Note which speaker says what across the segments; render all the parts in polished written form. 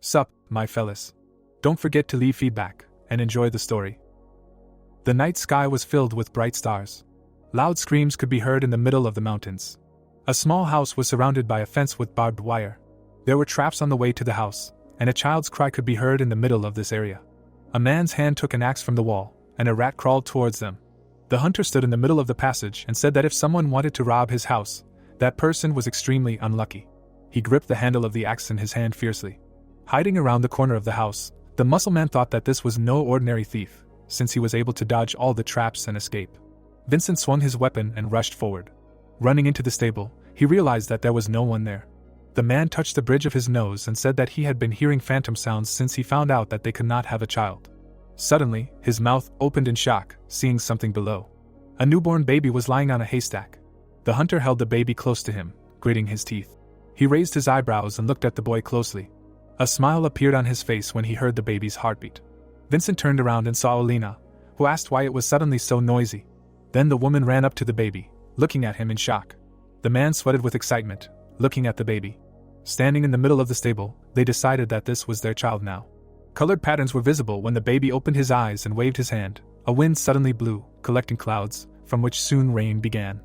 Speaker 1: Sup, my fellas. Don't forget to leave feedback, and enjoy the story. The night sky was filled with bright stars. Loud screams could be heard in the middle of the mountains. A small house was surrounded by a fence with barbed wire. There were traps on the way to the house, and a child's cry could be heard in the middle of this area. A man's hand took an axe from the wall, and a rat crawled towards them. The hunter stood in the middle of the passage and said that if someone wanted to rob his house, that person was extremely unlucky. He gripped the handle of the axe in his hand fiercely. Hiding around the corner of the house, the muscle man thought that this was no ordinary thief, since he was able to dodge all the traps and escape. Vincent swung his weapon and rushed forward. Running into the stable, he realized that there was no one there. The man touched the bridge of his nose and said that he had been hearing phantom sounds since he found out that they could not have a child. Suddenly, his mouth opened in shock, seeing something below. A newborn baby was lying on a haystack. The hunter held the baby close to him, gritting his teeth. He raised his eyebrows and looked at the boy closely. A smile appeared on his face when he heard the baby's heartbeat. Vincent turned around and saw Alina, who asked why it was suddenly so noisy. Then the woman ran up to the baby, looking at him in shock. The man sweated with excitement, looking at the baby. Standing in the middle of the stable, they decided that this was their child now. Colored patterns were visible when the baby opened his eyes and waved his hand. A wind suddenly blew, collecting clouds, from which soon rain began.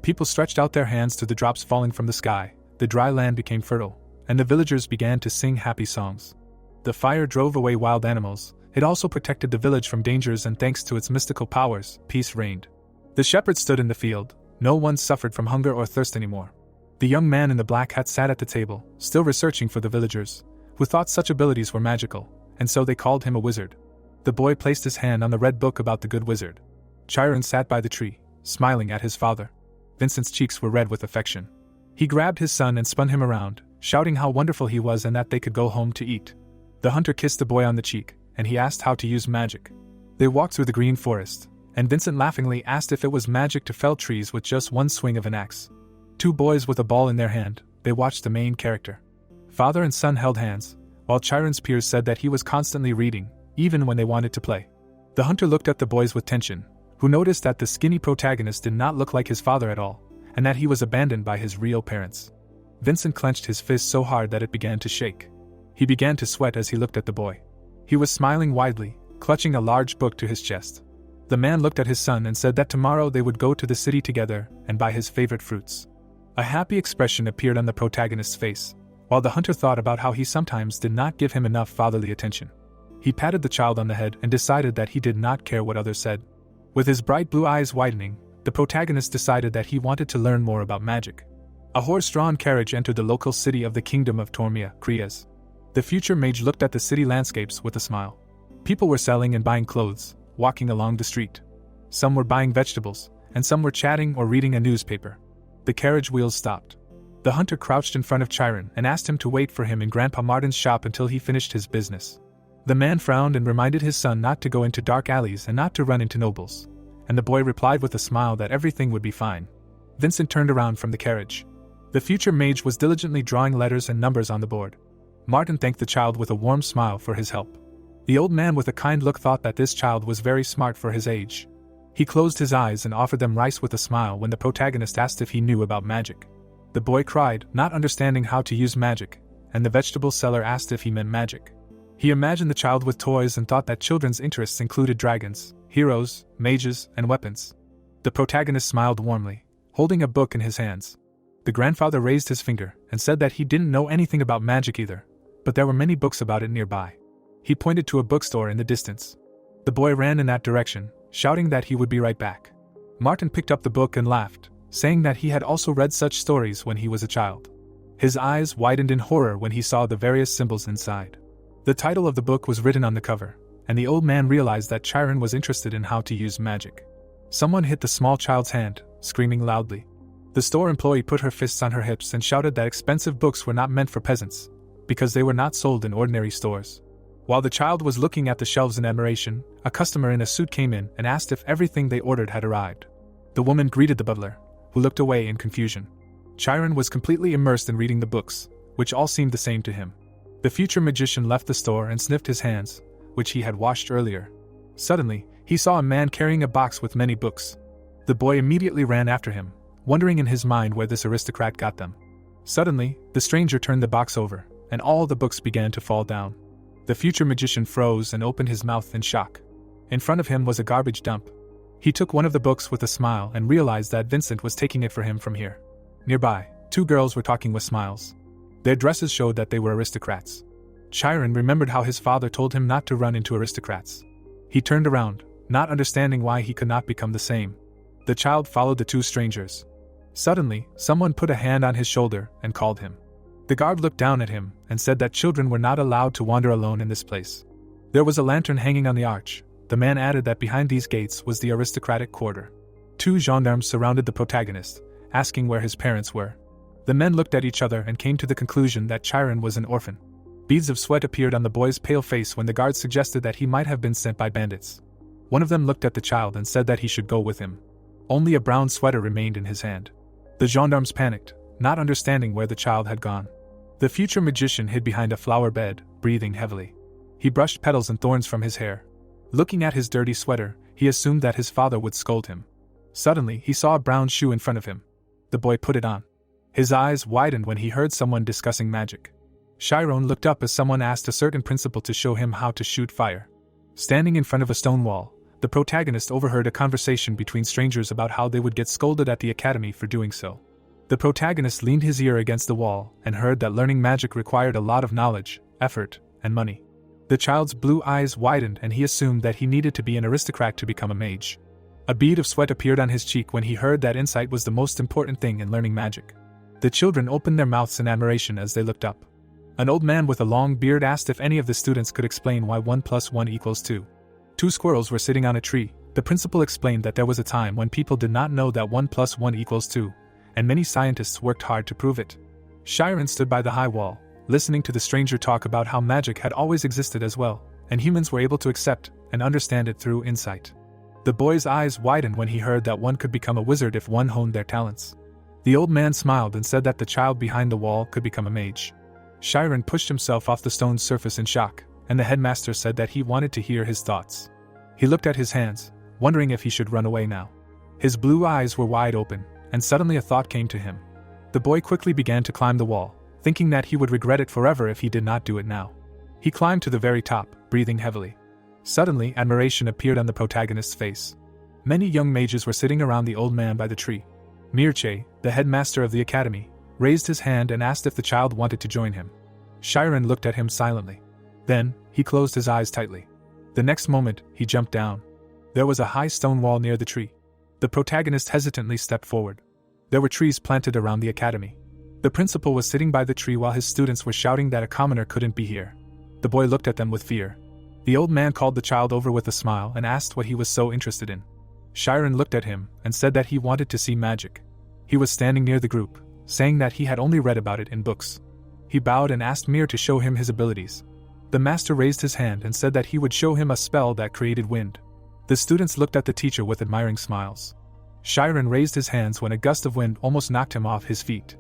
Speaker 1: People stretched out their hands to the drops falling from the sky. The dry land became fertile, and the villagers began to sing happy songs. The fire drove away wild animals. It also protected the village from dangers, and thanks to its mystical powers, peace reigned. The shepherd stood in the field. No one suffered from hunger or thirst anymore. The young man in the black hat sat at the table, still researching for the villagers, who thought such abilities were magical, and so they called him a wizard. The boy placed his hand on the red book about the good wizard. Chiron sat by the tree, smiling at his father. Vincent's cheeks were red with affection. He grabbed his son and spun him around, shouting how wonderful he was and that they could go home to eat. The hunter kissed the boy on the cheek, and he asked how to use magic. They walked through the green forest, and Vincent laughingly asked if it was magic to fell trees with just one swing of an axe. Two boys with a ball in their hand, they watched the main character. Father and son held hands, while Chiron's peers said that he was constantly reading, even when they wanted to play. The hunter looked at the boys with tension, who noticed that the skinny protagonist did not look like his father at all, and that he was abandoned by his real parents. Vincent clenched his fist so hard that it began to shake. He began to sweat as he looked at the boy. He was smiling widely, clutching a large book to his chest. The man looked at his son and said that tomorrow they would go to the city together and buy his favorite fruits. A happy expression appeared on the protagonist's face, while the hunter thought about how he sometimes did not give him enough fatherly attention. He patted the child on the head and decided that he did not care what others said. With his bright blue eyes widening, the protagonist decided that he wanted to learn more about magic. A horse-drawn carriage entered the local city of the Kingdom of Tormia, Krias. The future mage looked at the city landscapes with a smile. People were selling and buying clothes, walking along the street. Some were buying vegetables, and some were chatting or reading a newspaper. The carriage wheels stopped. The hunter crouched in front of Chiron and asked him to wait for him in Grandpa Martin's shop until he finished his business. The man frowned and reminded his son not to go into dark alleys and not to run into nobles, and the boy replied with a smile that everything would be fine. Vincent turned around from the carriage. The future mage was diligently drawing letters and numbers on the board. Martin thanked the child with a warm smile for his help. The old man with a kind look thought that this child was very smart for his age. He closed his eyes and offered them rice with a smile when the protagonist asked if he knew about magic. The boy cried, not understanding how to use magic, and the vegetable seller asked if he meant magic. He imagined the child with toys and thought that children's interests included dragons, heroes, mages, and weapons. The protagonist smiled warmly, holding a book in his hands. The grandfather raised his finger and said that he didn't know anything about magic either, but there were many books about it nearby. He pointed to a bookstore in the distance. The boy ran in that direction, shouting that he would be right back. Martin picked up the book and laughed, saying that he had also read such stories when he was a child. His eyes widened in horror when he saw the various symbols inside. The title of the book was written on the cover, and the old man realized that Chiron was interested in how to use magic. Someone hit the small child's hand, screaming loudly. The store employee put her fists on her hips and shouted that expensive books were not meant for peasants, because they were not sold in ordinary stores. While the child was looking at the shelves in admiration, a customer in a suit came in and asked if everything they ordered had arrived. The woman greeted the butler, who looked away in confusion. Chiron was completely immersed in reading the books, which all seemed the same to him. The future magician left the store and sniffed his hands, which he had washed earlier. Suddenly, he saw a man carrying a box with many books. The boy immediately ran after him, wondering in his mind where this aristocrat got them. Suddenly, the stranger turned the box over, and all the books began to fall down. The future magician froze and opened his mouth in shock. In front of him was a garbage dump. He took one of the books with a smile and realized that Vincent was taking it for him from here. Nearby, 2 girls were talking with smiles. Their dresses showed that they were aristocrats. Chiron remembered how his father told him not to run into aristocrats. He turned around, not understanding why he could not become the same. The child followed the 2 strangers. Suddenly, someone put a hand on his shoulder and called him. The guard looked down at him and said that children were not allowed to wander alone in this place. There was a lantern hanging on the arch. The man added that behind these gates was the aristocratic quarter. 2 gendarmes surrounded the protagonist, asking where his parents were. The men looked at each other and came to the conclusion that Chiron was an orphan. Beads of sweat appeared on the boy's pale face when the guards suggested that he might have been sent by bandits. One of them looked at the child and said that he should go with him. Only a brown sweater remained in his hand. The gendarmes panicked, not understanding where the child had gone. The future magician hid behind a flower bed, breathing heavily. He brushed petals and thorns from his hair. Looking at his dirty sweater, he assumed that his father would scold him. Suddenly, he saw a brown shoe in front of him. The boy put it on. His eyes widened when he heard someone discussing magic. Chiron looked up as someone asked a certain principal to show him how to shoot fire. Standing in front of a stone wall, the protagonist overheard a conversation between strangers about how they would get scolded at the academy for doing so. The protagonist leaned his ear against the wall and heard that learning magic required a lot of knowledge, effort, and money. The child's blue eyes widened and he assumed that he needed to be an aristocrat to become a mage. A bead of sweat appeared on his cheek when he heard that insight was the most important thing in learning magic. The children opened their mouths in admiration as they looked up. An old man with a long beard asked if any of the students could explain why 1 + 1 = 2. 2 squirrels were sitting on a tree. The principal explained that there was a time when people did not know that 1 + 1 = 2, and many scientists worked hard to prove it. Chiron stood by the high wall, listening to the stranger talk about how magic had always existed as well, and humans were able to accept and understand it through insight. The boy's eyes widened when he heard that one could become a wizard if one honed their talents. The old man smiled and said that the child behind the wall could become a mage. Chiron pushed himself off the stone's surface in shock, and the headmaster said that he wanted to hear his thoughts. He looked at his hands, wondering if he should run away now. His blue eyes were wide open, and suddenly a thought came to him. The boy quickly began to climb the wall, thinking that he would regret it forever if he did not do it now. He climbed to the very top, breathing heavily. Suddenly, admiration appeared on the protagonist's face. Many young mages were sitting around the old man by the tree. Mircea, the headmaster of the academy, raised his hand and asked if the child wanted to join him. Chiron looked at him silently. Then, he closed his eyes tightly. The next moment, he jumped down. There was a high stone wall near the tree. The protagonist hesitantly stepped forward. There were trees planted around the academy. The principal was sitting by the tree while his students were shouting that a commoner couldn't be here. The boy looked at them with fear. The old man called the child over with a smile and asked what he was so interested in. Chiron looked at him and said that he wanted to see magic. He was standing near the group, saying that he had only read about it in books. He bowed and asked Mir to show him his abilities. The master raised his hand and said that he would show him a spell that created wind. The students looked at the teacher with admiring smiles. Chiron raised his hands when a gust of wind almost knocked him off his feet.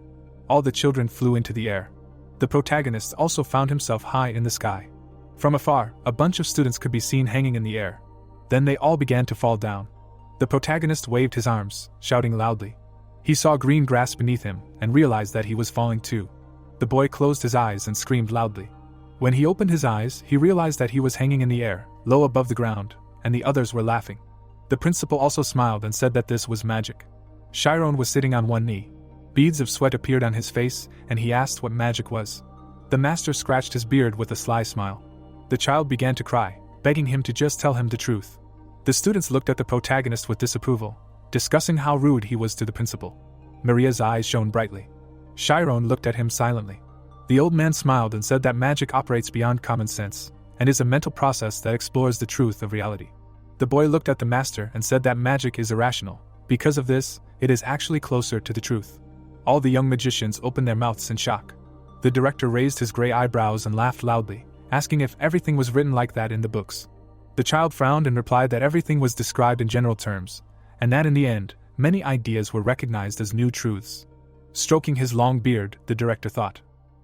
Speaker 1: All the children flew into the air. The protagonist also found himself high in the sky. From afar, a bunch of students could be seen hanging in the air. Then they all began to fall down. The protagonist waved his arms, shouting loudly. He saw green grass beneath him and realized that he was falling too. The boy closed his eyes and screamed loudly. When he opened his eyes, he realized that he was hanging in the air, low above the ground, and the others were laughing. The principal also smiled and said that this was magic. Chiron was sitting on one knee. Beads of sweat appeared on his face, and he asked what magic was. The master scratched his beard with a sly smile. The child began to cry, begging him to just tell him the truth. The students looked at the protagonist with disapproval, discussing how rude he was to the principal. Maria's eyes shone brightly. Chiron looked at him silently. The old man smiled and said that magic operates beyond common sense, and is a mental process that explores the truth of reality. The boy looked at the master and said that magic is irrational. Because of this, it is actually closer to the truth. All the young magicians opened their mouths in shock. The director raised his gray eyebrows and laughed loudly, asking if everything was written like that in the books. The child frowned and replied that everything was described in general terms, and that in the end, many ideas were recognized as new truths. Stroking his long beard, the director thought.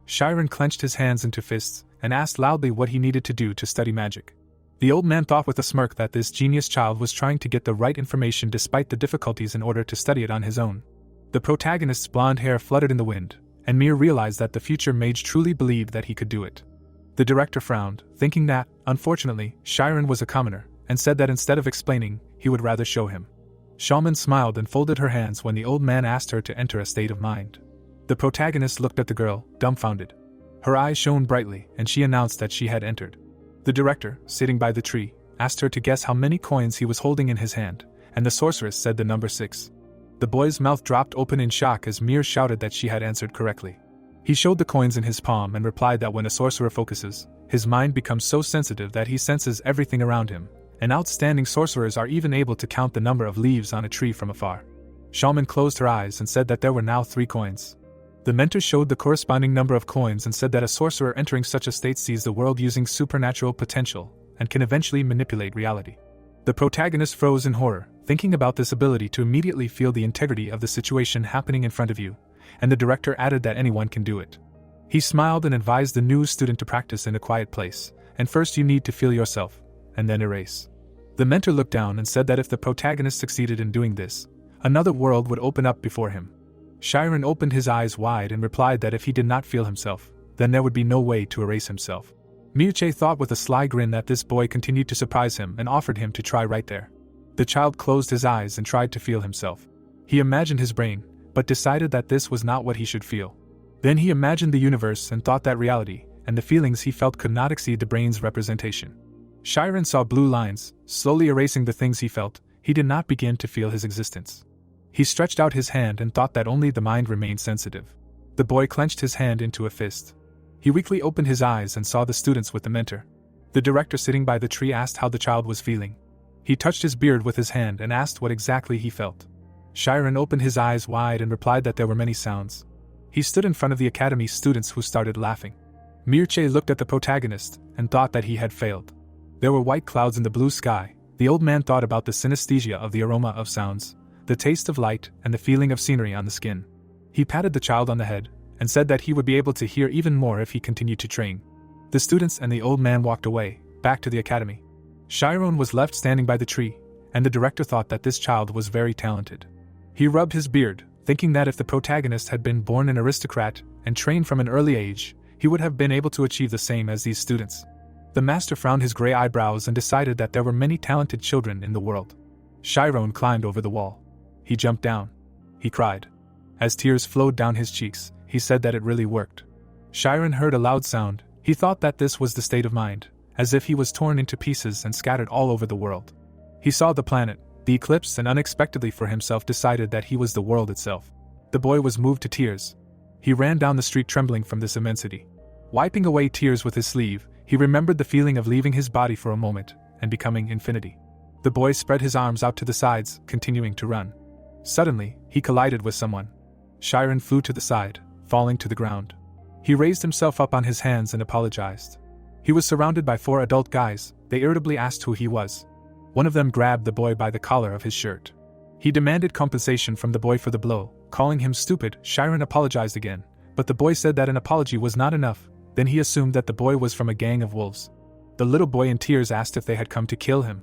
Speaker 1: Chiron clenched his hands into fists and asked loudly what he needed to do to study magic. The old man thought with a smirk that this genius child was trying to get the right information despite the difficulties in order to study it on his own. The protagonist's blonde hair fluttered in the wind, and Mir realized that the future mage truly believed that he could do it. The director frowned, thinking that, unfortunately, Chiron was a commoner, and said that instead of explaining, he would rather show him. Shaman smiled and folded her hands when the old man asked her to enter a state of mind. The protagonist looked at the girl, dumbfounded. Her eyes shone brightly, and she announced that she had entered. The director, sitting by the tree, asked her to guess how many coins he was holding in his hand, and the sorceress said the number 6. The boy's mouth dropped open in shock as Mir shouted that she had answered correctly. He showed the coins in his palm and replied that when a sorcerer focuses, his mind becomes so sensitive that he senses everything around him, and outstanding sorcerers are even able to count the number of leaves on a tree from afar. Shaman closed her eyes and said that there were now 3 coins. The mentor showed the corresponding number of coins and said that a sorcerer entering such a state sees the world using supernatural potential and can eventually manipulate reality. The protagonist froze in horror, thinking about this ability to immediately feel the integrity of the situation happening in front of you, and the director added that anyone can do it. He smiled and advised the new student to practice in a quiet place, and first you need to feel yourself, and then erase. The mentor looked down and said that if the protagonist succeeded in doing this, another world would open up before him. Chiron opened his eyes wide and replied that if he did not feel himself, then there would be no way to erase himself. Mage thought with a sly grin that this boy continued to surprise him and offered him to try right there. The child closed his eyes and tried to feel himself. He imagined his brain, but decided that this was not what he should feel. Then he imagined the universe and thought that reality, and the feelings he felt could not exceed the brain's representation. Chiron saw blue lines, slowly erasing the things he felt. He did not begin to feel his existence. He stretched out his hand and thought that only the mind remained sensitive. The boy clenched his hand into a fist. He weakly opened his eyes and saw the students with the mentor. The director sitting by the tree asked how the child was feeling. He touched his beard with his hand and asked what exactly he felt. Chiron opened his eyes wide and replied that there were many sounds. He stood in front of the academy students who started laughing. Mage looked at the protagonist and thought that he had failed. There were white clouds in the blue sky. The old man thought about the synesthesia of the aroma of sounds, the taste of light, and the feeling of scenery on the skin. He patted the child on the head and said that he would be able to hear even more if he continued to train. The students and the old man walked away, back to the academy. Chiron was left standing by the tree, and the director thought that this child was very talented. He rubbed his beard, thinking that if the protagonist had been born an aristocrat and trained from an early age, he would have been able to achieve the same as these students. The master frowned his gray eyebrows and decided that there were many talented children in the world. Chiron climbed over the wall. He jumped down. He cried. As tears flowed down his cheeks, he said that it really worked. Chiron heard a loud sound. He thought that this was the state of mind, as if he was torn into pieces and scattered all over the world. He saw the planet, the eclipse, and unexpectedly for himself decided that he was the world itself. The boy was moved to tears. He ran down the street trembling from this immensity. Wiping away tears with his sleeve, he remembered the feeling of leaving his body for a moment and becoming infinity. The boy spread his arms out to the sides, continuing to run. Suddenly, he collided with someone. Chiron flew to the side, falling to the ground. He raised himself up on his hands and apologized. He was surrounded by 4 adult guys. They irritably asked who he was. One of them grabbed the boy by the collar of his shirt. He demanded compensation from the boy for the blow, calling him stupid. Chiron apologized again, but the boy said that an apology was not enough. Then he assumed that the boy was from a gang of wolves. The little boy in tears asked if they had come to kill him.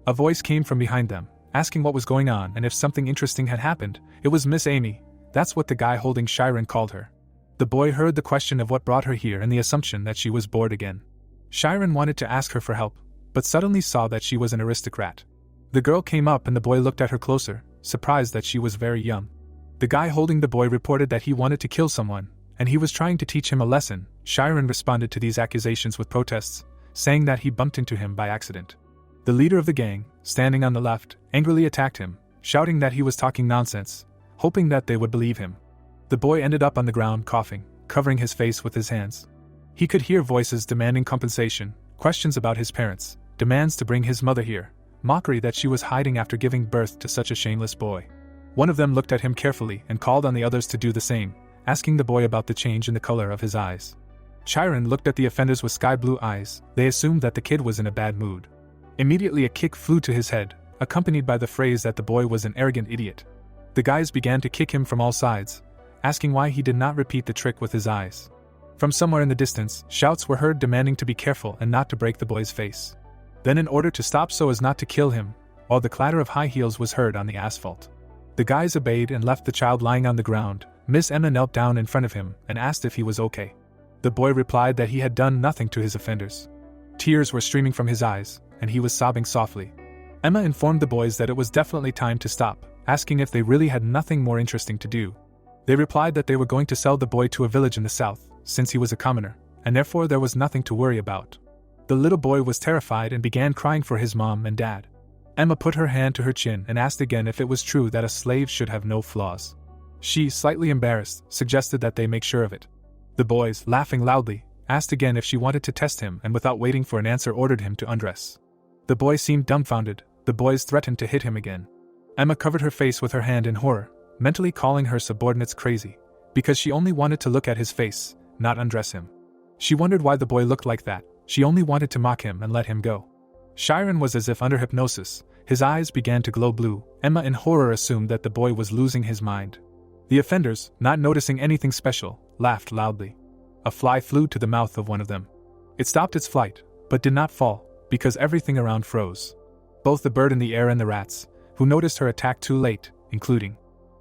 Speaker 1: A voice came from behind them, asking what was going on and if something interesting had happened. It was Miss Amy. That's what the guy holding Chiron called her. The boy heard the question of what brought her here and the assumption that she was bored again. Chiron wanted to ask her for help, but suddenly saw that she was an aristocrat. The girl came up and the boy looked at her closer, surprised that she was very young. The guy holding the boy reported that he wanted to kill someone, and he was trying to teach him a lesson. Chiron responded to these accusations with protests, saying that he bumped into him by accident. The leader of the gang, standing on the left, angrily attacked him, shouting that he was talking nonsense, hoping that they would believe him. The boy ended up on the ground coughing, covering his face with his hands. He could hear voices demanding compensation, questions about his parents, demands to bring his mother here, mockery that she was hiding after giving birth to such a shameless boy. One of them looked at him carefully and called on the others to do the same, asking the boy about the change in the color of his eyes. Chiron looked at the offenders with sky blue eyes. They assumed that the kid was in a bad mood. Immediately a kick flew to his head, accompanied by the phrase that the boy was an arrogant idiot. The guys began to kick him from all sides, asking why he did not repeat the trick with his eyes. From somewhere in the distance, shouts were heard demanding to be careful and not to break the boy's face. Then in order to stop so as not to kill him, while the clatter of high heels was heard on the asphalt. The guys obeyed and left the child lying on the ground, Miss Emma knelt down in front of him and asked if he was okay. The boy replied that he had done nothing to his offenders. Tears were streaming from his eyes, and he was sobbing softly. Emma informed the boys that it was definitely time to stop, asking if they really had nothing more interesting to do. They replied that they were going to sell the boy to a village in the south, since he was a commoner, and therefore there was nothing to worry about. The little boy was terrified and began crying for his mom and dad. Emma put her hand to her chin and asked again if it was true that a slave should have no flaws. She, slightly embarrassed, suggested that they make sure of it. The boys, laughing loudly, asked again if she wanted to test him and without waiting for an answer ordered him to undress. The boy seemed dumbfounded. The boys threatened to hit him again. Emma covered her face with her hand in horror, mentally calling her subordinates crazy, because she only wanted to look at his face, not undress him. She wondered why the boy looked like that. She only wanted to mock him and let him go. Chiron was as if under hypnosis. His eyes began to glow blue. Emma in horror assumed that the boy was losing his mind. The offenders, not noticing anything special, laughed loudly. A fly flew to the mouth of one of them. It stopped its flight, but did not fall, because everything around froze. Both the bird in the air and the rats, who noticed her attack too late, including.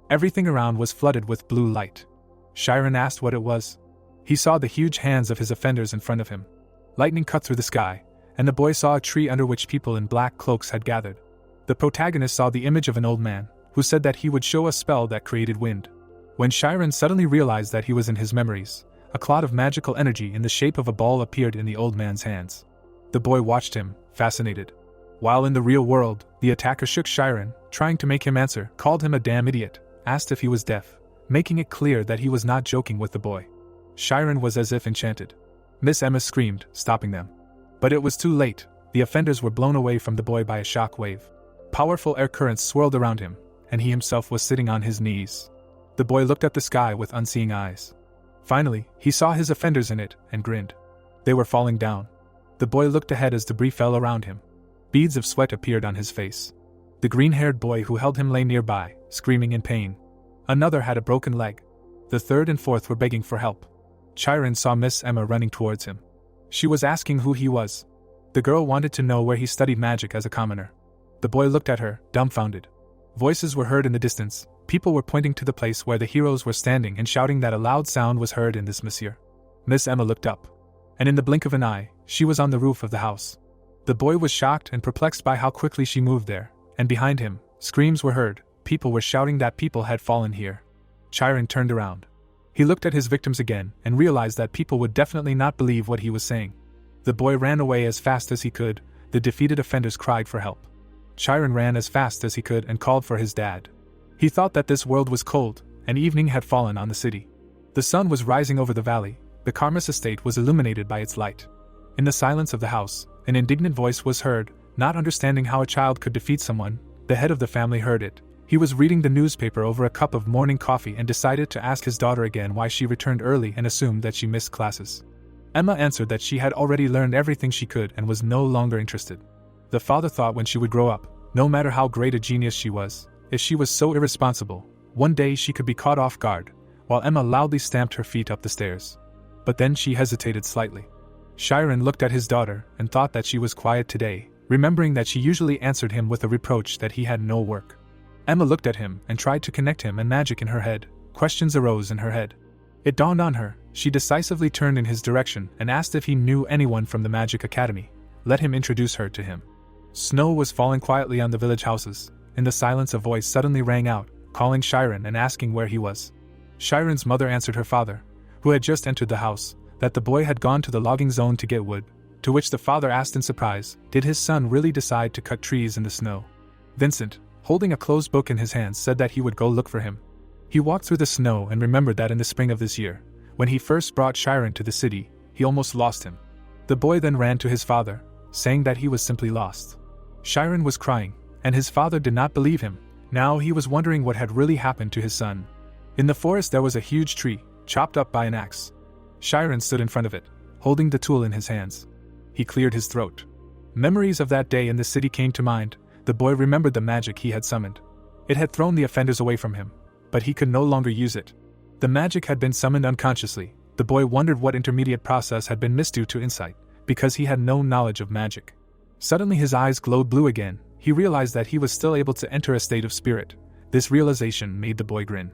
Speaker 1: Everything around was flooded with blue light. Chiron asked what it was. He saw the huge hands of his offenders in front of him. Lightning cut through the sky, and the boy saw a tree under which people in black cloaks had gathered. The protagonist saw the image of an old man, who said that he would show a spell that created wind. When Chiron suddenly realized that he was in his memories, a cloud of magical energy in the shape of a ball appeared in the old man's hands. The boy watched him, fascinated. While in the real world, the attacker shook Chiron, trying to make him answer, called him a damn idiot, asked if he was deaf, making it clear that he was not joking with the boy. Chiron was as if enchanted. Miss Emma screamed, stopping them. But it was too late. The offenders were blown away from the boy by a shock wave. Powerful air currents swirled around him, and he himself was sitting on his knees. The boy looked at the sky with unseeing eyes. Finally, he saw his offenders in it, and grinned. They were falling down. The boy looked ahead as debris fell around him. Beads of sweat appeared on his face. The green-haired boy who held him lay nearby, screaming in pain. Another had a broken leg. The third and fourth were begging for help. Chiron saw Miss Emma running towards him. She was asking who he was. The girl wanted to know where he studied magic as a commoner. The boy looked at her, dumbfounded. Voices were heard in the distance. People were pointing to the place where the heroes were standing and shouting that a loud sound was heard in this monsieur. Miss Emma looked up. And in the blink of an eye, she was on the roof of the house. The boy was shocked and perplexed by how quickly she moved there, and behind him, screams were heard. People were shouting that people had fallen here. Chiron turned around. He looked at his victims again and realized that people would definitely not believe what he was saying. The boy ran away as fast as he could. The defeated offenders cried for help. Chiron ran as fast as he could and called for his dad. He thought that this world was cold, and evening had fallen on the city. The sun was rising over the valley. The Karmas estate was illuminated by its light. In the silence of the house, an indignant voice was heard. Not understanding how a child could defeat someone, the head of the family heard it. He was reading the newspaper over a cup of morning coffee and decided to ask his daughter again why she returned early and assumed that she missed classes. Emma answered that she had already learned everything she could and was no longer interested. The father thought when she would grow up, no matter how great a genius she was, if she was so irresponsible, one day she could be caught off guard, while Emma loudly stamped her feet up the stairs. But then she hesitated slightly. Chiron looked at his daughter and thought that she was quiet today, remembering that she usually answered him with a reproach that he had no work. Emma looked at him and tried to connect him and magic in her head. Questions arose in her head. It dawned on her. She decisively turned in his direction and asked if he knew anyone from the Magic Academy. Let him introduce her to him. Snow was falling quietly on the village houses. In the silence a voice suddenly rang out, calling Chiron and asking where he was. Chiron's mother answered her father, who had just entered the house, that the boy had gone to the logging zone to get wood, to which the father asked in surprise, did his son really decide to cut trees in the snow? Vincent, holding a closed book in his hands, said that he would go look for him. He walked through the snow and remembered that in the spring of this year, when he first brought Chiron to the city, he almost lost him. The boy then ran to his father, saying that he was simply lost. Chiron was crying, and his father did not believe him. Now he was wondering what had really happened to his son. In the forest there was a huge tree, chopped up by an axe. Chiron stood in front of it, holding the tool in his hands. He cleared his throat. Memories of that day in the city came to mind. The boy remembered the magic he had summoned. It had thrown the offenders away from him, but he could no longer use it. The magic had been summoned unconsciously. The boy wondered what intermediate process had been missed due to insight, because he had no knowledge of magic. Suddenly his eyes glowed blue again. He realized that he was still able to enter a state of spirit. This realization made the boy grin.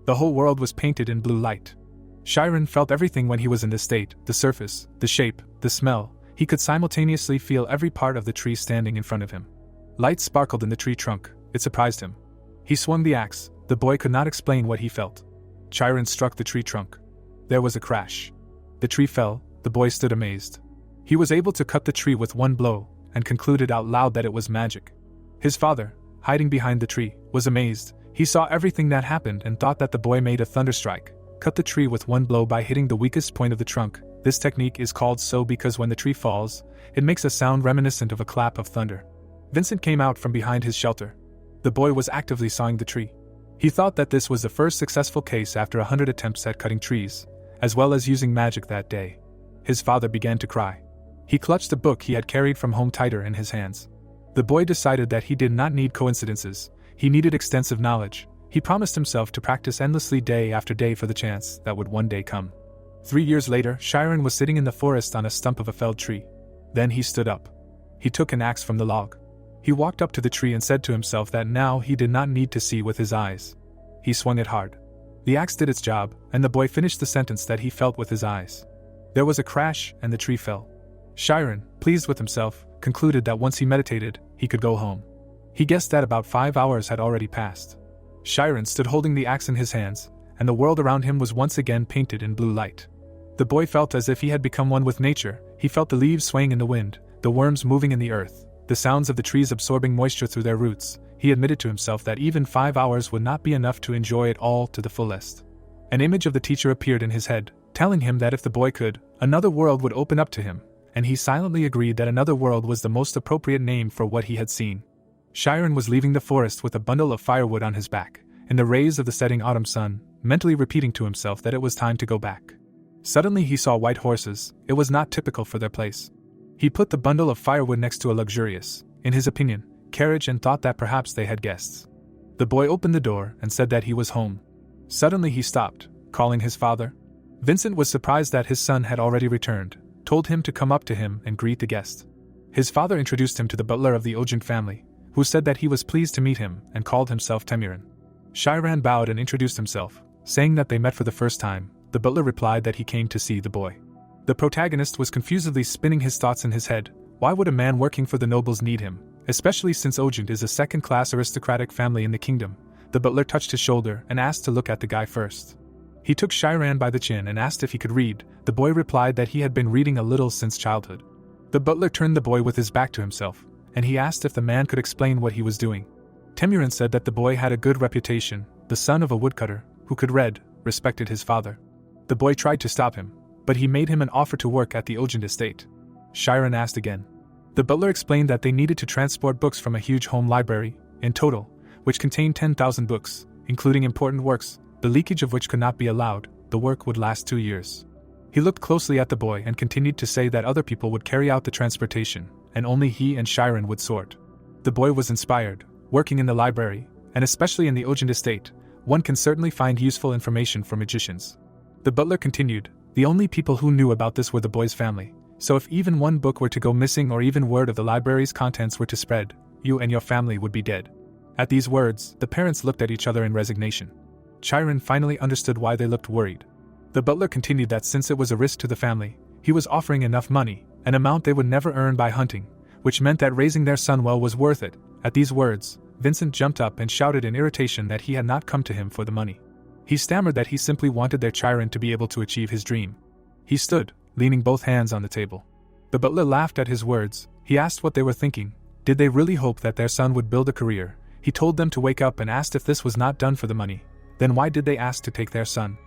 Speaker 1: The whole world was painted in blue light. Chiron felt everything when he was in this state, the surface, the shape, the smell. He could simultaneously feel every part of the tree standing in front of him. Light sparkled in the tree trunk. It surprised him. He swung the axe. The boy could not explain what he felt. Chiron struck the tree trunk. There was a crash. The tree fell. The boy stood amazed. He was able to cut the tree with one blow, and concluded out loud that it was magic. His father, hiding behind the tree, was amazed. He saw everything that happened and thought that the boy made a thunderstrike, cut the tree with one blow by hitting the weakest point of the trunk. This technique is called so because when the tree falls, it makes a sound reminiscent of a clap of thunder. Vincent came out from behind his shelter. The boy was actively sawing the tree. He thought that this was the first successful case after 100 attempts at cutting trees, as well as using magic that day. His father began to cry. He clutched a book he had carried from home tighter in his hands. The boy decided that he did not need coincidences. He needed extensive knowledge. He promised himself to practice endlessly day after day for the chance that would one day come. 3 years later, Chiron was sitting in the forest on a stump of a felled tree. Then he stood up. He took an axe from the log. He walked up to the tree and said to himself that now he did not need to see with his eyes. He swung it hard. The axe did its job, and the boy finished the sentence that he felt with his eyes. There was a crash, and the tree fell. Chiron, pleased with himself, concluded that once he meditated, he could go home. He guessed that about 5 hours had already passed. Chiron stood holding the axe in his hands, and the world around him was once again painted in blue light. The boy felt as if he had become one with nature. He felt the leaves swaying in the wind, the worms moving in the earth, the sounds of the trees absorbing moisture through their roots. He admitted to himself that even 5 hours would not be enough to enjoy it all to the fullest. An image of the teacher appeared in his head, telling him that if the boy could, another world would open up to him, and he silently agreed that another world was the most appropriate name for what he had seen. Chiron was leaving the forest with a bundle of firewood on his back, in the rays of the setting autumn sun, mentally repeating to himself that it was time to go back. Suddenly he saw white horses. It was not typical for their place. He put the bundle of firewood next to a luxurious, in his opinion, carriage and thought that perhaps they had guests. The boy opened the door and said that he was home. Suddenly he stopped, calling his father. Vincent was surprised that his son had already returned, told him to come up to him and greet the guest. His father introduced him to the butler of the Ogent family, who said that he was pleased to meet him and called himself Temirin. Chiron bowed and introduced himself, saying that they met for the first time. The butler replied that he came to see the boy. The protagonist was confusedly spinning his thoughts in his head. Why would a man working for the nobles need him, especially since Ogent is a second-class aristocratic family in the kingdom? The butler touched his shoulder and asked to look at the guy first. He took Chiron by the chin and asked if he could read. The boy replied that he had been reading a little since childhood. The butler turned the boy with his back to himself, and he asked if the man could explain what he was doing. Temirin said that the boy had a good reputation, the son of a woodcutter, who could read, respected his father. The boy tried to stop him, but he made him an offer to work at the Ogent estate. Chiron asked again. The butler explained that they needed to transport books from a huge home library, in total, which contained 10,000 books, including important works, the leakage of which could not be allowed. The work would last 2 years. He looked closely at the boy and continued to say that other people would carry out the transportation, and only he and Chiron would sort. The boy was inspired. Working in the library, and especially in the Ogent estate, one can certainly find useful information for magicians. The butler continued, the only people who knew about this were the boy's family, so if even one book were to go missing or even word of the library's contents were to spread, you and your family would be dead. At these words, the parents looked at each other in resignation. Chiron finally understood why they looked worried. The butler continued that since it was a risk to the family, he was offering enough money, an amount they would never earn by hunting, which meant that raising their son well was worth it. At these words, Vincent jumped up and shouted in irritation that he had not come to him for the money. He stammered that he simply wanted their Chiron to be able to achieve his dream. He stood, leaning both hands on the table. The butler laughed at his words. He asked what they were thinking. Did they really hope that their son would build a career? He told them to wake up and asked if this was not done for the money. Then why did they ask to take their son?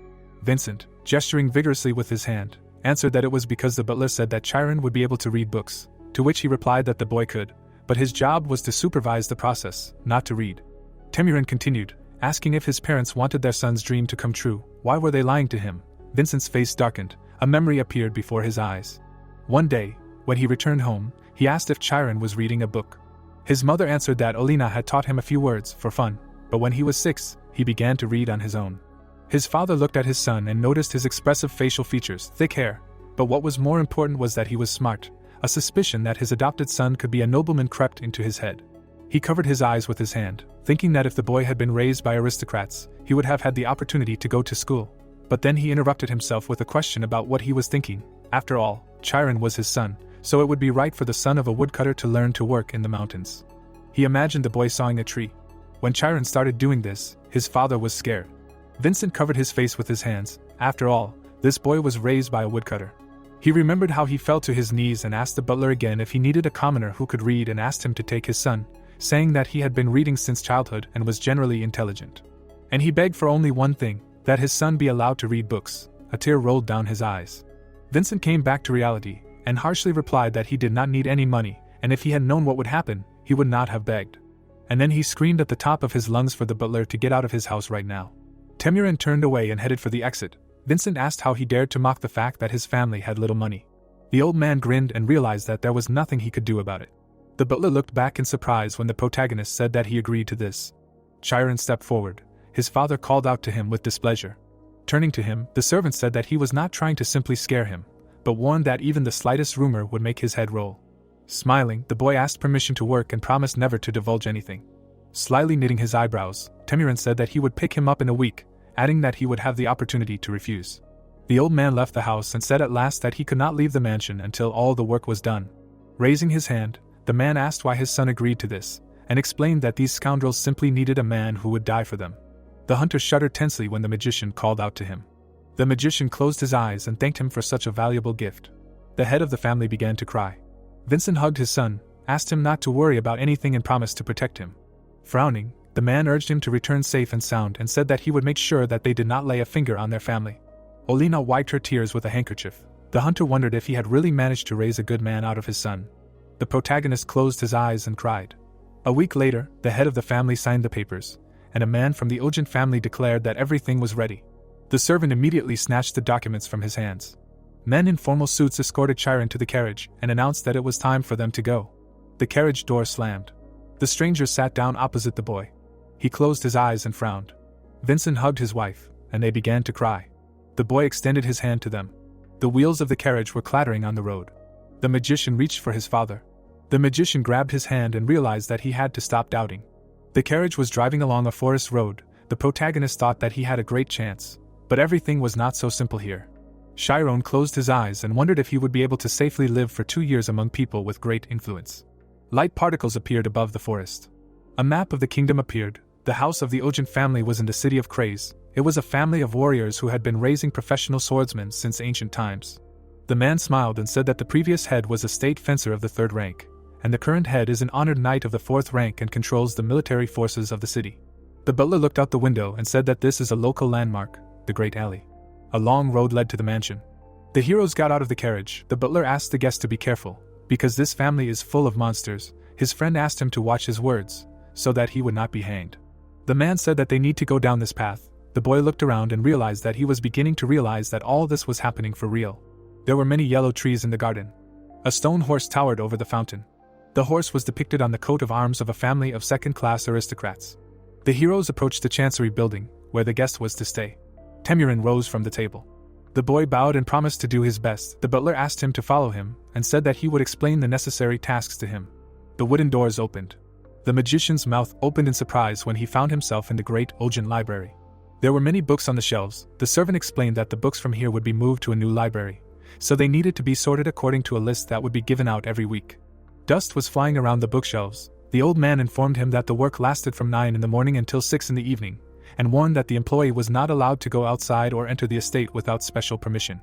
Speaker 1: Vincent, gesturing vigorously with his hand, answered that it was because the butler said that Chiron would be able to read books, to which he replied that the boy could, but his job was to supervise the process, not to read. Temirin continued, asking if his parents wanted their son's dream to come true. Why were they lying to him? Vincent's face darkened. A memory appeared before his eyes. One day, when he returned home, he asked if Chiron was reading a book. His mother answered that Olina had taught him a few words for fun, but when he was 6, he began to read on his own. His father looked at his son and noticed his expressive facial features, thick hair, but what was more important was that he was smart. A suspicion that his adopted son could be a nobleman crept into his head. He covered his eyes with his hand, thinking that if the boy had been raised by aristocrats, he would have had the opportunity to go to school. But then he interrupted himself with a question about what he was thinking. After all, Chiron was his son, so it would be right for the son of a woodcutter to learn to work in the mountains. He imagined the boy sawing a tree. When Chiron started doing this, his father was scared. Vincent covered his face with his hands. After all, this boy was raised by a woodcutter. He remembered how he fell to his knees and asked the butler again if he needed a commoner who could read, and asked him to take his son, saying that he had been reading since childhood and was generally intelligent. And he begged for only one thing, that his son be allowed to read books. A tear rolled down his eyes. Vincent came back to reality, and harshly replied that he did not need any money, and if he had known what would happen, he would not have begged. And then he screamed at the top of his lungs for the butler to get out of his house right now. Temurin turned away and headed for the exit. Vincent asked how he dared to mock the fact that his family had little money. The old man grinned and realized that there was nothing he could do about it. The butler looked back in surprise when the protagonist said that he agreed to this. Chiron stepped forward. His father called out to him with displeasure. Turning to him, the servant said that he was not trying to simply scare him, but warned that even the slightest rumor would make his head roll. Smiling, the boy asked permission to work and promised never to divulge anything. Slyly knitting his eyebrows, Temurin said that he would pick him up in a week, adding that he would have the opportunity to refuse. The old man left the house and said at last that he could not leave the mansion until all the work was done. Raising his hand, the man asked why his son agreed to this, and explained that these scoundrels simply needed a man who would die for them. The hunter shuddered tensely when the magician called out to him. The magician closed his eyes and thanked him for such a valuable gift. The head of the family began to cry. Vincent hugged his son, asked him not to worry about anything and promised to protect him. Frowning, the man urged him to return safe and sound and said that he would make sure that they did not lay a finger on their family. Olina wiped her tears with a handkerchief. The hunter wondered if he had really managed to raise a good man out of his son. The protagonist closed his eyes and cried. A week later, the head of the family signed the papers, and a man from the Ogent family declared that everything was ready. The servant immediately snatched the documents from his hands. Men in formal suits escorted Chiron to the carriage and announced that it was time for them to go. The carriage door slammed. The stranger sat down opposite the boy. He closed his eyes and frowned. Vincent hugged his wife, and they began to cry. The boy extended his hand to them. The wheels of the carriage were clattering on the road. The magician reached for his father. The magician grabbed his hand and realized that he had to stop doubting. The carriage was driving along a forest road. The protagonist thought that he had a great chance, but everything was not so simple here. Chiron closed his eyes and wondered if he would be able to safely live for 2 years among people with great influence. Light particles appeared above the forest. A map of the kingdom appeared. The house of the Ogent family was in the city of Kraze. It was a family of warriors who had been raising professional swordsmen since ancient times. The man smiled and said that the previous head was a state fencer of the 3rd rank, and the current head is an honored knight of the 4th rank and controls the military forces of the city. The butler looked out the window and said that this is a local landmark, the Great Alley. A long road led to the mansion. The heroes got out of the carriage. The butler asked the guests to be careful, because this family is full of monsters. His friend asked him to watch his words, so that he would not be hanged. The man said that they need to go down this path. The boy looked around and realized that he was beginning to realize that all this was happening for real. There were many yellow trees in the garden. A stone horse towered over the fountain. The horse was depicted on the coat of arms of a family of 2nd-class aristocrats. The heroes approached the chancery building, where the guest was to stay. Temurin rose from the table. The boy bowed and promised to do his best. The butler asked him to follow him, and said that he would explain the necessary tasks to him. The wooden doors opened. The magician's mouth opened in surprise when he found himself in the great Ogent library. There were many books on the shelves. The servant explained that the books from here would be moved to a new library, so they needed to be sorted according to a list that would be given out every week. Dust was flying around the bookshelves. The old man informed him that the work lasted from 9 in the morning until 6 in the evening, and warned that the employee was not allowed to go outside or enter the estate without special permission.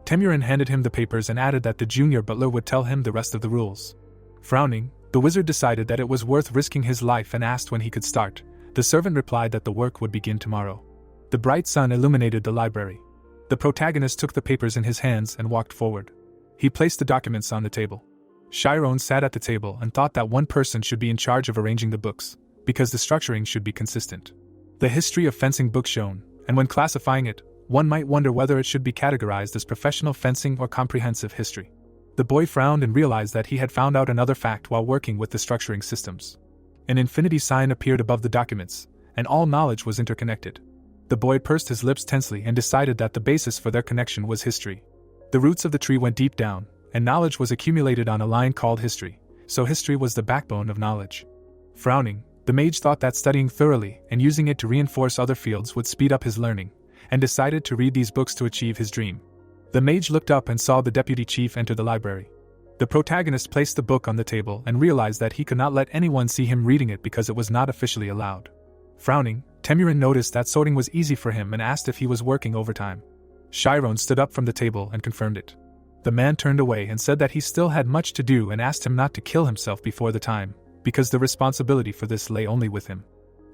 Speaker 1: Temurin handed him the papers and added that the junior butler would tell him the rest of the rules. Frowning, the wizard decided that it was worth risking his life and asked when he could start. The servant replied that the work would begin tomorrow. The bright sun illuminated the library. The protagonist took the papers in his hands and walked forward. He placed the documents on the table. Chiron sat at the table and thought that one person should be in charge of arranging the books, because the structuring should be consistent. The history of fencing book shown, and when classifying it, one might wonder whether it should be categorized as professional fencing or comprehensive history. The boy frowned and realized that he had found out another fact while working with the structuring systems. An infinity sign appeared above the documents, and all knowledge was interconnected. The boy pursed his lips tensely and decided that the basis for their connection was history. The roots of the tree went deep down, and knowledge was accumulated on a line called history, so history was the backbone of knowledge. Frowning, the mage thought that studying thoroughly and using it to reinforce other fields would speed up his learning, and decided to read these books to achieve his dream. The mage looked up and saw the deputy chief enter the library. The protagonist placed the book on the table and realized that he could not let anyone see him reading it because it was not officially allowed. Frowning, Temurin noticed that sorting was easy for him and asked if he was working overtime. Chiron stood up from the table and confirmed it. The man turned away and said that he still had much to do and asked him not to kill himself before the time, because the responsibility for this lay only with him.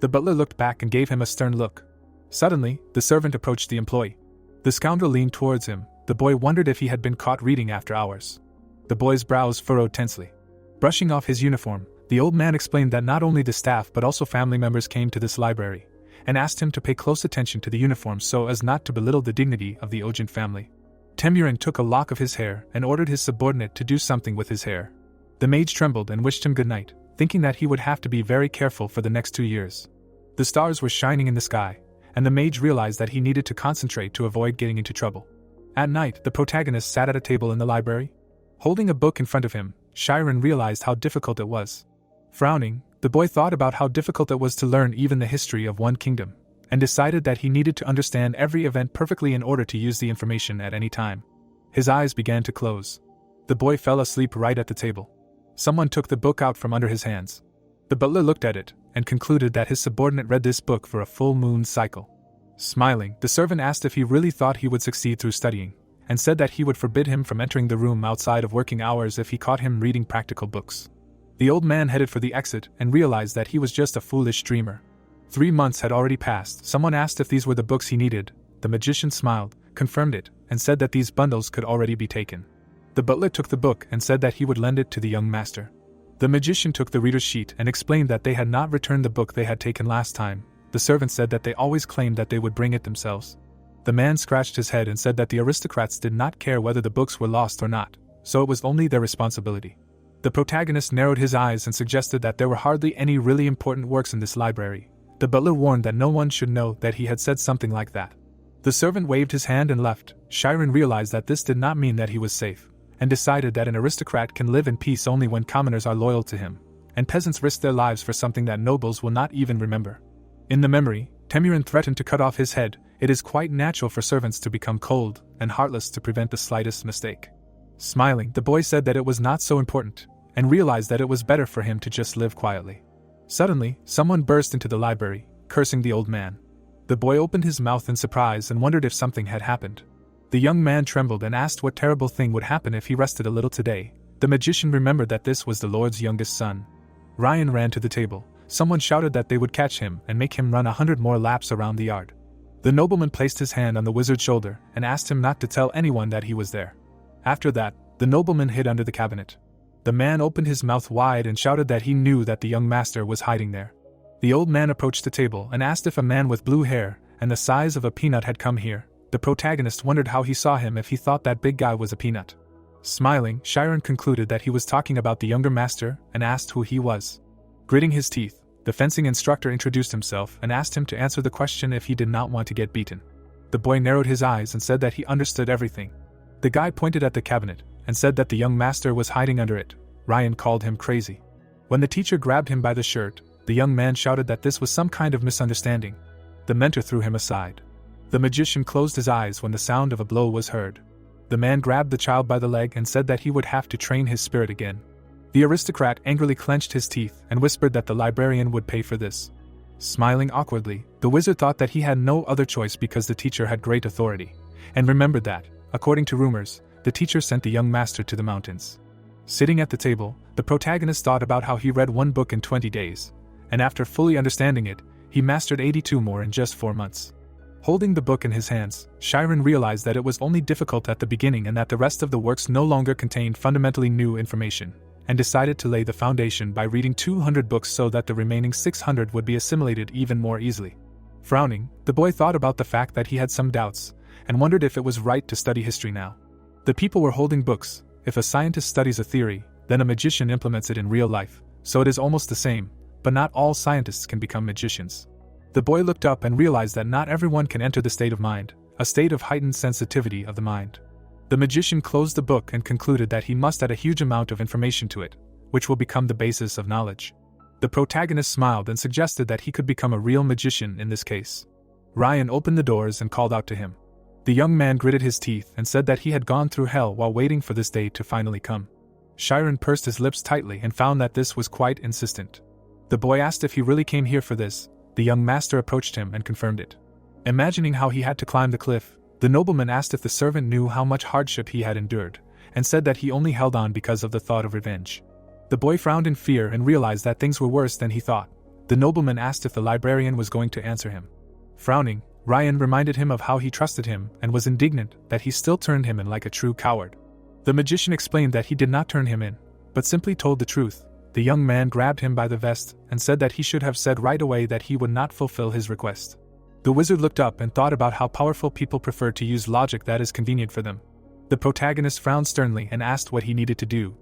Speaker 1: The butler looked back and gave him a stern look. Suddenly, the servant approached the employee. The scoundrel leaned towards him. The boy wondered if he had been caught reading after hours. The boy's brows furrowed tensely. Brushing off his uniform, the old man explained that not only the staff but also family members came to this library, and asked him to pay close attention to the uniform so as not to belittle the dignity of the Ogent family. Temurin took a lock of his hair and ordered his subordinate to do something with his hair. The mage trembled and wished him good night, thinking that he would have to be very careful for the next 2 years. The stars were shining in the sky, and the mage realized that he needed to concentrate to avoid getting into trouble. At night, the protagonist sat at a table in the library. Holding a book in front of him, Chiron realized how difficult it was. Frowning, the boy thought about how difficult it was to learn even the history of one kingdom, and decided that he needed to understand every event perfectly in order to use the information at any time. His eyes began to close. The boy fell asleep right at the table. Someone took the book out from under his hands. The butler looked at it, and concluded that his subordinate read this book for a full moon cycle. Smiling, the servant asked if he really thought he would succeed through studying, and said that he would forbid him from entering the room outside of working hours if he caught him reading practical books. The old man headed for the exit and realized that he was just a foolish dreamer. 3 months had already passed. Someone asked if these were the books he needed. The magician smiled, confirmed it, and said that these bundles could already be taken. The butler took the book and said that he would lend it to the young master. The magician took the reader's sheet and explained that they had not returned the book they had taken last time. The servant said that they always claimed that they would bring it themselves. The man scratched his head and said that the aristocrats did not care whether the books were lost or not, so it was only their responsibility. The protagonist narrowed his eyes and suggested that there were hardly any really important works in this library. The butler warned that no one should know that he had said something like that. The servant waved his hand and left. Chiron realized that this did not mean that he was safe, and decided that an aristocrat can live in peace only when commoners are loyal to him, and peasants risk their lives for something that nobles will not even remember. In the memory, Temurin threatened to cut off his head. It is quite natural for servants to become cold and heartless to prevent the slightest mistake. Smiling, the boy said that it was not so important, and realized that it was better for him to just live quietly. Suddenly, someone burst into the library, cursing the old man. The boy opened his mouth in surprise and wondered if something had happened. The young man trembled and asked what terrible thing would happen if he rested a little today. The magician remembered that this was the Lord's youngest son. Ryan ran to the table. Someone shouted that they would catch him and make him run 100 more laps around the yard. The nobleman placed his hand on the wizard's shoulder and asked him not to tell anyone that he was there. After that, the nobleman hid under the cabinet. The man opened his mouth wide and shouted that he knew that the young master was hiding there. The old man approached the table and asked if a man with blue hair and the size of a peanut had come here. The protagonist wondered how he saw him if he thought that big guy was a peanut. Smiling, Chiron concluded that he was talking about the younger master and asked who he was. Gritting his teeth, the fencing instructor introduced himself and asked him to answer the question if he did not want to get beaten. The boy narrowed his eyes and said that he understood everything. The guy pointed at the cabinet and said that the young master was hiding under it. Ryan called him crazy. When the teacher grabbed him by the shirt, the young man shouted that this was some kind of misunderstanding. The mentor threw him aside. The magician closed his eyes when the sound of a blow was heard. The man grabbed the child by the leg and said that he would have to train his spirit again. The aristocrat angrily clenched his teeth and whispered that the librarian would pay for this. Smiling awkwardly, the wizard thought that he had no other choice because the teacher had great authority, and remembered that, according to rumors, the teacher sent the young master to the mountains. Sitting at the table, the protagonist thought about how he read one book in 20 days, and after fully understanding it, he mastered 82 more in just 4 months. Holding the book in his hands, Chiron realized that it was only difficult at the beginning and that the rest of the works no longer contained fundamentally new information, and decided to lay the foundation by reading 200 books so that the remaining 600 would be assimilated even more easily. Frowning, the boy thought about the fact that he had some doubts, and wondered if it was right to study history now. The people were holding books. If a scientist studies a theory, then a magician implements it in real life, so it is almost the same, but not all scientists can become magicians. The boy looked up and realized that not everyone can enter the state of mind, a state of heightened sensitivity of the mind. The magician closed the book and concluded that he must add a huge amount of information to it, which will become the basis of knowledge. The protagonist smiled and suggested that he could become a real magician in this case. Ryan opened the doors and called out to him. The young man gritted his teeth and said that he had gone through hell while waiting for this day to finally come. Chiron pursed his lips tightly and found that this was quite insistent. The boy asked if he really came here for this. The young master approached him and confirmed it. Imagining how he had to climb the cliff, the nobleman asked if the servant knew how much hardship he had endured, and said that he only held on because of the thought of revenge. The boy frowned in fear and realized that things were worse than he thought. The nobleman asked if the librarian was going to answer him. Frowning, Ryan reminded him of how he trusted him and was indignant that he still turned him in like a true coward. The magician explained that he did not turn him in, but simply told the truth. The young man grabbed him by the vest and said that he should have said right away that he would not fulfill his request. The wizard looked up and thought about how powerful people prefer to use logic that is convenient for them. The protagonist frowned sternly and asked what he needed to do.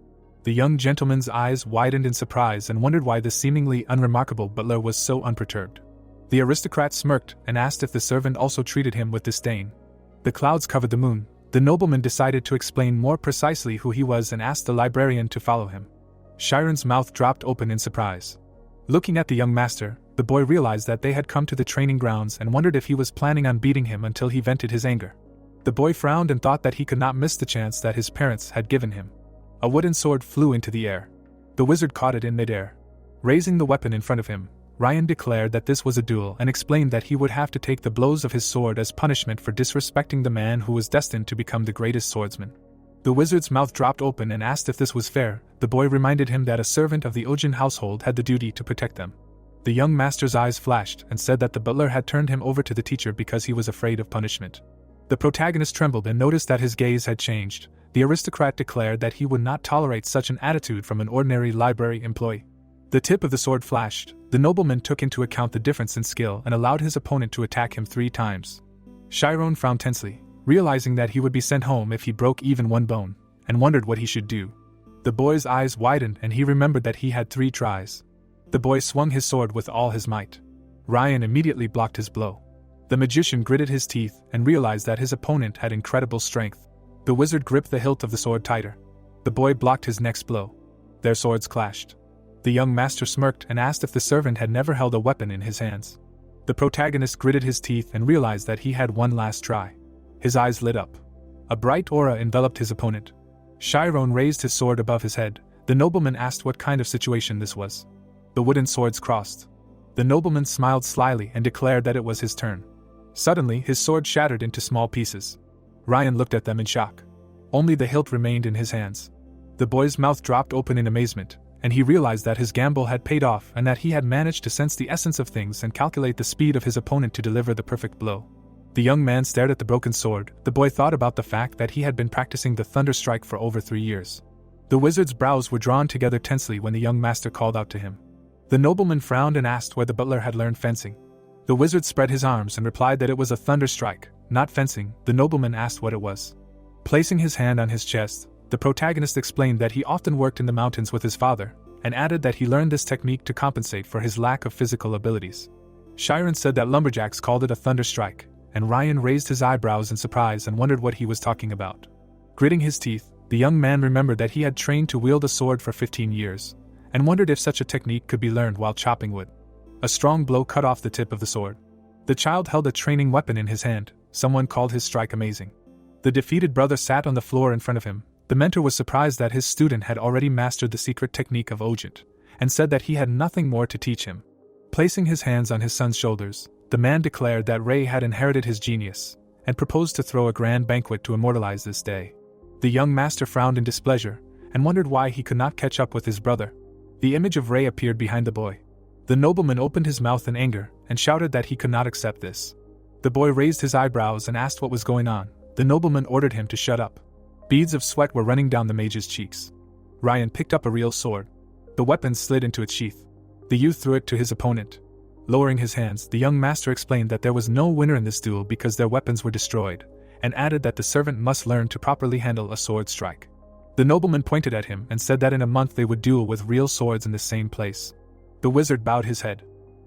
Speaker 1: The young gentleman's eyes widened in surprise and wondered why the seemingly unremarkable butler was so unperturbed. The aristocrat smirked and asked if the servant also treated him with disdain. The clouds covered the moon. The nobleman decided to explain more precisely who he was and asked the librarian to follow him. Chiron's mouth dropped open in surprise. Looking at the young master, the boy realized that they had come to the training grounds and wondered if he was planning on beating him until he vented his anger. The boy frowned and thought that he could not miss the chance that his parents had given him. A wooden sword flew into the air. The wizard caught it in midair. Raising the weapon in front of him, Ryan declared that this was a duel and explained that he would have to take the blows of his sword as punishment for disrespecting the man who was destined to become the greatest swordsman. The wizard's mouth dropped open and asked if this was fair. The boy reminded him that a servant of the Ogent household had the duty to protect them. The young master's eyes flashed and said that the butler had turned him over to the teacher because he was afraid of punishment. The protagonist trembled and noticed that his gaze had changed. The aristocrat declared that he would not tolerate such an attitude from an ordinary library employee. The tip of the sword flashed. The nobleman took into account the difference in skill and allowed his opponent to attack him 3 times. Chiron frowned tensely, realizing that he would be sent home if he broke even one bone, and wondered what he should do. The boy's eyes widened and he remembered that he had 3 tries. The boy swung his sword with all his might. Ryan immediately blocked his blow. The magician gritted his teeth and realized that his opponent had incredible strength. The wizard gripped the hilt of the sword tighter. The boy blocked his next blow. Their swords clashed. The young master smirked and asked if the servant had never held a weapon in his hands. The protagonist gritted his teeth and realized that he had one last try. His eyes lit up. A bright aura enveloped his opponent. Chiron raised his sword above his head. The nobleman asked what kind of situation this was. The wooden swords crossed. The nobleman smiled slyly and declared that it was his turn. Suddenly, his sword shattered into small pieces. Ryan looked at them in shock. Only the hilt remained in his hands. The boy's mouth dropped open in amazement, and he realized that his gamble had paid off and that he had managed to sense the essence of things and calculate the speed of his opponent to deliver the perfect blow. The young man stared at the broken sword. The boy thought about the fact that he had been practicing the thunder strike for over 3 years. The wizard's brows were drawn together tensely when the young master called out to him. The nobleman frowned and asked where the butler had learned fencing. The wizard spread his arms and replied that it was a thunder strike, not fencing. The nobleman asked what it was. Placing his hand on his chest, the protagonist explained that he often worked in the mountains with his father, and added that he learned this technique to compensate for his lack of physical abilities. Chiron said that lumberjacks called it a thunder strike, and Ryan raised his eyebrows in surprise and wondered what he was talking about. Gritting his teeth, the young man remembered that he had trained to wield a sword for 15 years, and wondered if such a technique could be learned while chopping wood. A strong blow cut off the tip of the sword. The child held a training weapon in his hand. Someone called his strike amazing. The defeated brother sat on the floor in front of him. The mentor was surprised that his student had already mastered the secret technique of Ogent, and said that he had nothing more to teach him. Placing his hands on his son's shoulders, the man declared that Ray had inherited his genius, and proposed to throw a grand banquet to immortalize this day. The young master frowned in displeasure, and wondered why he could not catch up with his brother. The image of Ray appeared behind the boy. The nobleman opened his mouth in anger, and shouted that he could not accept this. The boy raised his eyebrows and asked what was going on. The nobleman ordered him to shut up. Beads of sweat were running down the mage's cheeks. Ryan picked up a real sword. The weapon slid into its sheath. The youth threw it to his opponent. Lowering his hands, the young master explained that there was no winner in this duel because their weapons were destroyed, and added that the servant must learn to properly handle a sword strike. The nobleman pointed at him and said that in a month they would duel with real swords in the same place. The wizard bowed his head.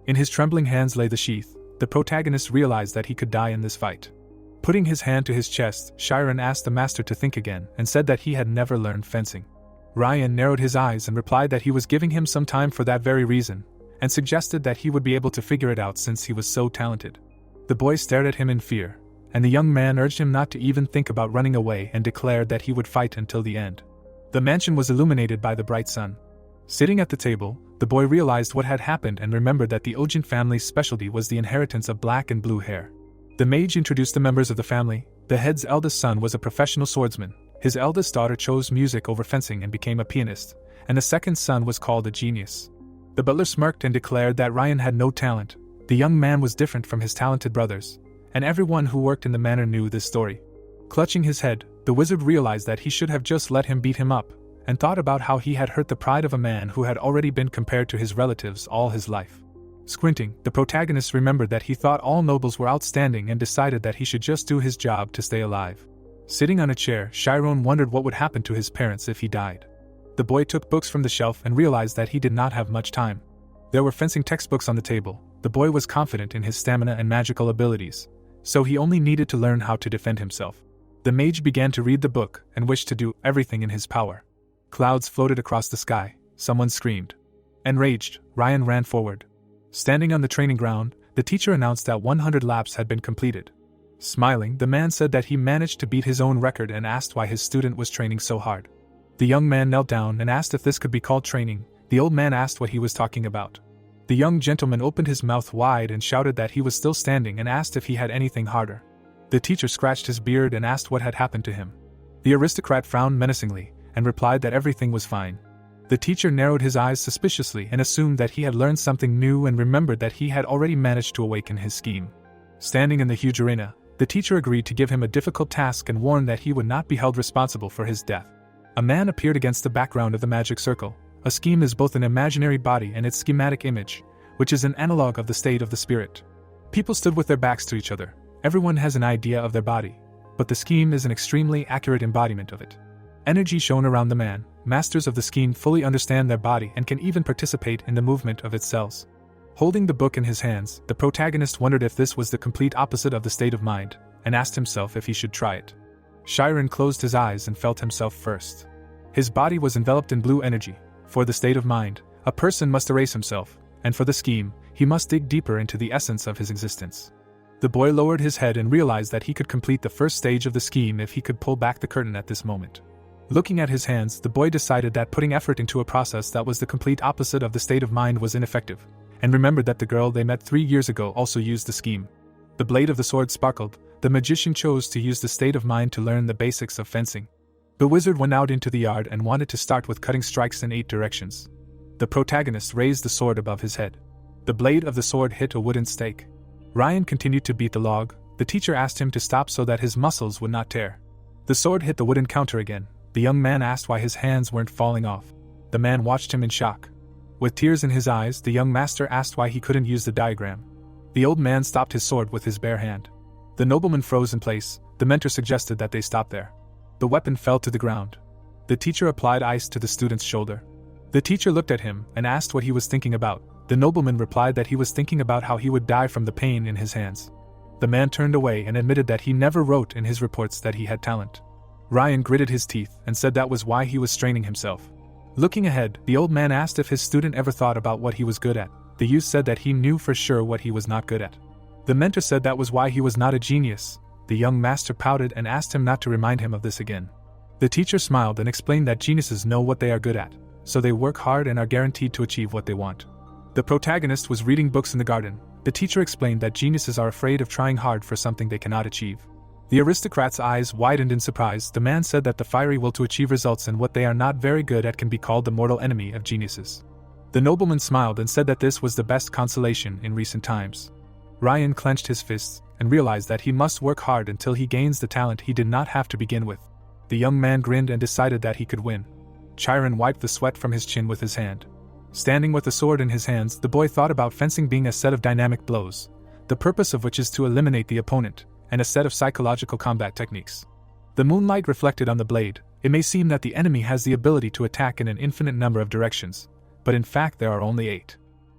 Speaker 1: In his trembling hands lay the sheath. The protagonist realized that he could die in this fight. Putting his hand to his chest, Chiron asked the master to think again and said that he had never learned fencing. Ryan narrowed his eyes and replied that he was giving him some time for that very reason, and suggested that he would be able to figure it out since he was so talented. The boy stared at him in fear, and the young man urged him not to even think about running away and declared that he would fight until the end. The mansion was illuminated by the bright sun. Sitting at the table, the boy realized what had happened and remembered that the Ogent family's specialty was the inheritance of black and blue hair. The mage introduced the members of the family. The head's eldest son was a professional swordsman, his eldest daughter chose music over fencing and became a pianist, and the second son was called a genius. The butler smirked and declared that Ryan had no talent. The young man was different from his talented brothers, and everyone who worked in the manor knew this story. Clutching his head, the wizard realized that he should have just let him beat him up, and thought about how he had hurt the pride of a man who had already been compared to his relatives all his life. Squinting, the protagonist remembered that he thought all nobles were outstanding and decided that he should just do his job to stay alive. Sitting on a chair, Chiron wondered what would happen to his parents if he died. The boy took books from the shelf and realized that he did not have much time. There were fencing textbooks on the table. The boy was confident in his stamina and magical abilities, so he only needed to learn how to defend himself. The mage began to read the book and wished to do everything in his power. Clouds floated across the sky. Someone screamed. Enraged, Ryan ran forward. Standing on the training ground, the teacher announced that 100 laps had been completed. Smiling, the man said that he managed to beat his own record and asked why his student was training so hard. The young man knelt down and asked if this could be called training. The old man asked what he was talking about. The young gentleman opened his mouth wide and shouted that he was still standing and asked if he had anything harder. The teacher scratched his beard and asked what had happened to him. The aristocrat frowned menacingly and replied that everything was fine. The teacher narrowed his eyes suspiciously and assumed that he had learned something new and remembered that he had already managed to awaken his scheme. Standing in the huge arena, the teacher agreed to give him a difficult task and warned that he would not be held responsible for his death. A man appeared against the background of the magic circle. A scheme is both an imaginary body and its schematic image, which is an analog of the state of the spirit. People stood with their backs to each other. Everyone has an idea of their body, but the scheme is an extremely accurate embodiment of it. Energy shone around the man. Masters of the scheme fully understand their body and can even participate in the movement of its cells. Holding the book in his hands, the protagonist wondered if this was the complete opposite of the state of mind, and asked himself if he should try it. Chiron closed his eyes and felt himself first. His body was enveloped in blue energy. For the state of mind, a person must erase himself, and for the scheme, he must dig deeper into the essence of his existence. The boy lowered his head and realized that he could complete the first stage of the scheme if he could pull back the curtain at this moment. Looking at his hands, the boy decided that putting effort into a process that was the complete opposite of the state of mind was ineffective, and remembered that the girl they met 3 years ago also used the scheme. The blade of the sword sparkled. The magician chose to use the state of mind to learn the basics of fencing. The wizard went out into the yard and wanted to start with cutting strikes in 8 directions. The protagonist raised the sword above his head. The blade of the sword hit a wooden stake. Ryan continued to beat the log. The teacher asked him to stop so that his muscles would not tear. The sword hit the wooden counter again. The young man asked why his hands weren't falling off. The man watched him in shock. With tears in his eyes, the young master asked why he couldn't use the diagram. The old man stopped his sword with his bare hand. The nobleman froze in place. The mentor suggested that they stop there. The weapon fell to the ground. The teacher applied ice to the student's shoulder. The teacher looked at him and asked what he was thinking about. The nobleman replied that he was thinking about how he would die from the pain in his hands. The man turned away and admitted that he never wrote in his reports that he had talent. Ryan gritted his teeth and said that was why he was straining himself. Looking ahead, the old man asked if his student ever thought about what he was good at. The youth said that he knew for sure what he was not good at. The mentor said that was why he was not a genius. The young master pouted and asked him not to remind him of this again. The teacher smiled and explained that geniuses know what they are good at, so they work hard and are guaranteed to achieve what they want. The protagonist was reading books in the garden. The teacher explained that geniuses are afraid of trying hard for something they cannot achieve. The aristocrat's eyes widened in surprise. The man said that the fiery will to achieve results in what they are not very good at can be called the mortal enemy of geniuses. The nobleman smiled and said that this was the best consolation in recent times. Ryan clenched his fists and realized that he must work hard until he gains the talent he did not have to begin with. The young man grinned and decided that he could win. Chiron wiped the sweat from his chin with his hand. Standing with a sword in his hands, the boy thought about fencing being a set of dynamic blows, the purpose of which is to eliminate the opponent, and a set of psychological combat techniques. The moonlight reflected on the blade. It may seem that the enemy has the ability to attack in an infinite number of directions, but in fact there are only 8.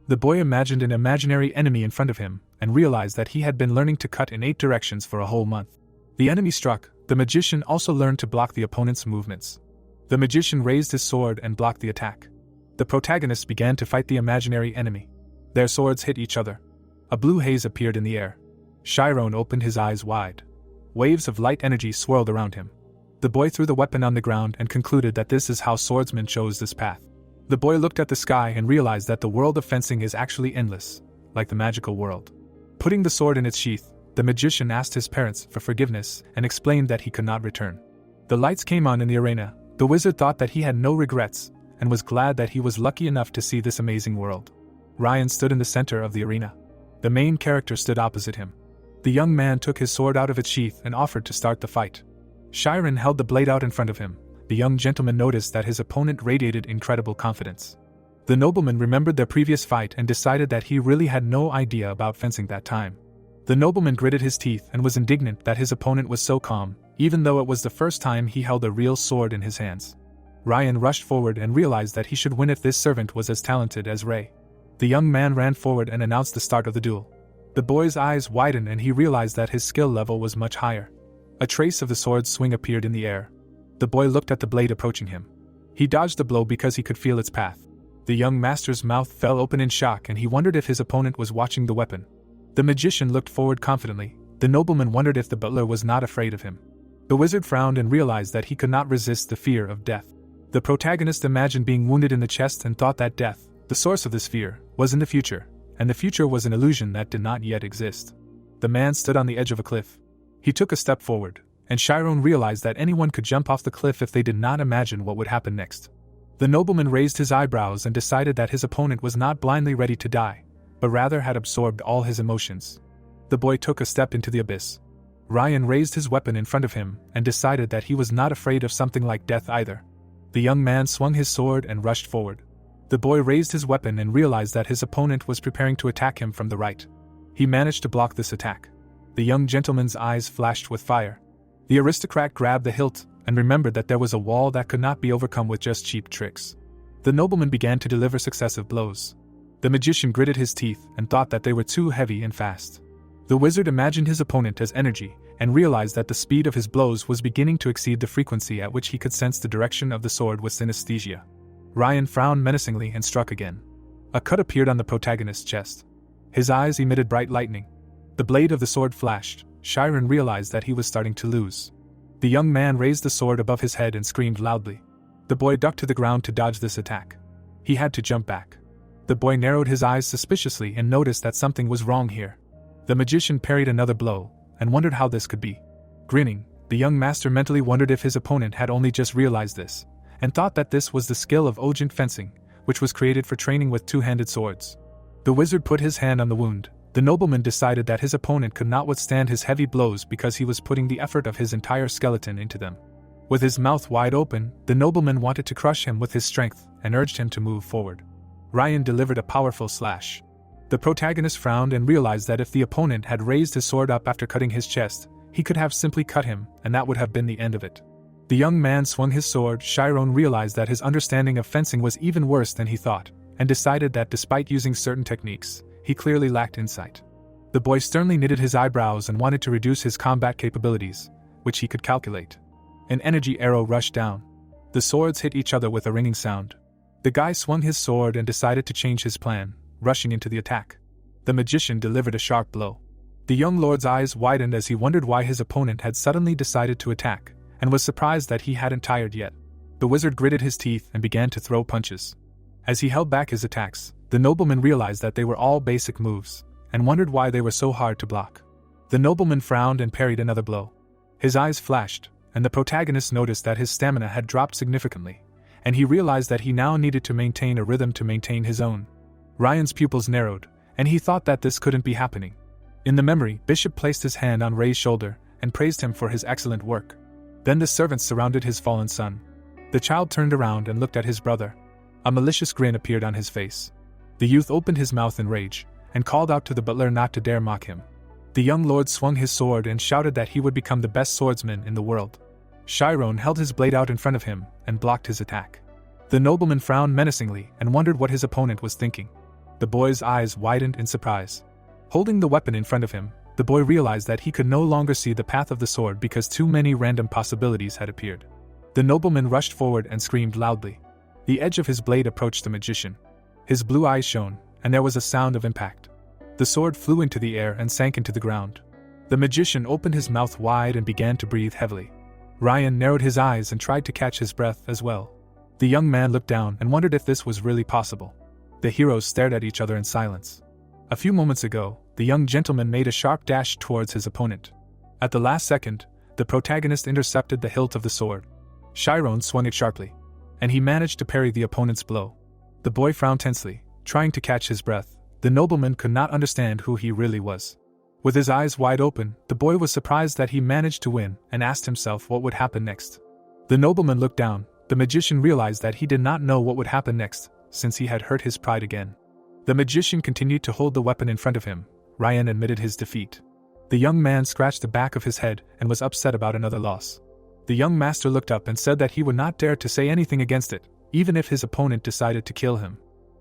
Speaker 1: The boy imagined an imaginary enemy in front of him, and realized that he had been learning to cut in 8 directions for a whole month. The enemy struck. The magician also learned to block the opponent's movements. The magician raised his sword and blocked the attack. The protagonists began to fight the imaginary enemy. Their swords hit each other. A blue haze appeared in the air. Chiron opened his eyes wide. Waves of light energy swirled around him. The boy threw the weapon on the ground and concluded that this is how swordsmen chose this path. The boy looked at the sky and realized that the world of fencing is actually endless, like the magical world. Putting the sword in its sheath, the magician asked his parents for forgiveness and explained that he could not return. The lights came on in the arena. The wizard thought that he had no regrets and was glad that he was lucky enough to see this amazing world. Ryan stood in the center of the arena. The main character stood opposite him. The young man took his sword out of its sheath and offered to start the fight. Chiron held the blade out in front of him. The young gentleman noticed that his opponent radiated incredible confidence. The nobleman remembered their previous fight and decided that he really had no idea about fencing that time. The nobleman gritted his teeth and was indignant that his opponent was so calm, even though it was the first time he held a real sword in his hands. Ryan rushed forward and realized that he should win if this servant was as talented as Ray. The young man ran forward and announced the start of the duel. The boy's eyes widened and he realized that his skill level was much higher. A trace of the sword's swing appeared in the air. The boy looked at the blade approaching him. He dodged the blow because he could feel its path. The young master's mouth fell open in shock and he wondered if his opponent was watching the weapon. The magician looked forward confidently. The nobleman wondered if the butler was not afraid of him. The wizard frowned and realized that he could not resist the fear of death. The protagonist imagined being wounded in the chest and thought that death, the source of this fear, was in the future, and the future was an illusion that did not yet exist. The man stood on the edge of a cliff. He took a step forward, and Chiron realized that anyone could jump off the cliff if they did not imagine what would happen next. The nobleman raised his eyebrows and decided that his opponent was not blindly ready to die, but rather had absorbed all his emotions. The boy took a step into the abyss. Ryan raised his weapon in front of him and decided that he was not afraid of something like death either. The young man swung his sword and rushed forward. The boy raised his weapon and realized that his opponent was preparing to attack him from the right. He managed to block this attack. The young gentleman's eyes flashed with fire. The aristocrat grabbed the hilt and remembered that there was a wall that could not be overcome with just cheap tricks. The nobleman began to deliver successive blows. The magician gritted his teeth and thought that they were too heavy and fast. The wizard imagined his opponent as energy and realized that the speed of his blows was beginning to exceed the frequency at which he could sense the direction of the sword with synesthesia. Ryan frowned menacingly and struck again. A cut appeared on the protagonist's chest. His eyes emitted bright lightning. The blade of the sword flashed. Chiron realized that he was starting to lose. The young man raised the sword above his head and screamed loudly. The boy ducked to the ground to dodge this attack. He had to jump back. The boy narrowed his eyes suspiciously and noticed that something was wrong here. The magician parried another blow and wondered how this could be. Grinning, the young master mentally wondered if his opponent had only just realized this, and thought that this was the skill of Ogent fencing, which was created for training with two-handed swords. The wizard put his hand on the wound. The nobleman decided that his opponent could not withstand his heavy blows because he was putting the effort of his entire skeleton into them. With his mouth wide open, the nobleman wanted to crush him with his strength and urged him to move forward. Ryan delivered a powerful slash. The protagonist frowned and realized that if the opponent had raised his sword up after cutting his chest, he could have simply cut him, and that would have been the end of it. The young man swung his sword. Chiron realized that his understanding of fencing was even worse than he thought, and decided that despite using certain techniques, he clearly lacked insight. The boy sternly knitted his eyebrows and wanted to reduce his combat capabilities, which he could calculate. An energy arrow rushed down. The swords hit each other with a ringing sound. The guy swung his sword and decided to change his plan, rushing into the attack. The magician delivered a sharp blow. The young lord's eyes widened as he wondered why his opponent had suddenly decided to attack, and was surprised that he hadn't tired yet. The wizard gritted his teeth and began to throw punches. As he held back his attacks, the nobleman realized that they were all basic moves, and wondered why they were so hard to block. The nobleman frowned and parried another blow. His eyes flashed, and the protagonist noticed that his stamina had dropped significantly, and he realized that he now needed to maintain a rhythm to maintain his own. Ryan's pupils narrowed, and he thought that this couldn't be happening. In the memory, Bishop placed his hand on Ray's shoulder and praised him for his excellent work. Then the servants surrounded his fallen son. The child turned around and looked at his brother. A malicious grin appeared on his face. The youth opened his mouth in rage, and called out to the butler not to dare mock him. The young lord swung his sword and shouted that he would become the best swordsman in the world. Chiron held his blade out in front of him and blocked his attack. The nobleman frowned menacingly and wondered what his opponent was thinking. The boy's eyes widened in surprise. Holding the weapon in front of him, the boy realized that he could no longer see the path of the sword because too many random possibilities had appeared. The nobleman rushed forward and screamed loudly. The edge of his blade approached the magician. His blue eyes shone, and there was a sound of impact. The sword flew into the air and sank into the ground. The magician opened his mouth wide and began to breathe heavily. Ryan narrowed his eyes and tried to catch his breath as well. The young man looked down and wondered if this was really possible. The heroes stared at each other in silence. A few moments ago, the young gentleman made a sharp dash towards his opponent. At the last second, the protagonist intercepted the hilt of the sword. Chiron swung it sharply, and he managed to parry the opponent's blow. The boy frowned tensely, trying to catch his breath. The nobleman could not understand who he really was. With his eyes wide open, the boy was surprised that he managed to win and asked himself what would happen next. The nobleman looked down. The magician realized that he did not know what would happen next, since he had hurt his pride again. The magician continued to hold the weapon in front of him. Ryan admitted his defeat. The young man scratched the back of his head and was upset about another loss. The young master looked up and said that he would not dare to say anything against it, even if his opponent decided to kill him.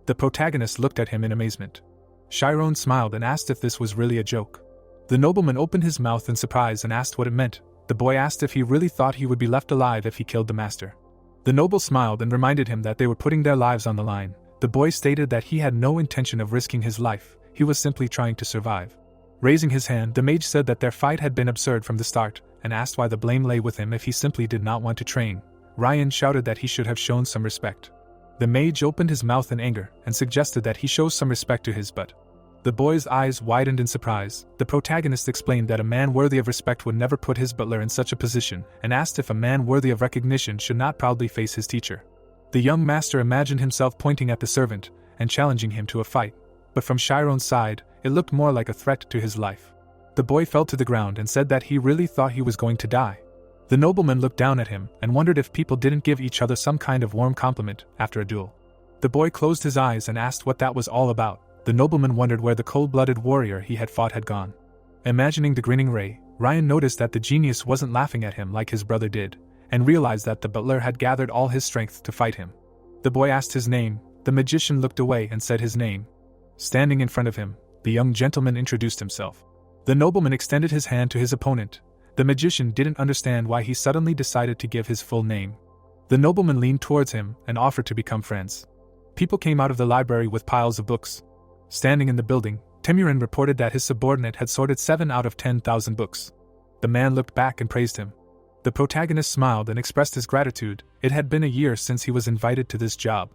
Speaker 1: The protagonist looked at him in amazement. Chiron smiled and asked if this was really a joke. The nobleman opened his mouth in surprise and asked what it meant. The boy asked if he really thought he would be left alive if he killed the master. The noble smiled and reminded him that they were putting their lives on the line. The boy stated that he had no intention of risking his life, he was simply trying to survive. Raising his hand, the mage said that their fight had been absurd from the start, and asked why the blame lay with him if he simply did not want to train. Ryan shouted that he should have shown some respect. The mage opened his mouth in anger and suggested that he show some respect to his butt. The boy's eyes widened in surprise. The protagonist explained that a man worthy of respect would never put his butler in such a position, and asked if a man worthy of recognition should not proudly face his teacher. The young master imagined himself pointing at the servant and challenging him to a fight, but from Chiron's side, it looked more like a threat to his life. The boy fell to the ground and said that he really thought he was going to die. The nobleman looked down at him and wondered if people didn't give each other some kind of warm compliment after a duel. The boy closed his eyes and asked what that was all about. The nobleman wondered where the cold-blooded warrior he had fought had gone. Imagining the grinning Ray, Ryan noticed that the genius wasn't laughing at him like his brother did, and realized that the butler had gathered all his strength to fight him. The boy asked his name. The magician looked away and said his name. Standing in front of him, the young gentleman introduced himself. The nobleman extended his hand to his opponent. The magician didn't understand why he suddenly decided to give his full name. The nobleman leaned towards him and offered to become friends. People came out of the library with piles of books. Standing in the building, Temurin reported that his subordinate had sorted 7 out of 10,000 books. The man looked back and praised him. The protagonist smiled and expressed his gratitude. It had been a year since he was invited to this job.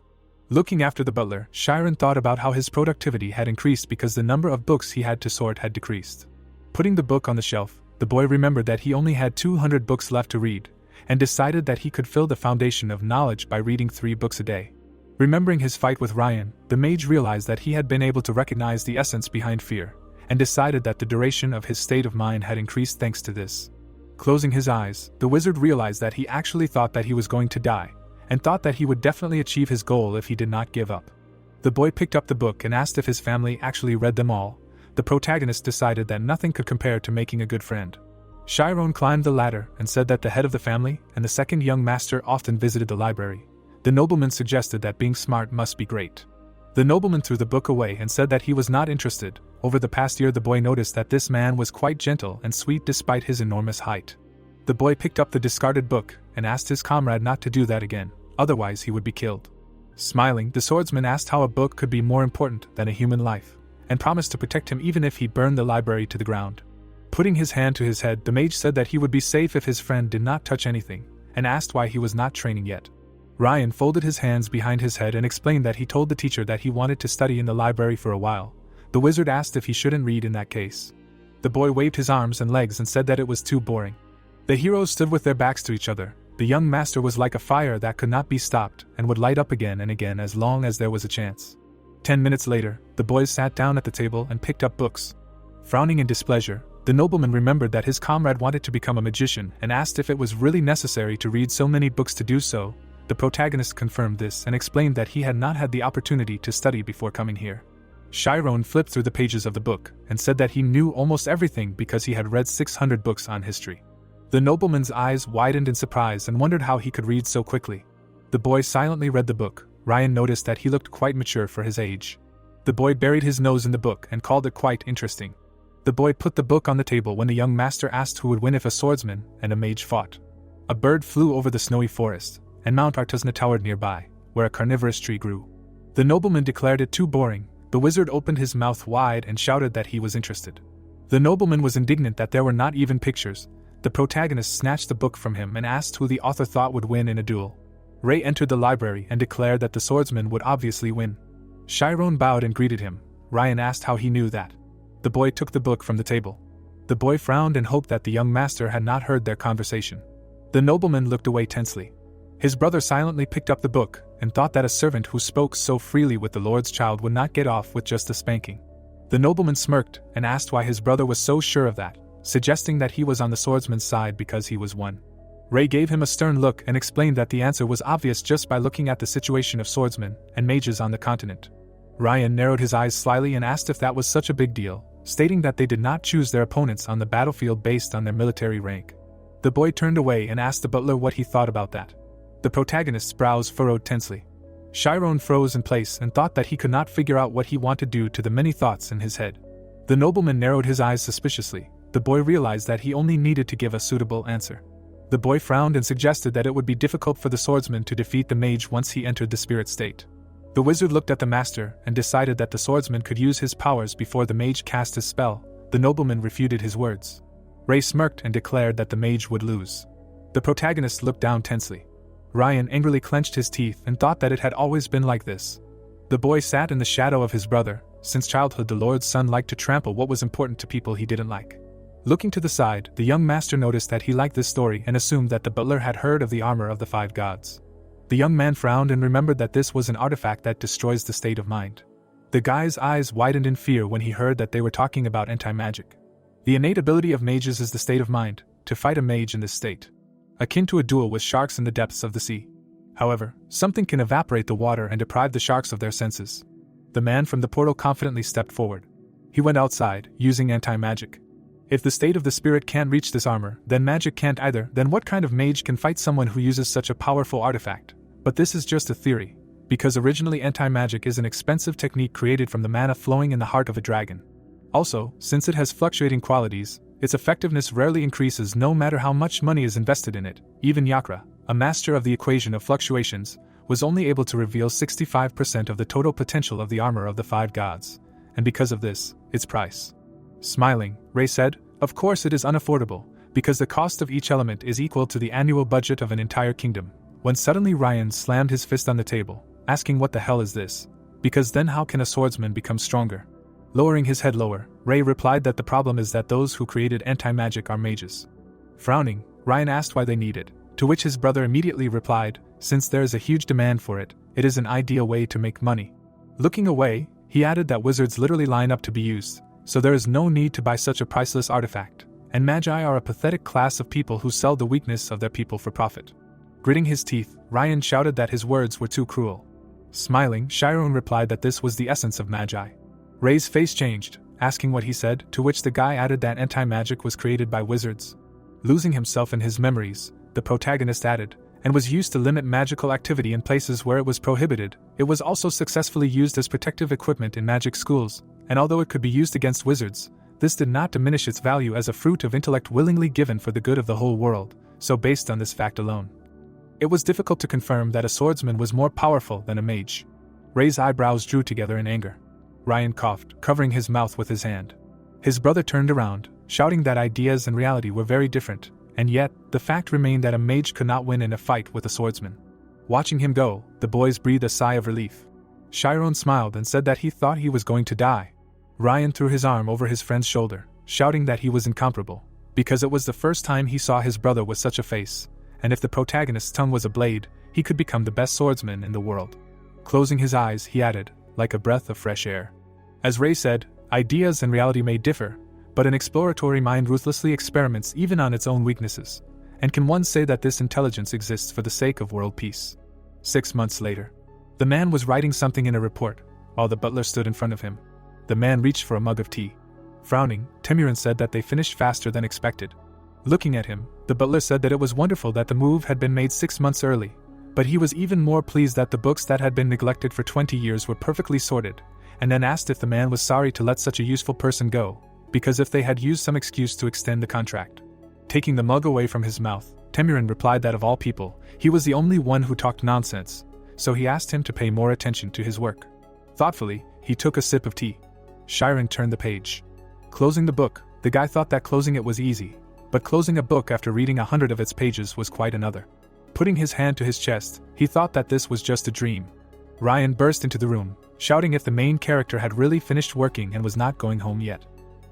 Speaker 1: Looking after the butler, Chiron thought about how his productivity had increased because the number of books he had to sort had decreased. Putting the book on the shelf, the boy remembered that he only had 200 books left to read, and decided that he could fill the foundation of knowledge by reading 3 books a day. Remembering his fight with Ryan, the mage realized that he had been able to recognize the essence behind fear, and decided that the duration of his state of mind had increased thanks to this. Closing his eyes, the wizard realized that he actually thought that he was going to die, and thought that he would definitely achieve his goal if he did not give up. The boy picked up the book and asked if his family actually read them all. The protagonist decided that nothing could compare to making a good friend. Chiron climbed the ladder and said that the head of the family and the second young master often visited the library. The nobleman suggested that being smart must be great. The nobleman threw the book away and said that he was not interested. Over the past year, the boy noticed that this man was quite gentle and sweet despite his enormous height. The boy picked up the discarded book and asked his comrade not to do that again, otherwise he would be killed. Smiling, the swordsman asked how a book could be more important than a human life, and promised to protect him even if he burned the library to the ground. Putting his hand to his head, the mage said that he would be safe if his friend did not touch anything, and asked why he was not training yet. Ryan folded his hands behind his head and explained that he told the teacher that he wanted to study in the library for a while. The wizard asked if he shouldn't read in that case. The boy waved his arms and legs and said that it was too boring. The heroes stood with their backs to each other. The young master was like a fire that could not be stopped and would light up again and again as long as there was a chance. 10 minutes later, the boys sat down at the table and picked up books. Frowning in displeasure, the nobleman remembered that his comrade wanted to become a magician and asked if it was really necessary to read so many books to do so. The protagonist confirmed this and explained that he had not had the opportunity to study before coming here. Chiron flipped through the pages of the book and said that he knew almost everything because he had read 600 books on history. The nobleman's eyes widened in surprise and wondered how he could read so quickly. The boy silently read the book. Ryan noticed that he looked quite mature for his age. The boy buried his nose in the book and called it quite interesting. The boy put the book on the table when the young master asked who would win if a swordsman and a mage fought. A bird flew over the snowy forest, and Mount Artusna towered nearby, where a carnivorous tree grew. The nobleman declared it too boring. The wizard opened his mouth wide and shouted that he was interested. The nobleman was indignant that there were not even pictures. The protagonist snatched the book from him and asked who the author thought would win in a duel. Ray entered the library and declared that the swordsman would obviously win. Chiron bowed and greeted him. Ryan asked how he knew that. The boy took the book from the table. The boy frowned and hoped that the young master had not heard their conversation. The nobleman looked away tensely. His brother silently picked up the book and thought that a servant who spoke so freely with the Lord's child would not get off with just a spanking. The nobleman smirked and asked why his brother was so sure of that, suggesting that he was on the swordsman's side because he was one. Ray gave him a stern look and explained that the answer was obvious just by looking at the situation of swordsmen and mages on the continent. Ryan narrowed his eyes slyly and asked if that was such a big deal, stating that they did not choose their opponents on the battlefield based on their military rank. The boy turned away and asked the butler what he thought about that. The protagonist's brows furrowed tensely. Chiron froze in place and thought that he could not figure out what he wanted to do to the many thoughts in his head. The nobleman narrowed his eyes suspiciously. The boy realized that he only needed to give a suitable answer. The boy frowned and suggested that it would be difficult for the swordsman to defeat the mage once he entered the spirit state. The wizard looked at the master and decided that the swordsman could use his powers before the mage cast his spell. The nobleman refuted his words. Ray smirked and declared that the mage would lose. The protagonist looked down tensely. Ryan angrily clenched his teeth and thought that it had always been like this. The boy sat in the shadow of his brother. Since childhood, the Lord's son liked to trample what was important to people he didn't like. Looking to the side, the young master noticed that he liked this story and assumed that the butler had heard of the armor of the 5 gods. The young man frowned and remembered that this was an artifact that destroys the state of mind. The guy's eyes widened in fear when he heard that they were talking about anti-magic. The innate ability of mages is the state of mind, to fight a mage in this state. Akin to a duel with sharks in the depths of the sea. However, something can evaporate the water and deprive the sharks of their senses. The man from the portal confidently stepped forward. He went outside, using anti-magic. If the state of the spirit can't reach this armor, then magic can't either. Then what kind of mage can fight someone who uses such a powerful artifact? But this is just a theory, because originally anti-magic is an expensive technique created from the mana flowing in the heart of a dragon. Also, since it has fluctuating qualities, its effectiveness rarely increases no matter how much money is invested in it. Even Yakra, a master of the equation of fluctuations, was only able to reveal 65% of the total potential of the armor of the 5 gods, and because of this, its price. Smiling, Ray said, "Of course it is unaffordable, because the cost of each element is equal to the annual budget of an entire kingdom." When suddenly Ryan slammed his fist on the table, asking what the hell is this? Because then how can a swordsman become stronger? Lowering his head lower, Ray replied that the problem is that those who created anti-magic are mages. Frowning, Ryan asked why they need it, to which his brother immediately replied, "Since there is a huge demand for it, it is an ideal way to make money." Looking away, he added that wizards literally line up to be used, so there is no need to buy such a priceless artifact, and magi are a pathetic class of people who sell the weakness of their people for profit. Gritting his teeth, Ryan shouted that his words were too cruel. Smiling, Chiron replied that this was the essence of magi. Ray's face changed, asking what he said, to which the guy added that anti-magic was created by wizards. Losing himself in his memories, the protagonist added, and was used to limit magical activity in places where it was prohibited. It was also successfully used as protective equipment in magic schools, and although it could be used against wizards, this did not diminish its value as a fruit of intellect willingly given for the good of the whole world, so based on this fact alone, it was difficult to confirm that a swordsman was more powerful than a mage. Ray's eyebrows drew together in anger. Ryan coughed, covering his mouth with his hand. His brother turned around, shouting that ideas and reality were very different, and yet, the fact remained that a mage could not win in a fight with a swordsman. Watching him go, the boys breathed a sigh of relief. Chiron smiled and said that he thought he was going to die. Ryan threw his arm over his friend's shoulder, shouting that he was incomparable, because it was the first time he saw his brother with such a face, and if the protagonist's tongue was a blade, he could become the best swordsman in the world. Closing his eyes, he added, like a breath of fresh air. As Ray said, ideas and reality may differ, but an exploratory mind ruthlessly experiments even on its own weaknesses, and can one say that this intelligence exists for the sake of world peace? 6 months later. The man was writing something in a report, while the butler stood in front of him. The man reached for a mug of tea. Frowning, Timurin said that they finished faster than expected. Looking at him, the butler said that it was wonderful that the move had been made 6 months early, but he was even more pleased that the books that had been neglected for 20 years were perfectly sorted, and then asked if the man was sorry to let such a useful person go, because if they had used some excuse to extend the contract. Taking the mug away from his mouth, Temurin replied that of all people, he was the only one who talked nonsense, so he asked him to pay more attention to his work. Thoughtfully, he took a sip of tea. Chiron turned the page. Closing the book, the guy thought that closing it was easy, but closing a book after reading 100 of its pages was quite another. Putting his hand to his chest, he thought that this was just a dream. Ryan burst into the room, shouting if the main character had really finished working and was not going home yet.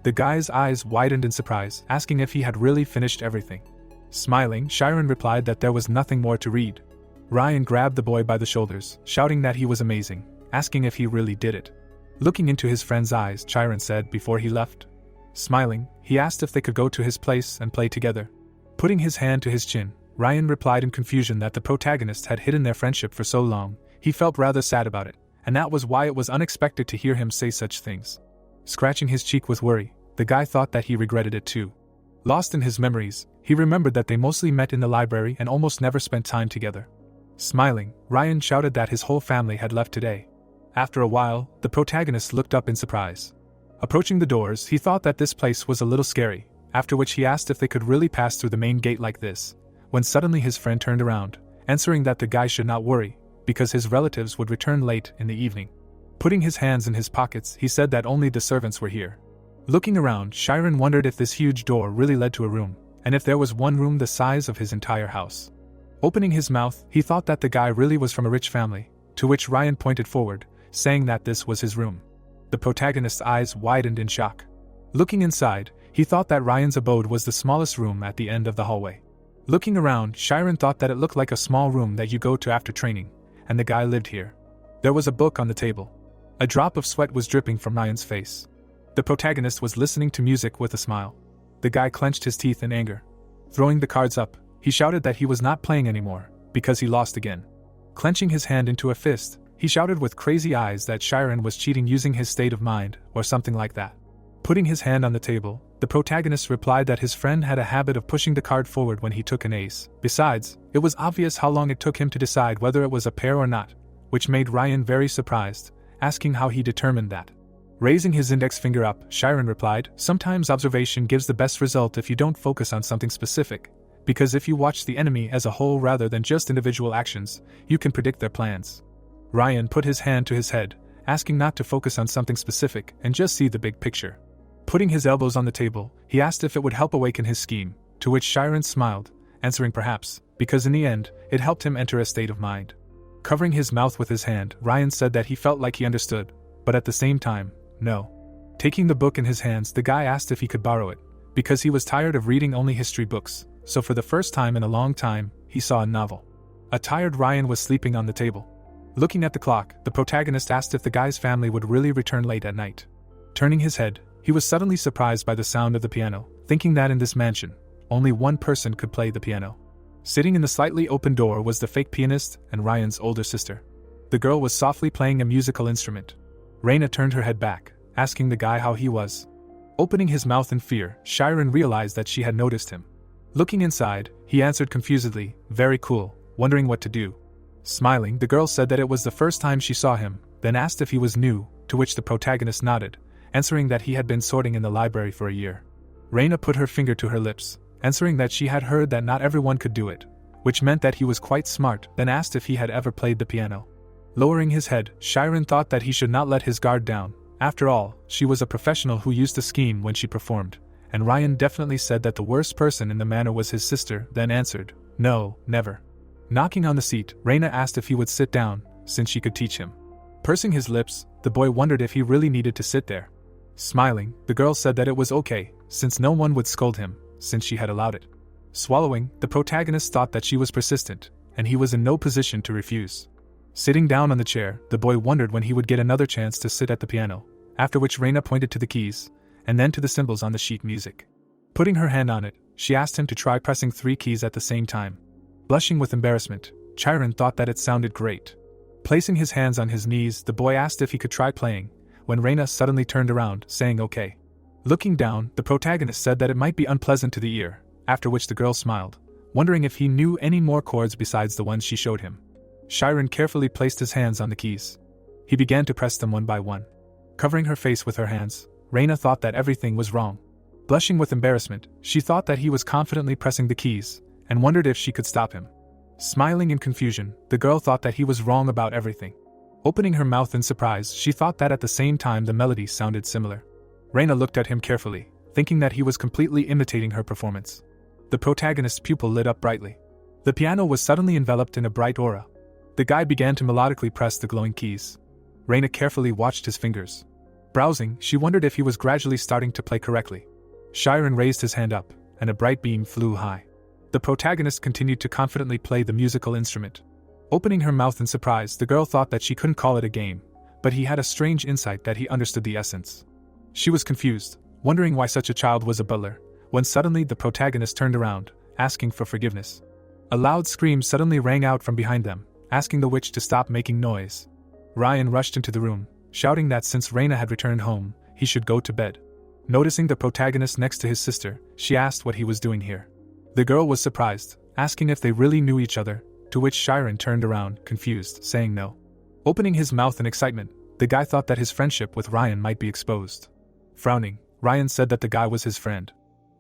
Speaker 1: The guy's eyes widened in surprise, asking if he had really finished everything. Smiling, Chiron replied that there was nothing more to read. Ryan grabbed the boy by the shoulders, shouting that he was amazing, asking if he really did it. Looking into his friend's eyes, Chiron said before he left. Smiling, he asked if they could go to his place and play together. Putting his hand to his chin, Ryan replied in confusion that the protagonist had hidden their friendship for so long. He felt rather sad about it, and that was why it was unexpected to hear him say such things. Scratching his cheek with worry, the guy thought that he regretted it too. Lost in his memories, he remembered that they mostly met in the library and almost never spent time together. Smiling, Ryan shouted that his whole family had left today. After a while, the protagonist looked up in surprise. Approaching the doors, he thought that this place was a little scary, after which he asked if they could really pass through the main gate like this, when suddenly his friend turned around, answering that the guy should not worry, because his relatives would return late in the evening. Putting his hands in his pockets, he said that only the servants were here. Looking around, Chiron wondered if this huge door really led to a room, and if there was one room the size of his entire house. Opening his mouth, he thought that the guy really was from a rich family, to which Ryan pointed forward, saying that this was his room. The protagonist's eyes widened in shock. Looking inside, he thought that Ryan's abode was the smallest room at the end of the hallway. Looking around, Chiron thought that it looked like a small room that you go to after training, and the guy lived here. There was a book on the table. A drop of sweat was dripping from Ryan's face. The protagonist was listening to music with a smile. The guy clenched his teeth in anger. Throwing the cards up, he shouted that he was not playing anymore, because he lost again. Clenching his hand into a fist, he shouted with crazy eyes that Chiron was cheating using his state of mind, or something like that. Putting his hand on the table, the protagonist replied that his friend had a habit of pushing the card forward when he took an ace. Besides, it was obvious how long it took him to decide whether it was a pair or not, which made Ryan very surprised, asking how he determined that. Raising his index finger up, Chiron replied, "Sometimes observation gives the best result if you don't focus on something specific, because if you watch the enemy as a whole rather than just individual actions, you can predict their plans." Ryan put his hand to his head, asking not to focus on something specific and just see the big picture. Putting his elbows on the table, he asked if it would help awaken his scheme, to which Chiron smiled, answering perhaps, because in the end, it helped him enter a state of mind. Covering his mouth with his hand, Ryan said that he felt like he understood, but at the same time, no. Taking the book in his hands, the guy asked if he could borrow it, because he was tired of reading only history books, so for the first time in a long time, he saw a novel. A tired Ryan was sleeping on the table. Looking at the clock, the protagonist asked if the guy's family would really return late at night. Turning his head, he was suddenly surprised by the sound of the piano, thinking that in this mansion, only one person could play the piano. Sitting in the slightly open door was the fake pianist and Ryan's older sister. The girl was softly playing a musical instrument. Raina turned her head back, asking the guy how he was. Opening his mouth in fear, Chiron realized that she had noticed him. Looking inside, he answered confusedly, "Very cool," wondering what to do. Smiling, the girl said that it was the first time she saw him, then asked if he was new, to which the protagonist nodded, answering that he had been sorting in the library for a year. Raina put her finger to her lips, answering that she had heard that not everyone could do it, which meant that he was quite smart, then asked if he had ever played the piano. Lowering his head, Chiron thought that he should not let his guard down. After all, she was a professional who used to scheme when she performed, and Ryan definitely said that the worst person in the manor was his sister, then answered, "No, never." Knocking on the seat, Raina asked if he would sit down, since she could teach him. Pursing his lips, the boy wondered if he really needed to sit there. Smiling, the girl said that it was okay, since no one would scold him, since she had allowed it. Swallowing, the protagonist thought that she was persistent, and he was in no position to refuse. Sitting down on the chair, the boy wondered when he would get another chance to sit at the piano, after which Raina pointed to the keys, and then to the symbols on the sheet music. Putting her hand on it, she asked him to try pressing 3 keys at the same time. Blushing with embarrassment, Chiron thought that it sounded great. Placing his hands on his knees, the boy asked if he could try playing, when Raina suddenly turned around, saying okay. Looking down, the protagonist said that it might be unpleasant to the ear, after which the girl smiled, wondering if he knew any more chords besides the ones she showed him. Chiron carefully placed his hands on the keys. He began to press them one by one. Covering her face with her hands, Raina thought that everything was wrong. Blushing with embarrassment, she thought that he was confidently pressing the keys, and wondered if she could stop him. Smiling in confusion, the girl thought that he was wrong about everything. Opening her mouth in surprise, she thought that at the same time the melody sounded similar. Raina looked at him carefully, thinking that he was completely imitating her performance. The protagonist's pupil lit up brightly. The piano was suddenly enveloped in a bright aura. The guy began to melodically press the glowing keys. Raina carefully watched his fingers. Browsing, she wondered if he was gradually starting to play correctly. Chiron raised his hand up, and a bright beam flew high. The protagonist continued to confidently play the musical instrument. Opening her mouth in surprise, the girl thought that she couldn't call it a game, but he had a strange insight that he understood the essence. She was confused, wondering why such a child was a butler, when suddenly the protagonist turned around, asking for forgiveness. A loud scream suddenly rang out from behind them, asking the witch to stop making noise. Ryan rushed into the room, shouting that since Raina had returned home, he should go to bed. Noticing the protagonist next to his sister, she asked what he was doing here. The girl was surprised, asking if they really knew each other, to which Chiron turned around, confused, saying no. Opening his mouth in excitement, the guy thought that his friendship with Ryan might be exposed. Frowning, Ryan said that the guy was his friend.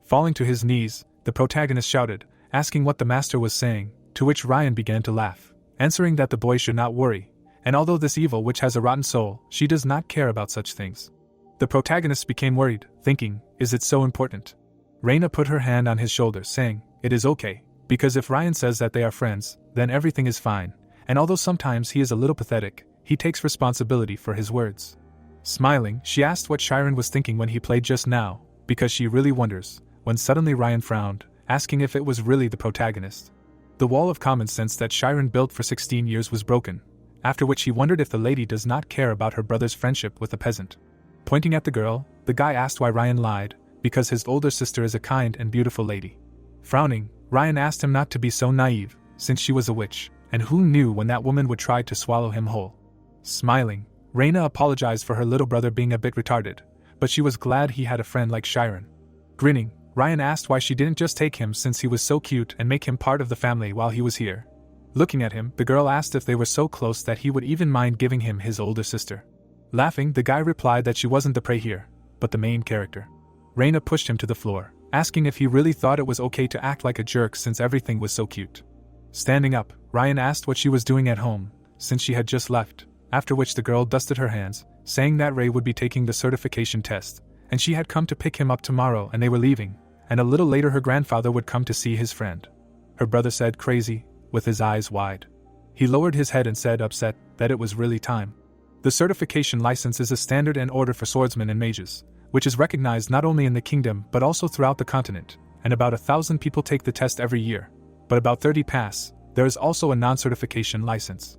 Speaker 1: Falling to his knees, the protagonist shouted, asking what the master was saying, to which Ryan began to laugh, answering that the boy should not worry, and although this evil witch has a rotten soul, she does not care about such things. The protagonist became worried, thinking, is it so important? Raina put her hand on his shoulder, saying, it is okay, because if Ryan says that they are friends, then everything is fine, and although sometimes he is a little pathetic, he takes responsibility for his words. Smiling, she asked what Chiron was thinking when he played just now, because she really wonders, when suddenly Ryan frowned, asking if it was really the protagonist. The wall of common sense that Chiron built for 16 years was broken, after which he wondered if the lady does not care about her brother's friendship with the peasant. Pointing at the girl, the guy asked why Ryan lied, because his older sister is a kind and beautiful lady. Frowning, Ryan asked him not to be so naive, since she was a witch, and who knew when that woman would try to swallow him whole. Smiling, Raina apologized for her little brother being a bit retarded, but she was glad he had a friend like Chiron. Grinning, Ryan asked why she didn't just take him since he was so cute and make him part of the family while he was here. Looking at him, the girl asked if they were so close that he would even mind giving him his older sister. Laughing, the guy replied that she wasn't the prey here, but the main character. Raina pushed him to the floor, asking if he really thought it was okay to act like a jerk since everything was so cute. Standing up, Ryan asked what she was doing at home, since she had just left, after which the girl dusted her hands, saying that Ray would be taking the certification test, and she had come to pick him up tomorrow and they were leaving, and a little later her grandfather would come to see his friend. Her brother said crazy, with his eyes wide. He lowered his head and said upset that it was really time. The certification license is a standard and order for swordsmen and mages, which is recognized not only in the kingdom but also throughout the continent, and about 1,000 people take the test every year, but about 30 pass. There is also a non-certification license.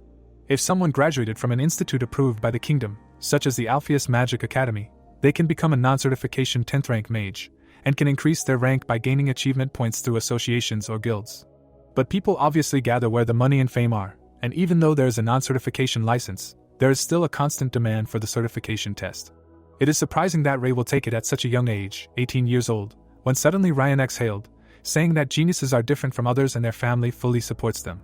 Speaker 1: If someone graduated from an institute approved by the kingdom, such as the Alfia Magic Academy, they can become a non-certification 10th rank mage, and can increase their rank by gaining achievement points through associations or guilds. But people obviously gather where the money and fame are, and even though there is a non-certification license, there is still a constant demand for the certification test. It is surprising that Ray will take it at such a young age, 18 years old, when suddenly Ryan exhaled, saying that geniuses are different from others and their family fully supports them.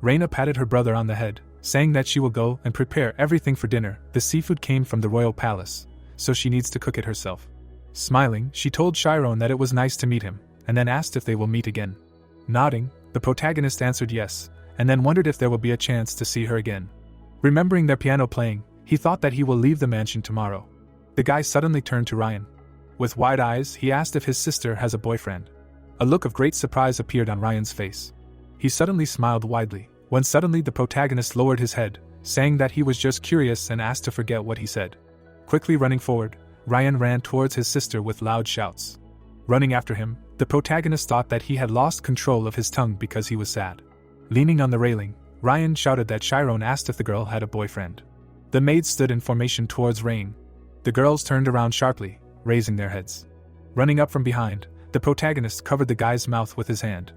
Speaker 1: Raina patted her brother on the head, saying that she will go and prepare everything for dinner. The seafood came from the royal palace, so she needs to cook it herself. Smiling, she told Chiron that it was nice to meet him, and then asked if they will meet again. Nodding, the protagonist answered yes, and then wondered if there will be a chance to see her again. Remembering their piano playing, he thought that he will leave the mansion tomorrow. The guy suddenly turned to Ryan. With wide eyes, he asked if his sister has a boyfriend. A look of great surprise appeared on Ryan's face. He suddenly smiled widely, when suddenly the protagonist lowered his head, saying that he was just curious and asked to forget what he said. Quickly running forward, Ryan ran towards his sister with loud shouts. Running after him, the protagonist thought that he had lost control of his tongue because he was sad. Leaning on the railing, Ryan shouted that Chiron asked if the girl had a boyfriend. The maids stood in formation towards Rain. The girls turned around sharply, raising their heads. Running up from behind, the protagonist covered the guy's mouth with his hand.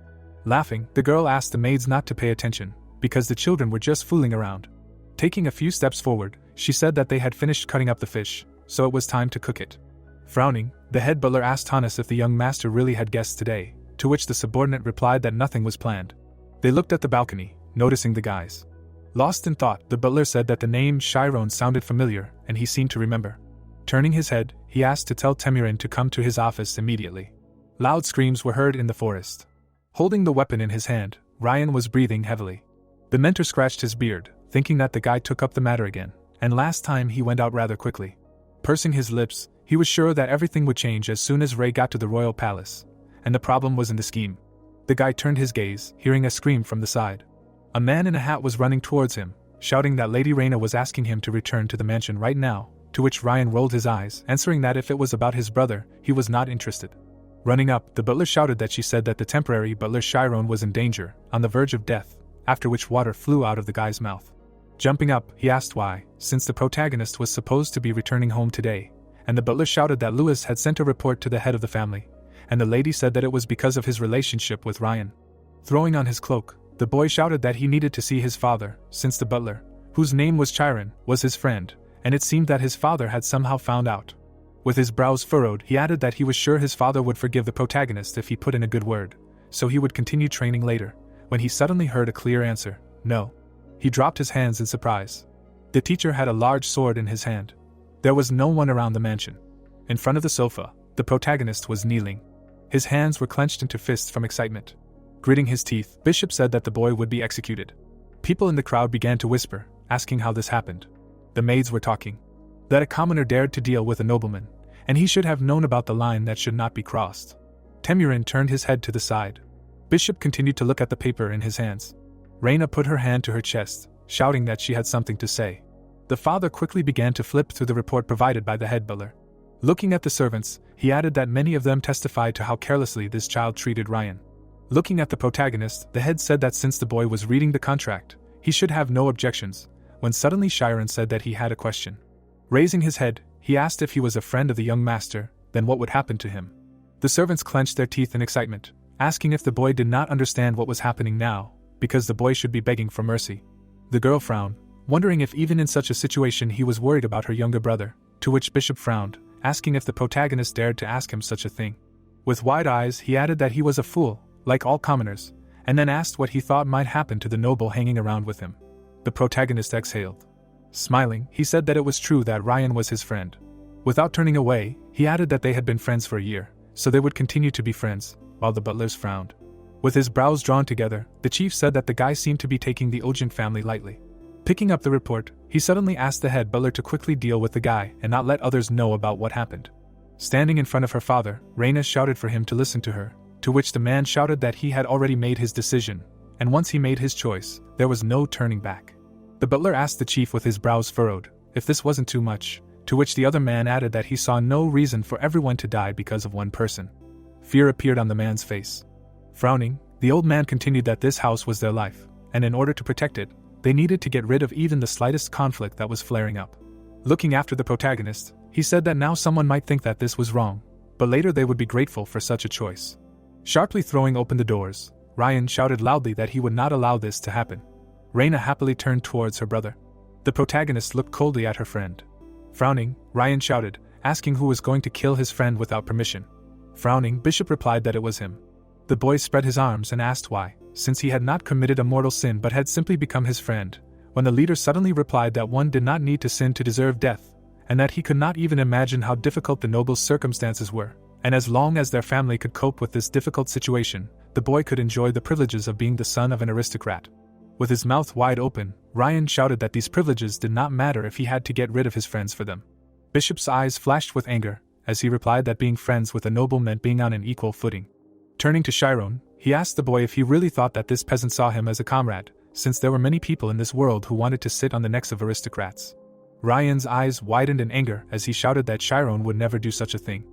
Speaker 1: Laughing, the girl asked the maids not to pay attention, because the children were just fooling around. Taking a few steps forward, she said that they had finished cutting up the fish, so it was time to cook it. Frowning, the head butler asked Hannes if the young master really had guests today, to which the subordinate replied that nothing was planned. They looked at the balcony, noticing the guys. Lost in thought, the butler said that the name Chiron sounded familiar, and he seemed to remember. Turning his head, he asked to tell Temirin to come to his office immediately. Loud screams were heard in the forest. Holding the weapon in his hand, Ryan was breathing heavily. The mentor scratched his beard, thinking that the guy took up the matter again, and last time he went out rather quickly. Pursing his lips, he was sure that everything would change as soon as Ray got to the royal palace, and the problem was in the scheme. The guy turned his gaze, hearing a scream from the side. A man in a hat was running towards him, shouting that Lady Raina was asking him to return to the mansion right now, to which Ryan rolled his eyes, answering that if it was about his brother, he was not interested. Running up, the butler shouted that she said that the temporary butler Chiron was in danger, on the verge of death, after which water flew out of the guy's mouth. Jumping up, he asked why, since the protagonist was supposed to be returning home today, and the butler shouted that Lewis had sent a report to the head of the family, and the lady said that it was because of his relationship with Ryan. Throwing on his cloak, the boy shouted that he needed to see his father, since the butler, whose name was Chiron, was his friend, and it seemed that his father had somehow found out. With his brows furrowed, he added that he was sure his father would forgive the protagonist if he put in a good word, so he would continue training later, when he suddenly heard a clear answer, no. He dropped his hands in surprise. The teacher had a large sword in his hand. There was no one around the mansion. In front of the sofa, the protagonist was kneeling. His hands were clenched into fists from excitement. Gritting his teeth, Bishop said that the boy would be executed. People in the crowd began to whisper, asking how this happened. The maids were talking. That a commoner dared to deal with a nobleman, and he should have known about the line that should not be crossed. Temurin turned his head to the side. Bishop continued to look at the paper in his hands. Raina put her hand to her chest, shouting that she had something to say. The father quickly began to flip through the report provided by the head butler. Looking at the servants, he added that many of them testified to how carelessly this child treated Ryan. Looking at the protagonist, the head said that since the boy was reading the contract, he should have no objections, when suddenly Chiron said that he had a question. Raising his head, he asked if he was a friend of the young master, then what would happen to him. The servants clenched their teeth in excitement, asking if the boy did not understand what was happening now, because the boy should be begging for mercy. The girl frowned, wondering if even in such a situation he was worried about her younger brother, to which Bishop frowned, asking if the protagonist dared to ask him such a thing. With wide eyes, he added that he was a fool, like all commoners, and then asked what he thought might happen to the noble hanging around with him. The protagonist exhaled. Smiling, he said that it was true that Ryan was his friend. Without turning away, he added that they had been friends for a year, so they would continue to be friends, while the butlers frowned. With his brows drawn together, the chief said that the guy seemed to be taking the Ogent family lightly. Picking up the report, he suddenly asked the head butler to quickly deal with the guy and not let others know about what happened. Standing in front of her father, Raina shouted for him to listen to her, to which the man shouted that he had already made his decision, and once he made his choice, there was no turning back. The butler asked the chief with his brows furrowed, if this wasn't too much, to which the other man added that he saw no reason for everyone to die because of one person. Fear appeared on the man's face. Frowning, the old man continued that this house was their life, and in order to protect it, they needed to get rid of even the slightest conflict that was flaring up. Looking after the protagonist, he said that now someone might think that this was wrong, but later they would be grateful for such a choice. Sharply throwing open the doors, Ryan shouted loudly that he would not allow this to happen. Raina happily turned towards her brother. The protagonist looked coldly at her friend. Frowning, Ryan shouted, asking who was going to kill his friend without permission. Frowning, Bishop replied that it was him. The boy spread his arms and asked why, since he had not committed a mortal sin but had simply become his friend, when the leader suddenly replied that one did not need to sin to deserve death, and that he could not even imagine how difficult the noble's circumstances were, and as long as their family could cope with this difficult situation, the boy could enjoy the privileges of being the son of an aristocrat. With his mouth wide open, Ryan shouted that these privileges did not matter if he had to get rid of his friends for them. Bishop's eyes flashed with anger, as he replied that being friends with a noble meant being on an equal footing. Turning to Chiron, he asked the boy if he really thought that this peasant saw him as a comrade, since there were many people in this world who wanted to sit on the necks of aristocrats. Ryan's eyes widened in anger as he shouted that Chiron would never do such a thing.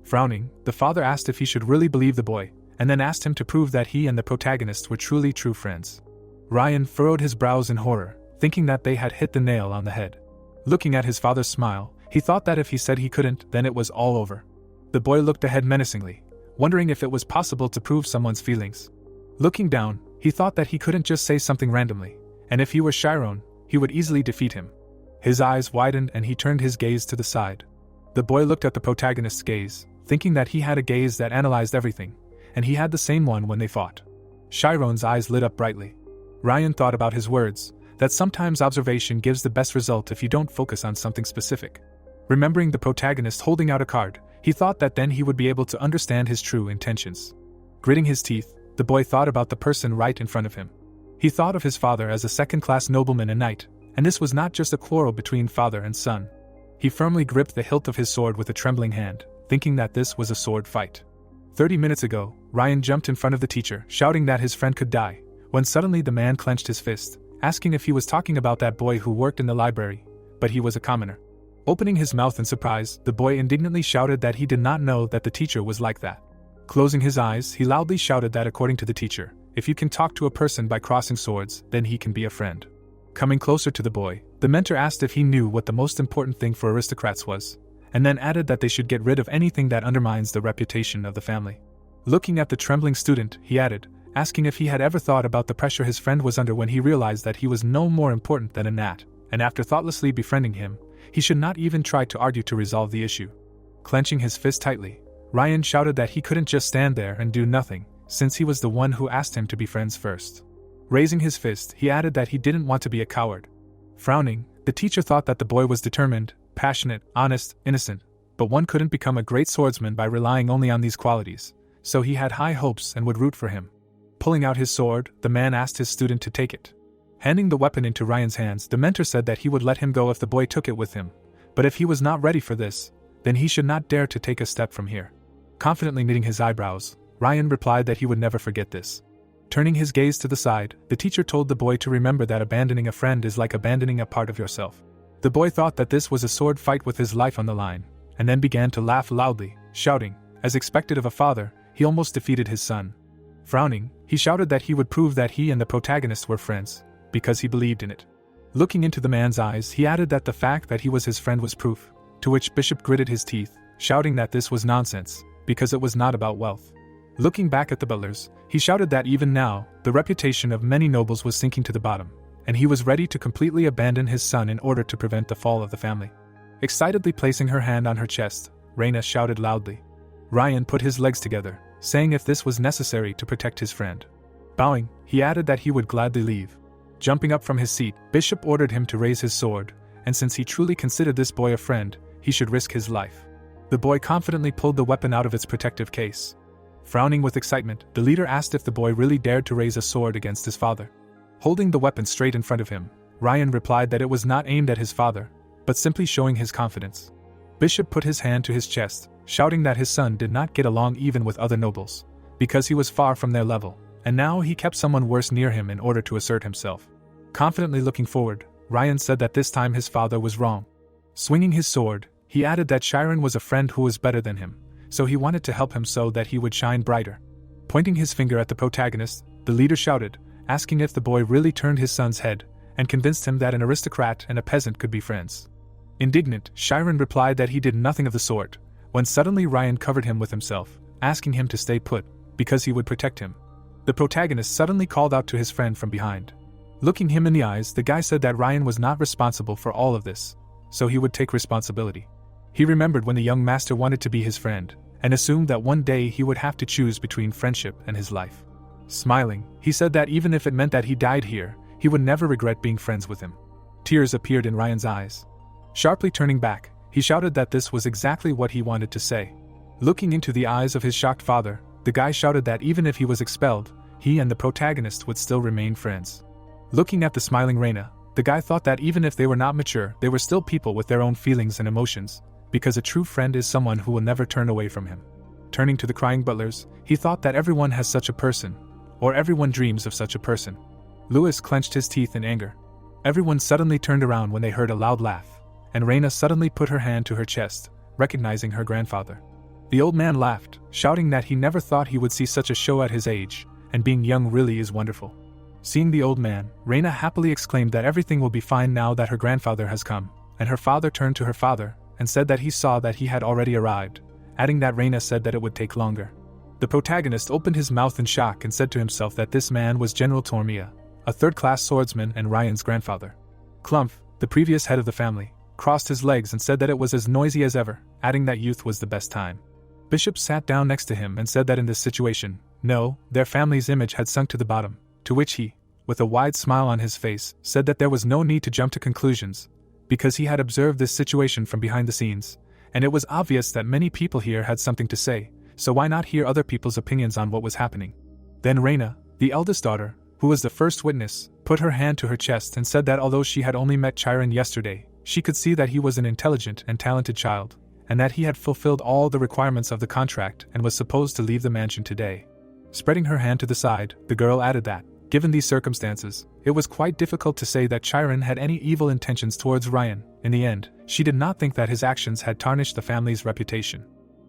Speaker 1: Frowning, the father asked if he should really believe the boy, and then asked him to prove that he and the protagonist were truly true friends. Ryan furrowed his brows in horror, thinking that they had hit the nail on the head. Looking at his father's smile, he thought that if he said he couldn't, then it was all over. The boy looked ahead menacingly, wondering if it was possible to prove someone's feelings. Looking down, he thought that he couldn't just say something randomly, and if he were Chiron, he would easily defeat him. His eyes widened and he turned his gaze to the side. The boy looked at the protagonist's gaze, thinking that he had a gaze that analyzed everything, and he had the same one when they fought. Chiron's eyes lit up brightly. Ryan thought about his words, that sometimes observation gives the best result if you don't focus on something specific. Remembering the protagonist holding out a card, he thought that then he would be able to understand his true intentions. Gritting his teeth, the boy thought about the person right in front of him. He thought of his father as a second-class nobleman and knight, and this was not just a quarrel between father and son. He firmly gripped the hilt of his sword with a trembling hand, thinking that this was a sword fight. 30 minutes ago, Ryan jumped in front of the teacher, shouting that his friend could die, when suddenly the man clenched his fist, asking if he was talking about that boy who worked in the library, but he was a commoner. Opening his mouth in surprise, the boy indignantly shouted that he did not know that the teacher was like that. Closing his eyes, he loudly shouted that according to the teacher, if you can talk to a person by crossing swords, then he can be a friend. Coming closer to the boy, the mentor asked if he knew what the most important thing for aristocrats was, and then added that they should get rid of anything that undermines the reputation of the family. Looking at the trembling student, he added, asking if he had ever thought about the pressure his friend was under when he realized that he was no more important than a gnat, and after thoughtlessly befriending him, he should not even try to argue to resolve the issue. Clenching his fist tightly, Ryan shouted that he couldn't just stand there and do nothing, since he was the one who asked him to be friends first. Raising his fist, he added that he didn't want to be a coward. Frowning, the teacher thought that the boy was determined, passionate, honest, innocent, but one couldn't become a great swordsman by relying only on these qualities, so he had high hopes and would root for him. Pulling out his sword, the man asked his student to take it. Handing the weapon into Ryan's hands, the mentor said that he would let him go if the boy took it with him, but if he was not ready for this, then he should not dare to take a step from here. Confidently knitting his eyebrows, Ryan replied that he would never forget this. Turning his gaze to the side, the teacher told the boy to remember that abandoning a friend is like abandoning a part of yourself. The boy thought that this was a sword fight with his life on the line, and then began to laugh loudly, shouting, as expected of a father, he almost defeated his son. Frowning, he shouted that he would prove that he and the protagonist were friends, because he believed in it. Looking into the man's eyes, he added that the fact that he was his friend was proof, to which Bishop gritted his teeth, shouting that this was nonsense, because it was not about wealth. Looking back at the butlers, he shouted that even now, the reputation of many nobles was sinking to the bottom, and he was ready to completely abandon his son in order to prevent the fall of the family. Excitedly placing her hand on her chest, Raina shouted loudly. Ryan put his legs together, saying if this was necessary to protect his friend. Bowing, he added that he would gladly leave. Jumping up from his seat, Bishop ordered him to raise his sword, and since he truly considered this boy a friend, he should risk his life. The boy confidently pulled the weapon out of its protective case. Frowning with excitement, the leader asked if the boy really dared to raise a sword against his father. Holding the weapon straight in front of him, Ryan replied that it was not aimed at his father, but simply showing his confidence. Bishop put his hand to his chest, shouting that his son did not get along even with other nobles, because he was far from their level, and now he kept someone worse near him in order to assert himself. Confidently looking forward, Ryan said that this time his father was wrong. Swinging his sword, he added that Chiron was a friend who was better than him, so he wanted to help him so that he would shine brighter. Pointing his finger at the protagonist, the leader shouted, asking if the boy really turned his son's head, and convinced him that an aristocrat and a peasant could be friends. Indignant, Chiron replied that he did nothing of the sort, when suddenly Ryan covered him with himself, asking him to stay put, because he would protect him. The protagonist suddenly called out to his friend from behind. Looking him in the eyes, the guy said that Ryan was not responsible for all of this, so he would take responsibility. He remembered when the young master wanted to be his friend, and assumed that one day he would have to choose between friendship and his life. Smiling, he said that even if it meant that he died here, he would never regret being friends with him. Tears appeared in Ryan's eyes. Sharply turning back, he shouted that this was exactly what he wanted to say. Looking into the eyes of his shocked father, the guy shouted that even if he was expelled, he and the protagonist would still remain friends. Looking at the smiling Raina, the guy thought that even if they were not mature, they were still people with their own feelings and emotions, because a true friend is someone who will never turn away from him. Turning to the crying butlers, he thought that everyone has such a person, or everyone dreams of such a person. Louis clenched his teeth in anger. Everyone suddenly turned around when they heard a loud laugh, and Raina suddenly put her hand to her chest, recognizing her grandfather. The old man laughed, shouting that he never thought he would see such a show at his age, and being young really is wonderful. Seeing the old man, Raina happily exclaimed that everything will be fine now that her grandfather has come, and her father turned to her father, and said that he saw that he had already arrived, adding that Raina said that it would take longer. The protagonist opened his mouth in shock and said to himself that this man was General Tormia, a third-class swordsman and Ryan's grandfather. Clumph, the previous head of the family, crossed his legs and said that it was as noisy as ever, adding that youth was the best time. Bishop sat down next to him and said that in this situation, no, their family's image had sunk to the bottom, to which he, with a wide smile on his face, said that there was no need to jump to conclusions, because he had observed this situation from behind the scenes, and it was obvious that many people here had something to say, so why not hear other people's opinions on what was happening? Then Raina, the eldest daughter, who was the first witness, put her hand to her chest and said that although she had only met Chiron yesterday, she could see that he was an intelligent and talented child, and that he had fulfilled all the requirements of the contract and was supposed to leave the mansion today. Spreading her hand to the side, the girl added that, given these circumstances, it was quite difficult to say that Chiron had any evil intentions towards Ryan. In the end, she did not think that his actions had tarnished the family's reputation.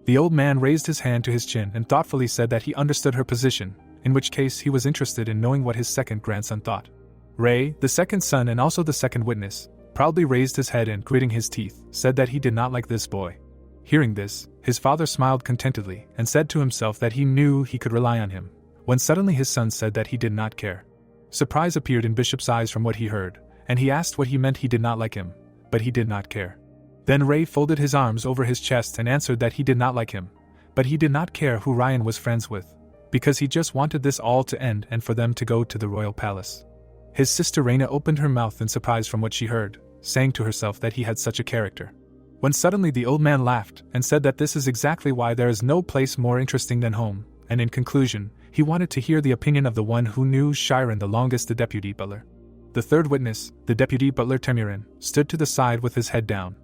Speaker 1: The old man raised his hand to his chin and thoughtfully said that he understood her position, in which case he was interested in knowing what his second grandson thought. Ray, the second son and also the second witness, proudly raised his head and, gritting his teeth, said that he did not like this boy. Hearing this, his father smiled contentedly and said to himself that he knew he could rely on him, when suddenly his son said that he did not care. Surprise appeared in Bishop's eyes from what he heard, and he asked what he meant. He did not like him, but he did not care. Then Ray folded his arms over his chest and answered that he did not like him, but he did not care who Ryan was friends with, because he just wanted this all to end and for them to go to the royal palace. His sister Raina opened her mouth in surprise from what she heard, saying to herself that he had such a character. When suddenly the old man laughed and said that this is exactly why there is no place more interesting than home, and in conclusion, he wanted to hear the opinion of the one who knew Chiron the longest, the deputy butler. The third witness, the deputy butler Temirin, stood to the side with his head down.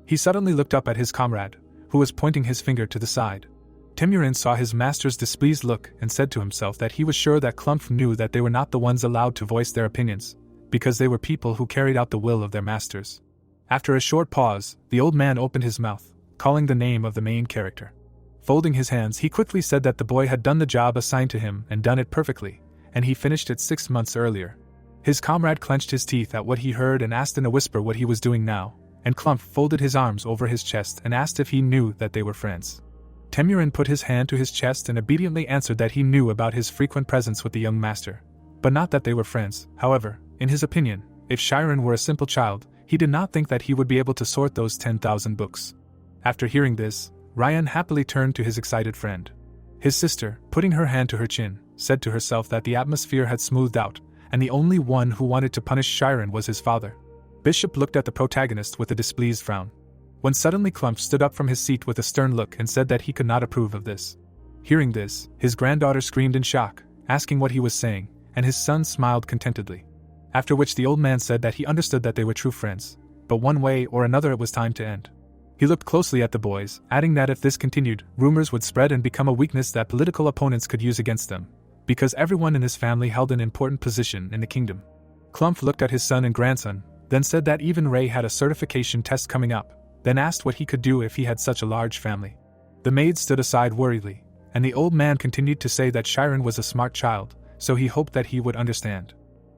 Speaker 1: He suddenly looked up at his comrade, who was pointing his finger to the side. Temirin saw his master's displeased look and said to himself that he was sure that Klumpf knew that they were not the ones allowed to voice their opinions, because they were people who carried out the will of their masters. After a short pause, the old man opened his mouth, calling the name of the main character. Folding his hands, he quickly said that the boy had done the job assigned to him and done it perfectly, and he finished it 6 months earlier. His comrade clenched his teeth at what he heard and asked in a whisper what he was doing now, and Klumpf folded his arms over his chest and asked if he knew that they were friends. Temirin put his hand to his chest and obediently answered that he knew about his frequent presence with the young master, but not that they were friends. However, in his opinion, if Chiron were a simple child, he did not think that he would be able to sort those 10,000 books. After hearing this, Ryan happily turned to his excited friend. His sister, putting her hand to her chin, said to herself that the atmosphere had smoothed out, and the only one who wanted to punish Chiron was his father. Bishop looked at the protagonist with a displeased frown. When suddenly Klumpf stood up from his seat with a stern look and said that he could not approve of this. Hearing this, his granddaughter screamed in shock, asking what he was saying, and his son smiled contentedly. After which the old man said that he understood that they were true friends, but one way or another it was time to end. He looked closely at the boys, adding that if this continued, rumors would spread and become a weakness that political opponents could use against them, because everyone in his family held an important position in the kingdom. Klumpf looked at his son and grandson, then said that even Ray had a certification test coming up, then asked what he could do if he had such a large family. The maid stood aside worriedly, and the old man continued to say that Chiron was a smart child, so he hoped that he would understand.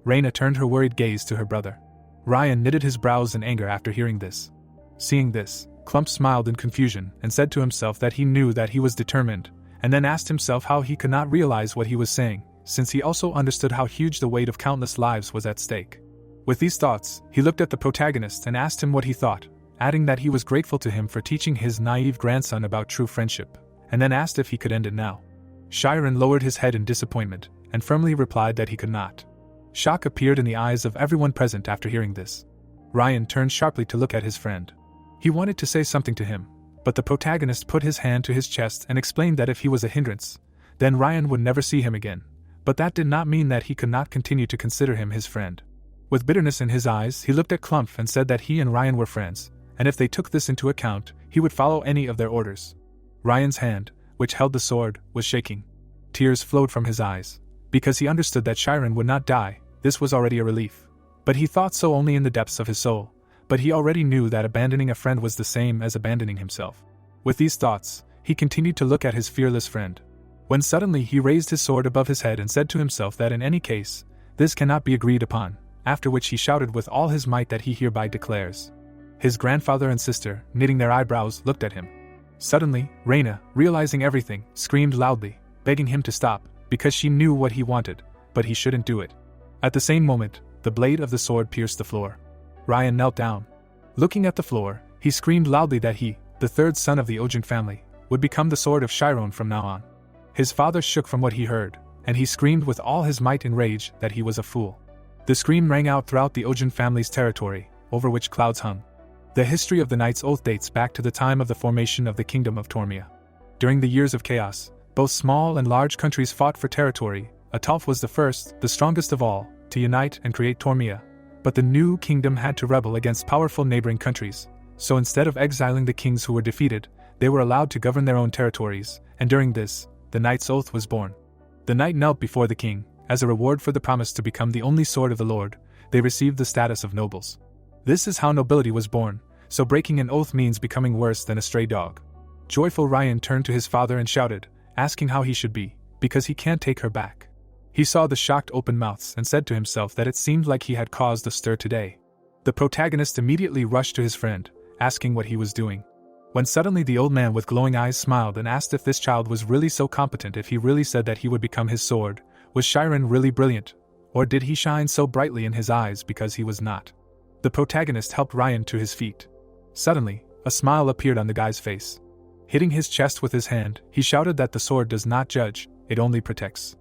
Speaker 1: Raina turned her worried gaze to her brother. Ryan knitted his brows in anger after hearing this. Seeing this, Klumpf smiled in confusion and said to himself that he knew that he was determined, and then asked himself how he could not realize what he was saying, since he also understood how huge the weight of countless lives was at stake. With these thoughts, he looked at the protagonist and asked him what he thought, adding that he was grateful to him for teaching his naive grandson about true friendship, and then asked if he could end it now. Chiron lowered his head in disappointment, and firmly replied that he could not. Shock appeared in the eyes of everyone present after hearing this. Ryan turned sharply to look at his friend. He wanted to say something to him, but the protagonist put his hand to his chest and explained that if he was a hindrance, then Ryan would never see him again, but that did not mean that he could not continue to consider him his friend. With bitterness in his eyes, he looked at Klumpf and said that he and Ryan were friends, and if they took this into account, he would follow any of their orders. Ryan's hand, which held the sword, was shaking. Tears flowed from his eyes. Because he understood that Chiron would not die, this was already a relief. But he thought so only in the depths of his soul, but he already knew that abandoning a friend was the same as abandoning himself. With these thoughts, he continued to look at his fearless friend. When suddenly he raised his sword above his head and said to himself that in any case, this cannot be agreed upon, after which he shouted with all his might that he hereby declares. His grandfather and sister, knitting their eyebrows, looked at him. Suddenly, Raina, realizing everything, screamed loudly, begging him to stop, because she knew what he wanted, but he shouldn't do it. At the same moment, the blade of the sword pierced the floor. Ryan knelt down. Looking at the floor, he screamed loudly that he, the third son of the Ogent family, would become the sword of Chiron from now on. His father shook from what he heard, and he screamed with all his might in rage that he was a fool. The scream rang out throughout the Ogent family's territory, over which clouds hung. The history of the Knight's Oath dates back to the time of the formation of the Kingdom of Tormia. During the years of chaos, both small and large countries fought for territory, Atolf was the first, the strongest of all, to unite and create Tormia. But the new kingdom had to rebel against powerful neighboring countries, so instead of exiling the kings who were defeated, they were allowed to govern their own territories, and during this, the Knight's Oath was born. The knight knelt before the king. As a reward for the promise to become the only sword of the Lord, they received the status of nobles. This is how nobility was born, so breaking an oath means becoming worse than a stray dog. Joyful Ryan turned to his father and shouted, asking how he should be, because he can't take her back. He saw the shocked open mouths and said to himself that it seemed like he had caused a stir today. The protagonist immediately rushed to his friend, asking what he was doing. When suddenly the old man with glowing eyes smiled and asked if this child was really so competent, if he really said that he would become his sword. Was Chiron really brilliant? Or did he shine so brightly in his eyes because he was not? The protagonist helped Ryan to his feet. Suddenly, a smile appeared on the guy's face. Hitting his chest with his hand, he shouted that the sword does not judge, it only protects.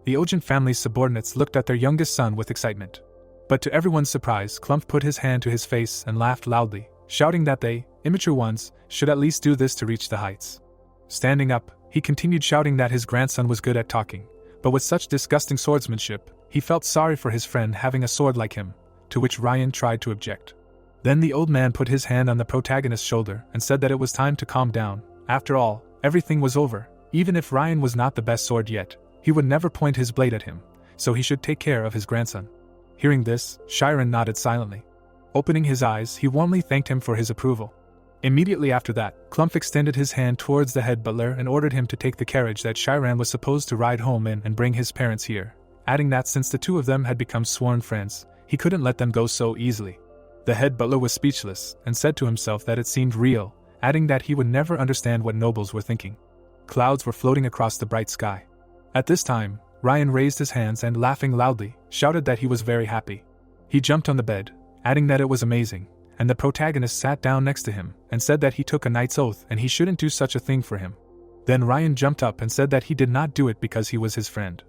Speaker 1: The Ogent family's subordinates looked at their youngest son with excitement. But to everyone's surprise, Clump put his hand to his face and laughed loudly, shouting that they, immature ones, should at least do this to reach the heights. Standing up, he continued shouting that his grandson was good at talking, but with such disgusting swordsmanship, he felt sorry for his friend having a sword like him, to which Ryan tried to object. Then the old man put his hand on the protagonist's shoulder and said that it was time to calm down. After all, everything was over. Even if Ryan was not the best sword yet, he would never point his blade at him, so he should take care of his grandson. Hearing this, Chiron nodded silently. Opening his eyes, he warmly thanked him for his approval. Immediately after that, Clump extended his hand towards the head butler and ordered him to take the carriage that Chiron was supposed to ride home in and bring his parents here, adding that since the two of them had become sworn friends, he couldn't let them go so easily. The head butler was speechless and said to himself that it seemed real, adding that he would never understand what nobles were thinking. Clouds were floating across the bright sky. At this time, Ryan raised his hands and, laughing loudly, shouted that he was very happy. He jumped on the bed, adding that it was amazing, and the protagonist sat down next to him and said that he took a knight's oath and he shouldn't do such a thing for him. Then Ryan jumped up and said that he did not do it because he was his friend.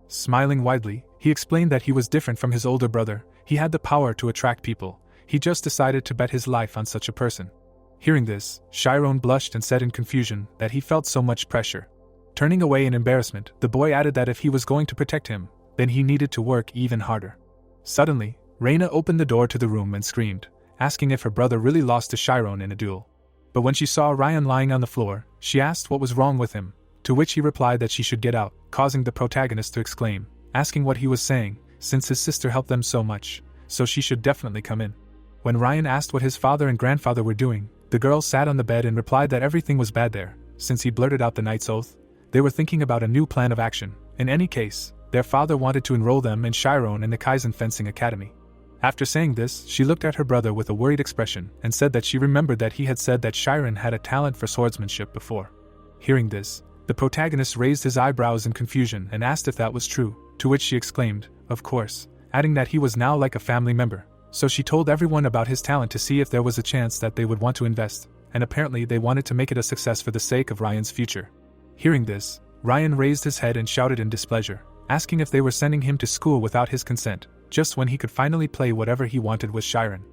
Speaker 1: Smiling widely, he explained that he was different from his older brother, he had the power to attract people, he just decided to bet his life on such a person. Hearing this, Chiron blushed and said in confusion that he felt so much pressure. Turning away in embarrassment, the boy added that if he was going to protect him, then he needed to work even harder. Suddenly, Raina opened the door to the room and screamed, asking if her brother really lost to Chiron in a duel. But when she saw Ryan lying on the floor, she asked what was wrong with him, to which he replied that she should get out, causing the protagonist to exclaim, asking what he was saying, since his sister helped them so much, so she should definitely come in. When Ryan asked what his father and grandfather were doing, the girl sat on the bed and replied that everything was bad there, since he blurted out the knight's oath. They were thinking about a new plan of action. In any case, their father wanted to enroll them in Chiron and the Kaizen Fencing Academy. After saying this, she looked at her brother with a worried expression and said that she remembered that he had said that Chiron had a talent for swordsmanship before. Hearing this, the protagonist raised his eyebrows in confusion and asked if that was true, to which she exclaimed, of course, adding that he was now like a family member. So she told everyone about his talent to see if there was a chance that they would want to invest, and apparently they wanted to make it a success for the sake of Ryan's future. Hearing this, Ryan raised his head and shouted in displeasure, asking if they were sending him to school without his consent, just when he could finally play whatever he wanted with Chiron.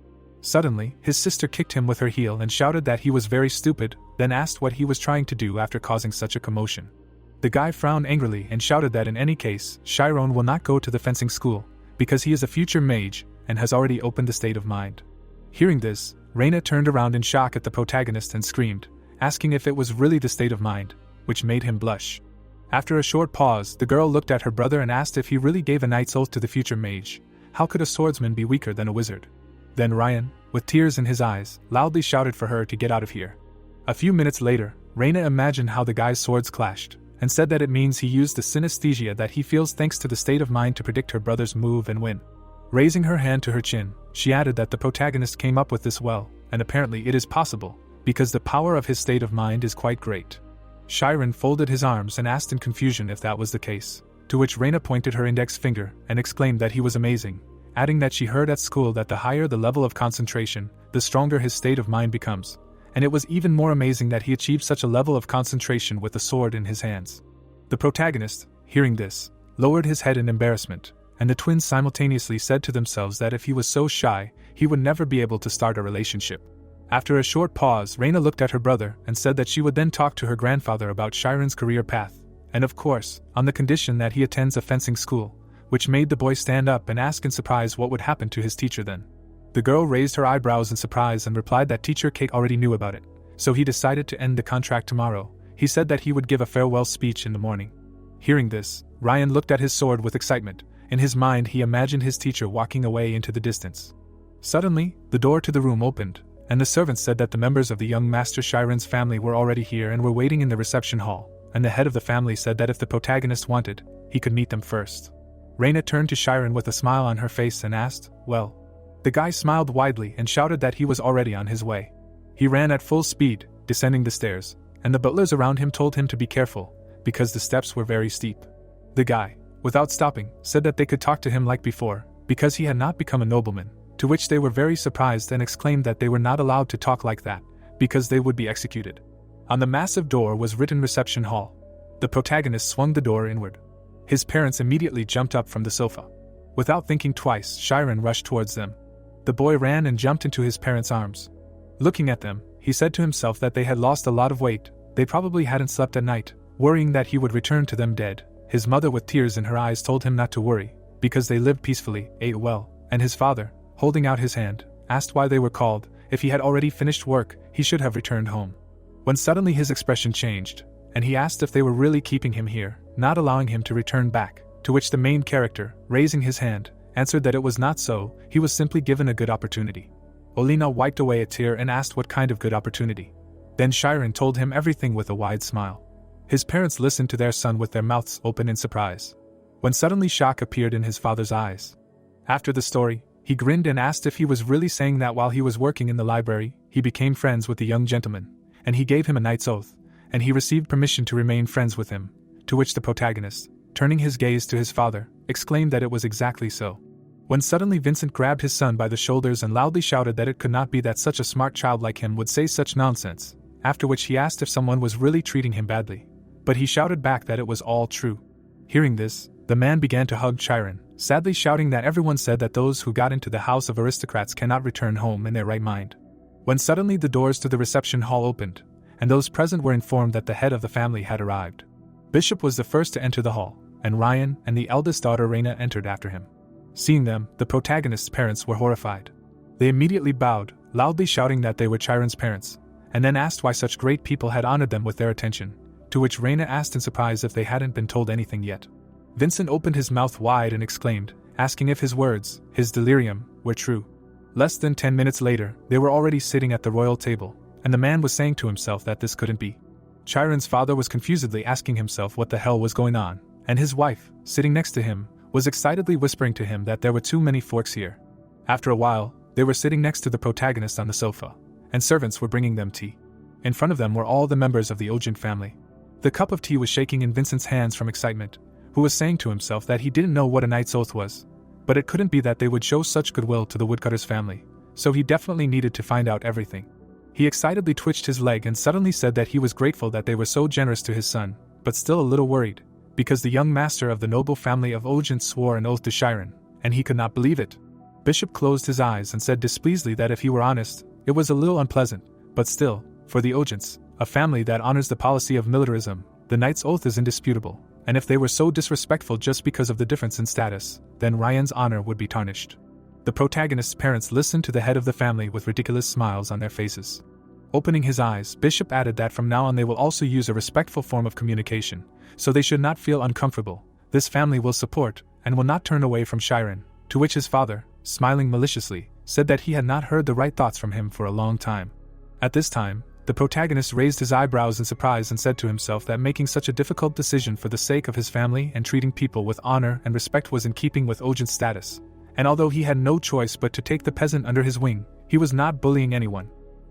Speaker 1: Suddenly, his sister kicked him with her heel and shouted that he was very stupid, then asked what he was trying to do after causing such a commotion. The guy frowned angrily and shouted that in any case, Chiron will not go to the fencing school, because he is a future mage, and has already opened the state of mind. Hearing this, Raina turned around in shock at the protagonist and screamed, asking if it was really the state of mind, which made him blush. After a short pause, the girl looked at her brother and asked if he really gave a knight's oath to the future mage. How could a swordsman be weaker than a wizard? Then Ryan, with tears in his eyes, loudly shouted for her to get out of here. A few minutes later, Raina imagined how the guy's swords clashed, and said that it means he used the synesthesia that he feels thanks to the state of mind to predict her brother's move and win. Raising her hand to her chin, she added that the protagonist came up with this well, and apparently it is possible, because the power of his state of mind is quite great. Chiron folded his arms and asked in confusion if that was the case, to which Raina pointed her index finger and exclaimed that he was amazing, adding that she heard at school that the higher the level of concentration, the stronger his state of mind becomes, and it was even more amazing that he achieved such a level of concentration with the sword in his hands. The protagonist, hearing this, lowered his head in embarrassment, and the twins simultaneously said to themselves that if he was so shy, he would never be able to start a relationship. After a short pause, Raina looked at her brother and said that she would then talk to her grandfather about Chiron's career path, and of course, on the condition that he attends a fencing school, which made the boy stand up and ask in surprise what would happen to his teacher then. The girl raised her eyebrows in surprise and replied that Teacher Cake already knew about it, so he decided to end the contract tomorrow. He said that he would give a farewell speech in the morning. Hearing this, Ryan looked at his sword with excitement. In his mind he imagined his teacher walking away into the distance. Suddenly, the door to the room opened, and the servant said that the members of the young Master Shiren's family were already here and were waiting in the reception hall, and the head of the family said that if the protagonist wanted, he could meet them first. Raina turned to Shiren with a smile on her face and asked, "Well?" The guy smiled widely and shouted that he was already on his way. He ran at full speed, descending the stairs, and the butlers around him told him to be careful, because the steps were very steep. The guy, without stopping, said that they could talk to him like before, because he had not become a nobleman, to which they were very surprised and exclaimed that they were not allowed to talk like that, because they would be executed. On the massive door was written Reception Hall. The protagonist swung the door inward. His parents immediately jumped up from the sofa. Without thinking twice, Shiren rushed towards them. The boy ran and jumped into his parents' arms. Looking at them, he said to himself that they had lost a lot of weight, they probably hadn't slept at night, worrying that he would return to them dead. His mother with tears in her eyes told him not to worry, because they lived peacefully, ate well, and his father, holding out his hand, asked why they were called. If he had already finished work, he should have returned home. When suddenly his expression changed, and he asked if they were really keeping him here, not allowing him to return back, to which the main character, raising his hand, answered that it was not so, he was simply given a good opportunity. Olina wiped away a tear and asked what kind of good opportunity. Then Shiren told him everything with a wide smile. His parents listened to their son with their mouths open in surprise. When suddenly shock appeared in his father's eyes. After the story, he grinned and asked if he was really saying that while he was working in the library, he became friends with the young gentleman, and he gave him a knight's oath, and he received permission to remain friends with him, to which the protagonist, turning his gaze to his father, exclaimed that it was exactly so. When suddenly Vincent grabbed his son by the shoulders and loudly shouted that it could not be that such a smart child like him would say such nonsense, after which he asked if someone was really treating him badly. But he shouted back that it was all true. Hearing this, the man began to hug Shiren, sadly shouting that everyone said that those who got into the house of aristocrats cannot return home in their right mind. When suddenly the doors to the reception hall opened, and those present were informed that the head of the family had arrived. Bishop was the first to enter the hall, and Ryan and the eldest daughter Raina entered after him. Seeing them, the protagonist's parents were horrified. They immediately bowed, loudly shouting that they were Chiron's parents, and then asked why such great people had honored them with their attention, to which Raina asked in surprise if they hadn't been told anything yet. Vincent opened his mouth wide and exclaimed, asking if his words, his delirium, were true. Less than 10 minutes later, they were already sitting at the royal table, and the man was saying to himself that this couldn't be. Chiron's father was confusedly asking himself what the hell was going on, and his wife, sitting next to him, was excitedly whispering to him that there were too many forks here. After a while, they were sitting next to the protagonist on the sofa, and servants were bringing them tea. In front of them were all the members of the Ogent family. The cup of tea was shaking in Vincent's hands from excitement, who was saying to himself that he didn't know what a knight's oath was, but it couldn't be that they would show such goodwill to the woodcutter's family, so he definitely needed to find out everything. He excitedly twitched his leg and suddenly said that he was grateful that they were so generous to his son, but still a little worried, because the young master of the noble family of Ogent swore an oath to Shiren, and he could not believe it. Bishop closed his eyes and said displeasedly that if he were honest, it was a little unpleasant, but still, for the Ogents, a family that honors the policy of militarism, the knight's oath is indisputable, and if they were so disrespectful just because of the difference in status, then Ryan's honor would be tarnished. The protagonist's parents listened to the head of the family with ridiculous smiles on their faces. Opening his eyes, Bishop added that from now on they will also use a respectful form of communication, so they should not feel uncomfortable. This family will support, and will not turn away from Shiren, to which his father, smiling maliciously, said that he had not heard the right thoughts from him for a long time. At this time, the protagonist raised his eyebrows in surprise and said to himself that making such a difficult decision for the sake of his family and treating people with honor and respect was in keeping with Ogent's status, and although he had no choice but to take the peasant under his wing, he was not bullying anyone.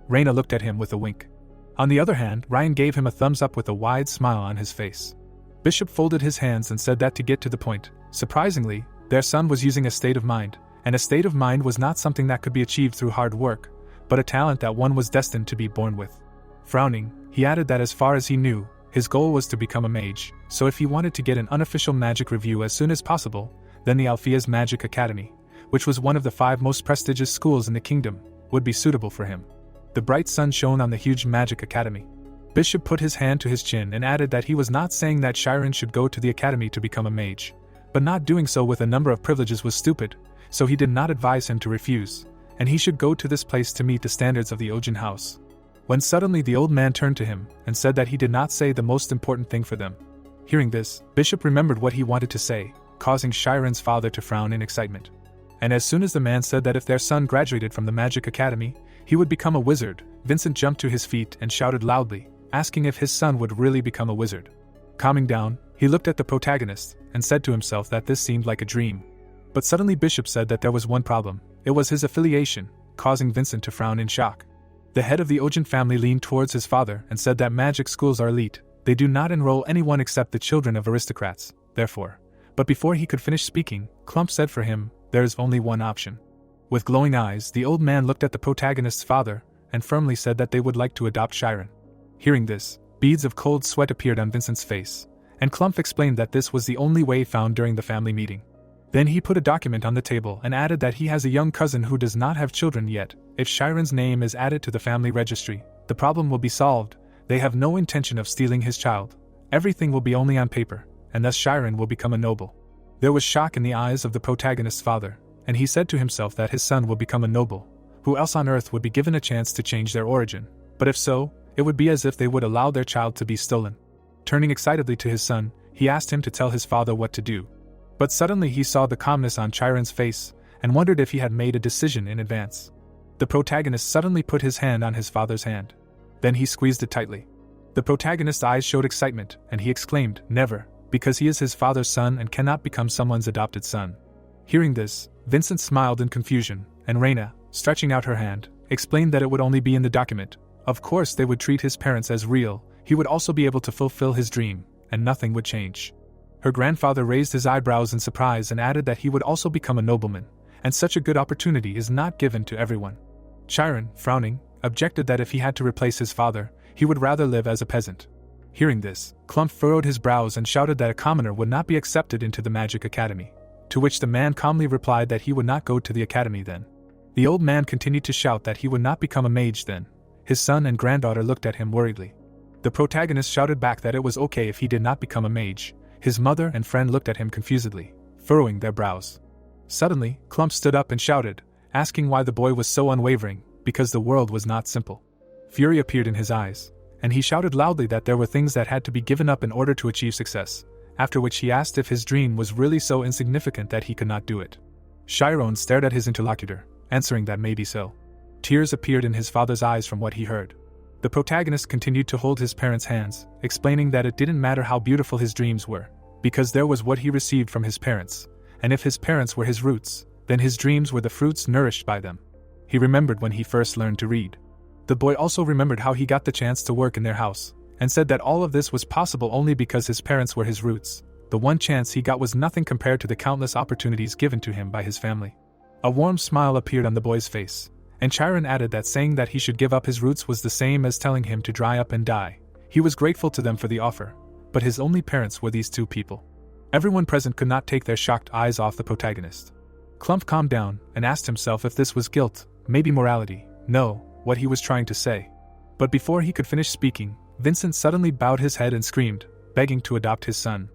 Speaker 1: Raina looked at him with a wink. On the other hand, Ryan gave him a thumbs up with a wide smile on his face. Bishop folded his hands and said that to get to the point, surprisingly, their son was using a state of mind, and a state of mind was not something that could be achieved through hard work, but a talent that one was destined to be born with. Frowning, he added that as far as he knew, his goal was to become a mage, so if he wanted to get an unofficial magic review as soon as possible, then the Alfia's Magic Academy, which was one of the 5 most prestigious schools in the kingdom, would be suitable for him. The bright sun shone on the huge Magic Academy. Bishop put his hand to his chin and added that he was not saying that Chiron should go to the academy to become a mage, but not doing so with a number of privileges was stupid, so he did not advise him to refuse, and he should go to this place to meet the standards of the Ogent house. When suddenly the old man turned to him and said that he did not say the most important thing for them. Hearing this, Bishop remembered what he wanted to say, causing Chiron's father to frown in excitement. And as soon as the man said that if their son graduated from the Magic Academy, he would become a wizard, Vincent jumped to his feet and shouted loudly, asking if his son would really become a wizard. Calming down, he looked at the protagonist and said to himself that this seemed like a dream. But suddenly Bishop said that there was one problem. It was his affiliation, causing Vincent to frown in shock. The head of the Ogent family leaned towards his father and said that magic schools are elite. They do not enroll anyone except the children of aristocrats, therefore. But before he could finish speaking, Clump said for him, there is only one option. With glowing eyes, the old man looked at the protagonist's father and firmly said that they would like to adopt Chiron. Hearing this, beads of cold sweat appeared on Vincent's face, and Clump explained that this was the only way found during the family meeting. Then he put a document on the table and added that he has a young cousin who does not have children yet. If Chiron's name is added to the family registry, the problem will be solved. They have no intention of stealing his child. Everything will be only on paper, and thus Chiron will become a noble. There was shock in the eyes of the protagonist's father, and he said to himself that his son will become a noble. Who else on earth would be given a chance to change their origin? But if so, it would be as if they would allow their child to be stolen. Turning excitedly to his son, he asked him to tell his father what to do. But suddenly he saw the calmness on Chiron's face and wondered if he had made a decision in advance. The protagonist suddenly put his hand on his father's hand. Then he squeezed it tightly. The protagonist's eyes showed excitement, and he exclaimed, "Never," because he is his father's son and cannot become someone's adopted son. Hearing this, Vincent smiled in confusion, and Raina, stretching out her hand, explained that it would only be in the document. Of course they would treat his parents as real, he would also be able to fulfill his dream, and nothing would change. Her grandfather raised his eyebrows in surprise and added that he would also become a nobleman, and such a good opportunity is not given to everyone. Chiron, frowning, objected that if he had to replace his father, he would rather live as a peasant. Hearing this, Clump furrowed his brows and shouted that a commoner would not be accepted into the Magic Academy, to which the man calmly replied that he would not go to the academy then. The old man continued to shout that he would not become a mage then. His son and granddaughter looked at him worriedly. The protagonist shouted back that it was okay if he did not become a mage. His mother and friend looked at him confusedly, furrowing their brows. Suddenly, Clump stood up and shouted, asking why the boy was so unwavering, because the world was not simple. Fury appeared in his eyes, and he shouted loudly that there were things that had to be given up in order to achieve success, after which he asked if his dream was really so insignificant that he could not do it. Chiron stared at his interlocutor, answering that maybe so. Tears appeared in his father's eyes from what he heard. The protagonist continued to hold his parents' hands, explaining that it didn't matter how beautiful his dreams were, because there was what he received from his parents, and if his parents were his roots, then his dreams were the fruits nourished by them. He remembered when he first learned to read. The boy also remembered how he got the chance to work in their house, and said that all of this was possible only because his parents were his roots. The one chance he got was nothing compared to the countless opportunities given to him by his family. A warm smile appeared on the boy's face, and Chiron added that saying that he should give up his roots was the same as telling him to dry up and die. He was grateful to them for the offer, but his only parents were these two people. Everyone present could not take their shocked eyes off the protagonist. Clump calmed down and asked himself if this was guilt, maybe morality, no, what he was trying to say. But before he could finish speaking, Vincent suddenly bowed his head and screamed, begging to adopt his son.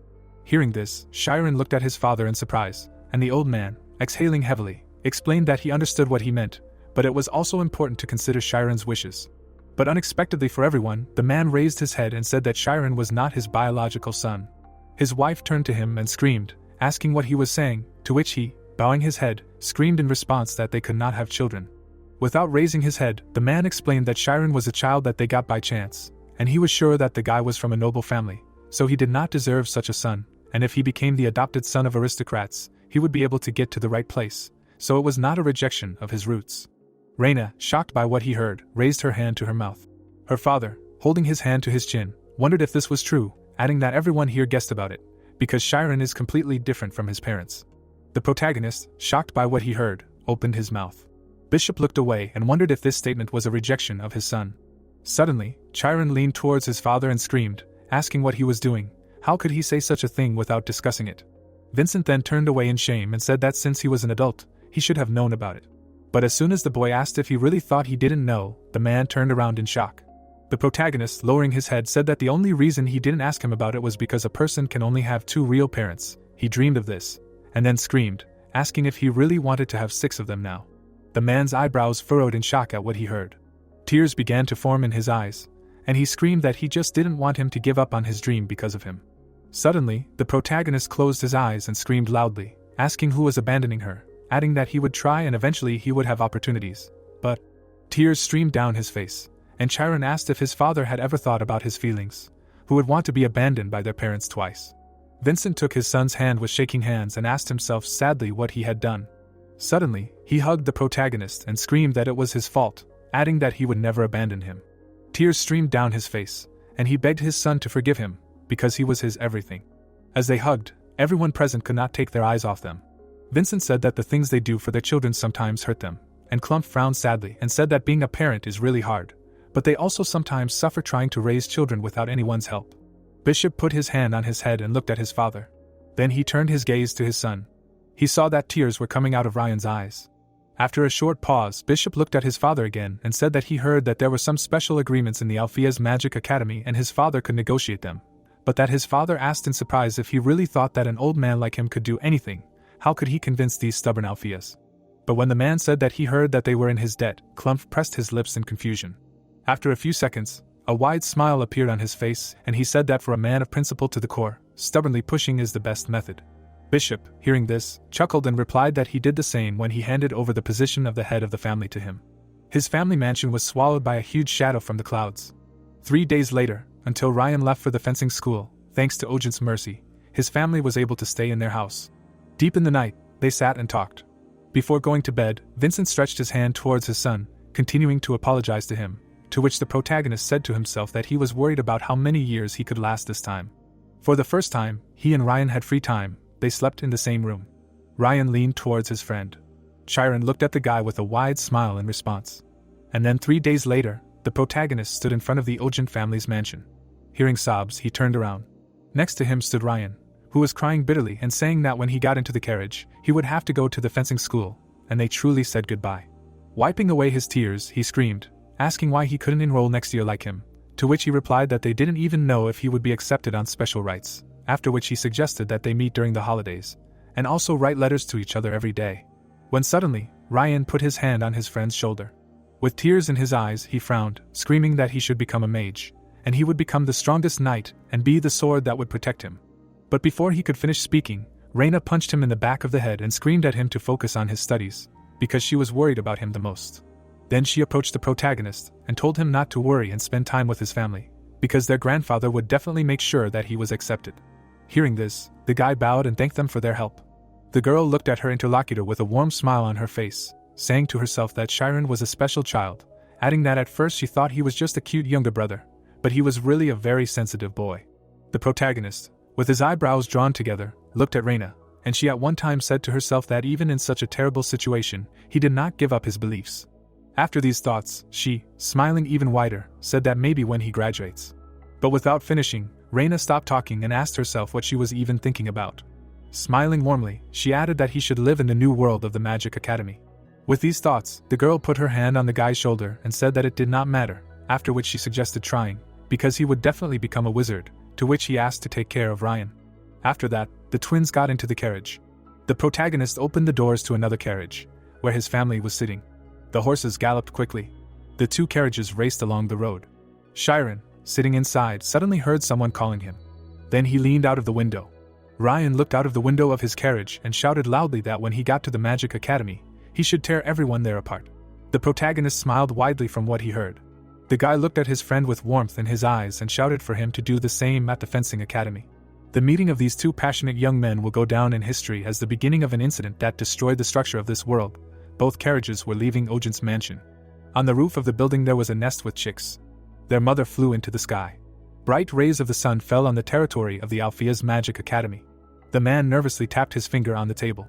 Speaker 1: Hearing this, Chiron looked at his father in surprise, and the old man, exhaling heavily, explained that he understood what he meant, but it was also important to consider Chiron's wishes. But unexpectedly for everyone, the man raised his head and said that Chiron was not his biological son. His wife turned to him and screamed, asking what he was saying, to which he, bowing his head, screamed in response that they could not have children. Without raising his head, the man explained that Chiron was a child that they got by chance, and he was sure that the guy was from a noble family, so he did not deserve such a son, and if he became the adopted son of aristocrats, he would be able to get to the right place, so it was not a rejection of his roots. Raina, shocked by what he heard, raised her hand to her mouth. Her father, holding his hand to his chin, wondered if this was true, adding that everyone here guessed about it, because Chiron is completely different from his parents. The protagonist, shocked by what he heard, opened his mouth. Bishop looked away and wondered if this statement was a rejection of his son. Suddenly, Chiron leaned towards his father and screamed, asking what he was doing. How could he say such a thing without discussing it? Vincent then turned away in shame and said that since he was an adult, he should have known about it. But as soon as the boy asked if he really thought he didn't know, the man turned around in shock. The protagonist, lowering his head, said that the only reason he didn't ask him about it was because a person can only have 2 real parents. He dreamed of this, and then screamed, asking if he really wanted to have 6 of them now. The man's eyebrows furrowed in shock at what he heard. Tears began to form in his eyes, and he screamed that he just didn't want him to give up on his dream because of him. Suddenly, the protagonist closed his eyes and screamed loudly, asking who was abandoning her, adding that he would try and eventually he would have opportunities. But tears streamed down his face, and Chiron asked if his father had ever thought about his feelings, who would want to be abandoned by their parents twice. Vincent took his son's hand with shaking hands and asked himself sadly what he had done. Suddenly, he hugged the protagonist and screamed that it was his fault, adding that he would never abandon him. Tears streamed down his face, and he begged his son to forgive him, because he was his everything. As they hugged, everyone present could not take their eyes off them. Vincent said that the things they do for their children sometimes hurt them, and Clump frowned sadly and said that being a parent is really hard, but they also sometimes suffer trying to raise children without anyone's help. Bishop put his hand on his head and looked at his father. Then he turned his gaze to his son. He saw that tears were coming out of Ryan's eyes. After a short pause, Bishop looked at his father again and said that he heard that there were some special agreements in the Alfia's Magic Academy and his father could negotiate them, but that his father asked in surprise if he really thought that an old man like him could do anything. How could he convince these stubborn Alfias? But when the man said that he heard that they were in his debt, Clump pressed his lips in confusion. After a few seconds, a wide smile appeared on his face, and he said that for a man of principle to the core, stubbornly pushing is the best method. Bishop, hearing this, chuckled and replied that he did the same when he handed over the position of the head of the family to him. His family mansion was swallowed by a huge shadow from the clouds. 3 days later, until Ryan left for the fencing school, thanks to Ogent's mercy, his family was able to stay in their house. Deep in the night, they sat and talked. Before going to bed, Vincent stretched his hand towards his son, continuing to apologize to him, to which the protagonist said to himself that he was worried about how many years he could last this time. For the first time, he and Ryan had free time. They slept in the same room. Ryan leaned towards his friend. Chiron looked at the guy with a wide smile in response. And then 3 days later, the protagonist stood in front of the Ogent family's mansion. Hearing sobs, he turned around. Next to him stood Ryan, who was crying bitterly and saying that when he got into the carriage, he would have to go to the fencing school, and they truly said goodbye. Wiping away his tears, he screamed, asking why he couldn't enroll next year like him, to which he replied that they didn't even know if he would be accepted on special rights, after which he suggested that they meet during the holidays, and also write letters to each other every day. When suddenly, Ryan put his hand on his friend's shoulder. With tears in his eyes, he frowned, screaming that he should become a mage, and he would become the strongest knight and be the sword that would protect him. But before he could finish speaking, Raina punched him in the back of the head and screamed at him to focus on his studies, because she was worried about him the most. Then she approached the protagonist and told him not to worry and spend time with his family, because their grandfather would definitely make sure that he was accepted. Hearing this, the guy bowed and thanked them for their help. The girl looked at her interlocutor with a warm smile on her face, saying to herself that Chiron was a special child, adding that at first she thought he was just a cute younger brother, but he was really a very sensitive boy. The protagonist, with his eyebrows drawn together, looked at Raina, and she at one time said to herself that even in such a terrible situation, he did not give up his beliefs. After these thoughts, she, smiling even wider, said that maybe when he graduates. But without finishing, Raina stopped talking and asked herself what she was even thinking about. Smiling warmly, she added that he should live in the new world of the Magic Academy. With these thoughts, the girl put her hand on the guy's shoulder and said that it did not matter, after which she suggested trying, because he would definitely become a wizard, to which he asked to take care of Ryan. After that, the twins got into the carriage. The protagonist opened the doors to another carriage, where his family was sitting. The horses galloped quickly. The 2 carriages raced along the road. Chiron, sitting inside, suddenly heard someone calling him. Then he leaned out of the window. Ryan looked out of the window of his carriage and shouted loudly that when he got to the Magic Academy, he should tear everyone there apart. The protagonist smiled widely from what he heard. The guy looked at his friend with warmth in his eyes and shouted for him to do the same at the fencing academy. The meeting of these 2 passionate young men will go down in history as the beginning of an incident that destroyed the structure of this world. Both carriages were leaving Ogent's mansion. On the roof of the building there was a nest with chicks. Their mother flew into the sky. Bright rays of the sun fell on the territory of the Alfia's Magic Academy. The man nervously tapped his finger on the table.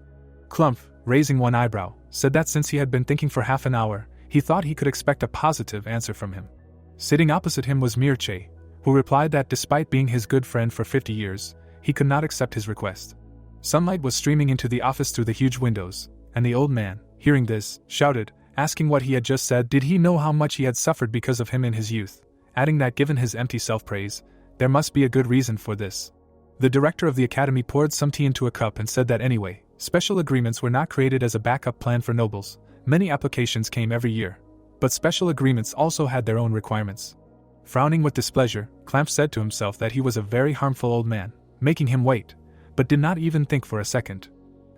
Speaker 1: Clump, raising one eyebrow, said that since he had been thinking for half an hour, he thought he could expect a positive answer from him. Sitting opposite him was Mirche, who replied that despite being his good friend for 50 years, he could not accept his request. Sunlight was streaming into the office through the huge windows, and the old man, hearing this, shouted, asking what he had just said. Did he know how much he had suffered because of him in his youth, adding that given his empty self-praise, there must be a good reason for this. The director of the academy poured some tea into a cup and said that anyway, special agreements were not created as a backup plan for nobles. Many applications came every year, but special agreements also had their own requirements. Frowning with displeasure, Clamp said to himself that he was a very harmful old man, making him wait, but did not even think for a second.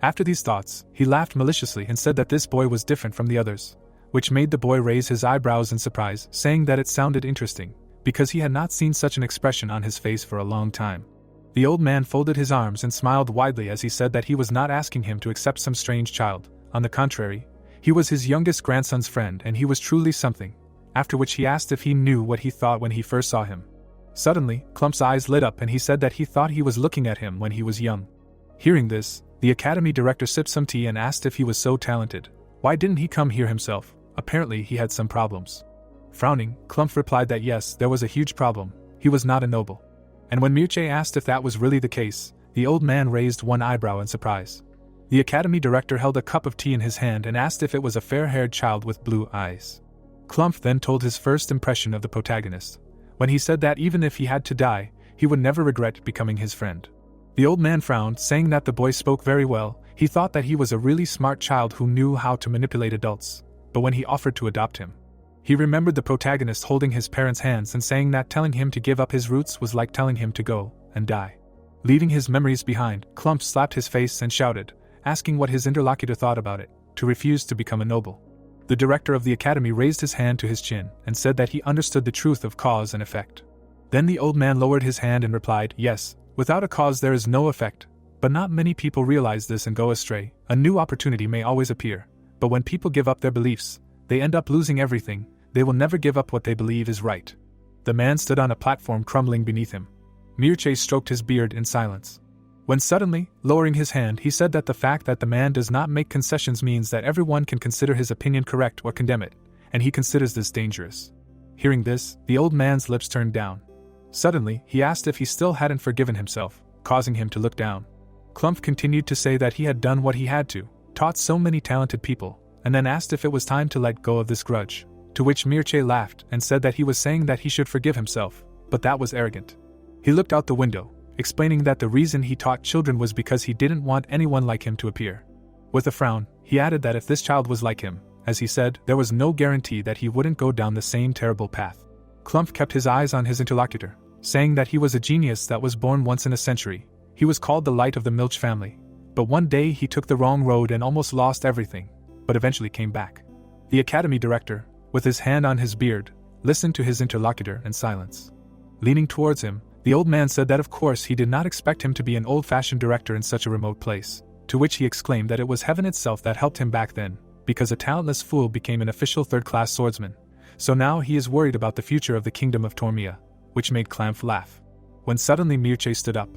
Speaker 1: After these thoughts, he laughed maliciously and said that this boy was different from the others, which made the boy raise his eyebrows in surprise, saying that it sounded interesting, because he had not seen such an expression on his face for a long time. The old man folded his arms and smiled widely as he said that he was not asking him to accept some strange child. On the contrary, he was his youngest grandson's friend and he was truly something, after which he asked if he knew what he thought when he first saw him. Suddenly, Clump's eyes lit up and he said that he thought he was looking at him when he was young. Hearing this, the academy director sipped some tea and asked if he was so talented. Why didn't he come here himself? Apparently he had some problems. Frowning, Clump replied that yes, there was a huge problem, he was not a noble. And when Mage asked if that was really the case, the old man raised one eyebrow in surprise. The academy director held a cup of tea in his hand and asked if it was a fair-haired child with blue eyes. Clump then told his first impression of the protagonist, when he said that even if he had to die, he would never regret becoming his friend. The old man frowned, saying that the boy spoke very well. He thought that he was a really smart child who knew how to manipulate adults, but when he offered to adopt him, he remembered the protagonist holding his parents' hands and saying that telling him to give up his roots was like telling him to go and die. Leaving his memories behind, Clump slapped his face and shouted, asking what his interlocutor thought about it, to refuse to become a noble. The director of the academy raised his hand to his chin and said that he understood the truth of cause and effect. Then the old man lowered his hand and replied, yes, without a cause there is no effect, but not many people realize this and go astray. A new opportunity may always appear, but when people give up their beliefs, they end up losing everything. They will never give up what they believe is right. The man stood on a platform crumbling beneath him. Mage stroked his beard in silence. When suddenly, lowering his hand, he said that the fact that the man does not make concessions means that everyone can consider his opinion correct or condemn it, and he considers this dangerous. Hearing this, the old man's lips turned down. Suddenly, he asked if he still hadn't forgiven himself, causing him to look down. Clump continued to say that he had done what he had to, taught so many talented people, and then asked if it was time to let go of this grudge, to which Mage laughed and said that he was saying that he should forgive himself, but that was arrogant. He looked out the window, explaining that the reason he taught children was because he didn't want anyone like him to appear. With a frown, he added that if this child was like him, as he said, there was no guarantee that he wouldn't go down the same terrible path. Clump kept his eyes on his interlocutor, saying that he was a genius that was born once in a century. He was called the light of the Milch family, but one day he took the wrong road and almost lost everything, but eventually came back. The academy director, with his hand on his beard, listened to his interlocutor in silence. Leaning towards him, the old man said that of course he did not expect him to be an old-fashioned director in such a remote place, to which he exclaimed that it was heaven itself that helped him back then, because a talentless fool became an official third-class swordsman. So now he is worried about the future of the kingdom of Tormia, which made Clamp laugh. When suddenly Mage stood up.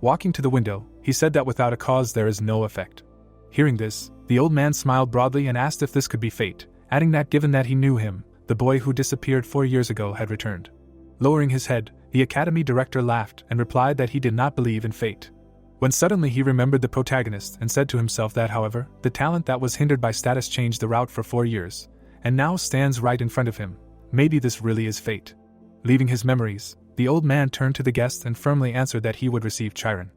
Speaker 1: Walking to the window, he said that without a cause there is no effect. Hearing this, the old man smiled broadly and asked if this could be fate, adding that given that he knew him, the boy who disappeared 4 years ago had returned. Lowering his head, the academy director laughed and replied that he did not believe in fate. When suddenly he remembered the protagonist and said to himself that however, the talent that was hindered by status changed the route for 4 years, and now stands right in front of him. Maybe this really is fate. Leaving his memories, the old man turned to the guest and firmly answered that he would receive Chiron.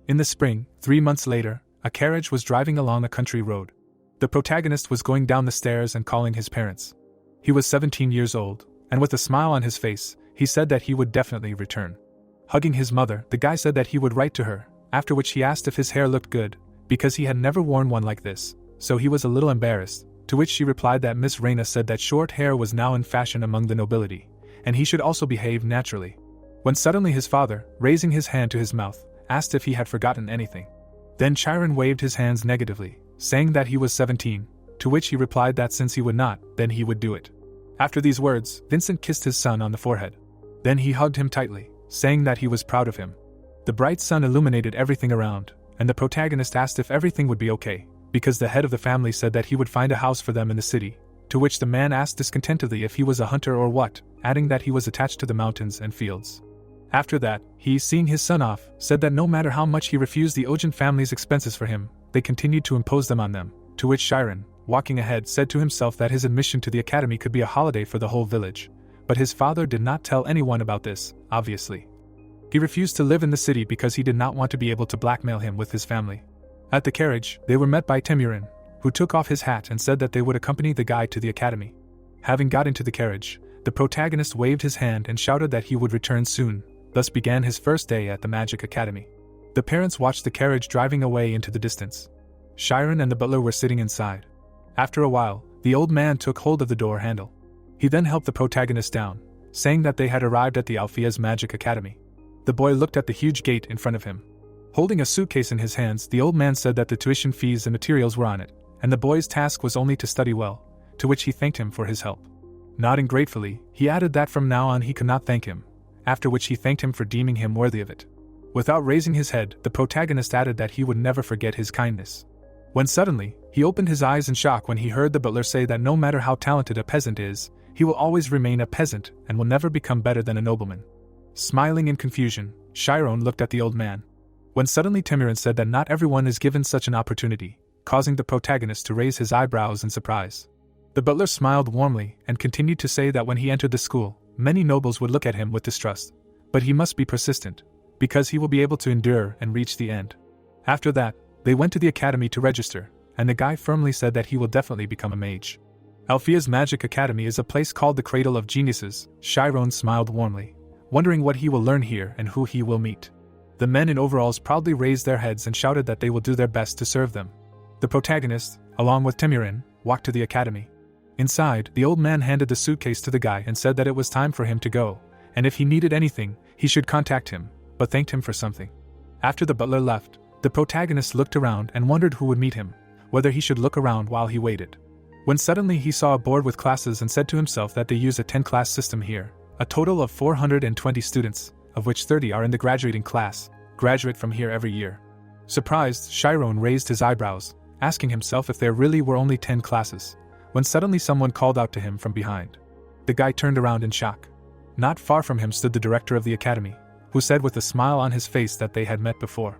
Speaker 1: In the spring, 3 months later, a carriage was driving along a country road. The protagonist was going down the stairs and calling his parents. He was 17 years old, and with a smile on his face, he said that he would definitely return. Hugging his mother, the guy said that he would write to her, after which he asked if his hair looked good, because he had never worn one like this, so he was a little embarrassed, to which she replied that Miss Raina said that short hair was now in fashion among the nobility, and he should also behave naturally. When suddenly his father, raising his hand to his mouth, asked if he had forgotten anything. Then Chiron waved his hands negatively, saying that he was 17, to which he replied that since he would not, then he would do it. After these words, Vincent kissed his son on the forehead. Then he hugged him tightly, saying that he was proud of him. The bright sun illuminated everything around, and the protagonist asked if everything would be okay, because the head of the family said that he would find a house for them in the city, to which the man asked discontentedly if he was a hunter or what, adding that he was attached to the mountains and fields. After that, he, seeing his son off, said that no matter how much he refused the Ogent family's expenses for him, they continued to impose them on them, to which Chiron, walking ahead, said to himself that his admission to the academy could be a holiday for the whole village, but his father did not tell anyone about this, obviously. He refused to live in the city because he did not want to be able to blackmail him with his family. At the carriage, they were met by Temurin, who took off his hat and said that they would accompany the guy to the academy. Having got into the carriage, the protagonist waved his hand and shouted that he would return soon, thus began his first day at the Magic Academy. The parents watched the carriage driving away into the distance. Chiron and the butler were sitting inside. After a while, the old man took hold of the door handle. He then helped the protagonist down, saying that they had arrived at the Alfia's Magic Academy. The boy looked at the huge gate in front of him. Holding a suitcase in his hands, the old man said that the tuition fees and materials were on it, and the boy's task was only to study well, to which he thanked him for his help. Nodding gratefully, he added that from now on he could not thank him, after which he thanked him for deeming him worthy of it. Without raising his head, the protagonist added that he would never forget his kindness. When suddenly, he opened his eyes in shock when he heard the butler say that no matter how talented a peasant is, he will always remain a peasant and will never become better than a nobleman. Smiling in confusion, Chiron looked at the old man. When suddenly Temurin said that not everyone is given such an opportunity, causing the protagonist to raise his eyebrows in surprise. The butler smiled warmly and continued to say that when he entered the school, many nobles would look at him with distrust, but he must be persistent, because he will be able to endure and reach the end. After that, they went to the academy to register, and the guy firmly said that he will definitely become a mage. Alfia's Magic Academy is a place called the Cradle of Geniuses. Chiron smiled warmly, wondering what he will learn here and who he will meet. The men in overalls proudly raised their heads and shouted that they will do their best to serve them. The protagonist, along with Temurin, walked to the academy. Inside, the old man handed the suitcase to the guy and said that it was time for him to go, and if he needed anything, he should contact him, but thanked him for something. After the butler left, the protagonist looked around and wondered who would meet him, whether he should look around while he waited. When suddenly he saw a board with classes and said to himself that they use a 10-class system here, a total of 420 students, of which 30 are in the graduating class, graduate from here every year. Surprised, Chiron raised his eyebrows, asking himself if there really were only 10 classes, when suddenly someone called out to him from behind. The guy turned around in shock. Not far from him stood the director of the academy, who said with a smile on his face that they had met before.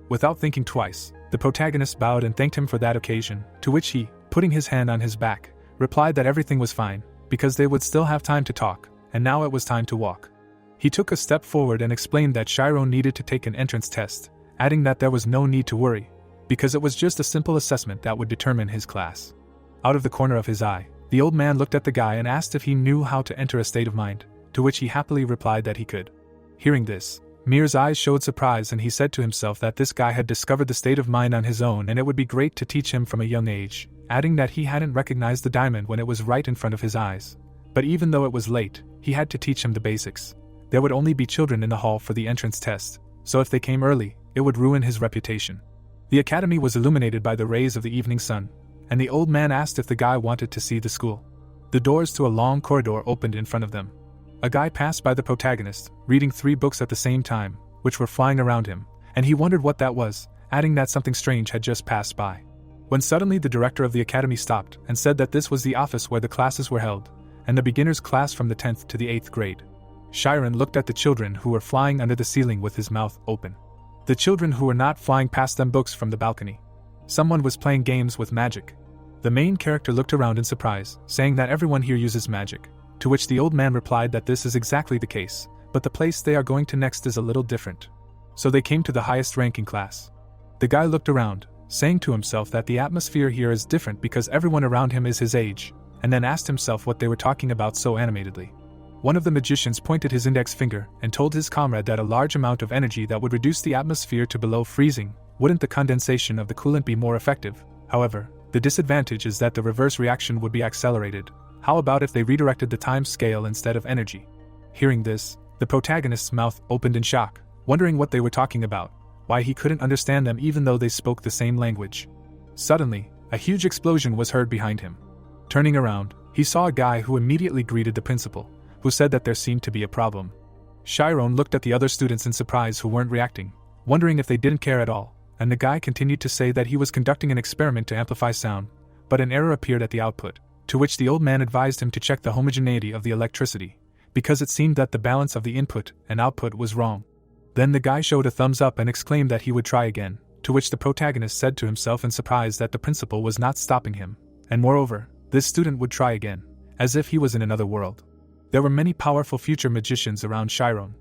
Speaker 1: Without thinking twice, the protagonist bowed and thanked him for that occasion, to which he, putting his hand on his back, replied that everything was fine, because they would still have time to talk, and now it was time to walk. He took a step forward and explained that Chiron needed to take an entrance test, adding that there was no need to worry, because it was just a simple assessment that would determine his class. Out of the corner of his eye, the old man looked at the guy and asked if he knew how to enter a state of mind, to which he happily replied that he could. Hearing this, Mir's eyes showed surprise and he said to himself that this guy had discovered the state of mind on his own and it would be great to teach him from a young age, adding that he hadn't recognized the diamond when it was right in front of his eyes. But even though it was late, he had to teach him the basics. There would only be children in the hall for the entrance test, so if they came early, it would ruin his reputation. The academy was illuminated by the rays of the evening sun, and the old man asked if the guy wanted to see the school. The doors to a long corridor opened in front of them. A guy passed by the protagonist, reading 3 books at the same time, which were flying around him, and he wondered what that was, adding that something strange had just passed by. When suddenly the director of the academy stopped and said that this was the office where the classes were held, and the beginners class from the 10th to the 8th grade. Chiron looked at the children who were flying under the ceiling with his mouth open. The children who were not flying passed them books from the balcony. Someone was playing games with magic. The main character looked around in surprise, saying that everyone here uses magic, to which the old man replied that this is exactly the case, but the place they are going to next is a little different. So they came to the highest ranking class. The guy looked around, saying to himself that the atmosphere here is different because everyone around him is his age, and then asked himself what they were talking about so animatedly. One of the magicians pointed his index finger and told his comrade that a large amount of energy that would reduce the atmosphere to below freezing. Wouldn't the condensation of the coolant be more effective? However, the disadvantage is that the reverse reaction would be accelerated. How about if they redirected the time scale instead of energy? Hearing this, the protagonist's mouth opened in shock, wondering what they were talking about, why he couldn't understand them even though they spoke the same language. Suddenly, a huge explosion was heard behind him. Turning around, he saw a guy who immediately greeted the principal, who said that there seemed to be a problem. Chiron looked at the other students in surprise who weren't reacting, wondering if they didn't care at all, and the guy continued to say that he was conducting an experiment to amplify sound, but an error appeared at the output, to which the old man advised him to check the homogeneity of the electricity, because it seemed that the balance of the input and output was wrong. Then the guy showed a thumbs up and exclaimed that he would try again, to which the protagonist said to himself in surprise that the principal was not stopping him, and moreover, this student would try again, as if he was in another world. There were many powerful future magicians around Chiron.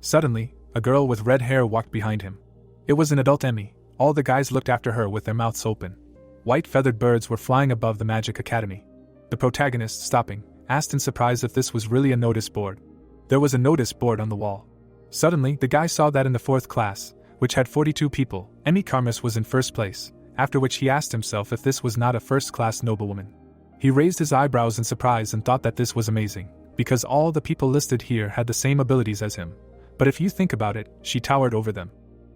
Speaker 1: Suddenly, a girl with red hair walked behind him. It was an adult Emmy. All the guys looked after her with their mouths open. White feathered birds were flying above the Magic Academy. The protagonist, stopping, asked in surprise if this was really a notice board. There was a notice board on the wall. Suddenly, the guy saw that in the 4th class, which had 42 people, Emmy Karmas was in first place, after which he asked himself if this was not a first-class noblewoman. He raised his eyebrows in surprise and thought that this was amazing, because all the people listed here had the same abilities as him. But if you think about it, she towered over them.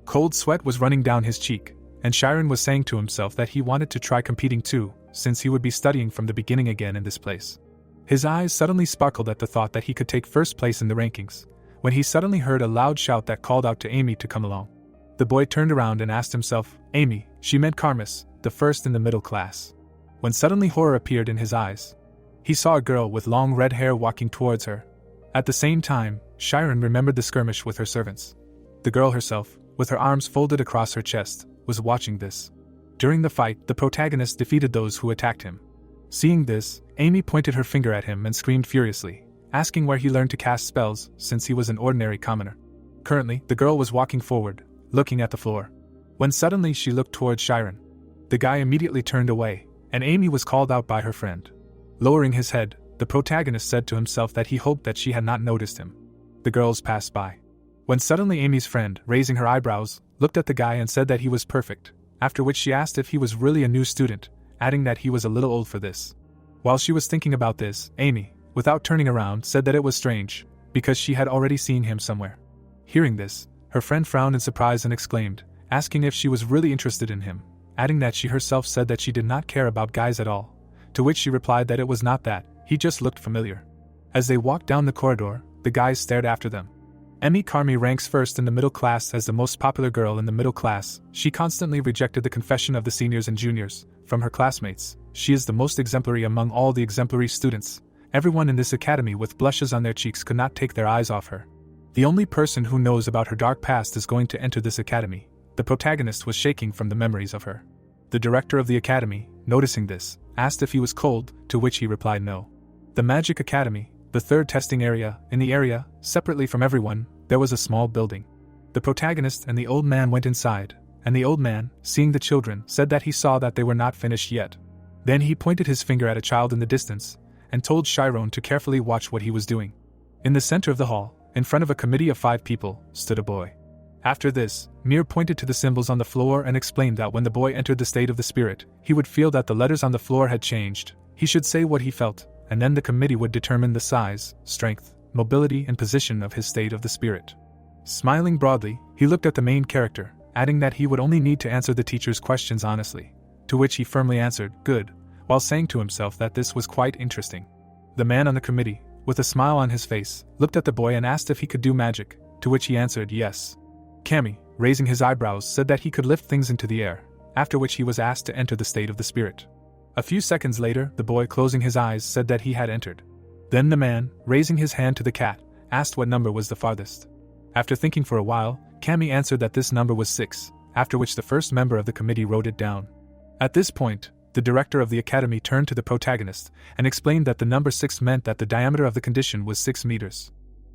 Speaker 1: Cold sweat was running down his cheek, and Chiron was saying to himself that he wanted to try competing too, since he would be studying from the beginning again in this place. His eyes suddenly sparkled at the thought that he could take first place in the rankings, when he suddenly heard a loud shout that called out to Amy to come along. The boy turned around and asked himself, Amy, she meant Karmas, the first in the middle class. When suddenly horror appeared in his eyes. He saw a girl with long red hair walking towards her. At the same time, Chiron remembered the skirmish with her servants. The girl herself, with her arms folded across her chest, was watching this. During the fight, the protagonist defeated those who attacked him. Seeing this, Amy pointed her finger at him and screamed furiously, asking where he learned to cast spells since he was an ordinary commoner. Currently, the girl was walking forward, looking at the floor. When suddenly she looked towards Chiron. The guy immediately turned away, and Amy was called out by her friend. Lowering his head, the protagonist said to himself that he hoped that she had not noticed him. The girls passed by. When suddenly Amy's friend, raising her eyebrows, looked at the guy and said that he was perfect, after which she asked if he was really a new student, adding that he was a little old for this. While she was thinking about this, Amy, without turning around, said that it was strange, because she had already seen him somewhere. Hearing this, her friend frowned in surprise and exclaimed, asking if she was really interested in him, adding that she herself said that she did not care about guys at all, to which she replied that it was not that, he just looked familiar. As they walked down the corridor, the guys stared after them. Emmy Karmi ranks first in the middle class as the most popular girl in the middle class. She constantly rejected the confession of the seniors and juniors from her classmates. She is the most exemplary among all the exemplary students. Everyone in this academy with blushes on their cheeks could not take their eyes off her. The only person who knows about her dark past is going to enter this academy. The protagonist was shaking from the memories of her. The director of the academy, noticing this, asked if he was cold, to which he replied no. The Magic Academy, the 3rd testing area, in the area, separately from everyone, there was a small building. The protagonist and the old man went inside, and the old man, seeing the children, said that he saw that they were not finished yet. Then he pointed his finger at a child in the distance, and told Chiron to carefully watch what he was doing. In the center of the hall, in front of a committee of 5 people, stood a boy. After this, Mir pointed to the symbols on the floor and explained that when the boy entered the state of the spirit, he would feel that the letters on the floor had changed. He should say what he felt, and then the committee would determine the size, strength, mobility and position of his state of the spirit. Smiling broadly, he looked at the main character, adding that he would only need to answer the teacher's questions honestly, to which he firmly answered, good, while saying to himself that this was quite interesting. The man on the committee, with a smile on his face, looked at the boy and asked if he could do magic, to which he answered yes. Kami, raising his eyebrows, said that he could lift things into the air, after which he was asked to enter the state of the spirit. A few seconds later, the boy, closing his eyes, said that he had entered. Then the man, raising his hand to the cat, asked what number was the farthest. After thinking for a while, Kami answered that this number was 6, after which the first member of the committee wrote it down. At this point, the director of the academy turned to the protagonist and explained that the number 6 meant that the diameter of the condition was 6 meters.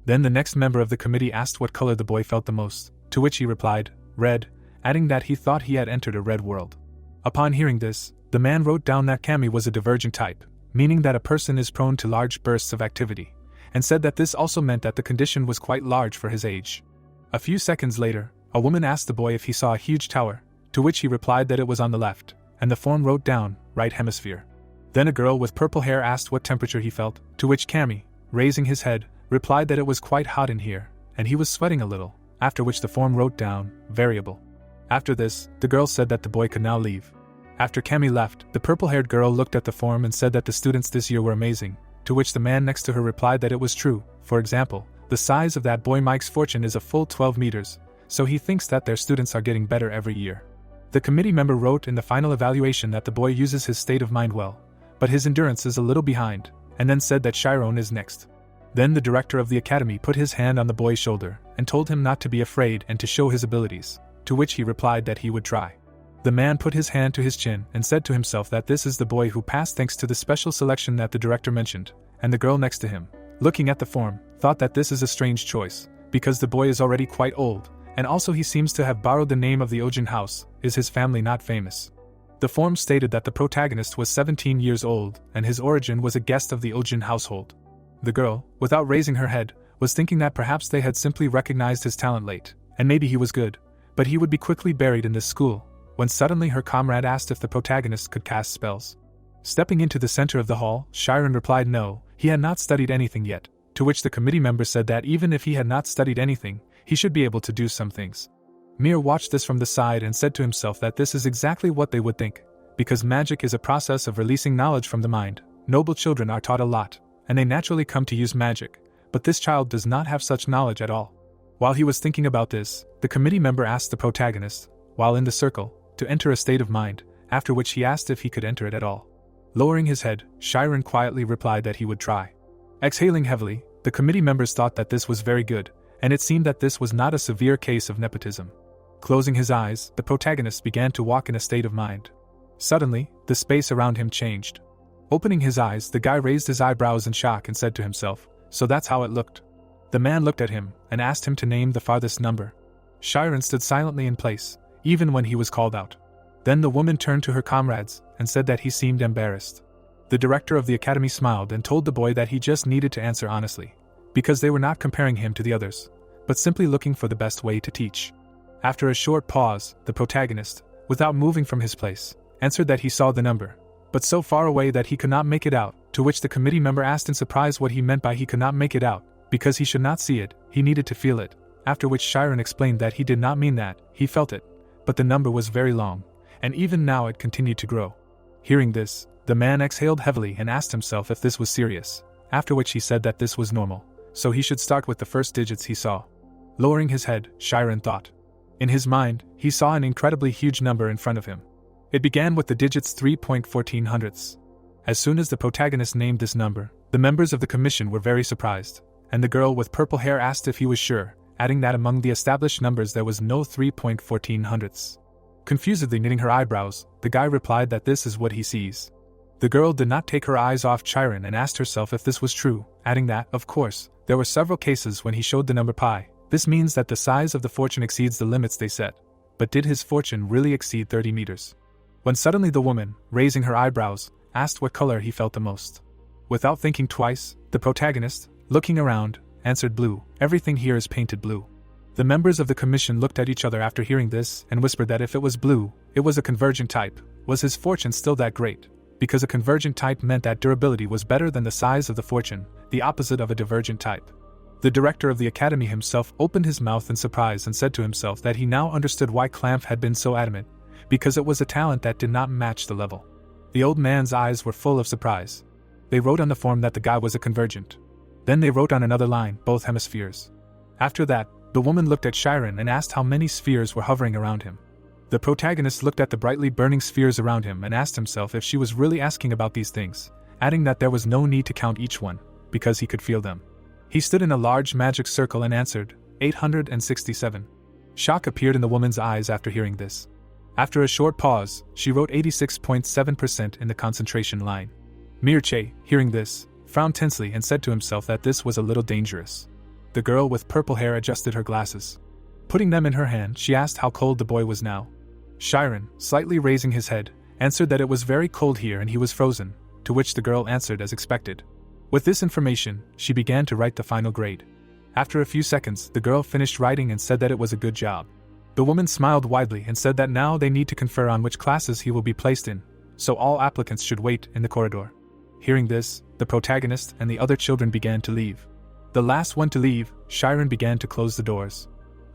Speaker 1: Then the next member of the committee asked what color the boy felt the most, to which he replied, red, adding that he thought he had entered a red world. Upon hearing this, the man wrote down that Kami was a divergent type, meaning that a person is prone to large bursts of activity, and said that this also meant that the condition was quite large for his age. A few seconds later, a woman asked the boy if he saw a huge tower, to which he replied that it was on the left, and the form wrote down, right hemisphere. Then a girl with purple hair asked what temperature he felt, to which Kami, raising his head, replied that it was quite hot in here, and he was sweating a little, after which the form wrote down, variable. After this, the girl said that the boy could now leave. After Kami left, the purple-haired girl looked at the form and said that the students this year were amazing, to which the man next to her replied that it was true. For example, the size of that boy Mike's fortune is a full 12 meters, so he thinks that their students are getting better every year. The committee member wrote in the final evaluation that the boy uses his state of mind well, but his endurance is a little behind, and then said that Chiron is next. Then the director of the academy put his hand on the boy's shoulder and told him not to be afraid and to show his abilities, to which he replied that he would try. The man put his hand to his chin and said to himself that this is the boy who passed thanks to the special selection that the director mentioned, and the girl next to him, looking at the form, thought that this is a strange choice, because the boy is already quite old, and also he seems to have borrowed the name of the Ogent house. Is his family not famous? The form stated that the protagonist was 17 years old, and his origin was a guest of the Ogent household. The girl, without raising her head, was thinking that perhaps they had simply recognized his talent late, and maybe he was good, but he would be quickly buried in this school, when suddenly her comrade asked if the protagonist could cast spells. Stepping into the center of the hall, Chiron replied no, he had not studied anything yet, to which the committee member said that even if he had not studied anything, he should be able to do some things. Mir watched this from the side and said to himself that this is exactly what they would think, because magic is a process of releasing knowledge from the mind. Noble children are taught a lot, and they naturally come to use magic, but this child does not have such knowledge at all. While he was thinking about this, the committee member asked the protagonist, while in the circle, to enter a state of mind, after which he asked if he could enter it at all. Lowering his head, Chiron quietly replied that he would try. Exhaling heavily, the committee members thought that this was very good, and it seemed that this was not a severe case of nepotism. Closing his eyes, the protagonist began to walk in a state of mind. Suddenly, the space around him changed. Opening his eyes, the guy raised his eyebrows in shock and said to himself, "So that's how it looked." The man looked at him and asked him to name the farthest number. Chiron stood silently in place, even when he was called out. Then the woman turned to her comrades and said that he seemed embarrassed. The director of the academy smiled and told the boy that he just needed to answer honestly, because they were not comparing him to the others, but simply looking for the best way to teach. After a short pause, the protagonist, without moving from his place, answered that he saw the number, but so far away that he could not make it out, to which the committee member asked in surprise what he meant by he could not make it out, because he should not see it, he needed to feel it, after which Chiron explained that he did not mean that, he felt it, but the number was very long, and even now it continued to grow. Hearing this, the man exhaled heavily and asked himself if this was serious, after which he said that this was normal, so he should start with the first digits he saw. Lowering his head, Chiron thought. In his mind, he saw an incredibly huge number in front of him. It began with the digits 3.14. As soon as the protagonist named this number, the members of the commission were very surprised, and the girl with purple hair asked if he was sure, adding that among the established numbers there was no 3.14. Confusedly knitting her eyebrows, the guy replied that this is what he sees. The girl did not take her eyes off Chiron and asked herself if this was true, adding that, of course, there were several cases when he showed the number pi. This means that the size of the fortune exceeds the limits they set. But did his fortune really exceed 30 meters? When suddenly the woman, raising her eyebrows, asked what color he felt the most. Without thinking twice, the protagonist, looking around, answered blue. Everything here is painted blue. The members of the commission looked at each other after hearing this and whispered that if it was blue, it was a convergent type. Was his fortune still that great? Because a convergent type meant that durability was better than the size of the fortune, the opposite of a divergent type. The director of the academy himself opened his mouth in surprise and said to himself that he now understood why Clamp had been so adamant, because it was a talent that did not match the level. The old man's eyes were full of surprise. They wrote on the form that the guy was a convergent. Then they wrote on another line, both hemispheres. After that, the woman looked at Chiron and asked how many spheres were hovering around him. The protagonist looked at the brightly burning spheres around him and asked himself if she was really asking about these things, adding that there was no need to count each one, because he could feel them. He stood in a large magic circle and answered, 867. Shock appeared in the woman's eyes after hearing this. After a short pause, she wrote 86.7% in the concentration line. Mirche, hearing this, frowned tensely and said to himself that this was a little dangerous. The girl with purple hair adjusted her glasses. Putting them in her hand, she asked how cold the boy was now. Chiron, slightly raising his head, answered that it was very cold here and he was frozen, to which the girl answered as expected. With this information, she began to write the final grade. After a few seconds, the girl finished writing and said that it was a good job. The woman smiled widely and said that now they need to confer on which classes he will be placed in, so all applicants should wait in the corridor. Hearing this, the protagonist and the other children began to leave. The last one to leave, Chiron began to close the doors.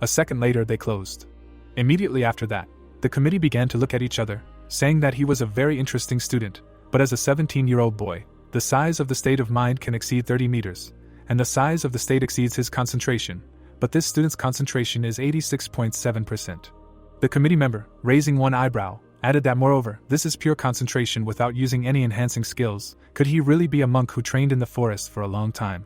Speaker 1: A second later they closed. Immediately after that, the committee began to look at each other, saying that he was a very interesting student, but as a 17-year-old boy, the size of the state of mind can exceed 30 meters, and the size of the state exceeds his concentration, but this student's concentration is 86.7%. The committee member, raising one eyebrow, added that moreover, this is pure concentration without using any enhancing skills. Could he really be a monk who trained in the forest for a long time?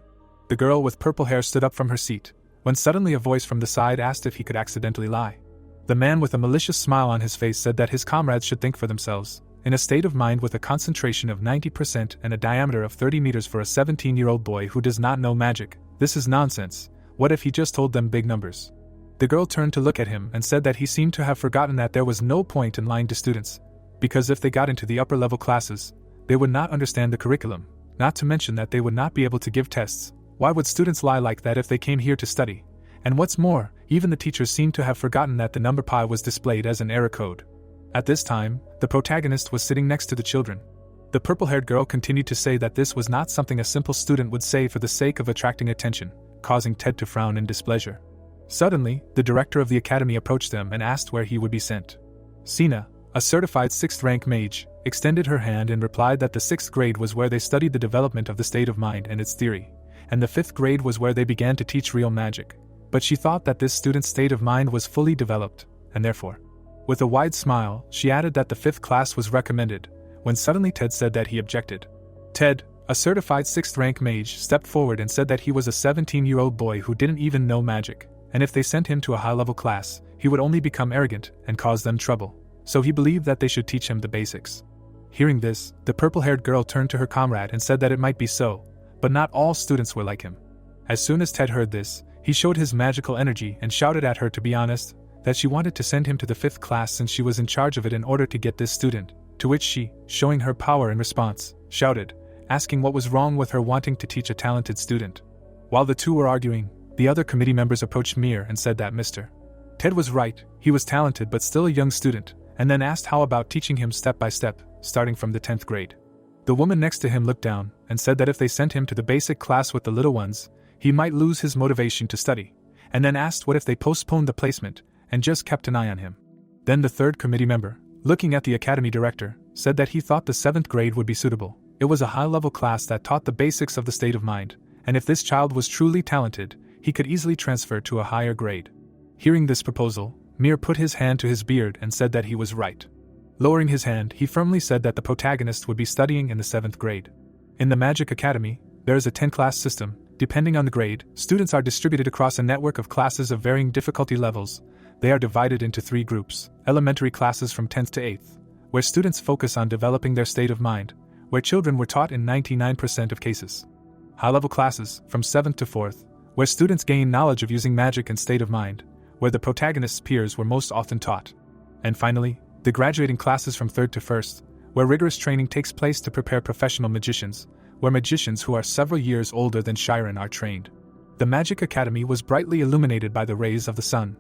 Speaker 1: The girl with purple hair stood up from her seat, when suddenly a voice from the side asked if he could accidentally lie. The man with a malicious smile on his face said that his comrades should think for themselves, in a state of mind with a concentration of 90% and a diameter of 30 meters for a 17-year-old boy who does not know magic. This is nonsense. What if he just told them big numbers? The girl turned to look at him and said that he seemed to have forgotten that there was no point in lying to students, because if they got into the upper-level classes, they would not understand the curriculum, not to mention that they would not be able to give tests. Why would students lie like that if they came here to study? And what's more, even the teachers seemed to have forgotten that the number pi was displayed as an error code. At this time, the protagonist was sitting next to the children. The purple-haired girl continued to say that this was not something a simple student would say for the sake of attracting attention, causing Ted to frown in displeasure. Suddenly, the director of the academy approached them and asked where he would be sent. Sina, a certified 6th-rank mage, extended her hand and replied that the 6th grade was where they studied the development of the state of mind and its theory, and the 5th grade was where they began to teach real magic. But she thought that this student's state of mind was fully developed, and therefore, with a wide smile, she added that the 5th class was recommended, when suddenly Ted said that he objected. Ted, a certified 6th-rank mage, stepped forward and said that he was a 17-year-old boy who didn't even know magic, and if they sent him to a high-level class, he would only become arrogant and cause them trouble, so he believed that they should teach him the basics. Hearing this, the purple-haired girl turned to her comrade and said that it might be so, but not all students were like him. As soon as Ted heard this, he showed his magical energy and shouted at her to be honest, that she wanted to send him to the 5th class since she was in charge of it in order to get this student, to which she, showing her power in response, shouted, asking what was wrong with her wanting to teach a talented student. While the two were arguing, the other committee members approached Mir and said that Mr. Ted was right, he was talented but still a young student, and then asked how about teaching him step by step, starting from the 10th grade. The woman next to him looked down and said that if they sent him to the basic class with the little ones, he might lose his motivation to study, and then asked what if they postponed the placement and just kept an eye on him. Then the third committee member, looking at the academy director, said that he thought the 7th grade would be suitable. It was a high-level class that taught the basics of the state of mind, and if this child was truly talented, he could easily transfer to a higher grade. Hearing this proposal, Mir put his hand to his beard and said that he was right. Lowering his hand, he firmly said that the protagonist would be studying in the 7th grade. In the Magic Academy, there is a 10-class system. Depending on the grade, students are distributed across a network of classes of varying difficulty levels. They are divided into 3 groups: elementary classes from 10th to 8th, where students focus on developing their state of mind, where children were taught in 99% of cases. High-level classes, from 7th to 4th, where students gain knowledge of using magic and state of mind, where the protagonist's peers were most often taught. And finally, the graduating classes from 3rd to 1st, where rigorous training takes place to prepare professional magicians, where magicians who are several years older than Chiron are trained. The Magic Academy was brightly illuminated by the rays of the sun.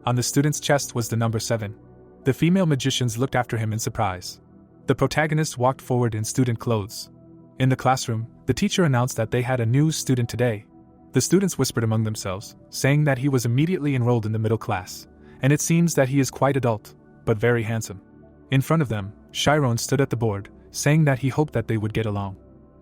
Speaker 1: On the student's chest was the number 7. The female magicians looked after him in surprise. The protagonist walked forward in student clothes. In the classroom, the teacher announced that they had a new student today. The students whispered among themselves, saying that he was immediately enrolled in the middle class, and it seems that he is quite adult, but very handsome. In front of them, Chiron stood at the board, saying that he hoped that they would get along.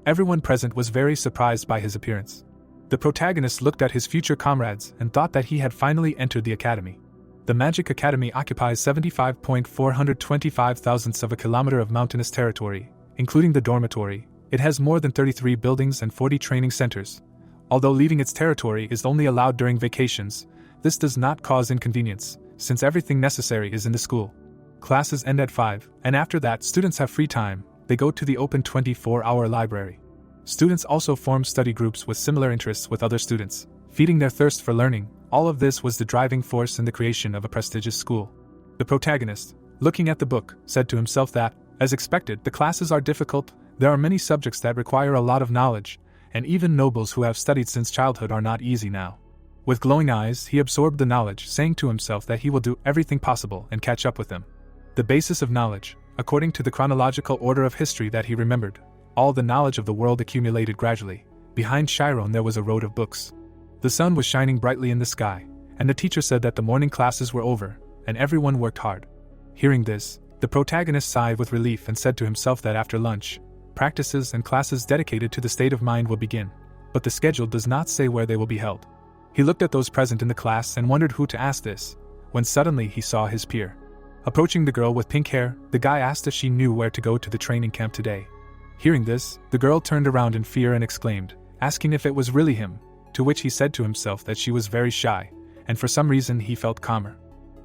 Speaker 1: Everyone present was very surprised by his appearance. The protagonist looked at his future comrades and thought that he had finally entered the academy. The Magic Academy occupies 75.425 thousandths of a kilometer of mountainous territory, including the dormitory. It has more than 33 buildings and 40 training centers. Although leaving its territory is only allowed during vacations, this does not cause inconvenience, since everything necessary is in the school. Classes end at 5, and after that students have free time. They go to the open 24-hour library. Students also form study groups with similar interests with other students, feeding their thirst for learning. All of this was the driving force in the creation of a prestigious school. The protagonist, looking at the book, said to himself that, as expected, the classes are difficult. There are many subjects that require a lot of knowledge, and even nobles who have studied since childhood are not easy now. With glowing eyes, he absorbed the knowledge, saying to himself that he will do everything possible and catch up with them. The basis of knowledge, according to the chronological order of history that he remembered, all the knowledge of the world accumulated gradually. Behind Chiron there was a road of books. The sun was shining brightly in the sky, and the teacher said that the morning classes were over, and everyone worked hard. Hearing this, the protagonist sighed with relief and said to himself that after lunch, practices and classes dedicated to the state of mind will begin, but the schedule does not say where they will be held. He looked at those present in the class and wondered who to ask this, when suddenly he saw his peer. Approaching the girl with pink hair, the guy asked if she knew where to go to the training camp today. Hearing this, the girl turned around in fear and exclaimed, asking if it was really him, to which he said to himself that she was very shy, and for some reason he felt calmer.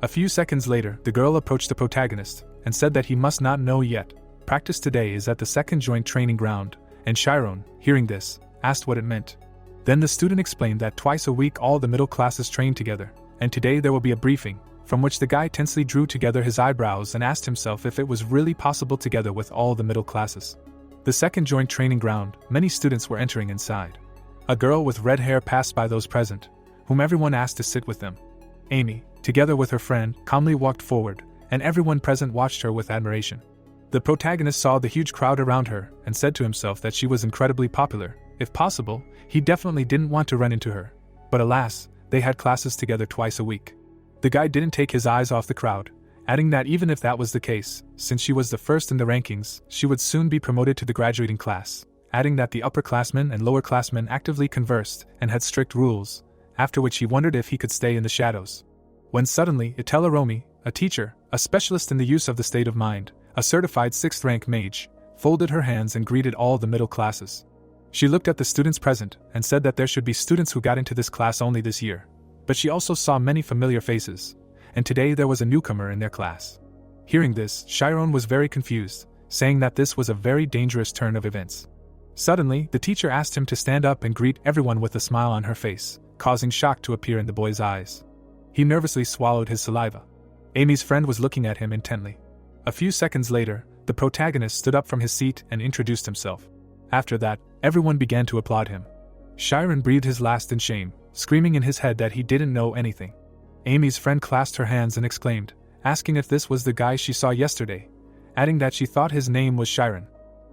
Speaker 1: A few seconds later, the girl approached the protagonist, and said that he must not know yet, Practice today is at the second joint training ground, and Chiron, hearing this, asked what it meant. Then the student explained that twice a week all the middle classes train together, and today there will be a briefing, from which the guy tensely drew together his eyebrows and asked himself if it was really possible together with all the middle classes. The second joint training ground, many students were entering inside. A girl with red hair passed by those present, whom everyone asked to sit with them. Amy, together with her friend, calmly walked forward, and everyone present watched her with admiration. The protagonist saw the huge crowd around her and said to himself that she was incredibly popular. If possible, he definitely didn't want to run into her. But alas, they had classes together twice a week. The guy didn't take his eyes off the crowd, adding that even if that was the case, since she was the first in the rankings, she would soon be promoted to the graduating class, adding that the upperclassmen and lowerclassmen actively conversed and had strict rules, after which he wondered if he could stay in the shadows. When suddenly, Itellaromi, a teacher, a specialist in the use of the state of mind, a certified 6th rank mage, folded her hands and greeted all the middle classes. She looked at the students present and said that there should be students who got into this class only this year, but she also saw many familiar faces, and today there was a newcomer in their class. Hearing this, Chiron was very confused, saying that this was a very dangerous turn of events. Suddenly, the teacher asked him to stand up and greet everyone with a smile on her face, causing shock to appear in the boy's eyes. He nervously swallowed his saliva. Amy's friend was looking at him intently. A few seconds later, the protagonist stood up from his seat and introduced himself. After that, everyone began to applaud him. Chiron breathed his last in shame, screaming in his head that he didn't know anything. Amy's friend clasped her hands and exclaimed, asking if this was the guy she saw yesterday, adding that she thought his name was Chiron.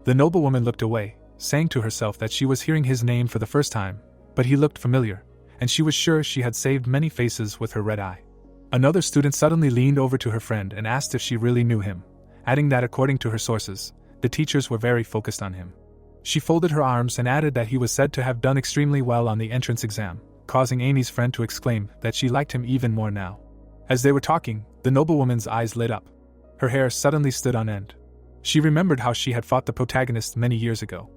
Speaker 1: The noblewoman looked away, saying to herself that she was hearing his name for the first time, but he looked familiar, and she was sure she had saved many faces with her red eye. Another student suddenly leaned over to her friend and asked if she really knew him, adding that according to her sources, the teachers were very focused on him. She folded her arms and added that he was said to have done extremely well on the entrance exam, causing Amy's friend to exclaim that she liked him even more now. As they were talking, the noblewoman's eyes lit up. Her hair suddenly stood on end. She remembered how she had fought the protagonist many years ago.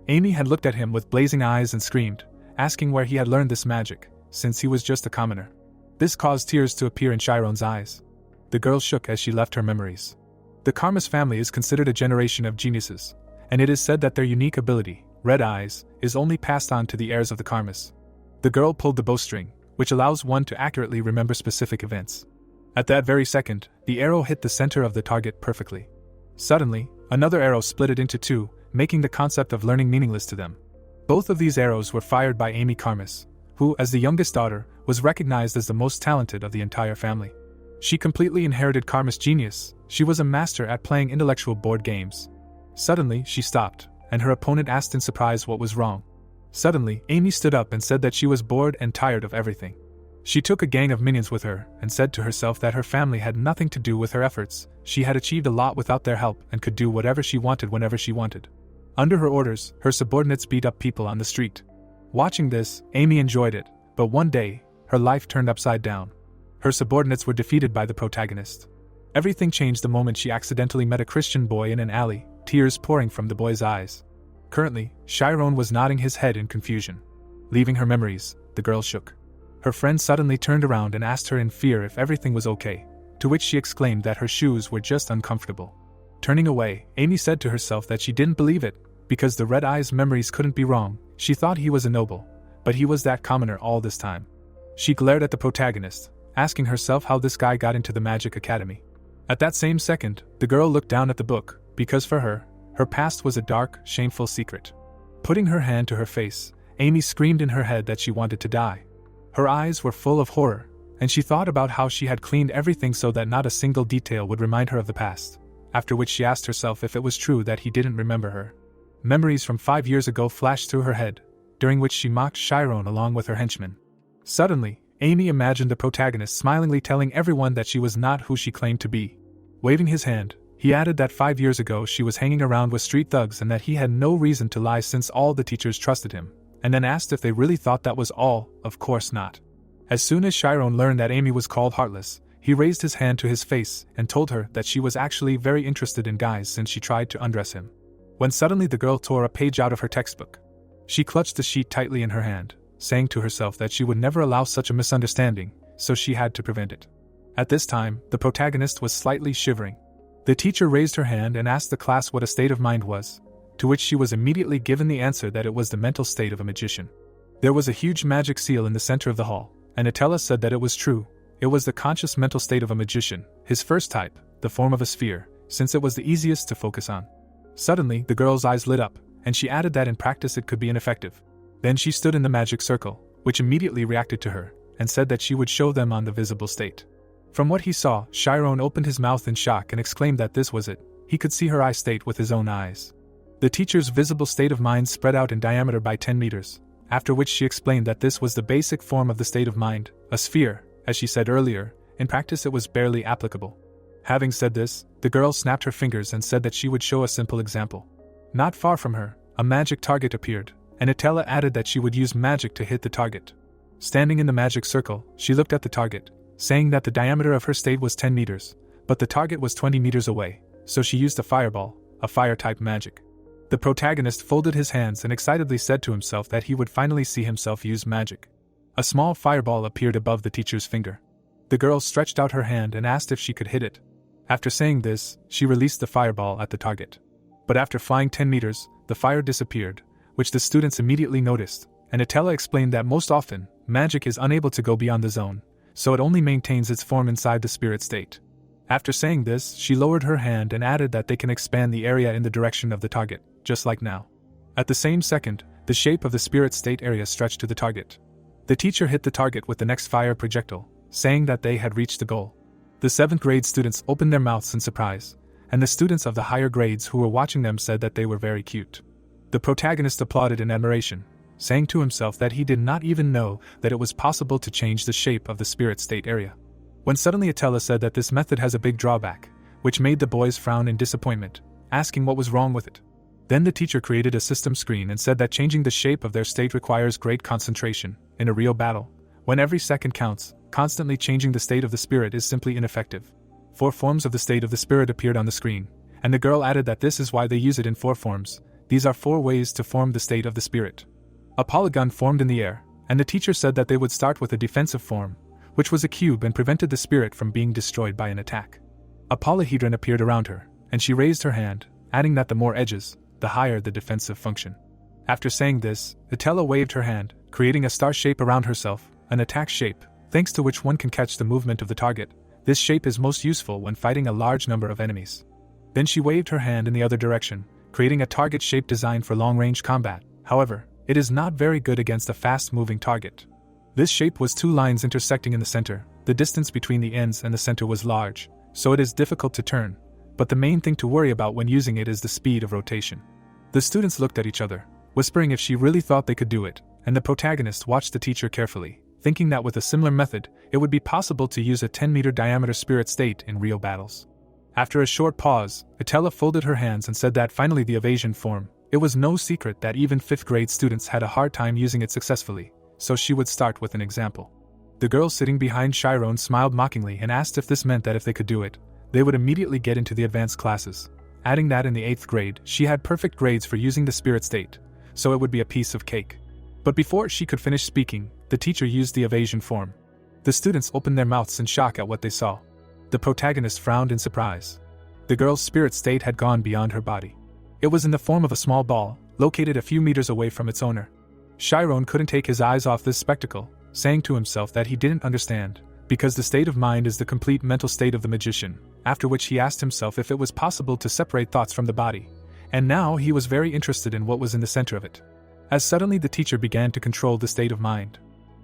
Speaker 1: Amy had looked at him with blazing eyes and screamed, asking where he had learned this magic, since he was just a commoner. This caused tears to appear in Chiron's eyes. The girl shook as she left her memories. The Karmas family is considered a generation of geniuses, and it is said that their unique ability, red eyes, is only passed on to the heirs of the Karmas. The girl pulled the bowstring, which allows one to accurately remember specific events. At that very second, the arrow hit the center of the target perfectly. Suddenly, another arrow split it into two, making the concept of learning meaningless to them. Both of these arrows were fired by Amy Karmas, who, as the youngest daughter, was recognized as the most talented of the entire family. She completely inherited Karmas' genius. She was a master at playing intellectual board games. Suddenly, she stopped, and her opponent asked in surprise what was wrong. Suddenly, Amy stood up and said that she was bored and tired of everything. She took a gang of minions with her and said to herself that her family had nothing to do with her efforts. She had achieved a lot without their help and could do whatever she wanted whenever she wanted. Under her orders, her subordinates beat up people on the street. Watching this, Amy enjoyed it, but one day, her life turned upside down. Her subordinates were defeated by the protagonist. Everything changed the moment she accidentally met a Christian boy in an alley, tears pouring from the boy's eyes. Currently, Chiron was nodding his head in confusion. Leaving her memories, the girl shook. Her friend suddenly turned around and asked her in fear if everything was okay, to which she exclaimed that her shoes were just uncomfortable. Turning away, Amy said to herself that she didn't believe it, because the red eye's memories couldn't be wrong. She thought he was a noble, but he was that commoner all this time. She glared at the protagonist, asking herself how this guy got into the Magic Academy. At that same second, the girl looked down at the book, because for her past was a dark, shameful secret. Putting her hand to her face, Amy screamed in her head that she wanted to die. Her eyes were full of horror, and she thought about how she had cleaned everything so that not a single detail would remind her of the past, after which she asked herself if it was true that he didn't remember her. Memories from 5 years ago flashed through her head, during which she mocked Chiron along with her henchmen. Suddenly, Amy imagined the protagonist smilingly telling everyone that she was not who she claimed to be. Waving his hand, he added that 5 years ago she was hanging around with street thugs and that he had no reason to lie since all the teachers trusted him, and then asked if they really thought that was all. Of course not. As soon as Chiron learned that Amy was called heartless, he raised his hand to his face and told her that she was actually very interested in guys since she tried to undress him. When suddenly the girl tore a page out of her textbook. She clutched the sheet tightly in her hand, saying to herself that she would never allow such a misunderstanding, so she had to prevent it. At this time, the protagonist was slightly shivering. The teacher raised her hand and asked the class what a state of mind was, to which she was immediately given the answer that it was the mental state of a magician. There was a huge magic seal in the center of the hall, and Atella said that it was true. It was the conscious mental state of a magician, his first type, the form of a sphere, since it was the easiest to focus on. Suddenly, the girl's eyes lit up, and she added that in practice it could be ineffective. Then she stood in the magic circle, which immediately reacted to her, and said that she would show them on the visible state. From what he saw, Chiron opened his mouth in shock and exclaimed that this was it. He could see her eye state with his own eyes. The teacher's visible state of mind spread out in diameter by 10 meters, after which she explained that this was the basic form of the state of mind, a sphere. As she said earlier, in practice it was barely applicable. Having said this, the girl snapped her fingers and said that she would show a simple example. Not far from her, a magic target appeared, and Atella added that she would use magic to hit the target. Standing in the magic circle, she looked at the target, saying that the diameter of her state was 10 meters, but the target was 20 meters away, so she used a fireball, a fire-type magic. The protagonist folded his hands and excitedly said to himself that he would finally see himself use magic. A small fireball appeared above the teacher's finger. The girl stretched out her hand and asked if she could hit it. After saying this, she released the fireball at the target. But after flying 10 meters, the fire disappeared, which the students immediately noticed, and Atella explained that most often, magic is unable to go beyond the zone, so it only maintains its form inside the spirit state. After saying this, she lowered her hand and added that they can expand the area in the direction of the target, just like now. At the same second, the shape of the spirit state area stretched to the target. The teacher hit the target with the next fire projectile, saying that they had reached the goal. The 7th grade students opened their mouths in surprise, and the students of the higher grades who were watching them said that they were very cute. The protagonist applauded in admiration, saying to himself that he did not even know that it was possible to change the shape of the spirit state area. When suddenly Atella said that this method has a big drawback, which made the boys frown in disappointment, asking what was wrong with it. Then the teacher created a system screen and said that changing the shape of their state requires great concentration. In a real battle, when every second counts, constantly changing the state of the spirit is simply ineffective. 4 forms of the state of the spirit appeared on the screen, and the girl added that this is why they use it in 4 forms. These are 4 ways to form the state of the spirit. A polygon formed in the air, and the teacher said that they would start with a defensive form, which was a cube and prevented the spirit from being destroyed by an attack. A polyhedron appeared around her, and she raised her hand, adding that the more edges, the higher the defensive function. After saying this, Atella waved her hand, creating a star shape around herself, an attack shape, thanks to which one can catch the movement of the target. This shape is most useful when fighting a large number of enemies. Then she waved her hand in the other direction, creating a target shape designed for long-range combat. However, it is not very good against a fast-moving target. This shape was 2 lines intersecting in the center. The distance between the ends and the center was large, so it is difficult to turn, but the main thing to worry about when using it is the speed of rotation. The students looked at each other, whispering if she really thought they could do it, and the protagonist watched the teacher carefully, thinking that with a similar method, it would be possible to use a 10-meter diameter spirit state in real battles. After a short pause, Atella folded her hands and said that finally the evasion form. It was no secret that even 5th grade students had a hard time using it successfully, so she would start with an example. The girl sitting behind Chiron smiled mockingly and asked if this meant that if they could do it, they would immediately get into the advanced classes, adding that in the 8th grade she had perfect grades for using the spirit state, so it would be a piece of cake. But before she could finish speaking, the teacher used the evasion form. The students opened their mouths in shock at what they saw. The protagonist frowned in surprise. The girl's spirit state had gone beyond her body. It was in the form of a small ball, located a few meters away from its owner. Chiron couldn't take his eyes off this spectacle, saying to himself that he didn't understand, because the state of mind is the complete mental state of the magician, after which he asked himself if it was possible to separate thoughts from the body, and now he was very interested in what was in the center of it. As suddenly the teacher began to control the state of mind.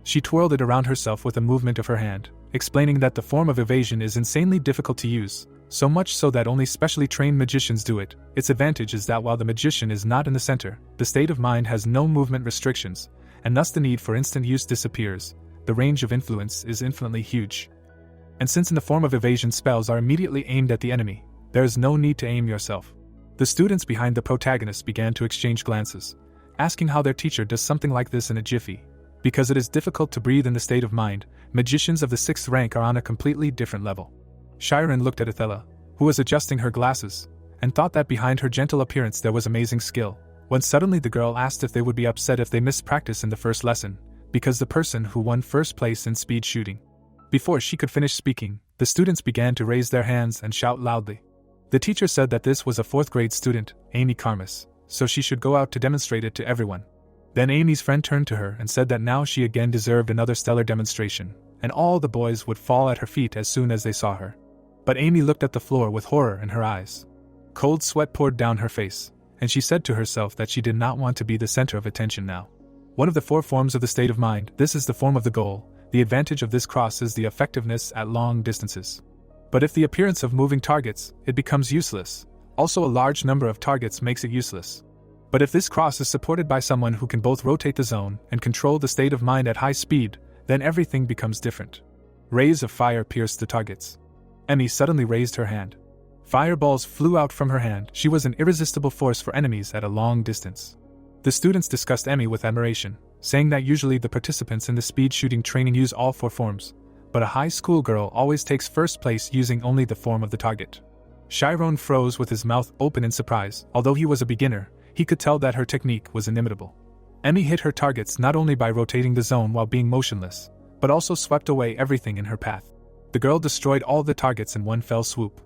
Speaker 1: She twirled it around herself with a movement of her hand, explaining that the form of evasion is insanely difficult to use, so much so that only specially trained magicians do it. Its advantage is that while the magician is not in the center, the state of mind has no movement restrictions, and thus the need for instant use disappears. The range of influence is infinitely huge. And since in the form of evasion spells are immediately aimed at the enemy, there is no need to aim yourself. The students behind the protagonist began to exchange glances, asking how their teacher does something like this in a jiffy. Because it is difficult to breathe in the state of mind, magicians of the 6th rank are on a completely different level. Chiron looked at Atella, who was adjusting her glasses, and thought that behind her gentle appearance there was amazing skill, when suddenly the girl asked if they would be upset if they missed practice in the first lesson, because the person who won first place in speed shooting. Before she could finish speaking, the students began to raise their hands and shout loudly. The teacher said that this was a 4th grade student, Amy Karmas, so she should go out to demonstrate it to everyone. Then Amy's friend turned to her and said that now she again deserved another stellar demonstration, and all the boys would fall at her feet as soon as they saw her. But Amy looked at the floor with horror in her eyes. Cold sweat poured down her face, and she said to herself that she did not want to be the center of attention now. One of the 4 forms of the state of mind, this is the form of the goal. The advantage of this cross is the effectiveness at long distances. But if the appearance of moving targets, it becomes useless. Also, a large number of targets makes it useless. But if this cross is supported by someone who can both rotate the zone and control the state of mind at high speed, then everything becomes different. Rays of fire pierced the targets. Emi suddenly raised her hand. Fireballs flew out from her hand. She was an irresistible force for enemies at a long distance. The students discussed Emi with admiration, saying that usually the participants in the speed shooting training use all 4 forms, but a high school girl always takes first place using only the form of the target. Chiron froze with his mouth open in surprise. Although he was a beginner, he could tell that her technique was inimitable. Emi hit her targets not only by rotating the zone while being motionless, but also swept away everything in her path. The girl destroyed all the targets in one fell swoop.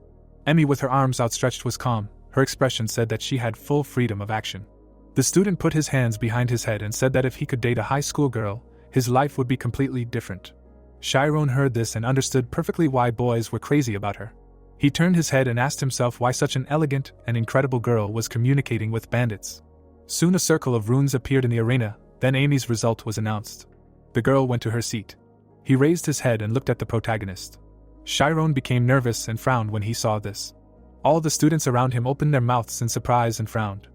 Speaker 1: Emi, with her arms outstretched, was calm. Her expression said that she had full freedom of action. The student put his hands behind his head and said that if he could date a high school girl, his life would be completely different. Chiron heard this and understood perfectly why boys were crazy about her. He turned his head and asked himself why such an elegant and incredible girl was communicating with bandits. Soon a circle of runes appeared in the arena, then Amy's result was announced. The girl went to her seat. He raised his head and looked at the protagonist. Chiron became nervous and frowned when he saw this. All the students around him opened their mouths in surprise and frowned.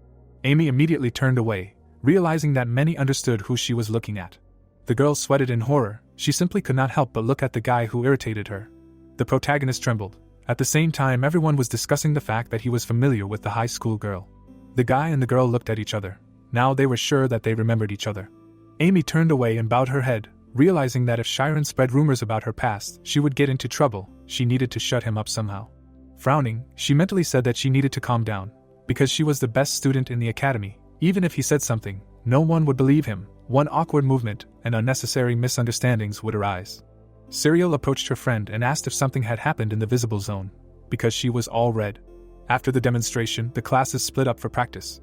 Speaker 1: Amy immediately turned away, realizing that many understood who she was looking at. The girl sweated in horror. She simply could not help but look at the guy who irritated her. The protagonist trembled. At the same time, everyone was discussing the fact that he was familiar with the high school girl. The guy and the girl looked at each other. Now they were sure that they remembered each other. Amy turned away and bowed her head, realizing that if Chiron spread rumors about her past, she would get into trouble. She needed to shut him up somehow. Frowning, she mentally said that she needed to calm down, because she was the best student in the academy. Even if he said something, no one would believe him. One awkward movement, and unnecessary misunderstandings would arise. Serial approached her friend and asked if something had happened in the visible zone, because she was all red. After the demonstration, the classes split up for practice.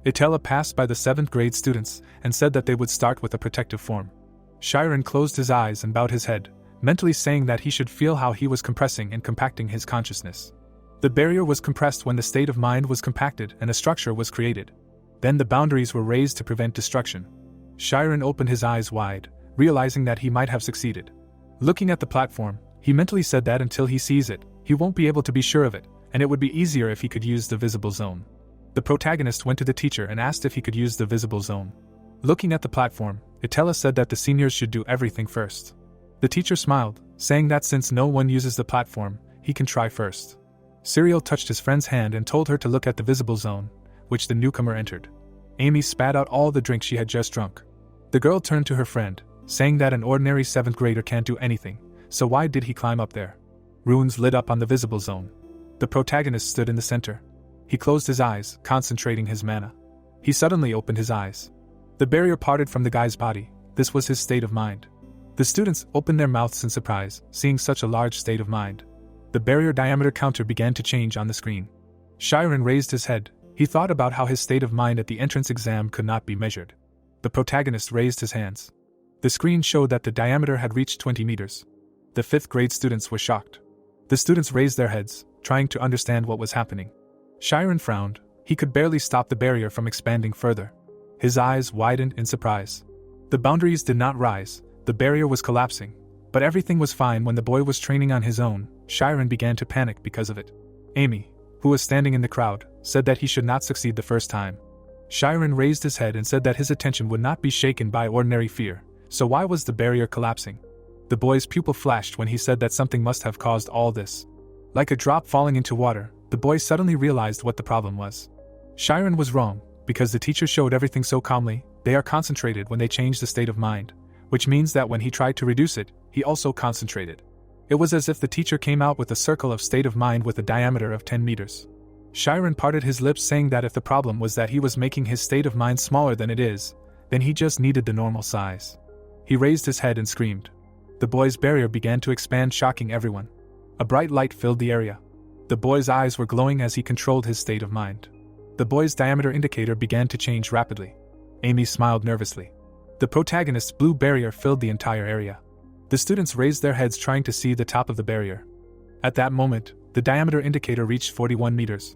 Speaker 1: Itella passed by the 7th grade students and said that they would start with a protective form. Chiron closed his eyes and bowed his head, mentally saying that he should feel how he was compressing and compacting his consciousness. The barrier was compressed when the state of mind was compacted and a structure was created. Then the boundaries were raised to prevent destruction. Chiron opened his eyes wide, realizing that he might have succeeded. Looking at the platform, he mentally said that until he sees it, he won't be able to be sure of it, and it would be easier if he could use the visible zone. The protagonist went to the teacher and asked if he could use the visible zone. Looking at the platform, Itella said that the seniors should do everything first. The teacher smiled, saying that since no one uses the platform, he can try first. Serial touched his friend's hand and told her to look at the visible zone, which the newcomer entered. Amy spat out all the drink she had just drunk. The girl turned to her friend, saying that an ordinary 7th grader can't do anything, so why did he climb up there? Runes lit up on the visible zone. The protagonist stood in the center. He closed his eyes, concentrating his mana. He suddenly opened his eyes. The barrier parted from the guy's body. This was his state of mind. The students opened their mouths in surprise, seeing such a large state of mind. The barrier diameter counter began to change on the screen. Chiron raised his head. He thought about how his state of mind at the entrance exam could not be measured. The protagonist raised his hands. The screen showed that the diameter had reached 20 meters. The 5th grade students were shocked. The students raised their heads, trying to understand what was happening. Chiron frowned. He could barely stop the barrier from expanding further. His eyes widened in surprise. The boundaries did not rise. The barrier was collapsing. But everything was fine when the boy was training on his own. Chiron began to panic because of it. Amy, who was standing in the crowd, said that he should not succeed the first time. Chiron raised his head and said that his attention would not be shaken by ordinary fear. So why was the barrier collapsing? The boy's pupil flashed when he said that something must have caused all this. Like a drop falling into water, the boy suddenly realized what the problem was. Chiron was wrong, because the teacher showed everything so calmly. They are concentrated when they change the state of mind, which means that when he tried to reduce it, he also concentrated. It was as if the teacher came out with a circle of state of mind with a diameter of 10 meters. Chiron parted his lips, saying that if the problem was that he was making his state of mind smaller than it is, then he just needed the normal size. He raised his head and screamed. The boy's barrier began to expand, shocking everyone. A bright light filled the area. The boy's eyes were glowing as he controlled his state of mind. The boy's diameter indicator began to change rapidly. Amy smiled nervously. The protagonist's blue barrier filled the entire area. The students raised their heads trying to see the top of the barrier. At that moment, the diameter indicator reached 41 meters.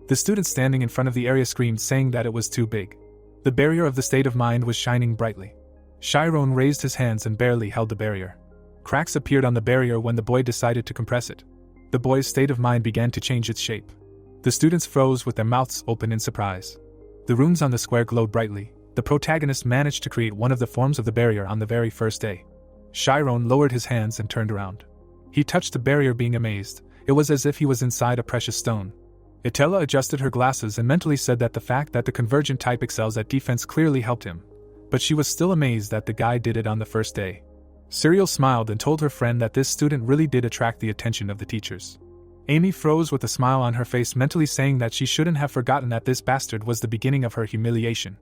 Speaker 1: The students standing in front of the area screamed, saying that it was too big. The barrier of the state of mind was shining brightly. Chiron raised his hands and barely held the barrier. Cracks appeared on the barrier when the boy decided to compress it. The boy's state of mind began to change its shape. The students froze with their mouths open in surprise. The runes on the square glowed brightly. The protagonist managed to create one of the forms of the barrier on the very first day. Chiron lowered his hands and turned around. He touched the barrier, being amazed. It was as if he was inside a precious stone. Itella adjusted her glasses and mentally said that the fact that the convergent type excels at defense clearly helped him. But she was still amazed that the guy did it on the first day. Cyril smiled and told her friend that this student really did attract the attention of the teachers. Amy froze with a smile on her face, mentally saying that she shouldn't have forgotten that this bastard was the beginning of her humiliation.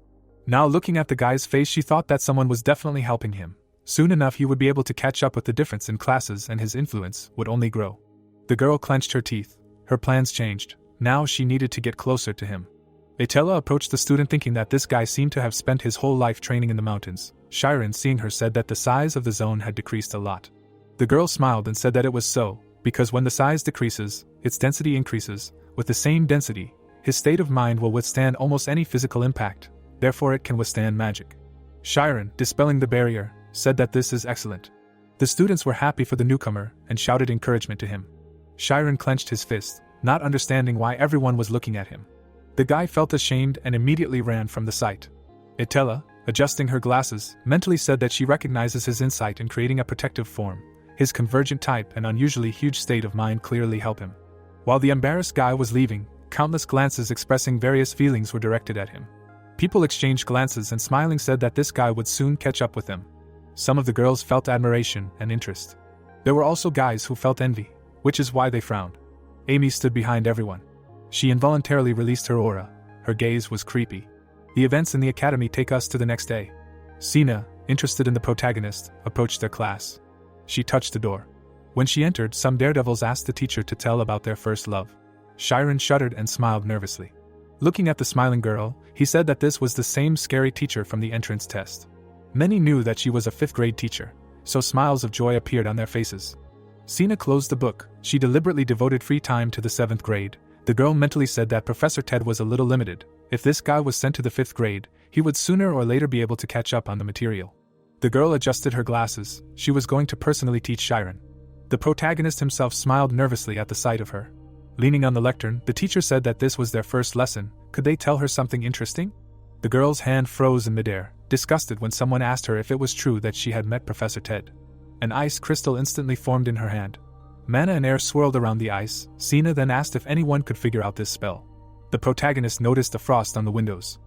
Speaker 1: Now looking at the guy's face, she thought that someone was definitely helping him. Soon enough he would be able to catch up with the difference in classes and his influence would only grow. The girl clenched her teeth. Her plans changed. Now she needed to get closer to him. Itella approached the student thinking that this guy seemed to have spent his whole life training in the mountains. Chiron, seeing her, said that the size of the zone had decreased a lot. The girl smiled and said that it was so, because when the size decreases, its density increases. With the same density, his state of mind will withstand almost any physical impact, therefore it can withstand magic. Chiron, dispelling the barrier, said that this is excellent. The students were happy for the newcomer and shouted encouragement to him. Chiron clenched his fist, not understanding why everyone was looking at him. The guy felt ashamed and immediately ran from the site. Itella, adjusting her glasses, mentally said that she recognizes his insight in creating a protective form. His convergent type and unusually huge state of mind clearly help him. While the embarrassed guy was leaving, countless glances expressing various feelings were directed at him. People exchanged glances and smiling said that this guy would soon catch up with them. Some of the girls felt admiration and interest. There were also guys who felt envy, which is why they frowned. Amy stood behind everyone. She involuntarily released her aura. Her gaze was creepy. The events in the academy take us to the next day. Sina, interested in the protagonist, approached their class. She touched the door. When she entered, some daredevils asked the teacher to tell about their first love. Chiron shuddered and smiled nervously. Looking at the smiling girl, he said that this was the same scary teacher from the entrance test. Many knew that she was a 5th grade teacher, so smiles of joy appeared on their faces. Sina closed the book. She deliberately devoted free time to the 7th grade. The girl mentally said that Professor Ted was a little limited. If this guy was sent to the 5th grade, he would sooner or later be able to catch up on the material. The girl adjusted her glasses. She was going to personally teach Chiron. The protagonist himself smiled nervously at the sight of her. Leaning on the lectern, the teacher said that this was their first lesson. Could they tell her something interesting? The girl's hand froze in midair, disgusted when someone asked her if it was true that she had met Professor Ted. An ice crystal instantly formed in her hand. Mana and air swirled around the ice. Sina then asked if anyone could figure out this spell. The protagonist noticed the frost on the windows.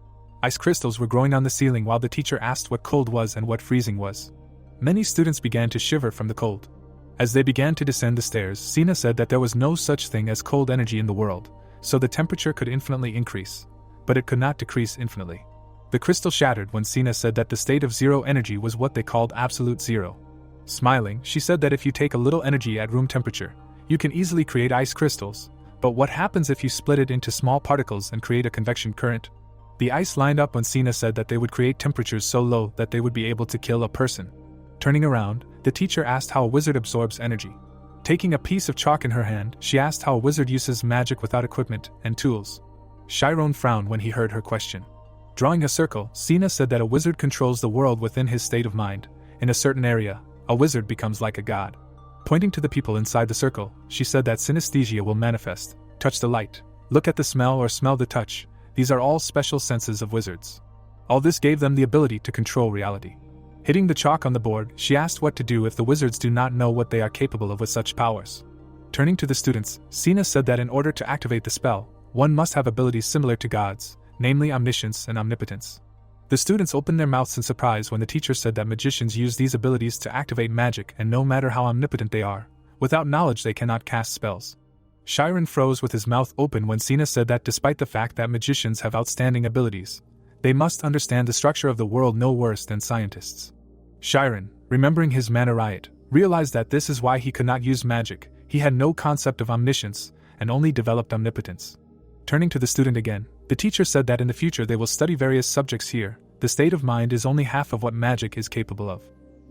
Speaker 1: Ice crystals were growing on the ceiling while the teacher asked what cold was and what freezing was. Many students began to shiver from the cold. As they began to descend the stairs, Sina said that there was no such thing as cold energy in the world, so the temperature could infinitely increase, but it could not decrease infinitely. The crystal shattered when Sina said that the state of zero energy was what they called absolute zero. Smiling, she said that if you take a little energy at room temperature, you can easily create ice crystals, but what happens if you split it into small particles and create a convection current? The ice lined up when Sina said that they would create temperatures so low that they would be able to kill a person. Turning around, the teacher asked how a wizard absorbs energy. Taking a piece of chalk in her hand, she asked how a wizard uses magic without equipment and tools. Chiron frowned when he heard her question. Drawing a circle, Sina said that a wizard controls the world within his state of mind. In a certain area, a wizard becomes like a god. Pointing to the people inside the circle, she said that synesthesia will manifest. Touch the light, look at the smell or smell the touch. These are all special senses of wizards. All this gave them the ability to control reality. Hitting the chalk on the board, she asked what to do if the wizards do not know what they are capable of with such powers. Turning to the students, Sina said that in order to activate the spell, one must have abilities similar to gods, namely omniscience and omnipotence. The students opened their mouths in surprise when the teacher said that magicians use these abilities to activate magic, and no matter how omnipotent they are, without knowledge they cannot cast spells. Chiron froze with his mouth open when Sina said that despite the fact that magicians have outstanding abilities, they must understand the structure of the world no worse than scientists. Chiron, remembering his mana riot, realized that this is why he could not use magic. He had no concept of omniscience, and only developed omnipotence. Turning to the student again, the teacher said that in the future they will study various subjects here. The state of mind is only half of what magic is capable of.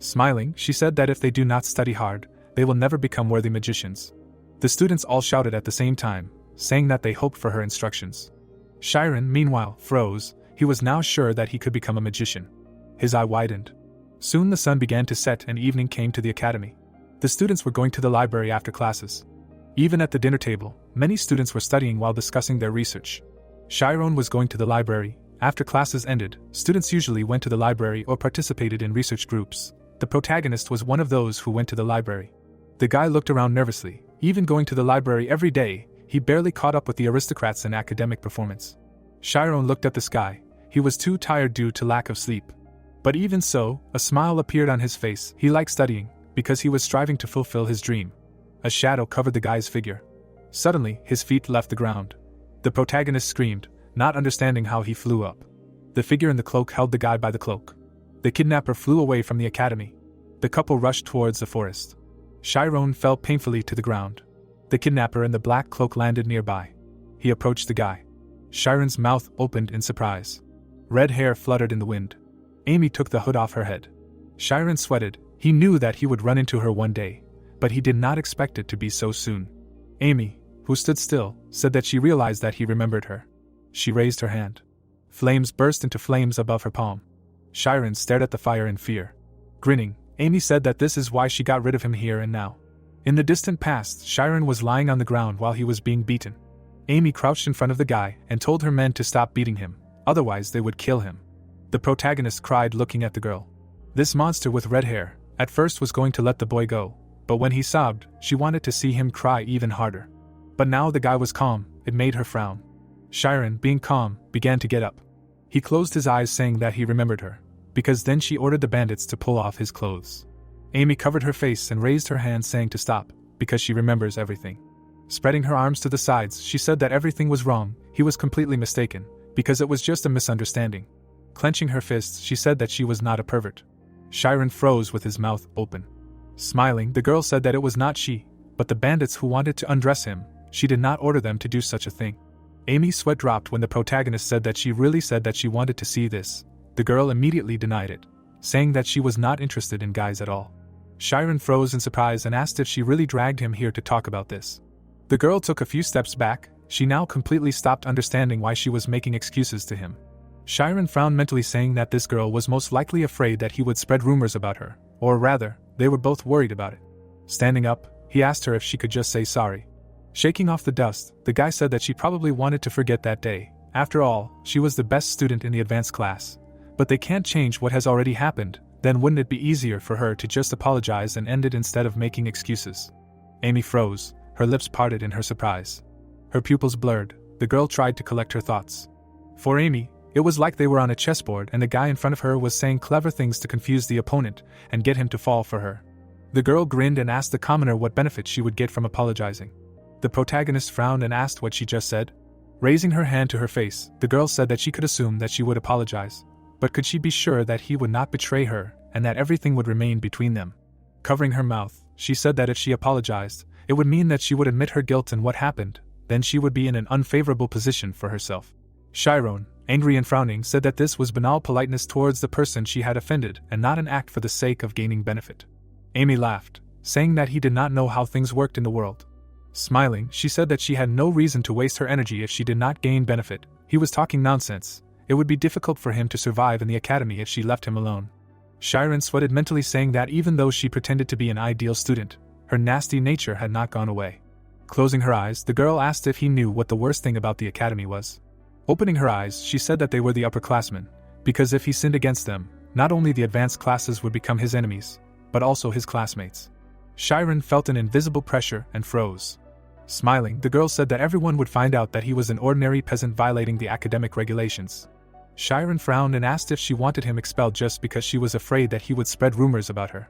Speaker 1: Smiling, she said that if they do not study hard, they will never become worthy magicians. The students all shouted at the same time, saying that they hoped for her instructions. Shiren, meanwhile, froze. He was now sure that he could become a magician. His eye widened. Soon the sun began to set and evening came to the academy. The students were going to the library after classes. Even at the dinner table, many students were studying while discussing their research. Chiron was going to the library. After classes ended, students usually went to the library or participated in research groups. The protagonist was one of those who went to the library. The guy looked around nervously. Even going to the library every day, he barely caught up with the aristocrats in academic performance. Chiron looked at the sky. He was too tired due to lack of sleep. But even so, a smile appeared on his face. He liked studying, because he was striving to fulfill his dream. A shadow covered the guy's figure. Suddenly, his feet left the ground. The protagonist screamed, not understanding how he flew up. The figure in the cloak held the guy by the cloak. The kidnapper flew away from the academy. The couple rushed towards the forest. Chiron fell painfully to the ground. The kidnapper in the black cloak landed nearby. He approached the guy. Chiron's mouth opened in surprise. Red hair fluttered in the wind. Amy took the hood off her head. Chiron sweated. He knew that he would run into her one day, but he did not expect it to be so soon. Amy, who stood still, said that she realized that he remembered her. She raised her hand. Flames burst into flames above her palm. Chiron stared at the fire in fear. Grinning, Amy said that this is why she got rid of him here and now. In the distant past, Chiron was lying on the ground while he was being beaten. Amy crouched in front of the guy and told her men to stop beating him, otherwise they would kill him. The protagonist cried looking at the girl. This monster with red hair, at first was going to let the boy go, but when he sobbed, she wanted to see him cry even harder. But now the guy was calm, it made her frown. Chiron, being calm, began to get up. He closed his eyes saying that he remembered her, because then she ordered the bandits to pull off his clothes. Amy covered her face and raised her hand saying to stop, because she remembers everything. Spreading her arms to the sides, she said that everything was wrong, he was completely mistaken, because it was just a misunderstanding. Clenching her fists, she said that she was not a pervert. Chiron froze with his mouth open. Smiling, the girl said that it was not she, but the bandits who wanted to undress him. She did not order them to do such a thing. Amy's sweat dropped when the protagonist said that she really said that she wanted to see this. The girl immediately denied it, saying that she was not interested in guys at all. Chiron froze in surprise and asked if she really dragged him here to talk about this. The girl took a few steps back. She now completely stopped understanding why she was making excuses to him. Chiron frowned mentally, saying that this girl was most likely afraid that he would spread rumors about her, or rather, they were both worried about it. Standing up, he asked her if she could just say sorry. Shaking off the dust, the guy said that she probably wanted to forget that day. After all, she was the best student in the advanced class. But they can't change what has already happened, then wouldn't it be easier for her to just apologize and end it instead of making excuses? Amy froze, her lips parted in her surprise. Her pupils blurred, the girl tried to collect her thoughts. For Amy, it was like they were on a chessboard and the guy in front of her was saying clever things to confuse the opponent and get him to fall for her. The girl grinned and asked the commoner what benefit she would get from apologizing. The protagonist frowned and asked what she just said. Raising her hand to her face, the girl said that she could assume that she would apologize. But could she be sure that he would not betray her, and that everything would remain between them? Covering her mouth, she said that if she apologized, it would mean that she would admit her guilt in what happened, then she would be in an unfavorable position for herself. Chiron, angry and frowning, said that this was banal politeness towards the person she had offended and not an act for the sake of gaining benefit. Amy laughed, saying that he did not know how things worked in the world. Smiling, she said that she had no reason to waste her energy if she did not gain benefit. He was talking nonsense. It would be difficult for him to survive in the academy if she left him alone. Chiron sweated mentally, saying that even though she pretended to be an ideal student, her nasty nature had not gone away. Closing her eyes, the girl asked if he knew what the worst thing about the academy was. Opening her eyes, she said that they were the upperclassmen, because if he sinned against them, not only the advanced classes would become his enemies, but also his classmates. Chiron felt an invisible pressure and froze. Smiling, the girl said that everyone would find out that he was an ordinary peasant violating the academic regulations. Chiron frowned and asked if she wanted him expelled just because she was afraid that he would spread rumors about her.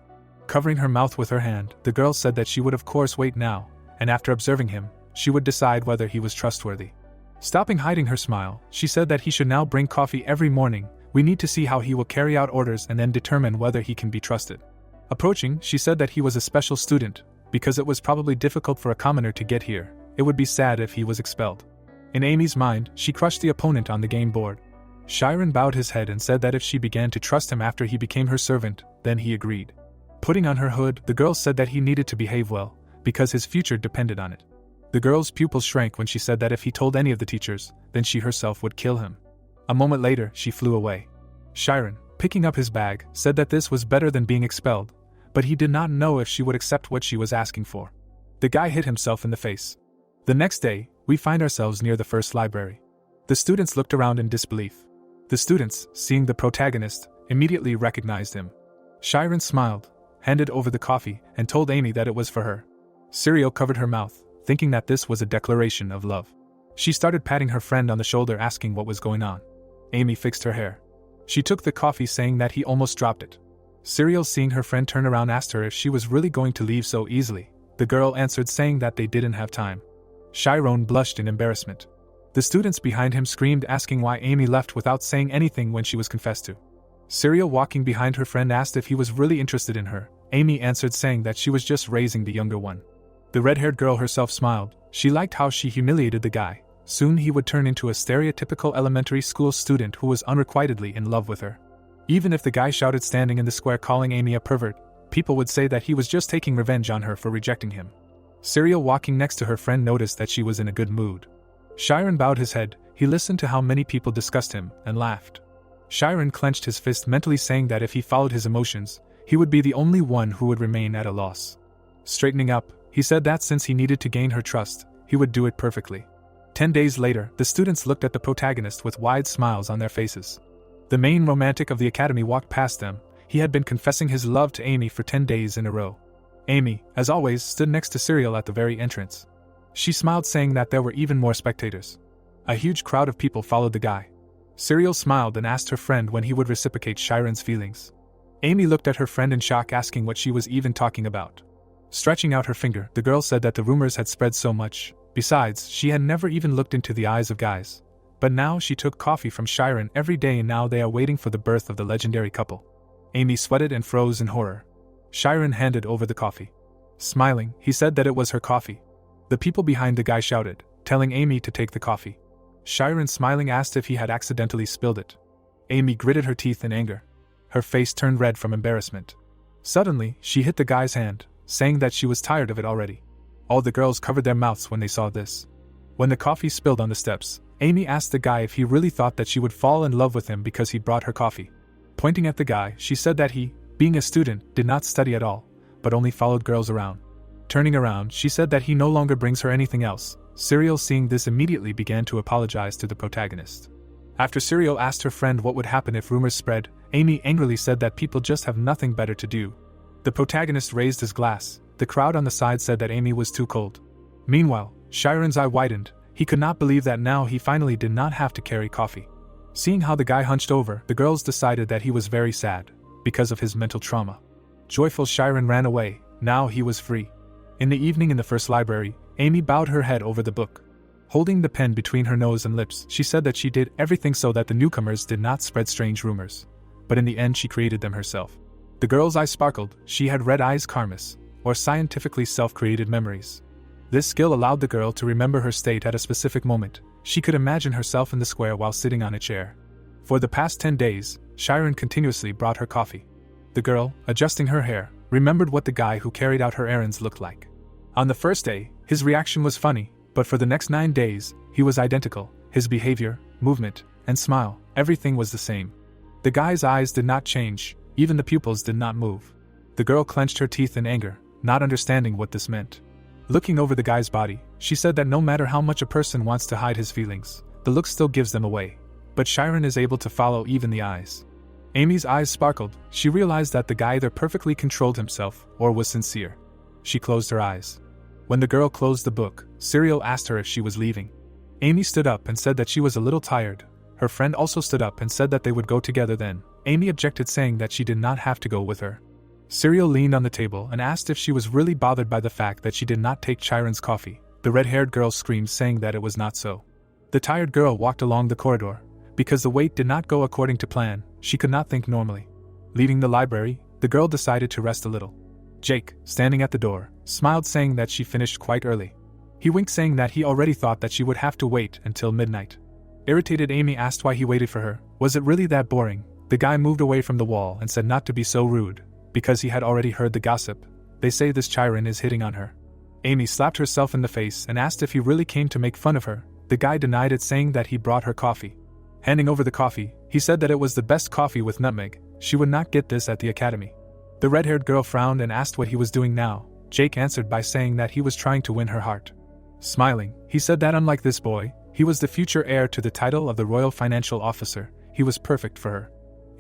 Speaker 1: Covering her mouth with her hand, the girl said that she would of course wait now, and after observing him, she would decide whether he was trustworthy. Stopping hiding her smile, she said that he should now bring coffee every morning. We need to see how he will carry out orders and then determine whether he can be trusted. Approaching, she said that he was a special student, because it was probably difficult for a commoner to get here, it would be sad if he was expelled. In Amy's mind, she crushed the opponent on the game board. Chiron bowed his head and said that if she began to trust him after he became her servant, then he agreed. Putting on her hood, the girl said that he needed to behave well, because his future depended on it. The girl's pupils shrank when she said that if he told any of the teachers, then she herself would kill him. A moment later, she flew away. Chiron, picking up his bag, said that this was better than being expelled, but he did not know if she would accept what she was asking for. The guy hit himself in the face. The next day, we find ourselves near the first library. The students looked around in disbelief. The students, seeing the protagonist, immediately recognized him. Chiron smiled, handed over the coffee, and told Amy that it was for her. Serial covered her mouth, thinking that this was a declaration of love. She started patting her friend on the shoulder, asking what was going on. Amy fixed her hair. She took the coffee, saying that he almost dropped it. Serial, seeing her friend turn around, asked her if she was really going to leave so easily. The girl answered, saying that they didn't have time. Chiron blushed in embarrassment. The students behind him screamed, asking why Amy left without saying anything when she was confessed to. Serial, walking behind her friend, asked if he was really interested in her. Amy answered, saying that she was just raising the younger one. The red-haired girl herself smiled. She liked how she humiliated the guy. Soon he would turn into a stereotypical elementary school student who was unrequitedly in love with her. Even if the guy shouted standing in the square calling Amy a pervert, people would say that he was just taking revenge on her for rejecting him. Serial, walking next to her friend, noticed that she was in a good mood. Chiron bowed his head. He listened to how many people discussed him, and laughed. Chiron clenched his fist, mentally saying that if he followed his emotions, he would be the only one who would remain at a loss. Straightening up, he said that since he needed to gain her trust, he would do it perfectly. 10 days later, the students looked at the protagonist with wide smiles on their faces. The main romantic of the academy walked past them. He had been confessing his love to Amy for 10 days in a row. Amy, as always, stood next to Serial at the very entrance. She smiled, saying that there were even more spectators. A huge crowd of people followed the guy. Serial smiled and asked her friend when he would reciprocate Chiron's feelings. Amy looked at her friend in shock, asking what she was even talking about. Stretching out her finger, the girl said that the rumors had spread so much. Besides, she had never even looked into the eyes of guys. But now she took coffee from Chiron every day, and now they are waiting for the birth of the legendary couple. Amy sweated and froze in horror. Chiron handed over the coffee. Smiling, he said that it was her coffee. The people behind the guy shouted, telling Amy to take the coffee. Chiron, smiling, asked if he had accidentally spilled it. Amy gritted her teeth in anger. Her face turned red from embarrassment. Suddenly, she hit the guy's hand, saying that she was tired of it already. All the girls covered their mouths when they saw this. When the coffee spilled on the steps, Amy asked the guy if he really thought that she would fall in love with him because he brought her coffee. Pointing at the guy, she said that he, being a student, did not study at all, but only followed girls around. Turning around, she said that he no longer brings her anything else. Serial, seeing this, immediately began to apologize to the protagonist. After Serial asked her friend what would happen if rumors spread, Amy angrily said that people just have nothing better to do. The protagonist raised his glass. The crowd on the side said that Amy was too cold. Meanwhile, Chiron's eye widened. He could not believe that now he finally did not have to carry coffee. Seeing how the guy hunched over, the girls decided that he was very sad, because of his mental trauma. Joyful, Chiron ran away. Now he was free. In the evening in the first library, Amy bowed her head over the book. Holding the pen between her nose and lips, she said that she did everything so that the newcomers did not spread strange rumors. But in the end, she created them herself. The girl's eyes sparkled. She had red eyes, karmas, or scientifically self-created memories. This skill allowed the girl to remember her state at a specific moment. She could imagine herself in the square while sitting on a chair. For the past 10 days, Chiron continuously brought her coffee. The girl, adjusting her hair, remembered what the guy who carried out her errands looked like. On the first day, his reaction was funny, but for the next 9 days, he was identical. His behavior, movement, and smile, everything was the same. The guy's eyes did not change, even the pupils did not move. The girl clenched her teeth in anger, not understanding what this meant. Looking over the guy's body, she said that no matter how much a person wants to hide his feelings, the look still gives them away. But Chiron is able to follow even the eyes. Amy's eyes sparkled. She realized that the guy either perfectly controlled himself or was sincere. She closed her eyes. When the girl closed the book, Serial asked her if she was leaving. Amy stood up and said that she was a little tired. Her friend also stood up and said that they would go together then. Amy objected, saying that she did not have to go with her. Serial leaned on the table and asked if she was really bothered by the fact that she did not take Chiron's coffee. The red-haired girl screamed, saying that it was not so. The tired girl walked along the corridor. Because the wait did not go according to plan, she could not think normally. Leaving the library, the girl decided to rest a little. Jake, standing at the door, smiled, saying that she finished quite early. He winked, saying that he already thought that she would have to wait until midnight. Irritated, Amy asked why he waited for her. Was it really that boring? The guy moved away from the wall and said not to be so rude, because he had already heard the gossip. They say this Chiron is hitting on her. Amy slapped herself in the face and asked if he really came to make fun of her. The guy denied it, saying that he brought her coffee. Handing over the coffee, he said that it was the best coffee with nutmeg. She would not get this at the academy. The red-haired girl frowned and asked what he was doing now. Jake answered by saying that he was trying to win her heart. Smiling, he said that unlike this boy, he was the future heir to the title of the Royal Financial Officer. He was perfect for her.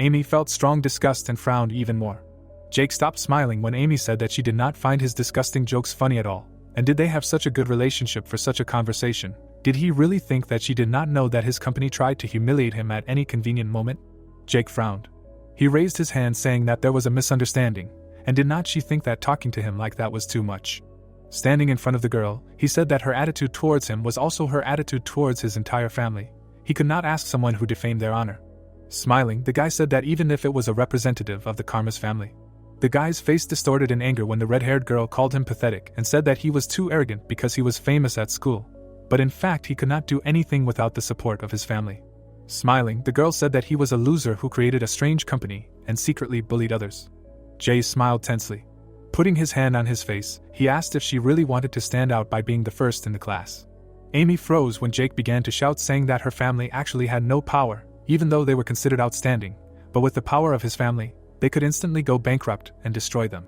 Speaker 1: Amy felt strong disgust and frowned even more. Jake stopped smiling when Amy said that she did not find his disgusting jokes funny at all. And did they have such a good relationship for such a conversation? Did he really think that she did not know that his company tried to humiliate him at any convenient moment? Jake frowned. He raised his hand, saying that there was a misunderstanding, and did not she think that talking to him like that was too much? Standing in front of the girl, he said that her attitude towards him was also her attitude towards his entire family. He could not ask someone who defamed their honor. Smiling, the guy said that even if it was a representative of the Karma's family. The guy's face distorted in anger when the red-haired girl called him pathetic and said that he was too arrogant because he was famous at school. But in fact he could not do anything without the support of his family. Smiling, the girl said that he was a loser who created a strange company and secretly bullied others. Jay smiled tensely. Putting his hand on his face, he asked if she really wanted to stand out by being the first in the class. Amy froze when Jake began to shout, saying that her family actually had no power, even though they were considered outstanding, but with the power of his family, they could instantly go bankrupt and destroy them.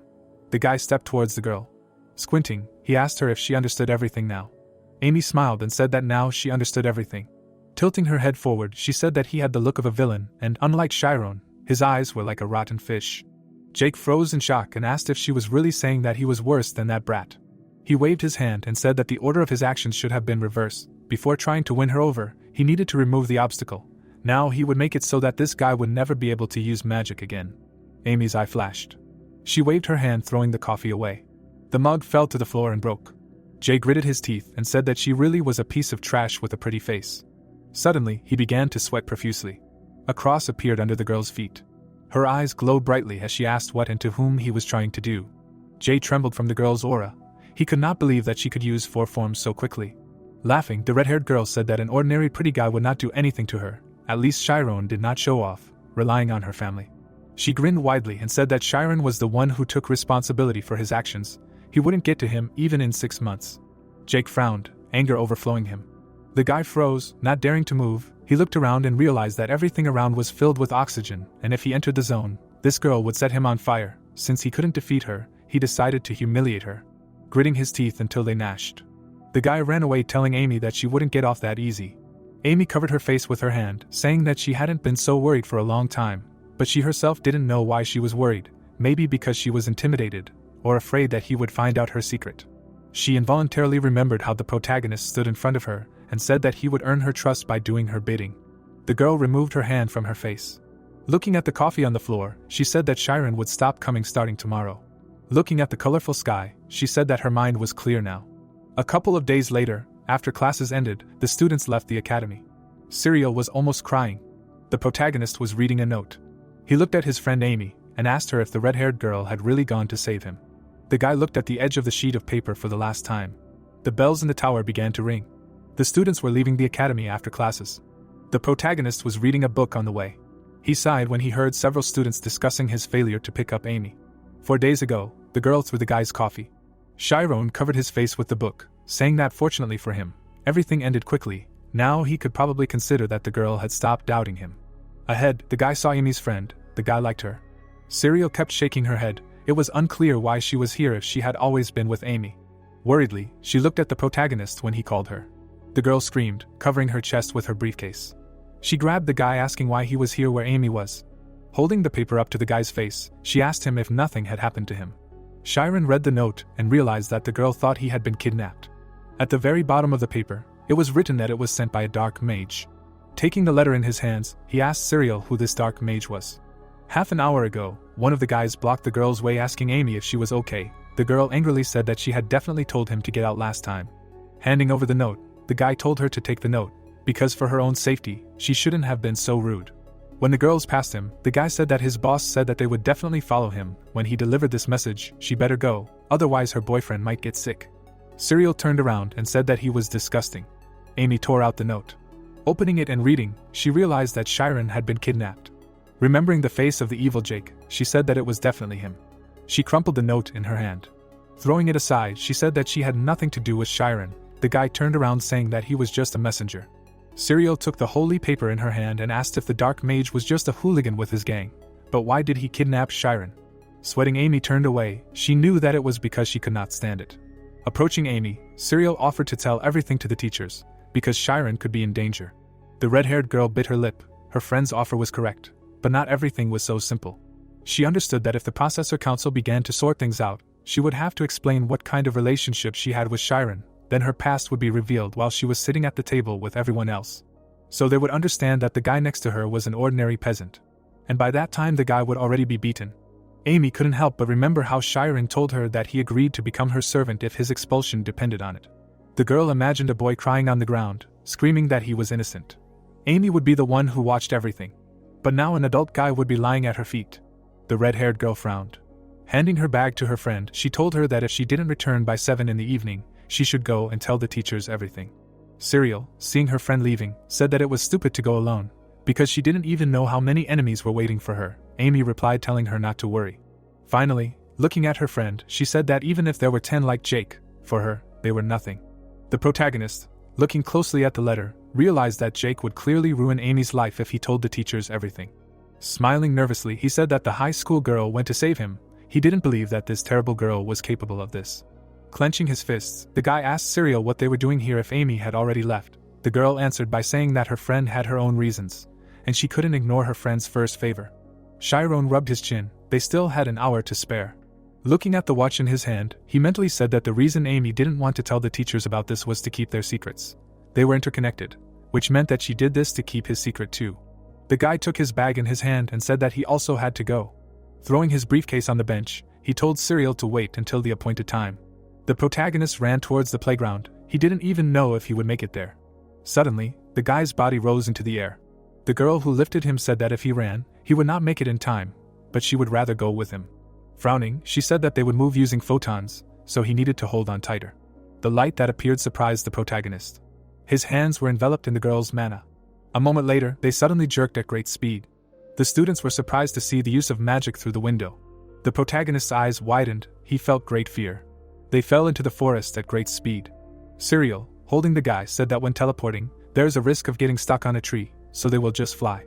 Speaker 1: The guy stepped towards the girl. Squinting, he asked her if she understood everything now. Amy smiled and said that now she understood everything. Tilting her head forward, she said that he had the look of a villain, and unlike Chiron, his eyes were like a rotten fish. Jake froze in shock and asked if she was really saying that he was worse than that brat. He waved his hand and said that the order of his actions should have been reversed. Before trying to win her over, he needed to remove the obstacle. Now he would make it so that this guy would never be able to use magic again. Amy's eye flashed. She waved her hand, throwing the coffee away. The mug fell to the floor and broke. Jay gritted his teeth and said that she really was a piece of trash with a pretty face. Suddenly, he began to sweat profusely. A cross appeared under the girl's feet. Her eyes glowed brightly as she asked what and to whom he was trying to do. Jay trembled from the girl's aura. He could not believe that she could use 4 forms so quickly. Laughing, the red-haired girl said that an ordinary pretty guy would not do anything to her. At least Chiron did not show off, relying on her family. She grinned widely and said that Chiron was the one who took responsibility for his actions. He wouldn't get to him even in 6 months. Jake frowned, anger overflowing him. The guy froze, not daring to move. He looked around and realized that everything around was filled with oxygen, and if he entered the zone, this girl would set him on fire. Since he couldn't defeat her, he decided to humiliate her, gritting his teeth until they gnashed. The guy ran away, telling Amy that she wouldn't get off that easy. Amy covered her face with her hand, saying that she hadn't been so worried for a long time, but she herself didn't know why she was worried, maybe because she was intimidated, or afraid that he would find out her secret. She involuntarily remembered how the protagonist stood in front of her, and said that he would earn her trust by doing her bidding. The girl removed her hand from her face. Looking at the coffee on the floor, she said that Chiron would stop coming starting tomorrow. Looking at the colorful sky, she said that her mind was clear now. A couple of days later, after classes ended, the students left the academy. Cyril was almost crying. The protagonist was reading a note. He looked at his friend Amy, and asked her if the red-haired girl had really gone to save him. The guy looked at the edge of the sheet of paper for the last time. The bells in the tower began to ring. The students were leaving the academy after classes. The protagonist was reading a book on the way. He sighed when he heard several students discussing his failure to pick up Amy. 4 days ago, the girl threw the guy's coffee. Chiron covered his face with the book, saying that fortunately for him, everything ended quickly. Now he could probably consider that the girl had stopped doubting him. Ahead, the guy saw Amy's friend. The guy liked her. Cyril kept shaking her head. It was unclear why she was here if she had always been with Amy. Worriedly, she looked at the protagonist when he called her. The girl screamed, covering her chest with her briefcase. She grabbed the guy, asking why he was here where Amy was. Holding the paper up to the guy's face, she asked him if nothing had happened to him. Chiron read the note and realized that the girl thought he had been kidnapped. At the very bottom of the paper, it was written that it was sent by a dark mage. Taking the letter in his hands, he asked Cyril who this dark mage was. Half an hour ago, one of the guys blocked the girl's way, asking Amy if she was okay. The girl angrily said that she had definitely told him to get out last time. Handing over the note, the guy told her to take the note, because for her own safety, she shouldn't have been so rude. When the girls passed him, the guy said that his boss said that they would definitely follow him. When he delivered this message, she better go, otherwise her boyfriend might get sick. Cyril turned around and said that he was disgusting. Amy tore out the note. Opening it and reading, she realized that Chiron had been kidnapped. Remembering the face of the evil Jake, she said that it was definitely him. She crumpled the note in her hand. Throwing it aside, she said that she had nothing to do with Chiron. The guy turned around saying that he was just a messenger. Cyril took the holy paper in her hand and asked if the dark mage was just a hooligan with his gang. But why did he kidnap Chiron? Sweating, Amy turned away. She knew that it was because she could not stand it. Approaching Amy, Cyril offered to tell everything to the teachers, because Chiron could be in danger. The red-haired girl bit her lip. Her friend's offer was correct, but not everything was so simple. She understood that if the Processor Council began to sort things out, she would have to explain what kind of relationship she had with Chiron. Then her past would be revealed while she was sitting at the table with everyone else. So they would understand that the guy next to her was an ordinary peasant. And by that time the guy would already be beaten. Amy couldn't help but remember how Chiron told her that he agreed to become her servant if his expulsion depended on it. The girl imagined a boy crying on the ground, screaming that he was innocent. Amy would be the one who watched everything. But now an adult guy would be lying at her feet. The red-haired girl frowned. Handing her bag to her friend, she told her that if she didn't return by 7 in the evening, she should go and tell the teachers everything. Cyril, seeing her friend leaving, said that it was stupid to go alone, because she didn't even know how many enemies were waiting for her. Amy replied, telling her not to worry. Finally, looking at her friend, she said that even if there were 10 like Jake, for her, they were nothing. The protagonist, looking closely at the letter, realized that Jake would clearly ruin Amy's life if he told the teachers everything. Smiling nervously, he said that the high school girl went to save him. He didn't believe that this terrible girl was capable of this. Clenching his fists, the guy asked Cyril what they were doing here if Amy had already left. The girl answered by saying that her friend had her own reasons, and she couldn't ignore her friend's first favor. Chiron rubbed his chin. They still had an hour to spare. Looking at the watch in his hand, he mentally said that the reason Amy didn't want to tell the teachers about this was to keep their secrets. They were interconnected, which meant that she did this to keep his secret too. The guy took his bag in his hand and said that he also had to go. Throwing his briefcase on the bench, he told Cyril to wait until the appointed time. The protagonist ran towards the playground. He didn't even know if he would make it there. Suddenly, the guy's body rose into the air. The girl who lifted him said that if he ran, he would not make it in time, but she would rather go with him. Frowning, she said that they would move using photons, so he needed to hold on tighter. The light that appeared surprised the protagonist. His hands were enveloped in the girl's mana. A moment later, they suddenly jerked at great speed. The students were surprised to see the use of magic through the window. The protagonist's eyes widened. He felt great fear. They fell into the forest at great speed. Cyril, holding the guy, said that when teleporting, there's a risk of getting stuck on a tree, so they will just fly.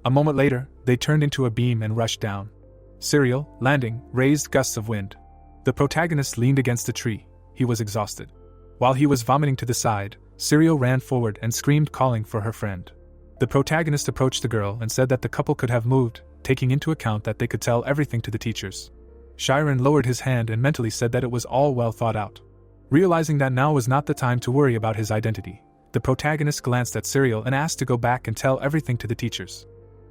Speaker 1: A moment later, they turned into a beam and rushed down. Cyril, landing, raised gusts of wind. The protagonist leaned against a tree. He was exhausted. While he was vomiting to the side, Cyril ran forward and screamed, calling for her friend. The protagonist approached the girl and said that the couple could have moved, taking into account that they could tell everything to the teachers. Chiron lowered his hand and mentally said that it was all well thought out. Realizing that now was not the time to worry about his identity, the protagonist glanced at Cyril and asked to go back and tell everything to the teachers.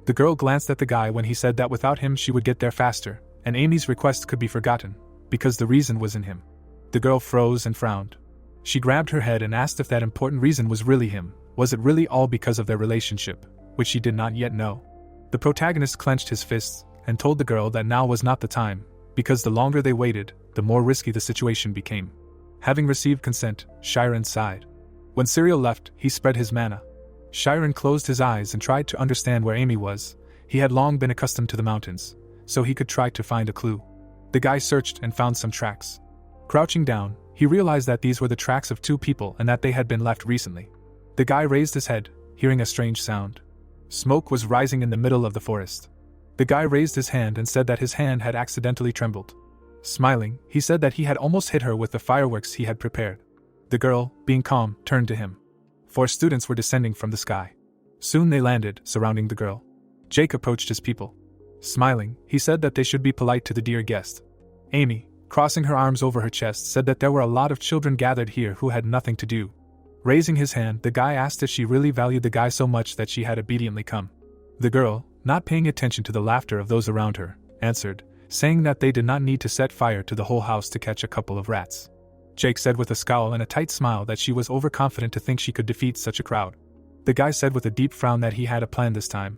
Speaker 1: The girl glanced at the guy when he said that without him she would get there faster, and Amy's request could be forgotten, because the reason was in him. The girl froze and frowned. She grabbed her head and asked if that important reason was really him. Was it really all because of their relationship, which she did not yet know? The protagonist clenched his fists and told the girl that now was not the time, because the longer they waited, the more risky the situation became. Having received consent, Chiron sighed. When Cyril left, he spread his mana. Chiron closed his eyes and tried to understand where Amy was. He had long been accustomed to the mountains, so he could try to find a clue. The guy searched and found some tracks. Crouching down, he realized that these were the tracks of 2 people and that they had been left recently. The guy raised his head, hearing a strange sound. Smoke was rising in the middle of the forest. The guy raised his hand and said that his hand had accidentally trembled. Smiling, he said that he had almost hit her with the fireworks he had prepared. The girl, being calm, turned to him. 4 students were descending from the sky. Soon they landed, surrounding the girl. Jake approached his people. Smiling, he said that they should be polite to the dear guest. Amy, crossing her arms over her chest, said that there were a lot of children gathered here who had nothing to do. Raising his hand, the guy asked if she really valued the guy so much that she had obediently come. The girl, not paying attention to the laughter of those around her, answered, saying that they did not need to set fire to the whole house to catch a couple of rats. Jake said with a scowl and a tight smile that she was overconfident to think she could defeat such a crowd. The guy said with a deep frown that he had a plan this time.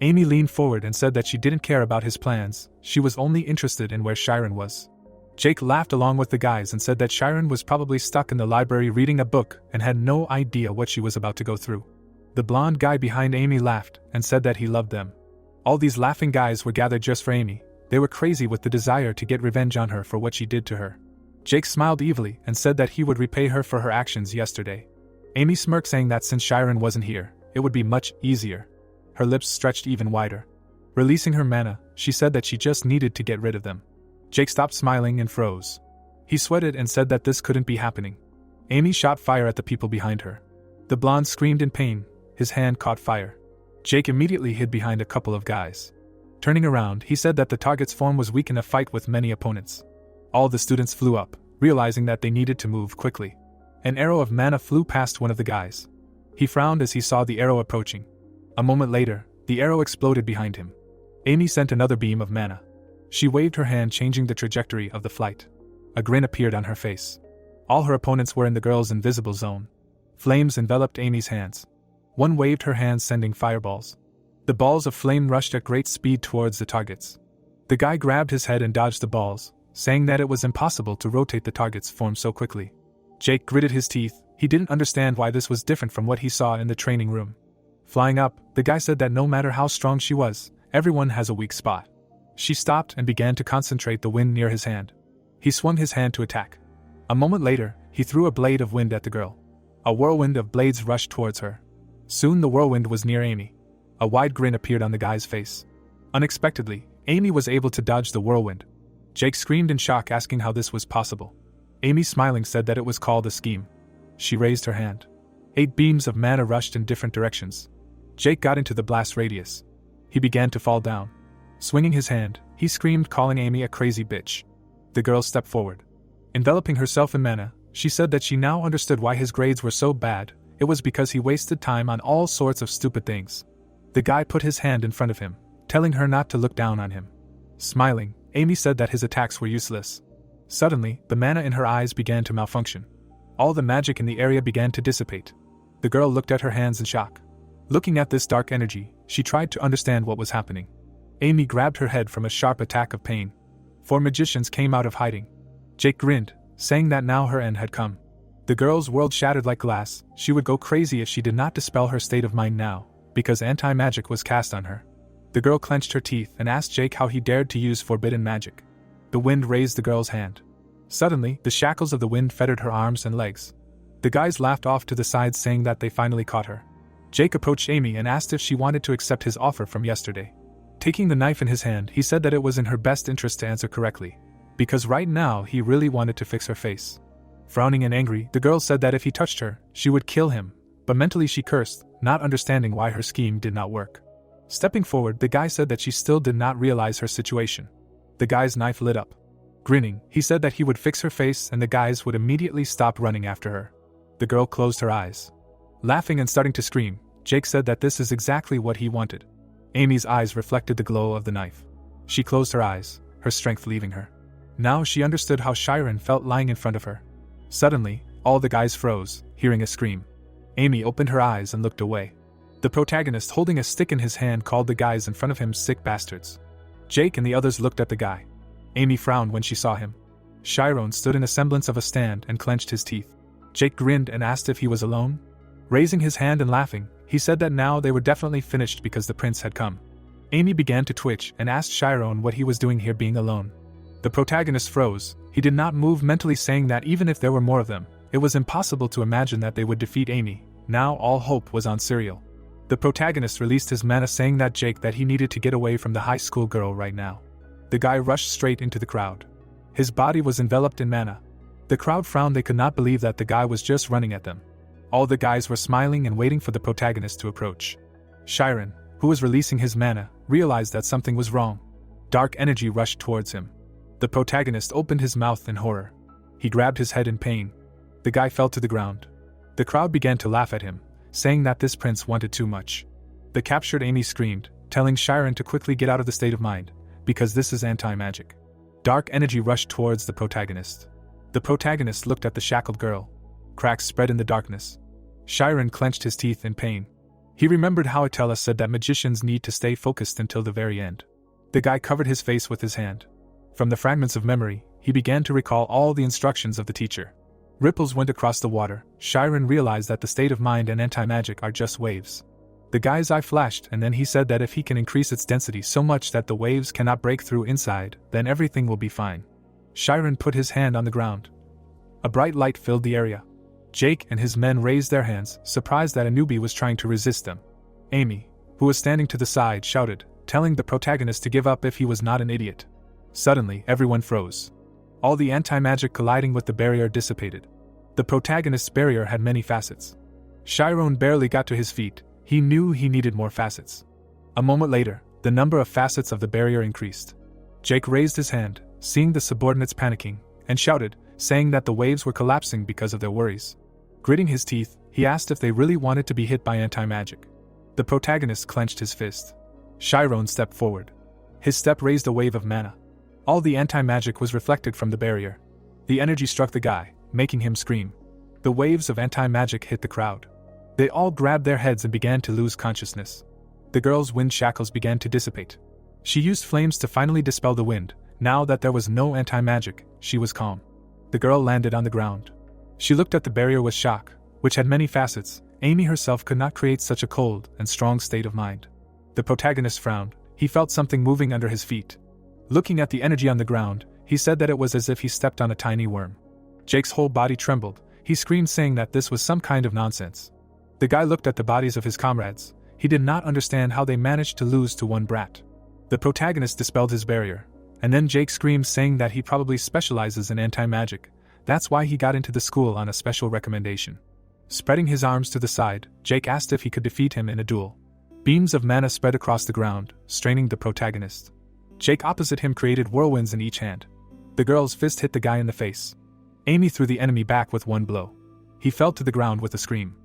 Speaker 1: Amy leaned forward and said that she didn't care about his plans, she was only interested in where Chiron was. Jake laughed along with the guys and said that Chiron was probably stuck in the library reading a book and had no idea what she was about to go through. The blonde guy behind Amy laughed and said that he loved them. All these laughing guys were gathered just for Amy. They were crazy with the desire to get revenge on her for what she did to her. Jake smiled evilly and said that he would repay her for her actions yesterday. Amy smirked, saying that since Chiron wasn't here, it would be much easier. Her lips stretched even wider. Releasing her mana, she said that she just needed to get rid of them. Jake stopped smiling and froze. He sweated and said that this couldn't be happening. Amy shot fire at the people behind her. The blonde screamed in pain. His hand caught fire. Jake immediately hid behind a couple of guys. Turning around, he said that the target's form was weak in a fight with many opponents. All the students flew up, realizing that they needed to move quickly. An arrow of mana flew past one of the guys. He frowned as he saw the arrow approaching. A moment later, the arrow exploded behind him. Amy sent another beam of mana. She waved her hand, changing the trajectory of the flight. A grin appeared on her face. All her opponents were in the girl's invisible zone. Flames enveloped Amy's hands. One waved her hands, sending fireballs. The balls of flame rushed at great speed towards the targets. The guy grabbed his head and dodged the balls, saying that it was impossible to rotate the target's form so quickly. Jake gritted his teeth. He didn't understand why this was different from what he saw in the training room. Flying up, the guy said that no matter how strong she was, everyone has a weak spot. She stopped and began to concentrate the wind near his hand. He swung his hand to attack. A moment later, he threw a blade of wind at the girl. A whirlwind of blades rushed towards her. Soon the whirlwind was near Amy. A wide grin appeared on the guy's face. Unexpectedly, Amy was able to dodge the whirlwind. Jake screamed in shock, asking how this was possible. Amy, smiling, said that it was called a scheme. She raised her hand. 8 beams of mana rushed in different directions. Jake got into the blast radius. He began to fall down. Swinging his hand, he screamed, calling Amy a crazy bitch. The girl stepped forward. Enveloping herself in mana, she said that she now understood why his grades were so bad. It was because he wasted time on all sorts of stupid things. The guy put his hand in front of him, telling her not to look down on him. Smiling, Amy said that his attacks were useless. Suddenly, the mana in her eyes began to malfunction. All the magic in the area began to dissipate. The girl looked at her hands in shock. Looking at this dark energy, she tried to understand what was happening. Amy grabbed her head from a sharp attack of pain. 4 magicians came out of hiding. Jake grinned, saying that now her end had come. The girl's world shattered like glass. She would go crazy if she did not dispel her state of mind now, because anti-magic was cast on her. The girl clenched her teeth and asked Jake how he dared to use forbidden magic. The wind raised the girl's hand. Suddenly, the shackles of the wind fettered her arms and legs. The guys laughed off to the sides, saying that they finally caught her. Jake approached Amy and asked if she wanted to accept his offer from yesterday. Taking the knife in his hand, he said that it was in her best interest to answer correctly, because right now he really wanted to fix her face. Frowning and angry, the girl said that if he touched her, she would kill him, but mentally she cursed, not understanding why her scheme did not work. Stepping forward, the guy said that she still did not realize her situation. The guy's knife lit up. Grinning, he said that he would fix her face and the guys would immediately stop running after her. The girl closed her eyes. Laughing and starting to scream, Jake said that this is exactly what he wanted. Amy's eyes reflected the glow of the knife. She closed her eyes, her strength leaving her. Now she understood how Chiron felt lying in front of her. Suddenly, all the guys froze, hearing a scream. Amy opened her eyes and looked away. The protagonist, holding a stick in his hand, called the guys in front of him sick bastards. Jake and the others looked at the guy. Amy frowned when she saw him. Chiron stood in a semblance of a stand and clenched his teeth. Jake grinned and asked if he was alone. Raising his hand and laughing, he said that now they were definitely finished because the prince had come. Amy began to twitch and asked Chiron what he was doing here being alone. The protagonist froze. He did not move, mentally saying that even if there were more of them, it was impossible to imagine that they would defeat Amy. Now all hope was on Serial. The protagonist released his mana, saying that Jake that he needed to get away from the high school girl right now. The guy rushed straight into the crowd. His body was enveloped in mana. The crowd frowned. They could not believe that the guy was just running at them. All the guys were smiling and waiting for the protagonist to approach. Chiron, who was releasing his mana, realized that something was wrong. Dark energy rushed towards him. The protagonist opened his mouth in horror. He grabbed his head in pain. The guy fell to the ground. The crowd began to laugh at him, saying that this prince wanted too much. The captured Amy screamed, telling Chiron to quickly get out of the state of mind, because this is anti-magic. Dark energy rushed towards the protagonist. The protagonist looked at the shackled girl. Cracks spread in the darkness. Chiron clenched his teeth in pain. He remembered how Atella said that magicians need to stay focused until the very end. The guy covered his face with his hand. From the fragments of memory, he began to recall all the instructions of the teacher. Ripples went across the water. Chiron realized that the state of mind and anti-magic are just waves. The guy's eye flashed, and then he said that if he can increase its density so much that the waves cannot break through inside, then everything will be fine. Chiron put his hand on the ground. A bright light filled the area. Jake and his men raised their hands, surprised that a newbie was trying to resist them. Amy, who was standing to the side, shouted, telling the protagonist to give up if he was not an idiot. Suddenly, everyone froze. All the anti-magic colliding with the barrier dissipated. The protagonist's barrier had many facets. Chiron barely got to his feet. He knew he needed more facets. A moment later, the number of facets of the barrier increased. Jake raised his hand, seeing the subordinates panicking, and shouted, saying that the waves were collapsing because of their worries. Gritting his teeth, he asked if they really wanted to be hit by anti-magic. The protagonist clenched his fist. Chiron stepped forward. His step raised a wave of mana. All the anti-magic was reflected from the barrier. The energy struck the guy, making him scream. The waves of anti-magic hit the crowd. They all grabbed their heads and began to lose consciousness. The girl's wind shackles began to dissipate. She used flames to finally dispel the wind. Now that there was no anti-magic, she was calm. The girl landed on the ground. She looked at the barrier with shock, which had many facets. Amy herself could not create such a cold and strong state of mind. The protagonist frowned. He felt something moving under his feet. Looking at the energy on the ground, he said that it was as if he stepped on a tiny worm. Jake's whole body trembled. He screamed, saying that this was some kind of nonsense. The guy looked at the bodies of his comrades. He did not understand how they managed to lose to one brat. The protagonist dispelled his barrier. And then Jake screamed, saying that he probably specializes in anti-magic. That's why he got into the school on a special recommendation. Spreading his arms to the side, Jake asked if he could defeat him in a duel. Beams of mana spread across the ground, straining the protagonist. Jake opposite him created whirlwinds in each hand. The girl's fist hit the guy in the face. Amy threw the enemy back with one blow. He fell to the ground with a scream.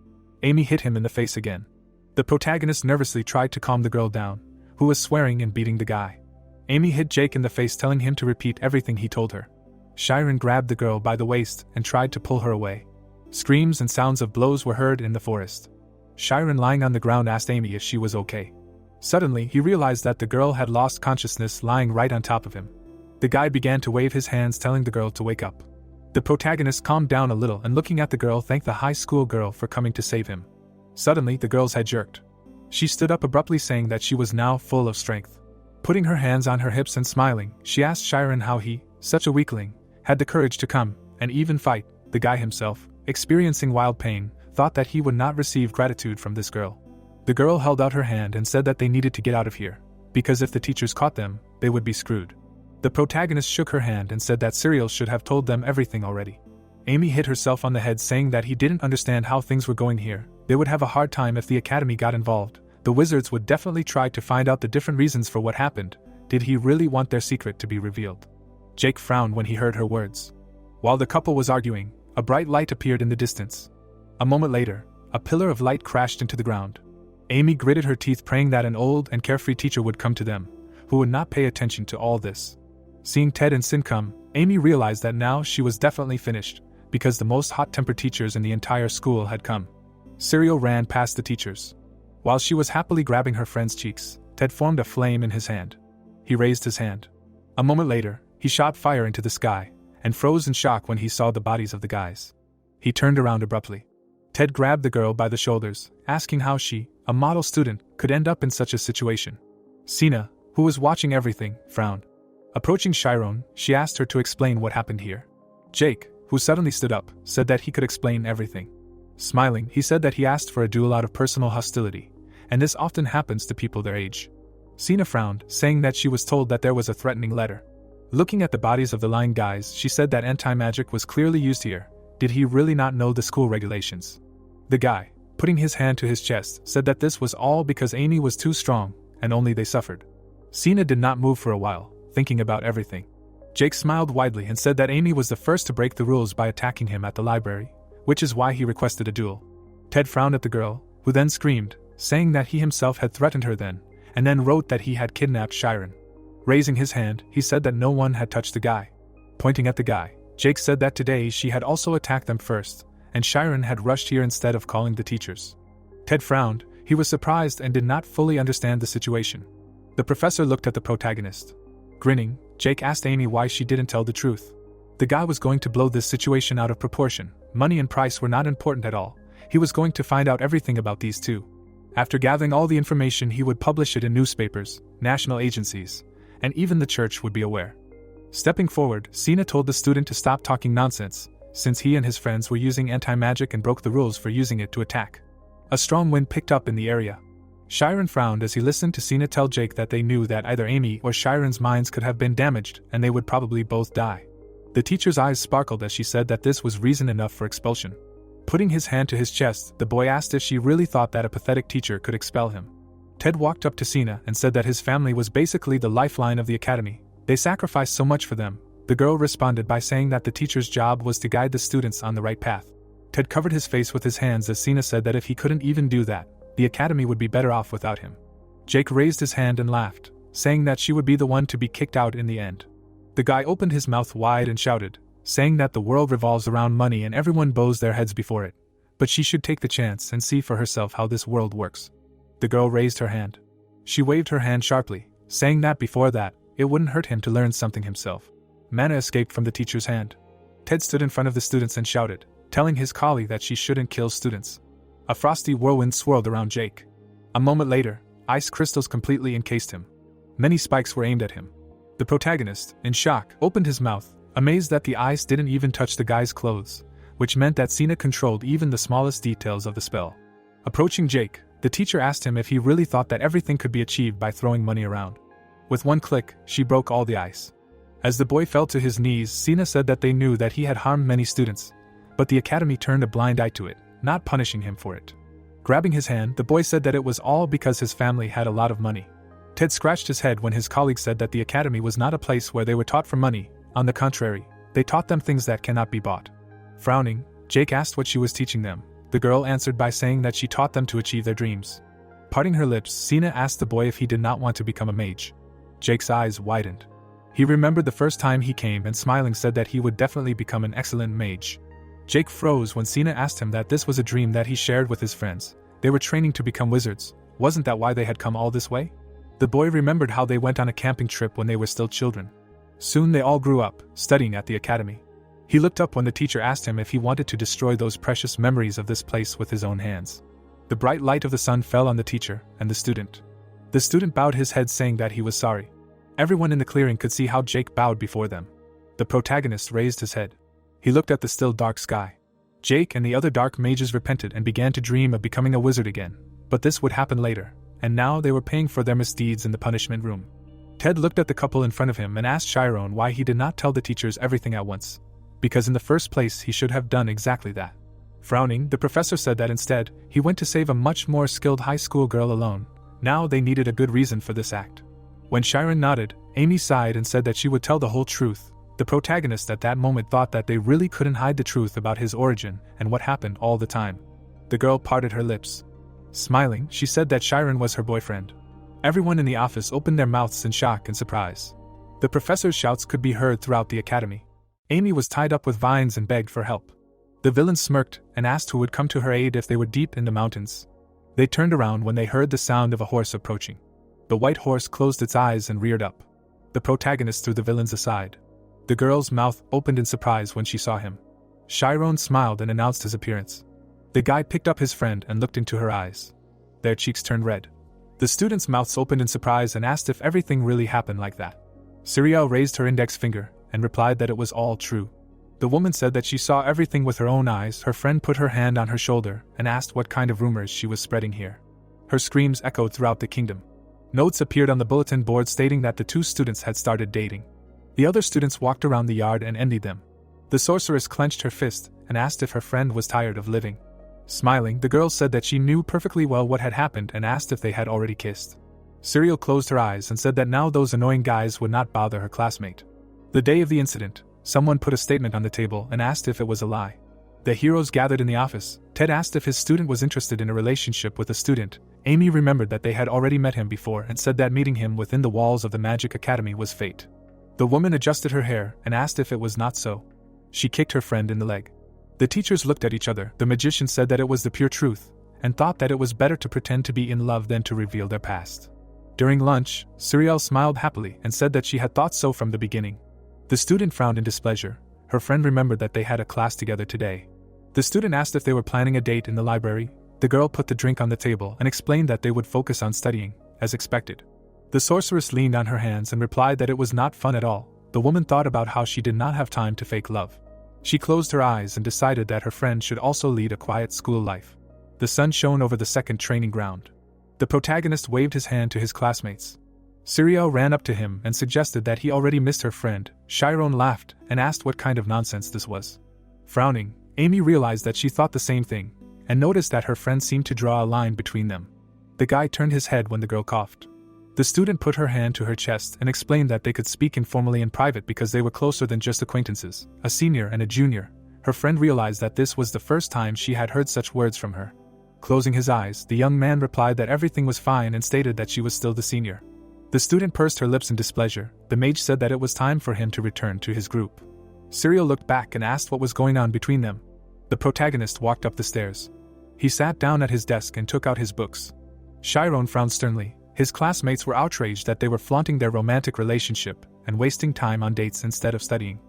Speaker 1: Amy hit him in the face again. The protagonist nervously tried to calm the girl down, who was swearing and beating the guy. Amy hit Jake in the face, telling him to repeat everything he told her. Chiron grabbed the girl by the waist and tried to pull her away. Screams and sounds of blows were heard in the forest. Chiron, lying on the ground, asked Amy if she was okay. Suddenly, he realized that the girl had lost consciousness, lying right on top of him. The guy began to wave his hands, telling the girl to wake up. The protagonist calmed down a little and, looking at the girl, thanked the high school girl for coming to save him. Suddenly, the girl's head jerked. She stood up abruptly, saying that she was now full of strength. Putting her hands on her hips and smiling, she asked Chiron how he, such a weakling, had the courage to come and even fight. The guy himself, experiencing wild pain, thought that he would not receive gratitude from this girl. The girl held out her hand and said that they needed to get out of here, because if the teachers caught them, they would be screwed. The protagonist shook her hand and said that Cyril should have told them everything already. Amy hit herself on the head, saying that he didn't understand how things were going here. They would have a hard time if the academy got involved. The wizards would definitely try to find out the different reasons for what happened. Did he really want their secret to be revealed? Jake frowned when he heard her words. While the couple was arguing, a bright light appeared in the distance. A moment later, a pillar of light crashed into the ground. Amy gritted her teeth, praying that an old and carefree teacher would come to them, who would not pay attention to all this. Seeing Ted and Sin come, Amy realized that now she was definitely finished, because the most hot-tempered teachers in the entire school had come. Cyril ran past the teachers. While she was happily grabbing her friend's cheeks, Ted formed a flame in his hand. He raised his hand. A moment later, he shot fire into the sky, and froze in shock when he saw the bodies of the guys. He turned around abruptly. Ted grabbed the girl by the shoulders, asking how she, a model student, could end up in such a situation. Sina, who was watching everything, frowned. Approaching Chiron, she asked her to explain what happened here. Jake, who suddenly stood up, said that he could explain everything. Smiling, he said that he asked for a duel out of personal hostility, and this often happens to people their age. Sina frowned, saying that she was told that there was a threatening letter. Looking at the bodies of the lying guys, she said that anti-magic was clearly used here. Did he really not know the school regulations? The guy, putting his hand to his chest, said that this was all because Amy was too strong, and only they suffered. Sina did not move for a while, thinking about everything. Jake smiled widely and said that Amy was the first to break the rules by attacking him at the library, which is why he requested a duel. Ted frowned at the girl, who then screamed, saying that he himself had threatened her then, and then wrote that he had kidnapped Chiron. Raising his hand, he said that no one had touched the guy. Pointing at the guy, Jake said that today she had also attacked them first, and Chiron had rushed here instead of calling the teachers. Ted frowned. He was surprised and did not fully understand the situation. The professor looked at the protagonist. Grinning, Jake asked Amy why she didn't tell the truth. The guy was going to blow this situation out of proportion. Money and price were not important at all. He was going to find out everything about these two. After gathering all the information, he would publish it in newspapers, national agencies, and even the church would be aware. Stepping forward, Sina told the student to stop talking nonsense, since he and his friends were using anti-magic and broke the rules for using it to attack. A strong wind picked up in the area. Chiron frowned as he listened to Sina tell Jake that they knew that either Amy or Chiron's minds could have been damaged and they would probably both die. The teacher's eyes sparkled as she said that this was reason enough for expulsion. Putting his hand to his chest, the boy asked if she really thought that a pathetic teacher could expel him. Ted walked up to Sina and said that his family was basically the lifeline of the academy. They sacrificed so much for them. The girl responded by saying that the teacher's job was to guide the students on the right path. Ted covered his face with his hands as Sina said that if he couldn't even do that, the academy would be better off without him. Jake raised his hand and laughed, saying that she would be the one to be kicked out in the end. The guy opened his mouth wide and shouted, saying that the world revolves around money and everyone bows their heads before it, but she should take the chance and see for herself how this world works. The girl raised her hand. She waved her hand sharply, saying that before that, it wouldn't hurt him to learn something himself. Mana escaped from the teacher's hand. Ted stood in front of the students and shouted, telling his colleague that she shouldn't kill students. A frosty whirlwind swirled around Jake. A moment later, ice crystals completely encased him. Many spikes were aimed at him. The protagonist, in shock, opened his mouth, amazed that the ice didn't even touch the guy's clothes, which meant that Sina controlled even the smallest details of the spell. Approaching Jake, the teacher asked him if he really thought that everything could be achieved by throwing money around. With one click, she broke all the ice. As the boy fell to his knees, Sina said that they knew that he had harmed many students, but the academy turned a blind eye to it, not punishing him for it. Grabbing his hand, the boy said that it was all because his family had a lot of money. Ted scratched his head when his colleague said that the academy was not a place where they were taught for money. On the contrary, they taught them things that cannot be bought. Frowning, Jake asked what she was teaching them. The girl answered by saying that she taught them to achieve their dreams. Parting her lips, Sina asked the boy if he did not want to become a mage. Jake's eyes widened. He remembered the first time he came and smiling said that he would definitely become an excellent mage. Jake froze when Sina asked him that this was a dream that he shared with his friends. They were training to become wizards. Wasn't that why they had come all this way? The boy remembered how they went on a camping trip when they were still children. Soon they all grew up, studying at the academy. He looked up when the teacher asked him if he wanted to destroy those precious memories of this place with his own hands. The bright light of the sun fell on the teacher and the student. The student bowed his head saying that he was sorry. Everyone in the clearing could see how Jake bowed before them. The protagonist raised his head. He looked at the still dark sky. Jake and the other dark mages repented and began to dream of becoming a wizard again, but this would happen later, and now they were paying for their misdeeds in the punishment room. Ted looked at the couple in front of him and asked Chiron why he did not tell the teachers everything at once, because in the first place he should have done exactly that. Frowning, the professor said that instead, he went to save a much more skilled high school girl alone. Now they needed a good reason for this act. When Chiron nodded, Amy sighed and said that she would tell the whole truth. The protagonist at that moment thought that they really couldn't hide the truth about his origin and what happened all the time. The girl parted her lips. Smiling, she said that Chiron was her boyfriend. Everyone in the office opened their mouths in shock and surprise. The professor's shouts could be heard throughout the academy. Amy was tied up with vines and begged for help. The villain smirked and asked who would come to her aid if they were deep in the mountains. They turned around when they heard the sound of a horse approaching. The white horse closed its eyes and reared up. The protagonist threw the villains aside. The girl's mouth opened in surprise when she saw him. Chiron smiled and announced his appearance. The guy picked up his friend and looked into her eyes. Their cheeks turned red. The students' mouths opened in surprise and asked if everything really happened like that. Siriel raised her index finger and replied that it was all true. The woman said that she saw everything with her own eyes. Her friend put her hand on her shoulder and asked what kind of rumors she was spreading here. Her screams echoed throughout the kingdom. Notes appeared on the bulletin board stating that the two students had started dating. The other students walked around the yard and envied them. The sorceress clenched her fist and asked if her friend was tired of living. Smiling, the girl said that she knew perfectly well what had happened and asked if they had already kissed. Siriel closed her eyes and said that now those annoying guys would not bother her classmate. The day of the incident, someone put a statement on the table and asked if it was a lie. The heroes gathered in the office. Ted asked if his student was interested in a relationship with a student. Amy remembered that they had already met him before and said that meeting him within the walls of the Magic Academy was fate. The woman adjusted her hair and asked if it was not so. She kicked her friend in the leg. The teachers looked at each other. The magician said that it was the pure truth, and thought that it was better to pretend to be in love than to reveal their past. During lunch, Siriel smiled happily and said that she had thought so from the beginning. The student frowned in displeasure, her friend remembered that they had a class together today. The student asked if they were planning a date in the library. The girl put the drink on the table and explained that they would focus on studying, as expected. The sorceress leaned on her hands and replied that it was not fun at all. The woman thought about how she did not have time to fake love. She closed her eyes and decided that her friend should also lead a quiet school life. The sun shone over the second training ground. The protagonist waved his hand to his classmates. Siriel ran up to him and suggested that he already missed her friend. Chiron laughed and asked what kind of nonsense this was. Frowning, Amy realized that she thought the same thing, and noticed that her friend seemed to draw a line between them. The guy turned his head when the girl coughed. The student put her hand to her chest and explained that they could speak informally in private because they were closer than just acquaintances, a senior and a junior. Her friend realized that this was the first time she had heard such words from her. Closing his eyes, the young man replied that everything was fine and stated that she was still the senior. The student pursed her lips in displeasure. The mage said that it was time for him to return to his group. Siriel looked back and asked what was going on between them. The protagonist walked up the stairs. He sat down at his desk and took out his books. Chiron frowned sternly. His classmates were outraged that they were flaunting their romantic relationship and wasting time on dates instead of studying.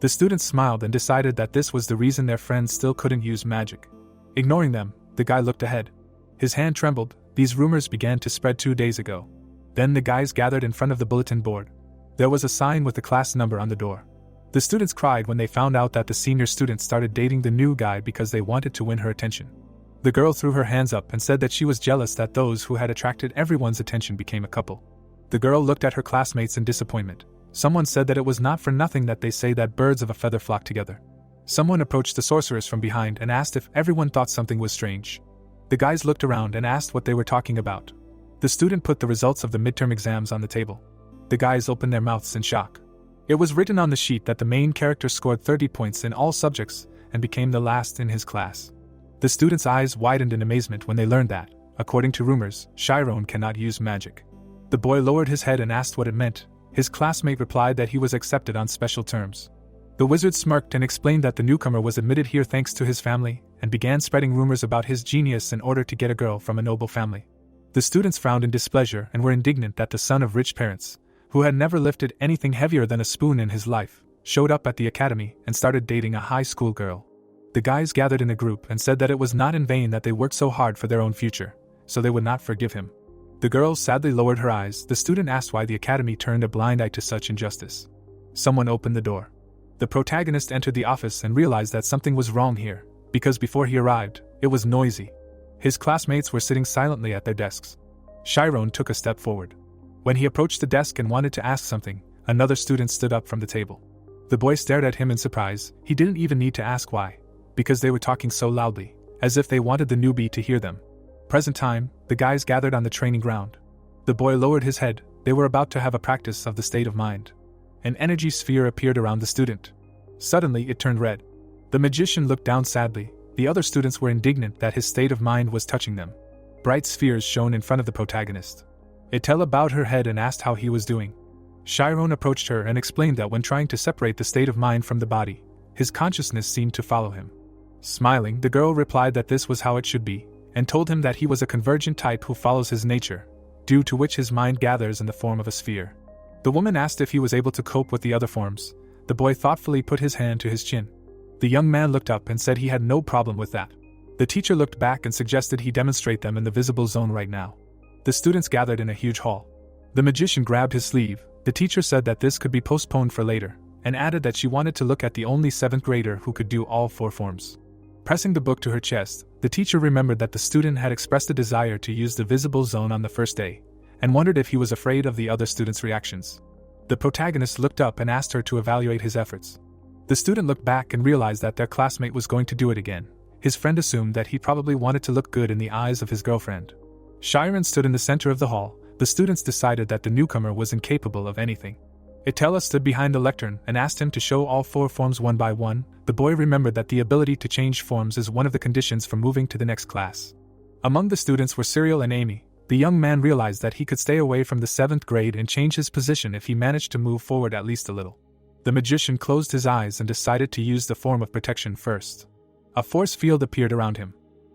Speaker 1: The students smiled and decided that this was the reason their friends still couldn't use magic. Ignoring them, the guy looked ahead. His hand trembled. These rumors began to spread 2 days ago. Then the guys gathered in front of the bulletin board. There was a sign with the class number on the door. The students cried when they found out that the senior student started dating the new guy because they wanted to win her attention. The girl threw her hands up and said that she was jealous that those who had attracted everyone's attention became a couple. The girl looked at her classmates in disappointment. Someone said that it was not for nothing that they say that birds of a feather flock together. Someone approached the sorceress from behind and asked if everyone thought something was strange. The guys looked around and asked what they were talking about. The student put the results of the midterm exams on the table. The guys opened their mouths in shock. It was written on the sheet that the main character scored 30 points in all subjects and became the last in his class. The students' eyes widened in amazement when they learned that, according to rumors, Chiron cannot use magic. The boy lowered his head and asked what it meant. His classmate replied that he was accepted on special terms. The wizard smirked and explained that the newcomer was admitted here thanks to his family, and began spreading rumors about his genius in order to get a girl from a noble family. The students frowned in displeasure and were indignant that the son of rich parents, who had never lifted anything heavier than a spoon in his life, showed up at the academy and started dating a high school girl. The guys gathered in a group and said that it was not in vain that they worked so hard for their own future, so they would not forgive him. The girl sadly lowered her eyes. The student asked why the academy turned a blind eye to such injustice. Someone opened the door. The protagonist entered the office and realized that something was wrong here, because before he arrived, it was noisy. His classmates were sitting silently at their desks. Chiron took a step forward. When he approached the desk and wanted to ask something, another student stood up from the table. The boy stared at him in surprise. He didn't even need to ask why, because they were talking so loudly, as if they wanted the newbie to hear them. Present time, the guys gathered on the training ground. The boy lowered his head. They were about to have a practice of the state of mind. An energy sphere appeared around the student. Suddenly it turned red. The magician looked down sadly. The other students were indignant that his state of mind was touching them. Bright spheres shone in front of the protagonist. Itella bowed her head and asked how he was doing. Chiron approached her and explained that when trying to separate the state of mind from the body, his consciousness seemed to follow him. Smiling, the girl replied that this was how it should be, and told him that he was a convergent type who follows his nature, due to which his mind gathers in the form of a sphere. The woman asked if he was able to cope with the other forms. The boy thoughtfully put his hand to his chin. The young man looked up and said he had no problem with that. The teacher looked back and suggested he demonstrate them in the visible zone right now. The students gathered in a huge hall. The magician grabbed his sleeve. The teacher said that this could be postponed for later, and added that she wanted to look at the only 7th grader who could do all 4 forms. Pressing the book to her chest, the teacher remembered that the student had expressed a desire to use the visible zone on the first day, and wondered if he was afraid of the other students' reactions. The protagonist looked up and asked her to evaluate his efforts. The student looked back and realized that their classmate was going to do it again. His friend assumed that he probably wanted to look good in the eyes of his girlfriend. Chiron stood in the center of the hall. The students decided that the newcomer was incapable of anything. Itella stood behind the lectern and asked him to show all 4 forms one by one. The boy remembered that the ability to change forms is one of the conditions for moving to the next class. Among the students were Siriel and Amy. The young man realized that he could stay away from the 7th grade and change his position if he managed to move forward at least a little. The magician closed his eyes and decided to use the form of protection first. A force field appeared around him.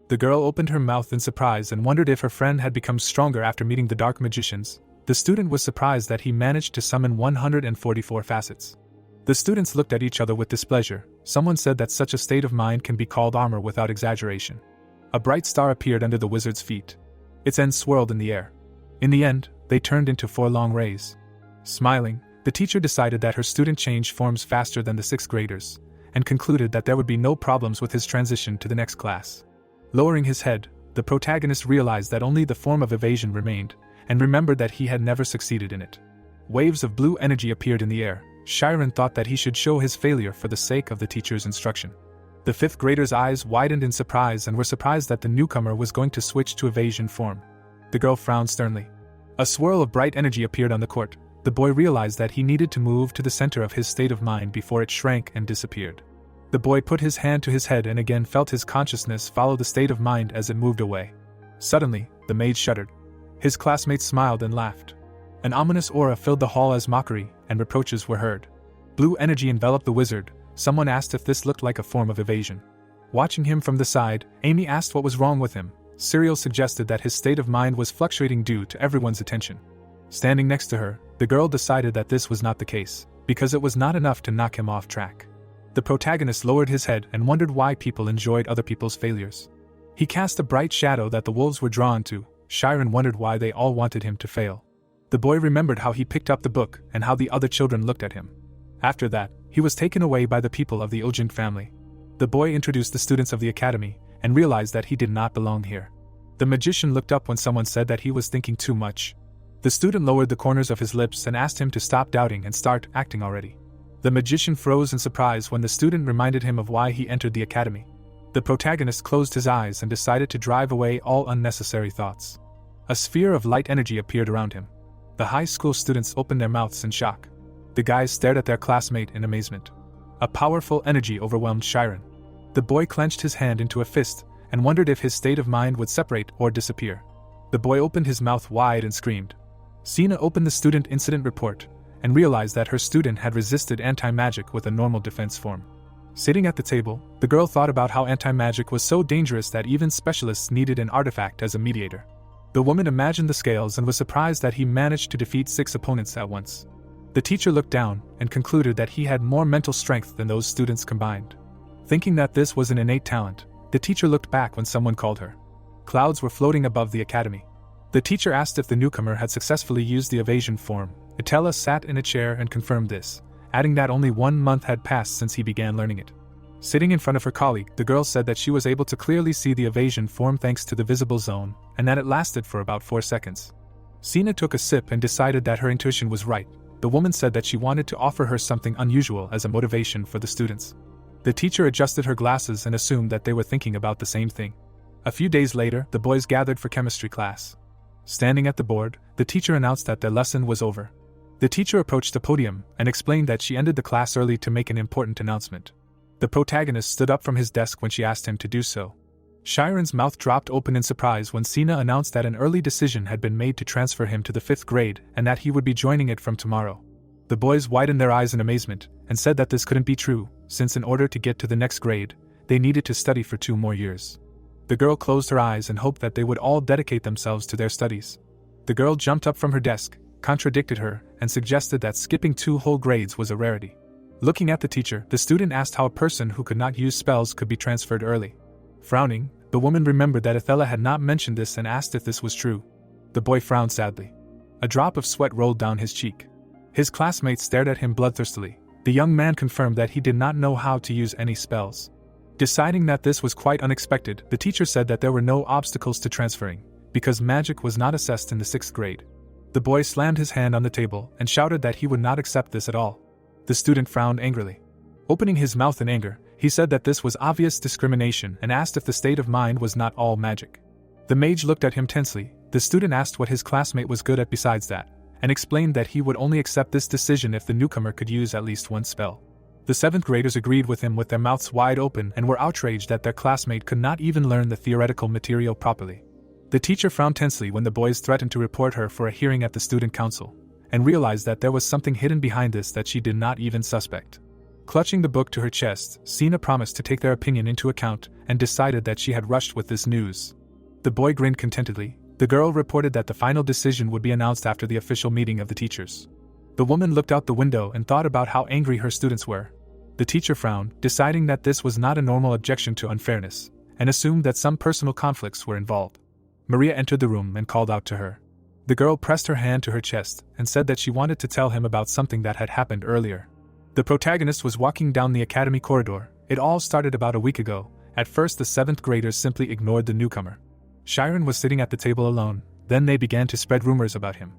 Speaker 1: The girl opened her mouth in surprise and wondered if her friend had become stronger after meeting the dark magicians. The student was surprised that he managed to summon 144 facets. The students looked at each other with displeasure. Someone said that such a state of mind can be called armor without exaggeration. A bright star appeared under the wizard's feet. Its end swirled in the air. In the end, they turned into 4 long rays. Smiling, the teacher decided that her student changed forms faster than the 6th graders, and concluded that there would be no problems with his transition to the next class. Lowering his head, the protagonist realized that only the form of evasion remained, and remembered that he had never succeeded in it. Waves of blue energy appeared in the air. Chiron thought that he should show his failure for the sake of the teacher's instruction. The 5th grader's eyes widened in surprise and were surprised that the newcomer was going to switch to evasion form. The girl frowned sternly. A swirl of bright energy appeared on the court. The boy realized that he needed to move to the center of his state of mind before it shrank and disappeared. The boy put his hand to his head and again felt his consciousness follow the state of mind as it moved away. Suddenly, the mage shuddered. His classmates smiled and laughed. An ominous aura filled the hall as mockery and reproaches were heard. Blue energy enveloped the wizard. Someone asked if this looked like a form of evasion. Watching him from the side, Amy asked what was wrong with him. Cyril suggested that his state of mind was fluctuating due to everyone's attention. Standing next to her, the girl decided that this was not the case, because it was not enough to knock him off track. The protagonist lowered his head and wondered why people enjoyed other people's failures. He cast a bright shadow that the wolves were drawn to. Chiron wondered why they all wanted him to fail. The boy remembered how he picked up the book and how the other children looked at him. After that, he was taken away by the people of the Ogent family. The boy introduced the students of the academy and realized that he did not belong here. The magician looked up when someone said that he was thinking too much. The student lowered the corners of his lips and asked him to stop doubting and start acting already. The magician froze in surprise when the student reminded him of why he entered the academy. The protagonist closed his eyes and decided to drive away all unnecessary thoughts. A sphere of light energy appeared around him. The high school students opened their mouths in shock. The guys stared at their classmate in amazement. A powerful energy overwhelmed Chiron. The boy clenched his hand into a fist and wondered if his state of mind would separate or disappear. The boy opened his mouth wide and screamed. Sina opened the student incident report and realized that her student had resisted anti-magic with a normal defense form. Sitting at the table, the girl thought about how anti-magic was so dangerous that even specialists needed an artifact as a mediator. The woman imagined the scales and was surprised that he managed to defeat 6 opponents at once. The teacher looked down and concluded that he had more mental strength than those students combined. Thinking that this was an innate talent, the teacher looked back when someone called her. Clouds were floating above the academy. The teacher asked if the newcomer had successfully used the evasion form. Itella sat in a chair and confirmed this, adding that only 1 month had passed since he began learning it. Sitting in front of her colleague, the girl said that she was able to clearly see the evasion form thanks to the visible zone, and that it lasted for about 4 seconds. Sina took a sip and decided that her intuition was right. The woman said that she wanted to offer her something unusual as a motivation for the students. The teacher adjusted her glasses and assumed that they were thinking about the same thing. A few days later, the boys gathered for chemistry class. Standing at the board, the teacher announced that their lesson was over. The teacher approached the podium and explained that she ended the class early to make an important announcement. The protagonist stood up from his desk when she asked him to do so. Chiron's mouth dropped open in surprise when Sina announced that an early decision had been made to transfer him to the 5th grade and that he would be joining it from tomorrow. The boys widened their eyes in amazement and said that this couldn't be true, since in order to get to the next grade, they needed to study for 2 more years. The girl closed her eyes and hoped that they would all dedicate themselves to their studies. The girl jumped up from her desk, contradicted her, and suggested that skipping 2 whole grades was a rarity. Looking at the teacher, the student asked how a person who could not use spells could be transferred early. Frowning, the woman remembered that Ithella had not mentioned this and asked if this was true. The boy frowned sadly. A drop of sweat rolled down his cheek. His classmates stared at him bloodthirstily. The young man confirmed that he did not know how to use any spells. Deciding that this was quite unexpected, the teacher said that there were no obstacles to transferring, because magic was not assessed in the 6th grade. The boy slammed his hand on the table and shouted that he would not accept this at all. The student frowned angrily. Opening his mouth in anger, he said that this was obvious discrimination and asked if the state of mind was not all magic. The mage looked at him tensely. The student asked what his classmate was good at besides that, and explained that he would only accept this decision if the newcomer could use at least 1 spell. The 7th graders agreed with him with their mouths wide open and were outraged that their classmate could not even learn the theoretical material properly. The teacher frowned tensely when the boys threatened to report her for a hearing at the student council, and realized that there was something hidden behind this that she did not even suspect. Clutching the book to her chest, Sina promised to take their opinion into account and decided that she had rushed with this news. The boy grinned contentedly. The girl reported that the final decision would be announced after the official meeting of the teachers. The woman looked out the window and thought about how angry her students were. The teacher frowned, deciding that this was not a normal objection to unfairness, and assumed that some personal conflicts were involved. Maria entered the room and called out to her. The girl pressed her hand to her chest and said that she wanted to tell him about something that had happened earlier. The protagonist was walking down the academy corridor. It all started about a week ago. At first the 7th graders simply ignored the newcomer. Chiron was sitting at the table alone, then they began to spread rumors about him.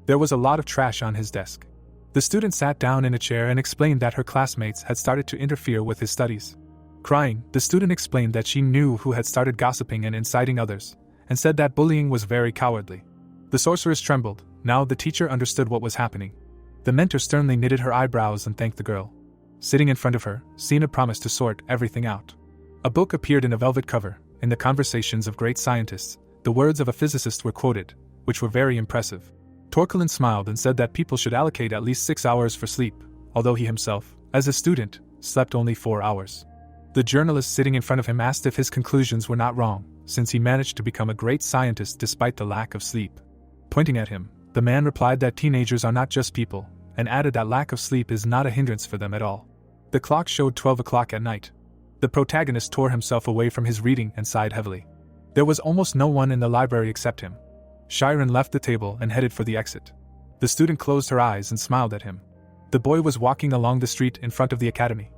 Speaker 1: There was a lot of trash on his desk. The student sat down in a chair and explained that her classmates had started to interfere with his studies. Crying, the student explained that she knew who had started gossiping and inciting others, and said that bullying was very cowardly. The sorceress trembled. Now the teacher understood what was happening. The mentor sternly knitted her eyebrows and thanked the girl. Sitting in front of her, Sina promised to sort everything out. A book appeared in a velvet cover. In the conversations of great scientists, the words of a physicist were quoted, which were very impressive. Torkelin smiled and said that people should allocate at least 6 hours for sleep, although he himself, as a student, slept only 4 hours. The journalist sitting in front of him asked if his conclusions were not wrong, since he managed to become a great scientist despite the lack of sleep. Pointing at him, the man replied that teenagers are not just people, and added that lack of sleep is not a hindrance for them at all. The clock showed 12 o'clock at night. The protagonist tore himself away from his reading and sighed heavily. There was almost no one in the library except him. Chiron left the table and headed for the exit. The student closed her eyes and smiled at him. The boy was walking along the street in front of the academy.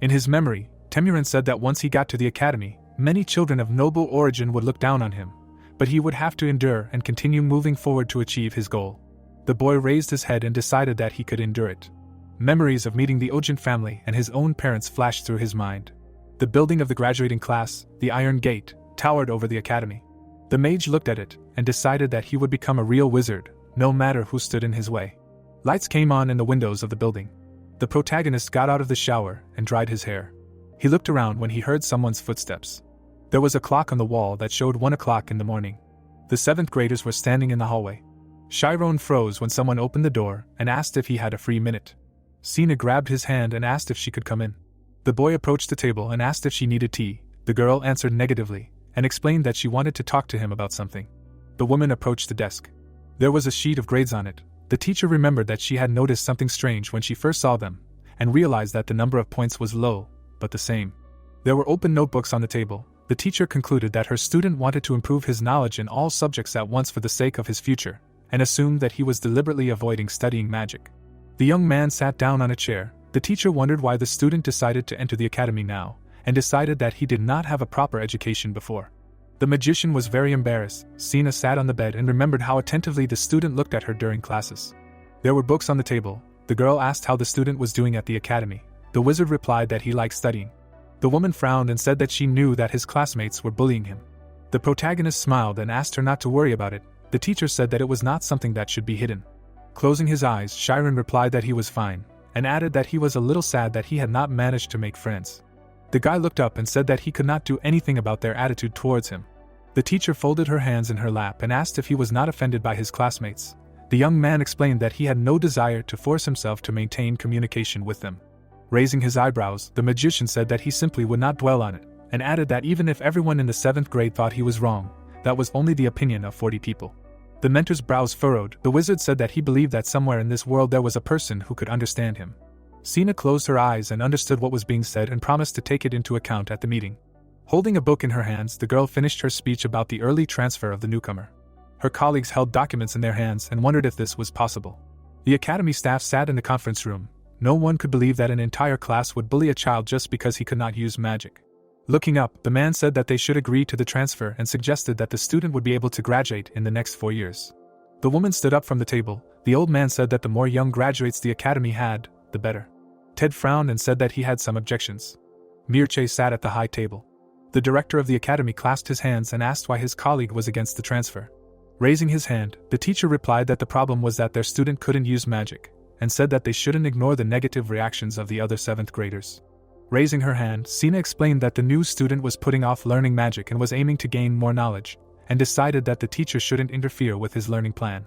Speaker 1: In his memory, Temurin said that once he got to the academy, many children of noble origin would look down on him, but he would have to endure and continue moving forward to achieve his goal. The boy raised his head and decided that he could endure it. Memories of meeting the Ogent family and his own parents flashed through his mind. The building of the graduating class, the Iron Gate, towered over the academy. The mage looked at it and decided that he would become a real wizard, no matter who stood in his way. Lights came on in the windows of the building. The protagonist got out of the shower and dried his hair. He looked around when he heard someone's footsteps. There was a clock on the wall that showed 1 o'clock in the morning. The 7th graders were standing in the hallway. Chiron froze when someone opened the door and asked if he had a free minute. Sina grabbed his hand and asked if she could come in. The boy approached the table and asked if she needed tea. The girl answered negatively and explained that she wanted to talk to him about something. The woman approached the desk. There was a sheet of grades on it. The teacher remembered that she had noticed something strange when she first saw them, and realized that the number of points was low, but the same. There were open notebooks on the table. The teacher concluded that her student wanted to improve his knowledge in all subjects at once for the sake of his future, and assumed that he was deliberately avoiding studying magic. The young man sat down on a chair. The teacher wondered why the student decided to enter the academy now, and decided that he did not have a proper education before. The magician was very embarrassed. Sina sat on the bed and remembered how attentively the student looked at her during classes. There were books on the table. The girl asked how the student was doing at the academy. The wizard replied that he liked studying. The woman frowned and said that she knew that his classmates were bullying him. The protagonist smiled and asked her not to worry about it. The teacher said that it was not something that should be hidden. Closing his eyes, Chiron replied that he was fine, and added that he was a little sad that he had not managed to make friends. The guy looked up and said that he could not do anything about their attitude towards him. The teacher folded her hands in her lap and asked if he was not offended by his classmates. The young man explained that he had no desire to force himself to maintain communication with them. Raising his eyebrows, the magician said that he simply would not dwell on it, and added that even if everyone in the 7th grade thought he was wrong, that was only the opinion of 40 people. The mentor's brows furrowed. The wizard said that he believed that somewhere in this world there was a person who could understand him. Sina closed her eyes and understood what was being said and promised to take it into account at the meeting. Holding a book in her hands, the girl finished her speech about the early transfer of the newcomer. Her colleagues held documents in their hands and wondered if this was possible. The academy staff sat in the conference room. No one could believe that an entire class would bully a child just because he could not use magic. Looking up, the man said that they should agree to the transfer and suggested that the student would be able to graduate in the next 4 years. The woman stood up from the table. The old man said that the more young graduates the academy had, the better. Ted frowned and said that he had some objections. Mirche sat at the high table. The director of the academy clasped his hands and asked why his colleague was against the transfer. Raising his hand, the teacher replied that the problem was that their student couldn't use magic, and said that they shouldn't ignore the negative reactions of the other 7th graders. Raising her hand, Sina explained that the new student was putting off learning magic and was aiming to gain more knowledge, and decided that the teacher shouldn't interfere with his learning plan.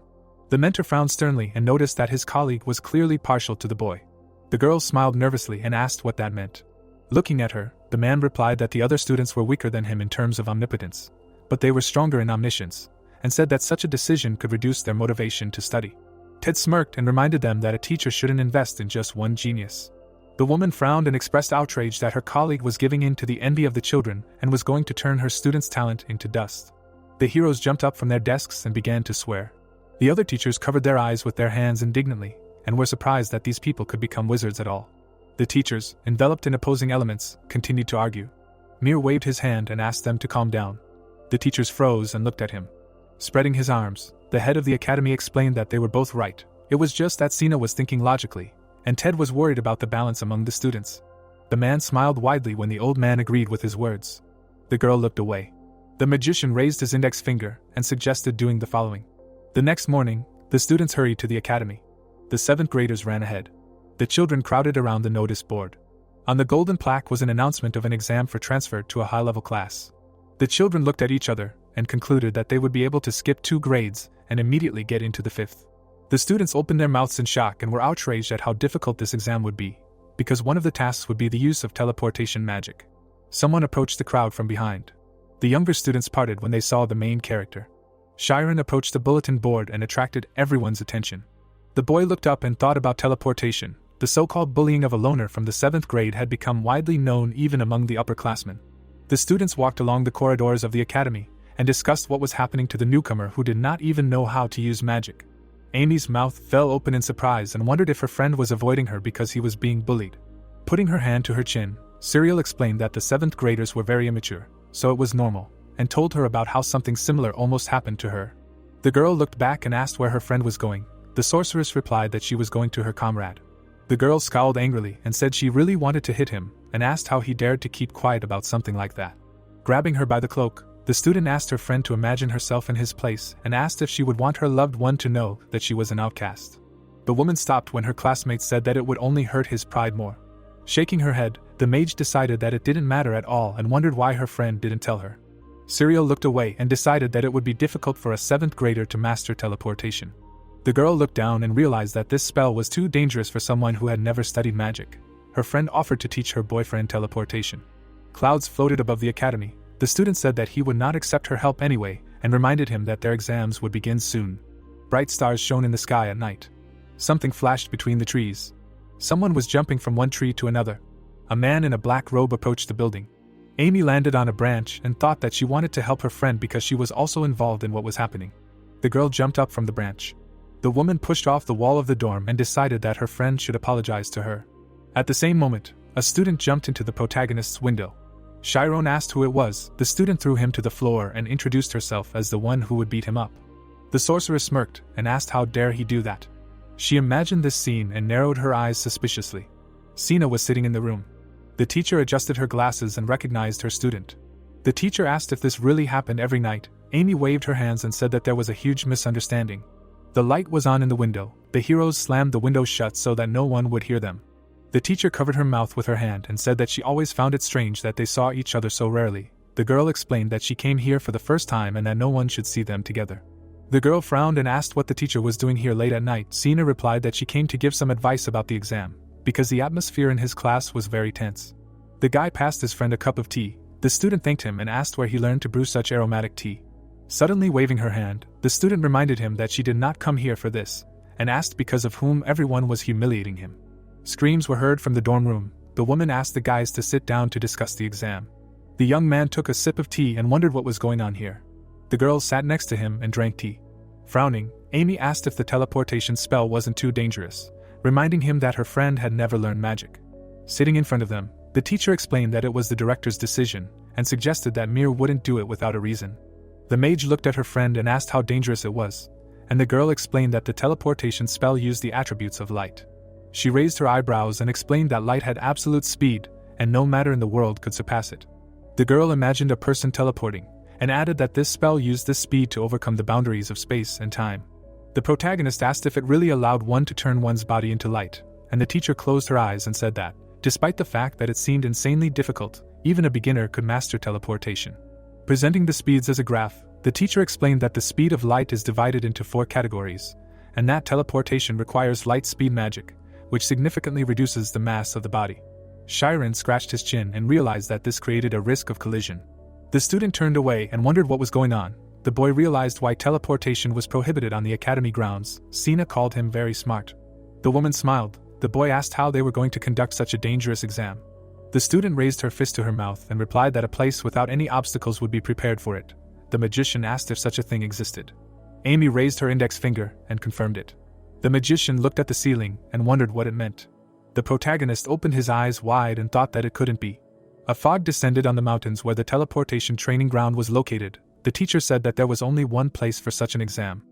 Speaker 1: The mentor frowned sternly and noticed that his colleague was clearly partial to the boy. The girl smiled nervously and asked what that meant. Looking at her, the man replied that the other students were weaker than him in terms of omnipotence, but they were stronger in omniscience, and said that such a decision could reduce their motivation to study. Ted smirked and reminded them that a teacher shouldn't invest in just one genius. The woman frowned and expressed outrage that her colleague was giving in to the envy of the children and was going to turn her students' talent into dust. The heroes jumped up from their desks and began to swear. The other teachers covered their eyes with their hands indignantly and were surprised that these people could become wizards at all. The teachers, enveloped in opposing elements, continued to argue. Mir waved his hand and asked them to calm down. The teachers froze and looked at him. Spreading his arms, the head of the academy explained that they were both right. It was just that Sina was thinking logically, and Ted was worried about the balance among the students. The man smiled widely when the old man agreed with his words. The girl looked away. The magician raised his index finger and suggested doing the following. The next morning, the students hurried to the academy. The 7th graders ran ahead. The children crowded around the notice board. On the golden plaque was an announcement of an exam for transfer to a high-level class. The children looked at each other and concluded that they would be able to skip 2 grades and immediately get into the 5th. The students opened their mouths in shock and were outraged at how difficult this exam would be, because one of the tasks would be the use of teleportation magic. Someone approached the crowd from behind. The younger students parted when they saw the main character. Chiron approached the bulletin board and attracted everyone's attention. The boy looked up and thought about teleportation. The so-called bullying of a loner from the 7th grade had become widely known even among the upperclassmen. The students walked along the corridors of the academy and discussed what was happening to the newcomer who did not even know how to use magic. Amy's mouth fell open in surprise and wondered if her friend was avoiding her because he was being bullied. Putting her hand to her chin, Cyril explained that the 7th graders were very immature, so it was normal, and told her about how something similar almost happened to her. The girl looked back and asked where her friend was going. The sorceress replied that she was going to her comrade. The girl scowled angrily and said she really wanted to hit him, and asked how he dared to keep quiet about something like that. Grabbing her by the cloak, the student asked her friend to imagine herself in his place and asked if she would want her loved one to know that she was an outcast. The woman stopped when her classmates said that it would only hurt his pride more. Shaking her head, the mage decided that it didn't matter at all and wondered why her friend didn't tell her. Cyril looked away and decided that it would be difficult for a 7th grader to master teleportation. The girl looked down and realized that this spell was too dangerous for someone who had never studied magic. Her friend offered to teach her boyfriend teleportation. Clouds floated above the academy. The student said that he would not accept her help anyway and reminded him that their exams would begin soon. Bright stars shone in the sky at night. Something flashed between the trees. Someone was jumping from one tree to another. A man in a black robe approached the building. Amy landed on a branch and thought that she wanted to help her friend because she was also involved in what was happening. The girl jumped up from the branch. The woman pushed off the wall of the dorm and decided that her friend should apologize to her. At the same moment, a student jumped into the protagonist's window. Chiron asked who it was. The student threw him to the floor and introduced herself as the one who would beat him up. The sorceress smirked and asked how dare he do that. She imagined this scene and narrowed her eyes suspiciously. Sina was sitting in the room. The teacher adjusted her glasses and recognized her student. The teacher asked if this really happened every night. Amy waved her hands and said that there was a huge misunderstanding. The light was on in the window. The heroes slammed the window shut so that no one would hear them. The teacher covered her mouth with her hand and said that she always found it strange that they saw each other so rarely. The girl explained that she came here for the first time and that no one should see them together. The girl frowned and asked what the teacher was doing here late at night. Sina replied that she came to give some advice about the exam, because the atmosphere in his class was very tense. The guy passed his friend a cup of tea. The student thanked him and asked where he learned to brew such aromatic tea. Suddenly waving her hand, the student reminded him that she did not come here for this, and asked because of whom everyone was humiliating him. Screams were heard from the dorm room. The woman asked the guys to sit down to discuss the exam. The young man took a sip of tea and wondered what was going on here. The girl sat next to him and drank tea. Frowning, Amy asked if the teleportation spell wasn't too dangerous, reminding him that her friend had never learned magic. Sitting in front of them, the teacher explained that it was the director's decision, and suggested that Mir wouldn't do it without a reason. The mage looked at her friend and asked how dangerous it was, and the girl explained that the teleportation spell used the attributes of light. She raised her eyebrows and explained that light had absolute speed, and no matter in the world could surpass it. The girl imagined a person teleporting, and added that this spell used this speed to overcome the boundaries of space and time. The protagonist asked if it really allowed one to turn one's body into light, and the teacher closed her eyes and said that, despite the fact that it seemed insanely difficult, even a beginner could master teleportation. Presenting the speeds as a graph, the teacher explained that the speed of light is divided into 4 categories, and that teleportation requires light speed magic, which significantly reduces the mass of the body. Chiron scratched his chin and realized that this created a risk of collision. The student turned away and wondered what was going on, The boy realized why teleportation was prohibited on the academy grounds. Sina called him very smart. The woman smiled. The boy asked how they were going to conduct such a dangerous exam. The student raised her fist to her mouth and replied that a place without any obstacles would be prepared for it. The magician asked if such a thing existed. Amy raised her index finger and confirmed it. The magician looked at the ceiling and wondered what it meant. The protagonist opened his eyes wide and thought that it couldn't be. A fog descended on the mountains where the teleportation training ground was located. The teacher said that there was only one place for such an exam.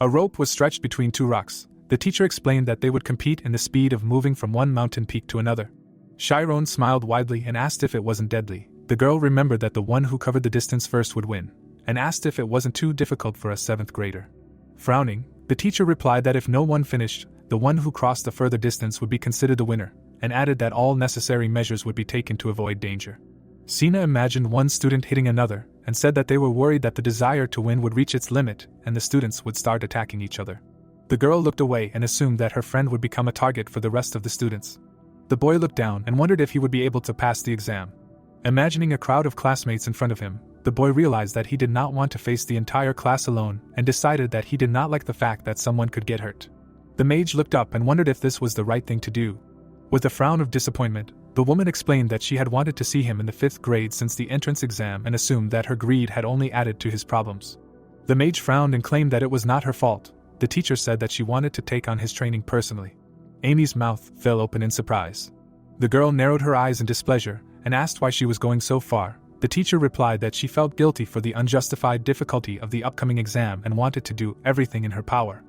Speaker 1: A rope was stretched between two rocks. The teacher explained that they would compete in the speed of moving from one mountain peak to another. Chiron smiled widely and asked if it wasn't deadly. The girl remembered that the one who covered the distance first would win, and asked if it wasn't too difficult for a 7th grader. Frowning, the teacher replied that if no one finished, the one who crossed the further distance would be considered the winner, and added that all necessary measures would be taken to avoid danger. Sina imagined one student hitting another, and said that they were worried that the desire to win would reach its limit and the students would start attacking each other. The girl looked away and assumed that her friend would become a target for the rest of the students. The boy looked down and wondered if he would be able to pass the exam. Imagining a crowd of classmates in front of him, the boy realized that he did not want to face the entire class alone and decided that he did not like the fact that someone could get hurt. The mage looked up and wondered if this was the right thing to do. With a frown of disappointment, the woman explained that she had wanted to see him in the 5th grade since the entrance exam and assumed that her greed had only added to his problems. The mage frowned and claimed that it was not her fault. The teacher said that she wanted to take on his training personally. Amy's mouth fell open in surprise. The girl narrowed her eyes in displeasure and asked why she was going so far. The teacher replied that she felt guilty for the unjustified difficulty of the upcoming exam and wanted to do everything in her power.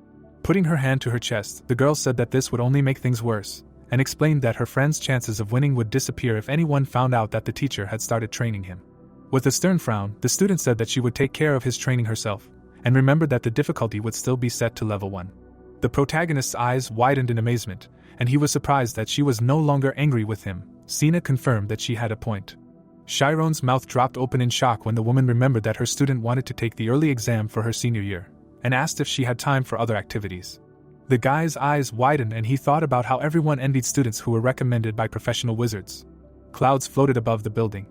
Speaker 1: Putting her hand to her chest, the girl said that this would only make things worse, and explained that her friend's chances of winning would disappear if anyone found out that the teacher had started training him. With a stern frown, the student said that she would take care of his training herself, and remembered that the difficulty would still be set to level 1. The protagonist's eyes widened in amazement, and he was surprised that she was no longer angry with him. Sina confirmed that she had a point. Chiron's mouth dropped open in shock when the woman remembered that her student wanted to take the early exam for her senior year, and asked if she had time for other activities. The guy's eyes widened and he thought about how everyone envied students who were recommended by professional wizards. Clouds floated above the building.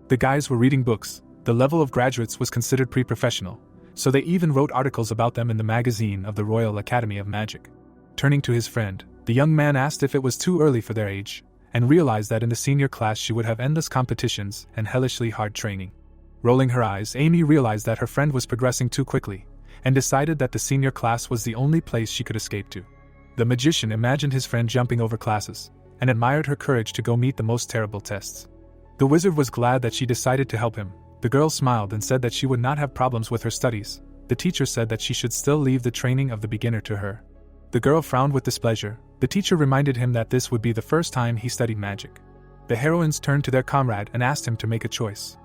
Speaker 1: The guys were reading books. The level of graduates was considered pre-professional, so they even wrote articles about them in the magazine of the Royal Academy of Magic. Turning to his friend, the young man asked if it was too early for their age, and realized that in the senior class she would have endless competitions and hellishly hard training. Rolling her eyes, Amy realized that her friend was progressing too quickly, and decided that the senior class was the only place she could escape to. The magician imagined his friend jumping over classes, and admired her courage to go meet the most terrible tests. The wizard was glad that she decided to help him. The girl smiled and said that she would not have problems with her studies. The teacher said that she should still leave the training of the beginner to her. The girl frowned with displeasure. The teacher reminded him that this would be the first time he studied magic. The heroines turned to their comrade and asked him to make a choice.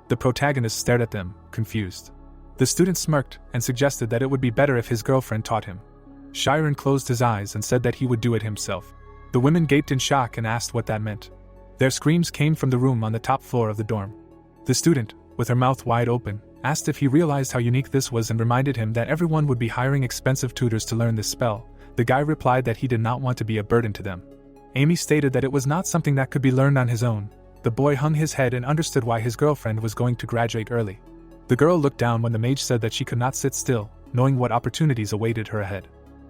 Speaker 1: The protagonist stared at them, confused. The student smirked and suggested that it would be better if his girlfriend taught him. Chiron closed his eyes and said that he would do it himself. The women gaped in shock and asked what that meant. Their screams came from the room on the top floor of the dorm. The student, with her mouth wide open, asked if he realized how unique this was and reminded him that everyone would be hiring expensive tutors to learn this spell. The guy replied that he did not want to be a burden to them. Amy stated that it was not something that could be learned on his own. The boy hung his head and understood why his girlfriend was going to graduate early. The girl looked down when the mage said that she could not sit still, knowing what opportunities awaited her ahead.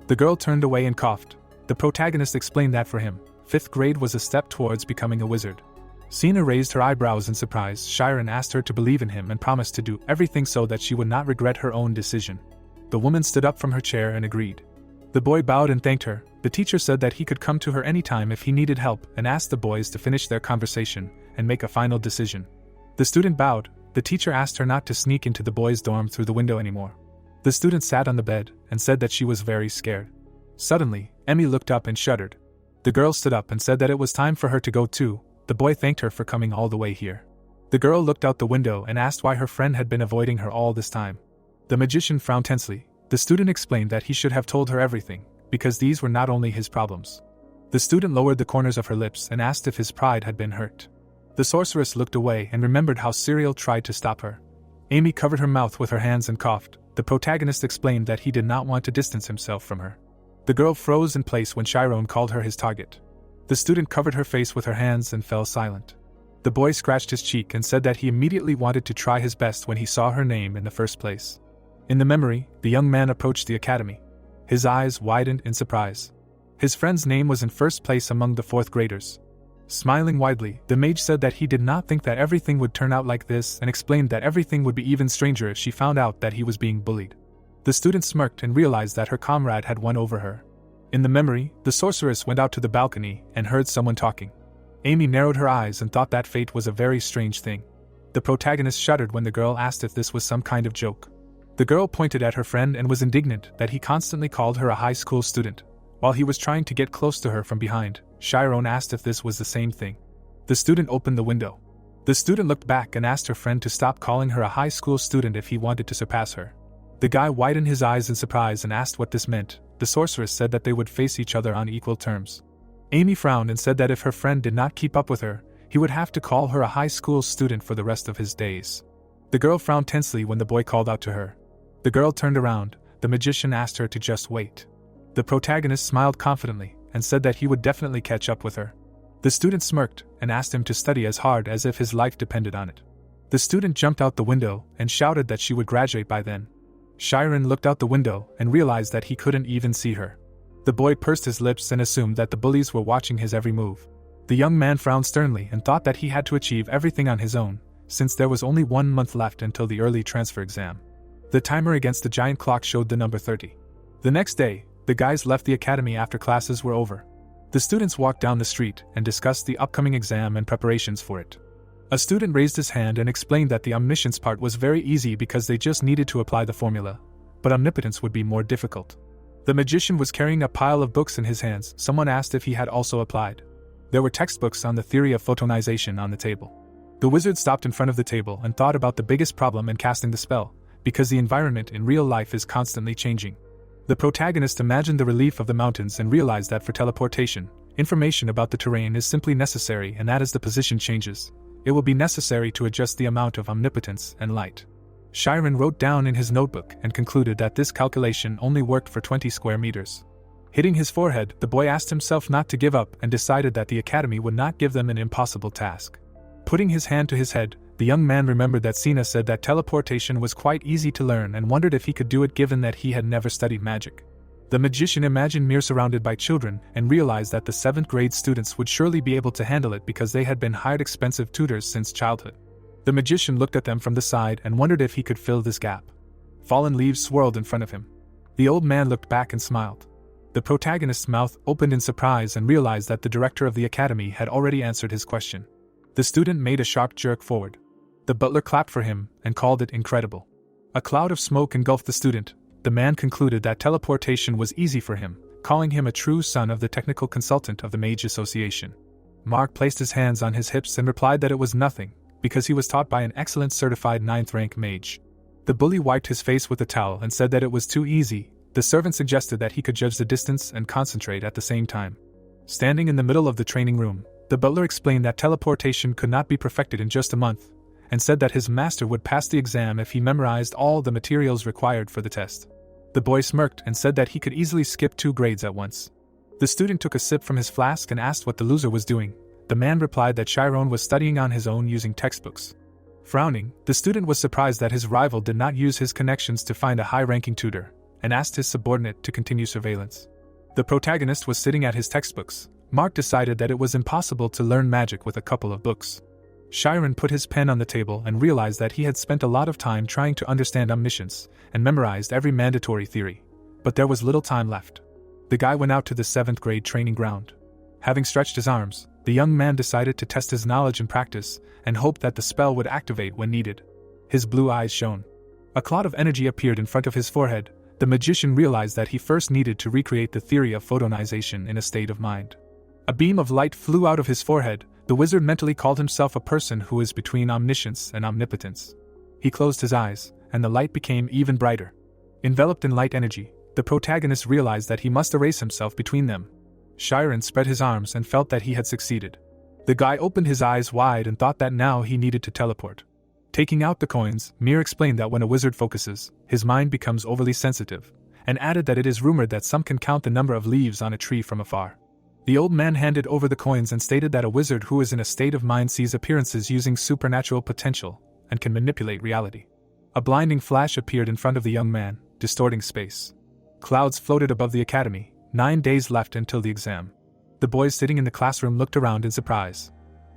Speaker 1: The girl turned away and coughed. The protagonist explained that for him, 5th grade was a step towards becoming a wizard. Sina raised her eyebrows in surprise. Chiron asked her to believe in him and promised to do everything so that she would not regret her own decision. The woman stood up from her chair and agreed. The boy bowed and thanked her. The teacher said that he could come to her anytime if he needed help and asked the boys to finish their conversation and make a final decision. The student bowed. The teacher asked her not to sneak into the boys' dorm through the window anymore. The student sat on the bed and said that she was very scared. Suddenly, Emmy looked up and shuddered. The girl stood up and said that it was time for her to go too. The boy thanked her for coming all the way here. The girl looked out the window and asked why her friend had been avoiding her all this time. The magician frowned tensely. The student explained that he should have told her everything, because these were not only his problems. The student lowered the corners of her lips and asked if his pride had been hurt. The sorceress looked away and remembered how Cyril tried to stop her. Amy covered her mouth with her hands and coughed. The protagonist explained that he did not want to distance himself from her. The girl froze in place when Chiron called her his target. The student covered her face with her hands and fell silent. The boy scratched his cheek and said that he immediately wanted to try his best when he saw her name in the first place. In the memory, the young man approached the academy. His eyes widened in surprise. His friend's name was in first place among the 4th graders. Smiling widely, the mage said that he did not think that everything would turn out like this and explained that everything would be even stranger if she found out that he was being bullied. The student smirked and realized that her comrade had won over her. In the memory, the sorceress went out to the balcony and heard someone talking. Amy narrowed her eyes and thought that fate was a very strange thing. The protagonist shuddered when the girl asked if this was some kind of joke. The girl pointed at her friend and was indignant that he constantly called her a high school student. While he was trying to get close to her from behind, Chiron asked if this was the same thing. The student opened the window. The student looked back and asked her friend to stop calling her a high school student if he wanted to surpass her. The guy widened his eyes in surprise and asked what this meant. The sorceress said that they would face each other on equal terms. Amy frowned and said that if her friend did not keep up with her, he would have to call her a high school student for the rest of his days. The girl frowned tensely when the boy called out to her. The girl turned around. The magician asked her to just wait. The protagonist smiled confidently and said that he would definitely catch up with her. The student smirked and asked him to study as hard as if his life depended on it. The student jumped out the window and shouted that she would graduate by then. Chiron looked out the window and realized that he couldn't even see her. The boy pursed his lips and assumed that the bullies were watching his every move. The young man frowned sternly and thought that he had to achieve everything on his own, since there was only 1 month left until the early transfer exam. The timer against the giant clock showed the number 30. The next day, the guys left the academy after classes were over. The students walked down the street and discussed the upcoming exam and preparations for it. A student raised his hand and explained that the omniscience part was very easy because they just needed to apply the formula, but omnipotence would be more difficult. The magician was carrying a pile of books in his hands. Someone asked if he had also applied. There were textbooks on the theory of photonization on the table. The wizard stopped in front of the table and thought about the biggest problem in casting the spell, because the environment in real life is constantly changing. The protagonist imagined the relief of the mountains and realized that for teleportation, information about the terrain is simply necessary, and that as the position changes, it will be necessary to adjust the amount of omnipotence and light. Chiron wrote down in his notebook and concluded that this calculation only worked for 20 square meters. Hitting his forehead, the boy asked himself not to give up and decided that the academy would not give them an impossible task. Putting his hand to his head, the young man remembered that Sina said that teleportation was quite easy to learn and wondered if he could do it given that he had never studied magic. The magician imagined Mir surrounded by children and realized that the 7th grade students would surely be able to handle it because they had been hired expensive tutors since childhood. The magician looked at them from the side and wondered if he could fill this gap. Fallen leaves swirled in front of him. The old man looked back and smiled. The protagonist's mouth opened in surprise and realized that the director of the academy had already answered his question. The student made a sharp jerk forward. The butler clapped for him and called it incredible. A cloud of smoke engulfed the student. The man concluded that teleportation was easy for him, calling him a true son of the technical consultant of the Mage Association. Mark placed his hands on his hips and replied that it was nothing, because he was taught by an excellent certified 9th rank mage. The bully wiped his face with a towel and said that it was too easy. The servant suggested that he could judge the distance and concentrate at the same time. Standing in the middle of the training room, the butler explained that teleportation could not be perfected in just a month, and said that his master would pass the exam if he memorized all the materials required for the test. The boy smirked and said that he could easily skip 2 grades at once. The student took a sip from his flask and asked what the loser was doing. The man replied that Chiron was studying on his own using textbooks. Frowning, the student was surprised that his rival did not use his connections to find a high-ranking tutor, and asked his subordinate to continue surveillance. The protagonist was sitting at his textbooks. Mark decided that it was impossible to learn magic with a couple of books. Chiron put his pen on the table and realized that he had spent a lot of time trying to understand omniscience, and memorized every mandatory theory. But there was little time left. The guy went out to the 7th grade training ground. Having stretched his arms, the young man decided to test his knowledge in practice, and hoped that the spell would activate when needed. His blue eyes shone. A cloud of energy appeared in front of his forehead. The magician realized that he first needed to recreate the theory of photonization in a state of mind. A beam of light flew out of his forehead. The wizard mentally called himself a person who is between omniscience and omnipotence. He closed his eyes, and the light became even brighter. Enveloped in light energy, the protagonist realized that he must erase himself between them. Chiron spread his arms and felt that he had succeeded. The guy opened his eyes wide and thought that now he needed to teleport. Taking out the coins, Mir explained that when a wizard focuses, his mind becomes overly sensitive, and added that it is rumored that some can count the number of leaves on a tree from afar. The old man handed over the coins and stated that a wizard who is in a state of mind sees appearances using supernatural potential, and can manipulate reality. A blinding flash appeared in front of the young man, distorting space. Clouds floated above the academy, 9 days left until the exam. The boys sitting in the classroom looked around in surprise.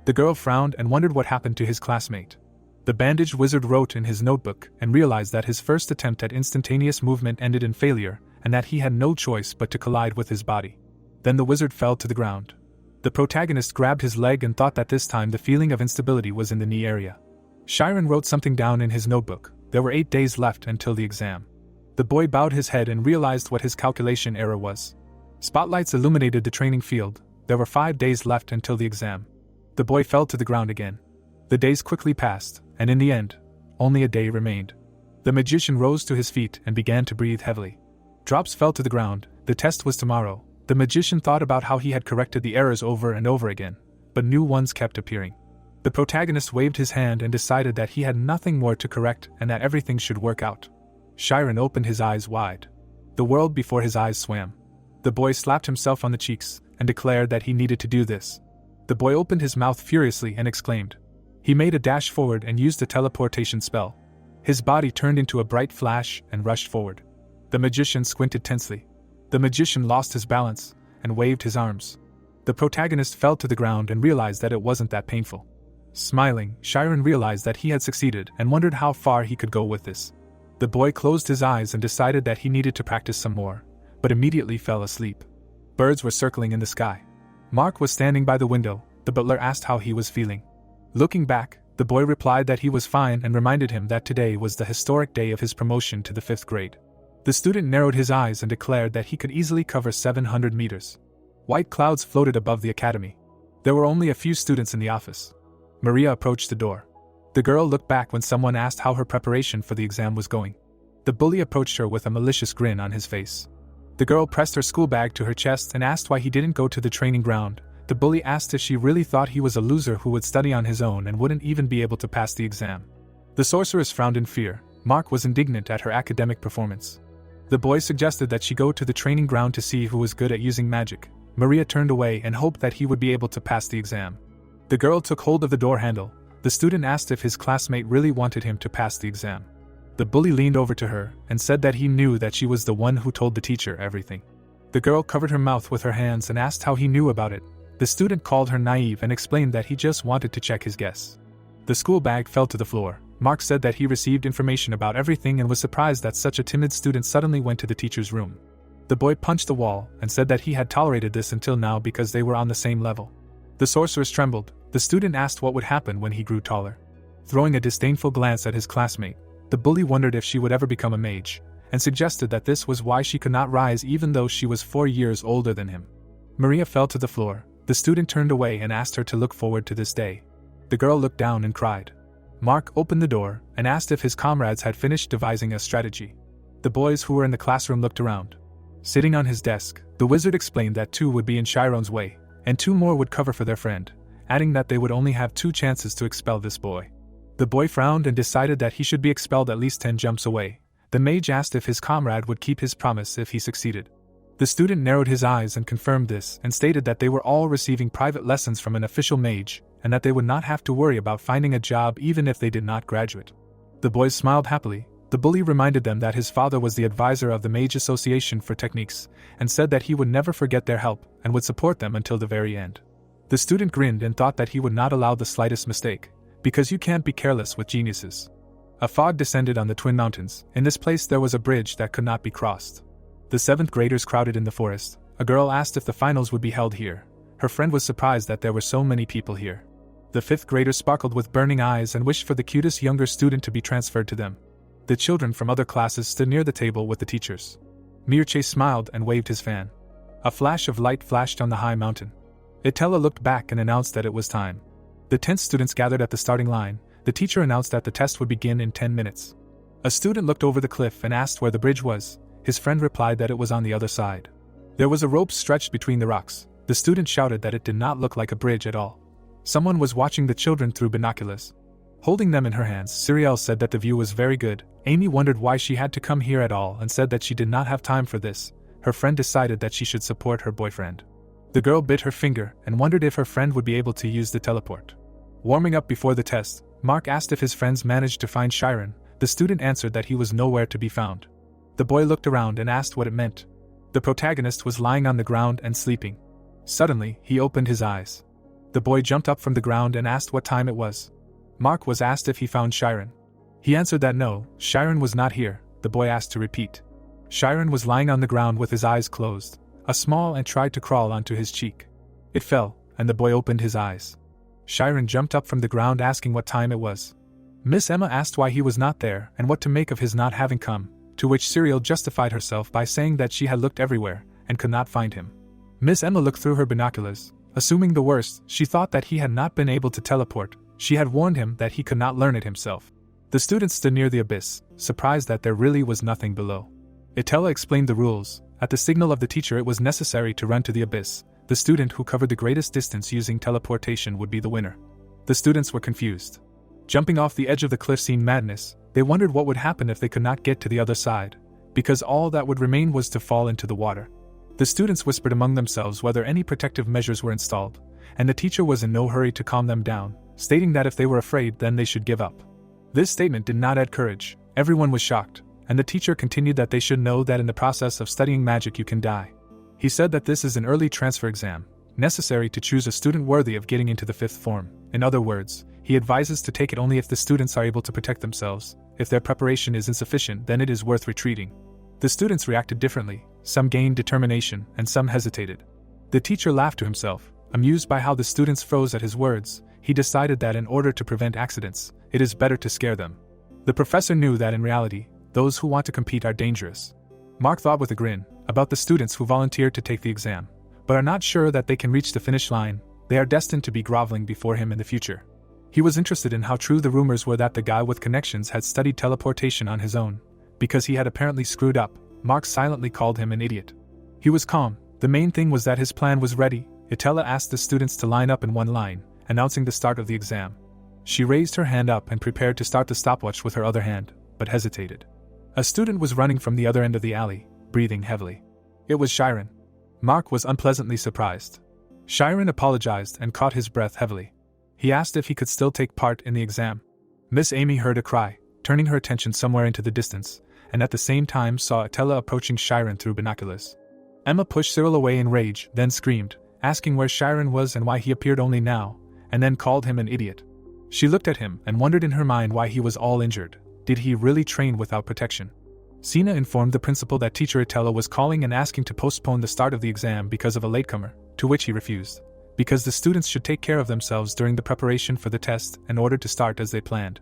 Speaker 1: The girl frowned and wondered what happened to his classmate. The bandaged wizard wrote in his notebook and realized that his first attempt at instantaneous movement ended in failure, and that he had no choice but to collide with his body. Then the wizard fell to the ground. The protagonist grabbed his leg and thought that this time the feeling of instability was in the knee area. Chiron wrote something down in his notebook. There were 8 days left until the exam. The boy bowed his head and realized what his calculation error was. Spotlights illuminated the training field. There were 5 days left until the exam. The boy fell to the ground again. The days quickly passed, and in the end, only a day remained. The magician rose to his feet and began to breathe heavily. Drops fell to the ground. The test was tomorrow. The magician thought about how he had corrected the errors over and over again, but new ones kept appearing. The protagonist waved his hand and decided that he had nothing more to correct and that everything should work out. Chiron opened his eyes wide. The world before his eyes swam. The boy slapped himself on the cheeks and declared that he needed to do this. The boy opened his mouth furiously and exclaimed. He made a dash forward and used a teleportation spell. His body turned into a bright flash and rushed forward. The magician squinted tensely. The magician lost his balance and waved his arms. The protagonist fell to the ground and realized that it wasn't that painful. Smiling, Chiron realized that he had succeeded and wondered how far he could go with this. The boy closed his eyes and decided that he needed to practice some more, but immediately fell asleep. Birds were circling in the sky. Mark was standing by the window. The butler asked how he was feeling. Looking back, the boy replied that he was fine and reminded him that today was the historic day of his promotion to the 5th grade. The student narrowed his eyes and declared that he could easily cover 700 meters. White clouds floated above the academy. There were only a few students in the office. Maria approached the door. The girl looked back when someone asked how her preparation for the exam was going. The bully approached her with a malicious grin on his face. The girl pressed her school bag to her chest and asked why he didn't go to the training ground. The bully asked if she really thought he was a loser who would study on his own and wouldn't even be able to pass the exam. The sorceress frowned in fear. Mark was indignant at her academic performance. The boy suggested that she go to the training ground to see who was good at using magic. Maria turned away and hoped that he would be able to pass the exam. The girl took hold of the door handle. The student asked if his classmate really wanted him to pass the exam. The bully leaned over to her and said that he knew that she was the one who told the teacher everything. The girl covered her mouth with her hands and asked how he knew about it. The student called her naive and explained that he just wanted to check his guess. The school bag fell to the floor. Mark said that he received information about everything and was surprised that such a timid student suddenly went to the teacher's room. The boy punched the wall and said that he had tolerated this until now because they were on the same level. The sorceress trembled. The student asked what would happen when he grew taller. Throwing a disdainful glance at his classmate, the bully wondered if she would ever become a mage, and suggested that this was why she could not rise even though she was 4 years older than him. Maria fell to the floor. The student turned away and asked her to look forward to this day. The girl looked down and cried. Mark opened the door and asked if his comrades had finished devising a strategy. The boys who were in the classroom looked around. Sitting on his desk, the wizard explained that 2 would be in Chiron's way, and 2 more would cover for their friend, adding that they would only have 2 chances to expel this boy. The boy frowned and decided that he should be expelled at least 10 jumps away. The mage asked if his comrade would keep his promise if he succeeded. The student narrowed his eyes and confirmed this and stated that they were all receiving private lessons from an official mage, and that they would not have to worry about finding a job even if they did not graduate. The boys smiled happily. The bully reminded them that his father was the advisor of the Mage Association for Techniques, and said that he would never forget their help and would support them until the very end. The student grinned and thought that he would not allow the slightest mistake, because you can't be careless with geniuses. A fog descended on the Twin Mountains. In this place there was a bridge that could not be crossed. The 7th graders crowded in the forest. A girl asked if the finals would be held here. Her friend was surprised that there were so many people here. The 5th graders sparkled with burning eyes and wished for the cutest younger student to be transferred to them. The children from other classes stood near the table with the teachers. Mirche smiled and waved his fan. A flash of light flashed on the high mountain. Itella looked back and announced that it was time. The 10th students gathered at the starting line. The teacher announced that the test would begin in 10 minutes. A student looked over the cliff and asked where the bridge was. His friend replied that it was on the other side. There was a rope stretched between the rocks. The student shouted that it did not look like a bridge at all. Someone was watching the children through binoculars. Holding them in her hands, Cyrielle said that the view was very good. Amy wondered why she had to come here at all and said that she did not have time for this. Her friend decided that she should support her boyfriend. The girl bit her finger and wondered if her friend would be able to use the teleport. Warming up before the test, Mark asked if his friends managed to find Chiron. The student answered that he was nowhere to be found. The boy looked around and asked what it meant. The protagonist was lying on the ground and sleeping. Suddenly, he opened his eyes. The boy jumped up from the ground and asked what time it was. Mark was asked if he found Shiren. He answered that no, Shiren was not here. The boy asked to repeat. Shiren was lying on the ground with his eyes closed. A small ant tried to crawl onto his cheek. It fell, and the boy opened his eyes. Shiren jumped up from the ground asking what time it was. Miss Emma asked why he was not there and what to make of his not having come, to which Cyril justified herself by saying that she had looked everywhere and could not find him. Miss Emma looked through her binoculars. Assuming the worst, she thought that he had not been able to teleport. She had warned him that he could not learn it himself. The students stood near the abyss, surprised that there really was nothing below. Itella explained the rules. At the signal of the teacher, it was necessary to run to the abyss. The student who covered the greatest distance using teleportation would be the winner. The students were confused. Jumping off the edge of the cliff seemed madness. They wondered what would happen if they could not get to the other side, because all that would remain was to fall into the water. The students whispered among themselves whether any protective measures were installed, and the teacher was in no hurry to calm them down, stating that if they were afraid, then they should give up. This statement did not add courage. Everyone was shocked, and the teacher continued that they should know that in the process of studying magic you can die. He said that this is an early transfer exam, necessary to choose a student worthy of getting into the 5th form. In other words, he advises to take it only if the students are able to protect themselves. If their preparation is insufficient, then it is worth retreating. The students reacted differently. Some gained determination, and some hesitated. The teacher laughed to himself, amused by how the students froze at his words. He decided that in order to prevent accidents, it is better to scare them. The professor knew that in reality, those who want to compete are dangerous. Mark thought with a grin about the students who volunteered to take the exam, but are not sure that they can reach the finish line. They are destined to be groveling before him in the future. He was interested in how true the rumors were that the guy with connections had studied teleportation on his own. Because he had apparently screwed up, Mark silently called him an idiot. He was calm. The main thing was that his plan was ready. Itella asked the students to line up in one line, announcing the start of the exam. She raised her hand up and prepared to start the stopwatch with her other hand, but hesitated. A student was running from the other end of the alley, breathing heavily. It was Shiren. Mark was unpleasantly surprised. Shiren apologized and caught his breath heavily. He asked if he could still take part in the exam. Miss Amy heard a cry, turning her attention somewhere into the distance, and at the same time saw Itella approaching Shiren through binoculars. Emma pushed Cyril away in rage, then screamed, asking where Shiren was and why he appeared only now, and then called him an idiot. She looked at him and wondered in her mind why he was all injured. Did he really train without protection? Sina informed the principal that teacher Itella was calling and asking to postpone the start of the exam because of a latecomer, to which he refused, because the students should take care of themselves during the preparation for the test in order to start as they planned.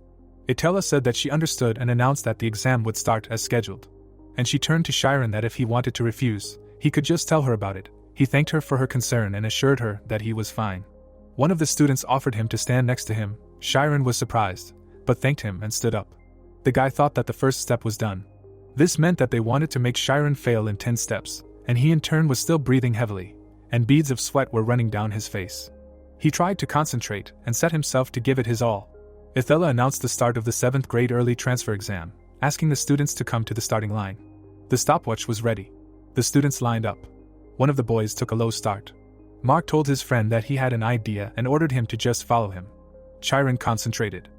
Speaker 1: Itella said that she understood and announced that the exam would start as scheduled. And she turned to Shiren that if he wanted to refuse, he could just tell her about it. He thanked her for her concern and assured her that he was fine. One of the students offered him to stand next to him. Shiren was surprised, but thanked him and stood up. The guy thought that the first step was done. This meant that they wanted to make Shiren fail in 10 steps, and he in turn was still breathing heavily, and beads of sweat were running down his face. He tried to concentrate and set himself to give it his all. Itella announced the start of the 7th grade early transfer exam, asking the students to come to the starting line. The stopwatch was ready. The students lined up. One of the boys took a low start. Mark told his friend that he had an idea and ordered him to just follow him. Shiren concentrated.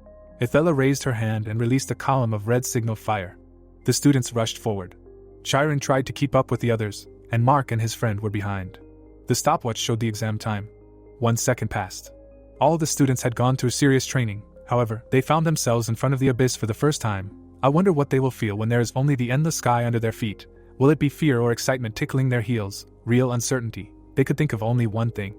Speaker 1: Itella raised her hand and released a column of red signal fire. The students rushed forward. Shiren tried to keep up with the others, and Mark and his friend were behind. The stopwatch showed the exam time. 1 second passed. All the students had gone through serious training. However, they found themselves in front of the abyss for the first time. I wonder what they will feel when there is only the endless sky under their feet. Will it be fear or excitement tickling their heels? Real uncertainty. They could think of only one thing.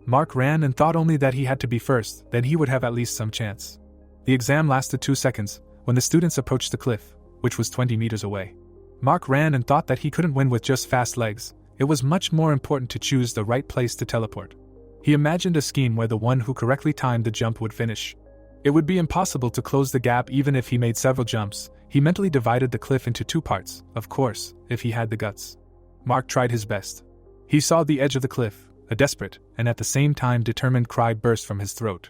Speaker 1: Mark ran and thought only that he had to be first, then he would have at least some chance. The exam lasted 2 seconds, when the students approached the cliff, which was 20 meters away. Mark ran and thought that he couldn't win with just fast legs. It was much more important to choose the right place to teleport. He imagined a scheme where the one who correctly timed the jump would finish. It would be impossible to close the gap even if he made several jumps. He mentally divided the cliff into 2 parts, of course, if he had the guts. Mark tried his best. He saw the edge of the cliff. A desperate, and at the same time determined cry burst from his throat.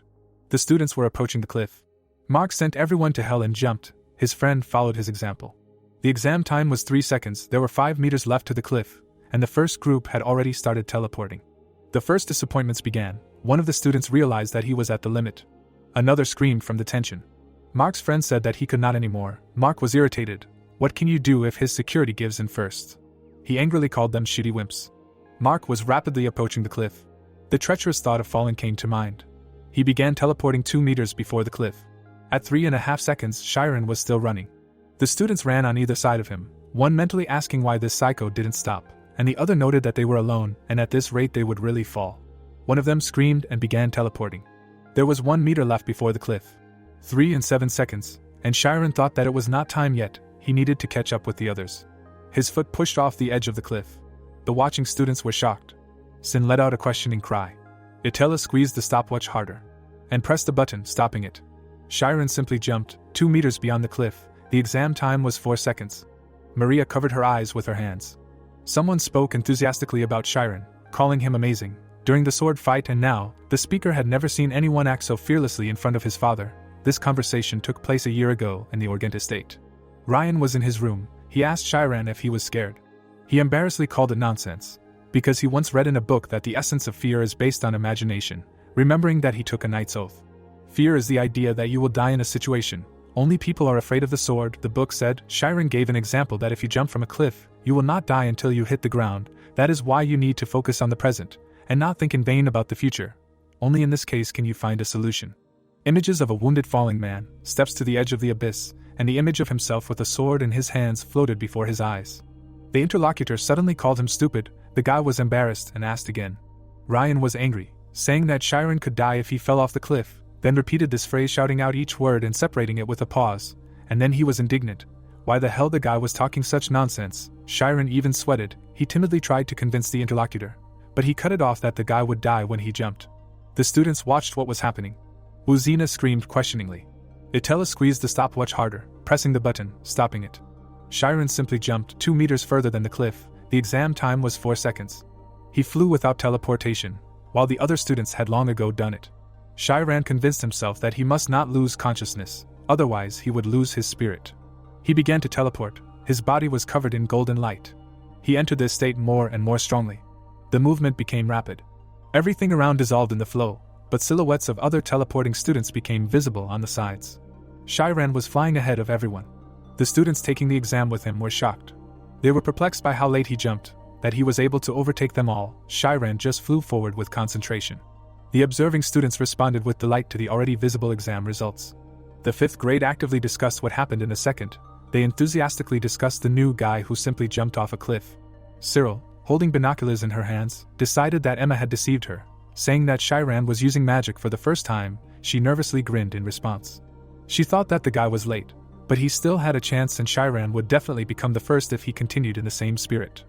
Speaker 1: The students were approaching the cliff. Mark sent everyone to hell and jumped. His friend followed his example. The exam time was 3 seconds. There were 5 meters left to the cliff, and the first group had already started teleporting. The first disappointments began. One of the students realized that he was at the limit. Another screamed from the tension. Mark's friend said that he could not anymore. Mark was irritated. What can you do if his security gives in first? He angrily called them shitty wimps. Mark was rapidly approaching the cliff. The treacherous thought of falling came to mind. He began teleporting 2 meters before the cliff. At 3.5 seconds, Chiron was still running. The students ran on either side of him, one mentally asking why this psycho didn't stop, and the other noted that they were alone, and at this rate they would really fall. One of them screamed and began teleporting. There was 1 meter left before the cliff. 3 and 7 seconds, and Chiron thought that it was not time yet, he needed to catch up with the others. His foot pushed off the edge of the cliff. The watching students were shocked. Sin let out a questioning cry. Itella squeezed the stopwatch harder and pressed the button, stopping it. Chiron simply jumped 2 meters beyond the cliff. The exam time was 4 seconds. Maria covered her eyes with her hands. Someone spoke enthusiastically about Chiron, calling him amazing during the sword fight, and now, the speaker had never seen anyone act so fearlessly in front of his father. This conversation took place a year ago in the Ogent estate. Ryan was in his room. He asked Chiron if he was scared. He embarrassedly called it nonsense, because he once read in a book that the essence of fear is based on imagination, remembering that he took a knight's oath. Fear is the idea that you will die in a situation. Only people are afraid of the sword, the book said. Chiron gave an example that if you jump from a cliff, you will not die until you hit the ground. That is why you need to focus on the present, and not think in vain about the future. Only in this case can you find a solution. Images of a wounded falling man, steps to the edge of the abyss, and the image of himself with a sword in his hands floated before his eyes. The interlocutor suddenly called him stupid. The guy was embarrassed and asked again. Ryan was angry, saying that Chiron could die if he fell off the cliff, then repeated this phrase, shouting out each word and separating it with a pause, and then he was indignant. Why the hell the guy was talking such nonsense? Chiron even sweated. He timidly tried to convince the interlocutor, but he cut it off that the guy would die when he jumped. The students watched what was happening. Uzina screamed questioningly. Itella squeezed the stopwatch harder, pressing the button, stopping it. Chiron simply jumped 2 meters further than the cliff. The exam time was 4 seconds. He flew without teleportation, while the other students had long ago done it. Chiron convinced himself that he must not lose consciousness, otherwise he would lose his spirit. He began to teleport. His body was covered in golden light. He entered this state more and more strongly. The movement became rapid. Everything around dissolved in the flow, but silhouettes of other teleporting students became visible on the sides. Chiron was flying ahead of everyone. The students taking the exam with him were shocked. They were perplexed by how late he jumped, that he was able to overtake them all. Chiron just flew forward with concentration. The observing students responded with delight to the already visible exam results. The 5th grade actively discussed what happened in a second. They enthusiastically discussed the new guy who simply jumped off a cliff. Cyril, holding binoculars in her hands, decided that Emma had deceived her, saying that Chiron was using magic for the first time. She nervously grinned in response. She thought that the guy was late, but he still had a chance, and Chiron would definitely become the first if he continued in the same spirit.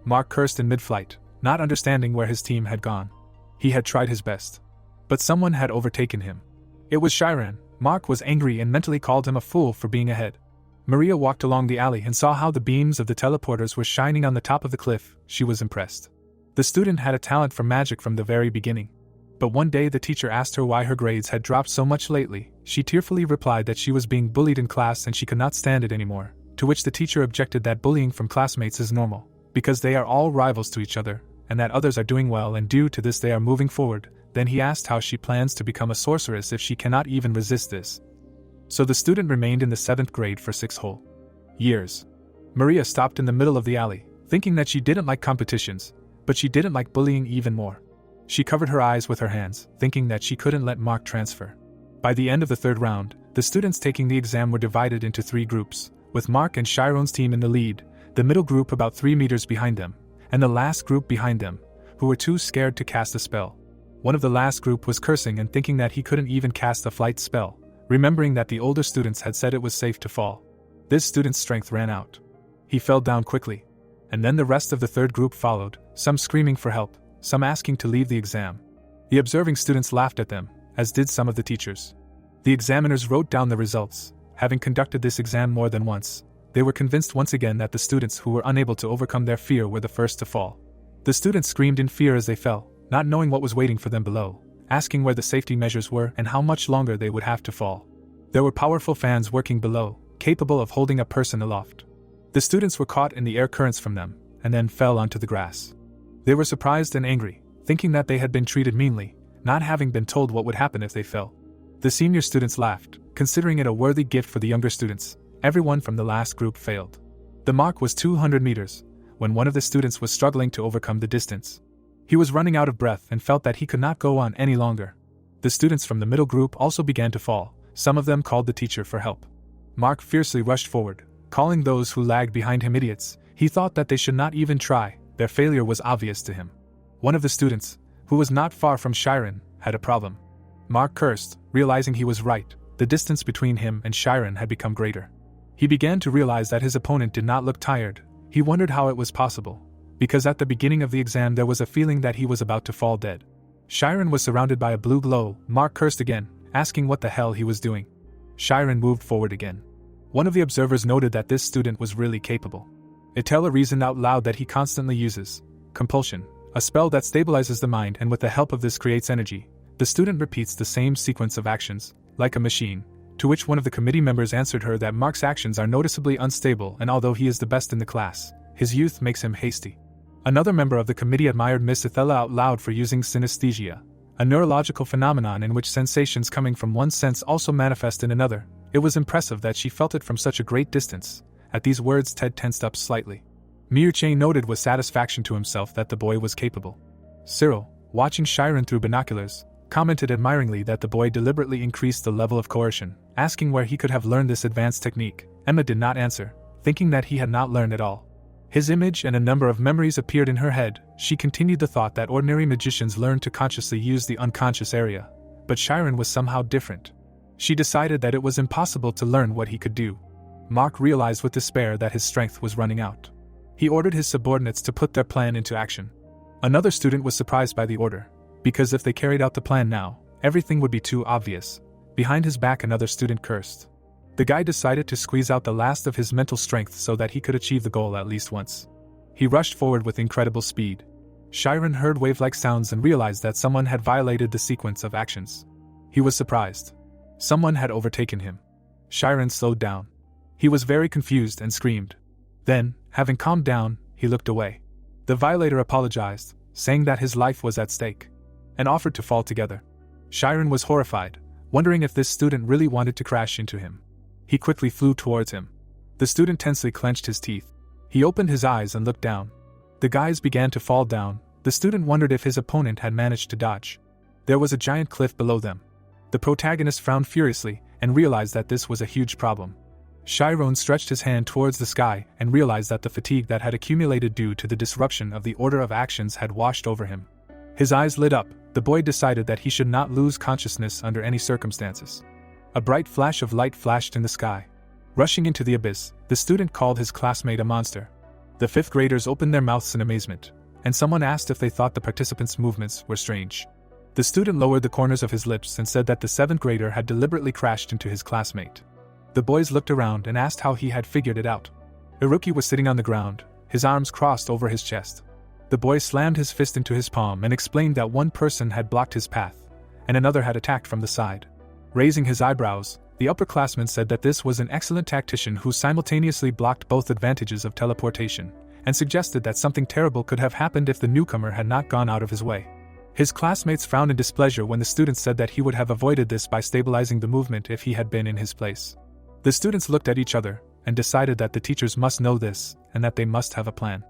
Speaker 1: Mark cursed in mid-flight, not understanding where his team had gone. He had tried his best, but someone had overtaken him. It was Chiron. Mark was angry and mentally called him a fool for being ahead. Maria walked along the alley and saw how the beams of the teleporters were shining on the top of the cliff. She was impressed. The student had a talent for magic from the very beginning. But one day the teacher asked her why her grades had dropped so much lately. She tearfully replied that she was being bullied in class and she could not stand it anymore, to which the teacher objected that bullying from classmates is normal, because they are all rivals to each other, and that others are doing well and due to this they are moving forward. Then he asked how she plans to become a sorceress if she cannot even resist this. So the student remained in the 7th grade for 6 whole years. Maria stopped in the middle of the alley, thinking that she didn't like competitions, but she didn't like bullying even more. She covered her eyes with her hands, thinking that she couldn't let Mark transfer. By the end of the 3rd round, the students taking the exam were divided into 3 groups, with Mark and Chiron's team in the lead, the middle group about 3 meters behind them, and the last group behind them, who were too scared to cast a spell. One of the last group was cursing and thinking that he couldn't even cast a flight spell, remembering that the older students had said it was safe to fall. This student's strength ran out. He fell down quickly. And then the rest of the 3rd group followed, some screaming for help, some asking to leave the exam. The observing students laughed at them, as did some of the teachers. The examiners wrote down the results. Having conducted this exam more than once, they were convinced once again that the students who were unable to overcome their fear were the first to fall. The students screamed in fear as they fell, not knowing what was waiting for them below, asking where the safety measures were and how much longer they would have to fall. There were powerful fans working below, capable of holding a person aloft. The students were caught in the air currents from them, and then fell onto the grass. They were surprised and angry, thinking that they had been treated meanly, not having been told what would happen if they fell. The senior students laughed, considering it a worthy gift for the younger students. Everyone from the last group failed. The mark was 200 meters, when one of the students was struggling to overcome the distance. He was running out of breath and felt that he could not go on any longer. The students from the middle group also began to fall. Some of them called the teacher for help. Mark fiercely rushed forward, calling those who lagged behind him idiots. He thought that they should not even try. Their failure was obvious to him. One of the students, who was not far from Shiren, had a problem. Mark cursed, realizing he was right. The distance between him and Shiren had become greater. He began to realize that his opponent did not look tired. He wondered how it was possible, because at the beginning of the exam there was a feeling that he was about to fall dead. Shiren was surrounded by a blue glow. Mark cursed again, asking what the hell he was doing. Shiren moved forward again. One of the observers noted that this student was really capable. Itella reasoned out loud that he constantly uses compulsion, a spell that stabilizes the mind, and with the help of this creates energy. The student repeats the same sequence of actions, like a machine, to which one of the committee members answered her that Mark's actions are noticeably unstable, and although he is the best in the class, his youth makes him hasty. Another member of the committee admired Miss Itella out loud for using synesthesia, a neurological phenomenon in which sensations coming from one sense also manifest in another. It was impressive that she felt it from such a great distance. At these words, Ted tensed up slightly. Mage noted with satisfaction to himself that the boy was capable. Cyril, watching Shiren through binoculars, commented admiringly that the boy deliberately increased the level of coercion, asking where he could have learned this advanced technique. Emma did not answer, thinking that he had not learned at all. His image and a number of memories appeared in her head. She continued the thought that ordinary magicians learn to consciously use the unconscious area, but Shiren was somehow different. She decided that it was impossible to learn what he could do. Mark realized with despair that his strength was running out. He ordered his subordinates to put their plan into action. Another student was surprised by the order, because if they carried out the plan now, everything would be too obvious. Behind his back, another student cursed. The guy decided to squeeze out the last of his mental strength so that he could achieve the goal at least once. He rushed forward with incredible speed. Shiren heard wave-like sounds and realized that someone had violated the sequence of actions. He was surprised. Someone had overtaken him. Shiren slowed down. He was very confused and screamed. Then, having calmed down, he looked away. The violator apologized, saying that his life was at stake, and offered to fall together. Shiren was horrified, wondering if this student really wanted to crash into him. He quickly flew towards him. The student tensely clenched his teeth. He opened his eyes and looked down. The guys began to fall down. The student wondered if his opponent had managed to dodge. There was a giant cliff below them. The protagonist frowned furiously and realized that this was a huge problem. Shiren stretched his hand towards the sky and realized that the fatigue that had accumulated due to the disruption of the order of actions had washed over him. His eyes lit up. The boy decided that he should not lose consciousness under any circumstances. A bright flash of light flashed in the sky. Rushing into the abyss, the student called his classmate a monster. The fifth graders opened their mouths in amazement, and someone asked if they thought the participants' movements were strange. The student lowered the corners of his lips and said that the seventh grader had deliberately crashed into his classmate. The boys looked around and asked how he had figured it out. Iruki was sitting on the ground, his arms crossed over his chest. The boy slammed his fist into his palm and explained that one person had blocked his path, and another had attacked from the side. Raising his eyebrows, the upperclassman said that this was an excellent tactician who simultaneously blocked both advantages of teleportation, and suggested that something terrible could have happened if the newcomer had not gone out of his way. His classmates frowned in displeasure when the student said that he would have avoided this by stabilizing the movement if he had been in his place. The students looked at each other and decided that the teachers must know this and that they must have a plan.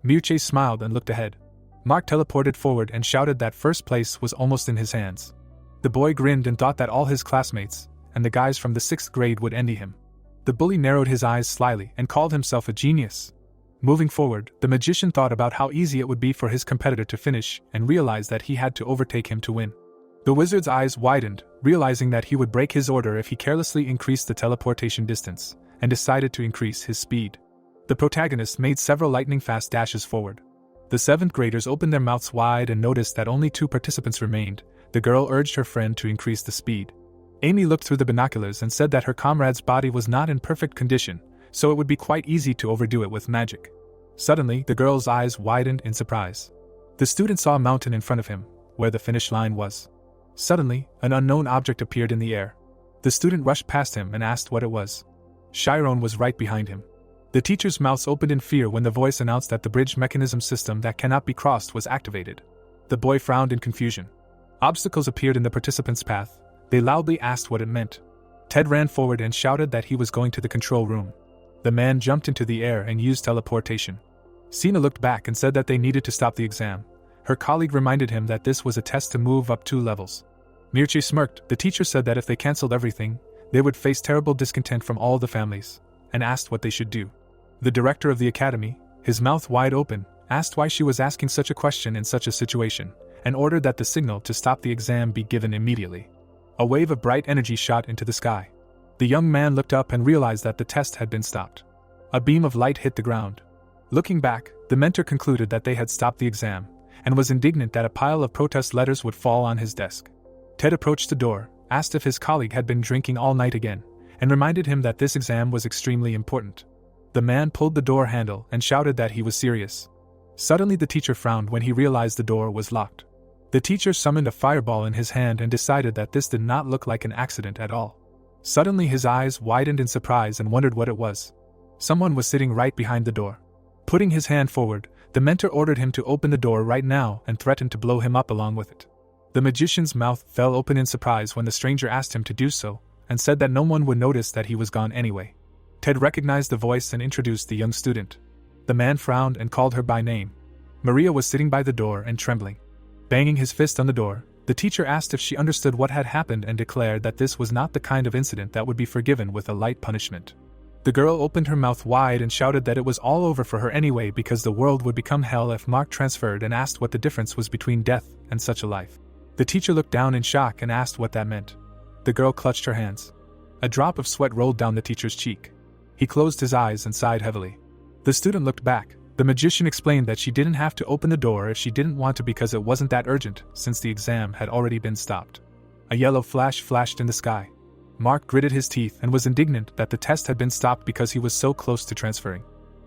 Speaker 1: Mage smiled and looked ahead. Mark teleported forward and shouted that first place was almost in his hands. The boy grinned and thought that all his classmates and the guys from the 6th grade would envy him. The bully narrowed his eyes slyly and called himself a genius. Moving forward, the magician thought about how easy it would be for his competitor to finish and realized that he had to overtake him to win. The wizard's eyes widened, realizing that he would break his order if he carelessly increased the teleportation distance, and decided to increase his speed. The protagonist made several lightning-fast dashes forward. The 7th graders opened their mouths wide and noticed that only 2 participants remained. The girl urged her friend to increase the speed. Amy looked through the binoculars and said that her comrade's body was not in perfect condition, so it would be quite easy to overdo it with magic. Suddenly, the girl's eyes widened in surprise. The student saw a mountain in front of him, where the finish line was. Suddenly, an unknown object appeared in the air. The student rushed past him and asked what it was. Shiren was right behind him. The teacher's mouths opened in fear when the voice announced that the bridge mechanism system that cannot be crossed was activated. The boy frowned in confusion. Obstacles appeared in the participants' path. They loudly asked what it meant. Ted ran forward and shouted that he was going to the control room. The man jumped into the air and used teleportation. Sina looked back and said that they needed to stop the exam. Her colleague reminded him that this was a test to move up 2 levels. Mirche smirked. The teacher said that if they cancelled everything, they would face terrible discontent from all the families, and asked what they should do. The director of the academy, his mouth wide open, asked why she was asking such a question in such a situation, and ordered that the signal to stop the exam be given immediately. A wave of bright energy shot into the sky. The young man looked up and realized that the test had been stopped. A beam of light hit the ground. Looking back, the mentor concluded that they had stopped the exam, and was indignant that a pile of protest letters would fall on his desk. Ted approached the door, asked if his colleague had been drinking all night again, and reminded him that this exam was extremely important. The man pulled the door handle and shouted that he was serious. Suddenly the teacher frowned when he realized the door was locked. The teacher summoned a fireball in his hand and decided that this did not look like an accident at all. Suddenly his eyes widened in surprise and wondered what it was. Someone was sitting right behind the door. Putting his hand forward, the mentor ordered him to open the door right now and threatened to blow him up along with it. The magician's mouth fell open in surprise when the stranger asked him to do so, and said that no one would notice that he was gone anyway. Ted recognized the voice and introduced the young student. The man frowned and called her by name. Maria was sitting by the door and trembling. Banging his fist on the door, the teacher asked if she understood what had happened and declared that this was not the kind of incident that would be forgiven with a light punishment. The girl opened her mouth wide and shouted that it was all over for her anyway because the world would become hell if Mark transferred, and asked what the difference was between death and such a life. The teacher looked down in shock and asked what that meant. The girl clutched her hands. A drop of sweat rolled down the teacher's cheek. He closed his eyes and sighed heavily. The student looked back. The magician explained that she didn't have to open the door if she didn't want to because it wasn't that urgent, since the exam had already been stopped. A yellow flash flashed in the sky. Mark gritted his teeth and was indignant that the test had been stopped because he was so close to transferring.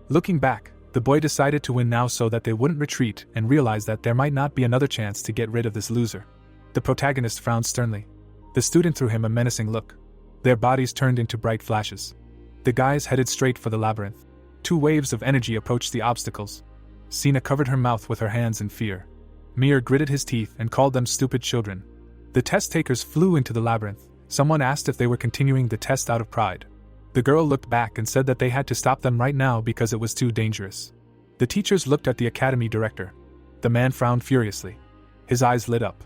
Speaker 1: Looking back, the boy decided to win now so that they wouldn't retreat, and realized that there might not be another chance to get rid of this loser. The protagonist frowned sternly. The student threw him a menacing look. Their bodies turned into bright flashes. The guys headed straight for the labyrinth. 2 waves of energy approached the obstacles. Sina covered her mouth with her hands in fear. Mir gritted his teeth and called them stupid children. The test takers flew into the labyrinth. Someone asked if they were continuing the test out of pride. The girl looked back and said that they had to stop them right now because it was too dangerous. The teachers looked at the academy director. The man frowned furiously. His eyes lit up.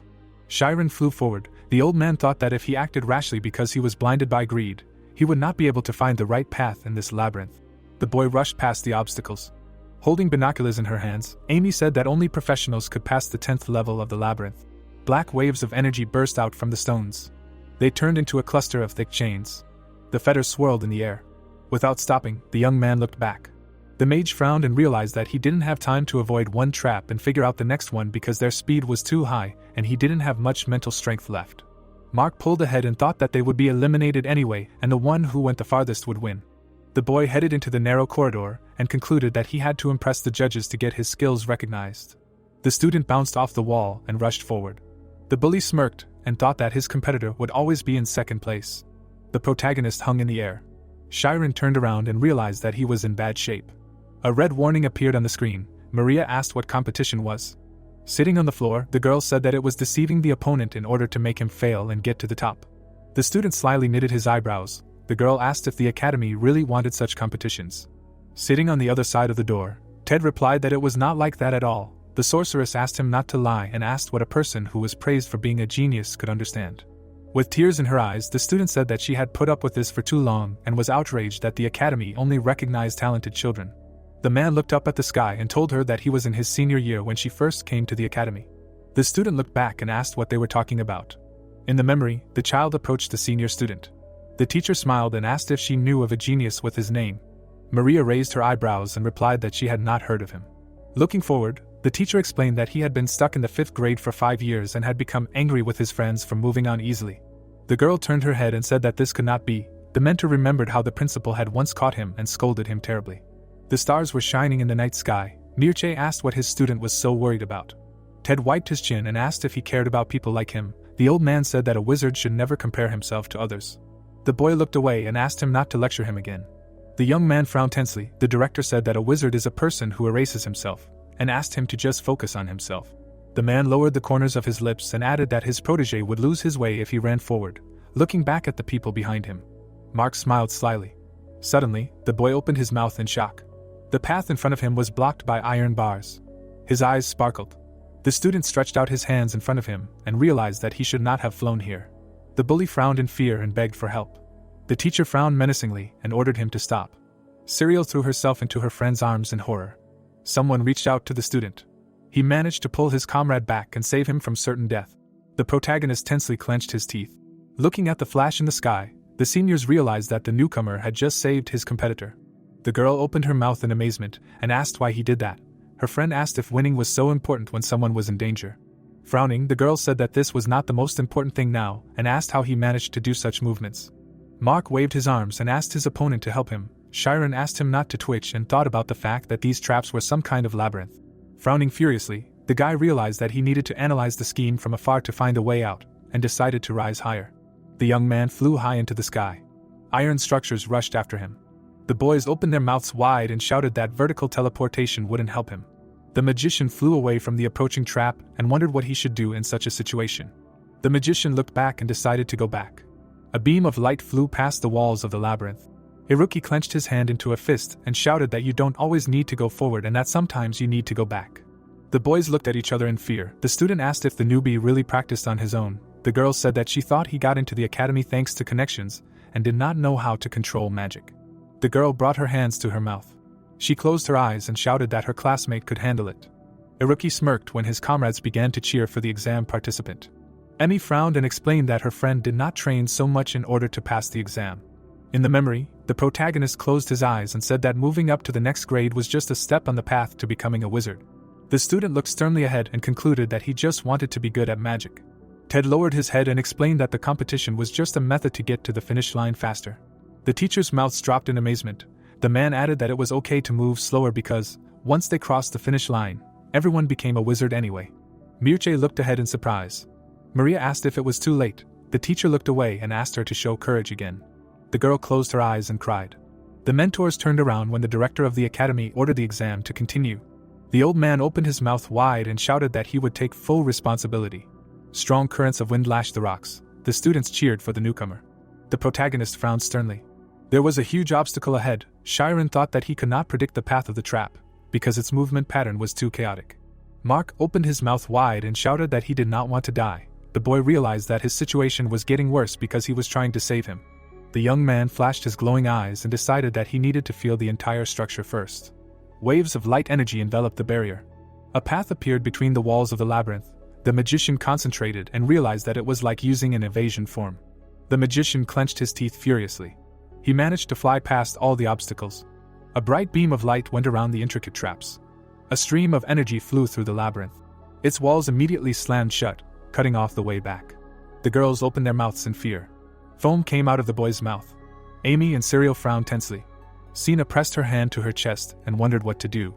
Speaker 1: Chiron flew forward. The old man thought that if he acted rashly because he was blinded by greed, he would not be able to find the right path in this labyrinth. The boy rushed past the obstacles. Holding binoculars in her hands, Amy said that only professionals could pass the 10th level of the labyrinth. Black waves of energy burst out from the stones. They turned into a cluster of thick chains. The feathers swirled in the air. Without stopping, the young man looked back. The mage frowned and realized that he didn't have time to avoid one trap and figure out the next one because their speed was too high and he didn't have much mental strength left. Mark pulled ahead and thought that they would be eliminated anyway, and the one who went the farthest would win. The boy headed into the narrow corridor and concluded that he had to impress the judges to get his skills recognized. The student bounced off the wall and rushed forward. The bully smirked and thought that his competitor would always be in second place. The protagonist hung in the air. Chiron turned around and realized that he was in bad shape. A red warning appeared on the screen. Maria asked what competition was. Sitting on the floor, the girl said that it was deceiving the opponent in order to make him fail and get to the top. The student slyly knitted his eyebrows. The girl asked if the academy really wanted such competitions. Sitting on the other side of the door, Ted replied that it was not like that at all. The sorceress asked him not to lie and asked what a person who was praised for being a genius could understand. With tears in her eyes, the student said that she had put up with this for too long and was outraged that the academy only recognized talented children. The man looked up at the sky and told her that he was in his senior year when she first came to the academy. The student looked back and asked what they were talking about. In the memory, the child approached the senior student. The teacher smiled and asked if she knew of a genius with his name. Maria raised her eyebrows and replied that she had not heard of him. Looking forward, the teacher explained that he had been stuck in the 5th grade for 5 years and had become angry with his friends for moving on easily. The girl turned her head and said that this could not be. The mentor remembered how the principal had once caught him and scolded him terribly. The stars were shining in the night sky. Mirche asked what his student was so worried about. Ted wiped his chin and asked if he cared about people like him. The old man said that a wizard should never compare himself to others. The boy looked away and asked him not to lecture him again. The young man frowned tensely. The director said that a wizard is a person who erases himself, and asked him to just focus on himself. The man lowered the corners of his lips and added that his protege would lose his way if he ran forward, looking back at the people behind him. Mark smiled slyly. Suddenly, the boy opened his mouth in shock. The path in front of him was blocked by iron bars. His eyes sparkled. The student stretched out his hands in front of him and realized that he should not have flown here. The bully frowned in fear and begged for help. The teacher frowned menacingly and ordered him to stop. Serial threw herself into her friend's arms in horror. Someone reached out to the student. He managed to pull his comrade back and save him from certain death. The protagonist tensely clenched his teeth. Looking at the flash in the sky, the seniors realized that the newcomer had just saved his competitor. The girl opened her mouth in amazement and asked why he did that. Her friend asked if winning was so important when someone was in danger. Frowning, the girl said that this was not the most important thing now and asked how he managed to do such movements. Mark waved his arms and asked his opponent to help him. Chiron asked him not to twitch and thought about the fact that these traps were some kind of labyrinth. Frowning furiously, the guy realized that he needed to analyze the scheme from afar to find a way out, and decided to rise higher. The young man flew high into the sky. Iron structures rushed after him. The boys opened their mouths wide and shouted that vertical teleportation wouldn't help him. The magician flew away from the approaching trap and wondered what he should do in such a situation. The magician looked back and decided to go back. A beam of light flew past the walls of the labyrinth. Iruki clenched his hand into a fist and shouted that you don't always need to go forward and that sometimes you need to go back. The boys looked at each other in fear. The student asked if the newbie really practiced on his own. The girl said that she thought he got into the academy thanks to connections and did not know how to control magic. The girl brought her hands to her mouth. She closed her eyes and shouted that her classmate could handle it. Iruki smirked when his comrades began to cheer for the exam participant. Emmy frowned and explained that her friend did not train so much in order to pass the exam. In the memory, the protagonist closed his eyes and said that moving up to the next grade was just a step on the path to becoming a wizard. The student looked sternly ahead and concluded that he just wanted to be good at magic. Ted lowered his head and explained that the competition was just a method to get to the finish line faster. The teacher's mouths dropped in amazement. The man added that it was okay to move slower because, once they crossed the finish line, everyone became a wizard anyway. Mircea looked ahead in surprise. Maria asked if it was too late. The teacher looked away and asked her to show courage again. The girl closed her eyes and cried. The mentors turned around when the director of the academy ordered the exam to continue. The old man opened his mouth wide and shouted that he would take full responsibility. Strong currents of wind lashed the rocks. The students cheered for the newcomer. The protagonist frowned sternly. There was a huge obstacle ahead. Chiron thought that he could not predict the path of the trap, because its movement pattern was too chaotic. Mark opened his mouth wide and shouted that he did not want to die. The boy realized that his situation was getting worse because he was trying to save him. The young man flashed his glowing eyes and decided that he needed to feel the entire structure first. Waves of light energy enveloped the barrier. A path appeared between the walls of the labyrinth. The magician concentrated and realized that it was like using an evasion form. The magician clenched his teeth furiously. He managed to fly past all the obstacles. A bright beam of light went around the intricate traps. A stream of energy flew through the labyrinth. Its walls immediately slammed shut, cutting off the way back. The girls opened their mouths in fear. Foam came out of the boy's mouth. Amy and Cyril frowned tensely. Sina pressed her hand to her chest and wondered what to do.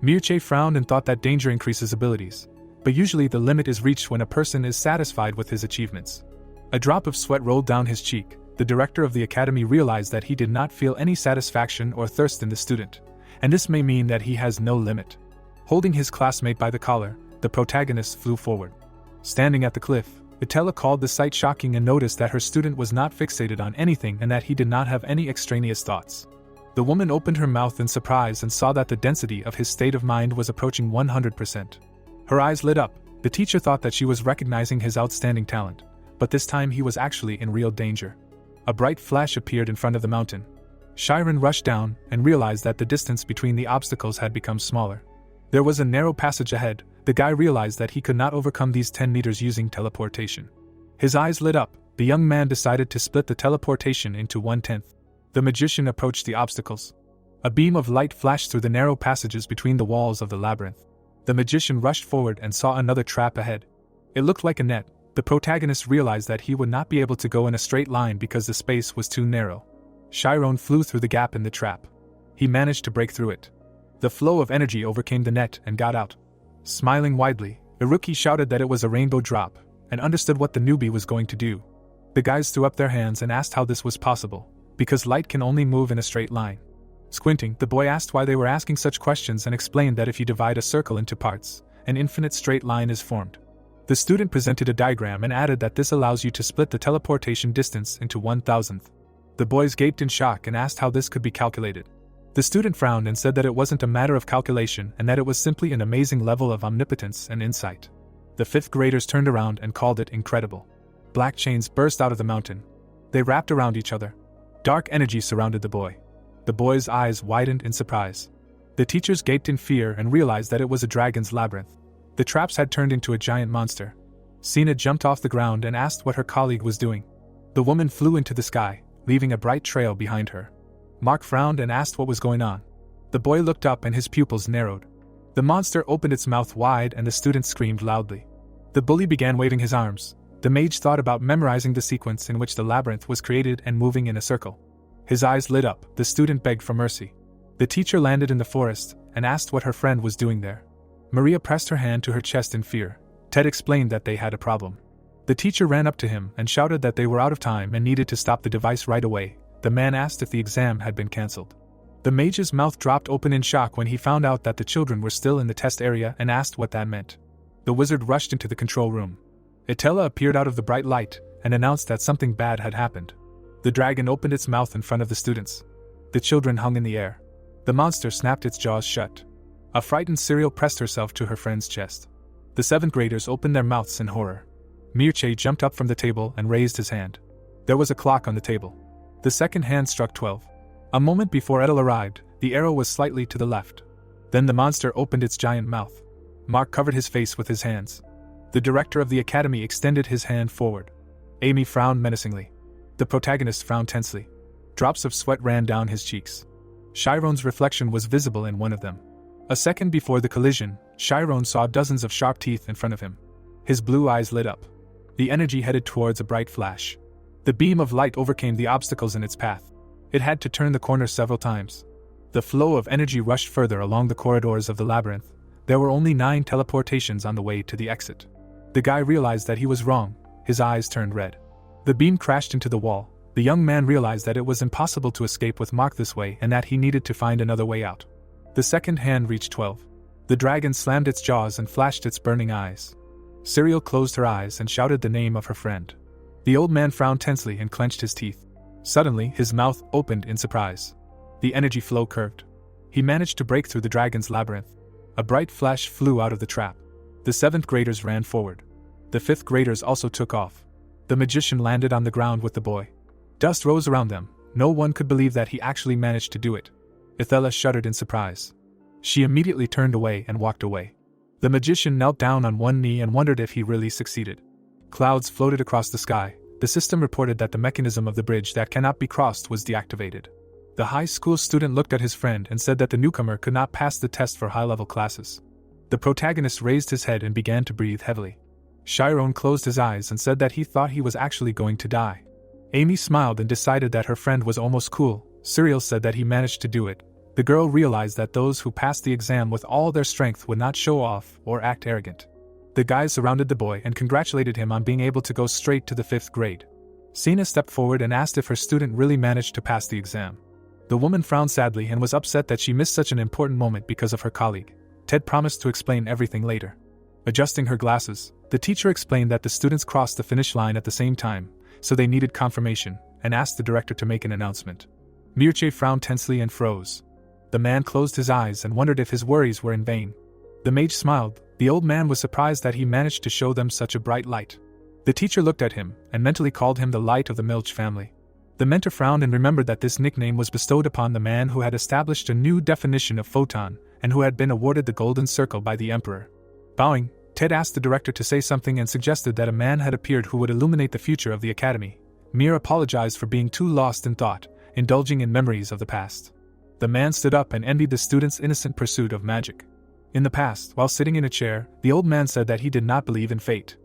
Speaker 1: Mircea frowned and thought that danger increases abilities, but usually the limit is reached when a person is satisfied with his achievements. A drop of sweat rolled down his cheek. The director of the academy realized that he did not feel any satisfaction or thirst in the student, and this may mean that he has no limit. Holding his classmate by the collar, the protagonist flew forward. Standing at the cliff, Itella called the sight shocking and noticed that her student was not fixated on anything and that he did not have any extraneous thoughts. The woman opened her mouth in surprise and saw that the density of his state of mind was approaching 100%. Her eyes lit up. The teacher thought that she was recognizing his outstanding talent, but this time he was actually in real danger. A bright flash appeared in front of the mountain. Chiron rushed down and realized that the distance between the obstacles had become smaller. There was a narrow passage ahead. The guy realized that he could not overcome these 10 meters using teleportation. His eyes lit up. The young man decided to split the teleportation into 1/10. The magician approached the obstacles. A beam of light flashed through the narrow passages between the walls of the labyrinth. The magician rushed forward and saw another trap ahead. It looked like a net. The protagonist realized that he would not be able to go in a straight line because the space was too narrow. Chiron flew through the gap in the trap. He managed to break through it. The flow of energy overcame the net and got out. Smiling widely, Iruki shouted that it was a rainbow drop, and understood what the newbie was going to do. The guys threw up their hands and asked how this was possible, because light can only move in a straight line. Squinting, the boy asked why they were asking such questions and explained that if you divide a circle into parts, an infinite straight line is formed. The student presented a diagram and added that this allows you to split the teleportation distance into 1/1000. The boys gaped in shock and asked how this could be calculated. The student frowned and said that it wasn't a matter of calculation and that it was simply an amazing level of omnipotence and insight. The 5th graders turned around and called it incredible. Black chains burst out of the mountain. They wrapped around each other. Dark energy surrounded the boy. The boy's eyes widened in surprise. The teachers gaped in fear and realized that it was a dragon's labyrinth. The traps had turned into a giant monster. Sina jumped off the ground and asked what her colleague was doing. The woman flew into the sky, leaving a bright trail behind her. Mark frowned and asked what was going on. The boy looked up and his pupils narrowed. The monster opened its mouth wide and the student screamed loudly. The bully began waving his arms. The mage thought about memorizing the sequence in which the labyrinth was created and moving in a circle. His eyes lit up. The student begged for mercy. The teacher landed in the forest and asked what her friend was doing there. Maria pressed her hand to her chest in fear. Ted explained that they had a problem. The teacher ran up to him and shouted that they were out of time and needed to stop the device right away. The man asked if the exam had been cancelled. The mage's mouth dropped open in shock when he found out that the children were still in the test area and asked what that meant. The wizard rushed into the control room. Itella appeared out of the bright light and announced that something bad had happened. The dragon opened its mouth in front of the students. The children hung in the air. The monster snapped its jaws shut. A frightened Cyril pressed herself to her friend's chest. The 7th graders opened their mouths in horror. Mircea jumped up from the table and raised his hand. There was a clock on the table. The second hand struck 12. A moment before Edel arrived, the arrow was slightly to the left. Then the monster opened its giant mouth. Mark covered his face with his hands. The director of the academy extended his hand forward. Amy frowned menacingly. The protagonist frowned tensely. Drops of sweat ran down his cheeks. Chiron's reflection was visible in one of them. A second before the collision, Chiron saw dozens of sharp teeth in front of him. His blue eyes lit up. The energy headed towards a bright flash. The beam of light overcame the obstacles in its path. It had to turn the corner several times. The flow of energy rushed further along the corridors of the labyrinth. There were only 9 teleportations on the way to the exit. The guy realized that he was wrong. His eyes turned red. The beam crashed into the wall. The young man realized that it was impossible to escape with Mark this way and that he needed to find another way out. The second hand reached 12. The dragon slammed its jaws and flashed its burning eyes. Cyril closed her eyes and shouted the name of her friend. The old man frowned tensely and clenched his teeth. Suddenly, his mouth opened in surprise. The energy flow curved. He managed to break through the dragon's labyrinth. A bright flash flew out of the trap. The 7th graders ran forward. The 5th graders also took off. The magician landed on the ground with the boy. Dust rose around them. No one could believe that he actually managed to do it. Ithella shuddered in surprise. She immediately turned away and walked away. The magician knelt down on one knee and wondered if he really succeeded. Clouds floated across the sky. The system reported that the mechanism of the bridge that cannot be crossed was deactivated. The high school student looked at his friend and said that the newcomer could not pass the test for high-level classes. The protagonist raised his head and began to breathe heavily. Chiron closed his eyes and said that he thought he was actually going to die. Amy smiled and decided that her friend was almost cool. Cyril said that he managed to do it. The girl realized that those who passed the exam with all their strength would not show off or act arrogant. The guys surrounded the boy and congratulated him on being able to go straight to the 5th grade. Sina stepped forward and asked if her student really managed to pass the exam. The woman frowned sadly and was upset that she missed such an important moment because of her colleague. Ted promised to explain everything later. Adjusting her glasses, the teacher explained that the students crossed the finish line at the same time, so they needed confirmation, and asked the director to make an announcement. Mircea frowned tensely and froze. The man closed his eyes and wondered if his worries were in vain. The mage smiled. The old man was surprised that he managed to show them such a bright light. The teacher looked at him and mentally called him the light of the Milch family. The mentor frowned and remembered that this nickname was bestowed upon the man who had established a new definition of photon and who had been awarded the Golden Circle by the Emperor. Bowing, Ted asked the director to say something and suggested that a man had appeared who would illuminate the future of the academy. Mir apologized for being too lost in thought, indulging in memories of the past. The man stood up and envied the student's innocent pursuit of magic. In the past, while sitting in a chair, the old man said that he did not believe in fate.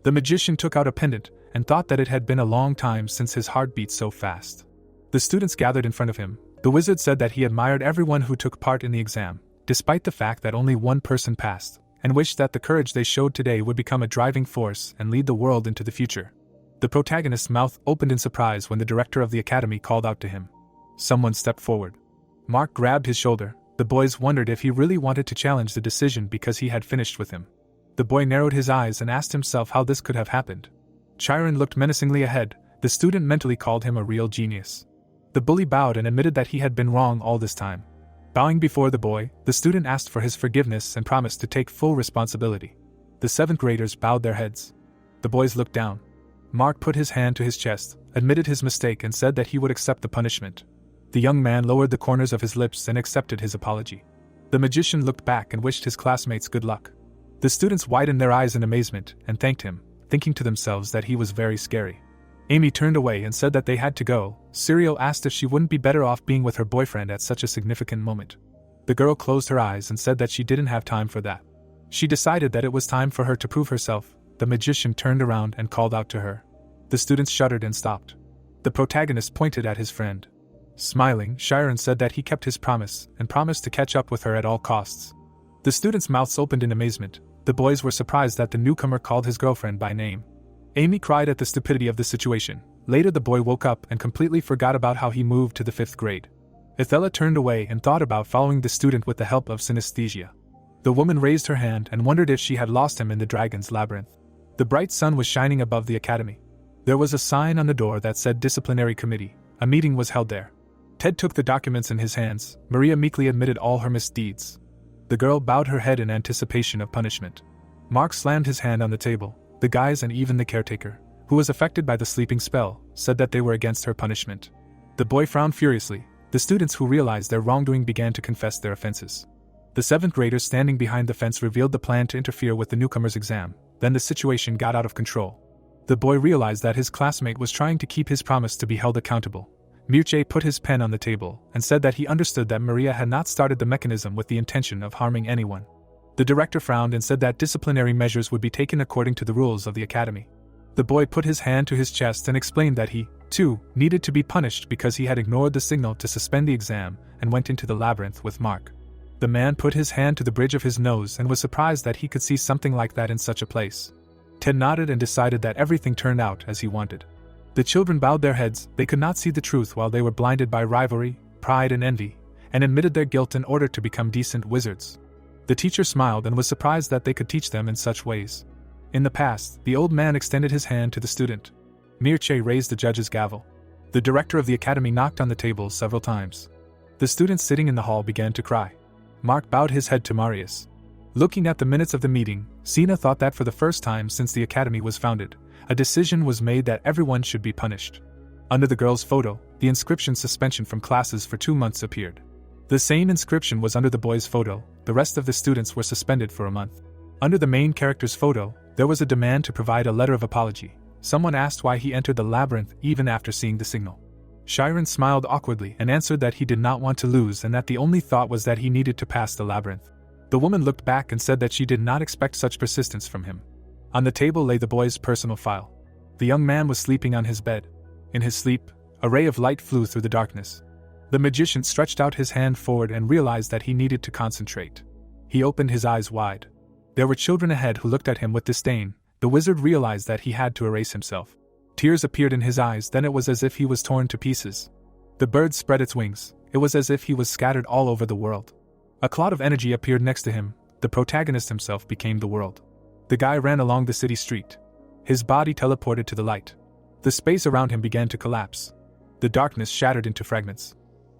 Speaker 1: The magician took out a pendant and thought that it had been a long time since his heart beat so fast. The students gathered in front of him. The wizard said that he admired everyone who took part in the exam, despite the fact that only one person passed, and wished that the courage they showed today would become a driving force and lead the world into the future. The protagonist's mouth opened in surprise when the director of the academy called out to him. Someone stepped forward. Mark grabbed his shoulder. The boys wondered if he really wanted to challenge the decision because he had finished with him. The boy narrowed his eyes and asked himself how this could have happened. Chiron looked menacingly ahead. The student mentally called him a real genius. The bully bowed and admitted that he had been wrong all this time. Bowing before the boy, the student asked for his forgiveness and promised to take full responsibility. The 7th graders bowed their heads. The boys looked down. Mark put his hand to his chest, admitted his mistake and said that he would accept the punishment. The young man lowered the corners of his lips and accepted his apology. The magician looked back and wished his classmates good luck. The students widened their eyes in amazement and thanked him, thinking to themselves that he was very scary. Amy turned away and said that they had to go. Serial asked if she wouldn't be better off being with her boyfriend at such a significant moment. The girl closed her eyes and said that she didn't have time for that. She decided that it was time for her to prove herself. The magician turned around and called out to her. The students shuddered and stopped. The protagonist pointed at his friend. Smiling, Chiron said that he kept his promise and promised to catch up with her at all costs. The students' mouths opened in amazement. The boys were surprised that the newcomer called his girlfriend by name. Amy cried at the stupidity of the situation. Later the boy woke up and completely forgot about how he moved to the 5th grade. Ethella turned away and thought about following the student with the help of synesthesia. The woman raised her hand and wondered if she had lost him in the dragon's labyrinth. The bright sun was shining above the academy. There was a sign on the door that said Disciplinary Committee. A meeting was held there. Ted took the documents in his hands. Maria meekly admitted all her misdeeds. The girl bowed her head in anticipation of punishment. Mark slammed his hand on the table. The guys and even the caretaker, who was affected by the sleeping spell, said that they were against her punishment. The boy frowned furiously. The students who realized their wrongdoing began to confess their offenses. The 7th graders standing behind the fence revealed the plan to interfere with the newcomer's exam. Then the situation got out of control. The boy realized that his classmate was trying to keep his promise to be held accountable. Mage put his pen on the table and said that he understood that Maria had not started the mechanism with the intention of harming anyone. The director frowned and said that disciplinary measures would be taken according to the rules of the academy. The boy put his hand to his chest and explained that he, too, needed to be punished because he had ignored the signal to suspend the exam and went into the labyrinth with Mark. The man put his hand to the bridge of his nose and was surprised that he could see something like that in such a place. Ted nodded and decided that everything turned out as he wanted. The children bowed their heads. They could not see the truth while they were blinded by rivalry, pride and envy, and admitted their guilt in order to become decent wizards. The teacher smiled and was surprised that they could teach them in such ways. In the past, the old man extended his hand to the student. Mage raised the judge's gavel. The director of the academy knocked on the table several times. The students sitting in the hall began to cry. Mark bowed his head to Marius. Looking at the minutes of the meeting, Sina thought that for the first time since the academy was founded, a decision was made that everyone should be punished. Under the girl's photo, the inscription "suspension from classes for 2 months" appeared. The same inscription was under the boy's photo. The rest of the students were suspended for a month. Under the main character's photo, there was a demand to provide a letter of apology. Someone asked why he entered the labyrinth even after seeing the signal. Chiron smiled awkwardly and answered that he did not want to lose and that the only thought was that he needed to pass the labyrinth. The woman looked back and said that she did not expect such persistence from him. On the table lay the boy's personal file. The young man was sleeping on his bed. In his sleep, a ray of light flew through the darkness. The magician stretched out his hand forward and realized that he needed to concentrate. He opened his eyes wide. There were children ahead who looked at him with disdain. The wizard realized that he had to erase himself. Tears appeared in his eyes, then it was as if he was torn to pieces. The bird spread its wings. It was as if he was scattered all over the world. A cloud of energy appeared next to him. The protagonist himself became the world. The guy ran along the city street. His body teleported to the light. The space around him began to collapse. The darkness shattered into fragments.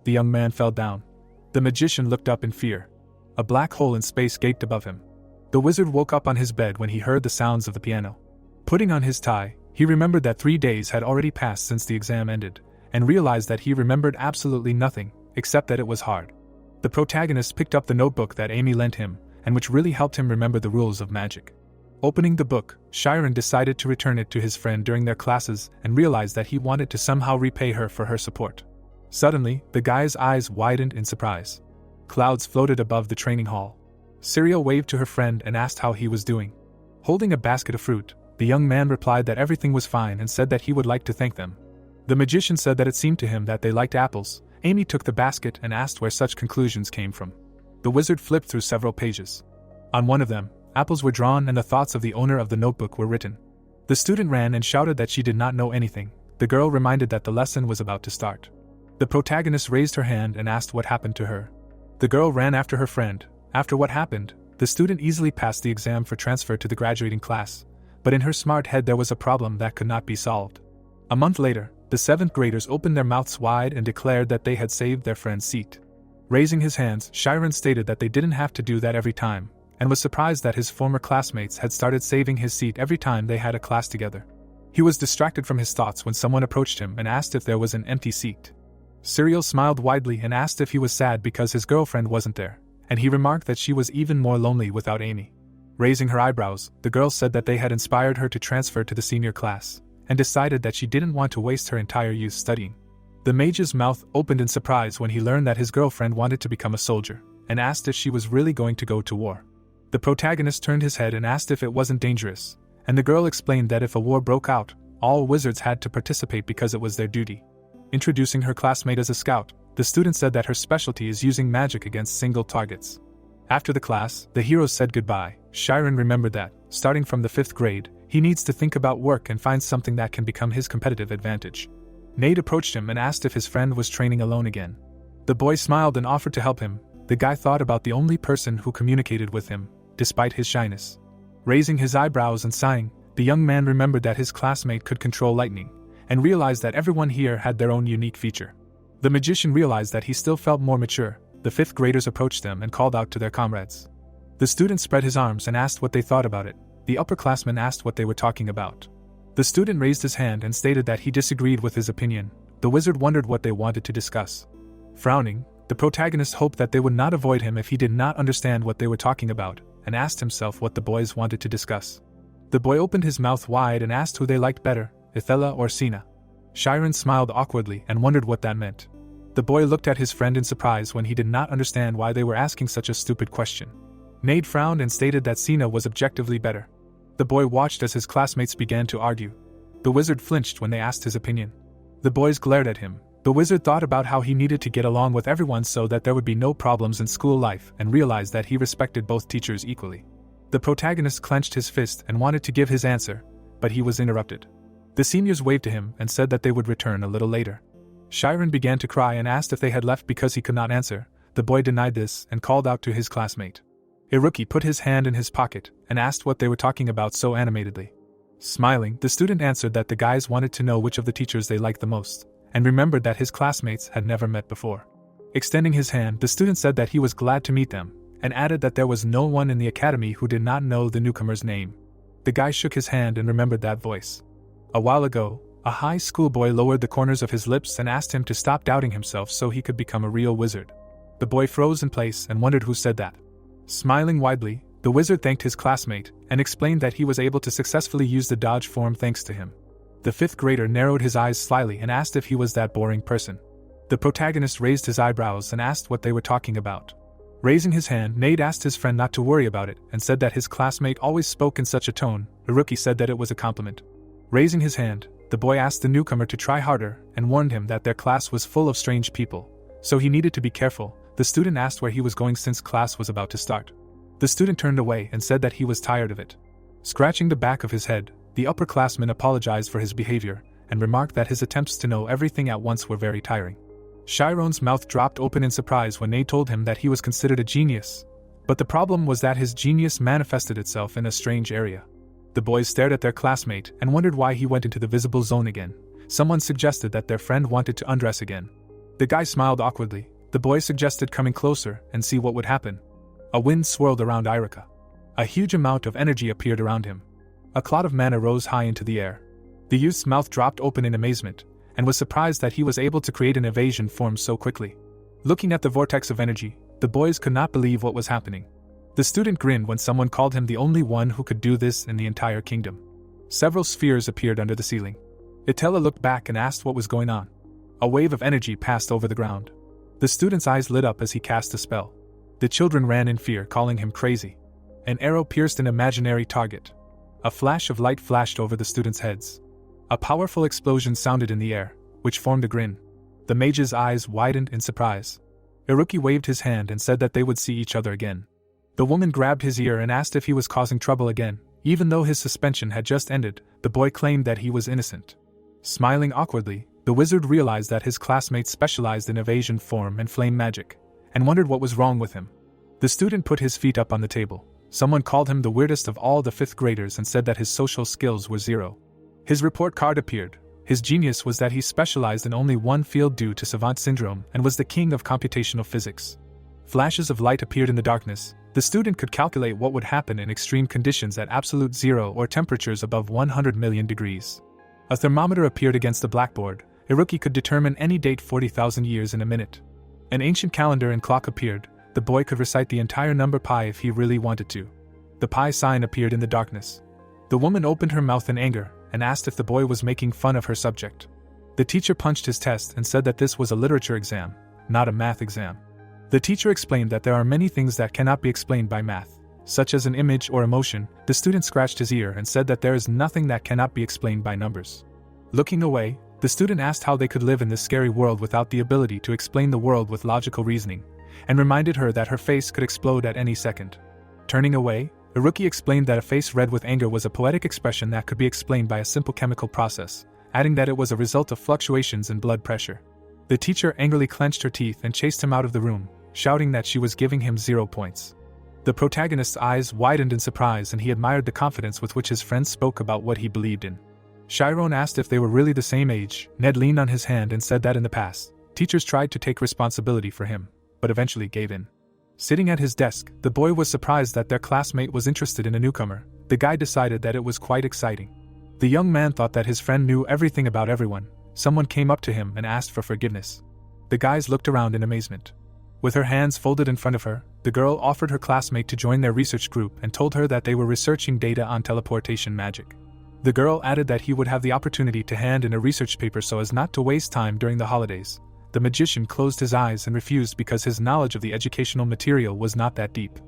Speaker 1: The young man fell down. The magician looked up in fear. A black hole in space gaped above him. The wizard woke up on his bed when he heard the sounds of the piano. Putting on his tie, he remembered that 3 days had already passed since the exam ended, and realized that he remembered absolutely nothing, except that it was hard. The protagonist picked up the notebook that Amy lent him, and which really helped him remember the rules of magic. Opening the book, Chiron decided to return it to his friend during their classes and realized that he wanted to somehow repay her for her support. Suddenly, the guy's eyes widened in surprise. Clouds floated above the training hall. Serial waved to her friend and asked how he was doing. Holding a basket of fruit, the young man replied that everything was fine and said that he would like to thank them. The magician said that it seemed to him that they liked apples. Amy took the basket and asked where such conclusions came from. The wizard flipped through several pages. On one of them, apples were drawn and the thoughts of the owner of the notebook were written. The student ran and shouted that she did not know anything. The girl reminded that the lesson was about to start. The protagonist raised her hand and asked what happened to her. The girl ran after her friend. After what happened, the student easily passed the exam for transfer to the graduating class, but in her smart head there was a problem that could not be solved. A month later, The 7th graders opened their mouths wide and declared that they had saved their friend's seat. Raising his hands, Chiron stated that they didn't have to do that every time, and was surprised that his former classmates had started saving his seat every time they had a class together. He was distracted from his thoughts when someone approached him and asked if there was an empty seat. Cyril smiled widely and asked if he was sad because his girlfriend wasn't there, and he remarked that she was even more lonely without Amy. Raising her eyebrows, the girl said that they had inspired her to transfer to the senior class, and decided that she didn't want to waste her entire youth studying. The mage's mouth opened in surprise when he learned that his girlfriend wanted to become a soldier, and asked if she was really going to go to war. The protagonist turned his head and asked if it wasn't dangerous, and the girl explained that if a war broke out, all wizards had to participate because it was their duty. Introducing her classmate as a scout, the student said that her specialty is using magic against single targets. After the class, the heroes said goodbye. Chiron remembered that, starting from the 5th grade, he needs to think about work and find something that can become his competitive advantage. Nate approached him and asked if his friend was training alone again. The boy smiled and offered to help him. The guy thought about the only person who communicated with him, despite his shyness. Raising his eyebrows and sighing, the young man remembered that his classmate could control lightning, and realized that everyone here had their own unique feature. The magician realized that he still felt more mature. The 5th graders approached them and called out to their comrades. The student spread his arms and asked what they thought about it. The upperclassmen asked what they were talking about. The student raised his hand and stated that he disagreed with his opinion. The wizard wondered what they wanted to discuss. Frowning, the protagonist hoped that they would not avoid him if he did not understand what they were talking about, and asked himself what the boys wanted to discuss. The boy opened his mouth wide and asked who they liked better, Ithella or Sina. Chiron smiled awkwardly and wondered what that meant. The boy looked at his friend in surprise when he did not understand why they were asking such a stupid question. Nade frowned and stated that Sina was objectively better. The boy watched as his classmates began to argue. The wizard flinched when they asked his opinion. The boys glared at him. The wizard thought about how he needed to get along with everyone so that there would be no problems in school life and realized that he respected both teachers equally. The protagonist clenched his fist and wanted to give his answer, but he was interrupted. The seniors waved to him and said that they would return a little later. Chiron began to cry and asked if they had left because he could not answer. The boy denied this and called out to his classmate. Iruki put his hand in his pocket and asked what they were talking about so animatedly. Smiling, the student answered that the guys wanted to know which of the teachers they liked the most, and remembered that his classmates had never met before. Extending his hand, the student said that he was glad to meet them, and added that there was no one in the academy who did not know the newcomer's name. The guy shook his hand and remembered that voice. A while ago, a high school boy lowered the corners of his lips and asked him to stop doubting himself so he could become a real wizard. The boy froze in place and wondered who said that. Smiling widely, the wizard thanked his classmate and explained that he was able to successfully use the dodge form thanks to him. The 5th grader narrowed his eyes slyly and asked if he was that boring person. The protagonist raised his eyebrows and asked what they were talking about. Raising his hand, Nade asked his friend not to worry about it and said that his classmate always spoke in such a tone. Iruki said that it was a compliment. Raising his hand, the boy asked the newcomer to try harder and warned him that their class was full of strange people, so he needed to be careful. The student asked where he was going since class was about to start. The student turned away and said that he was tired of it. Scratching the back of his head, the upperclassman apologized for his behavior and remarked that his attempts to know everything at once were very tiring. Chiron's mouth dropped open in surprise when Nade told him that he was considered a genius, but the problem was that his genius manifested itself in a strange area. The boys stared at their classmate and wondered why he went into the visible zone again. Someone suggested that their friend wanted to undress again. The guy smiled awkwardly. The boy suggested coming closer and see what would happen. A wind swirled around Irika. A huge amount of energy appeared around him. A cloud of mana rose high into the air. The youth's mouth dropped open in amazement, and was surprised that he was able to create an evasion form so quickly. Looking at the vortex of energy, the boys could not believe what was happening. The student grinned when someone called him the only one who could do this in the entire kingdom. Several spheres appeared under the ceiling. Itella looked back and asked what was going on. A wave of energy passed over the ground. The student's eyes lit up as he cast a spell. The children ran in fear, calling him crazy. An arrow pierced an imaginary target. A flash of light flashed over the students' heads. A powerful explosion sounded in the air, which formed a grin. The mage's eyes widened in surprise. Iruki waved his hand and said that they would see each other again. The woman grabbed his ear and asked if he was causing trouble again. Even though his suspension had just ended, the boy claimed that he was innocent. Smiling awkwardly, the wizard realized that his classmates specialized in evasion form and flame magic, and wondered what was wrong with him. The student put his feet up on the table. Someone called him the weirdest of all the 5th graders and said that his social skills were 0. His report card appeared. His genius was that he specialized in only one field due to savant syndrome and was the king of computational physics. Flashes of light appeared in the darkness. The student could calculate what would happen in extreme conditions at absolute zero or temperatures above 100 million degrees. A thermometer appeared against the blackboard. A rookie could determine any date 40,000 years in a minute. An ancient calendar and clock appeared. The boy could recite the entire number pi if he really wanted to. The pi sign appeared in the darkness. The woman opened her mouth in anger and asked if the boy was making fun of her subject. The teacher punched his test and said that this was a literature exam, not a math exam. The teacher explained that there are many things that cannot be explained by math, such as an image or emotion. The student scratched his ear and said that there is nothing that cannot be explained by numbers. Looking away, the student asked how they could live in this scary world without the ability to explain the world with logical reasoning, and reminded her that her face could explode at any second. Turning away, a rookie explained that a face red with anger was a poetic expression that could be explained by a simple chemical process, adding that it was a result of fluctuations in blood pressure. The teacher angrily clenched her teeth and chased him out of the room, shouting that she was giving him 0 points. The protagonist's eyes widened in surprise and he admired the confidence with which his friends spoke about what he believed in. Chiron asked if they were really the same age. Ned leaned on his hand and said that in the past, teachers tried to take responsibility for him, but eventually gave in. Sitting at his desk, the boy was surprised that their classmate was interested in a newcomer. The guy decided that it was quite exciting. The young man thought that his friend knew everything about everyone. Someone came up to him and asked for forgiveness. The guys looked around in amazement. With her hands folded in front of her, the girl offered her classmate to join their research group and told her that they were researching data on teleportation magic. The girl added that he would have the opportunity to hand in a research paper so as not to waste time during the holidays. The magician closed his eyes and refused because his knowledge of the educational material was not that deep.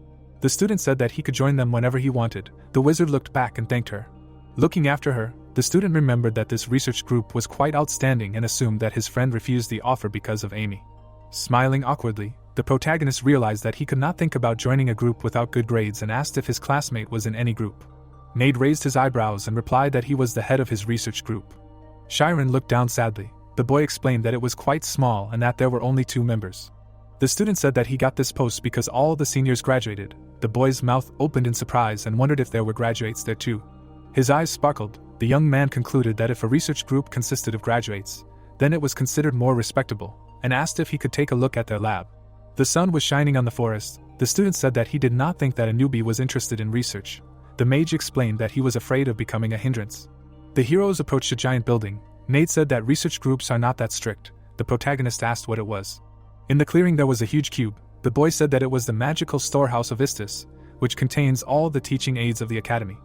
Speaker 1: The student said that he could join them whenever he wanted. The wizard looked back and thanked her. Looking after her, the student remembered that this research group was quite outstanding and assumed that his friend refused the offer because of Amy. Smiling awkwardly, the protagonist realized that he could not think about joining a group without good grades and asked if his classmate was in any group. Nade raised his eyebrows and replied that he was the head of his research group. Chiron looked down sadly. The boy explained that it was quite small and that there were only 2 members. The student said that he got this post because all the seniors graduated. The boy's mouth opened in surprise and wondered if there were graduates there too. His eyes sparkled. The young man concluded that if a research group consisted of graduates, then it was considered more respectable, and asked if he could take a look at their lab. The sun was shining on the forest. The student said that he did not think that a newbie was interested in research. The mage explained that he was afraid of becoming a hindrance. The heroes approached a giant building. Nate said that research groups are not that strict. The protagonist asked what it was. In the clearing there was a huge cube. The boy said that it was the magical storehouse of Istis, which contains all the teaching aids of the academy.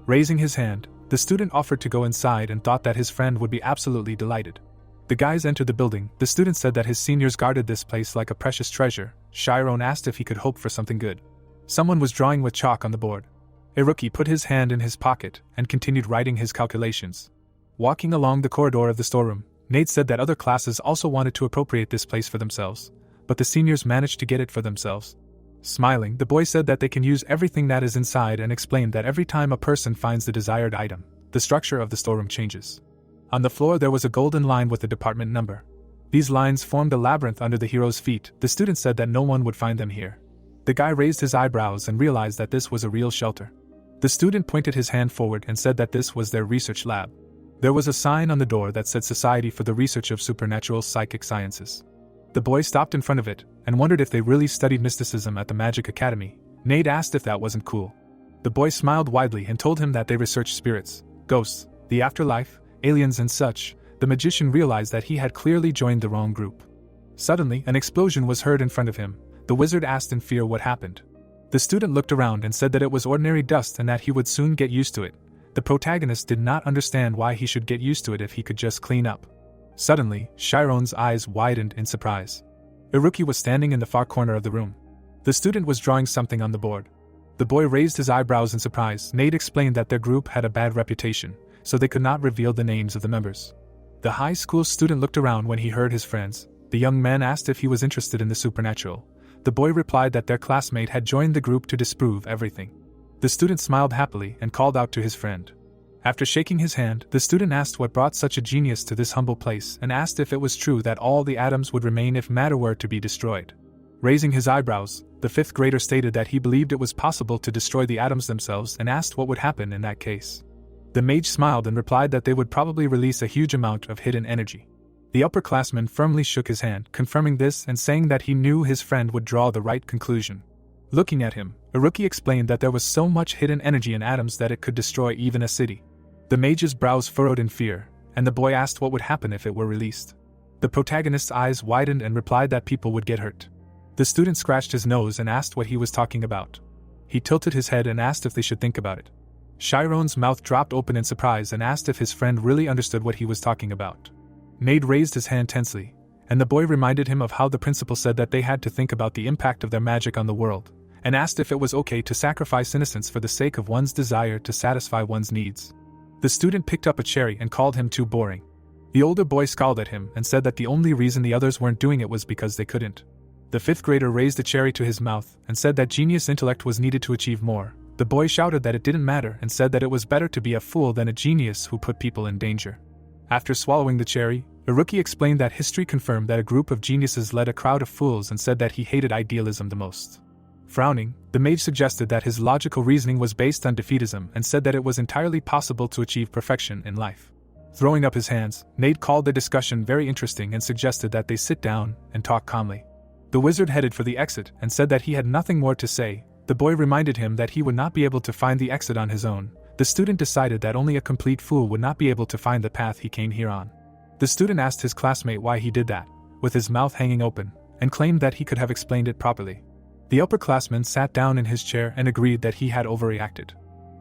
Speaker 1: Raising his hand, the student offered to go inside and thought that his friend would be absolutely delighted. The guys entered the building. The student said that his seniors guarded this place like a precious treasure. Chiron asked if he could hope for something good. Someone was drawing with chalk on the board. A rookie put his hand in his pocket and continued writing his calculations. Walking along the corridor of the storeroom, Nate said that other classes also wanted to appropriate this place for themselves, but the seniors managed to get it for themselves. Smiling, the boy said that they can use everything that is inside and explained that every time a person finds the desired item, the structure of the storeroom changes. On the floor there was a golden line with a department number. These lines formed a labyrinth under the hero's feet. The student said that no one would find them here. The guy raised his eyebrows and realized that this was a real shelter. The student pointed his hand forward and said that this was their research lab. There was a sign on the door that said Society for the Research of Supernatural Psychic Sciences. The boy stopped in front of it and wondered if they really studied mysticism at the Magic Academy. Nate asked if that wasn't cool. The boy smiled widely and told him that they researched spirits, ghosts, the afterlife, aliens and such. The magician realized that he had clearly joined the wrong group. Suddenly, an explosion was heard in front of him. The wizard asked in fear what happened. The student looked around and said that it was ordinary dust and that he would soon get used to it. The protagonist did not understand why he should get used to it if he could just clean up. Suddenly, Chiron's eyes widened in surprise. A rookie was standing in the far corner of the room. The student was drawing something on the board. The boy raised his eyebrows in surprise. Nate explained that their group had a bad reputation, so they could not reveal the names of the members. The high school student looked around when he heard his friends. The young man asked if he was interested in the supernatural. The boy replied that their classmate had joined the group to disprove everything. The student smiled happily and called out to his friend. After shaking his hand, the student asked what brought such a genius to this humble place and asked if it was true that all the atoms would remain if matter were to be destroyed. Raising his eyebrows, the 5th grader stated that he believed it was possible to destroy the atoms themselves and asked what would happen in that case. The mage smiled and replied that they would probably release a huge amount of hidden energy. The upperclassman firmly shook his hand, confirming this and saying that he knew his friend would draw the right conclusion. Looking at him, Iruki explained that there was so much hidden energy in atoms that it could destroy even a city. The mage's brows furrowed in fear, and the boy asked what would happen if it were released. The protagonist's eyes widened and replied that people would get hurt. The student scratched his nose and asked what he was talking about. He tilted his head and asked if they should think about it. Chiron's mouth dropped open in surprise and asked if his friend really understood what he was talking about. Mage raised his hand tensely, and the boy reminded him of how the principal said that they had to think about the impact of their magic on the world, and asked if it was okay to sacrifice innocence for the sake of one's desire to satisfy one's needs. The student picked up a cherry and called him too boring. The older boy scowled at him and said that the only reason the others weren't doing it was because they couldn't. The fifth grader raised a cherry to his mouth and said that genius intellect was needed to achieve more. The boy shouted that it didn't matter and said that it was better to be a fool than a genius who put people in danger. After swallowing the cherry, Iruki explained that history confirmed that a group of geniuses led a crowd of fools and said that he hated idealism the most. Frowning, the mage suggested that his logical reasoning was based on defeatism and said that it was entirely possible to achieve perfection in life. Throwing up his hands, Nate called the discussion very interesting and suggested that they sit down and talk calmly. The wizard headed for the exit and said that he had nothing more to say. The boy reminded him that he would not be able to find the exit on his own. The student decided that only a complete fool would not be able to find the path he came here on. The student asked his classmate why he did that, with his mouth hanging open, and claimed that he could have explained it properly. The upperclassman sat down in his chair and agreed that he had overreacted.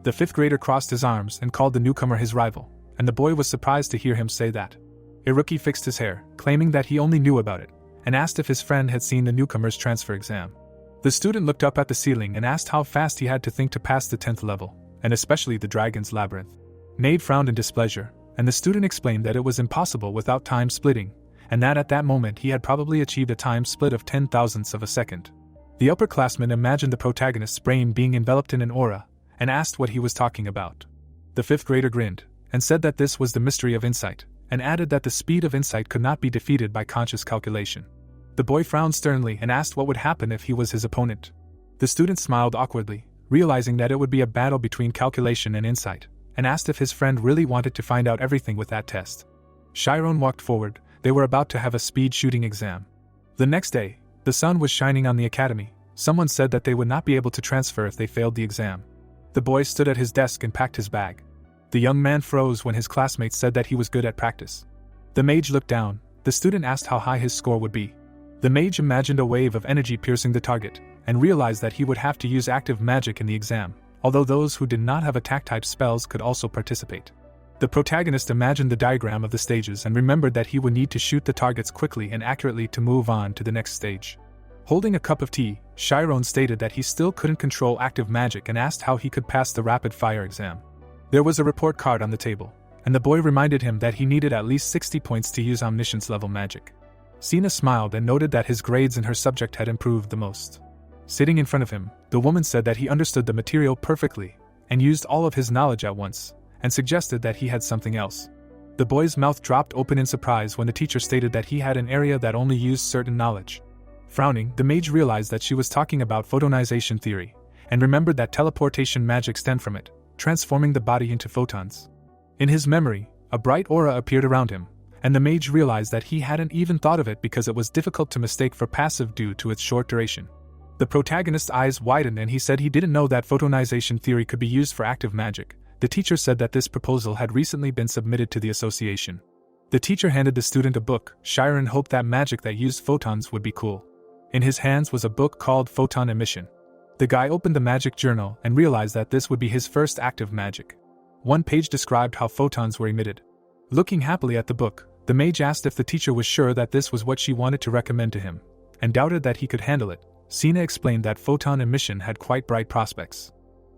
Speaker 1: The fifth grader crossed his arms and called the newcomer his rival, and the boy was surprised to hear him say that. Iruki fixed his hair, claiming that he only knew about it, and asked if his friend had seen the newcomer's transfer exam. The student looked up at the ceiling and asked how fast he had to think to pass the 10th level, and especially the Dragon's Labyrinth. Nade frowned in displeasure, and the student explained that it was impossible without time splitting, and that at that moment he had probably achieved a time split of 10,000ths of a second. The upperclassman imagined the protagonist's brain being enveloped in an aura, and asked what he was talking about. The fifth grader grinned, and said that this was the mystery of insight, and added that the speed of insight could not be defeated by conscious calculation. The boy frowned sternly and asked what would happen if he was his opponent. The student smiled awkwardly, realizing that it would be a battle between calculation and insight, and asked if his friend really wanted to find out everything with that test. Chiron walked forward. They were about to have a speed shooting exam. The next day, the sun was shining on the academy. Someone said that they would not be able to transfer if they failed the exam. The boy stood at his desk and packed his bag. The young man froze when his classmates said that he was good at practice. The mage looked down. The student asked how high his score would be. The mage imagined a wave of energy piercing the target, and realized that he would have to use active magic in the exam, although those who did not have attack-type spells could also participate. The protagonist imagined the diagram of the stages and remembered that he would need to shoot the targets quickly and accurately to move on to the next stage. Holding a cup of tea, Chiron stated that he still couldn't control active magic and asked how he could pass the rapid-fire exam. There was a report card on the table, and the boy reminded him that he needed at least 60 points to use omniscience-level magic. Sina smiled and noted that his grades in her subject had improved the most. Sitting in front of him, the woman said that he understood the material perfectly, and used all of his knowledge at once, and suggested that he had something else. The boy's mouth dropped open in surprise when the teacher stated that he had an area that only used certain knowledge. Frowning, the mage realized that she was talking about photonization theory, and remembered that teleportation magic stemmed from it, transforming the body into photons. In his memory, a bright aura appeared around him, and the mage realized that he hadn't even thought of it because it was difficult to mistake for passive due to its short duration. The protagonist's eyes widened and he said he didn't know that photonization theory could be used for active magic. The teacher said that this proposal had recently been submitted to the association. The teacher handed the student a book. Chiron hoped that magic that used photons would be cool. In his hands was a book called Photon Emission. The guy opened the magic journal and realized that this would be his first active magic. One page described how photons were emitted. Looking happily at the book, the mage asked if the teacher was sure that this was what she wanted to recommend to him, and doubted that he could handle it. Sina explained that photon emission had quite bright prospects.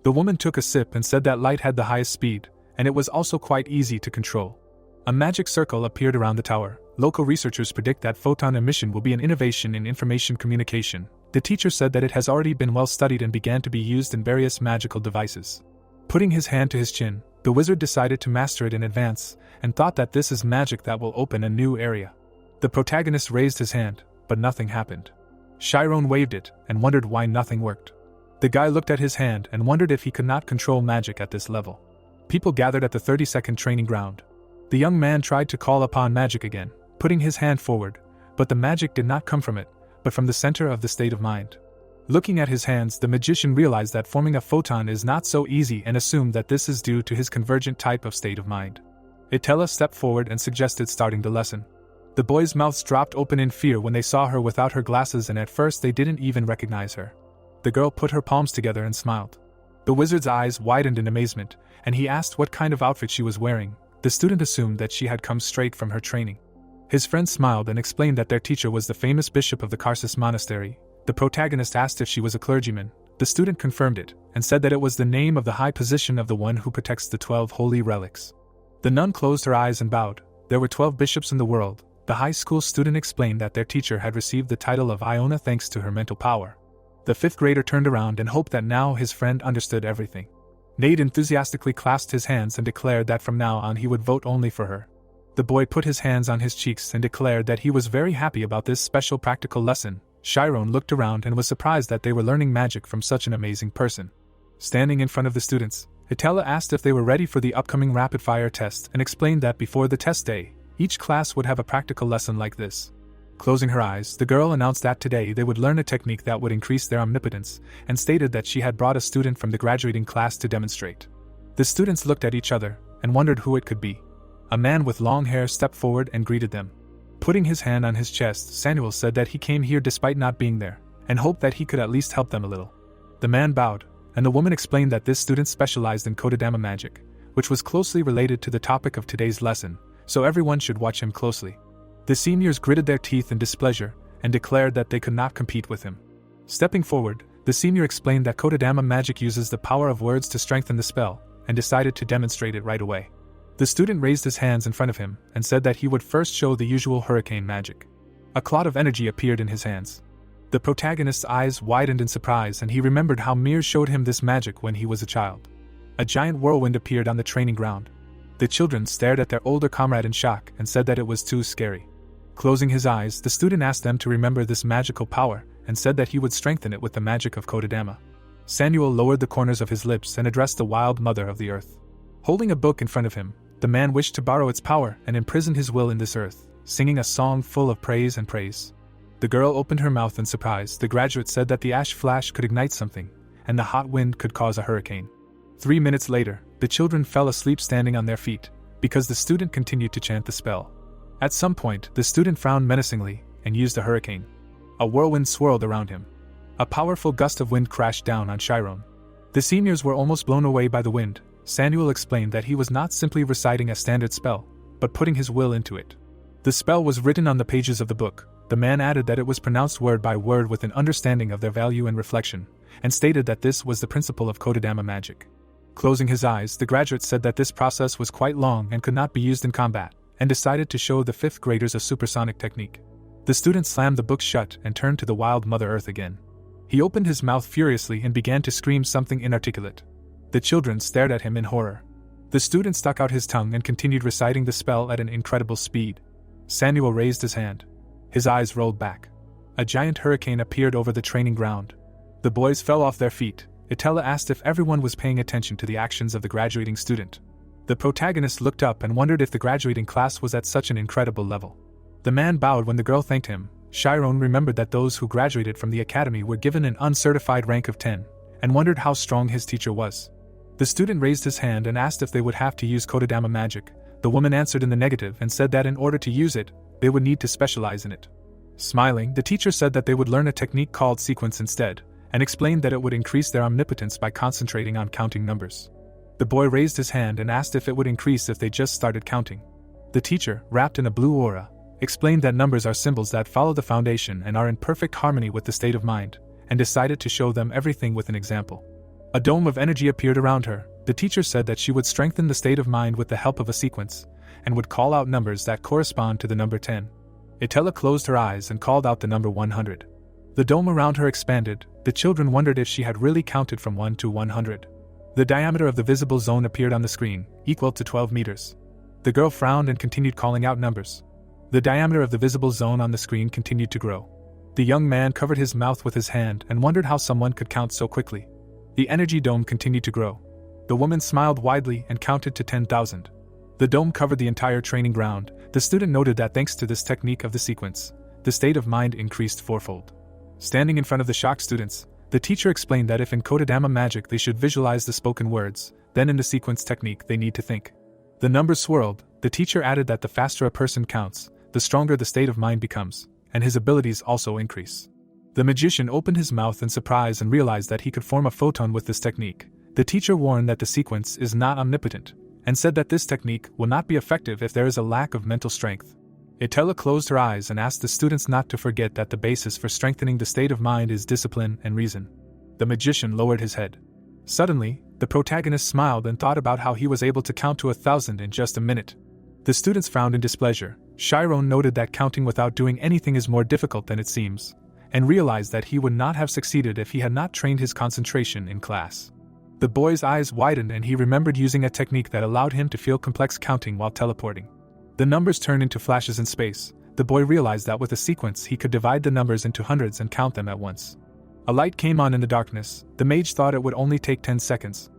Speaker 1: The woman took a sip and said that light had the highest speed, and it was also quite easy to control. A magic circle appeared around the tower. Local researchers predict that photon emission will be an innovation in information communication. The teacher said that it has already been well studied and began to be used in various magical devices. Putting his hand to his chin, the wizard decided to master it in advance, and thought that this is magic that will open a new area. The protagonist raised his hand, but nothing happened. Chiron waved it, and wondered why nothing worked. The guy looked at his hand and wondered if he could not control magic at this level. People gathered at the 30-second training ground. The young man tried to call upon magic again, putting his hand forward, but the magic did not come from it, but from the center of the state of mind. Looking at his hands, the magician realized that forming a photon is not so easy and assumed that this is due to his convergent type of state of mind. Itella stepped forward and suggested starting the lesson. The boys' mouths dropped open in fear when they saw her without her glasses, and at first they didn't even recognize her. The girl put her palms together and smiled. The wizard's eyes widened in amazement, and he asked what kind of outfit she was wearing. The student assumed that she had come straight from her training. His friend smiled and explained that their teacher was the famous bishop of the Karsus monastery. The protagonist asked if she was a clergyman. The student confirmed it, and said that it was the name of the high position of the one who protects the 12 holy relics. The nun closed her eyes and bowed. There were 12 bishops in the world. The high school student explained that their teacher had received the title of Iona thanks to her mental power. The 5th grader turned around and hoped that now his friend understood everything. Nate enthusiastically clasped his hands and declared that from now on he would vote only for her. The boy put his hands on his cheeks and declared that he was very happy about this special practical lesson. Chiron looked around and was surprised that they were learning magic from such an amazing person. Standing in front of the students, Itella asked if they were ready for the upcoming rapid-fire test and explained that before the test day, each class would have a practical lesson like this. Closing her eyes, the girl announced that today they would learn a technique that would increase their omnipotence, and stated that she had brought a student from the graduating class to demonstrate. The students looked at each other and wondered who it could be. A man with long hair stepped forward and greeted them. Putting his hand on his chest, Samuel said that he came here despite not being there, and hoped that he could at least help them a little. The man bowed, and the woman explained that this student specialized in Kodadama magic, which was closely related to the topic of today's lesson, so everyone should watch him closely. The seniors gritted their teeth in displeasure, and declared that they could not compete with him. Stepping forward, the senior explained that Kodadama magic uses the power of words to strengthen the spell, and decided to demonstrate it right away. The student raised his hands in front of him and said that he would first show the usual hurricane magic. A cloud of energy appeared in his hands. The protagonist's eyes widened in surprise, and he remembered how Mir showed him this magic when he was a child. A giant whirlwind appeared on the training ground. The children stared at their older comrade in shock and said that it was too scary. Closing his eyes, the student asked them to remember this magical power and said that he would strengthen it with the magic of Kodadama. Samuel lowered the corners of his lips and addressed the wild mother of the earth. Holding a book in front of him, the man wished to borrow its power and imprisoned his will in this earth, singing a song full of praise and praise. The girl opened her mouth in surprise. The graduate said that the ash flash could ignite something, and the hot wind could cause a hurricane. 3 minutes later, the children fell asleep standing on their feet, because the student continued to chant the spell. At some point, the student frowned menacingly and used a hurricane. A whirlwind swirled around him. A powerful gust of wind crashed down on Chiron. The seniors were almost blown away by the wind. Samuel explained that he was not simply reciting a standard spell, but putting his will into it. The spell was written on the pages of the book. The man added that it was pronounced word by word with an understanding of their value and reflection, and stated that this was the principle of Kodadama magic. Closing his eyes, the graduate said that this process was quite long and could not be used in combat, and decided to show the 5th graders a supersonic technique. The student slammed the book shut and turned to the wild Mother Earth again. He opened his mouth furiously and began to scream something inarticulate. The children stared at him in horror. The student stuck out his tongue and continued reciting the spell at an incredible speed. Samuel raised his hand. His eyes rolled back. A giant hurricane appeared over the training ground. The boys fell off their feet. Itella asked if everyone was paying attention to the actions of the graduating student. The protagonist looked up and wondered if the graduating class was at such an incredible level. The man bowed when the girl thanked him. Chiron remembered that those who graduated from the academy were given an uncertified rank of 10, and wondered how strong his teacher was. The student raised his hand and asked if they would have to use Kodadama magic. The woman answered in the negative and said that in order to use it, they would need to specialize in it. Smiling, the teacher said that they would learn a technique called sequence instead, and explained that it would increase their omnipotence by concentrating on counting numbers. The boy raised his hand and asked if it would increase if they just started counting. The teacher, wrapped in a blue aura, explained that numbers are symbols that follow the foundation and are in perfect harmony with the state of mind, and decided to show them everything with an example. A dome of energy appeared around her. The teacher said that she would strengthen the state of mind with the help of a sequence, and would call out numbers that correspond to the number 10. Itella closed her eyes and called out the number 100. The dome around her expanded. The children wondered if she had really counted from 1 to 100. The diameter of the visible zone appeared on the screen, equal to 12 meters. The girl frowned and continued calling out numbers. The diameter of the visible zone on the screen continued to grow. The young man covered his mouth with his hand and wondered how someone could count so quickly. The energy dome continued to grow. The woman smiled widely and counted to 10,000. The dome covered the entire training ground. The student noted that thanks to this technique of the sequence, the state of mind increased fourfold. Standing in front of the shocked students, the teacher explained that if in Kodadama magic they should visualize the spoken words, then in the sequence technique they need to think. The numbers swirled. The teacher added that the faster a person counts, the stronger the state of mind becomes, and his abilities also increase. The magician opened his mouth in surprise and realized that he could form a photon with this technique. The teacher warned that the sequence is not omnipotent, and said that this technique will not be effective if there is a lack of mental strength. Itella closed her eyes and asked the students not to forget that the basis for strengthening the state of mind is discipline and reason. The magician lowered his head. Suddenly, the protagonist smiled and thought about how he was able to count to 1,000 in just a minute. The students frowned in displeasure. Chiron noted that counting without doing anything is more difficult than it seems, and realized that he would not have succeeded if he had not trained his concentration in class. The boy's eyes widened and he remembered using a technique that allowed him to feel complex counting while teleporting. The numbers turned into flashes in space. The boy realized that with a sequence he could divide the numbers into hundreds and count them at once. A light came on in the darkness. The mage thought it would only take 10 seconds.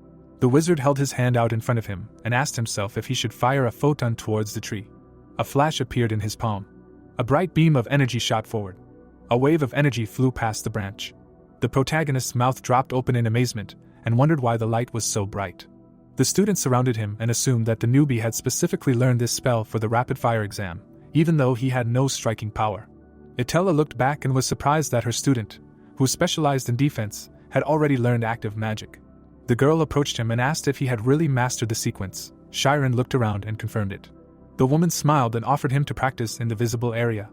Speaker 1: The wizard held his hand out in front of him and asked himself if he should fire a photon towards the tree. A flash appeared in his palm. A bright beam of energy shot forward. A wave of energy flew past the branch. The protagonist's mouth dropped open in amazement and wondered why the light was so bright. The students surrounded him and assumed that the newbie had specifically learned this spell for the rapid-fire exam, even though he had no striking power. Itella looked back and was surprised that her student, who specialized in defense, had already learned active magic. The girl approached him and asked if he had really mastered the sequence. Chiron looked around and confirmed it. The woman smiled and offered him to practice in the visible area.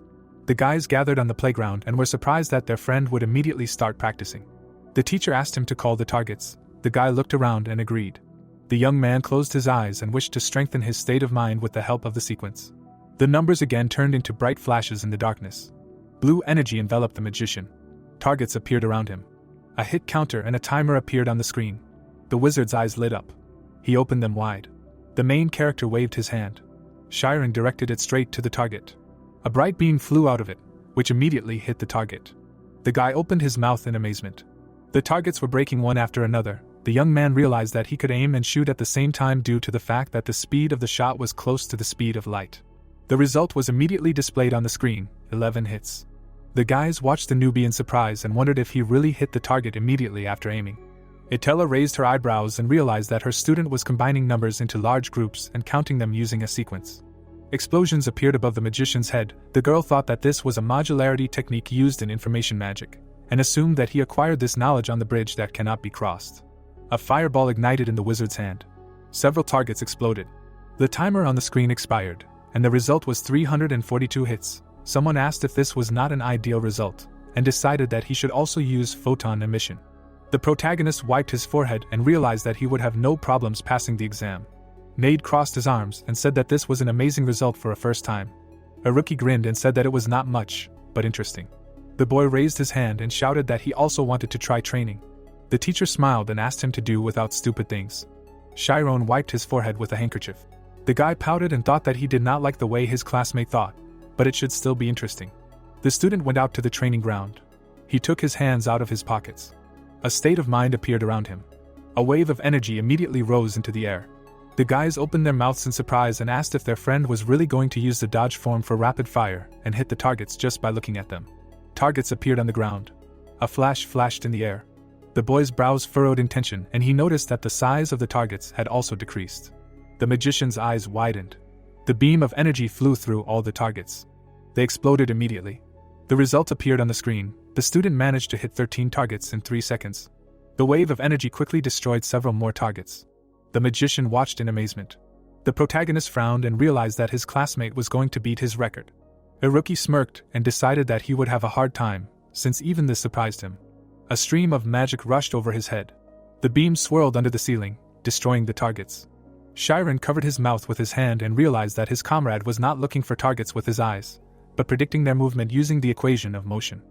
Speaker 1: The guys gathered on the playground and were surprised that their friend would immediately start practicing. The teacher asked him to call the targets. The guy looked around and agreed. The young man closed his eyes and wished to strengthen his state of mind with the help of the sequence. The numbers again turned into bright flashes in the darkness. Blue energy enveloped the magician. Targets appeared around him. A hit counter and a timer appeared on the screen. The wizard's eyes lit up. He opened them wide. The main character waved his hand. Chiron directed it straight to the target. A bright beam flew out of it, which immediately hit the target. The guy opened his mouth in amazement. The targets were breaking one after another. The young man realized that he could aim and shoot at the same time due to the fact that the speed of the shot was close to the speed of light. The result was immediately displayed on the screen, 11 hits. The guys watched the newbie in surprise and wondered if he really hit the target immediately after aiming. Itella raised her eyebrows and realized that her student was combining numbers into large groups and counting them using a sequence. Explosions appeared above the magician's head. The girl thought that this was a modularity technique used in information magic, and assumed that he acquired this knowledge on the bridge that cannot be crossed. A fireball ignited in the wizard's hand. Several targets exploded. The timer on the screen expired, and the result was 342 hits. Someone asked if this was not an ideal result, and decided that he should also use photon emission. The protagonist wiped his forehead and realized that he would have no problems passing the exam. Mage crossed his arms and said that this was an amazing result for a first time. A rookie grinned and said that it was not much, but interesting. The boy raised his hand and shouted that he also wanted to try training. The teacher smiled and asked him to do without stupid things. Chiron wiped his forehead with a handkerchief. The guy pouted and thought that he did not like the way his classmate thought, but it should still be interesting. The student went out to the training ground. He took his hands out of his pockets. A state of mind appeared around him. A wave of energy immediately rose into the air. The guys opened their mouths in surprise and asked if their friend was really going to use the dodge form for rapid fire and hit the targets just by looking at them. Targets appeared on the ground. A flash flashed in the air. The boy's brows furrowed in tension and he noticed that the size of the targets had also decreased. The magician's eyes widened. The beam of energy flew through all the targets. They exploded immediately. The result appeared on the screen. The student managed to hit 13 targets in 3 seconds. The wave of energy quickly destroyed several more targets. The magician watched in amazement. The protagonist frowned and realized that his classmate was going to beat his record. A rookie smirked and decided that he would have a hard time, since even this surprised him. A stream of magic rushed over his head. The beam swirled under the ceiling, destroying the targets. Chiron covered his mouth with his hand and realized that his comrade was not looking for targets with his eyes, but predicting their movement using the equation of motion.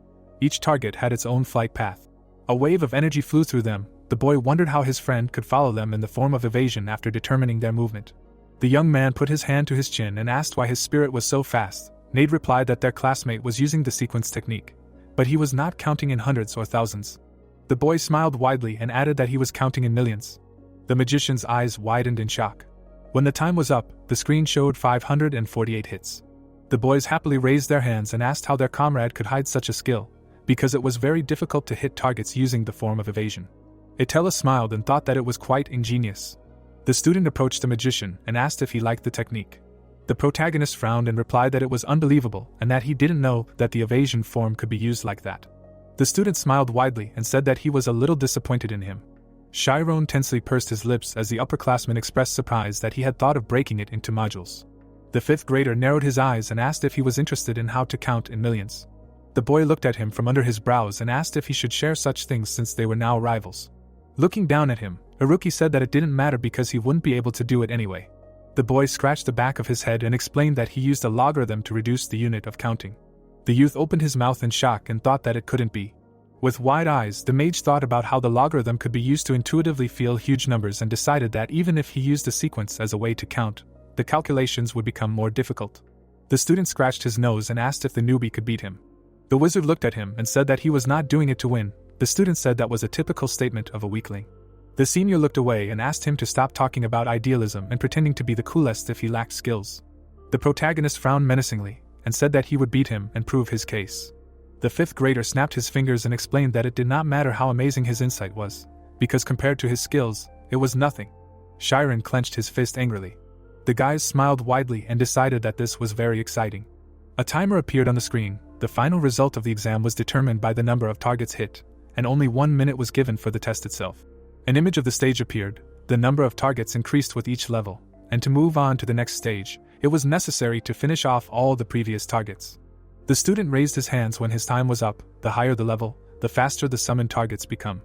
Speaker 1: Each target had its own flight path. A wave of energy flew through them. The boy wondered how his friend could follow them in the form of evasion after determining their movement. The young man put his hand to his chin and asked why his spirit was so fast. Nade replied that their classmate was using the sequence technique, but he was not counting in hundreds or thousands. The boy smiled widely and added that he was counting in millions. The magician's eyes widened in shock. When the time was up, the screen showed 548 hits. The boys happily raised their hands and asked how their comrade could hide such a skill, because it was very difficult to hit targets using the form of evasion. Itella smiled and thought that it was quite ingenious. The student approached the magician and asked if he liked the technique. The protagonist frowned and replied that it was unbelievable and that he didn't know that the evasion form could be used like that. The student smiled widely and said that he was a little disappointed in him. Chiron tensely pursed his lips as the upperclassman expressed surprise that he had thought of breaking it into modules. The fifth grader narrowed his eyes and asked if he was interested in how to count in millions. The boy looked at him from under his brows and asked if he should share such things since they were now rivals. Looking down at him, Iruki said that it didn't matter because he wouldn't be able to do it anyway. The boy scratched the back of his head and explained that he used a logarithm to reduce the unit of counting. The youth opened his mouth in shock and thought that it couldn't be. With wide eyes, the mage thought about how the logarithm could be used to intuitively feel huge numbers and decided that even if he used a sequence as a way to count, the calculations would become more difficult. The student scratched his nose and asked if the newbie could beat him. The wizard looked at him and said that he was not doing it to win. The student said that was a typical statement of a weakling. The senior looked away and asked him to stop talking about idealism and pretending to be the coolest if he lacked skills. The protagonist frowned menacingly and said that he would beat him and prove his case. The fifth grader snapped his fingers and explained that it did not matter how amazing his insight was, because compared to his skills, it was nothing. Chiron clenched his fist angrily. The guys smiled widely and decided that this was very exciting. A timer appeared on the screen. The final result of the exam was determined by the number of targets hit, and only 1 minute was given for the test itself. An image of the stage appeared. The number of targets increased with each level, and to move on to the next stage, it was necessary to finish off all the previous targets. The student raised his hands when his time was up. The higher the level, the faster the summoned targets become.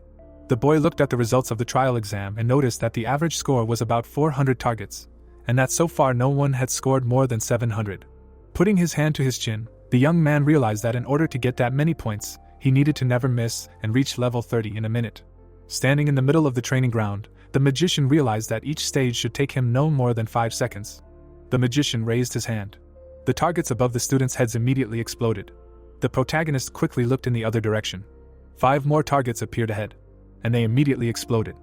Speaker 1: The boy looked at the results of the trial exam and noticed that the average score was about 400 targets, and that so far no one had scored more than 700. Putting his hand to his chin, the young man realized that in order to get that many points, he needed to never miss and reach level 30 in a minute. Standing in the middle of the training ground, the magician realized that each stage should take him no more than 5 seconds. The magician raised his hand. The targets above the students' heads immediately exploded. The protagonist quickly looked in the other direction. 5 more targets appeared ahead, and they immediately exploded.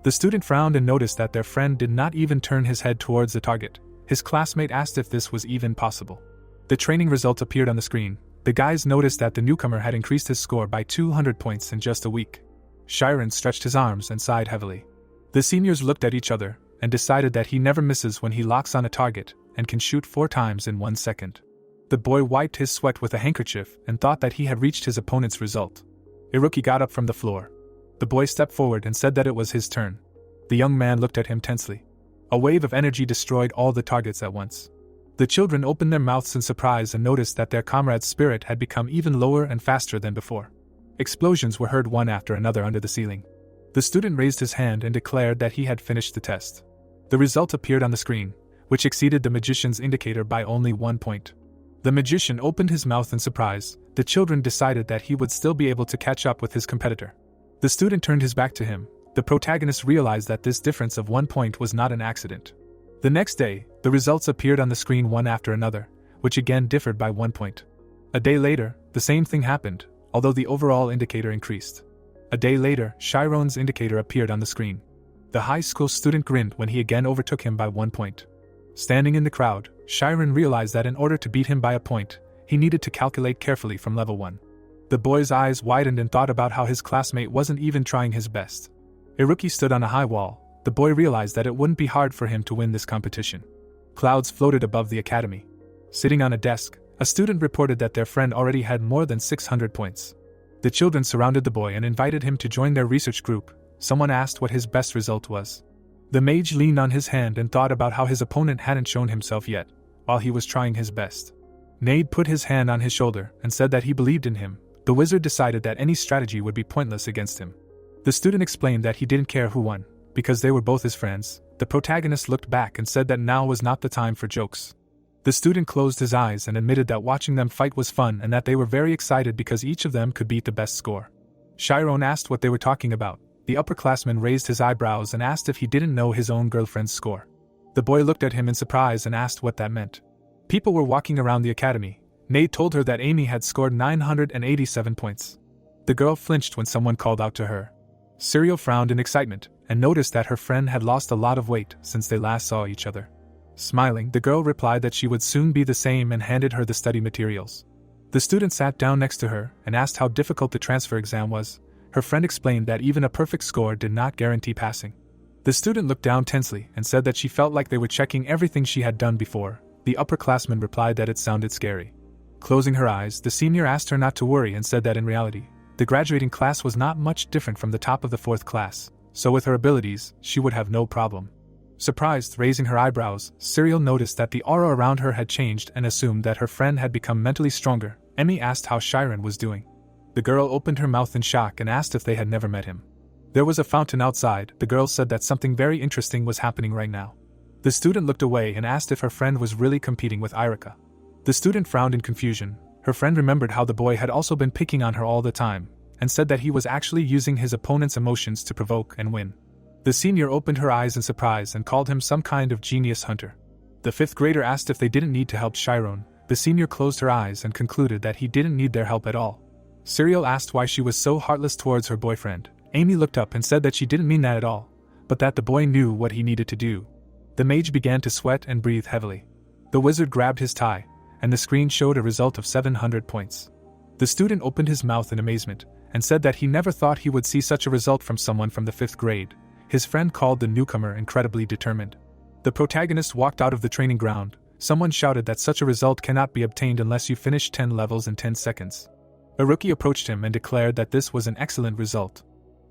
Speaker 1: The student frowned and noticed that their friend did not even turn his head towards the target. His classmate asked if this was even possible. The training results appeared on the screen. The guys noticed that the newcomer had increased his score by 200 points in just a week. Chiron stretched his arms and sighed heavily. The seniors looked at each other and decided that he never misses when he locks on a target and can shoot 4 times in 1 second. The boy wiped his sweat with a handkerchief and thought that he had reached his opponent's result. Iruki got up from the floor. The boy stepped forward and said that it was his turn. The young man looked at him tensely. A wave of energy destroyed all the targets at once. The children opened their mouths in surprise and noticed that their comrade's spirit had become even lower and faster than before. Explosions were heard one after another under the ceiling. The student raised his hand and declared that he had finished the test. The result appeared on the screen, which exceeded the magician's indicator by only 1 point. The magician opened his mouth in surprise. The children decided that he would still be able to catch up with his competitor. The student turned his back to him. The protagonist realized that this difference of 1 point was not an accident. The next day, the results appeared on the screen one after another, which again differed by 1 point. A day later, the same thing happened, although the overall indicator increased. A day later, Chiron's indicator appeared on the screen. The high school student grinned when he again overtook him by 1 point. Standing in the crowd, Chiron realized that in order to beat him by a point, he needed to calculate carefully from level 1. The boy's eyes widened and thought about how his classmate wasn't even trying his best. Iruki stood on a high wall. The boy realized that it wouldn't be hard for him to win this competition. Clouds floated above the academy. Sitting on a desk, a student reported that their friend already had more than 600 points. The children surrounded the boy and invited him to join their research group. Someone asked what his best result was. The mage leaned on his hand and thought about how his opponent hadn't shown himself yet, while he was trying his best. Nade put his hand on his shoulder and said that he believed in him. The wizard decided that any strategy would be pointless against him. The student explained that he didn't care who won, because they were both his friends. The protagonist looked back and said that now was not the time for jokes. The student closed his eyes and admitted that watching them fight was fun and that they were very excited because each of them could beat the best score. Chiron asked what they were talking about. The upperclassman raised his eyebrows and asked if he didn't know his own girlfriend's score. The boy looked at him in surprise and asked what that meant. People were walking around the academy. Nade told her that Amy had scored 987 points. The girl flinched when someone called out to her. Serial frowned in excitement. and noticed that her friend had lost a lot of weight since they last saw each other. Smiling, the girl replied that she would soon be the same and handed her the study materials. The student sat down next to her and asked how difficult the transfer exam was. Her friend explained that even a perfect score did not guarantee passing. The student looked down tensely and said that she felt like they were checking everything she had done before. The upperclassman replied that it sounded scary. Closing her eyes, the senior asked her not to worry and said that in reality, the graduating class was not much different from the top of the 4th class, so with her abilities, she would have no problem. Surprised, raising her eyebrows, Serial noticed that the aura around her had changed and assumed that her friend had become mentally stronger. Emmy asked how Shiren was doing. The girl opened her mouth in shock and asked if they had never met him. There was a fountain outside. The girl said that something very interesting was happening right now. The student looked away and asked if her friend was really competing with Irika. The student frowned in confusion. Her friend remembered how the boy had also been picking on her all the time, and said that he was actually using his opponent's emotions to provoke and win. The senior opened her eyes in surprise and called him some kind of genius hunter. The 5th grader asked if they didn't need to help Chiron. The senior closed her eyes and concluded that he didn't need their help at all. Serial asked why she was so heartless towards her boyfriend. Amy looked up and said that she didn't mean that at all, but that the boy knew what he needed to do. The mage began to sweat and breathe heavily. The wizard grabbed his tie, and the screen showed a result of 700 points. The student opened his mouth in amazement, and said that he never thought he would see such a result from someone from the 5th grade. His friend called the newcomer incredibly determined. The protagonist walked out of the training ground. Someone shouted that such a result cannot be obtained unless you finish 10 levels in 10 seconds. A rookie approached him and declared that this was an excellent result.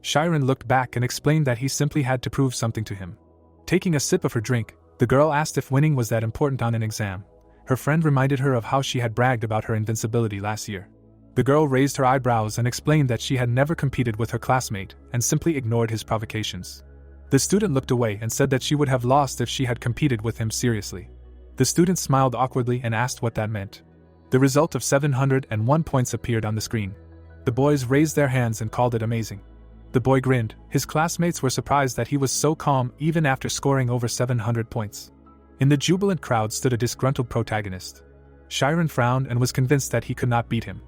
Speaker 1: Shiren looked back and explained that he simply had to prove something to him. Taking a sip of her drink, the girl asked if winning was that important on an exam. Her friend reminded her of how she had bragged about her invincibility last year. The girl raised her eyebrows and explained that she had never competed with her classmate and simply ignored his provocations. The student looked away and said that she would have lost if she had competed with him seriously. The student smiled awkwardly and asked what that meant. The result of 701 points appeared on the screen. The boys raised their hands and called it amazing. The boy grinned. His classmates were surprised that he was so calm even after scoring over 700 points. In the jubilant crowd stood a disgruntled protagonist. Shiren frowned and was convinced that he could not beat him.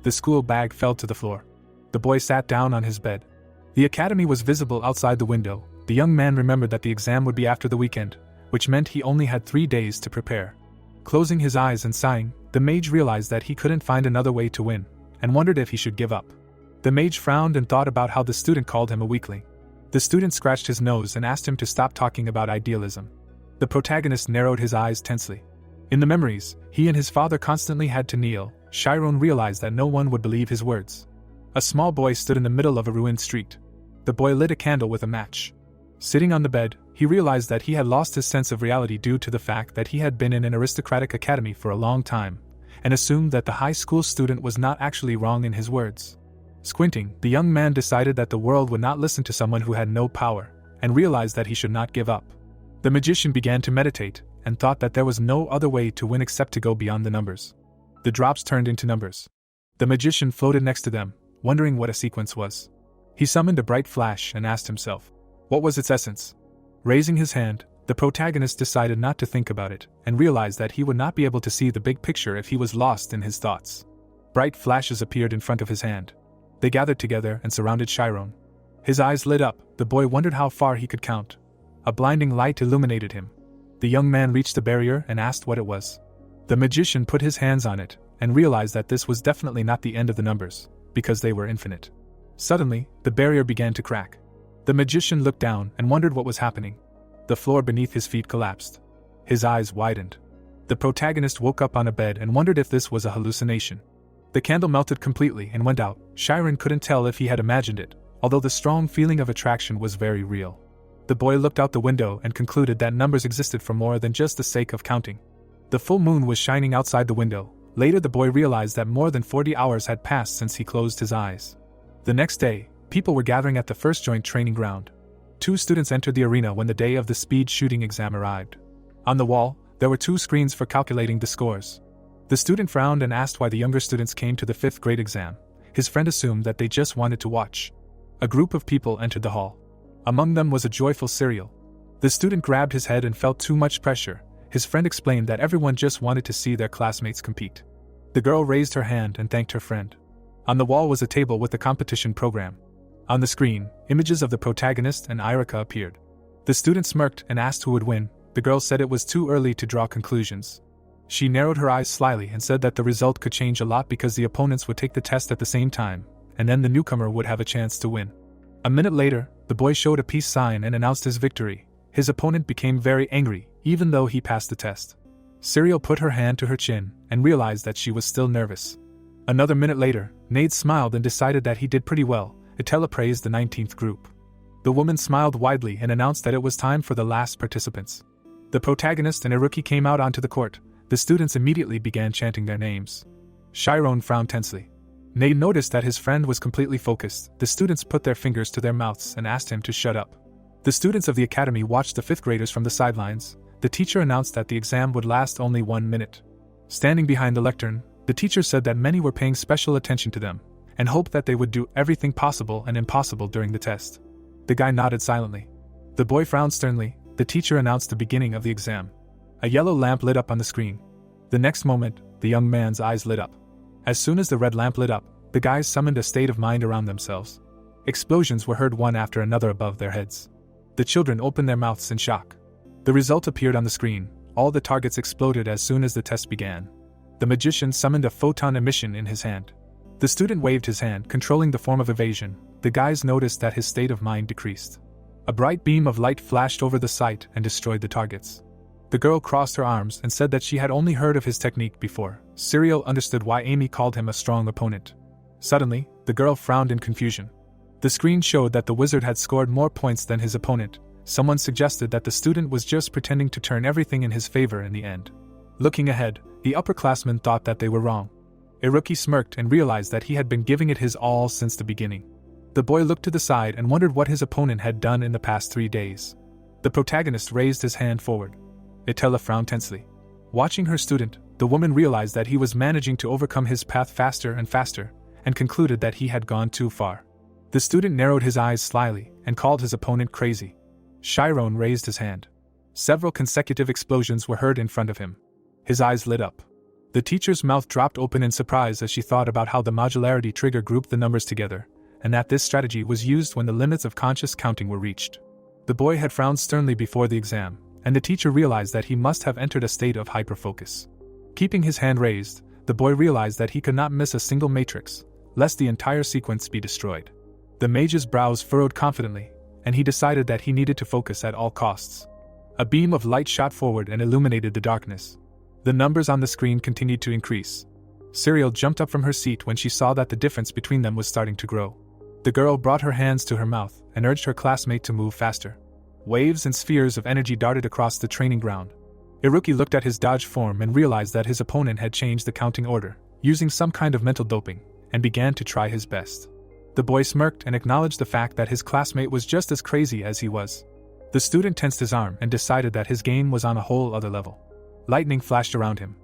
Speaker 1: The school bag fell to the floor. The boy sat down on his bed. The academy was visible outside the window. The young man remembered that the exam would be after the weekend, which meant he only had 3 days to prepare. Closing his eyes and sighing, the mage realized that he couldn't find another way to win, and wondered if he should give up. The mage frowned and thought about how the student called him a weakling. The student scratched his nose and asked him to stop talking about idealism. The protagonist narrowed his eyes tensely. In the memories, he and his father constantly had to kneel. Chiron realized that no one would believe his words. A small boy stood in the middle of a ruined street. The boy lit a candle with a match. Sitting on the bed, he realized that he had lost his sense of reality due to the fact that he had been in an aristocratic academy for a long time, and assumed that the high school student was not actually wrong in his words. Squinting, the young man decided that the world would not listen to someone who had no power, and realized that he should not give up. The magician began to meditate, and thought that there was no other way to win except to go beyond the numbers. The drops turned into numbers. The magician floated next to them, wondering what a sequence was. He summoned a bright flash and asked himself, what was its essence? Raising his hand, the protagonist decided not to think about it, and realized that he would not be able to see the big picture if he was lost in his thoughts. Bright flashes appeared in front of his hand. They gathered together and surrounded Chiron. His eyes lit up. The boy wondered how far he could count. A blinding light illuminated him. The young man reached the barrier and asked what it was. The magician put his hands on it, and realized that this was definitely not the end of the numbers, because they were infinite. Suddenly, the barrier began to crack. The magician looked down and wondered what was happening. The floor beneath his feet collapsed. His eyes widened. The protagonist woke up on a bed and wondered if this was a hallucination. The candle melted completely and went out. Chiron couldn't tell if he had imagined it, although the strong feeling of attraction was very real. The boy looked out the window and concluded that numbers existed for more than just the sake of counting. The full moon was shining outside the window. Later the boy realized that more than 40 hours had passed since he closed his eyes. The next day, people were gathering at the first joint training ground. 2 students entered the arena when the day of the speed shooting exam arrived. On the wall, there were 2 screens for calculating the scores. The student frowned and asked why the younger students came to the 5th grade exam. His friend assumed that they just wanted to watch. A group of people entered the hall. Among them was a joyful Serial. The student grabbed his head and felt too much pressure. His friend explained that everyone just wanted to see their classmates compete. The girl raised her hand and thanked her friend. On the wall was a table with the competition program. On the screen, images of the protagonist and Irika appeared. The student smirked and asked who would win. The girl said it was too early to draw conclusions. She narrowed her eyes slyly and said that the result could change a lot because the opponents would take the test at the same time, and then the newcomer would have a chance to win. A minute later, the boy showed a peace sign and announced his victory. His opponent became very angry, even though he passed the test. Serial put her hand to her chin and realized that she was still nervous. Another minute later, Nade smiled and decided that he did pretty well. Itella praised the 19th group. The woman smiled widely and announced that it was time for the last participants. The protagonist and Iruki came out onto the court. The students immediately began chanting their names. Chiron frowned tensely. Nade noticed that his friend was completely focused. The students put their fingers to their mouths and asked him to shut up. The students of the academy watched the 5th graders from the sidelines. The teacher announced that the exam would last only 1 minute. Standing behind the lectern, the teacher said that many were paying special attention to them, and hoped that they would do everything possible and impossible during the test. The guy nodded silently. The boy frowned sternly. The teacher announced the beginning of the exam. A yellow lamp lit up on the screen. The next moment, the young man's eyes lit up. As soon as the red lamp lit up, the guys summoned a state of mind around themselves. Explosions were heard one after another above their heads. The children opened their mouths in shock. The result appeared on the screen. All the targets exploded as soon as the test began. The magician summoned a photon emission in his hand. The student waved his hand, controlling the form of evasion. The guys noticed that his state of mind decreased. A bright beam of light flashed over the site and destroyed the targets. The girl crossed her arms and said that she had only heard of his technique before. Serial understood why Amy called him a strong opponent. Suddenly, the girl frowned in confusion. The screen showed that the wizard had scored more points than his opponent. Someone suggested that the student was just pretending to turn everything in his favor in the end. Looking ahead, the upperclassmen thought that they were wrong. Iruki smirked and realized that he had been giving it his all since the beginning. The boy looked to the side and wondered what his opponent had done in the past 3 days. The protagonist raised his hand forward. Itella frowned tensely. Watching her student, the woman realized that he was managing to overcome his path faster and faster, and concluded that he had gone too far. The student narrowed his eyes slyly and called his opponent crazy. Chiron raised his hand. Several consecutive explosions were heard in front of him. His eyes lit up. The teacher's mouth dropped open in surprise as she thought about how the modularity trigger grouped the numbers together, and that this strategy was used when the limits of conscious counting were reached. The boy had frowned sternly before the exam, and the teacher realized that he must have entered a state of hyperfocus. Keeping his hand raised, the boy realized that he could not miss a single matrix, lest the entire sequence be destroyed. The mage's brows furrowed confidently, and he decided that he needed to focus at all costs. A beam of light shot forward and illuminated the darkness. The numbers on the screen continued to increase. Serial jumped up from her seat when she saw that the difference between them was starting to grow. The girl brought her hands to her mouth and urged her classmate to move faster. Waves and spheres of energy darted across the training ground. Iruki looked at his dodge form and realized that his opponent had changed the counting order, using some kind of mental doping, and began to try his best. The boy smirked and acknowledged the fact that his classmate was just as crazy as he was. The student tensed his arm and decided that his game was on a whole other level. Lightning flashed around him.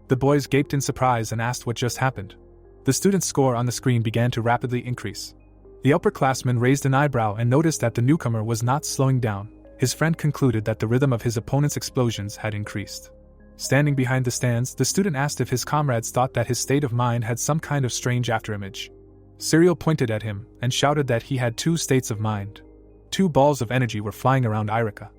Speaker 1: The boys gaped in surprise and asked what just happened. The student's score on the screen began to rapidly increase. The upperclassman raised an eyebrow and noticed that the newcomer was not slowing down. His friend concluded that the rhythm of his opponent's explosions had increased. Standing behind the stands, the student asked if his comrades thought that his state of mind had some kind of strange afterimage. Serial pointed at him and shouted that he had 2 states of mind. 2 balls of energy were flying around Irika.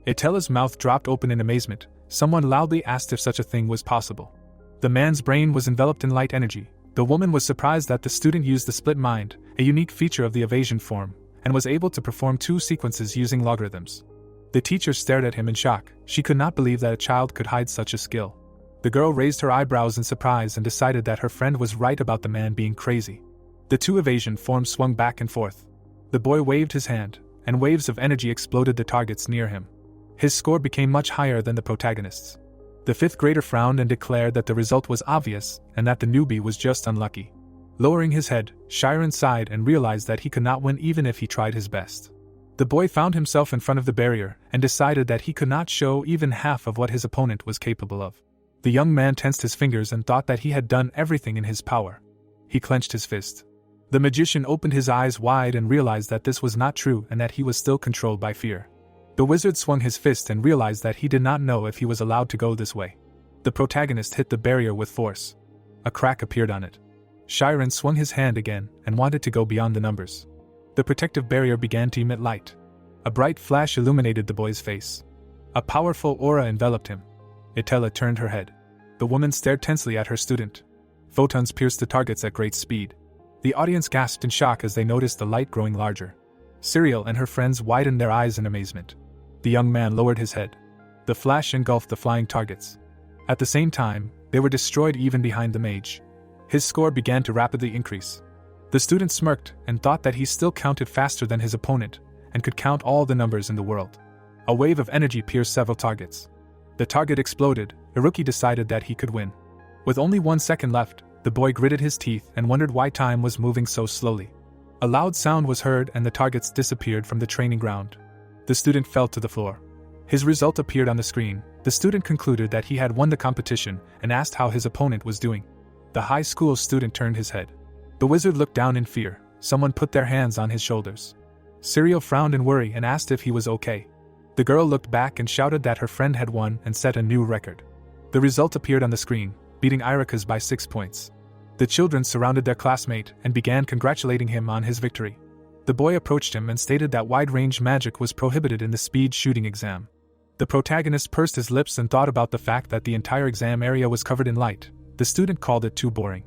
Speaker 1: Itella's mouth dropped open in amazement. Someone loudly asked if such a thing was possible. The man's brain was enveloped in light energy. The woman was surprised that the student used the split mind, a unique feature of the evasion form, and was able to perform 2 sequences using logarithms. The teacher stared at him in shock. She could not believe that a child could hide such a skill. The girl raised her eyebrows in surprise and decided that her friend was right about the man being crazy. The 2 evasion forms swung back and forth. The boy waved his hand, and waves of energy exploded the targets near him. His score became much higher than the protagonist's. The 5th grader frowned and declared that the result was obvious and that the newbie was just unlucky. Lowering his head, Chiron sighed and realized that he could not win even if he tried his best. The boy found himself in front of the barrier and decided that he could not show even half of what his opponent was capable of. The young man tensed his fingers and thought that he had done everything in his power. He clenched his fist. The magician opened his eyes wide and realized that this was not true and that he was still controlled by fear. The wizard swung his fist and realized that he did not know if he was allowed to go this way. The protagonist hit the barrier with force. A crack appeared on it. Chiron swung his hand again and wanted to go beyond the numbers. The protective barrier began to emit light. A bright flash illuminated the boy's face. A powerful aura enveloped him. Itella turned her head. The woman stared tensely at her student. Photons pierced the targets at great speed. The audience gasped in shock as they noticed the light growing larger. Cyril and her friends widened their eyes in amazement. The young man lowered his head. The flash engulfed the flying targets. At the same time, they were destroyed even behind the mage. His score began to rapidly increase. The student smirked and thought that he still counted faster than his opponent, and could count all the numbers in the world. A wave of energy pierced several targets. The target exploded. Iruki decided that he could win. With only 1 second left, the boy gritted his teeth and wondered why time was moving so slowly. A loud sound was heard and the targets disappeared from the training ground. The student fell to the floor. His result appeared on the screen. The student concluded that he had won the competition and asked how his opponent was doing. The high school student turned his head. The wizard looked down in fear. Someone put their hands on his shoulders. Cyril frowned in worry and asked if he was okay. The girl looked back and shouted that her friend had won and set a new record. The result appeared on the screen, beating Irika's by 6 points. The children surrounded their classmate and began congratulating him on his victory. The boy approached him and stated that wide-range magic was prohibited in the speed shooting exam. The protagonist pursed his lips and thought about the fact that the entire exam area was covered in light. The student called it too boring.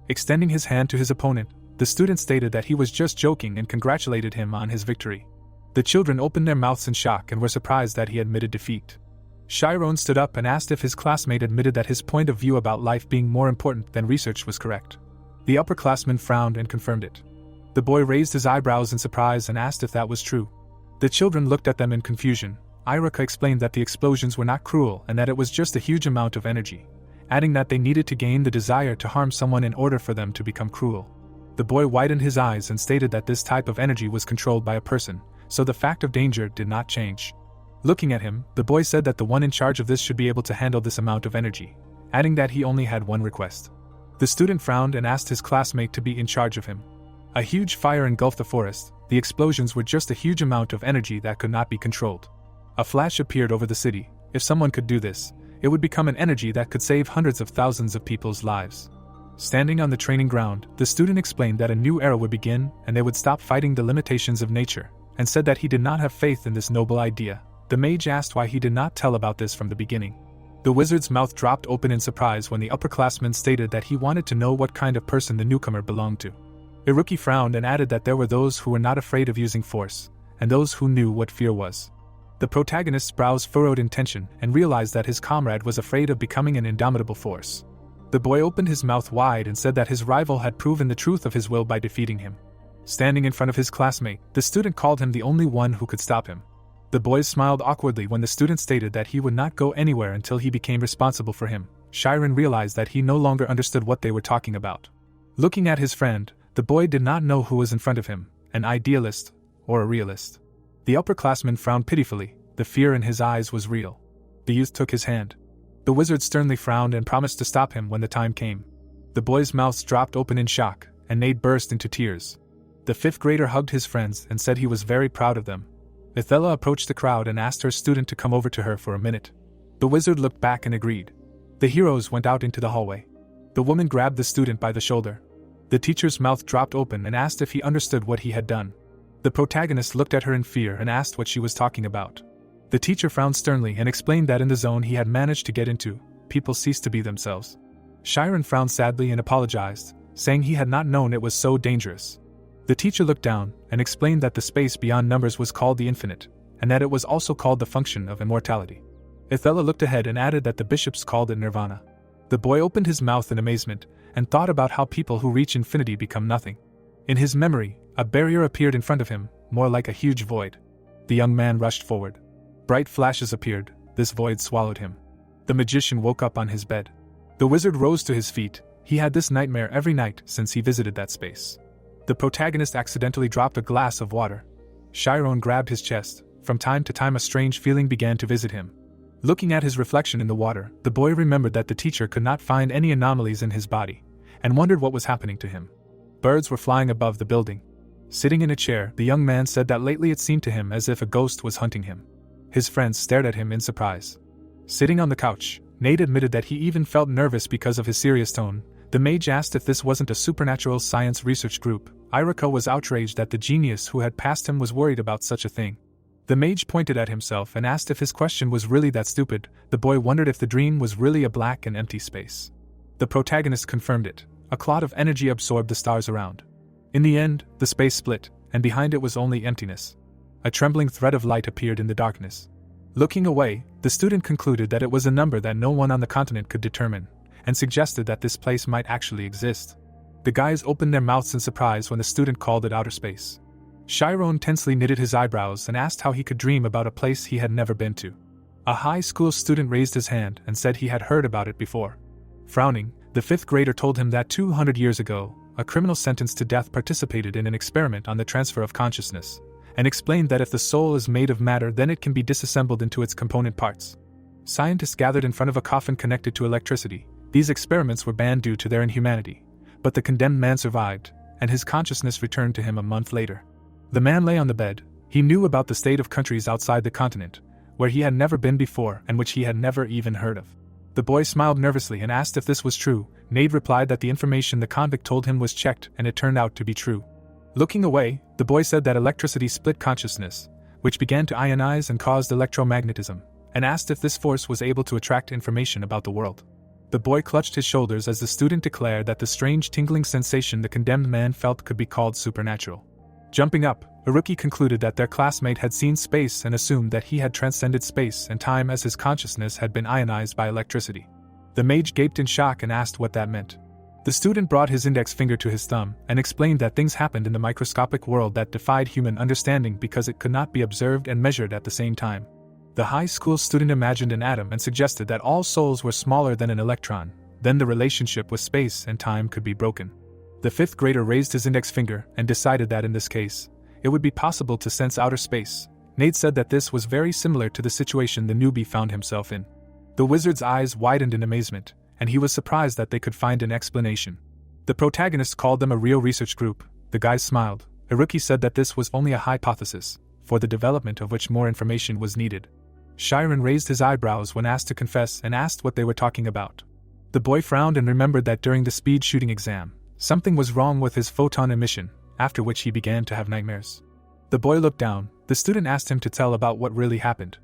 Speaker 1: Extending his hand to his opponent, the student stated that he was just joking and congratulated him on his victory. The children opened their mouths in shock and were surprised that he admitted defeat. Chiron stood up and asked if his classmate admitted that his point of view about life being more important than research was correct. The upperclassman frowned and confirmed it. The boy raised his eyebrows in surprise and asked if that was true. The children looked at them in confusion. Irika explained that the explosions were not cruel and that it was just a huge amount of energy, adding that they needed to gain the desire to harm someone in order for them to become cruel. The boy widened his eyes and stated that this type of energy was controlled by a person, so the fact of danger did not change. Looking at him, the boy said that the one in charge of this should be able to handle this amount of energy, adding that he only had one request. The student frowned and asked his classmate to be in charge of him. A huge fire engulfed the forest. The explosions were just a huge amount of energy that could not be controlled. A flash appeared over the city. If someone could do this, it would become an energy that could save hundreds of thousands of people's lives. Standing on the training ground, the student explained that a new era would begin and they would stop fighting the limitations of nature, and said that he did not have faith in this noble idea. The mage asked why he did not tell about this from the beginning. The wizard's mouth dropped open in surprise when the upperclassman stated that he wanted to know what kind of person the newcomer belonged to. Iruki frowned and added that there were those who were not afraid of using force, and those who knew what fear was. The protagonist's brows furrowed in tension and realized that his comrade was afraid of becoming an indomitable force. The boy opened his mouth wide and said that his rival had proven the truth of his will by defeating him. Standing in front of his classmate, the student called him the only one who could stop him. The boy smiled awkwardly when the student stated that he would not go anywhere until he became responsible for him. Chiron realized that he no longer understood what they were talking about. Looking at his friend, the boy did not know who was in front of him, an idealist or a realist. The upperclassman frowned pitifully. The fear in his eyes was real. The youth took his hand. The wizard sternly frowned and promised to stop him when the time came. The boy's mouth dropped open in shock, and Nate burst into tears. The fifth grader hugged his friends and said he was very proud of them. Ithella approached the crowd and asked her student to come over to her for a minute. The wizard looked back and agreed. The heroes went out into the hallway. The woman grabbed the student by the shoulder. The teacher's mouth dropped open and asked if he understood what he had done. The protagonist looked at her in fear and asked what she was talking about. The teacher frowned sternly and explained that in the zone he had managed to get into, people ceased to be themselves. Chiron frowned sadly and apologized, saying he had not known it was so dangerous. The teacher looked down and explained that the space beyond numbers was called the infinite, and that it was also called the function of immortality. Ithella looked ahead and added that the bishops called it nirvana. The boy opened his mouth in amazement and thought about how people who reach infinity become nothing. In his memory, a barrier appeared in front of him, more like a huge void. The young man rushed forward. Bright flashes appeared. This void swallowed him. The magician woke up on his bed. The wizard rose to his feet. He had this nightmare every night since he visited that space. The protagonist accidentally dropped a glass of water. Chiron grabbed his chest. From time to time a strange feeling began to visit him. Looking at his reflection in the water, the boy remembered that the teacher could not find any anomalies in his body, and wondered what was happening to him. Birds were flying above the building. Sitting in a chair, the young man said that lately it seemed to him as if a ghost was hunting him. His friends stared at him in surprise. Sitting on the couch, Nate admitted that he even felt nervous because of his serious tone. The mage asked if this wasn't a supernatural science research group, Irika was outraged that the genius who had passed him was worried about such a thing. The mage pointed at himself and asked if his question was really that stupid. The boy wondered if the dream was really a black and empty space. The protagonist confirmed it. A cloud of energy absorbed the stars around. In the end, the space split, and behind it was only emptiness. A trembling thread of light appeared in the darkness. Looking away, the student concluded that it was a number that no one on the continent could determine, and suggested that this place might actually exist. The guys opened their mouths in surprise when the student called it outer space. Chiron tensely knitted his eyebrows and asked how he could dream about a place he had never been to. A high school student raised his hand and said he had heard about it before. Frowning, the fifth grader told him that 200 years ago, a criminal sentenced to death participated in an experiment on the transfer of consciousness, and explained that if the soul is made of matter, then it can be disassembled into its component parts. Scientists gathered in front of a coffin connected to electricity. These experiments were banned due to their inhumanity, but the condemned man survived, and his consciousness returned to him a month later. The man lay on the bed. He knew about the state of countries outside the continent, where he had never been before and which he had never even heard of. The boy smiled nervously and asked if this was true. Nade replied that the information the convict told him was checked and it turned out to be true. Looking away, the boy said that electricity split consciousness, which began to ionize and caused electromagnetism, and asked if this force was able to attract information about the world. The boy clutched his shoulders as the student declared that the strange tingling sensation the condemned man felt could be called supernatural. Jumping up, Iruki concluded that their classmate had seen space and assumed that he had transcended space and time as his consciousness had been ionized by electricity. The mage gaped in shock and asked what that meant. The student brought his index finger to his thumb and explained that things happened in the microscopic world that defied human understanding because it could not be observed and measured at the same time. The high school student imagined an atom and suggested that all souls were smaller than an electron, then the relationship with space and time could be broken. The fifth grader raised his index finger and decided that in this case, it would be possible to sense outer space. Nade said that this was very similar to the situation the newbie found himself in. The wizard's eyes widened in amazement, and he was surprised that they could find an explanation. The protagonist called them a real research group. The guys smiled. Iruki said that this was only a hypothesis, for the development of which more information was needed. Chiron raised his eyebrows when asked to confess and asked what they were talking about. The boy frowned and remembered that during the speed shooting exam, something was wrong with his photon emission, after which he began to have nightmares. The boy looked down. The student asked him to tell about what really happened.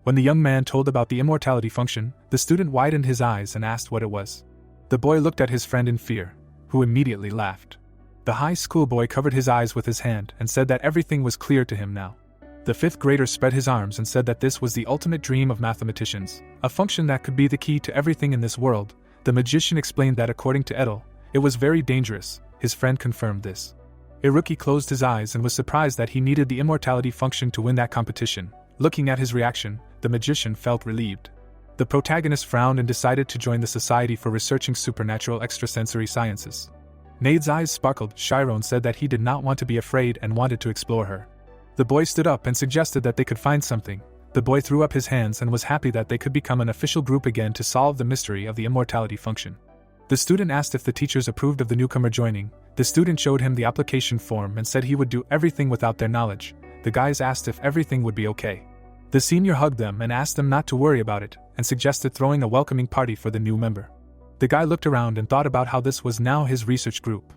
Speaker 1: When the young man told about the immortality function, the student widened his eyes and asked what it was. The boy looked at his friend in fear, who immediately laughed. The high school boy covered his eyes with his hand and said that everything was clear to him now. The fifth grader spread his arms and said that this was the ultimate dream of mathematicians, a function that could be the key to everything in this world. The magician explained that according to Edel, it was very dangerous. His friend confirmed this. Iruki closed his eyes and was surprised that he needed the immortality function to win that competition. Looking at his reaction, the magician felt relieved. The protagonist frowned and decided to join the Society for Researching Supernatural Extrasensory Sciences. Nade's eyes sparkled. Chiron said that he did not want to be afraid and wanted to explore her. The boy stood up and suggested that they could find something. The boy threw up his hands and was happy that they could become an official group again to solve the mystery of the immortality function. The student asked if the teachers approved of the newcomer joining. The student showed him the application form and said he would do everything without their knowledge. The guys asked if everything would be okay. The senior hugged them and asked them not to worry about it, and suggested throwing a welcoming party for the new member. The guy looked around and thought about how this was now his research group.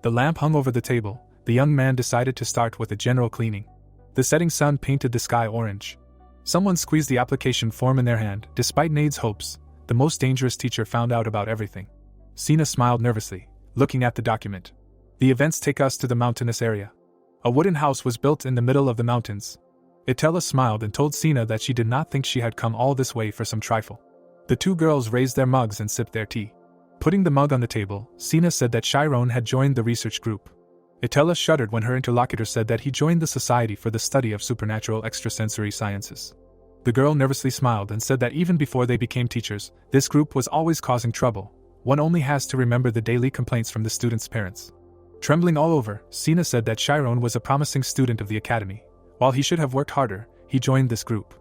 Speaker 1: The lamp hung over the table. The young man decided to start with a general cleaning. The setting sun painted the sky orange. Someone squeezed the application form in their hand. Despite Nade's hopes, the most dangerous teacher found out about everything. Sina smiled nervously, looking at the document. The events take us to the mountainous area. A wooden house was built in the middle of the mountains. Itella smiled and told Sina that she did not think she had come all this way for some trifle. The two girls raised their mugs and sipped their tea. Putting the mug on the table, Sina said that Chiron had joined the research group. Itella shuddered when her interlocutor said that he joined the Society for the Study of Supernatural Extrasensory Sciences. The girl nervously smiled and said that even before they became teachers, this group was always causing trouble. One only has to remember the daily complaints from the students' parents. Trembling all over, Sina said that Chiron was a promising student of the academy. While he should have worked harder, he joined this group.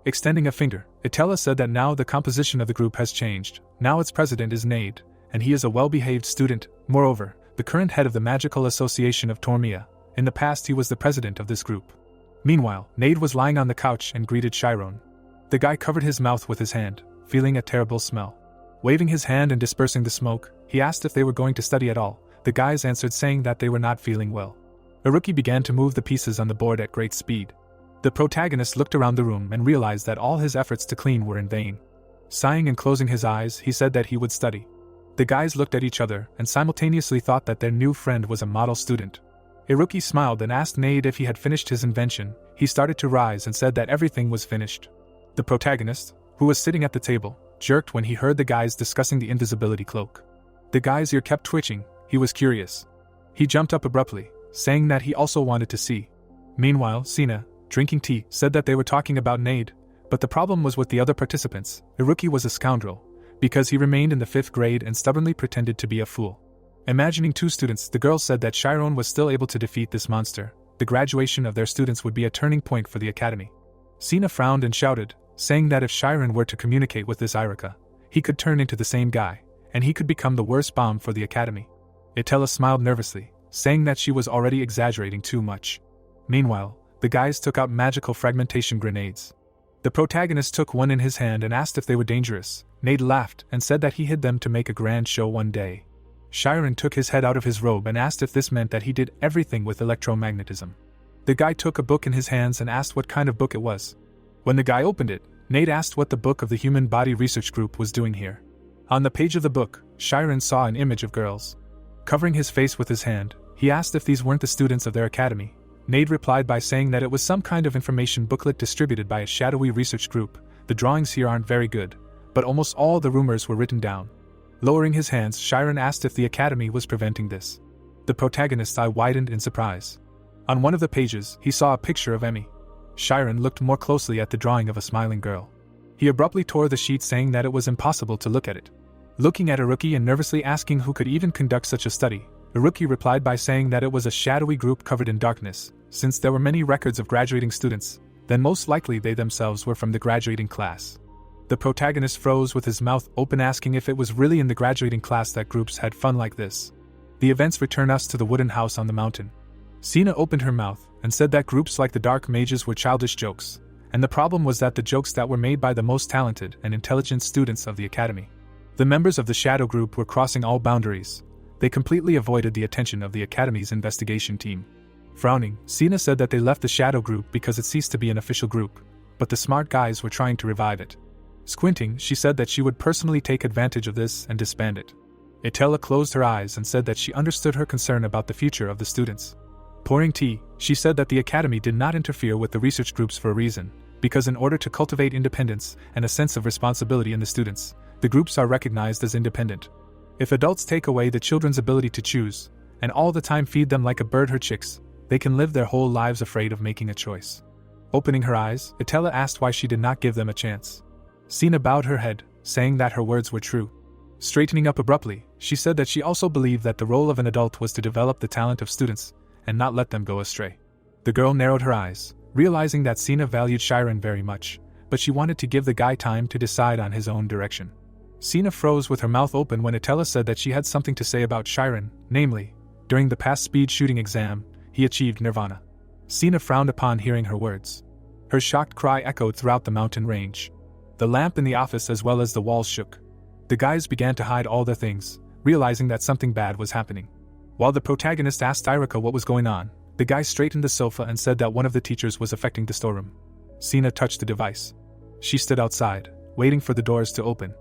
Speaker 1: Extending a finger, Itella said that now the composition of the group has changed. Now its president is Nade, and he is a well-behaved student. Moreover, the current head of the Magical Association of Tormia. In the past he was the president of this group. Meanwhile, Nade was lying on the couch and greeted Chiron. The guy covered his mouth with his hand, feeling a terrible smell. Waving his hand and dispersing the smoke, he asked if they were going to study at all. The guys answered saying that they were not feeling well. Iruki began to move the pieces on the board at great speed. The protagonist looked around the room and realized that all his efforts to clean were in vain. Sighing and closing his eyes, he said that he would study. The guys looked at each other and simultaneously thought that their new friend was a model student. Iruki smiled and asked Nade if he had finished his invention. He started to rise and said that everything was finished. The protagonist, who was sitting at the table, jerked when he heard the guys discussing the invisibility cloak. The guy's ear kept twitching. He was curious. He jumped up abruptly, saying that he also wanted to see. Meanwhile, Sina, drinking tea, said that they were talking about Nade, but the problem was with the other participants. Iruki was a scoundrel, because he remained in the 5th grade and stubbornly pretended to be a fool. Imagining 2 students, the girl said that Chiron was still able to defeat this monster. The graduation of their students would be a turning point for the academy. Sina frowned and shouted, saying that if Chiron were to communicate with this Irika, he could turn into the same guy, and he could become the worst bomb for the academy. Itella smiled nervously, saying that she was already exaggerating too much. Meanwhile, the guys took out magical fragmentation grenades. The protagonist took one in his hand and asked if they were dangerous. Nade laughed and said that he hid them to make a grand show one day. Chiron took his head out of his robe and asked if this meant that he did everything with electromagnetism. The guy took a book in his hands and asked what kind of book it was. When the guy opened it, Nade asked what the book of the Human Body Research Group was doing here. On the page of the book, Chiron saw an image of girls. Covering his face with his hand, he asked if these weren't the students of their academy. Nade replied by saying that it was some kind of information booklet distributed by a shadowy research group. The drawings here aren't very good, but almost all the rumors were written down. Lowering his hands, Chiron asked if the academy was preventing this. The protagonist's eye widened in surprise. On one of the pages, he saw a picture of Emmy. Chiron looked more closely at the drawing of a smiling girl. He abruptly tore the sheet, saying that it was impossible to look at it. Looking at Iruki and nervously asking who could even conduct such a study, Iruki replied by saying that it was a shadowy group covered in darkness. Since there were many records of graduating students, then most likely they themselves were from the graduating class. The protagonist froze with his mouth open, asking if it was really in the graduating class that groups had fun like this. The events return us to the wooden house on the mountain. Sina opened her mouth and said that groups like the Dark Mages were childish jokes, and the problem was that the jokes that were made by the most talented and intelligent students of the academy. The members of the Shadow Group were crossing all boundaries. They completely avoided the attention of the academy's investigation team. Frowning, Sina said that they left the Shadow Group because it ceased to be an official group, but the smart guys were trying to revive it. Squinting, she said that she would personally take advantage of this and disband it. Itella closed her eyes and said that she understood her concern about the future of the students. Pouring tea, she said that the academy did not interfere with the research groups for a reason, because in order to cultivate independence and a sense of responsibility in the students, the groups are recognized as independent. If adults take away the children's ability to choose, and all the time feed them like a bird her chicks, they can live their whole lives afraid of making a choice. Opening her eyes, Itella asked why she did not give them a chance. Sina bowed her head, saying that her words were true. Straightening up abruptly, she said that she also believed that the role of an adult was to develop the talent of students, and not let them go astray. The girl narrowed her eyes, realizing that Sina valued Chiron very much, but she wanted to give the guy time to decide on his own direction. Sina froze with her mouth open when Itella said that she had something to say about Chiron, namely, during the past speed shooting exam, he achieved nirvana. Sina frowned upon hearing her words. Her shocked cry echoed throughout the mountain range. The lamp in the office as well as the walls shook. The guys began to hide all their things, realizing that something bad was happening. While the protagonist asked Irika what was going on, the guy straightened the sofa and said that one of the teachers was affecting the storeroom. Sina touched the device. She stood outside, waiting for the doors to open.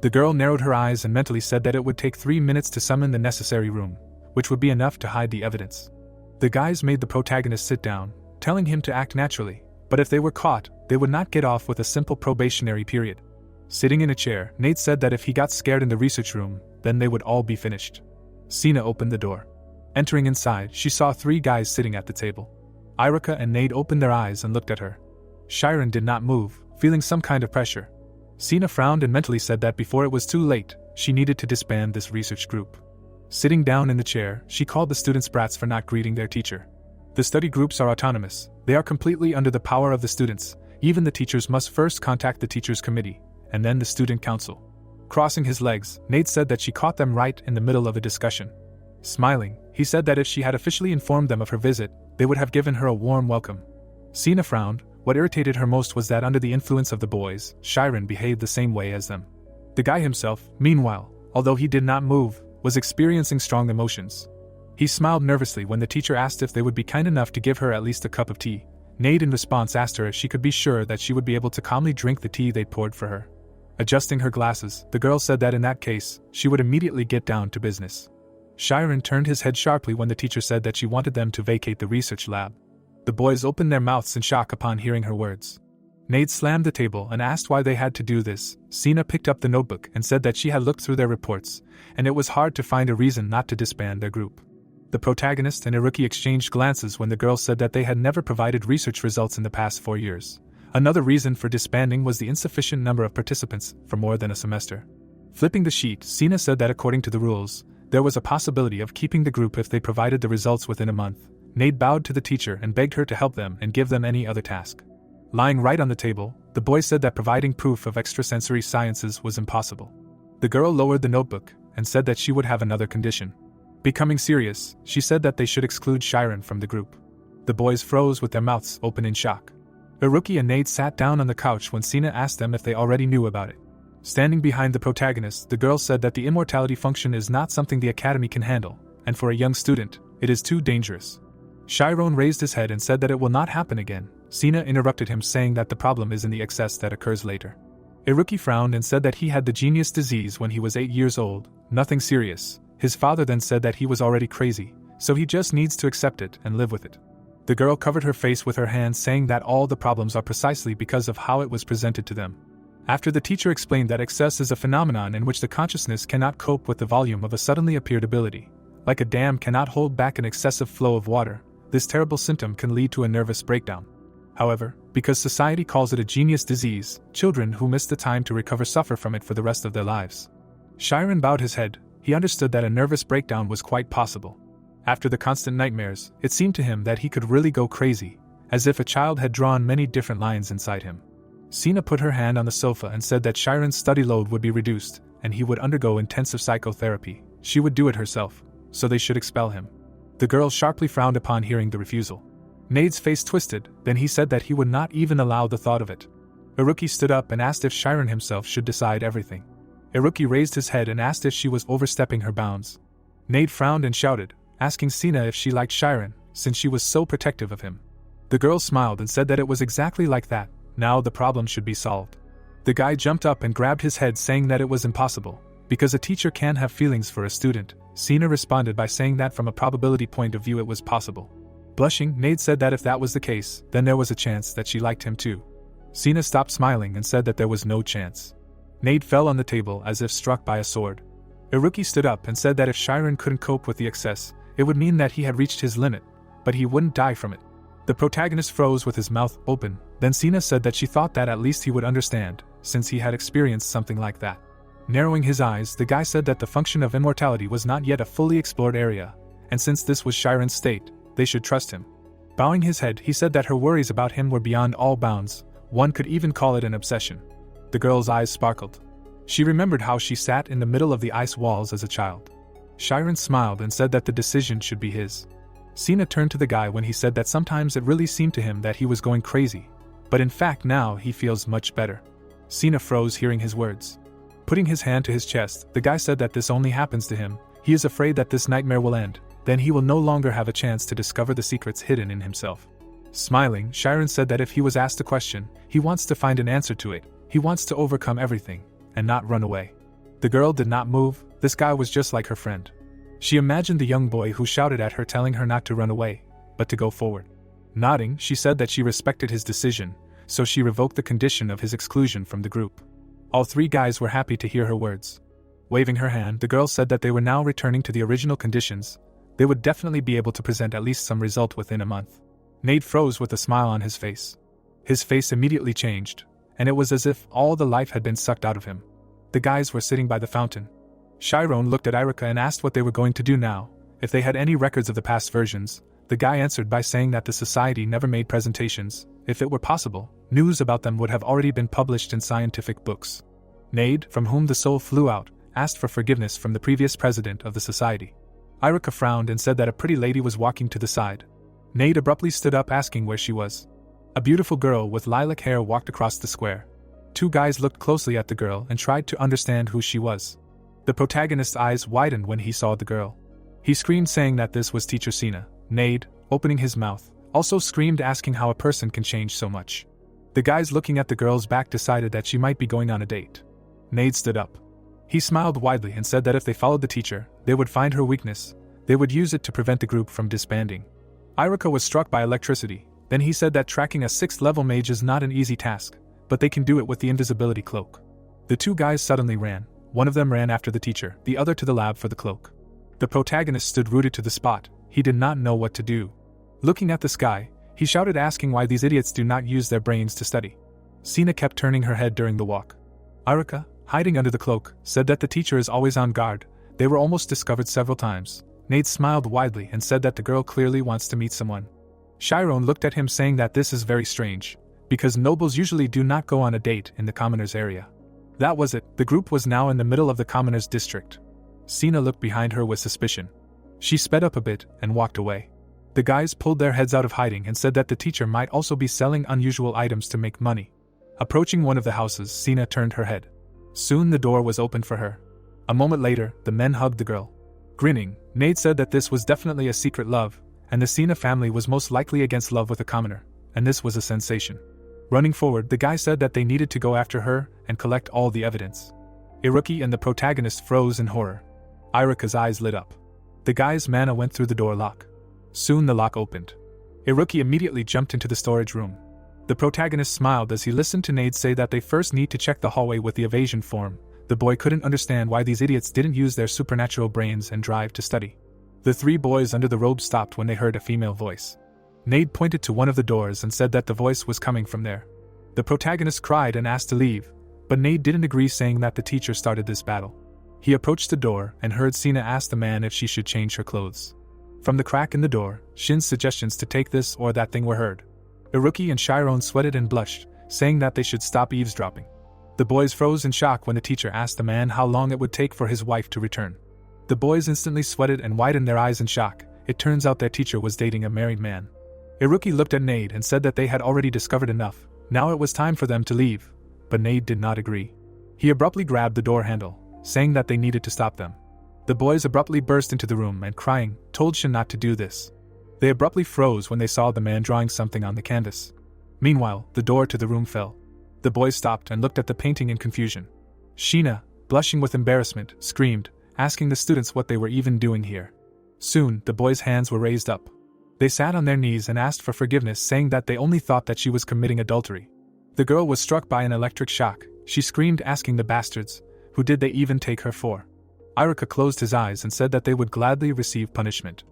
Speaker 1: The girl narrowed her eyes and mentally said that it would take 3 minutes to summon the necessary room, which would be enough to hide the evidence. The guys made the protagonist sit down, telling him to act naturally, but if they were caught, they would not get off with a simple probationary period. Sitting in a chair, Nate said that if he got scared in the research room, then they would all be finished. Sina opened the door. Entering inside, she saw 3 guys sitting at the table. Irika and Nate opened their eyes and looked at her. Chiron did not move, feeling some kind of pressure. Sina frowned and mentally said that before it was too late, she needed to disband this research group. Sitting down in the chair, she called the students brats for not greeting their teacher. The study groups are autonomous. They are completely under the power of the students. Even the teachers must first contact the teachers' committee, and then the student council. Crossing his legs, Nate said that she caught them right in the middle of a discussion. Smiling, he said that if she had officially informed them of her visit, they would have given her a warm welcome. Sina frowned. What irritated her most was that under the influence of the boys, Chiron behaved the same way as them. The guy himself, meanwhile, although he did not move, was experiencing strong emotions. He smiled nervously when the teacher asked if they would be kind enough to give her at least a cup of tea. Nade in response asked her if she could be sure that she would be able to calmly drink the tea they poured for her. Adjusting her glasses, the girl said that in that case, she would immediately get down to business. Shiren turned his head sharply when the teacher said that she wanted them to vacate the research lab. The boys opened their mouths in shock upon hearing her words. Nade slammed the table and asked why they had to do this. Sina picked up the notebook and said that she had looked through their reports, and it was hard to find a reason not to disband their group. The protagonist and Iruki exchanged glances when the girl said that they had never provided research results in the past 4 years. Another reason for disbanding was the insufficient number of participants for more than a semester. Flipping the sheet, Sina said that according to the rules, there was a possibility of keeping the group if they provided the results within a month. Nade bowed to the teacher and begged her to help them and give them any other task. Lying right on the table, the boy said that providing proof of extrasensory sciences was impossible. The girl lowered the notebook and said that she would have another condition. Becoming serious, she said that they should exclude Shiren from the group. The boys froze with their mouths open in shock. Iruki and Nade sat down on the couch when Sina asked them if they already knew about it. Standing behind the protagonist, the girl said that the immortality function is not something the academy can handle, and for a young student, it is too dangerous. Shiren raised his head and said that it will not happen again. Sina interrupted him, saying that the problem is in the excess that occurs later. Iruki frowned and said that he had the genius disease when he was 8 years old, nothing serious. His father then said that he was already crazy, so he just needs to accept it and live with it. The girl covered her face with her hands, saying that all the problems are precisely because of how it was presented to them. After the teacher explained that excess is a phenomenon in which the consciousness cannot cope with the volume of a suddenly appeared ability, like a dam cannot hold back an excessive flow of water, this terrible symptom can lead to a nervous breakdown. However, because society calls it a genius disease, children who miss the time to recover suffer from it for the rest of their lives. Shiren bowed his head. He understood that a nervous breakdown was quite possible. After the constant nightmares, it seemed to him that he could really go crazy, as if a child had drawn many different lines inside him. Sina put her hand on the sofa and said that Shiren's study load would be reduced, and he would undergo intensive psychotherapy. She would do it herself, so they should expel him. The girl sharply frowned upon hearing the refusal. Nade's face twisted, then he said that he would not even allow the thought of it. Iruki stood up and asked if Shiren himself should decide everything. Iruki raised his head and asked if she was overstepping her bounds. Nade frowned and shouted, asking Sina if she liked Shiren, since she was so protective of him. The girl smiled and said that it was exactly like that. Now the problem should be solved. The guy jumped up and grabbed his head, saying that it was impossible, because a teacher can have feelings for a student. Sina responded by saying that from a probability point of view it was possible. Blushing, Nade said that if that was the case, then there was a chance that she liked him too. Sina stopped smiling and said that there was no chance. Nade fell on the table as if struck by a sword. Iruki stood up and said that if Shiren couldn't cope with the excess, it would mean that he had reached his limit, but he wouldn't die from it. The protagonist froze with his mouth open. Then Sina said that she thought that at least he would understand, since he had experienced something like that. Narrowing his eyes, the guy said that the function of immortality was not yet a fully explored area, and since this was Shiren's state, they should trust him. Bowing his head, he said that her worries about him were beyond all bounds. One could even call it an obsession. The girl's eyes sparkled. She remembered how she sat in the middle of the ice walls as a child. Shiren smiled and said that the decision should be his. Sina turned to the guy when he said that sometimes it really seemed to him that he was going crazy, but in fact now he feels much better. Sina froze hearing his words. Putting his hand to his chest, the guy said that this only happens to him. He is afraid that this nightmare will end, then he will no longer have a chance to discover the secrets hidden in himself. Smiling, Shiren said that if he was asked a question, he wants to find an answer to it. He wants to overcome everything, and not run away. The girl did not move. This guy was just like her friend. She imagined the young boy who shouted at her telling her not to run away, but to go forward. Nodding, she said that she respected his decision, so she revoked the condition of his exclusion from the group. All three guys were happy to hear her words. Waving her hand, the girl said that they were now returning to the original conditions. They would definitely be able to present at least some result within a month. Nade froze with a smile on his face. His face immediately changed, and it was as if all the life had been sucked out of him. The guys were sitting by the fountain. Shiren looked at Iruka and asked what they were going to do now, if they had any records of the past versions. The guy answered by saying that the society never made presentations. If it were possible, news about them would have already been published in scientific books. Nade, from whom the soul flew out, asked for forgiveness from the previous president of the society. Iruka frowned and said that a pretty lady was walking to the side. Nade abruptly stood up, asking where she was. A beautiful girl with lilac hair walked across the square. Two guys looked closely at the girl and tried to understand who she was. The protagonist's eyes widened when he saw the girl. He screamed saying that this was teacher Sina. Nade, opening his mouth, also screamed asking how a person can change so much. The guys looking at the girl's back decided that she might be going on a date. Nade stood up. He smiled widely and said that if they followed the teacher, they would find her weakness. They would use it to prevent the group from disbanding. Iruka was struck by electricity. Then he said that tracking a 6th level mage is not an easy task, but they can do it with the invisibility cloak. The two guys suddenly ran. One of them ran after the teacher, the other to the lab for the cloak. The protagonist stood rooted to the spot. He did not know what to do. Looking at the sky, he shouted asking why these idiots do not use their brains to study. Sina kept turning her head during the walk. Iruka, hiding under the cloak, said that the teacher is always on guard. They were almost discovered several times. Nade smiled widely and said that the girl clearly wants to meet someone. Chiron looked at him saying that this is very strange, because nobles usually do not go on a date in the commoners' area. That was it, the group was now in the middle of the commoners' district. Sina looked behind her with suspicion. She sped up a bit and walked away. The guys pulled their heads out of hiding and said that the teacher might also be selling unusual items to make money. Approaching one of the houses, Sina turned her head. Soon the door was opened for her. A moment later, the men hugged the girl. Grinning, Nade said that this was definitely a secret love, and the Sina family was most likely against love with a commoner, and this was a sensation. Running forward, the guy said that they needed to go after her and collect all the evidence. Iruki and the protagonist froze in horror. Iruka's eyes lit up. The guy's mana went through the door lock. Soon the lock opened. Iruki immediately jumped into the storage room. The protagonist smiled as he listened to Nade say that they first need to check the hallway with the evasion form. The boy couldn't understand why these idiots didn't use their supernatural brains and drive to study. The three boys under the robe stopped when they heard a female voice. Nade pointed to one of the doors and said that the voice was coming from there. The protagonist cried and asked to leave, but Nade didn't agree, saying that the teacher started this battle. He approached the door and heard Sina ask the man if she should change her clothes. From the crack in the door, Shin's suggestions to take this or that thing were heard. Iruki and Chiron sweated and blushed, saying that they should stop eavesdropping. The boys froze in shock when the teacher asked the man how long it would take for his wife to return. The boys instantly sweated and widened their eyes in shock. It turns out their teacher was dating a married man. Iruki looked at Nade and said that they had already discovered enough. Now it was time for them to leave, but Nade did not agree. He abruptly grabbed the door handle, saying that they needed to stop them. The boys abruptly burst into the room and, crying, told Shin not to do this. They abruptly froze when they saw the man drawing something on the canvas. Meanwhile, the door to the room fell. The boys stopped and looked at the painting in confusion. Sheena, blushing with embarrassment, screamed, asking the students what they were even doing here. Soon, the boys' hands were raised up. They sat on their knees and asked for forgiveness, saying that they only thought that she was committing adultery. The girl was struck by an electric shock. She screamed, asking the bastards, who did they even take her for? Iruka closed his eyes and said that they would gladly receive punishment.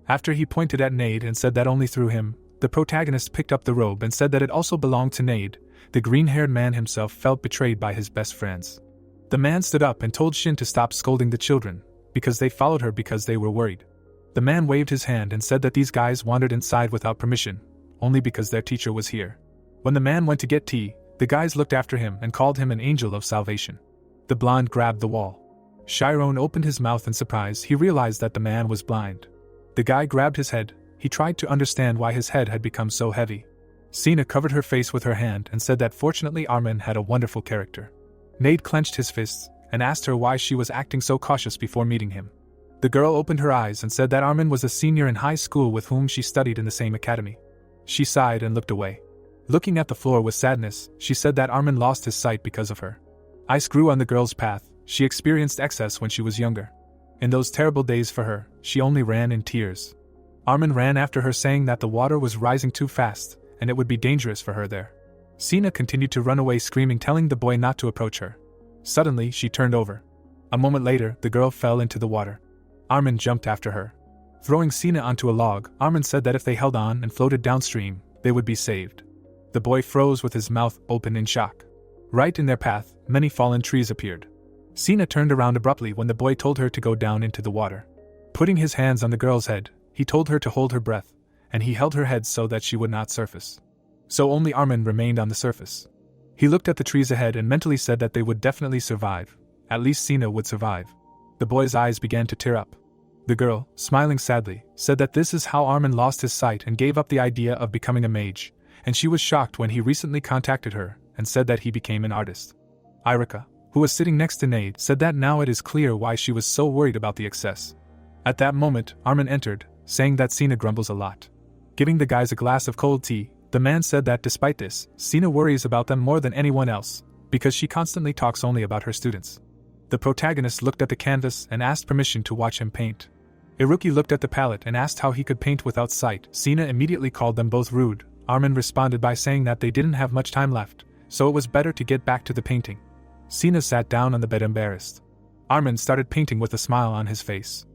Speaker 1: After he pointed at Nade and said that only through him, the protagonist picked up the robe and said that it also belonged to Nade. The green-haired man himself felt betrayed by his best friends. The man stood up and told Shin to stop scolding the children, because they followed her because they were worried. The man waved his hand and said that these guys wandered inside without permission, only because their teacher was here. When the man went to get tea, the guys looked after him and called him an angel of salvation. The blonde grabbed the wall. Chiron opened his mouth in surprise. He realized that the man was blind. The guy grabbed his head. He tried to understand why his head had become so heavy. Sina covered her face with her hand and said that fortunately Armin had a wonderful character. Nade clenched his fists and asked her why she was acting so cautious before meeting him. The girl opened her eyes and said that Armin was a senior in high school with whom she studied in the same academy. She sighed and looked away. Looking at the floor with sadness, she said that Armin lost his sight because of her. Ice grew on the girl's path. She experienced excess when she was younger. In those terrible days for her, she only ran in tears. Armin ran after her, saying that the water was rising too fast, and it would be dangerous for her there. Sina continued to run away, screaming, telling the boy not to approach her. Suddenly, she turned over. A moment later, the girl fell into the water. Armin jumped after her. Throwing Sina onto a log, Armin said that if they held on and floated downstream, they would be saved. The boy froze with his mouth open in shock. Right in their path, many fallen trees appeared. Sina turned around abruptly when the boy told her to go down into the water. Putting his hands on the girl's head, he told her to hold her breath, and he held her head so that she would not surface. So only Armin remained on the surface. He looked at the trees ahead and mentally said that they would definitely survive. At least Sina would survive. The boy's eyes began to tear up. The girl, smiling sadly, said that this is how Armin lost his sight and gave up the idea of becoming a mage, and she was shocked when he recently contacted her and said that he became an artist. Iruka, who was sitting next to Nade, said that now it is clear why she was so worried about the excess. At that moment, Armin entered, saying that Sina grumbles a lot. Giving the guys a glass of cold tea, the man said that despite this, Sina worries about them more than anyone else, because she constantly talks only about her students. The protagonist looked at the canvas and asked permission to watch him paint. Iruki looked at the palette and asked how he could paint without sight. Sina immediately called them both rude. Armin responded by saying that they didn't have much time left, so it was better to get back to the painting. Sina sat down on the bed embarrassed. Armin started painting with a smile on his face.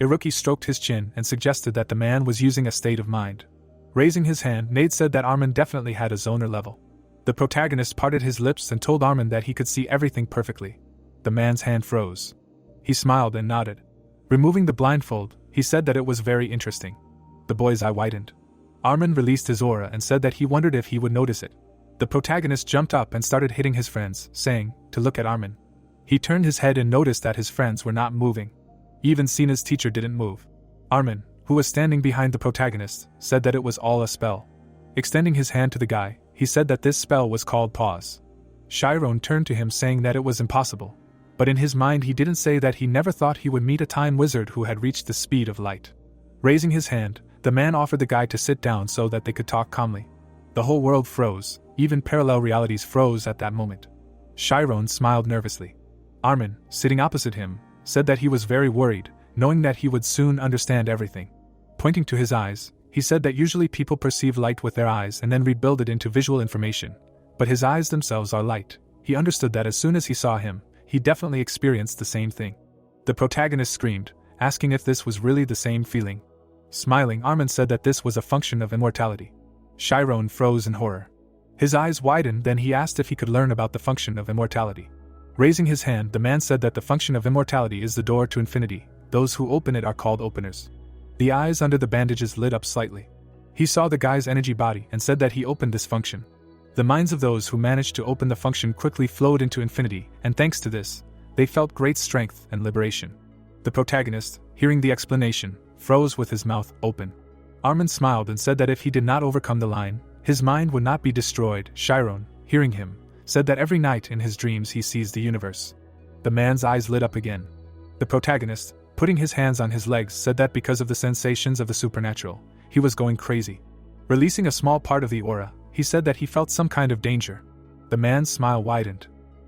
Speaker 1: Iruki stroked his chin and suggested that the man was using a state of mind. Raising his hand, Nade said that Armin definitely had a zoner level. The protagonist parted his lips and told Armin that he could see everything perfectly. The man's hand froze. He smiled and nodded. Removing the blindfold, he said that it was very interesting. The boy's eye widened. Armin released his aura and said that he wondered if he would notice it. The protagonist jumped up and started hitting his friends, saying, to look at Armin. He turned his head and noticed that his friends were not moving. Even Sina's teacher didn't move. Armin, who was standing behind the protagonist, said that it was all a spell. Extending his hand to the guy, he said that this spell was called Pause. Chiron turned to him saying that it was impossible. But in his mind he didn't say that he never thought he would meet a time wizard who had reached the speed of light. Raising his hand, the man offered the guy to sit down so that they could talk calmly. The whole world froze, even parallel realities froze at that moment. Chiron smiled nervously. Armin, sitting opposite him, said that he was very worried, knowing that he would soon understand everything. Pointing to his eyes, he said that usually people perceive light with their eyes and then rebuild it into visual information, but his eyes themselves are light. He understood that as soon as he saw him, he definitely experienced the same thing. The protagonist screamed, asking if this was really the same feeling. Smiling, Armin said that this was a function of immortality. Chiron froze in horror. His eyes widened, then he asked if he could learn about the function of immortality. Raising his hand, the man said that the function of immortality is the door to infinity. Those who open it are called openers. The eyes under the bandages lit up slightly. He saw the guy's energy body and said that he opened this function. The minds of those who managed to open the function quickly flowed into infinity, and thanks to this, they felt great strength and liberation. The protagonist, hearing the explanation, froze with his mouth open. Armin smiled and said that if he did not overcome the line, his mind would not be destroyed. Chiron, hearing him, said that every night in his dreams he sees the universe. The man's eyes lit up again. The protagonist, putting his hands on his legs, said that because of the sensations of the supernatural, he was going crazy. Releasing a small part of the aura, he said that he felt some kind of danger. The man's smile widened.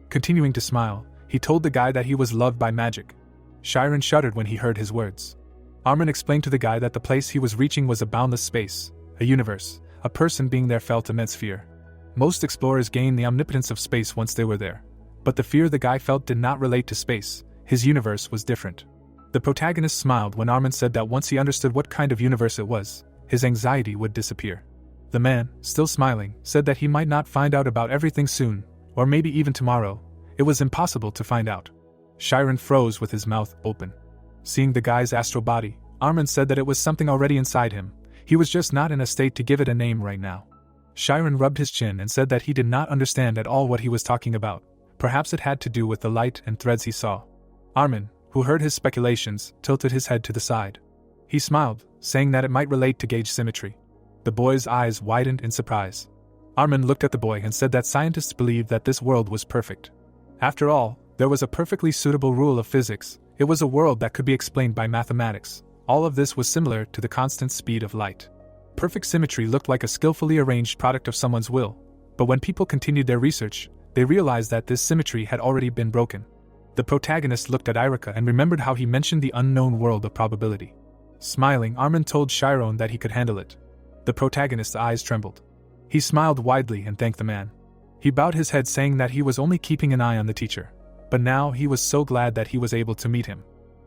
Speaker 1: Continuing to smile, he told the guy that he was loved by magic. Chiron shuddered when he heard his words. Armin explained to the guy that the place he was reaching was a boundless space, a universe. A person being there felt immense fear. Most explorers gain the omnipotence of space once they were there, but the fear the guy felt did not relate to space. His universe was different. The protagonist smiled when Armin said that once he understood what kind of universe it was, his anxiety would disappear. The man, still smiling, said that he might not find out about everything soon, or maybe even tomorrow. It was impossible to find out. Chiron froze with his mouth open. Seeing the guy's astral body, Armin said that it was something already inside him. He was just not in a state to give it a name right now. Chiron rubbed his chin and said that he did not understand at all what he was talking about. Perhaps it had to do with the light and threads he saw. Armin, who heard his speculations, tilted his head to the side. He smiled, saying that it might relate to gauge symmetry. The boy's eyes widened in surprise. Armin looked at the boy and said that scientists believed that this world was perfect. After all, there was a perfectly suitable rule of physics. It was a world that could be explained by mathematics. All of this was similar to the constant speed of light. Perfect symmetry looked like a skillfully arranged product of someone's will, but when people continued their research, they realized that this symmetry had already been broken. The protagonist looked at Irika and remembered how he mentioned the unknown world of probability. Smiling, Armin told Chiron that he could handle it. The protagonist's eyes trembled. He smiled widely and thanked the man. He bowed his head saying that he was only keeping an eye on the teacher, but now he was so glad that he was able to meet him.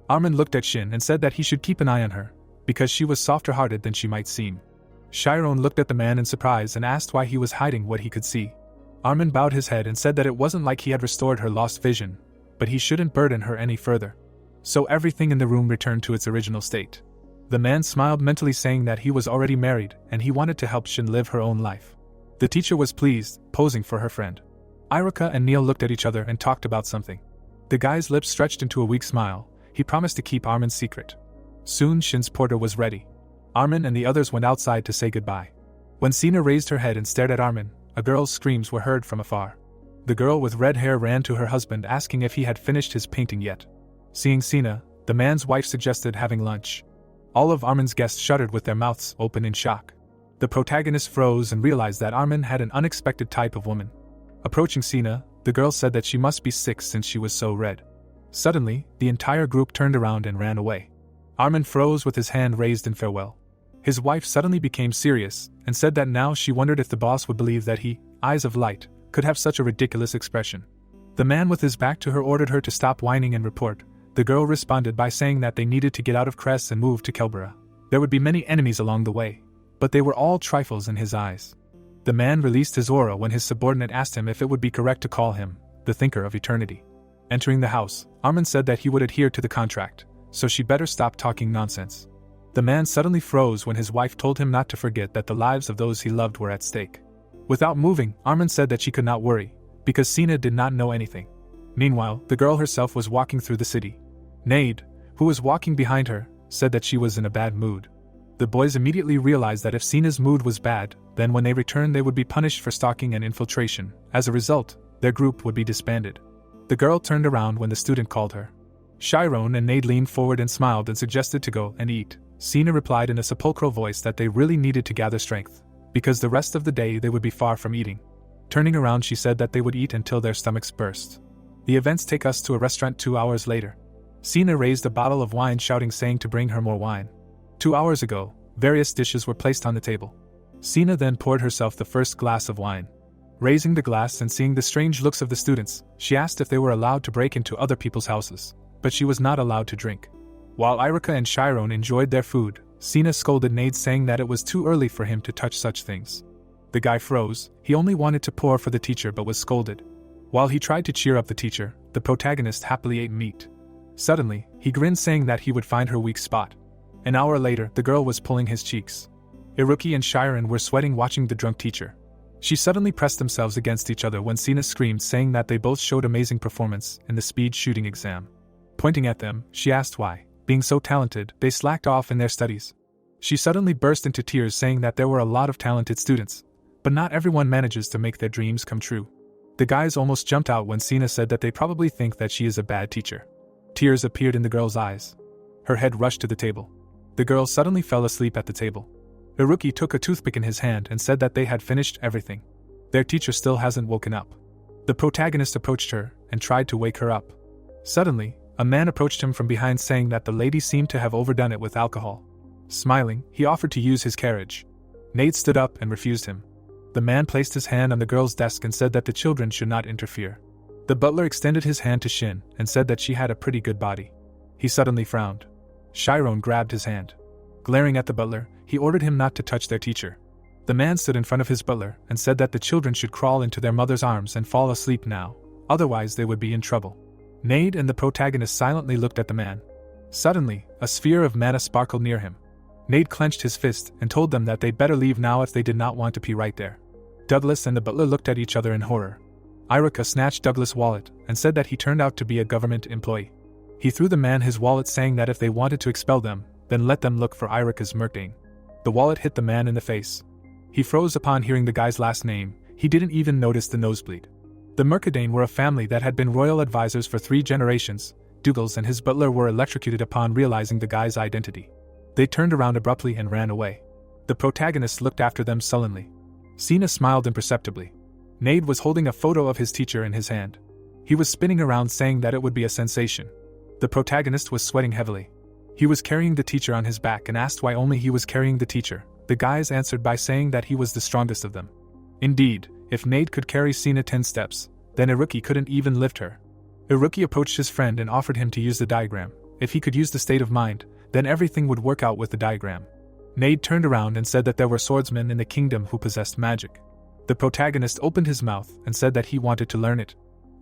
Speaker 1: Armin looked at Shin and said that he should keep an eye on her, because she was softer-hearted than she might seem. Chiron looked at the man in surprise and asked why he was hiding what he could see. Armin bowed his head and said that it wasn't like he had restored her lost vision, but he shouldn't burden her any further. So everything in the room returned to its original state. The man smiled mentally, saying that he was already married and he wanted to help Shin live her own life. The teacher was pleased, posing for her friend. Irika and Neil looked at each other and talked about something. The guy's lips stretched into a weak smile. He promised to keep Armin's secret. Soon Shin's porter was ready. Armin and the others went outside to say goodbye. When Sina raised her head and stared at Armin, a girl's screams were heard from afar. The girl with red hair ran to her husband asking if he had finished his painting yet. Seeing Sina, The man's wife suggested having lunch. All of Armin's guests shuddered with their mouths open in shock. The protagonist froze and realized that Armin had an unexpected type of woman. Approaching Sina, the girl said that she must be sick since she was so red. Suddenly, the entire group turned around and ran away. Armin froze with his hand raised in farewell. His wife suddenly became serious and said that now she wondered if the boss would believe that he, Eyes of Light, could have such a ridiculous expression. The man with his back to her ordered her to stop whining and report. The girl responded by saying that they needed to get out of Cress and move to Kelbera. There would be many enemies along the way, but they were all trifles in his eyes. The man released his aura when his subordinate asked him if it would be correct to call him the Thinker of Eternity. Entering the house, Armin said that he would adhere to the contract, so she better stop talking nonsense. The man suddenly froze when his wife told him not to forget that the lives of those he loved were at stake. Without moving, Armin said that she could not worry, because Sina did not know anything. Meanwhile, the girl herself was walking through the city. Nade, who was walking behind her, said that she was in a bad mood. The boys immediately realized that if Sina's mood was bad, then when they returned they would be punished for stalking and infiltration. As a result, their group would be disbanded. The girl turned around when the student called her. Chiron and Nade leaned forward and smiled and suggested to go and eat. Sina replied in a sepulchral voice that they really needed to gather strength, because the rest of the day they would be far from eating. Turning around, she said that they would eat until their stomachs burst. The events take us to a restaurant 2 hours later. Sina raised a bottle of wine, shouting, saying to bring her more wine. 2 hours ago, various dishes were placed on the table. Sina then poured herself the first glass of wine. Raising the glass and seeing the strange looks of the students, she asked if they were allowed to break into other people's houses, but she was not allowed to drink. While Irika and Chiron enjoyed their food, Sina scolded Nade, saying that it was too early for him to touch such things. The guy froze. He only wanted to pour for the teacher but was scolded. While he tried to cheer up the teacher, the protagonist happily ate meat. Suddenly, he grinned, saying that he would find her weak spot. An hour later, the girl was pulling his cheeks. Iruki and Chiron were sweating watching the drunk teacher. She suddenly pressed themselves against each other when Sina screamed, saying that they both showed amazing performance in the speed shooting exam. Pointing at them, she asked why, being so talented, they slacked off in their studies. She suddenly burst into tears, saying that there were a lot of talented students, but not everyone manages to make their dreams come true. The guys almost jumped out when Sina said that they probably think that she is a bad teacher. Tears appeared in the girl's eyes. Her head rushed to the table. The girl suddenly fell asleep at the table. Iruki took a toothpick in his hand and said that they had finished everything. Their teacher still hasn't woken up. The protagonist approached her and tried to wake her up. Suddenly, a man approached him from behind, saying that the lady seemed to have overdone it with alcohol. Smiling, he offered to use his carriage. Nade stood up and refused him. The man placed his hand on the girl's desk and said that the children should not interfere. The butler extended his hand to Shin and said that she had a pretty good body. He suddenly frowned. Chiron grabbed his hand. Glaring at the butler, he ordered him not to touch their teacher. The man stood in front of his butler and said that the children should crawl into their mother's arms and fall asleep now, otherwise they would be in trouble. Nade and the protagonist silently looked at the man. Suddenly, a sphere of mana sparkled near him. Nade clenched his fist and told them that they'd better leave now if they did not want to pee right there. Douglas and the butler looked at each other in horror. Irika snatched Douglas' wallet and said that he turned out to be a government employee. He threw the man his wallet, saying that if they wanted to expel them, then let them look for Irika's Merkdane. The wallet hit the man in the face. He froze upon hearing the guy's last name. He didn't even notice the nosebleed. The Merkdane were a family that had been royal advisors for 3 generations. Douglas and his butler were electrocuted upon realizing the guy's identity. They turned around abruptly and ran away. The protagonist looked after them sullenly. Sina smiled imperceptibly. Nade was holding a photo of his teacher in his hand. He was spinning around, saying that it would be a sensation. The protagonist was sweating heavily. He was carrying the teacher on his back and asked why only he was carrying the teacher. The guys answered by saying that he was the strongest of them. Indeed, if Nade could carry Sina 10 steps, then Iruki couldn't even lift her. Iruki approached his friend and offered him to use the diagram. If he could use the state of mind, then everything would work out with the diagram. Nade turned around and said that there were swordsmen in the kingdom who possessed magic. The protagonist opened his mouth and said that he wanted to learn it.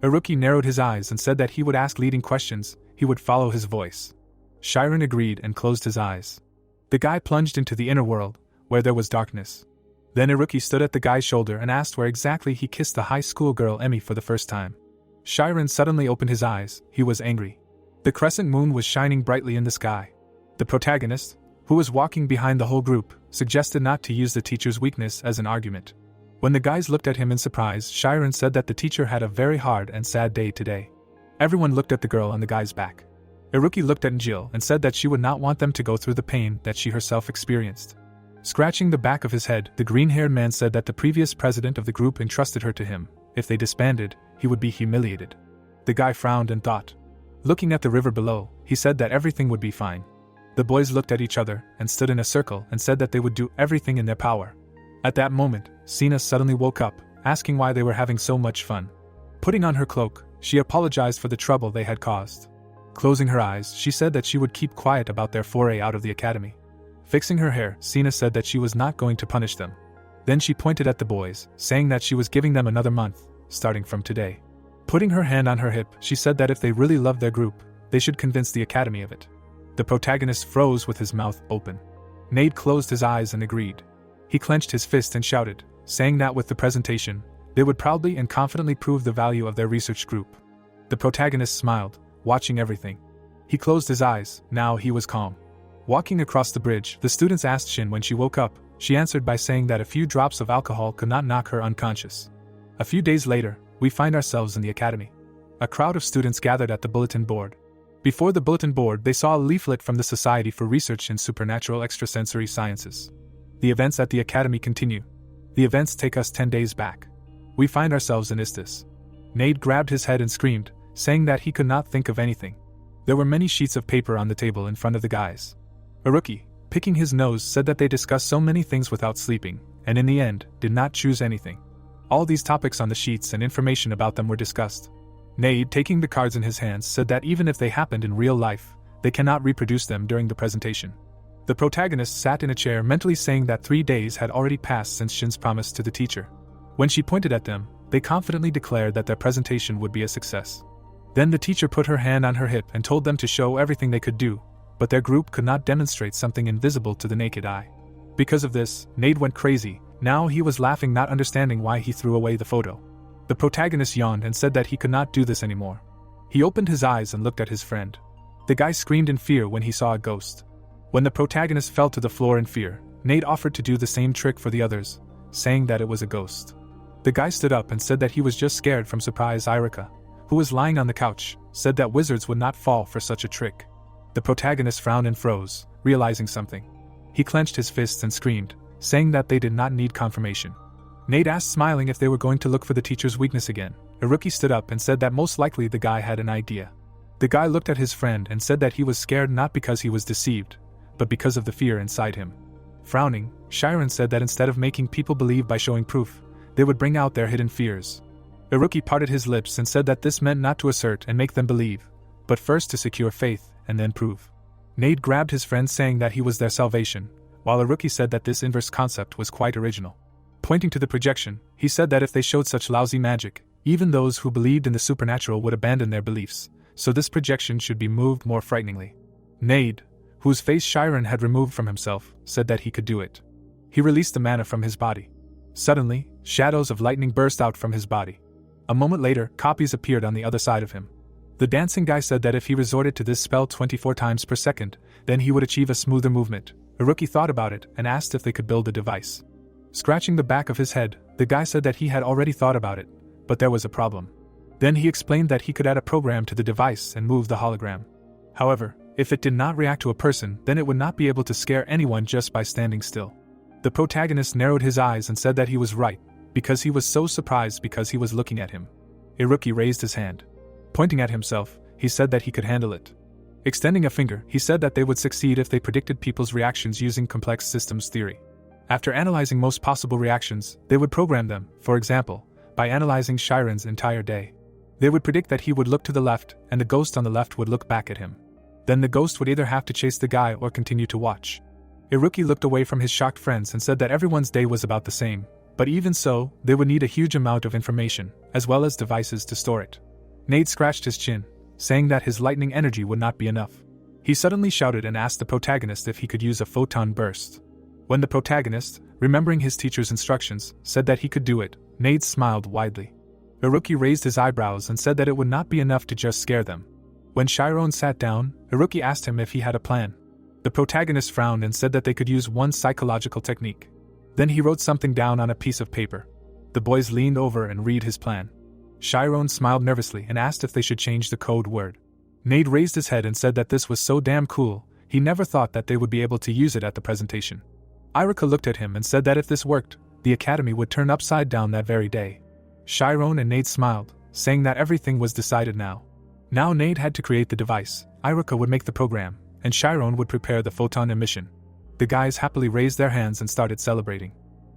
Speaker 1: Iruki narrowed his eyes and said that he would ask leading questions, he would follow his voice. Chiron agreed and closed his eyes. The guy plunged into the inner world, where there was darkness. Then Iruki stood at the guy's shoulder and asked where exactly he kissed the high school girl Emmy for the first time. Chiron suddenly opened his eyes. He was angry. The crescent moon was shining brightly in the sky. The protagonist, who was walking behind the whole group, suggested not to use the teacher's weakness as an argument. When the guys looked at him in surprise, Chiron said that the teacher had a very hard and sad day today. Everyone looked at the girl on the guy's back. Iruki looked at Jill and said that she would not want them to go through the pain that she herself experienced. Scratching the back of his head, the green-haired man said that the previous president of the group entrusted her to him. If they disbanded, he would be humiliated. The guy frowned and thought. Looking at the river below, he said that everything would be fine. The boys looked at each other and stood in a circle and said that they would do everything in their power. At that moment, Sina suddenly woke up, asking why they were having so much fun. Putting on her cloak, she apologized for the trouble they had caused. Closing her eyes, she said that she would keep quiet about their foray out of the academy. Fixing her hair, Sina said that she was not going to punish them. Then she pointed at the boys, saying that she was giving them another month, starting from today. Putting her hand on her hip, she said that if they really loved their group, they should convince the academy of it. The protagonist froze with his mouth open. Nade closed his eyes and agreed. He clenched his fist and shouted, saying that with the presentation, they would proudly and confidently prove the value of their research group. The protagonist smiled, watching everything. He closed his eyes, now he was calm. Walking across the bridge, the students asked Shin when she woke up. She answered by saying that a few drops of alcohol could not knock her unconscious. A few days later, we find ourselves in the academy. A crowd of students gathered at the bulletin board. Before the bulletin board, they saw a leaflet from the Society for Research in Supernatural Extrasensory Sciences. The events at the academy continue. The events take us 10 days back. We find ourselves in Istis. Nade grabbed his head and screamed, saying that he could not think of anything. There were many sheets of paper on the table in front of the guys. Iruki, picking his nose, said that they discussed so many things without sleeping, and in the end, did not choose anything. All these topics on the sheets and information about them were discussed. Nade, taking the cards in his hands, said that even if they happened in real life, they cannot reproduce them during the presentation. The protagonist sat in a chair mentally saying that 3 days had already passed since Shin's promise to the teacher. When she pointed at them, they confidently declared that their presentation would be a success. Then the teacher put her hand on her hip and told them to show everything they could do, but their group could not demonstrate something invisible to the naked eye. Because of this, Nade went crazy. Now he was laughing, not understanding why he threw away the photo. The protagonist yawned and said that he could not do this anymore. He opened his eyes and looked at his friend. The guy screamed in fear when he saw a ghost. When the protagonist fell to the floor in fear, Nade offered to do the same trick for the others, saying that it was a ghost. The guy stood up and said that he was just scared from surprise. Irika, who was lying on the couch, said that wizards would not fall for such a trick. The protagonist frowned and froze, realizing something. He clenched his fists and screamed, saying that they did not need confirmation. Nade asked, smiling, if they were going to look for the teacher's weakness again. Iruki stood up and said that most likely the guy had an idea. The guy looked at his friend and said that he was scared not because he was deceived, but because of the fear inside him. Frowning, Shiren said that instead of making people believe by showing proof, they would bring out their hidden fears. Iruki parted his lips and said that this meant not to assert and make them believe, but first to secure faith and then prove. Nade grabbed his friend, saying that he was their salvation, while Iruki said that this inverse concept was quite original. Pointing to the projection, he said that if they showed such lousy magic, even those who believed in the supernatural would abandon their beliefs, so this projection should be moved more frighteningly. Nade, whose face Shiren had removed from himself, said that he could do it. He released the mana from his body. Suddenly, shadows of lightning burst out from his body. A moment later, copies appeared on the other side of him. The dancing guy said that if he resorted to this spell 24 times per second, then he would achieve a smoother movement. Iruki thought about it and asked if they could build a device. Scratching the back of his head, the guy said that he had already thought about it, but there was a problem. Then he explained that he could add a program to the device and move the hologram. However, if it did not react to a person, then it would not be able to scare anyone just by standing still. The protagonist narrowed his eyes and said that he was right, because he was so surprised because he was looking at him. Iruki raised his hand. Pointing at himself, he said that he could handle it. Extending a finger, he said that they would succeed if they predicted people's reactions using complex systems theory. After analyzing most possible reactions, they would program them, for example, by analyzing Shiren's entire day. They would predict that he would look to the left, and the ghost on the left would look back at him. Then the ghost would either have to chase the guy or continue to watch. Iruki looked away from his shocked friends and said that everyone's day was about the same, but even so, they would need a huge amount of information, as well as devices to store it. Nade scratched his chin, saying that his lightning energy would not be enough. He suddenly shouted and asked the protagonist if he could use a photon burst. When the protagonist, remembering his teacher's instructions, said that he could do it, Nade smiled widely. Iruki raised his eyebrows and said that it would not be enough to just scare them. When Shiron sat down, Iruki asked him if he had a plan. The protagonist frowned and said that they could use one psychological technique. Then he wrote something down on a piece of paper. The boys leaned over and read his plan. Shiron smiled nervously and asked if they should change the code word. Nade raised his head and said that this was so damn cool, he never thought that they would be able to use it at the presentation. Irika looked at him and said that if this worked, the academy would turn upside down that very day. Chiron and Nade smiled, saying that everything was decided now. Now Nade had to create the device, Irika would make the program, and Chiron would prepare the photon emission. The guys happily raised their hands and started celebrating.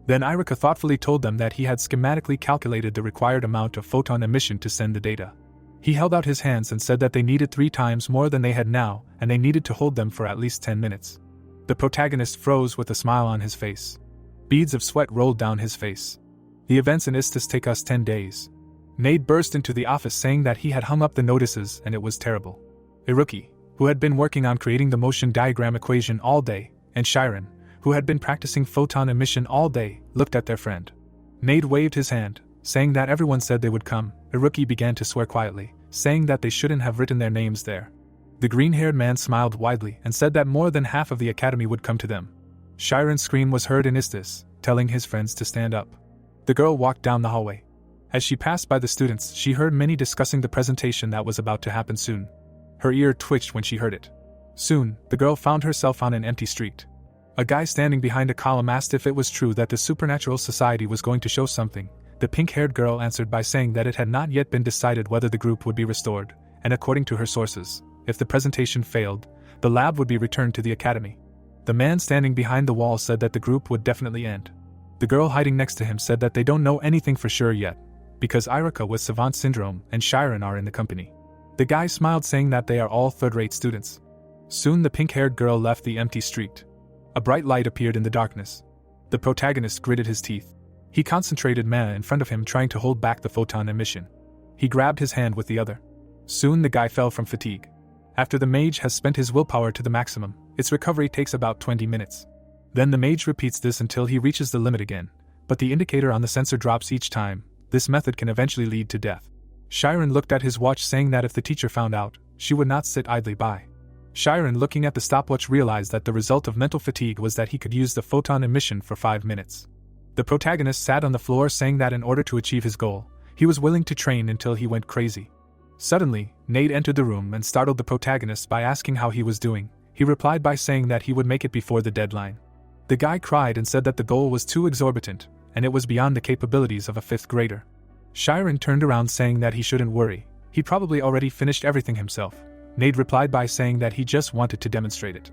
Speaker 1: Then Irika thoughtfully told them that he had schematically calculated the required amount of photon emission to send the data. He held out his hands and said that they needed 3 times more than they had now, and they needed to hold them for at least 10 minutes. The protagonist froze with a smile on his face. Beads of sweat rolled down his face. The events in Istis take us 10 days. Nade burst into the office saying that he had hung up the notices and it was terrible. Iruki, who had been working on creating the motion diagram equation all day, and Chiron, who had been practicing photon emission all day, looked at their friend. Nade waved his hand, saying that everyone said they would come. Iruki began to swear quietly, saying that they shouldn't have written their names there. The green-haired man smiled widely and said that more than half of the academy would come to them. Chiron's scream was heard in Istis, telling his friends to stand up. The girl walked down the hallway. As she passed by the students, she heard many discussing the presentation that was about to happen soon. Her ear twitched when she heard it. Soon, the girl found herself on an empty street. A guy standing behind a column asked if it was true that the Supernatural Society was going to show something. The pink-haired girl answered by saying that it had not yet been decided whether the group would be restored, and according to her sources, if the presentation failed, the lab would be returned to the academy. The man standing behind the wall said that the group would definitely end. The girl hiding next to him said that they don't know anything for sure yet, because Irika with Savant Syndrome and Chiron are in the company. The guy smiled saying that they are all third-rate students. Soon the pink-haired girl left the empty street. A bright light appeared in the darkness. The protagonist gritted his teeth. He concentrated mana in front of him trying to hold back the photon emission. He grabbed his hand with the other. Soon the guy fell from fatigue. After the mage has spent his willpower to the maximum, its recovery takes about 20 minutes. Then the mage repeats this until he reaches the limit again, but the indicator on the sensor drops each time. This method can eventually lead to death. Chiron looked at his watch saying that if the teacher found out, she would not sit idly by. Chiron, looking at the stopwatch, realized that the result of mental fatigue was that he could use the photon emission for 5 minutes. The protagonist sat on the floor saying that in order to achieve his goal, he was willing to train until he went crazy. Suddenly, Nade entered the room and startled the protagonist by asking how he was doing. He replied by saying that he would make it before the deadline. The guy cried and said that the goal was too exorbitant, and it was beyond the capabilities of a 5th grader. Chiron turned around saying that he shouldn't worry, he'd probably already finished everything himself. Nade replied by saying that he just wanted to demonstrate it.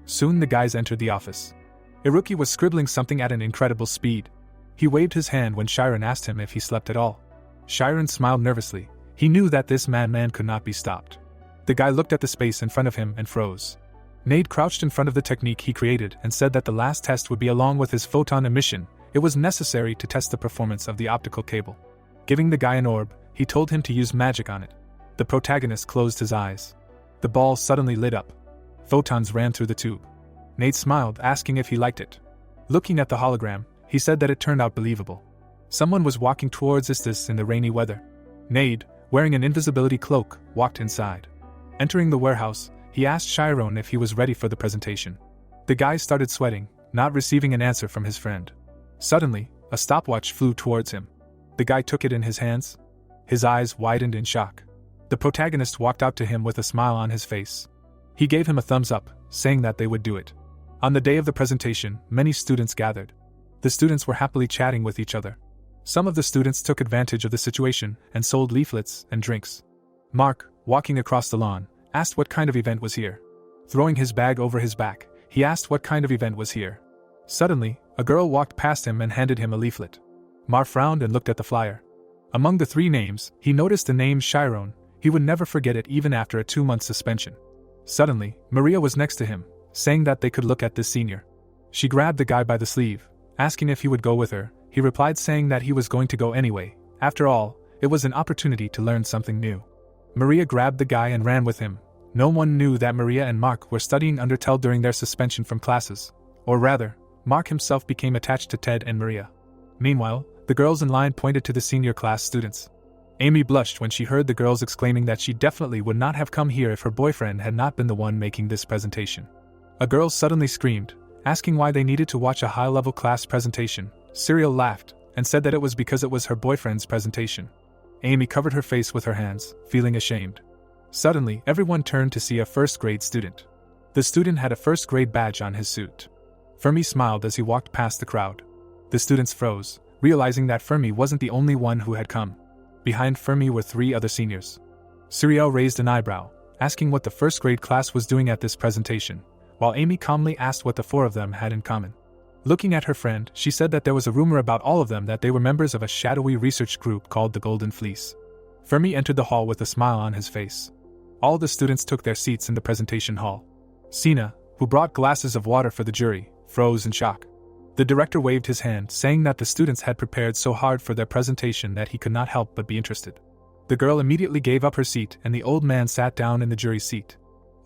Speaker 1: Soon the guys entered the office. Iruki was scribbling something at an incredible speed. He waved his hand when Chiron asked him if he slept at all. Chiron smiled nervously. He knew that this madman could not be stopped. The guy looked at the space in front of him and froze. Nade crouched in front of the technique he created and said that the last test would be along with his photon emission. It was necessary to test the performance of the optical cable. Giving the guy an orb, he told him to use magic on it. The protagonist closed his eyes. The ball suddenly lit up. Photons ran through the tube. Nade smiled, asking if he liked it. Looking at the hologram, he said that it turned out believable. Someone was walking towards Istis in the rainy weather. Nade, wearing an invisibility cloak, walked inside. Entering the warehouse, he asked Chiron if he was ready for the presentation. The guy started sweating, not receiving an answer from his friend. Suddenly, a stopwatch flew towards him. The guy took it in his hands. His eyes widened in shock. The protagonist walked out to him with a smile on his face. He gave him a thumbs up, saying that they would do it. On the day of the presentation, many students gathered. The students were happily chatting with each other. Some of the students took advantage of the situation and sold leaflets and drinks. Mark, walking across the lawn, asked what kind of event was here. Throwing his bag over his back, he asked what kind of event was here. Suddenly, a girl walked past him and handed him a leaflet. Mar frowned and looked at the flyer. Among the 3 names, he noticed the name Chiron. He would never forget it even after a 2-month suspension. Suddenly, Maria was next to him, saying that they could look at this senior. She grabbed the guy by the sleeve, asking if he would go with her. He replied saying that he was going to go anyway. After all, it was an opportunity to learn something new. Maria grabbed the guy and ran with him. No one knew that Maria and Mark were studying under Ted during their suspension from classes. Or rather, Mark himself became attached to Ted and Maria. Meanwhile, the girls in line pointed to the senior class students. Amy blushed when she heard the girls exclaiming that she definitely would not have come here if her boyfriend had not been the one making this presentation. A girl suddenly screamed, asking why they needed to watch a high-level class presentation. Cyril laughed, and said that it was because it was her boyfriend's presentation. Amy covered her face with her hands, feeling ashamed. Suddenly, everyone turned to see a first-grade student. The student had a first-grade badge on his suit. Fermi smiled as he walked past the crowd. The students froze, realizing that Fermi wasn't the only one who had come. Behind Fermi were 3 other seniors. Suriel raised an eyebrow, asking what the first-grade class was doing at this presentation, while Amy calmly asked what the 4 of them had in common. Looking at her friend, she said that there was a rumor about all of them that they were members of a shadowy research group called the Golden Fleece. Fermi entered the hall with a smile on his face. All the students took their seats in the presentation hall. Sina, who brought glasses of water for the jury, froze in shock. The director waved his hand, saying that the students had prepared so hard for their presentation that he could not help but be interested. The girl immediately gave up her seat and the old man sat down in the jury's seat.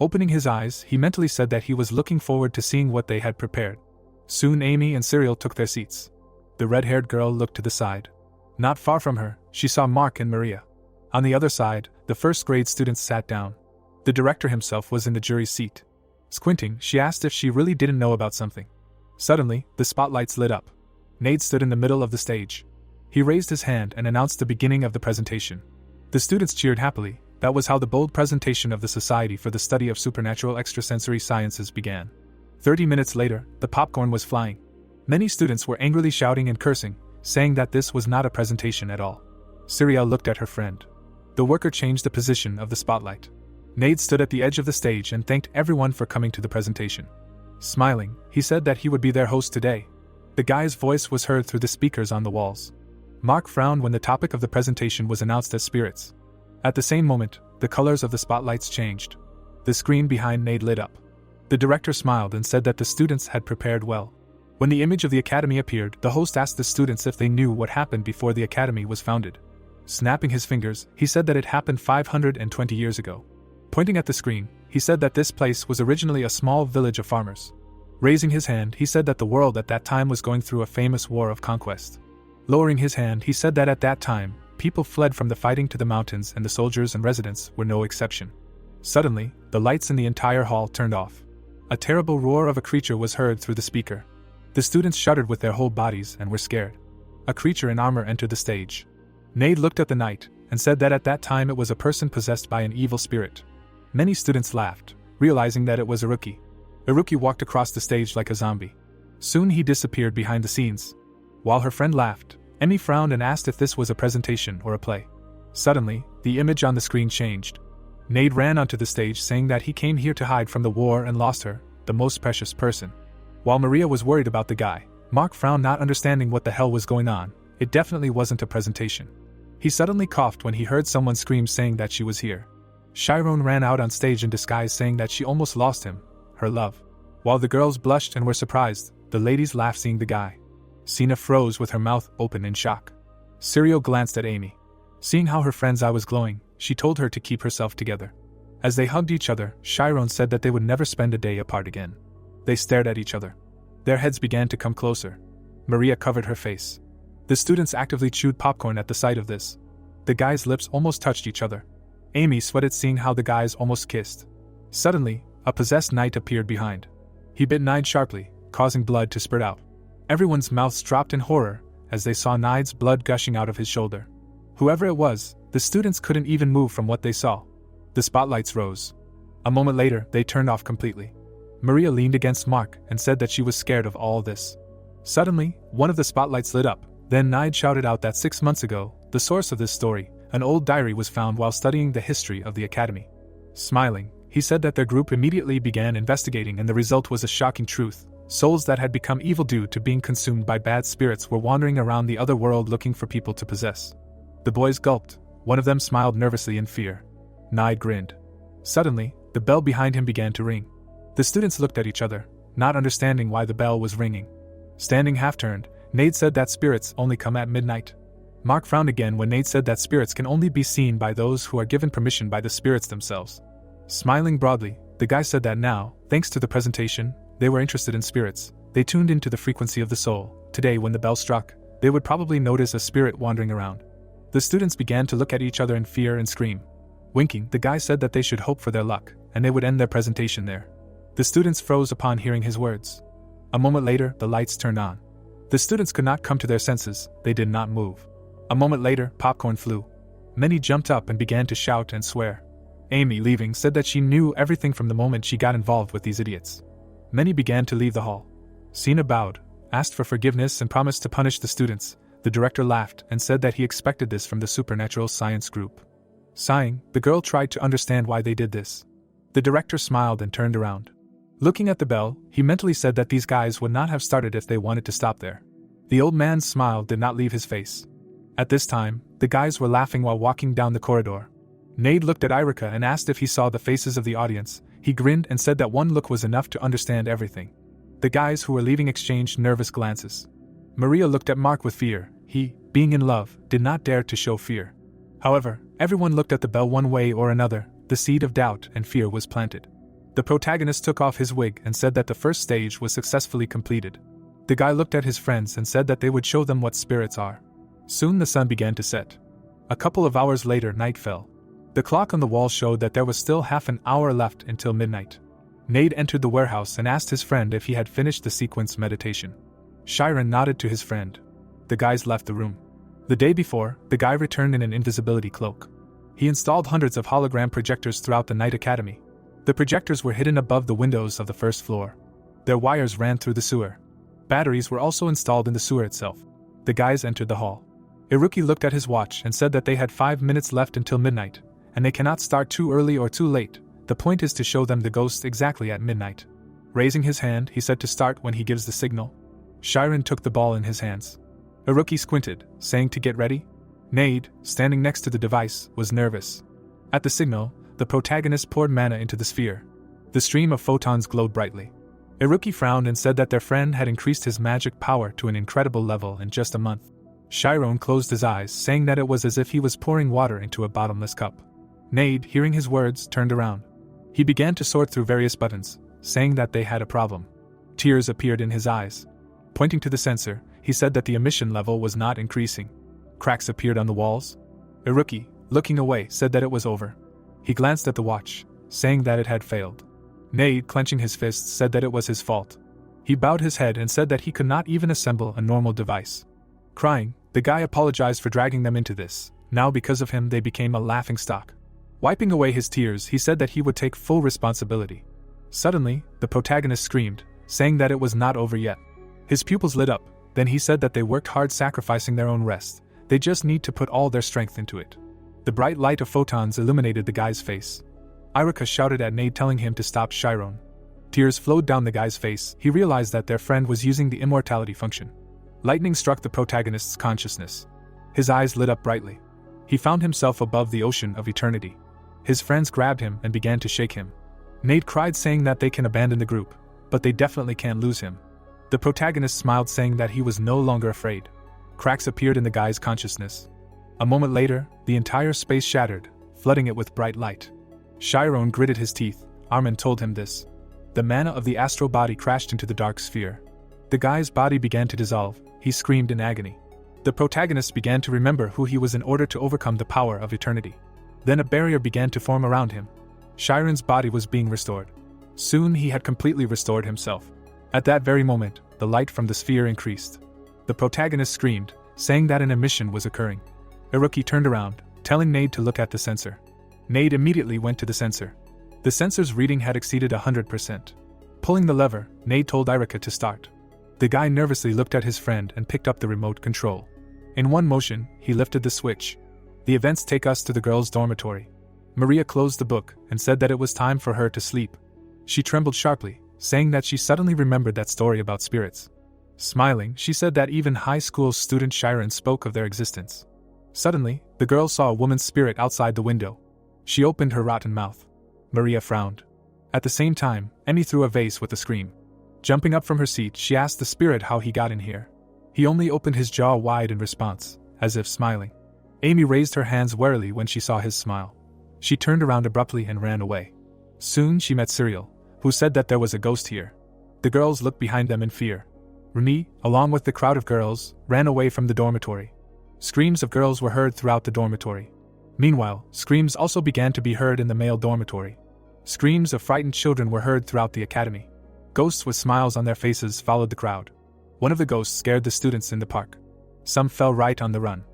Speaker 1: Opening his eyes, he mentally said that he was looking forward to seeing what they had prepared. Soon Amy and Cyril took their seats. The red-haired girl looked to the side. Not far from her, she saw Mark and Maria. On the other side, the first-grade students sat down. The director himself was in the jury's seat. Squinting, she asked if she really didn't know about something. Suddenly, the spotlights lit up. Nate stood in the middle of the stage. He raised his hand and announced the beginning of the presentation. The students cheered happily. That was how the bold presentation of the Society for the Study of Supernatural Extrasensory Sciences began. 30 minutes later, the popcorn was flying. Many students were angrily shouting and cursing, saying that this was not a presentation at all. Cyril looked at her friend. The worker changed the position of the spotlight. Nate stood at the edge of the stage and thanked everyone for coming to the presentation. Smiling, he said that he would be their host today. The guy's voice was heard through the speakers on the walls. Mark frowned when the topic of the presentation was announced as spirits. At the same moment, the colors of the spotlights changed. The screen behind Nate lit up. The director smiled and said that the students had prepared well. When the image of the academy appeared, the host asked the students if they knew what happened before the academy was founded. Snapping his fingers, he said that it happened 520 years ago. Pointing at the screen, he said that this place was originally a small village of farmers. Raising his hand, he said that the world at that time was going through a famous war of conquest. Lowering his hand, he said that at that time, people fled from the fighting to the mountains and the soldiers and residents were no exception. Suddenly, the lights in the entire hall turned off. A terrible roar of a creature was heard through the speaker. The students shuddered with their whole bodies and were scared. A creature in armor entered the stage. Nade looked at the knight and said that at that time it was a person possessed by an evil spirit. Many students laughed, realizing that it was Iruki. Iruki walked across the stage like a zombie. Soon he disappeared behind the scenes. While her friend laughed, Emmy frowned and asked if this was a presentation or a play. Suddenly, the image on the screen changed. Nade ran onto the stage saying that he came here to hide from the war and lost her, the most precious person. While Maria was worried about the guy, Mark frowned, not understanding what the hell was going on. It definitely wasn't a presentation. He suddenly coughed when he heard someone scream saying that she was here. Chiron ran out on stage in disguise saying that she almost lost him, her love. While the girls blushed and were surprised, the ladies laughed seeing the guy. Sina froze with her mouth open in shock. Cyril glanced at Amy. Seeing how her friend's eye was glowing, she told her to keep herself together. As they hugged each other, Chiron said that they would never spend a day apart again. They stared at each other. Their heads began to come closer. Maria covered her face. The students actively chewed popcorn at the sight of this. The guys' lips almost touched each other. Amy sweated seeing how the guys almost kissed. Suddenly, a possessed knight appeared behind. He bit Nide sharply, causing blood to spurt out. Everyone's mouths dropped in horror as they saw Nide's blood gushing out of his shoulder. Whoever it was, the students couldn't even move from what they saw. The spotlights rose. A moment later, they turned off completely. Maria leaned against Mark and said that she was scared of all this. Suddenly, one of the spotlights lit up. Then Nide shouted out that 6 months ago, the source of this story, an old diary, was found while studying the history of the academy. Smiling, he said that their group immediately began investigating, and the result was a shocking truth. Souls that had become evil due to being consumed by bad spirits were wandering around the other world looking for people to possess. The boys gulped. One of them smiled nervously in fear. Nide grinned. Suddenly, the bell behind him began to ring. The students looked at each other, not understanding why the bell was ringing. Standing half-turned, Nade said that spirits only come at midnight. Mark frowned again when Nade said that spirits can only be seen by those who are given permission by the spirits themselves. Smiling broadly, the guy said that now, thanks to the presentation, they were interested in spirits. They tuned into the frequency of the soul. Today, when the bell struck, they would probably notice a spirit wandering around. The students began to look at each other in fear and scream. Winking, the guy said that they should hope for their luck, and they would end their presentation there. The students froze upon hearing his words. A moment later, the lights turned on. The students could not come to their senses, they did not move. A moment later, popcorn flew. Many jumped up and began to shout and swear. Amy, leaving, said that she knew everything from the moment she got involved with these idiots. Many began to leave the hall. Sina bowed, asked for forgiveness and promised to punish the students. The director laughed and said that he expected this from the supernatural science group. Sighing, the girl tried to understand why they did this. The director smiled and turned around. Looking at the bell, he mentally said that these guys would not have started if they wanted to stop there. The old man's smile did not leave his face. At this time, the guys were laughing while walking down the corridor. Nade looked at Irika and asked if he saw the faces of the audience. He grinned and said that one look was enough to understand everything. The guys who were leaving exchanged nervous glances. Maria looked at Mark with fear. He, being in love, did not dare to show fear. However, everyone looked at the bell one way or another. The seed of doubt and fear was planted. The protagonist took off his wig and said that the first stage was successfully completed. The guy looked at his friends and said that they would show them what spirits are. Soon the sun began to set. A couple of hours later, night fell. The clock on the wall showed that there was still half an hour left until midnight. Nade entered the warehouse and asked his friend if he had finished the sequence meditation. Shiren nodded to his friend. The guys left the room. The day before, the guy returned in an invisibility cloak. He installed hundreds of hologram projectors throughout the Night Academy. The projectors were hidden above the windows of the first floor. Their wires ran through the sewer. Batteries were also installed in the sewer itself. The guys entered the hall. Iruki looked at his watch and said that they had 5 minutes left until midnight, and they cannot start too early or too late. The point is to show them the ghosts exactly at midnight. Raising his hand, he said to start when he gives the signal. Shiren took the ball in his hands. Iruki squinted, saying to get ready. Nade, standing next to the device, was nervous. At the signal, the protagonist poured mana into the sphere. The stream of photons glowed brightly. Iruki frowned and said that their friend had increased his magic power to an incredible level in just a month. Shiren closed his eyes, saying that it was as if he was pouring water into a bottomless cup. Nade, hearing his words, turned around. He began to sort through various buttons, saying that they had a problem. Tears appeared in his eyes. Pointing to the sensor, he said that the emission level was not increasing. Cracks appeared on the walls. Iruki, looking away, said that it was over. He glanced at the watch, saying that it had failed. Nade, clenching his fists, said that it was his fault. He bowed his head and said that he could not even assemble a normal device. Crying, the guy apologized for dragging them into this. Now because of him they became a laughingstock. Wiping away his tears, he said that he would take full responsibility. Suddenly, the protagonist screamed, saying that it was not over yet. His pupils lit up, then he said that they worked hard sacrificing their own rest. They just need to put all their strength into it. The bright light of photons illuminated the guy's face. Irika shouted at Nade, telling him to stop Shiren. Tears flowed down the guy's face. He realized that their friend was using the immortality function. Lightning struck the protagonist's consciousness. His eyes lit up brightly. He found himself above the ocean of eternity. His friends grabbed him and began to shake him. Nade cried, saying that they can abandon the group, but they definitely can't lose him. The protagonist smiled, saying that he was no longer afraid. Cracks appeared in the guy's consciousness. A moment later, the entire space shattered, flooding it with bright light. Shiren gritted his teeth. Armin told him this. The mana of the astral body crashed into the dark sphere. The guy's body began to dissolve. He screamed in agony. The protagonist began to remember who he was in order to overcome the power of eternity. Then a barrier began to form around him. Shiren's body was being restored. Soon he had completely restored himself. At that very moment, the light from the sphere increased. The protagonist screamed, saying that an emission was occurring. Iruki turned around, telling Nade to look at the sensor. Nade immediately went to the sensor. The sensor's reading had exceeded 100%. Pulling the lever, Nade told Irika to start. The guy nervously looked at his friend and picked up the remote control. In one motion, he lifted the switch. The events take us to the girls' dormitory. Maria closed the book and said that it was time for her to sleep. She trembled sharply, saying that she suddenly remembered that story about spirits. Smiling, she said that even high school student Shiren spoke of their existence. Suddenly, the girl saw a woman's spirit outside the window. She opened her rotten mouth. Maria frowned. At the same time, Emmy threw a vase with a scream. Jumping up from her seat, she asked the spirit how he got in here. He only opened his jaw wide in response, as if smiling. Amy raised her hands warily when she saw his smile. She turned around abruptly and ran away. Soon she met Cyril, who said that there was a ghost here. The girls looked behind them in fear. Remy, along with the crowd of girls, ran away from the dormitory. Screams of girls were heard throughout the dormitory. Meanwhile, screams also began to be heard in the male dormitory. Screams of frightened children were heard throughout the academy. Ghosts with smiles on their faces followed the crowd. One of the ghosts scared the students in the park. Some fell right on the run.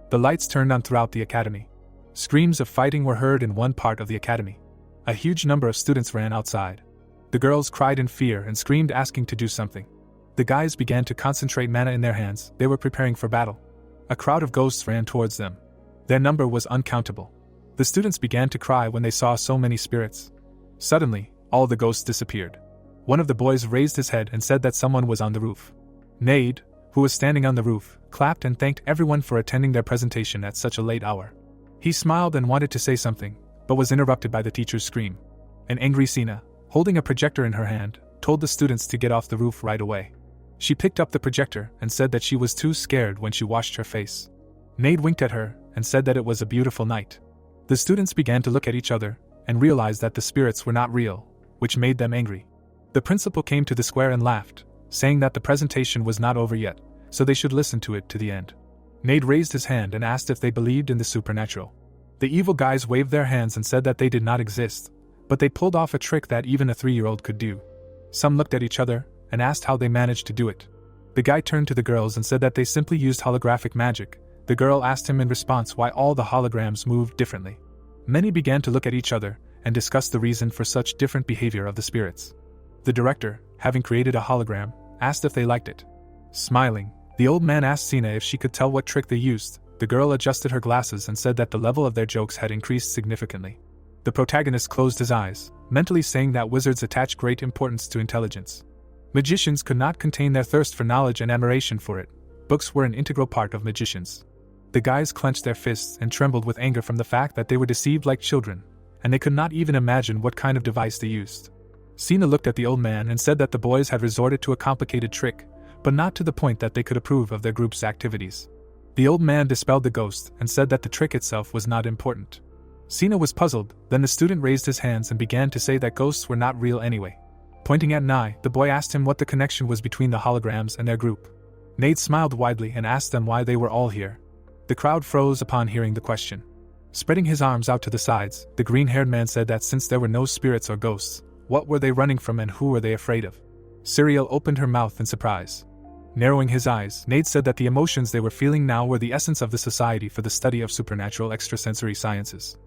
Speaker 1: The lights turned on throughout the academy. Screams of fighting were heard in one part of the academy. A huge number of students ran outside. The girls cried in fear and screamed, asking to do something. The guys began to concentrate mana in their hands. They were preparing for battle. A crowd of ghosts ran towards them. Their number was uncountable. The students began to cry when they saw so many spirits. Suddenly, all the ghosts disappeared. One of the boys raised his head and said that someone was on the roof. Nade, who was standing on the roof, clapped and thanked everyone for attending their presentation at such a late hour. He smiled and wanted to say something, but was interrupted by the teacher's scream. An angry Sina, holding a projector in her hand, told the students to get off the roof right away. She picked up the projector and said that she was too scared when she washed her face. Nade winked at her and said that it was a beautiful night. The students began to look at each other and realized that the spirits were not real, which made them angry. The principal came to the square and laughed, saying that the presentation was not over yet, so they should listen to it to the end. Nade raised his hand and asked if they believed in the supernatural. The evil guys waved their hands and said that they did not exist, but they pulled off a trick that even a 3-year-old could do. Some looked at each other and asked how they managed to do it. The guy turned to the girls and said that they simply used holographic magic. The girl asked him in response why all the holograms moved differently. Many began to look at each other and discuss the reason for such different behavior of the spirits. The director, having created a hologram, asked if they liked it. Smiling, the old man asked Sina if she could tell what trick they used. The girl adjusted her glasses and said that the level of their jokes had increased significantly. The protagonist closed his eyes, mentally saying that wizards attach great importance to intelligence. Magicians could not contain their thirst for knowledge and admiration for it. Books were an integral part of magicians. The guys clenched their fists and trembled with anger from the fact that they were deceived like children, and they could not even imagine what kind of device they used. Sina looked at the old man and said that the boys had resorted to a complicated trick, but not to the point that they could approve of their group's activities. The old man dispelled the ghost and said that the trick itself was not important. Sina was puzzled. Then the student raised his hands and began to say that ghosts were not real anyway. Pointing at Nai, the boy asked him what the connection was between the holograms and their group. Nade smiled widely and asked them why they were all here. The crowd froze upon hearing the question. Spreading his arms out to the sides, the green-haired man said that since there were no spirits or ghosts, what were they running from and who were they afraid of? Cyriel opened her mouth in surprise. Narrowing his eyes, Nade said that the emotions they were feeling now were the essence of the Society for the Study of Supernatural Extrasensory Sciences.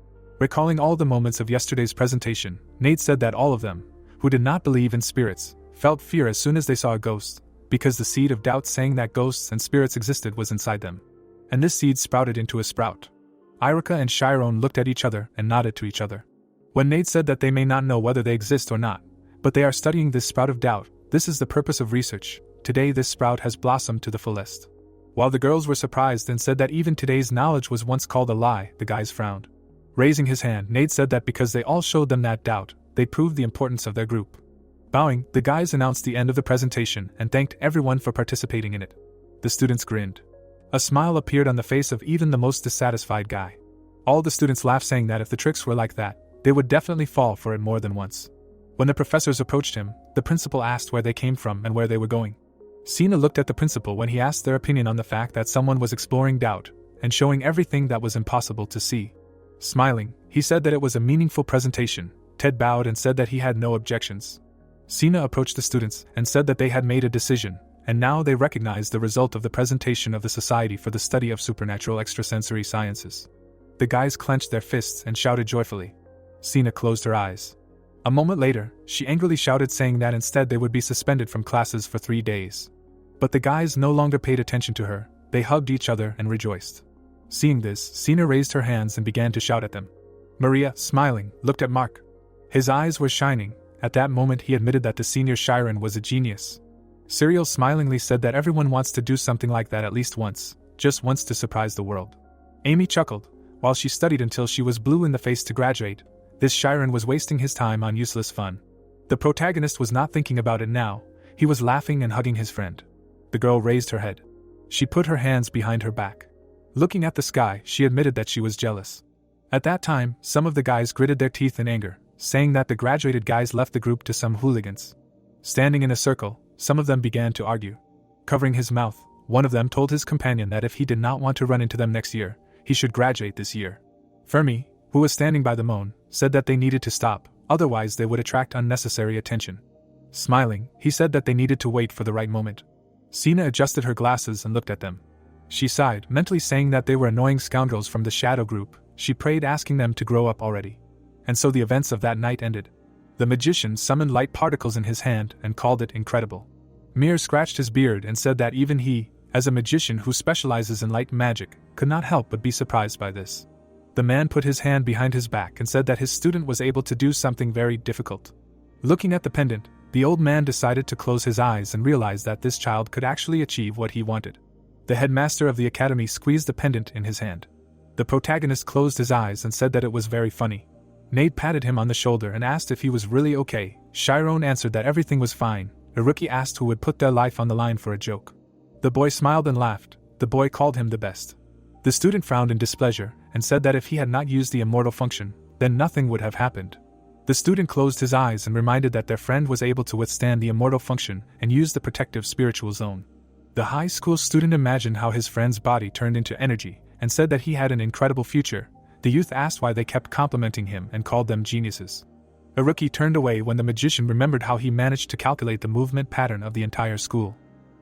Speaker 1: Recalling all the moments of yesterday's presentation, Nade said that all of them, who did not believe in spirits, felt fear as soon as they saw a ghost, because the seed of doubt saying that ghosts and spirits existed was inside them. And this seed sprouted into a sprout. Irika and Chiron looked at each other and nodded to each other. When Nade said that they may not know whether they exist or not, but they are studying this sprout of doubt, this is the purpose of research. Today this sprout has blossomed to the fullest. While the girls were surprised and said that even today's knowledge was once called a lie, the guys frowned. Raising his hand, Nade said that because they all showed them that doubt, they proved the importance of their group. Bowing, the guys announced the end of the presentation and thanked everyone for participating in it. The students grinned. A smile appeared on the face of even the most dissatisfied guy. All the students laughed, saying that if the tricks were like that, they would definitely fall for it more than once. When the professors approached him, the principal asked where they came from and where they were going. Sina looked at the principal when he asked their opinion on the fact that someone was exploring doubt and showing everything that was impossible to see. Smiling, he said that it was a meaningful presentation. Ted bowed and said that he had no objections. Sina approached the students and said that they had made a decision, and now they recognized the result of the presentation of the Society for the Study of Supernatural Extrasensory Sciences. The guys clenched their fists and shouted joyfully. Sina closed her eyes. A moment later, she angrily shouted, saying that instead they would be suspended from classes for 3 days. But the guys no longer paid attention to her. They hugged each other and rejoiced. Seeing this, Sina raised her hands and began to shout at them. Maria, smiling, looked at Mark. His eyes were shining. At that moment he admitted that the senior Chiron was a genius. Cyriel smilingly said that everyone wants to do something like that at least once, just once to surprise the world. Amy chuckled. While she studied until she was blue in the face to graduate, this Chiron was wasting his time on useless fun. The protagonist was not thinking about it now. He was laughing and hugging his friend. The girl raised her head. She put her hands behind her back. Looking at the sky, she admitted that she was jealous. At that time, some of the guys gritted their teeth in anger, saying that the graduated guys left the group to some hooligans. Standing in a circle, some of them began to argue. Covering his mouth, one of them told his companion that if he did not want to run into them next year, he should graduate this year. Fermi, who was standing by the moan, said that they needed to stop, otherwise they would attract unnecessary attention. Smiling, he said that they needed to wait for the right moment. Sina adjusted her glasses and looked at them. She sighed, mentally saying that they were annoying scoundrels from the shadow group, she prayed asking them to grow up already. And so the events of that night ended. The magician summoned light particles in his hand and called it incredible. Mir scratched his beard and said that even he, as a magician who specializes in light magic, could not help but be surprised by this. The man put his hand behind his back and said that his student was able to do something very difficult. Looking at the pendant, the old man decided to close his eyes and realized that this child could actually achieve what he wanted. The headmaster of the academy squeezed the pendant in his hand. The protagonist closed his eyes and said that it was very funny. Nate patted him on the shoulder and asked if he was really okay. Chiron answered that everything was fine. A rookie asked who would put their life on the line for a joke. The boy smiled and laughed. The boy called him the best. The student frowned in displeasure and said that if he had not used the immortal function, then nothing would have happened. The student closed his eyes and reminded that their friend was able to withstand the immortal function and use the protective spiritual zone. The high school student imagined how his friend's body turned into energy and said that he had an incredible future. The youth asked why they kept complimenting him and called them geniuses. A rookie turned away when the magician remembered how he managed to calculate the movement pattern of the entire school.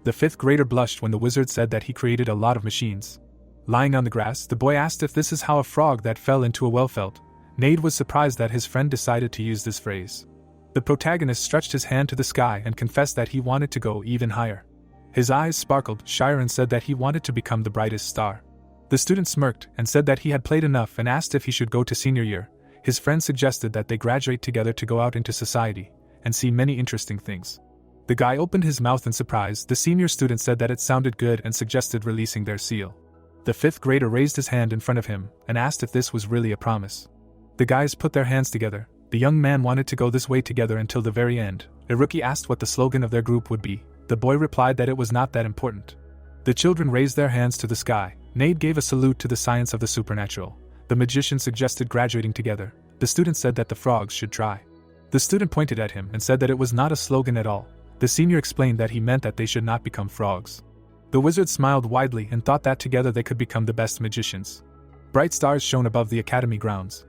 Speaker 1: The fifth grader blushed when the wizard said that he created a lot of machines. Lying on the grass, the boy asked if this is how a frog that fell into a well felt. Nade was surprised that his friend decided to use this phrase. The protagonist stretched his hand to the sky and confessed that he wanted to go even higher. His eyes sparkled. Chiron said that he wanted to become the brightest star. The student smirked and said that he had played enough and asked if he should go to senior year. His friend suggested that they graduate together to go out into society and see many interesting things. The guy opened his mouth in surprise. The senior student said that it sounded good and suggested releasing their seal. The fifth grader raised his hand in front of him and asked if this was really a promise. The guys put their hands together. The young man wanted to go this way together until the very end. A rookie asked what the slogan of their group would be. The boy replied that it was not that important. The children raised their hands to the sky. Nade gave a salute to the science of the supernatural. The magician suggested graduating together. The student said that the frogs should try. The student pointed at him and said that it was not a slogan at all. The senior explained that he meant that they should not become frogs. The wizard smiled widely and thought that together they could become the best magicians. Bright stars shone above the academy grounds.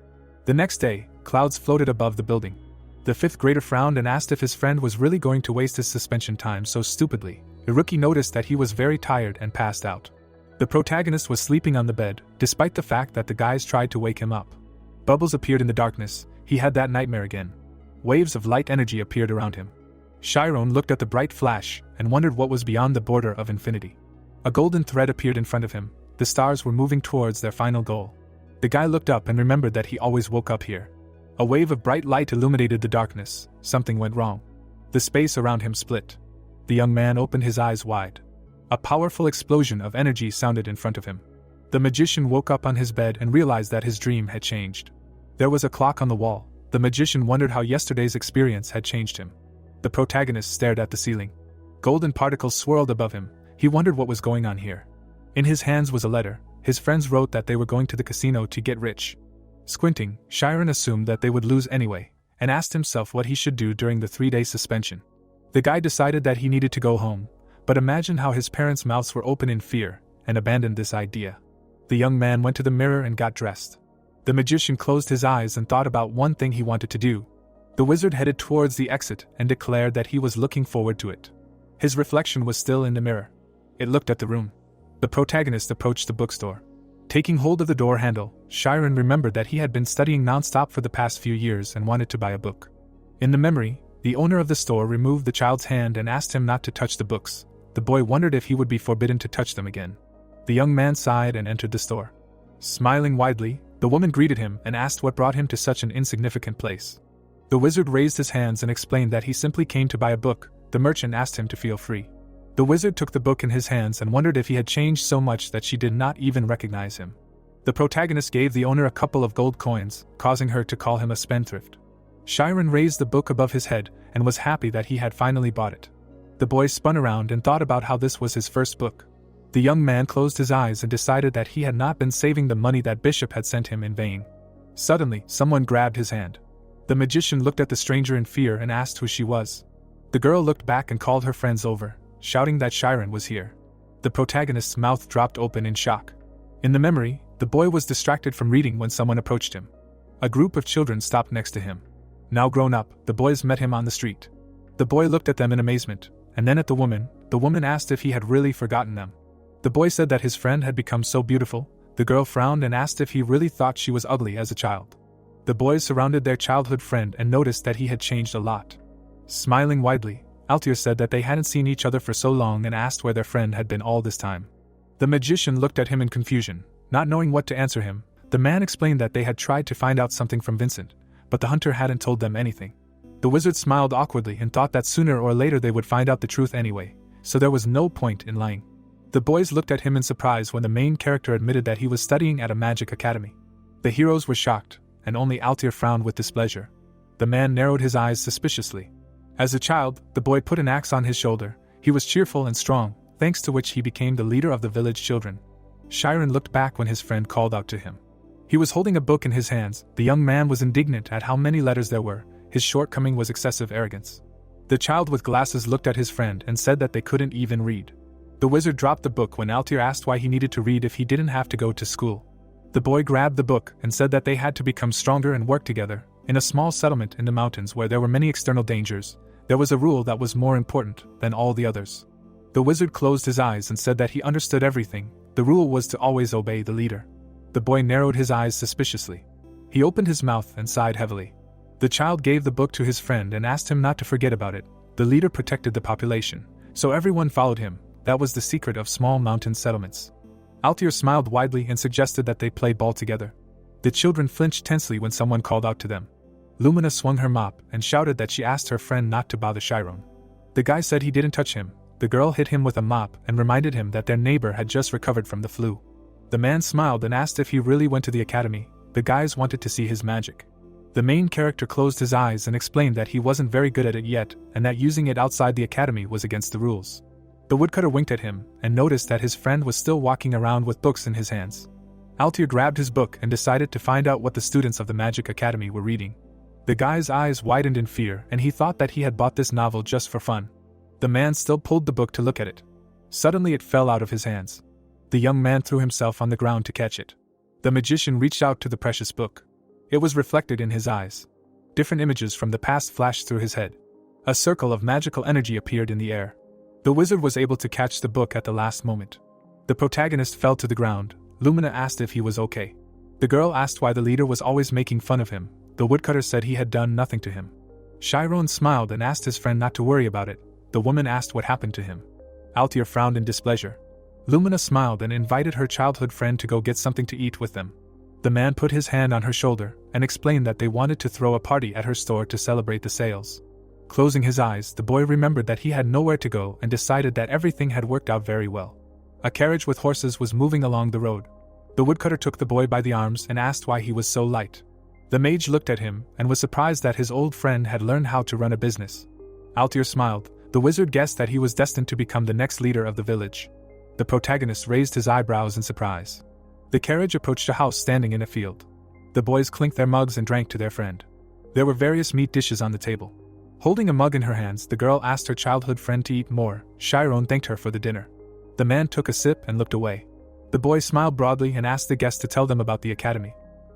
Speaker 1: The next day, clouds floated above the building. The fifth grader frowned and asked if his friend was really going to waste his suspension time so stupidly. The rookie noticed that he was very tired and passed out. The protagonist was sleeping on the bed, despite the fact that the guys tried to wake him up. Bubbles appeared in the darkness. He had that nightmare again. Waves of light energy appeared around him. Chiron looked at the bright flash and wondered what was beyond the border of infinity. A golden thread appeared in front of him. The stars were moving towards their final goal. The guy looked up and remembered that he always woke up here. A wave of bright light illuminated the darkness. Something went wrong. The space around him split. The young man opened his eyes wide. A powerful explosion of energy sounded in front of him. The magician woke up on his bed and realized that his dream had changed. There was a clock on the wall. The magician wondered how yesterday's experience had changed him. The protagonist stared at the ceiling. Golden particles swirled above him. He wondered what was going on here. In his hands was a letter. His friends wrote that they were going to the casino to get rich. Squinting, Chiron assumed that they would lose anyway, and asked himself what he should do during the 3-day suspension. The guy decided that he needed to go home, but imagined how his parents' mouths were open in fear, and abandoned this idea. The young man went to the mirror and got dressed. The magician closed his eyes and thought about one thing he wanted to do. The wizard headed towards the exit and declared that he was looking forward to it. His reflection was still in the mirror. It looked at the room. The protagonist approached the bookstore. Taking hold of the door handle, Chiron remembered that he had been studying non-stop for the past few years and wanted to buy a book. In the memory, the owner of the store removed the child's hand and asked him not to touch the books. The boy wondered if he would be forbidden to touch them again. The young man sighed and entered the store. Smiling widely, the woman greeted him and asked what brought him to such an insignificant place. The wizard raised his hands and explained that he simply came to buy a book. The merchant asked him to feel free. The wizard took the book in his hands and wondered if he had changed so much that she did not even recognize him. The protagonist gave the owner a couple of gold coins, causing her to call him a spendthrift. Chiron raised the book above his head and was happy that he had finally bought it. The boy spun around and thought about how this was his first book. The young man closed his eyes and decided that he had not been saving the money that Bishop had sent him in vain. Suddenly, someone grabbed his hand. The magician looked at the stranger in fear and asked who she was. The girl looked back and called her friends over, shouting that Chiron was here. The protagonist's mouth dropped open in shock. In the memory, the boy was distracted from reading when someone approached him. A group of children stopped next to him. Now grown up, the boys met him on the street. The boy looked at them in amazement, and then at the woman. The woman asked if he had really forgotten them. The boy said that his friend had become so beautiful. The girl frowned and asked if he really thought she was ugly as a child. The boys surrounded their childhood friend and noticed that he had changed a lot. Smiling widely, Alfia said that they hadn't seen each other for so long and asked where their friend had been all this time. The magician looked at him in confusion, not knowing what to answer him. The man explained that they had tried to find out something from Vincent, but the hunter hadn't told them anything. The wizard smiled awkwardly and thought that sooner or later they would find out the truth anyway, so there was no point in lying. The boys looked at him in surprise when the main character admitted that he was studying at a magic academy. The heroes were shocked, and only Alfia frowned with displeasure. The man narrowed his eyes suspiciously. As a child, the boy put an axe on his shoulder. He was cheerful and strong, thanks to which he became the leader of the village children. Chiron looked back when his friend called out to him. He was holding a book in his hands. The young man was indignant at how many letters there were. His shortcoming was excessive arrogance. The child with glasses looked at his friend and said that they couldn't even read. The wizard dropped the book when Alfia asked why he needed to read if he didn't have to go to school. The boy grabbed the book and said that they had to become stronger and work together. In a small settlement in the mountains where there were many external dangers, there was a rule that was more important than all the others. The wizard closed his eyes and said that he understood everything. The rule was to always obey the leader. The boy narrowed his eyes suspiciously. He opened his mouth and sighed heavily. The child gave the book to his friend and asked him not to forget about it. The leader protected the population, so everyone followed him. That was the secret of small mountain settlements. Alfia smiled widely and suggested that they play ball together. The children flinched tensely when someone called out to them. Lumina swung her mop and shouted that she asked her friend not to bother Chiron. The guy said he didn't touch him. The girl hit him with a mop and reminded him that their neighbor had just recovered from the flu. The man smiled and asked if he really went to the academy. The guys wanted to see his magic. The main character closed his eyes and explained that he wasn't very good at it yet and that using it outside the academy was against the rules. The woodcutter winked at him and noticed that his friend was still walking around with books in his hands. Alfia grabbed his book and decided to find out what the students of the Magic Academy were reading. The guy's eyes widened in fear and he thought that he had bought this novel just for fun. The man still pulled the book to look at it. Suddenly it fell out of his hands. The young man threw himself on the ground to catch it. The magician reached out to the precious book. It was reflected in his eyes. Different images from the past flashed through his head. A circle of magical energy appeared in the air. The wizard was able to catch the book at the last moment. The protagonist fell to the ground. Lumina asked if he was okay. The girl asked why the leader was always making fun of him. The woodcutter said he had done nothing to him. Chiron smiled and asked his friend not to worry about it. The woman asked what happened to him. Alfia frowned in displeasure. Lumina smiled and invited her childhood friend to go get something to eat with them. The man put his hand on her shoulder and explained that they wanted to throw a party at her store to celebrate the sales. Closing his eyes, the boy remembered that he had nowhere to go and decided that everything had worked out very well. A carriage with horses was moving along the road. The woodcutter took the boy by the arms and asked why he was so light. The mage looked at him and was surprised that his old friend had learned how to run a business. Alfia smiled. The wizard guessed that he was destined to become the next leader of the village. The protagonist raised his eyebrows in surprise. The carriage approached a house standing in a field. The boys clinked their mugs and drank to their friend. There were various meat dishes on the table. Holding a mug in her hands, the girl asked her childhood friend to eat more. Chiron thanked her for the dinner. The man took a sip and looked away. The boy smiled broadly and asked the guest to tell them about the academy.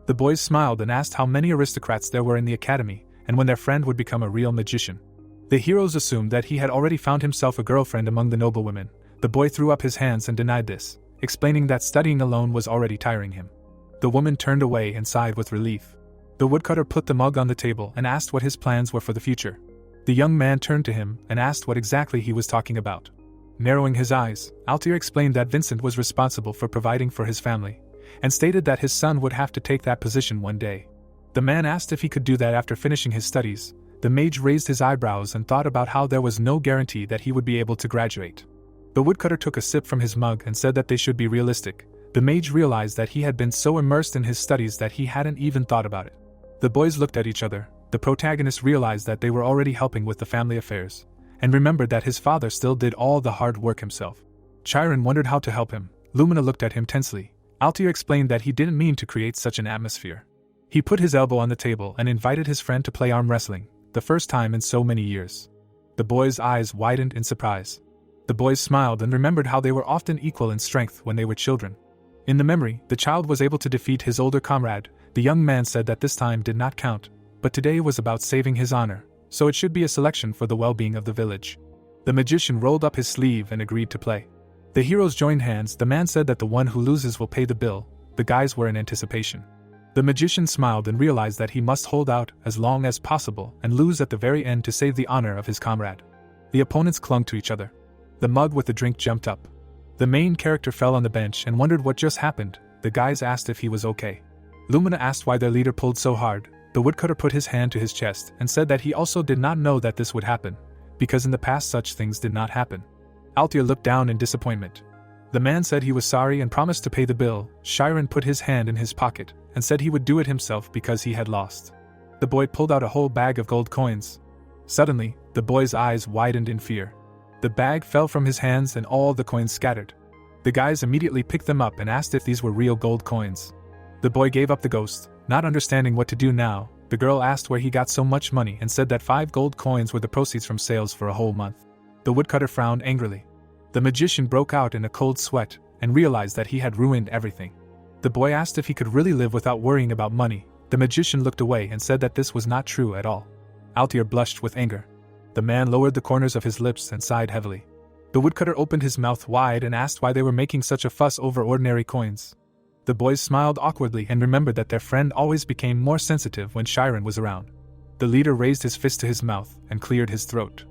Speaker 1: The boys smiled and asked how many aristocrats there were in the academy, and when their friend would become a real magician. The heroes assumed that he had already found himself a girlfriend among the noblewomen. The boy threw up his hands and denied this, explaining that studying alone was already tiring him. The woman turned away and sighed with relief. The woodcutter put the mug on the table and asked what his plans were for the future. The young man turned to him and asked what exactly he was talking about. Narrowing his eyes, Alfia explained that Vincent was responsible for providing for his family, and stated that his son would have to take that position one day. The man asked if he could do that after finishing his studies. The mage raised his eyebrows and thought about how there was no guarantee that he would be able to graduate. The woodcutter took a sip from his mug and said that they should be realistic. The mage realized that he had been so immersed in his studies that he hadn't even thought about it. The boys looked at each other. The protagonist realized that they were already helping with the family affairs, and remembered that his father still did all the hard work himself. Chiron wondered how to help him. Lumina looked at him tensely. Alfia explained that he didn't mean to create such an atmosphere. He put his elbow on the table and invited his friend to play arm wrestling, the first time in so many years. The boys' eyes widened in surprise. The boys smiled and remembered how they were often equal in strength when they were children. In the memory, the child was able to defeat his older comrade. The young man said that this time did not count, but today was about saving his honor, so it should be a selection for the well-being of the village. The magician rolled up his sleeve and agreed to play. The heroes joined hands. The man said that the one who loses will pay the bill. The guys were in anticipation. The magician smiled and realized that he must hold out as long as possible and lose at the very end to save the honor of his comrade. The opponents clung to each other. The mug with the drink jumped up. The main character fell on the bench and wondered what just happened. The guys asked if he was okay. Lumina asked why their leader pulled so hard. The woodcutter put his hand to his chest and said that he also did not know that this would happen, because in the past such things did not happen. Alfia looked down in disappointment. The man said he was sorry and promised to pay the bill. Chiron put his hand in his pocket and said he would do it himself because he had lost. The boy pulled out a whole bag of gold coins. Suddenly, the boy's eyes widened in fear. The bag fell from his hands and all the coins scattered. The guys immediately picked them up and asked if these were real gold coins. The boy gave up the ghost, not understanding what to do now. The girl asked where he got so much money and said that 5 gold coins were the proceeds from sales for a whole month. The woodcutter frowned angrily. The magician broke out in a cold sweat and realized that he had ruined everything. The boy asked if he could really live without worrying about money. The magician looked away and said that this was not true at all. Alfia blushed with anger. The man lowered the corners of his lips and sighed heavily. The woodcutter opened his mouth wide and asked why they were making such a fuss over ordinary coins. The boys smiled awkwardly and remembered that their friend always became more sensitive when Chiron was around. The leader raised his fist to his mouth and cleared his throat.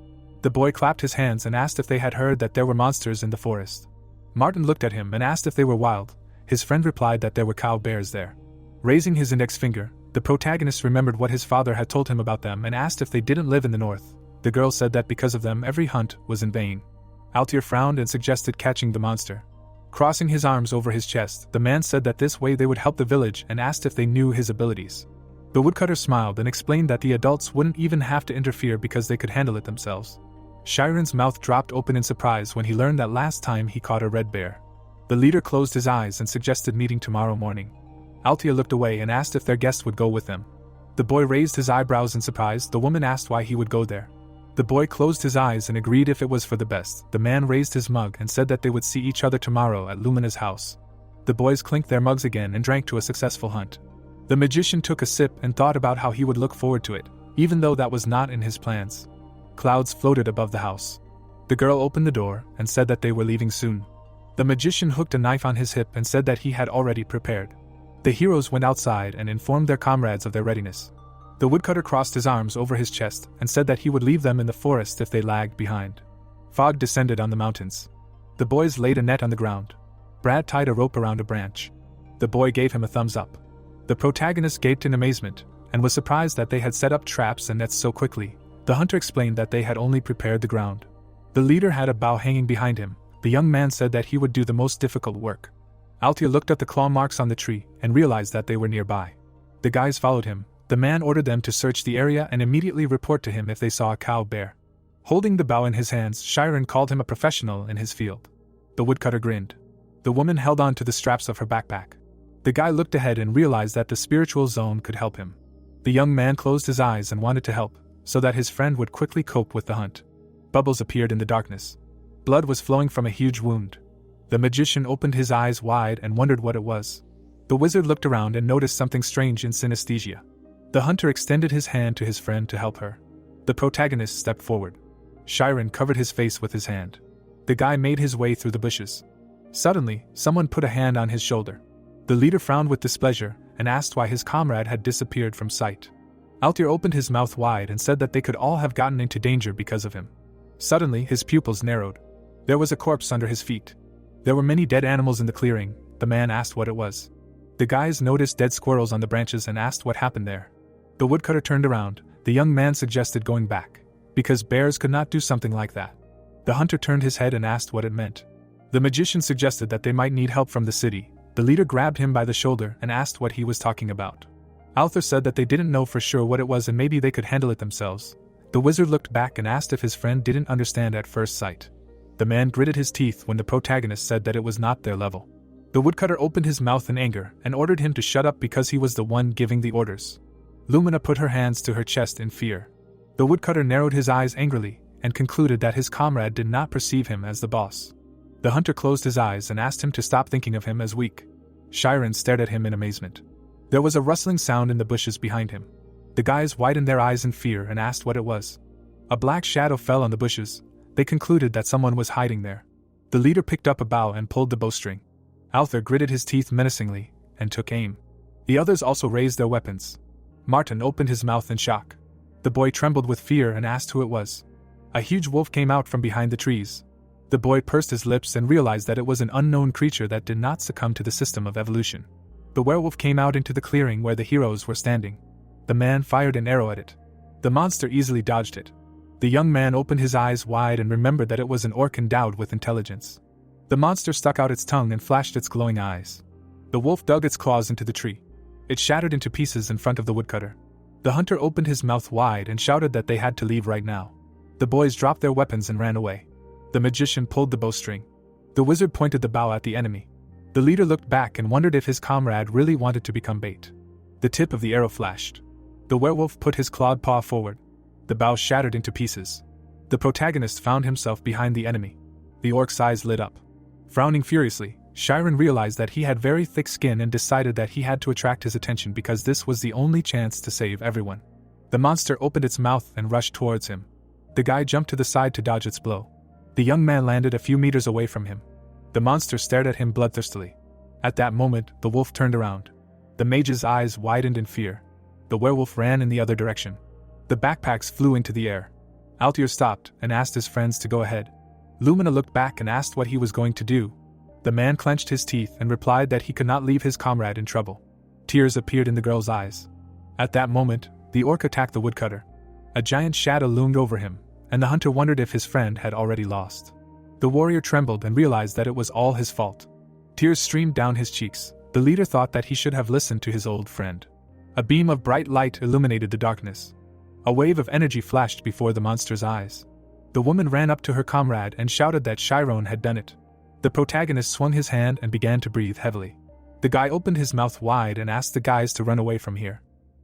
Speaker 1: The boy clapped his hands and asked if they had heard that there were monsters in the forest. Martin looked at him and asked if they were wild. His friend replied that there were cow bears there. Raising his index finger, the protagonist remembered what his father had told him about them and asked if they didn't live in the north. The girl said that because of them every hunt was in vain. Alfia frowned and suggested catching the monster. Crossing his arms over his chest, the man said that this way they would help the village and asked if they knew his abilities. The woodcutter smiled and explained that the adults wouldn't even have to interfere because they could handle it themselves. Chiron's mouth dropped open in surprise when he learned that last time he caught a red bear. The leader closed his eyes and suggested meeting tomorrow morning. Alfia looked away and asked if their guest would go with them. The boy raised his eyebrows in surprise. The woman asked why he would go there. The boy closed his eyes and agreed if it was for the best. The man raised his mug and said that they would see each other tomorrow at Lumina's house. The boys clinked their mugs again and drank to a successful hunt. The magician took a sip and thought about how he would look forward to it, even though that was not in his plans. Clouds floated above the house. The girl opened the door and said that they were leaving soon. The magician hooked a knife on his hip and said that he had already prepared. The heroes went outside and informed their comrades of their readiness. The woodcutter crossed his arms over his chest and said that he would leave them in the forest if they lagged behind. Fog descended on the mountains. The boys laid a net on the ground. Brad tied a rope around a branch. The boy gave him a thumbs up. The protagonist gaped in amazement and was surprised that they had set up traps and nets so quickly. The hunter explained that they had only prepared the ground. The leader had a bow hanging behind him. The young man said that he would do the most difficult work. Alfia looked at the claw marks on the tree and realized that they were nearby. The guys followed him. The man ordered them to search the area and immediately report to him if they saw a cow bear. Holding the bow in his hands, Chiron called him a professional in his field. The woodcutter grinned. The woman held on to the straps of her backpack. The guy looked ahead and realized that the spiritual zone could help him. The young man closed his eyes and wanted to help, so that his friend would quickly cope with the hunt. Bubbles appeared in the darkness. Blood was flowing from a huge wound. The magician opened his eyes wide and wondered what it was. The wizard looked around and noticed something strange in synesthesia. The hunter extended his hand to his friend to help her. The protagonist stepped forward. Chiron covered his face with his hand. The guy made his way through the bushes. Suddenly, someone put a hand on his shoulder. The leader frowned with displeasure and asked why his comrade had disappeared from sight. Alfia opened his mouth wide and said that they could all have gotten into danger because of him. Suddenly, his pupils narrowed. There was a corpse under his feet. There were many dead animals in the clearing. The man asked what it was. The guys noticed dead squirrels on the branches and asked what happened there. The woodcutter turned around. The young man suggested going back, because bears could not do something like that. The hunter turned his head and asked what it meant. The magician suggested that they might need help from the city. The leader grabbed him by the shoulder and asked what he was talking about. Alfia said that they didn't know for sure what it was and maybe they could handle it themselves. The wizard looked back and asked if his friend didn't understand at first sight. The man gritted his teeth when the protagonist said that it was not their level. The woodcutter opened his mouth in anger and ordered him to shut up because he was the one giving the orders. Lumina put her hands to her chest in fear. The woodcutter narrowed his eyes angrily and concluded that his comrade did not perceive him as the boss. The hunter closed his eyes and asked him to stop thinking of him as weak. Chiron stared at him in amazement. There was a rustling sound in the bushes behind him. The guys widened their eyes in fear and asked what it was. A black shadow fell on the bushes. They concluded that someone was hiding there. The leader picked up a bow and pulled the bowstring. Alfia gritted his teeth menacingly, and took aim. The others also raised their weapons. Martin opened his mouth in shock. The boy trembled with fear and asked who it was. A huge wolf came out from behind the trees. The boy pursed his lips and realized that it was an unknown creature that did not succumb to the system of evolution. The werewolf came out into the clearing where the heroes were standing. The man fired an arrow at it. The monster easily dodged it. The young man opened his eyes wide and remembered that it was an orc endowed with intelligence. The monster stuck out its tongue and flashed its glowing eyes. The wolf dug its claws into the tree. It shattered into pieces in front of the woodcutter. The hunter opened his mouth wide and shouted that they had to leave right now. The boys dropped their weapons and ran away. The magician pulled the bowstring. The wizard pointed the bow at the enemy. The leader looked back and wondered if his comrade really wanted to become bait. The tip of the arrow flashed. The werewolf put his clawed paw forward. The bow shattered into pieces. The protagonist found himself behind the enemy. The orc's eyes lit up. Frowning furiously, Chiron realized that he had very thick skin and decided that he had to attract his attention because this was the only chance to save everyone. The monster opened its mouth and rushed towards him. The guy jumped to the side to dodge its blow. The young man landed a few meters away from him. The monster stared at him bloodthirstily. At that moment, the wolf turned around. The mage's eyes widened in fear. The werewolf ran in the other direction. The backpacks flew into the air. Alfia stopped and asked his friends to go ahead. Lumina looked back and asked what he was going to do. The man clenched his teeth and replied that he could not leave his comrade in trouble. Tears appeared in the girl's eyes. At that moment, the orc attacked the woodcutter. A giant shadow loomed over him, and the hunter wondered if his friend had already lost. The warrior trembled and realized that it was all his fault. Tears streamed down his cheeks. The leader thought that he should have listened to his old friend. A beam of bright light illuminated the darkness. A wave of energy flashed before the monster's eyes. The woman ran up to her comrade and shouted that Chiron had done it. The protagonist swung his hand and began to breathe heavily. The guy opened his mouth wide and asked the guys to run away from here.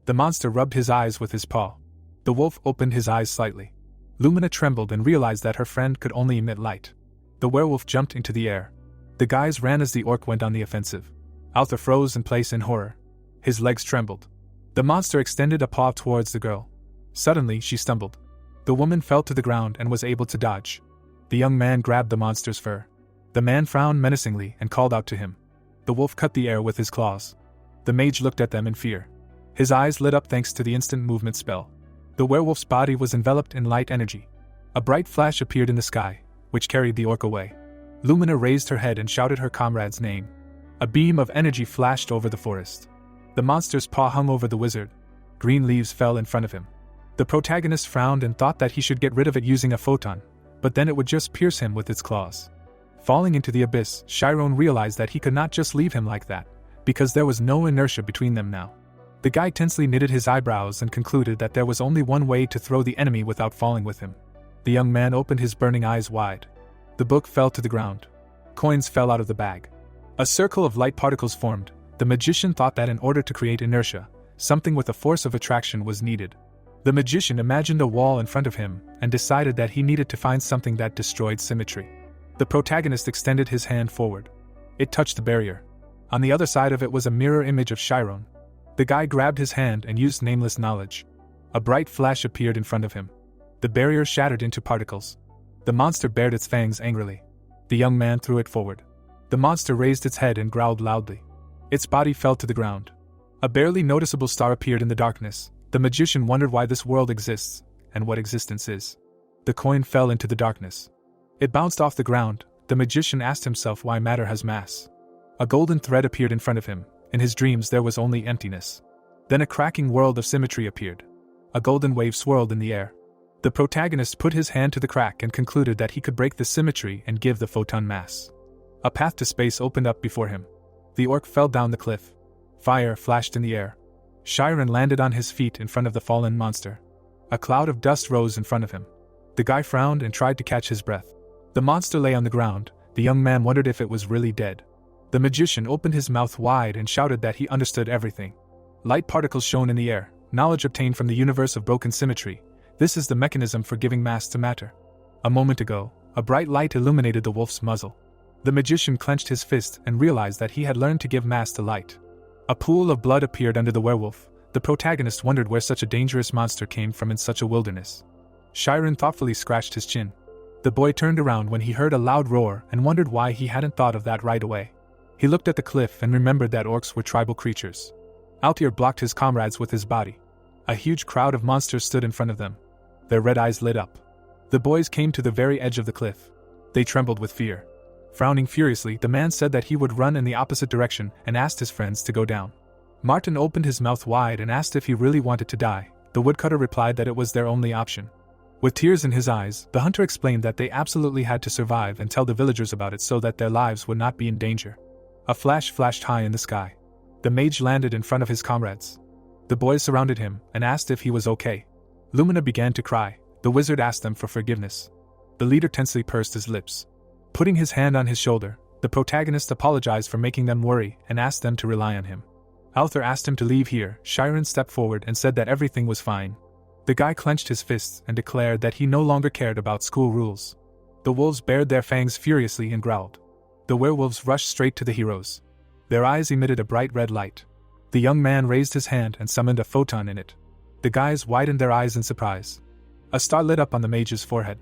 Speaker 1: The monster rubbed his eyes with his paw. The wolf opened his eyes slightly. Lumina trembled and realized that her friend could only emit light. The werewolf jumped into the air. The guys ran as the orc went on the offensive. Alfia froze in place in horror. His legs trembled. The monster extended a paw towards the girl. Suddenly, she stumbled. The woman fell to the ground and was able to dodge. The young man grabbed the monster's fur. The man frowned menacingly and called out to him. The wolf cut the air with his claws. The mage looked at them in fear. His eyes lit up thanks to the instant movement spell. The werewolf's body was enveloped in light energy. A bright flash appeared in the sky, which carried the orc away. Lumina raised her head and shouted her comrade's name. A beam of energy flashed over the forest. The monster's paw hung over the wizard. Green leaves fell in front of him. The protagonist frowned and thought that he should get rid of it using a photon, but then it would just pierce him with its claws. Falling into the abyss, Chiron realized that he could not just leave him like that, because there was no inertia between them now. The guy tensely knitted his eyebrows and concluded that there was only one way to throw the enemy without falling with him. The young man opened his burning eyes wide. The book fell to the ground. Coins fell out of the bag. A circle of light particles formed. The magician thought that in order to create inertia, something with a force of attraction was needed. The magician imagined a wall in front of him and decided that he needed to find something that destroyed symmetry. The protagonist extended his hand forward. It touched the barrier. On the other side of it was a mirror image of Chiron. The guy grabbed his hand and used nameless knowledge. A bright flash appeared in front of him. The barrier shattered into particles. The monster bared its fangs angrily. The young man threw it forward. The monster raised its head and growled loudly. Its body fell to the ground. A barely noticeable star appeared in the darkness. The magician wondered why this world exists, and what existence is. The coin fell into the darkness. It bounced off the ground. The magician asked himself why matter has mass. A golden thread appeared in front of him. In his dreams there was only emptiness. Then a cracking world of symmetry appeared. A golden wave swirled in the air. The protagonist put his hand to the crack and concluded that he could break the symmetry and give the photon mass. A path to space opened up before him. The orc fell down the cliff. Fire flashed in the air. Chiron landed on his feet in front of the fallen monster. A cloud of dust rose in front of him. The guy frowned and tried to catch his breath. The monster lay on the ground. The young man wondered if it was really dead. The magician opened his mouth wide and shouted that he understood everything. Light particles shone in the air, knowledge obtained from the universe of broken symmetry. This is the mechanism for giving mass to matter. A moment ago, a bright light illuminated the wolf's muzzle. The magician clenched his fist and realized that he had learned to give mass to light. A pool of blood appeared under the werewolf. The protagonist wondered where such a dangerous monster came from in such a wilderness. Chiron thoughtfully scratched his chin. The boy turned around when he heard a loud roar and wondered why he hadn't thought of that right away. He looked at the cliff and remembered that orcs were tribal creatures. Alfia blocked his comrades with his body. A huge crowd of monsters stood in front of them. Their red eyes lit up. The boys came to the very edge of the cliff. They trembled with fear. Frowning furiously, the man said that he would run in the opposite direction and asked his friends to go down. Martin opened his mouth wide and asked if he really wanted to die. The woodcutter replied that it was their only option. With tears in his eyes, the hunter explained that they absolutely had to survive and tell the villagers about it so that their lives would not be in danger. A flash flashed high in the sky. The mage landed in front of his comrades. The boys surrounded him and asked if he was okay. Lumina began to cry. The wizard asked them for forgiveness. The leader tensely pursed his lips. Putting his hand on his shoulder, the protagonist apologized for making them worry and asked them to rely on him. Alfia asked him to leave here. Chiron stepped forward and said that everything was fine. The guy clenched his fists and declared that he no longer cared about school rules. The wolves bared their fangs furiously and growled. The werewolves rushed straight to the heroes. Their eyes emitted a bright red light. The young man raised his hand and summoned a photon in it. The guys widened their eyes in surprise. A star lit up on the mage's forehead.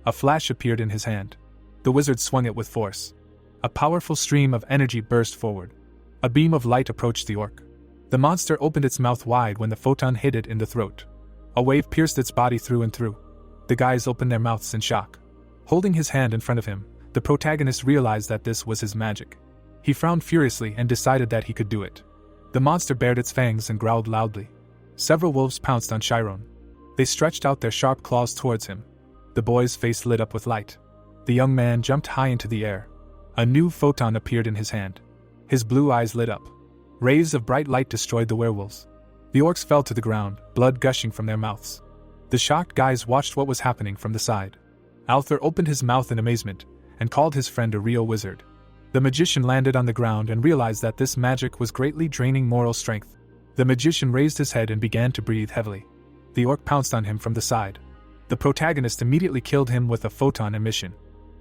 Speaker 1: A flash appeared in his hand. The wizard swung it with force. A powerful stream of energy burst forward. A beam of light approached the orc. The monster opened its mouth wide when the photon hit it in the throat. A wave pierced its body through and through. The guys opened their mouths in shock. Holding his hand in front of him, the protagonist realized that this was his magic. He frowned furiously and decided that he could do it. The monster bared its fangs and growled loudly. Several wolves pounced on Chiron. They stretched out their sharp claws towards him. The boy's face lit up with light. The young man jumped high into the air. A new photon appeared in his hand. His blue eyes lit up. Rays of bright light destroyed the werewolves. The orcs fell to the ground, blood gushing from their mouths. The shocked guys watched what was happening from the side. Alfia opened his mouth in amazement and called his friend a real wizard. The magician landed on the ground and realized that this magic was greatly draining moral strength. The magician raised his head and began to breathe heavily. The orc pounced on him from the side. The protagonist immediately killed him with a photon emission.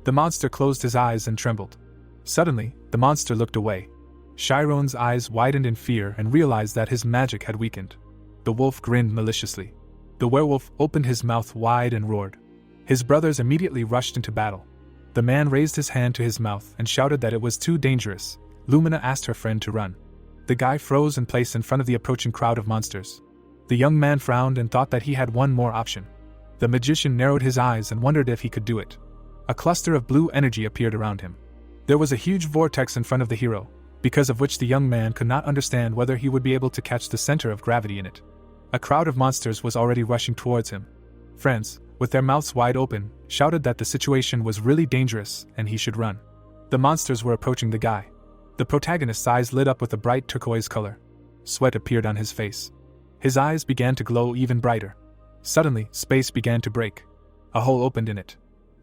Speaker 1: The monster closed his eyes and trembled. Suddenly, the monster looked away. Chiron's eyes widened in fear and realized that his magic had weakened. The wolf grinned maliciously. The werewolf opened his mouth wide and roared. His brothers immediately rushed into battle. The man raised his hand to his mouth and shouted that it was too dangerous. Lumina asked her friend to run. The guy froze in place in front of the approaching crowd of monsters. The young man frowned and thought that he had one more option. The magician narrowed his eyes and wondered if he could do it. A cluster of blue energy appeared around him. There was a huge vortex in front of the hero, because of which the young man could not understand whether he would be able to catch the center of gravity in it. A crowd of monsters was already rushing towards him. Friends, with their mouths wide open, shouted that the situation was really dangerous and he should run. The monsters were approaching the guy. The protagonist's eyes lit up with a bright turquoise color. Sweat appeared on his face. His eyes began to glow even brighter. Suddenly, space began to break. A hole opened in it.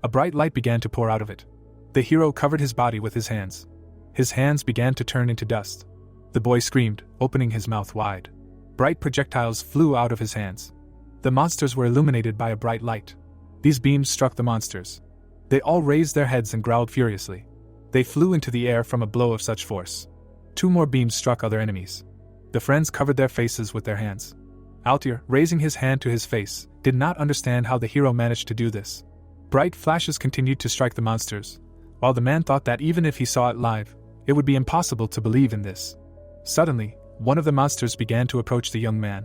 Speaker 1: A bright light began to pour out of it. The hero covered his body with his hands. His hands began to turn into dust. The boy screamed, opening his mouth wide. Bright projectiles flew out of his hands. The monsters were illuminated by a bright light. These beams struck the monsters. They all raised their heads and growled furiously. They flew into the air from a blow of such force. 2 more beams struck other enemies. The friends covered their faces with their hands. Alfia, raising his hand to his face, did not understand how the hero managed to do this. Bright flashes continued to strike the monsters, while the man thought that even if he saw it live, it would be impossible to believe in this. Suddenly, one of the monsters began to approach the young man.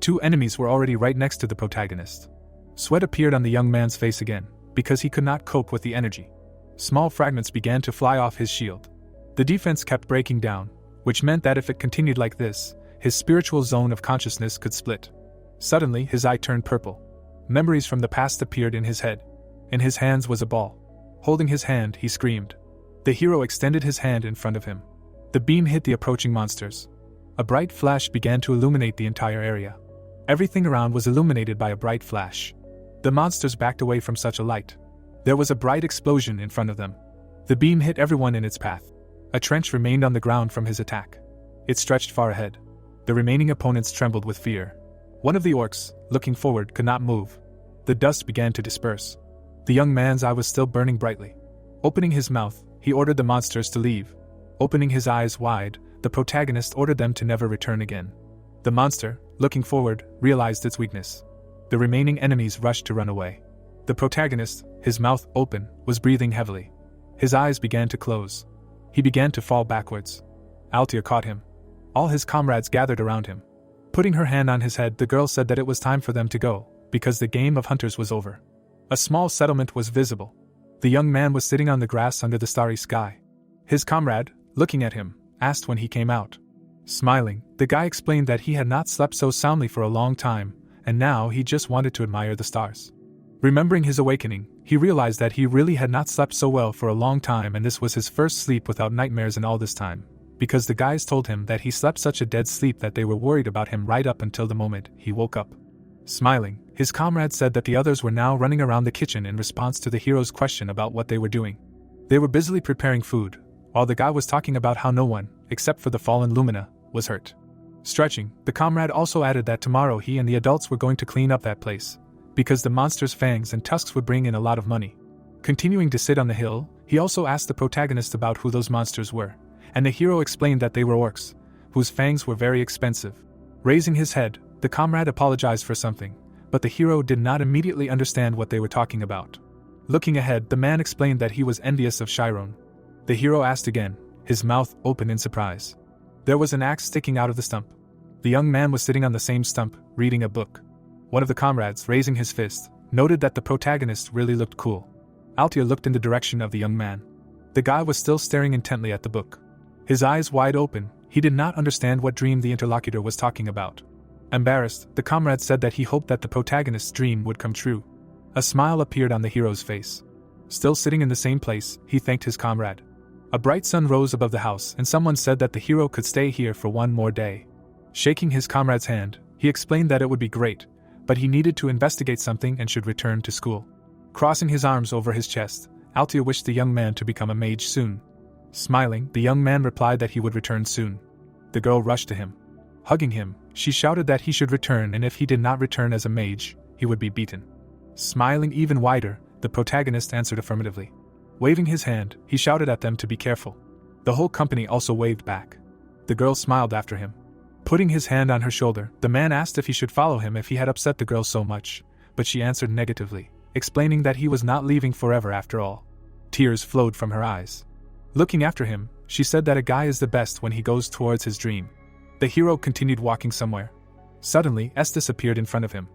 Speaker 1: 2 enemies were already right next to the protagonist. Sweat appeared on the young man's face again, because he could not cope with the energy. Small fragments began to fly off his shield. The defense kept breaking down, which meant that if it continued like this, his spiritual zone of consciousness could split. Suddenly, his eye turned purple. Memories from the past appeared in his head. In his hands was a ball. Holding his hand, he screamed. The hero extended his hand in front of him. The beam hit the approaching monsters. A bright flash began to illuminate the entire area. Everything around was illuminated by a bright flash. The monsters backed away from such a light. There was a bright explosion in front of them. The beam hit everyone in its path. A trench remained on the ground from his attack. It stretched far ahead. The remaining opponents trembled with fear. One of the orcs, looking forward, could not move. The dust began to disperse. The young man's eye was still burning brightly. Opening his mouth, he ordered the monsters to leave. Opening his eyes wide, the protagonist ordered them to never return again. The monster, looking forward, realized its weakness. The remaining enemies rushed to run away. The protagonist, his mouth open, was breathing heavily. His eyes began to close. He began to fall backwards. Alfia caught him. All his comrades gathered around him. Putting her hand on his head, the girl said that it was time for them to go, because the game of hunters was over. A small settlement was visible. The young man was sitting on the grass under the starry sky. His comrade, looking at him, asked when he came out. Smiling, the guy explained that he had not slept so soundly for a long time, and now he just wanted to admire the stars. Remembering his awakening, he realized that he really had not slept so well for a long time, and this was his first sleep without nightmares in all this time, because the guys told him that he slept such a dead sleep that they were worried about him right up until the moment he woke up. Smiling, his comrade said that the others were now running around the kitchen in response to the hero's question about what they were doing. They were busily preparing food, while the guy was talking about how no one, except for the fallen Lumina, was hurt. Stretching, the comrade also added that tomorrow he and the adults were going to clean up that place, because the monster's fangs and tusks would bring in a lot of money. Continuing to sit on the hill, he also asked the protagonist about who those monsters were, and the hero explained that they were orcs, whose fangs were very expensive. Raising his head, the comrade apologized for something, but the hero did not immediately understand what they were talking about. Looking ahead, the man explained that he was envious of Chiron. The hero asked again, his mouth open in surprise. There was an axe sticking out of the stump. The young man was sitting on the same stump, reading a book. One of the comrades, raising his fist, noted that the protagonist really looked cool. Alfia looked in the direction of the young man. The guy was still staring intently at the book. His eyes wide open, he did not understand what dream the interlocutor was talking about. Embarrassed, the comrade said that he hoped that the protagonist's dream would come true. A smile appeared on the hero's face. Still sitting in the same place, he thanked his comrade. A bright sun rose above the house, and someone said that the hero could stay here for one more day. Shaking his comrade's hand, he explained that it would be great, but he needed to investigate something and should return to school. Crossing his arms over his chest, Alfia wished the young man to become a mage soon. Smiling, the young man replied that he would return soon. The girl rushed to him. Hugging him, she shouted that he should return, and if he did not return as a mage, he would be beaten. Smiling even wider, the protagonist answered affirmatively. Waving his hand, he shouted at them to be careful. The whole company also waved back. The girl smiled after him. Putting his hand on her shoulder, the man asked if he should follow him if he had upset the girl so much, but she answered negatively, explaining that he was not leaving forever after all. Tears flowed from her eyes. Looking after him, she said that a guy is the best when he goes towards his dream. The hero continued walking somewhere. Suddenly, Estes appeared in front of him.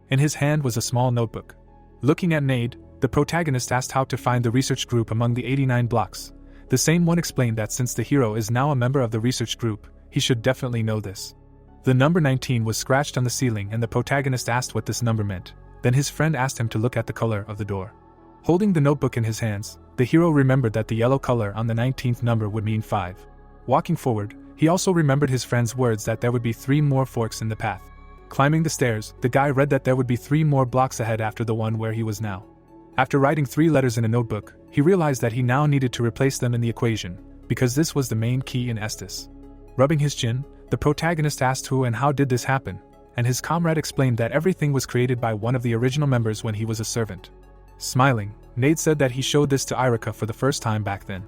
Speaker 1: In his hand was a small notebook. Looking at Nade, the protagonist asked how to find the research group among the 89 blocks. The same one explained that since the hero is now a member of the research group, he should definitely know this. The number 19 was scratched on the ceiling, and the protagonist asked what this number meant. Then his friend asked him to look at the color of the door. Holding the notebook in his hands, the hero remembered that the yellow color on the 19th number would mean 5. Walking forward, he also remembered his friend's words that there would be 3 more forks in the path. Climbing the stairs, the guy read that there would be 3 more blocks ahead after the one where he was now. After writing 3 letters in a notebook, he realized that he now needed to replace them in the equation, because this was the main key in Estes. Rubbing his chin, the protagonist asked who and how did this happen, and his comrade explained that everything was created by one of the original members when he was a servant. Smiling, Nade said that he showed this to Irika for the first time back then.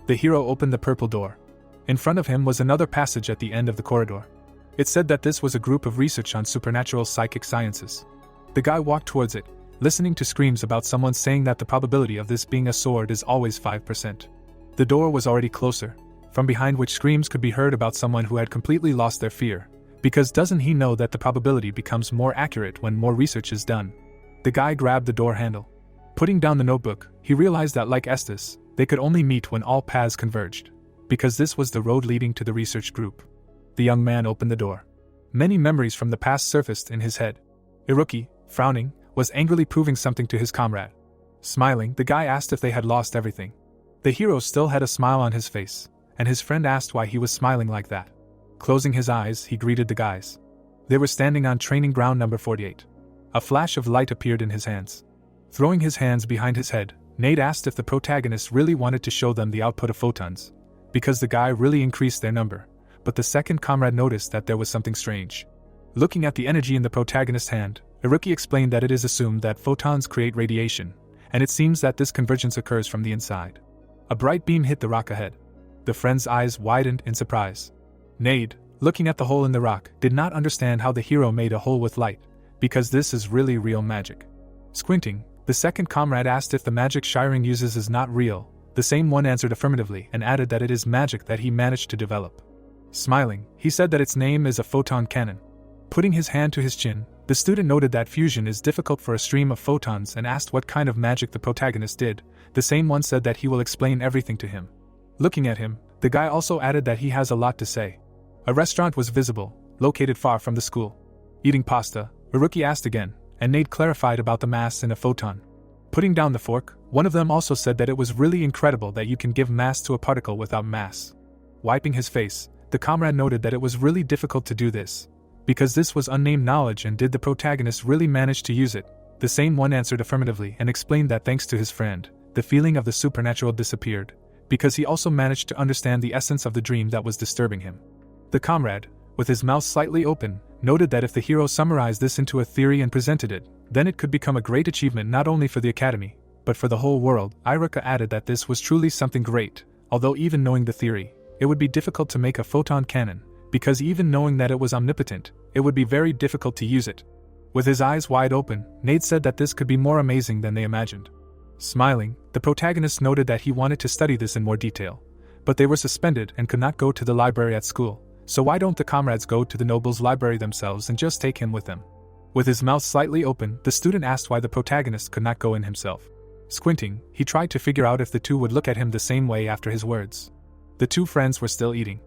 Speaker 1: The hero opened the purple door. In front of him was another passage at the end of the corridor. It said that this was a group of research on supernatural psychic sciences. The guy walked towards it, listening to screams about someone saying that the probability of this being a sword is always 5%. The door was already closer, from behind which screams could be heard about someone who had completely lost their fear, because doesn't he know that the probability becomes more accurate when more research is done? The guy grabbed the door handle. Putting down the notebook, he realized that like Estes, they could only meet when all paths converged, because this was the road leading to the research group. The young man opened the door. Many memories from the past surfaced in his head. Iruki, frowning, was angrily proving something to his comrade. Smiling, the guy asked if they had lost everything. The hero still had a smile on his face, and his friend asked why he was smiling like that. Closing his eyes, he greeted the guys. They were standing on training ground number 48. A flash of light appeared in his hands. Throwing his hands behind his head, Nade asked if the protagonist really wanted to show them the output of photons, because the guy really increased their number, but the second comrade noticed that there was something strange. Looking at the energy in the protagonist's hand, Iruki explained that it is assumed that photons create radiation, and it seems that this convergence occurs from the inside. A bright beam hit the rock ahead. The friend's eyes widened in surprise. Nade, looking at the hole in the rock, did not understand how the hero made a hole with light, because this is really real magic. Squinting, the second comrade asked if the magic Chiron uses is not real, The same one answered affirmatively and added that it is magic that he managed to develop. Smiling, he said that its name is a photon cannon. Putting his hand to his chin, the student noted that fusion is difficult for a stream of photons and asked what kind of magic the protagonist did. The same one said that he will explain everything to him. Looking at him, the guy also added that he has a lot to say. A restaurant was visible, located far from the school. Eating pasta, a rookie asked again, and Nate clarified about the mass in a photon. Putting down the fork, one of them also said that it was really incredible that you can give mass to a particle without mass. Wiping his face, the comrade noted that it was really difficult to do this, because this was unnamed knowledge, and did the protagonist really manage to use it? The same one answered affirmatively and explained that thanks to his friend, the feeling of the supernatural disappeared, because he also managed to understand the essence of the dream that was disturbing him. The comrade, with his mouth slightly open, noted that if the hero summarized this into a theory and presented it, then it could become a great achievement not only for the academy, but for the whole world. Iruka added that this was truly something great, although even knowing the theory, it would be difficult to make a photon cannon, because even knowing that it was omnipotent, it would be very difficult to use it. With his eyes wide open, Nate said that this could be more amazing than they imagined. Smiling, the protagonist noted that he wanted to study this in more detail, but they were suspended and could not go to the library at school, so why don't the comrades go to the noble's library themselves and just take him with them? With his mouth slightly open, the student asked why the protagonist could not go in himself. Squinting, he tried to figure out if the two would look at him the same way after his words. The two friends were still eating.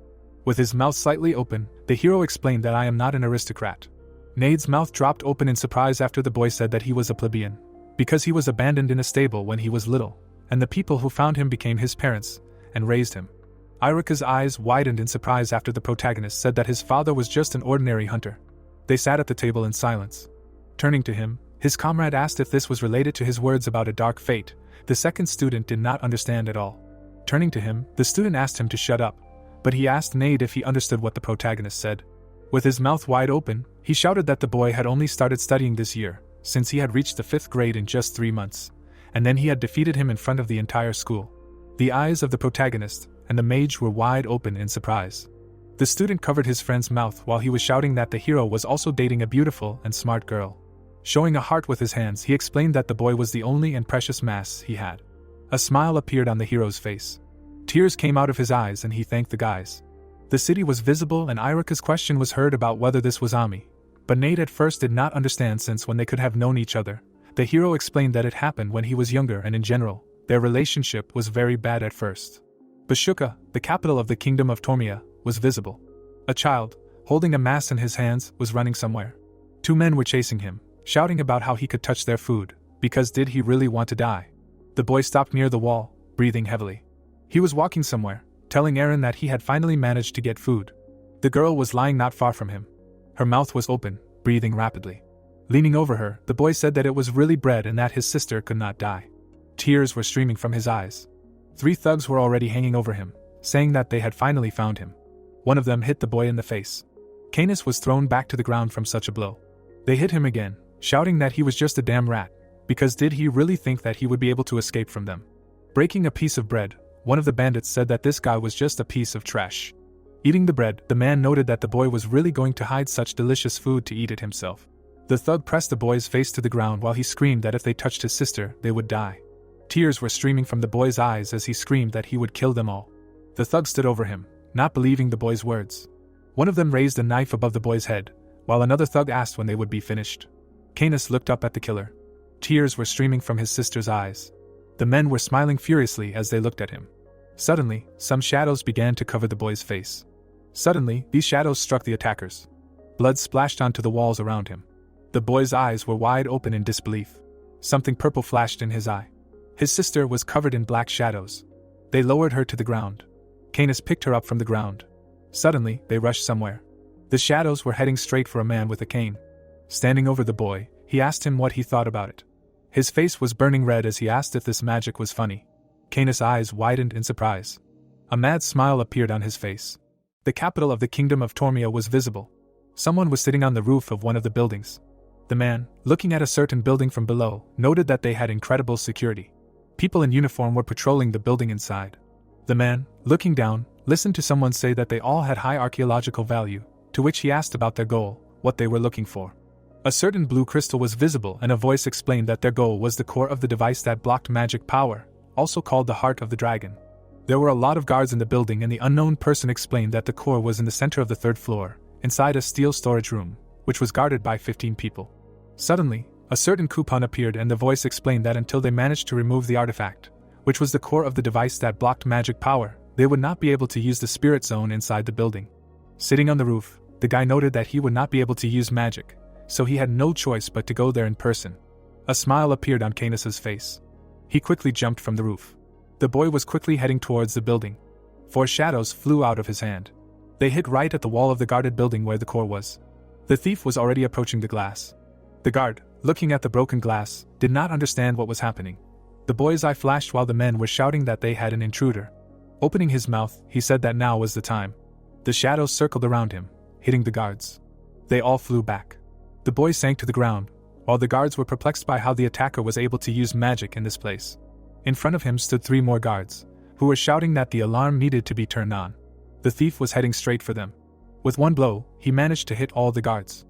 Speaker 1: With his mouth slightly open, the hero explained that I am not an aristocrat. Nade's mouth dropped open in surprise after the boy said that he was a plebeian, because he was abandoned in a stable when he was little, and the people who found him became his parents and raised him. Iruka's eyes widened in surprise after the protagonist said that his father was just an ordinary hunter. They sat at the table in silence. Turning to him, his comrade asked if this was related to his words about a dark fate. The second student did not understand at all. Turning to him, the student asked him to shut up, but he asked Nade if he understood what the protagonist said. With his mouth wide open, he shouted that the boy had only started studying this year, since he had reached the 5th grade in just 3 months, and then he had defeated him in front of the entire school. The eyes of the protagonist and the mage were wide open in surprise. The student covered his friend's mouth while he was shouting that the hero was also dating a beautiful and smart girl. Showing a heart with his hands, he explained that the boy was the only and precious mass he had. A smile appeared on the hero's face. Tears came out of his eyes and he thanked the guys. The city was visible and Iruka's question was heard about whether this was Ami, but Nate at first did not understand, since when they could have known each other. The hero explained that it happened when he was younger and in general, their relationship was very bad at first. Bashuka, the capital of the kingdom of Tormia, was visible. A child, holding a mass in his hands, was running somewhere. 2 men were chasing him, shouting about how he could touch their food, because did he really want to die? The boy stopped near the wall, breathing heavily. He was walking somewhere, telling Eren that he had finally managed to get food. The girl was lying not far from him. Her mouth was open, breathing rapidly. Leaning over her, the boy said that it was really bread and that his sister could not die. Tears were streaming from his eyes. 3 thugs were already hanging over him, saying that they had finally found him. One of them hit the boy in the face. Canis was thrown back to the ground from such a blow. They hit him again, shouting that he was just a damn rat, because did he really think that he would be able to escape from them? Breaking a piece of bread, one of the bandits said that this guy was just a piece of trash. Eating the bread, the man noted that the boy was really going to hide such delicious food to eat it himself. The thug pressed the boy's face to the ground while he screamed that if they touched his sister, they would die. Tears were streaming from the boy's eyes as he screamed that he would kill them all. The thug stood over him, not believing the boy's words. One of them raised a knife above the boy's head, while another thug asked when they would be finished. Canis looked up at the killer. Tears were streaming from his sister's eyes. The men were smiling furiously as they looked at him. Suddenly, some shadows began to cover the boy's face. Suddenly, these shadows struck the attackers. Blood splashed onto the walls around him. The boy's eyes were wide open in disbelief. Something purple flashed in his eye. His sister was covered in black shadows. They lowered her to the ground. Canis picked her up from the ground. Suddenly, they rushed somewhere. The shadows were heading straight for a man with a cane. Standing over the boy, he asked him what he thought about it. His face was burning red as he asked if this magic was funny. Canis' eyes widened in surprise. A mad smile appeared on his face. The capital of the kingdom of Tormia was visible. Someone was sitting on the roof of one of the buildings. The man, looking at a certain building from below, noted that they had incredible security. People in uniform were patrolling the building inside. The man, looking down, listened to someone say that they all had high archaeological value, to which he asked about their goal, what they were looking for. A certain blue crystal was visible and a voice explained that their goal was the core of the device that blocked magic power, also called the heart of the dragon. There were a lot of guards in the building, and the unknown person explained that the core was in the center of the third floor, inside a steel storage room, which was guarded by 15 people. Suddenly, a certain coupon appeared, and the voice explained that until they managed to remove the artifact, which was the core of the device that blocked magic power, they would not be able to use the spirit zone inside the building. Sitting on the roof, the guy noted that he would not be able to use magic, so he had no choice but to go there in person. A smile appeared on Canis's face. He quickly jumped from the roof. The boy was quickly heading towards the building. 4 shadows flew out of his hand. They hit right at the wall of the guarded building where the core was. The thief was already approaching the glass. The guard, looking at the broken glass, did not understand what was happening. The boy's eye flashed while the men were shouting that they had an intruder. Opening his mouth, he said that now was the time. The shadows circled around him, hitting the guards. They all flew back. The boy sank to the ground, while the guards were perplexed by how the attacker was able to use magic in this place. In front of him stood 3 more guards, who were shouting that the alarm needed to be turned on. The thief was heading straight for them. With one blow, he managed to hit all the guards.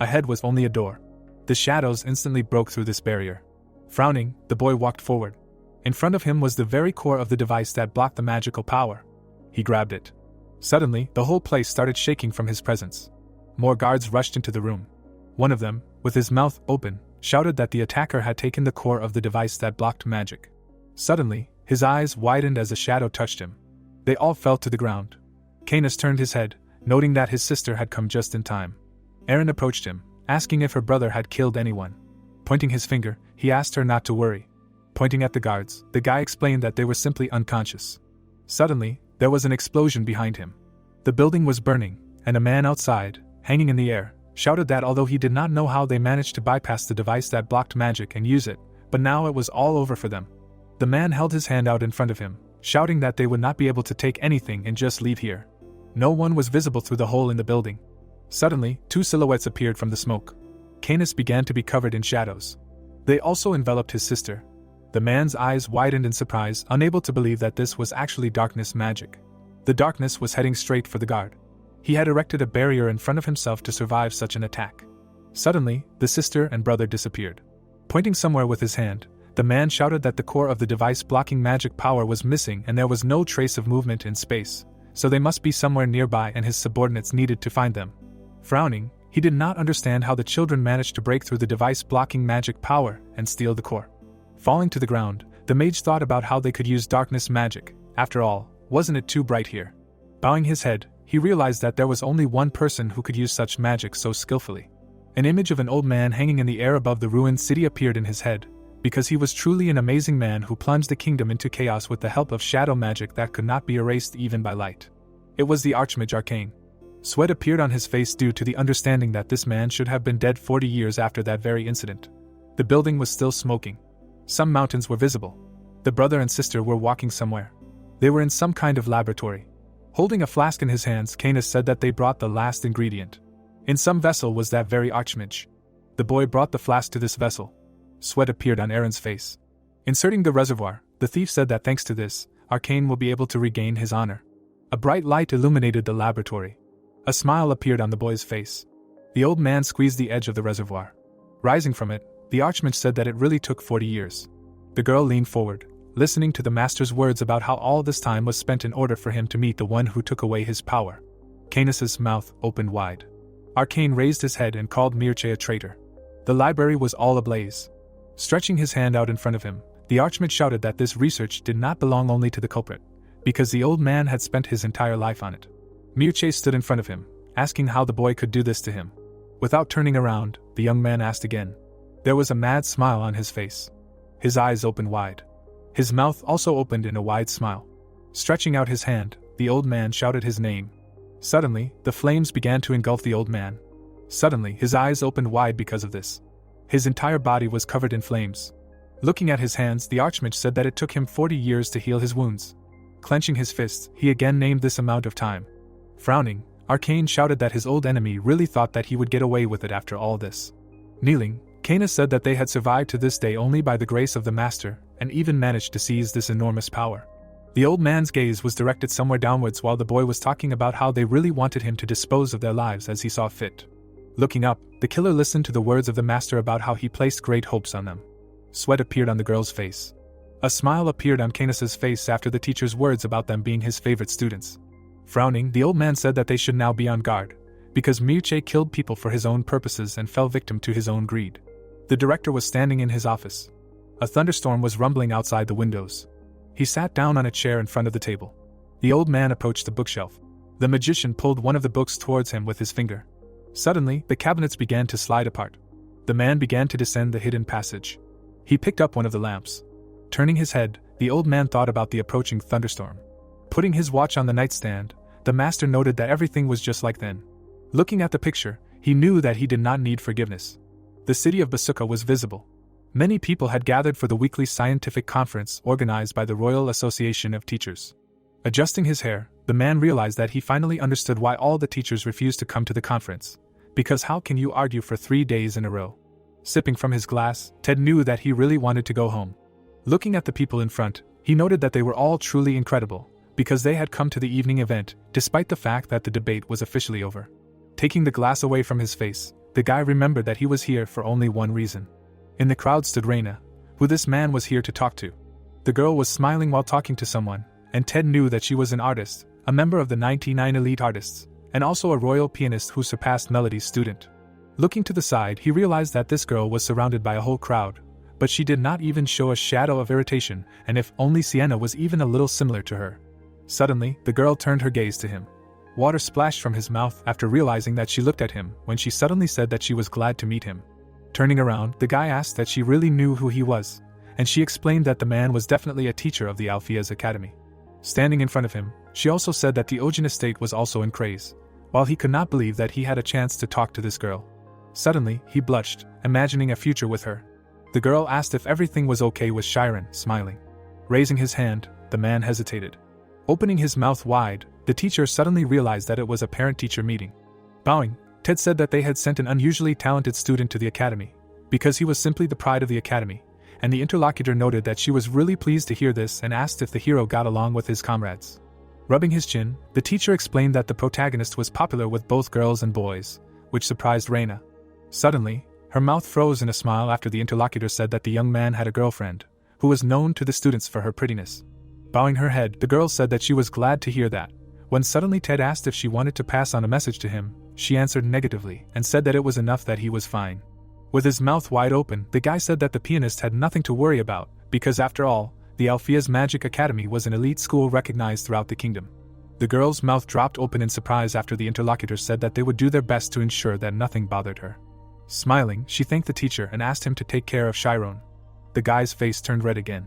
Speaker 1: Ahead was only a door. The shadows instantly broke through this barrier. Frowning, the boy walked forward. In front of him was the very core of the device that blocked the magical power. He grabbed it. Suddenly, the whole place started shaking from his presence. More guards rushed into the room. One of them, with his mouth open, shouted that the attacker had taken the core of the device that blocked magic. Suddenly, his eyes widened as a shadow touched him. They all fell to the ground. Canis turned his head, noting that his sister had come just in time. Aaron approached him, asking if her brother had killed anyone. Pointing his finger, he asked her not to worry. Pointing at the guards, the guy explained that they were simply unconscious. Suddenly, there was an explosion behind him. The building was burning, and a man outside, hanging in the air, shouted that although he did not know how they managed to bypass the device that blocked magic and use it, but now it was all over for them. The man held his hand out in front of him, shouting that they would not be able to take anything and just leave here. No one was visible through the hole in the building. Suddenly, 2 silhouettes appeared from the smoke. Canis began to be covered in shadows. They also enveloped his sister. The man's eyes widened in surprise, unable to believe that this was actually darkness magic. The darkness was heading straight for the guard. He had erected a barrier in front of himself to survive such an attack. Suddenly, the sister and brother disappeared. Pointing somewhere with his hand, the man shouted that the core of the device blocking magic power was missing and there was no trace of movement in space, so they must be somewhere nearby and his subordinates needed to find them. Frowning, he did not understand how the children managed to break through the device blocking magic power and steal the core. Falling to the ground, the mage thought about how they could use darkness magic. After all, wasn't it too bright here? Bowing his head, he realized that there was only one person who could use such magic so skillfully. An image of an old man hanging in the air above the ruined city appeared in his head, because he was truly an amazing man who plunged the kingdom into chaos with the help of shadow magic that could not be erased even by light. It was the Archmage Arcane. Sweat appeared on his face due to the understanding that this man should have been dead 40 years after that very incident. The building was still smoking. Some mountains were visible. The brother and sister were walking somewhere. They were in some kind of laboratory. Holding a flask in his hands, Canis said that they brought the last ingredient. In some vessel was that very Archmage. The boy brought the flask to this vessel. Sweat appeared on Aaron's face. Inserting the reservoir, the thief said that thanks to this, Arcane will be able to regain his honor. A bright light illuminated the laboratory. A smile appeared on the boy's face. The old man squeezed the edge of the reservoir. Rising from it, the Archmage said that it really took 40 years. The girl leaned forward, listening to the master's words about how all this time was spent in order for him to meet the one who took away his power. Canis's mouth opened wide. Arcane raised his head and called Mage a traitor. The library was all ablaze. Stretching his hand out in front of him, the Archmage shouted that this research did not belong only to the culprit, because the old man had spent his entire life on it. Mage stood in front of him, asking how the boy could do this to him. Without turning around, the young man asked again. There was a mad smile on his face. His eyes opened wide. His mouth also opened in a wide smile. Stretching out his hand, the old man shouted his name. Suddenly, the flames began to engulf the old man. Suddenly, his eyes opened wide because of this. His entire body was covered in flames. Looking at his hands, the Archmage said that it took him 40 years to heal his wounds. Clenching his fists, he again named this amount of time. Frowning, Arcane shouted that his old enemy really thought that he would get away with it after all this. Kneeling, Canis said that they had survived to this day only by the grace of the Master, and even managed to seize this enormous power. The old man's gaze was directed somewhere downwards while the boy was talking about how they really wanted him to dispose of their lives as he saw fit. Looking up, the killer listened to the words of the Master about how he placed great hopes on them. Sweat appeared on the girl's face. A smile appeared on Canis's face after the teacher's words about them being his favorite students. Frowning, the old man said that they should now be on guard, because Mage killed people for his own purposes and fell victim to his own greed. The director was standing in his office. A thunderstorm was rumbling outside the windows. He sat down on a chair in front of the table. The old man approached the bookshelf. The magician pulled one of the books towards him with his finger. Suddenly, the cabinets began to slide apart. The man began to descend the hidden passage. He picked up one of the lamps. Turning his head, the old man thought about the approaching thunderstorm. Putting his watch on the nightstand, the master noted that everything was just like then. Looking at the picture, he knew that he did not need forgiveness. The city of Basuka was visible. Many people had gathered for the weekly scientific conference organized by the Royal Association of Teachers. Adjusting his hair, the man realized that he finally understood why all the teachers refused to come to the conference. Because how can you argue for 3 days in a row? Sipping from his glass, Ted knew that he really wanted to go home. Looking at the people in front, he noted that they were all truly incredible, because they had come to the evening event, despite the fact that the debate was officially over. Taking the glass away from his face, the guy remembered that he was here for only one reason. In the crowd stood Raina, who this man was here to talk to. The girl was smiling while talking to someone, and Ted knew that she was an artist, a member of the 99 elite artists, and also a royal pianist who surpassed Melody's student. Looking to the side, he realized that this girl was surrounded by a whole crowd, but she did not even show a shadow of irritation, and if only Sienna was even a little similar to her. Suddenly, the girl turned her gaze to him. Water splashed from his mouth after realizing that she looked at him when she suddenly said that she was glad to meet him. Turning around, the guy asked that she really knew who he was, and she explained that the man was definitely a teacher of the Alfia's academy. Standing in front of him, she also said that the Ogent estate was also in craze, while he could not believe that he had a chance to talk to this girl. Suddenly, he blushed, imagining a future with her. The girl asked if everything was okay with Chiron, smiling. Raising his hand, the man hesitated. Opening his mouth wide, the teacher suddenly realized that it was a parent-teacher meeting. Bowing, Ted said that they had sent an unusually talented student to the academy, because he was simply the pride of the academy, and the interlocutor noted that she was really pleased to hear this and asked if the hero got along with his comrades. Rubbing his chin, the teacher explained that the protagonist was popular with both girls and boys, which surprised Raina. Suddenly, her mouth froze in a smile after the interlocutor said that the young man had a girlfriend, who was known to the students for her prettiness. Bowing her head, the girl said that she was glad to hear that. When suddenly Ted asked if she wanted to pass on a message to him, she answered negatively and said that it was enough that he was fine. With his mouth wide open, the guy said that the pianist had nothing to worry about, because after all, the Alfia's Magic Academy was an elite school recognized throughout the kingdom. The girl's mouth dropped open in surprise after the interlocutor said that they would do their best to ensure that nothing bothered her. Smiling, she thanked the teacher and asked him to take care of Chiron. The guy's face turned red again.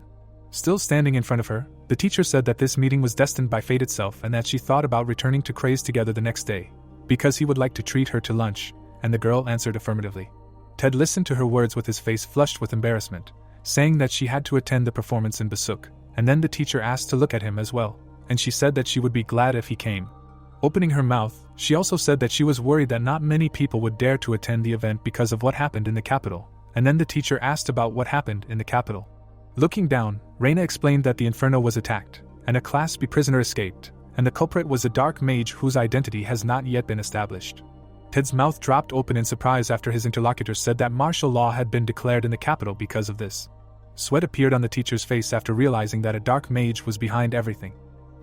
Speaker 1: Still standing in front of her, the teacher said that this meeting was destined by fate itself and that she thought about returning to Craze together the next day, because he would like to treat her to lunch, and the girl answered affirmatively. Ted listened to her words with his face flushed with embarrassment, saying that she had to attend the performance in Basuk, and then the teacher asked to look at him as well, and she said that she would be glad if he came. Opening her mouth, she also said that she was worried that not many people would dare to attend the event because of what happened in the capital, and then the teacher asked about what happened in the capital. Looking down, Raina explained that the Inferno was attacked, and a Class B prisoner escaped, and the culprit was a dark mage whose identity has not yet been established. Ted's mouth dropped open in surprise after his interlocutor said that martial law had been declared in the capital because of this. Sweat appeared on the teacher's face after realizing that a dark mage was behind everything.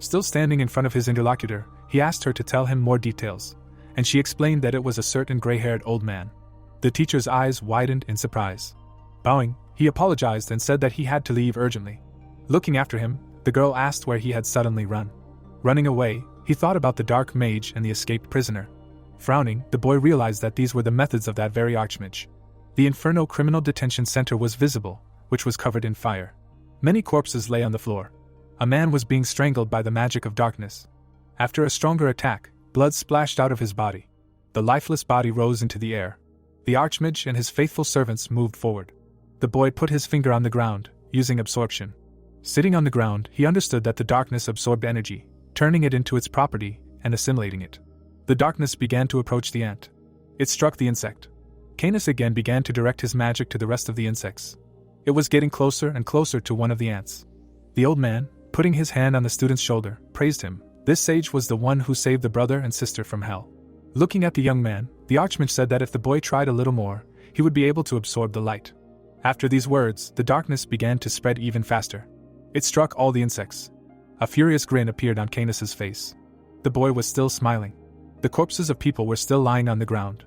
Speaker 1: Still standing in front of his interlocutor, he asked her to tell him more details, and she explained that it was a certain gray-haired old man. The teacher's eyes widened in surprise. Bowing, he apologized and said that he had to leave urgently. Looking after him, the girl asked where he had suddenly run. Running away, he thought about the dark mage and the escaped prisoner. Frowning, the boy realized that these were the methods of that very archmage. The Inferno Criminal Detention Center was visible, which was covered in fire. Many corpses lay on the floor. A man was being strangled by the magic of darkness. After a stronger attack, blood splashed out of his body. The lifeless body rose into the air. The archmage and his faithful servants moved forward. The boy put his finger on the ground, using absorption. Sitting on the ground, he understood that the darkness absorbed energy, turning it into its property and assimilating it. The darkness began to approach the ant. It struck the insect. Canis again began to direct his magic to the rest of the insects. It was getting closer and closer to one of the ants. The old man, putting his hand on the student's shoulder, praised him. This sage was the one who saved the brother and sister from hell. Looking at the young man, the archmage said that if the boy tried a little more, he would be able to absorb the light. After these words, the darkness began to spread even faster. It struck all the insects. A furious grin appeared on Canis's face. The boy was still smiling. The corpses of people were still lying on the ground.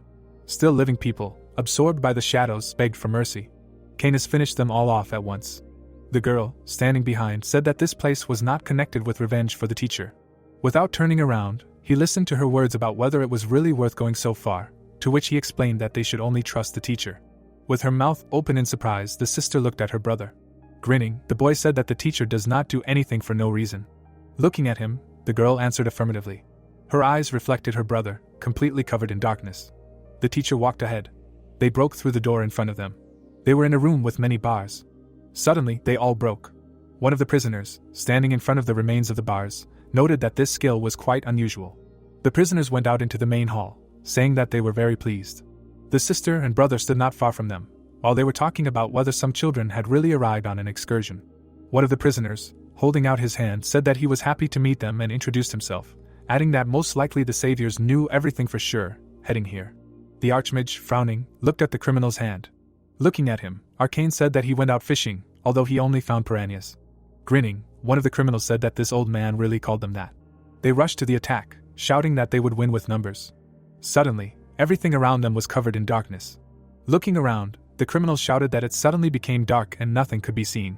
Speaker 1: Still living people, absorbed by the shadows, begged for mercy. Canis finished them all off at once. The girl, standing behind, said that this place was not connected with revenge for the teacher. Without turning around, he listened to her words about whether it was really worth going so far, to which he explained that they should only trust the teacher. With her mouth open in surprise, the sister looked at her brother. Grinning, the boy said that the teacher does not do anything for no reason. Looking at him, the girl answered affirmatively. Her eyes reflected her brother, completely covered in darkness. The teacher walked ahead. They broke through the door in front of them. They were in a room with many bars. Suddenly, they all broke. One of the prisoners, standing in front of the remains of the bars, noted that this skill was quite unusual. The prisoners went out into the main hall, saying that they were very pleased. The sister and brother stood not far from them, while they were talking about whether some children had really arrived on an excursion. One of the prisoners, holding out his hand, said that he was happy to meet them and introduced himself, adding that most likely the saviors knew everything for sure, heading here. The Archmage, frowning, looked at the criminal's hand. Looking at him, Arcane said that he went out fishing, although he only found piranhas. Grinning, one of the criminals said that this old man really called them that. They rushed to the attack, shouting that they would win with numbers. Suddenly, everything around them was covered in darkness. Looking around, the criminals shouted that it suddenly became dark and nothing could be seen.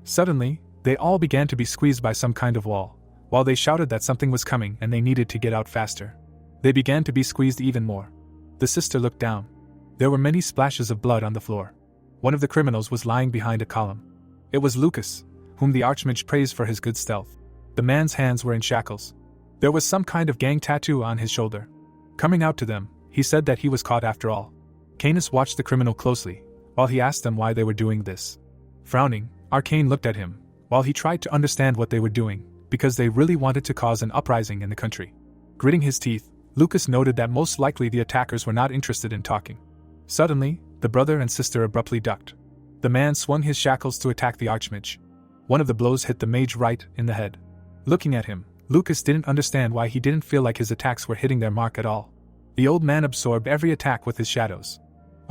Speaker 1: Suddenly, they all began to be squeezed by some kind of wall, while they shouted that something was coming and they needed to get out faster. They began to be squeezed even more. The sister looked down. There were many splashes of blood on the floor. One of the criminals was lying behind a column. It was Lucas, whom the Archmage praised for his good stealth. The man's hands were in shackles. There was some kind of gang tattoo on his shoulder. Coming out to them, he said that he was caught after all. Canis watched the criminal closely, while he asked them why they were doing this. Frowning, Arcane looked at him, while he tried to understand what they were doing, because they really wanted to cause an uprising in the country. Gritting his teeth, Lucas noted that most likely the attackers were not interested in talking. Suddenly, the brother and sister abruptly ducked. The man swung his shackles to attack the Archmage. One of the blows hit the mage right in the head. Looking at him, Lucas didn't understand why he didn't feel like his attacks were hitting their mark at all. The old man absorbed every attack with his shadows.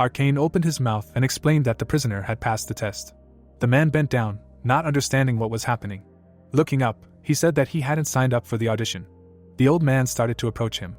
Speaker 1: Arcane opened his mouth and explained that the prisoner had passed the test. The man bent down, not understanding what was happening. Looking up, he said that he hadn't signed up for the audition. The old man started to approach him.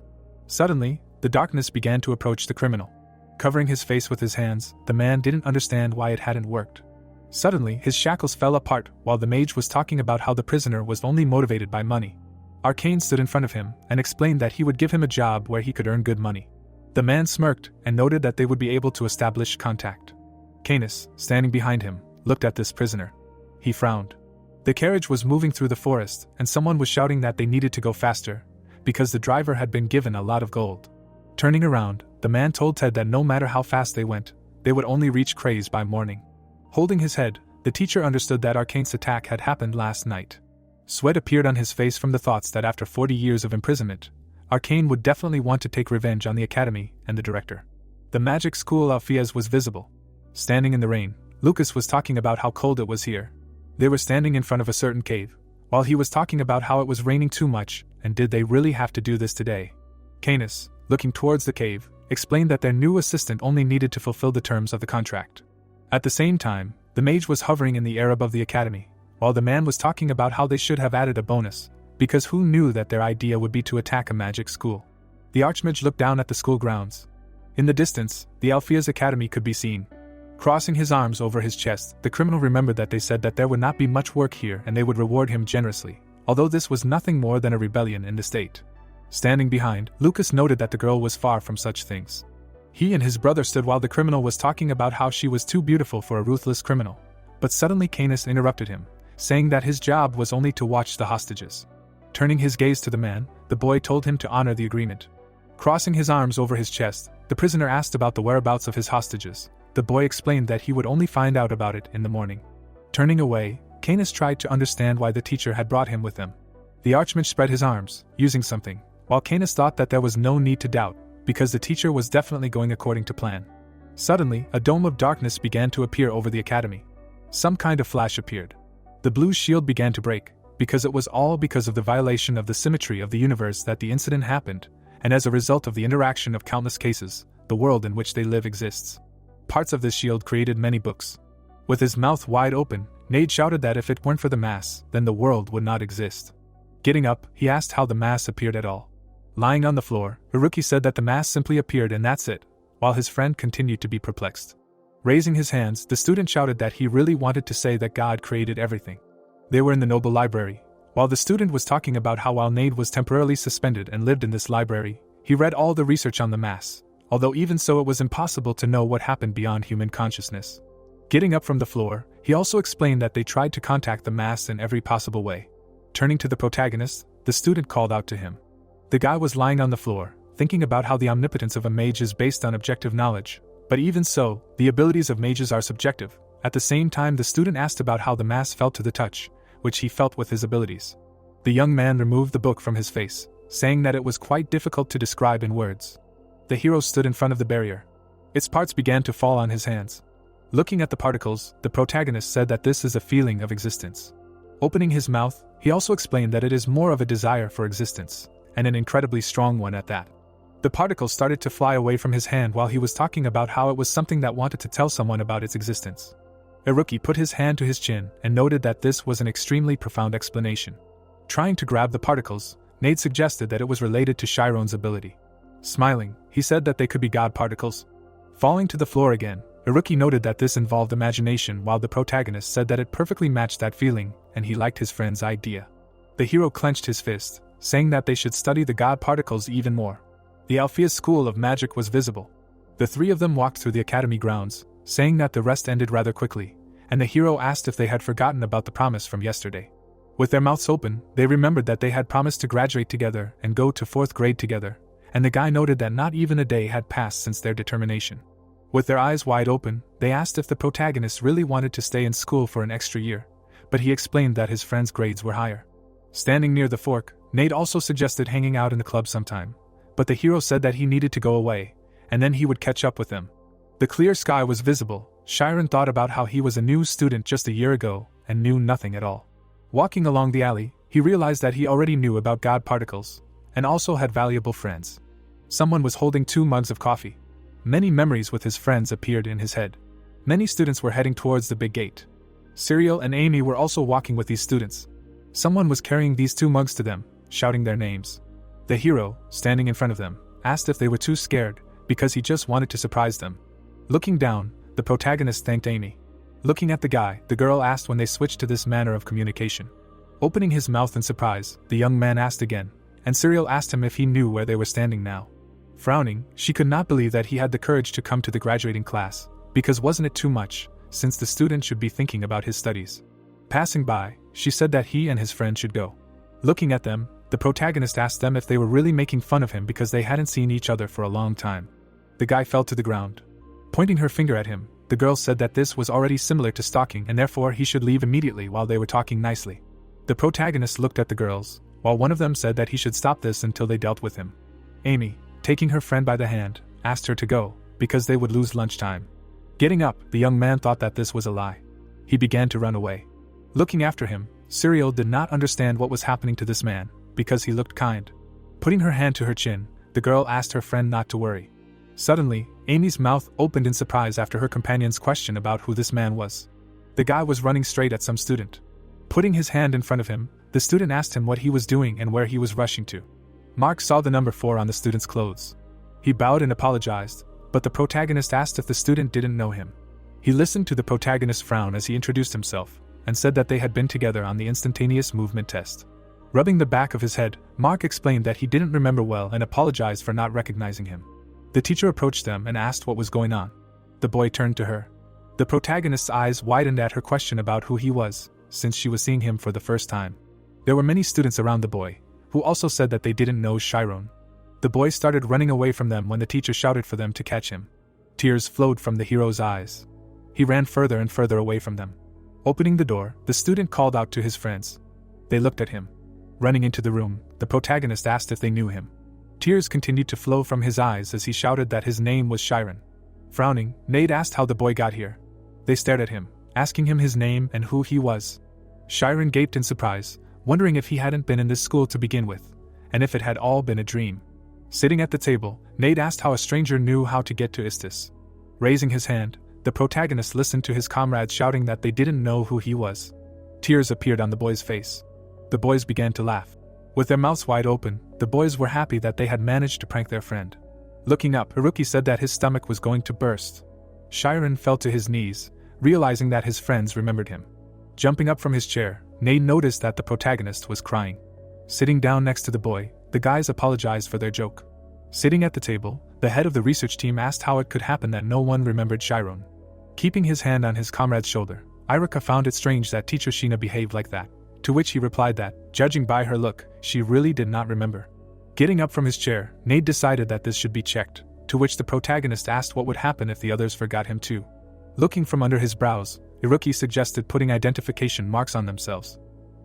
Speaker 1: Suddenly, the darkness began to approach the criminal. Covering his face with his hands, the man didn't understand why it hadn't worked. Suddenly, his shackles fell apart while the mage was talking about how the prisoner was only motivated by money. Arcane stood in front of him and explained that he would give him a job where he could earn good money. The man smirked and noted that they would be able to establish contact. Canis, standing behind him, looked at this prisoner. He frowned. The carriage was moving through the forest and someone was shouting that they needed to go faster, because the driver had been given a lot of gold. Turning around, the man told Ted that no matter how fast they went, they would only reach Craze by morning. Holding his head, the teacher understood that Arcane's attack had happened last night. Sweat appeared on his face from the thoughts that after 40 years of imprisonment, Arcane would definitely want to take revenge on the academy and the director. The magic school Alfia's was visible. Standing in the rain, Lucas was talking about how cold it was here. They were standing in front of a certain cave, while he was talking about how it was raining too much, and did they really have to do this today? Canis, looking towards the cave, explained that their new assistant only needed to fulfill the terms of the contract. At the same time, the mage was hovering in the air above the academy, while the man was talking about how they should have added a bonus, because who knew that their idea would be to attack a magic school. The Archmage looked down at the school grounds. In the distance, the Alfia's academy could be seen. Crossing his arms over his chest, the criminal remembered that they said that there would not be much work here and they would reward him generously, although this was nothing more than a rebellion in the state. Standing behind, Lucas noted that the girl was far from such things. He and his brother stood while the criminal was talking about how she was too beautiful for a ruthless criminal, but suddenly Canis interrupted him, saying that his job was only to watch the hostages. Turning his gaze to the man, the boy told him to honor the agreement. Crossing his arms over his chest, the prisoner asked about the whereabouts of his hostages. The boy explained that he would only find out about it in the morning. Turning away, Canis tried to understand why the teacher had brought him with them. The Archmage spread his arms, using something, while Canis thought that there was no need to doubt, because the teacher was definitely going according to plan. Suddenly, a dome of darkness began to appear over the academy. Some kind of flash appeared. The blue shield began to break, because it was all because of the violation of the symmetry of the universe that the incident happened, and as a result of the interaction of countless cases, the world in which they live exists. Parts of this shield created many books. With his mouth wide open, Nade shouted that if it weren't for the mass, then the world would not exist. Getting up, he asked how the mass appeared at all. Lying on the floor, Haruki said that the mass simply appeared and that's it, while his friend continued to be perplexed. Raising his hands, the student shouted that he really wanted to say that God created everything. They were in the noble library. While the student was talking about how while Nade was temporarily suspended and lived in this library, he read all the research on the mass, although even so it was impossible to know what happened beyond human consciousness. Getting up from the floor, he also explained that they tried to contact the mass in every possible way. Turning to the protagonist, the student called out to him. The guy was lying on the floor, thinking about how the omnipotence of a mage is based on objective knowledge, but even so, the abilities of mages are subjective. At the same time, the student asked about how the mass felt to the touch, which he felt with his abilities. The young man removed the book from his face, saying that it was quite difficult to describe in words. The hero stood in front of the barrier. Its parts began to fall on his hands. Looking at the particles, the protagonist said that this is a feeling of existence. Opening his mouth, he also explained that it is more of a desire for existence, and an incredibly strong one at that. The particles started to fly away from his hand while he was talking about how it was something that wanted to tell someone about its existence. Haruki put his hand to his chin and noted that this was an extremely profound explanation. Trying to grab the particles, Nade suggested that it was related to Chiron's ability. Smiling, he said that they could be god particles. Falling to the floor again, Haruki noted that this involved imagination while the protagonist said that it perfectly matched that feeling and he liked his friend's idea. The hero clenched his fist, saying that they should study the god particles even more. The Alfia school of magic was visible. The three of them walked through the academy grounds, saying that the rest ended rather quickly, and the hero asked if they had forgotten about the promise from yesterday. With their mouths open, they remembered that they had promised to graduate together and go to 4th grade together, and the guy noted that not even a day had passed since their determination. With their eyes wide open, they asked if the protagonist really wanted to stay in school for an extra year, but he explained that his friend's grades were higher. Standing near the fork, Nade also suggested hanging out in the club sometime, but the hero said that he needed to go away, and then he would catch up with them. The clear sky was visible. Chiron thought about how he was a new student just a year ago and knew nothing at all. Walking along the alley, he realized that he already knew about god particles, and also had valuable friends. Someone was holding 2 mugs of coffee. Many memories with his friends appeared in his head. Many students were heading towards the big gate. Cyril and Amy were also walking with these students. Someone was carrying these 2 mugs to them, shouting their names. The hero, standing in front of them, asked if they were too scared, because he just wanted to surprise them. Looking down, the protagonist thanked Amy. Looking at the guy, the girl asked when they switched to this manner of communication. Opening his mouth in surprise, the young man asked again, and Cyril asked him if he knew where they were standing now. Frowning, she could not believe that he had the courage to come to the graduating class, because wasn't it too much, since the student should be thinking about his studies. Passing by, she said that he and his friend should go. Looking at them, the protagonist asked them if they were really making fun of him because they hadn't seen each other for a long time. The guy fell to the ground. Pointing her finger at him, the girl said that this was already similar to stalking and therefore he should leave immediately while they were talking nicely. The protagonist looked at the girls, while one of them said that he should stop this until they dealt with him. Amy, taking her friend by the hand, asked her to go, because they would lose lunchtime. Getting up, the young man thought that this was a lie. He began to run away. Looking after him, Cyril did not understand what was happening to this man, because he looked kind. Putting her hand to her chin, the girl asked her friend not to worry. Suddenly, Amy's mouth opened in surprise after her companion's question about who this man was. The guy was running straight at some student. Putting his hand in front of him, the student asked him what he was doing and where he was rushing to. Mark saw the number 4 on the student's clothes. He bowed and apologized, but the protagonist asked if the student didn't know him. He listened to the protagonist's frown as he introduced himself, and said that they had been together on the instantaneous movement test. Rubbing the back of his head, Mark explained that he didn't remember well and apologized for not recognizing him. The teacher approached them and asked what was going on. The boy turned to her. The protagonist's eyes widened at her question about who he was, since she was seeing him for the first time. There were many students around the boy, who also said that they didn't know Chiron. The boy started running away from them when the teacher shouted for them to catch him. Tears flowed from the hero's eyes. He ran further and further away from them. Opening the door, the student called out to his friends. They looked at him. Running into the room, the protagonist asked if they knew him. Tears continued to flow from his eyes as he shouted that his name was Chiron. Frowning, Nade asked how the boy got here. They stared at him, asking him his name and who he was. Chiron gaped in surprise, wondering if he hadn't been in this school to begin with, and if it had all been a dream. Sitting at the table, Nade asked how a stranger knew how to get to Istis. Raising his hand, The protagonist listened to his comrades shouting that they didn't know who he was. Tears appeared on the boy's face. The boys began to laugh. With their mouths wide open, the boys were happy that they had managed to prank their friend. Looking up, Haruki said that his stomach was going to burst. Shiren fell to his knees, realizing that his friends remembered him. Jumping up from his chair, Nate noticed that the protagonist was crying. Sitting down next to the boy, the guys apologized for their joke. Sitting at the table, the head of the research team asked how it could happen that no one remembered Shiron. Keeping his hand on his comrade's shoulder, Iruka found it strange that teacher Shina behaved like that, to which he replied that, judging by her look, she really did not remember. Getting up from his chair, Nate decided that this should be checked, to which the protagonist asked what would happen if the others forgot him too. Looking from under his brows, Iruki suggested putting identification marks on themselves.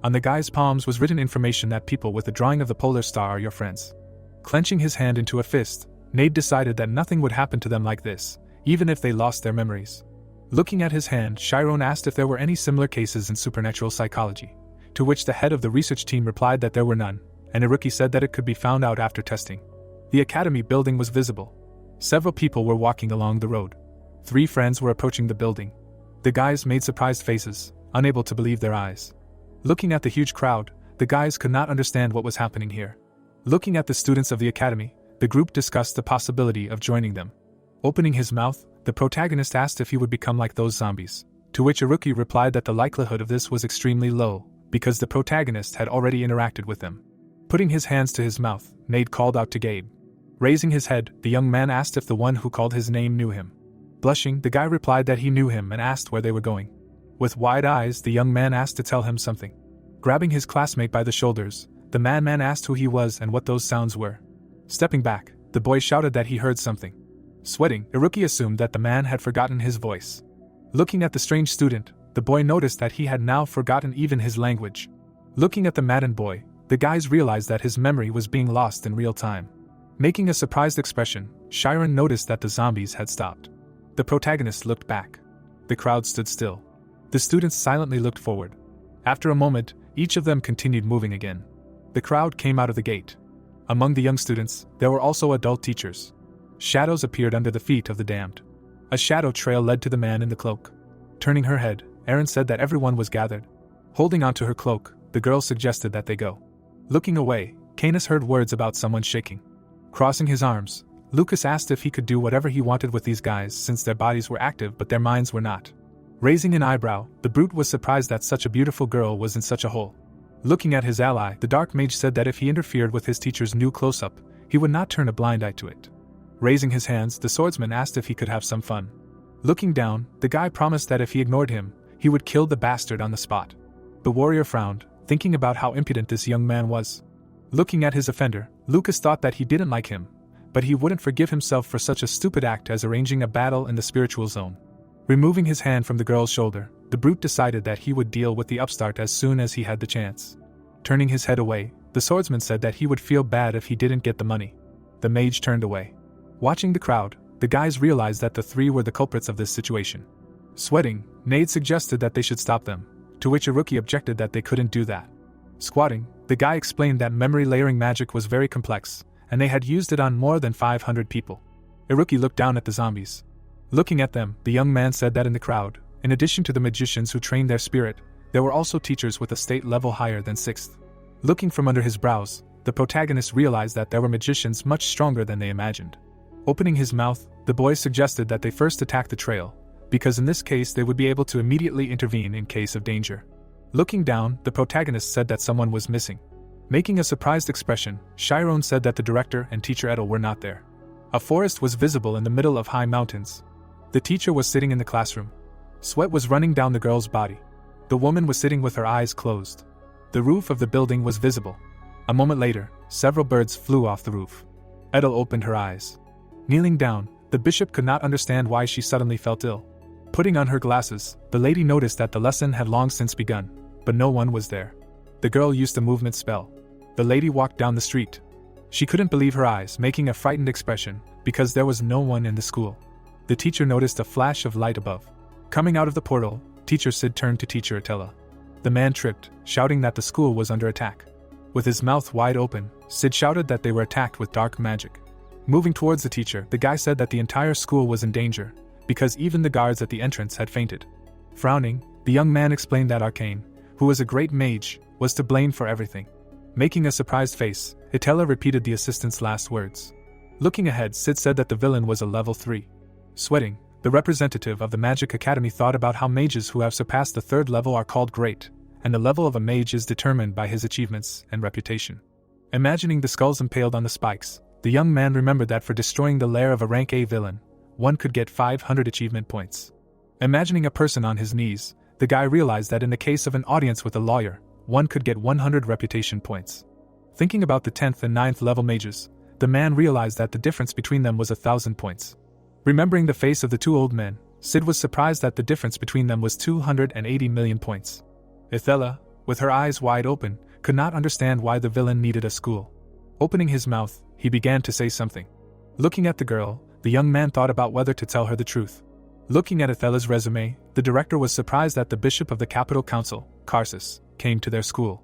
Speaker 1: On the guy's palms was written information that people with a drawing of the polar star are your friends. Clenching his hand into a fist, Nate decided that nothing would happen to them like this, even if they lost their memories. Looking at his hand, Shiron asked if there were any similar cases in supernatural psychology, to which the head of the research team replied that there were none, and Iruki said that it could be found out after testing. The academy building was visible. Several people were walking along the road. 3 friends were approaching the building. The guys made surprised faces, unable to believe their eyes. Looking at the huge crowd, the guys could not understand what was happening here. Looking at the students of the academy, the group discussed the possibility of joining them. Opening his mouth, the protagonist asked if he would become like those zombies, to which Iruki replied that the likelihood of this was extremely low, because the protagonist had already interacted with them. Putting his hands to his mouth, Nate called out to Gabe. Raising his head, the young man asked if the one who called his name knew him. Blushing, the guy replied that he knew him and asked where they were going. With wide eyes, the young man asked to tell him something. Grabbing his classmate by the shoulders, the madman asked who he was and what those sounds were. Stepping back, the boy shouted that he heard something. Sweating, Iruki assumed that the man had forgotten his voice. Looking at the strange student, the boy noticed that he had now forgotten even his language. Looking at the maddened boy, the guys realized that his memory was being lost in real time. Making a surprised expression, Shiren noticed that the zombies had stopped. The protagonist looked back. The crowd stood still. The students silently looked forward. After a moment, each of them continued moving again. The crowd came out of the gate. Among the young students, there were also adult teachers. Shadows appeared under the feet of the damned. A shadow trail led to the man in the cloak. Turning her head, Erin said that everyone was gathered. Holding onto her cloak, the girl suggested that they go. Looking away, Canis heard words about someone shaking. Crossing his arms, Lucas asked if he could do whatever he wanted with these guys since their bodies were active but their minds were not. Raising an eyebrow, the brute was surprised that such a beautiful girl was in such a hole. Looking at his ally, the dark mage said that if he interfered with his teacher's new close-up, he would not turn a blind eye to it. Raising his hands, the swordsman asked if he could have some fun. Looking down, the guy promised that if he ignored him, he would kill the bastard on the spot. The warrior frowned, thinking about how impudent this young man was. Looking at his offender, Lucas thought that he didn't like him, but he wouldn't forgive himself for such a stupid act as arranging a battle in the spiritual zone. Removing his hand from the girl's shoulder, the brute decided that he would deal with the upstart as soon as he had the chance. Turning his head away, the swordsman said that he would feel bad if he didn't get the money. The mage turned away. Watching the crowd, the guys realized that the 3 were the culprits of this situation. Sweating, Nade suggested that they should stop them, to which Iruki objected that they couldn't do that. Squatting, the guy explained that memory layering magic was very complex, and they had used it on more than 500 people. Iruki looked down at the zombies. Looking at them, the young man said that in the crowd, in addition to the magicians who trained their spirit, there were also teachers with a state level higher than 6th. Looking from under his brows, the protagonist realized that there were magicians much stronger than they imagined. Opening his mouth, the boy suggested that they first attack the trail, because in this case they would be able to immediately intervene in case of danger. Looking down, the protagonist said that someone was missing. Making a surprised expression, Chiron said that the director and teacher Edel were not there. A forest was visible in the middle of high mountains. The teacher was sitting in the classroom. Sweat was running down the girl's body. The woman was sitting with her eyes closed. The roof of the building was visible. A moment later, several birds flew off the roof. Edel opened her eyes. Kneeling down, the bishop could not understand why she suddenly felt ill. Putting on her glasses, the lady noticed that the lesson had long since begun, but no one was there. The girl used a movement spell. The lady walked down the street. She couldn't believe her eyes, making a frightened expression, because there was no one in the school. The teacher noticed a flash of light above. Coming out of the portal, Teacher Sid turned to Teacher Attila. The man tripped, shouting that the school was under attack. With his mouth wide open, Sid shouted that they were attacked with dark magic. Moving towards the teacher, the guy said that the entire school was in danger, because even the guards at the entrance had fainted. Frowning, the young man explained that Arcane, who was a great mage, was to blame for everything. Making a surprised face, Itella repeated the assistant's last words. Looking ahead, Sid said that the villain was a level 3. Sweating, the representative of the Magic Academy thought about how mages who have surpassed the 3rd level are called great, and the level of a mage is determined by his achievements and reputation. Imagining the skulls impaled on the spikes, the young man remembered that for destroying the lair of a rank A villain, one could get 500 achievement points. Imagining a person on his knees, the guy realized that in the case of an audience with a lawyer, one could get 100 reputation points. Thinking about the 10th and 9th level mages, the man realized that the difference between them was 1,000 points. Remembering the face of the 2 old men, Sid was surprised that the difference between them was 280 million points. Ithella, with her eyes wide open, could not understand why the villain needed a school. Opening his mouth, he began to say something. Looking at the girl, the young man thought about whether to tell her the truth. Looking at Ithella's resume, the director was surprised that the bishop of the capital council, Karsus, came to their school.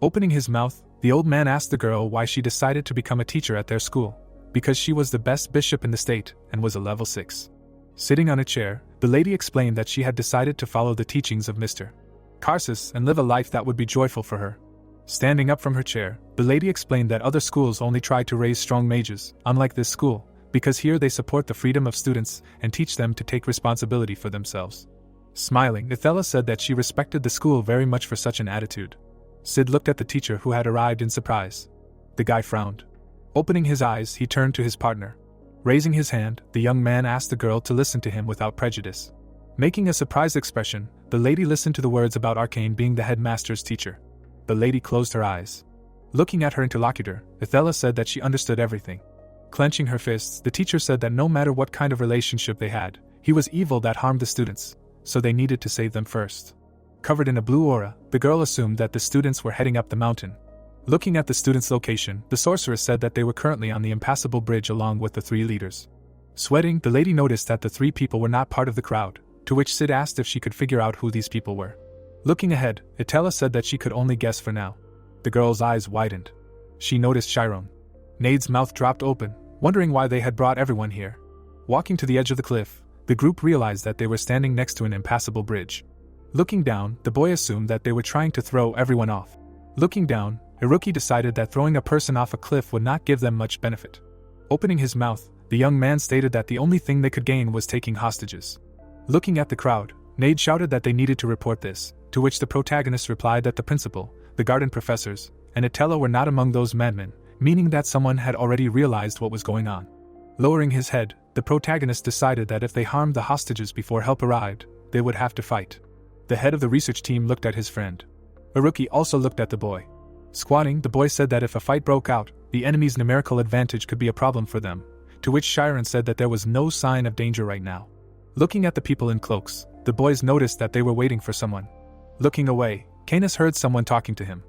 Speaker 1: Opening his mouth, the old man asked the girl why she decided to become a teacher at their school. Because she was the best bishop in the state and was a level 6. Sitting on a chair, the lady explained that she had decided to follow the teachings of Mr. Karsus and live a life that would be joyful for her. Standing up from her chair, the lady explained that other schools only try to raise strong mages, unlike this school, because here they support the freedom of students and teach them to take responsibility for themselves. Smiling, Ithella said that she respected the school very much for such an attitude. Sid looked at the teacher who had arrived in surprise. The guy frowned. Opening his eyes, he turned to his partner. Raising his hand, the young man asked the girl to listen to him without prejudice. Making a surprised expression, the lady listened to the words about Arcane being the headmaster's teacher. The lady closed her eyes. Looking at her interlocutor, Ithella said that she understood everything. Clenching her fists, the teacher said that no matter what kind of relationship they had, he was evil that harmed the students, so they needed to save them first. Covered in a blue aura, the girl assumed that the students were heading up the mountain. Looking at the students' location, the sorceress said that they were currently on the impassable bridge along with the 3 leaders. Sweating, the lady noticed that the 3 people were not part of the crowd, to which Sid asked if she could figure out who these people were. Looking ahead, Itella said that she could only guess for now. The girl's eyes widened. She noticed Chiron. Nade's mouth dropped open, wondering why they had brought everyone here. Walking to the edge of the cliff, the group realized that they were standing next to an impassable bridge. Looking down, the boy assumed that they were trying to throw everyone off. Looking down, Iruki decided that throwing a person off a cliff would not give them much benefit. Opening his mouth, the young man stated that the only thing they could gain was taking hostages. Looking at the crowd, Nade shouted that they needed to report this, to which the protagonist replied that the principal, the garden professors, and Itella were not among those madmen, meaning that someone had already realized what was going on. Lowering his head, the protagonist decided that if they harmed the hostages before help arrived, they would have to fight. The head of the research team looked at his friend. Iruki also looked at the boy. Squatting, the boy said that if a fight broke out, the enemy's numerical advantage could be a problem for them, to which Chiron said that there was no sign of danger right now. Looking at the people in cloaks, the boys noticed that they were waiting for someone. Looking away, Canis heard someone talking to him.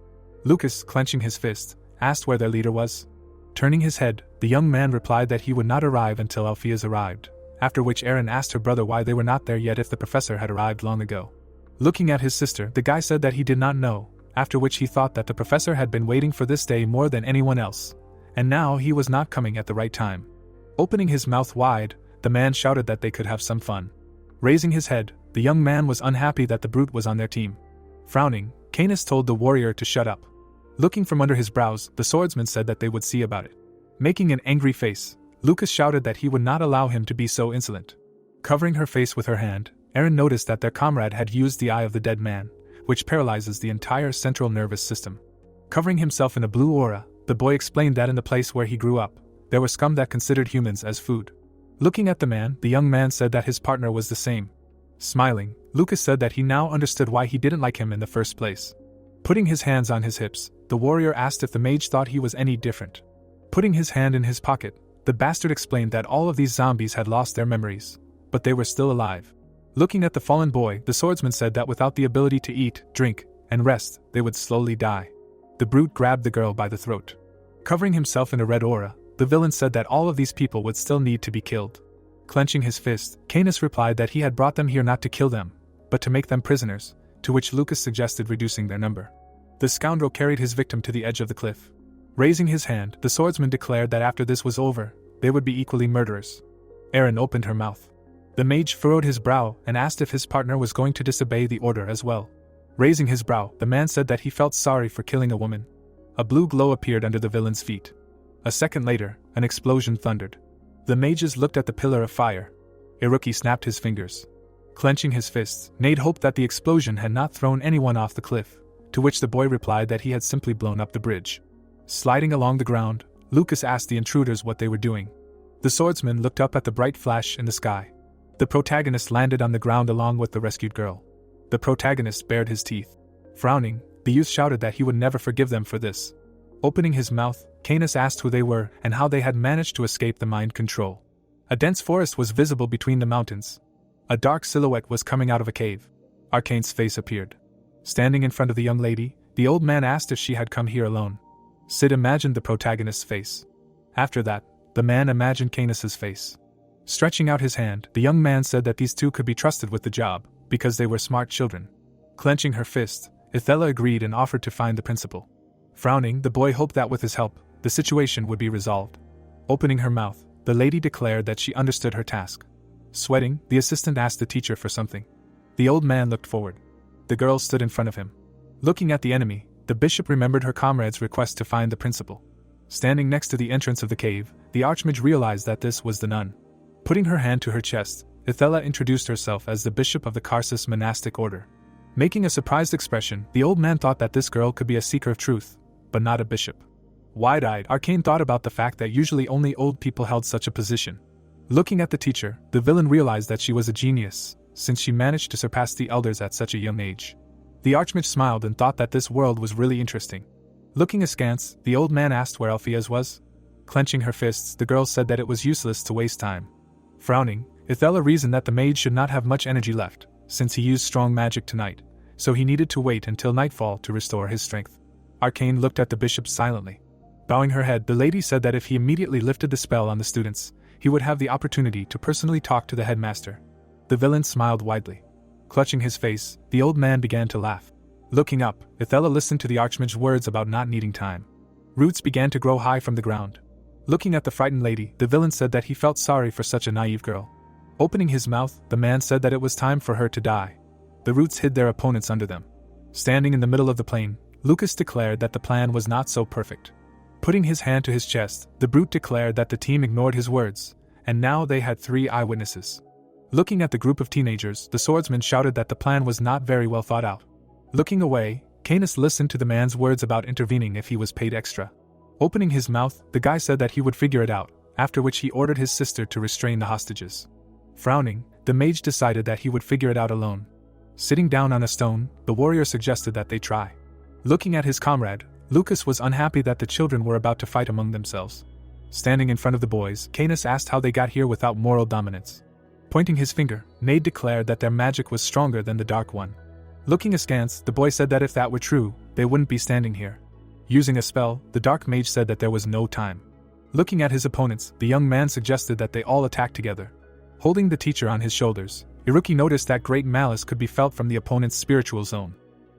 Speaker 1: Lucas, clenching his fist, asked where their leader was. Turning his head, the young man replied that he would not arrive until Alfia's arrived, after which Aaron asked her brother why they were not there yet if the professor had arrived long ago. Looking at his sister, the guy said that he did not know, after which he thought that the professor had been waiting for this day more than anyone else, and now he was not coming at the right time. Opening his mouth wide, the man shouted that they could have some fun. Raising his head, the young man was unhappy that the brute was on their team. Frowning, Canis told the warrior to shut up. Looking from under his brows, the swordsman said that they would see about it. Making an angry face, Lucas shouted that he would not allow him to be so insolent. Covering her face with her hand, Aaron noticed that their comrade had used the eye of the dead man, which paralyzes the entire central nervous system. Covering himself in a blue aura, the boy explained that in the place where he grew up, there were scum that considered humans as food. Looking at the man, the young man said that his partner was the same. Smiling, Lucas said that he now understood why he didn't like him in the first place. Putting his hands on his hips, the warrior asked if the mage thought he was any different. Putting his hand in his pocket, the bastard explained that all of these zombies had lost their memories, but they were still alive. Looking at the fallen boy, the swordsman said that without the ability to eat, drink, and rest, they would slowly die. The brute grabbed the girl by the throat. Covering himself in a red aura, the villain said that all of these people would still need to be killed. Clenching his fist, Canis replied that he had brought them here not to kill them, but to make them prisoners, to which Lucas suggested reducing their number. The scoundrel carried his victim to the edge of the cliff. Raising his hand, the swordsman declared that after this was over, they would be equally murderers. Aaron opened her mouth. The mage furrowed his brow and asked if his partner was going to disobey the order as well. Raising his brow, the man said that he felt sorry for killing a woman. A blue glow appeared under the villain's feet. A second later, an explosion thundered. The mages looked at the pillar of fire. Iruki snapped his fingers. Clenching his fists, Nade hoped that the explosion had not thrown anyone off the cliff, to which the boy replied that he had simply blown up the bridge. Sliding along the ground, Lucas asked the intruders what they were doing. The swordsman looked up at the bright flash in the sky. The protagonist landed on the ground along with the rescued girl. The protagonist bared his teeth. Frowning, the youth shouted that he would never forgive them for this. Opening his mouth, Canis asked who they were and how they had managed to escape the mind control. A dense forest was visible between the mountains. A dark silhouette was coming out of a cave. Arcane's face appeared. Standing in front of the young lady, the old man asked if she had come here alone. Sid imagined the protagonist's face. After that, the man imagined Canis's face. Stretching out his hand, the young man said that these two could be trusted with the job, because they were smart children. Clenching her fist, Ithella agreed and offered to find the principal. Frowning, the boy hoped that with his help, the situation would be resolved. Opening her mouth, the lady declared that she understood her task. Sweating, the assistant asked the teacher for something. The old man looked forward. The girl stood in front of him. Looking at the enemy, the bishop remembered her comrade's request to find the principal. Standing next to the entrance of the cave, the archmage realized that this was the nun. Putting her hand to her chest, Ithella introduced herself as the bishop of the Karsus monastic order. Making a surprised expression, the old man thought that this girl could be a seeker of truth, but not a bishop. Wide-eyed, Arcane thought about the fact that usually only old people held such a position. Looking at the teacher, the villain realized that she was a genius, since she managed to surpass the elders at such a young age. The archmage smiled and thought that this world was really interesting. Looking askance, the old man asked where Alfia's was. Clenching her fists, the girl said that it was useless to waste time. Frowning, Ithella reasoned that the mage should not have much energy left, since he used strong magic tonight, so he needed to wait until nightfall to restore his strength. Arcane looked at the bishop silently. Bowing her head, the lady said that if he immediately lifted the spell on the students, he would have the opportunity to personally talk to the headmaster. The villain smiled widely. Clutching his face, the old man began to laugh. Looking up, Ithella listened to the archmage's words about not needing time. Roots began to grow high from the ground. Looking at the frightened lady, the villain said that he felt sorry for such a naive girl. Opening his mouth, the man said that it was time for her to die. The roots hid their opponents under them. Standing in the middle of the plain, Lucas declared that the plan was not so perfect. Putting his hand to his chest, the brute declared that the team ignored his words, and now they had 3 eyewitnesses. Looking at the group of teenagers, the swordsman shouted that the plan was not very well thought out. Looking away, Canis listened to the man's words about intervening if he was paid extra. Opening his mouth, the guy said that he would figure it out, after which he ordered his sister to restrain the hostages. Frowning, the mage decided that he would figure it out alone. Sitting down on a stone, the warrior suggested that they try. Looking at his comrade, Lucas was unhappy that the children were about to fight among themselves. Standing in front of the boys, Canis asked how they got here without moral dominance. Pointing his finger, Nade declared that their magic was stronger than the Dark One. Looking askance, the boy said that if that were true, they wouldn't be standing here. Using a spell, the Dark Mage said that there was no time. Looking at his opponents, the young man suggested that they all attack together. Holding the teacher on his shoulders, Iruki noticed that great malice could be felt from the opponent's spiritual zone.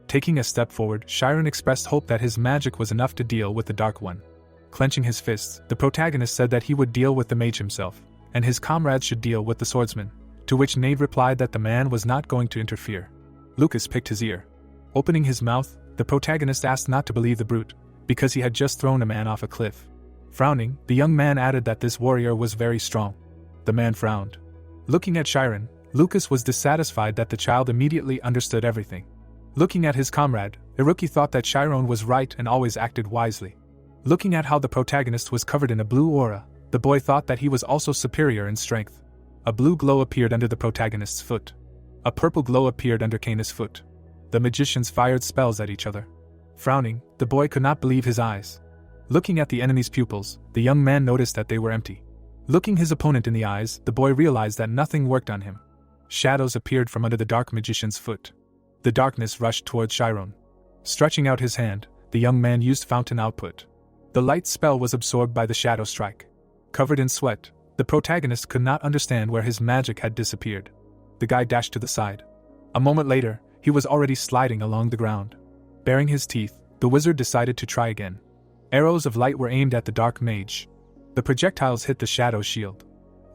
Speaker 1: Taking a step forward, Chiron expressed hope that his magic was enough to deal with the Dark One. Clenching his fists, the protagonist said that he would deal with the mage himself, and his comrades should deal with the swordsman, to which Nade replied that the man was not going to interfere. Lucas picked his ear. Opening his mouth, the protagonist asked not to believe the brute, because he had just thrown a man off a cliff. Frowning, the young man added that this warrior was very strong. The man frowned. Looking at Chiron, Lucas was dissatisfied that the child immediately understood everything. Looking at his comrade, Iruki thought that Chiron was right and always acted wisely. Looking at how the protagonist was covered in a blue aura, the boy thought that he was also superior in strength. A blue glow appeared under the protagonist's foot. A purple glow appeared under Canis' foot. The magicians fired spells at each other. Frowning, the boy could not believe his eyes. Looking at the enemy's pupils, the young man noticed that they were empty. Looking his opponent in the eyes, the boy realized that nothing worked on him. Shadows appeared from under the dark magician's foot. The darkness rushed towards Chiron. Stretching out his hand, the young man used fountain output. The light spell was absorbed by the shadow strike. Covered in sweat, the protagonist could not understand where his magic had disappeared. The guy dashed to the side. A moment later, he was already sliding along the ground. Baring his teeth, the wizard decided to try again. Arrows of light were aimed at the dark mage. The projectiles hit the shadow shield.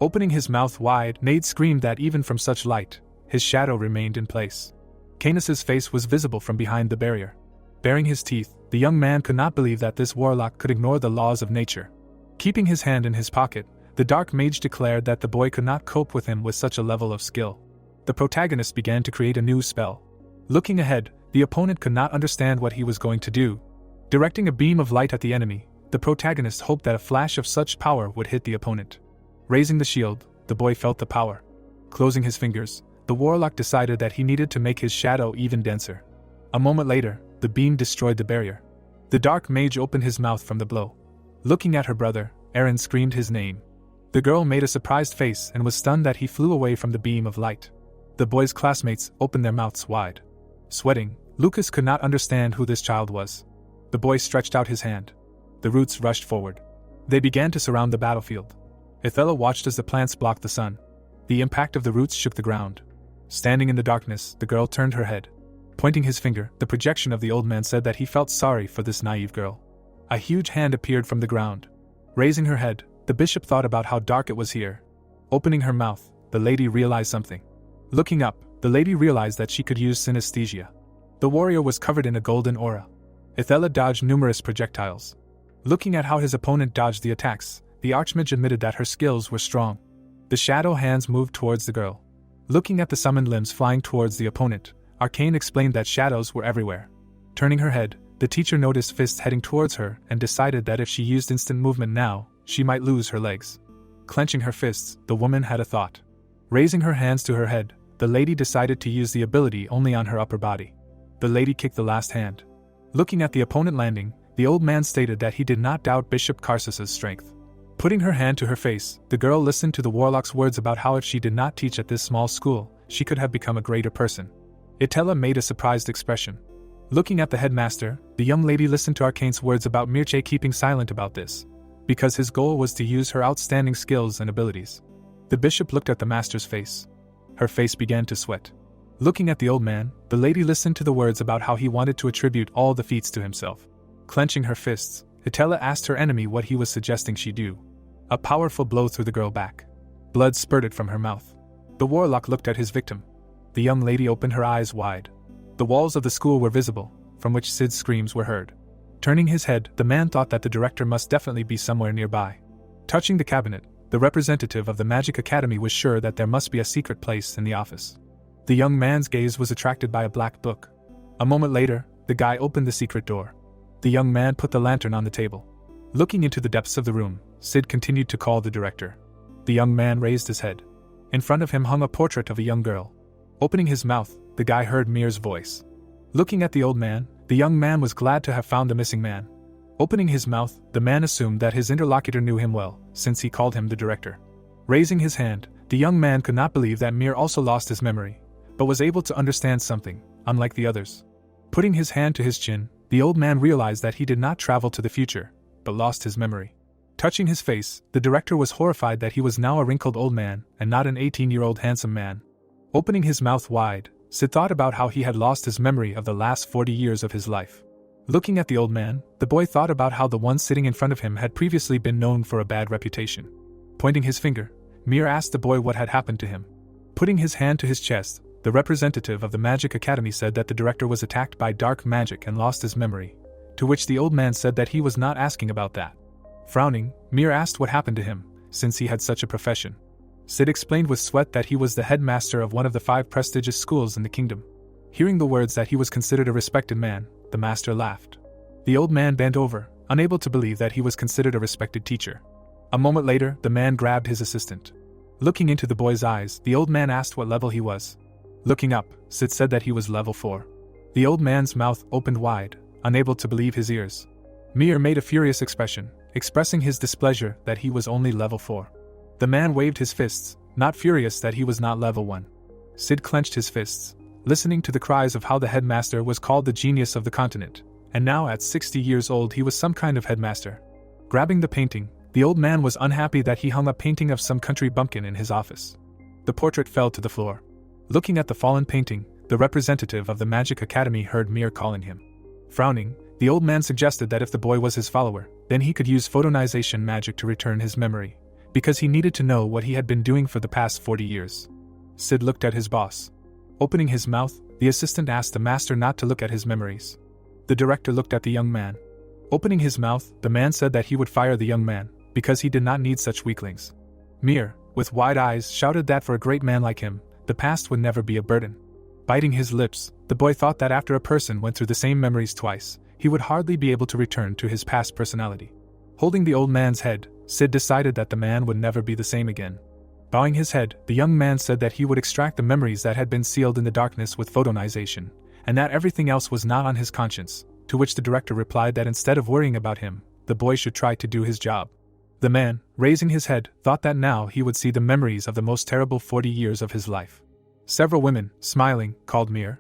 Speaker 1: Opening his mouth wide, Mage screamed that even from such light, his shadow remained in place. Canis's face was visible from behind the barrier. Baring his teeth, the young man could not believe that this warlock could ignore the laws of nature. Keeping his hand in his pocket, the dark mage declared that the boy could not cope with him with such a level of skill. The protagonist began to create a new spell. Looking ahead, the opponent could not understand what he was going to do. Directing a beam of light at the enemy, the protagonist hoped that a flash of such power would hit the opponent. Raising the shield, the boy felt the power. Closing his fingers, the warlock decided that he needed to make his shadow even denser. A moment later, the beam destroyed the barrier. The dark mage opened his mouth from the blow. Looking at her brother, Aaron screamed his name. The girl made a surprised face and was stunned that he flew away from the beam of light. The boy's classmates opened their mouths wide. Sweating, Lucas could not understand who this child was. The boy stretched out his hand. The roots rushed forward. They began to surround the battlefield. Ithella watched as the plants blocked the sun. The impact of the roots shook the ground. Standing in the darkness, the girl turned her head. Pointing his finger, the projection of the old man said that he felt sorry for this naive girl. A huge hand appeared from the ground. Raising her head, the bishop thought about how dark it was here. Opening her mouth, the lady realized something. Looking up, the lady realized that she could use synesthesia. The warrior was covered in a golden aura. Ithella dodged numerous projectiles. Looking at how his opponent dodged the attacks, the archmage admitted that her skills were strong. The shadow hands moved towards the girl. Looking at the summoned limbs flying towards the opponent, Arcane explained that shadows were everywhere. Turning her head, the teacher noticed fists heading towards her and decided that if she used instant movement now, she might lose her legs. Clenching her fists, the woman had a thought. Raising her hands to her head, the lady decided to use the ability only on her upper body. The lady kicked the last hand. Looking at the opponent landing, the old man stated that he did not doubt Bishop Karsus's strength. Putting her hand to her face, the girl listened to the warlock's words about how if she did not teach at this small school, she could have become a greater person. Itella made a surprised expression. Looking at the headmaster, the young lady listened to Arcane's words about Mircea keeping silent about this, because his goal was to use her outstanding skills and abilities. The bishop looked at the master's face. Her face began to sweat. Looking at the old man, the lady listened to the words about how he wanted to attribute all the feats to himself. Clenching her fists, Itella asked her enemy what he was suggesting she do. A powerful blow threw the girl back. Blood spurted from her mouth. The warlock looked at his victim. The young lady opened her eyes wide. The walls of the school were visible, from which Sid's screams were heard. Turning his head, the man thought that the director must definitely be somewhere nearby. Touching the cabinet, the representative of the Magic Academy was sure that there must be a secret place in the office. The young man's gaze was attracted by a black book. A moment later, the guy opened the secret door. The young man put the lantern on the table. Looking into the depths of the room, Sid continued to call the director. The young man raised his head. In front of him hung a portrait of a young girl. Opening his mouth, the guy heard Mir's voice. Looking at the old man, the young man was glad to have found the missing man. Opening his mouth, the man assumed that his interlocutor knew him well, since he called him the director. Raising his hand, the young man could not believe that Mir also lost his memory, but was able to understand something, unlike the others. Putting his hand to his chin, the old man realized that he did not travel to the future, but lost his memory. Touching his face, the director was horrified that he was now a wrinkled old man, and not an 18-year-old handsome man. Opening his mouth wide, Sid thought about how he had lost his memory of the last 40 years of his life. Looking at the old man, the boy thought about how the one sitting in front of him had previously been known for a bad reputation. Pointing his finger, Mir asked the boy what had happened to him. Putting his hand to his chest, the representative of the Magic Academy said that the director was attacked by dark magic and lost his memory, to which the old man said that he was not asking about that. Frowning, Mir asked what happened to him, since he had such a profession. Sid explained with sweat that he was the headmaster of one of the 5 prestigious schools in the kingdom. Hearing the words that he was considered a respected man, the master laughed. The old man bent over, unable to believe that he was considered a respected teacher. A moment later, the man grabbed his assistant. Looking into the boy's eyes, the old man asked what level he was. Looking up, Sid said that he was level 4. The old man's mouth opened wide, unable to believe his ears. Mir made a furious expression, expressing his displeasure that he was only level 4. The man waved his fists, not furious that he was not level 1. Sid clenched his fists, listening to the cries of how the headmaster was called the genius of the continent, and now at 60 years old he was some kind of headmaster. Grabbing the painting, the old man was unhappy that he hung a painting of some country bumpkin in his office. The portrait fell to the floor. Looking at the fallen painting, the representative of the Magic Academy heard Mir calling him. Frowning, the old man suggested that if the boy was his follower, then he could use photonization magic to return his memory, because he needed to know what he had been doing for the past 40 years. Sid looked at his boss. Opening his mouth, the assistant asked the master not to look at his memories. The director looked at the young man. Opening his mouth, the man said that he would fire the young man, because he did not need such weaklings. Mir, with wide eyes, shouted that for a great man like him, the past would never be a burden. Biting his lips, the boy thought that after a person went through the same memories twice, he would hardly be able to return to his past personality. Holding the old man's head, Sid decided that the man would never be the same again. Bowing his head, the young man said that he would extract the memories that had been sealed in the darkness with photonization, and that everything else was not on his conscience, to which the director replied that instead of worrying about him, the boy should try to do his job. The man, raising his head, thought that now he would see the memories of the most terrible 40 years of his life. Several women, smiling, called Mir.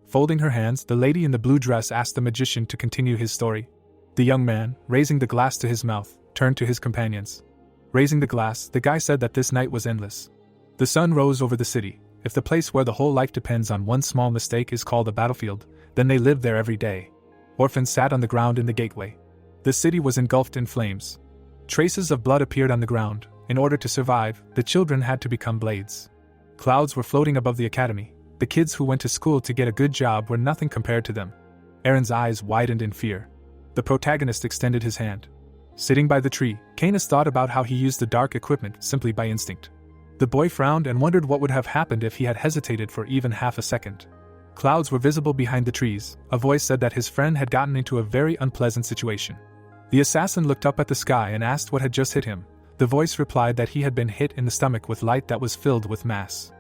Speaker 1: Folding her hands, the lady in the blue dress asked the magician to continue his story. The young man, raising the glass to his mouth, turned to his companions. Raising the glass, the guy said that this night was endless. The sun rose over the city. If the place where the whole life depends on one small mistake is called a battlefield, then they lived there every day. Orphans sat on the ground in the gateway. The city was engulfed in flames. Traces of blood appeared on the ground. In order to survive, the children had to become blades. Clouds were floating above the academy. The kids who went to school to get a good job were nothing compared to them. Aaron's eyes widened in fear. The protagonist extended his hand. Sitting by the tree, Canis thought about how he used the dark equipment simply by instinct. The boy frowned and wondered what would have happened if he had hesitated for even half a second. Clouds were visible behind the trees. A voice said that his friend had gotten into a very unpleasant situation. The assassin looked up at the sky and asked what had just hit him. The voice replied that he had been hit in the stomach with light that was filled with mass.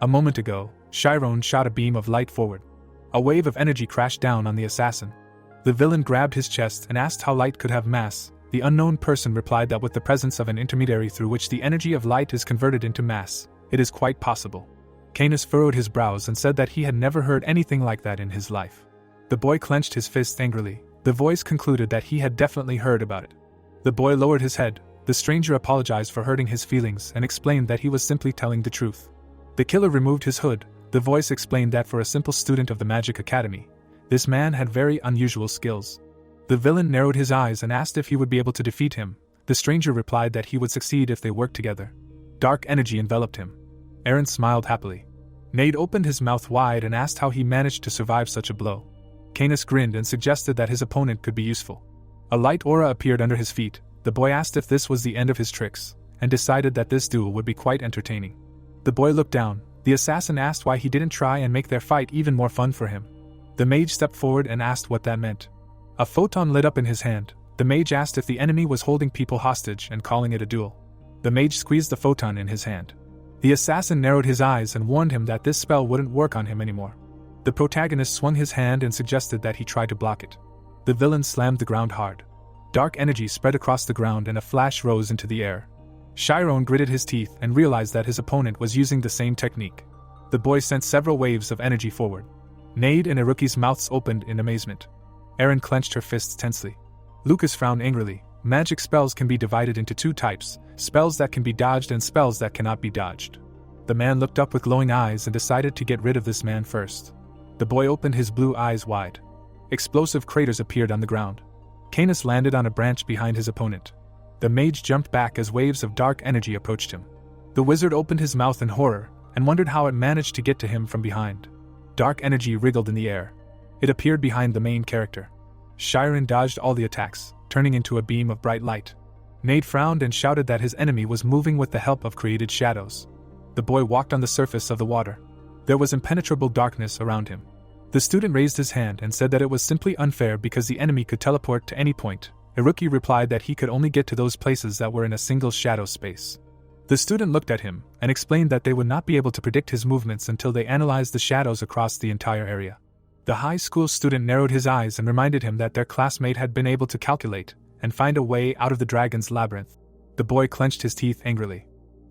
Speaker 1: A moment ago, Chiron shot a beam of light forward. A wave of energy crashed down on the assassin. The villain grabbed his chest and asked how light could have mass. The unknown person replied that with the presence of an intermediary through which the energy of light is converted into mass, it is quite possible. Canis furrowed his brows and said that he had never heard anything like that in his life. The boy clenched his fist angrily. The voice concluded that he had definitely heard about it. The boy lowered his head. The stranger apologized for hurting his feelings and explained that he was simply telling the truth. The killer removed his hood. The voice explained that for a simple student of the Magic Academy, this man had very unusual skills. The villain narrowed his eyes and asked if he would be able to defeat him. The stranger replied that he would succeed if they worked together. Dark energy enveloped him. Aaron smiled happily. Nade opened his mouth wide and asked how he managed to survive such a blow. Canis grinned and suggested that his opponent could be useful. A light aura appeared under his feet. The boy asked if this was the end of his tricks, and decided that this duel would be quite entertaining. The boy looked down. The assassin asked why he didn't try and make their fight even more fun for him. The mage stepped forward and asked what that meant. A photon lit up in his hand. The mage asked if the enemy was holding people hostage and calling it a duel. The mage squeezed the photon in his hand. The assassin narrowed his eyes and warned him that this spell wouldn't work on him anymore. The protagonist swung his hand and suggested that he try to block it. The villain slammed the ground hard. Dark energy spread across the ground and a flash rose into the air. Chiron gritted his teeth and realized that his opponent was using the same technique. The boy sent several waves of energy forward. Nade and Iruki's mouths opened in amazement. Aaron clenched her fists tensely. Lucas frowned angrily. Magic spells can be divided into two types, spells that can be dodged and spells that cannot be dodged. The man looked up with glowing eyes and decided to get rid of this man first. The boy opened his blue eyes wide. Explosive craters appeared on the ground. Canis landed on a branch behind his opponent. The mage jumped back as waves of dark energy approached him. The wizard opened his mouth in horror and wondered how it managed to get to him from behind. Dark energy wriggled in the air. It appeared behind the main character. Chiron dodged all the attacks, turning into a beam of bright light. Nade frowned and shouted that his enemy was moving with the help of created shadows. The boy walked on the surface of the water. There was impenetrable darkness around him. The student raised his hand and said that it was simply unfair because the enemy could teleport to any point. Iruki replied that he could only get to those places that were in a single shadow space. The student looked at him and explained that they would not be able to predict his movements until they analyzed the shadows across the entire area. The high school student narrowed his eyes and reminded him that their classmate had been able to calculate and find a way out of the dragon's labyrinth. The boy clenched his teeth angrily.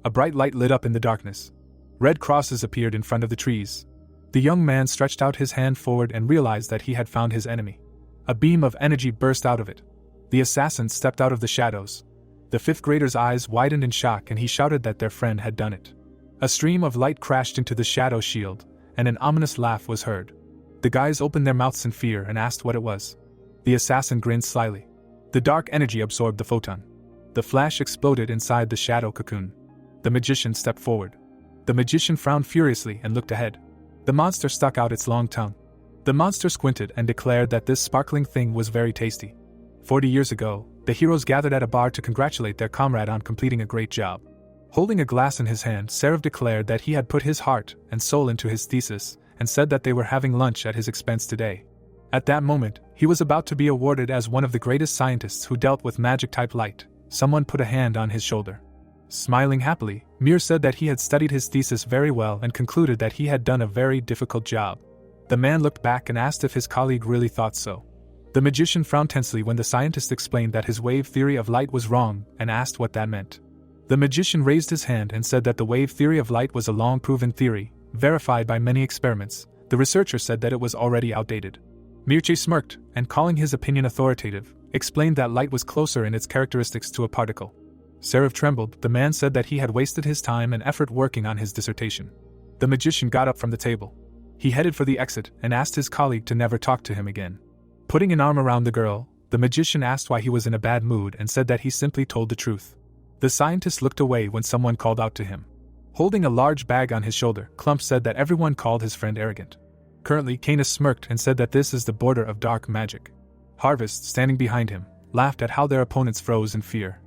Speaker 1: A bright light lit up in the darkness. Red crosses appeared in front of the trees. The young man stretched out his hand forward and realized that he had found his enemy. A beam of energy burst out of it. The assassin stepped out of the shadows. The fifth grader's eyes widened in shock and he shouted that their friend had done it. A stream of light crashed into the shadow shield, and an ominous laugh was heard. The guys opened their mouths in fear and asked what it was. The assassin grinned slyly. The dark energy absorbed the photon. The flash exploded inside the shadow cocoon. The magician stepped forward. The magician frowned furiously and looked ahead. The monster stuck out its long tongue. The monster squinted and declared that this sparkling thing was very tasty. 40 years ago, the heroes gathered at a bar to congratulate their comrade on completing a great job. Holding a glass in his hand, Seraph declared that he had put his heart and soul into his thesis, and said that they were having lunch at his expense today. At that moment, he was about to be awarded as one of the greatest scientists who dealt with magic-type light. Someone put a hand on his shoulder. Smiling happily, Mir said that he had studied his thesis very well and concluded that he had done a very difficult job. The man looked back and asked if his colleague really thought so. The magician frowned tensely when the scientist explained that his wave theory of light was wrong and asked what that meant. The magician raised his hand and said that the wave theory of light was a long-proven theory, verified by many experiments. The researcher said that it was already outdated. Mircea smirked, and calling his opinion authoritative, explained that light was closer in its characteristics to a particle. Seraph trembled. The man said that he had wasted his time and effort working on his dissertation. The magician got up from the table. He headed for the exit and asked his colleague to never talk to him again. Putting an arm around the girl, the magician asked why he was in a bad mood and said that he simply told the truth. The scientist looked away when someone called out to him. Holding a large bag on his shoulder, Clump said that everyone called his friend arrogant. Currently, Canis smirked and said that this is the border of dark magic. Harvest, standing behind him, laughed at how their opponents froze in fear.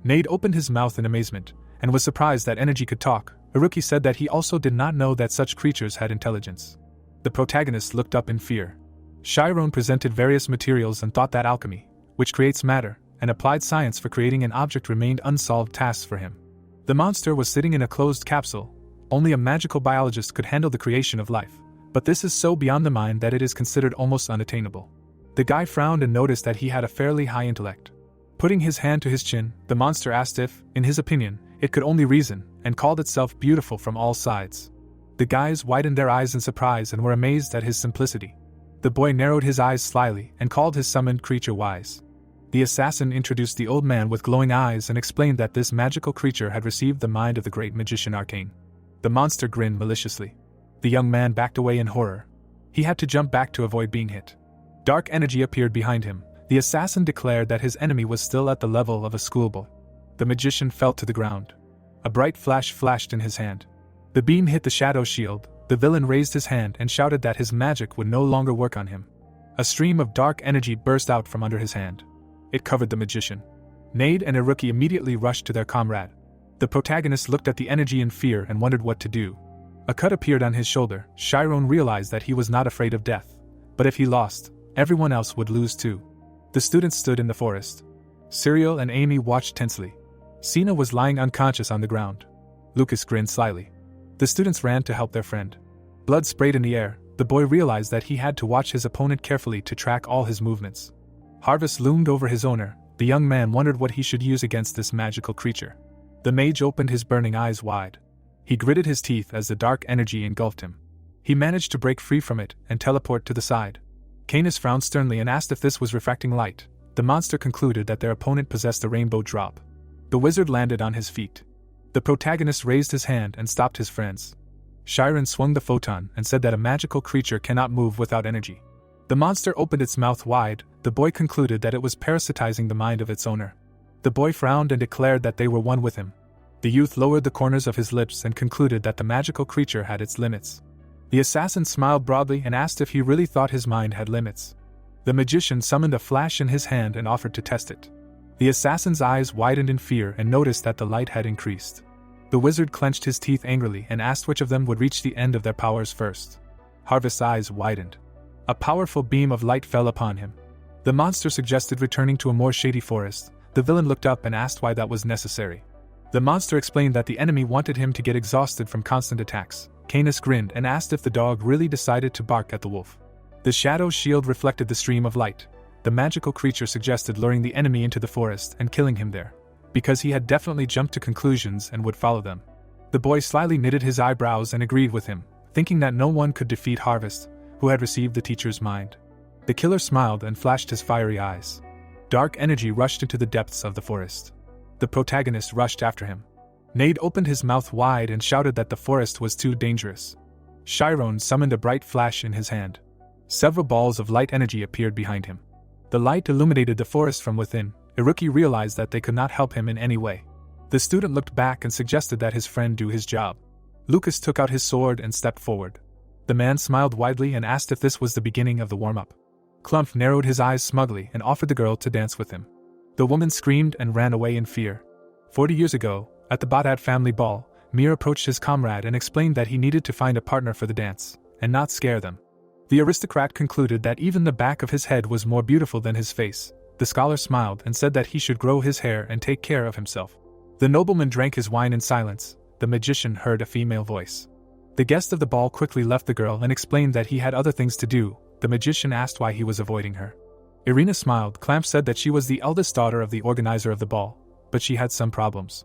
Speaker 1: Nade opened his mouth in amazement, and was surprised that energy could talk. Haruki said that he also did not know that such creatures had intelligence. The protagonist looked up in fear. Chiron presented various materials and thought that alchemy, which creates matter, and applied science for creating an object remained unsolved tasks for him. The monster was sitting in a closed capsule. Only a magical biologist could handle the creation of life, but this is so beyond the mind that it is considered almost unattainable. The guy frowned and noticed that he had a fairly high intellect. Putting his hand to his chin, the monster asked if, in his opinion, it could only reason, and called itself beautiful from all sides. The guys widened their eyes in surprise and were amazed at his simplicity. The boy narrowed his eyes slyly and called his summoned creature wise. The assassin introduced the old man with glowing eyes and explained that this magical creature had received the mind of the great magician Arcane. The monster grinned maliciously. The young man backed away in horror. He had to jump back to avoid being hit. Dark energy appeared behind him. The assassin declared that his enemy was still at the level of a schoolboy. The magician fell to the ground. A bright flash flashed in his hand. The beam hit the shadow shield. The villain raised his hand and shouted that his magic would no longer work on him. A stream of dark energy burst out from under his hand. It covered the magician. Nade and Iruki immediately rushed to their comrade. The protagonist looked at the energy in fear and wondered what to do. A cut appeared on his shoulder. Chiron realized that he was not afraid of death. But if he lost, everyone else would lose too. The students stood in the forest. Cyril and Amy watched tensely. Sina was lying unconscious on the ground. Lucas grinned slyly. The students ran to help their friend. Blood sprayed in the air. The boy realized that he had to watch his opponent carefully to track all his movements. Harvest loomed over his owner. The young man wondered what he should use against this magical creature. The mage opened his burning eyes wide. He gritted his teeth as the dark energy engulfed him. He managed to break free from it and teleport to the side. Canis frowned sternly and asked if this was refracting light. The monster concluded that their opponent possessed a rainbow drop. The wizard landed on his feet. The protagonist raised his hand and stopped his friends. Chiron swung the photon and said that a magical creature cannot move without energy. The monster opened its mouth wide. The boy concluded that it was parasitizing the mind of its owner. The boy frowned and declared that they were one with him. The youth lowered the corners of his lips and concluded that the magical creature had its limits. The assassin smiled broadly and asked if he really thought his mind had limits. The magician summoned a flash in his hand and offered to test it. The assassin's eyes widened in fear and noticed that the light had increased. The wizard clenched his teeth angrily and asked which of them would reach the end of their powers first. Harvest's eyes widened. A powerful beam of light fell upon him. The monster suggested returning to a more shady forest. The villain looked up and asked why that was necessary. The monster explained that the enemy wanted him to get exhausted from constant attacks. Canis grinned and asked if the dog really decided to bark at the wolf. The shadow shield reflected the stream of light. The magical creature suggested luring the enemy into the forest and killing him there, because he had definitely jumped to conclusions and would follow them. The boy slyly knitted his eyebrows and agreed with him, thinking that no one could defeat Harvest, who had received the teacher's mind. The killer smiled and flashed his fiery eyes. Dark energy rushed into the depths of the forest. The protagonist rushed after him. Nade opened his mouth wide and shouted that the forest was too dangerous. Chiron summoned a bright flash in his hand. Several balls of light energy appeared behind him. The light illuminated the forest from within, Iruki realized that they could not help him in any way. The student looked back and suggested that his friend do his job. Lucas took out his sword and stepped forward. The man smiled widely and asked if this was the beginning of the warm-up. Clump narrowed his eyes smugly and offered the girl to dance with him. The woman screamed and ran away in fear. 40 years ago, at the Badad family ball, Mir approached his comrade and explained that he needed to find a partner for the dance, and not scare them. The aristocrat concluded that even the back of his head was more beautiful than his face. The scholar smiled and said that he should grow his hair and take care of himself. The nobleman drank his wine in silence. The magician heard a female voice. The guest of the ball quickly left the girl and explained that he had other things to do. The magician asked why he was avoiding her. Irina smiled. Clamp said that she was the eldest daughter of the organizer of the ball, but she had some problems.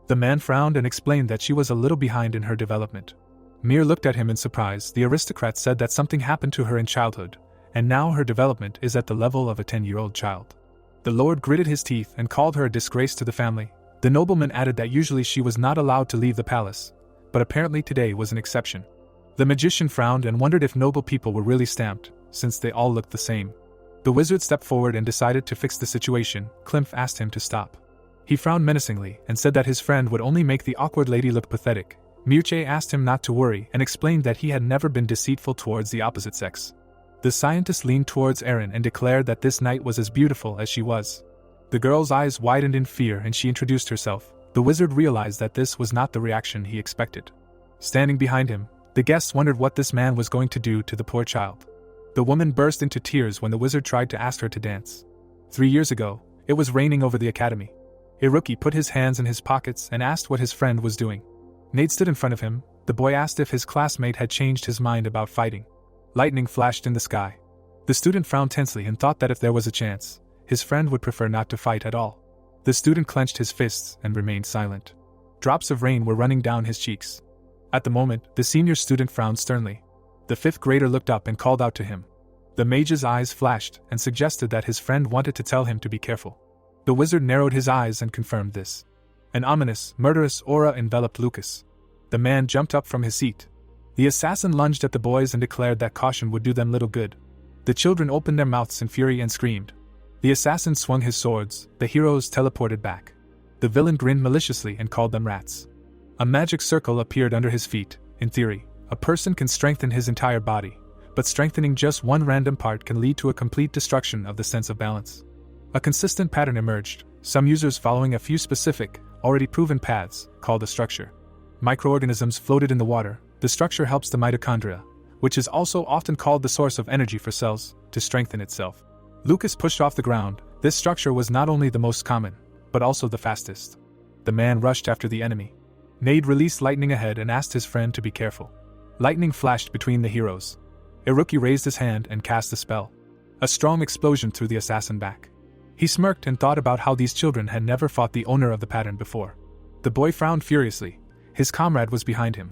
Speaker 1: The man frowned and explained that she was a little behind in her development. Mir looked at him in surprise. The aristocrat said that something happened to her in childhood, and now her development is at the level of a 10-year-old child. The lord gritted his teeth and called her a disgrace to the family. The nobleman added that usually she was not allowed to leave the palace, but apparently today was an exception. The magician frowned and wondered if noble people were really stamped, since they all looked the same. The wizard stepped forward and decided to fix the situation. Klimpf asked him to stop. He frowned menacingly and said that his friend would only make the awkward lady look pathetic. Mircea asked him not to worry and explained that he had never been deceitful towards the opposite sex. The scientist leaned towards Erin and declared that this night was as beautiful as she was. The girl's eyes widened in fear and she introduced herself. The wizard realized that this was not the reaction he expected. Standing behind him, the guests wondered what this man was going to do to the poor child. The woman burst into tears when the wizard tried to ask her to dance. 3 years ago, it was raining over the academy. Iruki put his hands in his pockets and asked what his friend was doing. Nate stood in front of him. The boy asked if his classmate had changed his mind about fighting. Lightning flashed in the sky. The student frowned tensely and thought that if there was a chance, his friend would prefer not to fight at all. The student clenched his fists and remained silent. Drops of rain were running down his cheeks. At the moment, the senior student frowned sternly. The 5th grader looked up and called out to him. The mage's eyes flashed and suggested that his friend wanted to tell him to be careful. The wizard narrowed his eyes and confirmed this. An ominous, murderous aura enveloped Lucas. The man jumped up from his seat. The assassin lunged at the boys and declared that caution would do them little good. The children opened their mouths in fury and screamed. The assassin swung his swords. The heroes teleported back. The villain grinned maliciously and called them rats. A magic circle appeared under his feet. In theory, a person can strengthen his entire body, but strengthening just one random part can lead to a complete destruction of the sense of balance. A consistent pattern emerged, some users following a few specific, already proven paths, called a structure. Microorganisms floated in the water. The structure helps the mitochondria, which is also often called the source of energy for cells, to strengthen itself. Lucas pushed off the ground. This structure was not only the most common, but also the fastest. The man rushed after the enemy. Nade released lightning ahead and asked his friend to be careful. Lightning flashed between the heroes. Iruki raised his hand and cast a spell. A strong explosion threw the assassin back. He smirked and thought about how these children had never fought the owner of the pattern before. The boy frowned furiously. His comrade was behind him.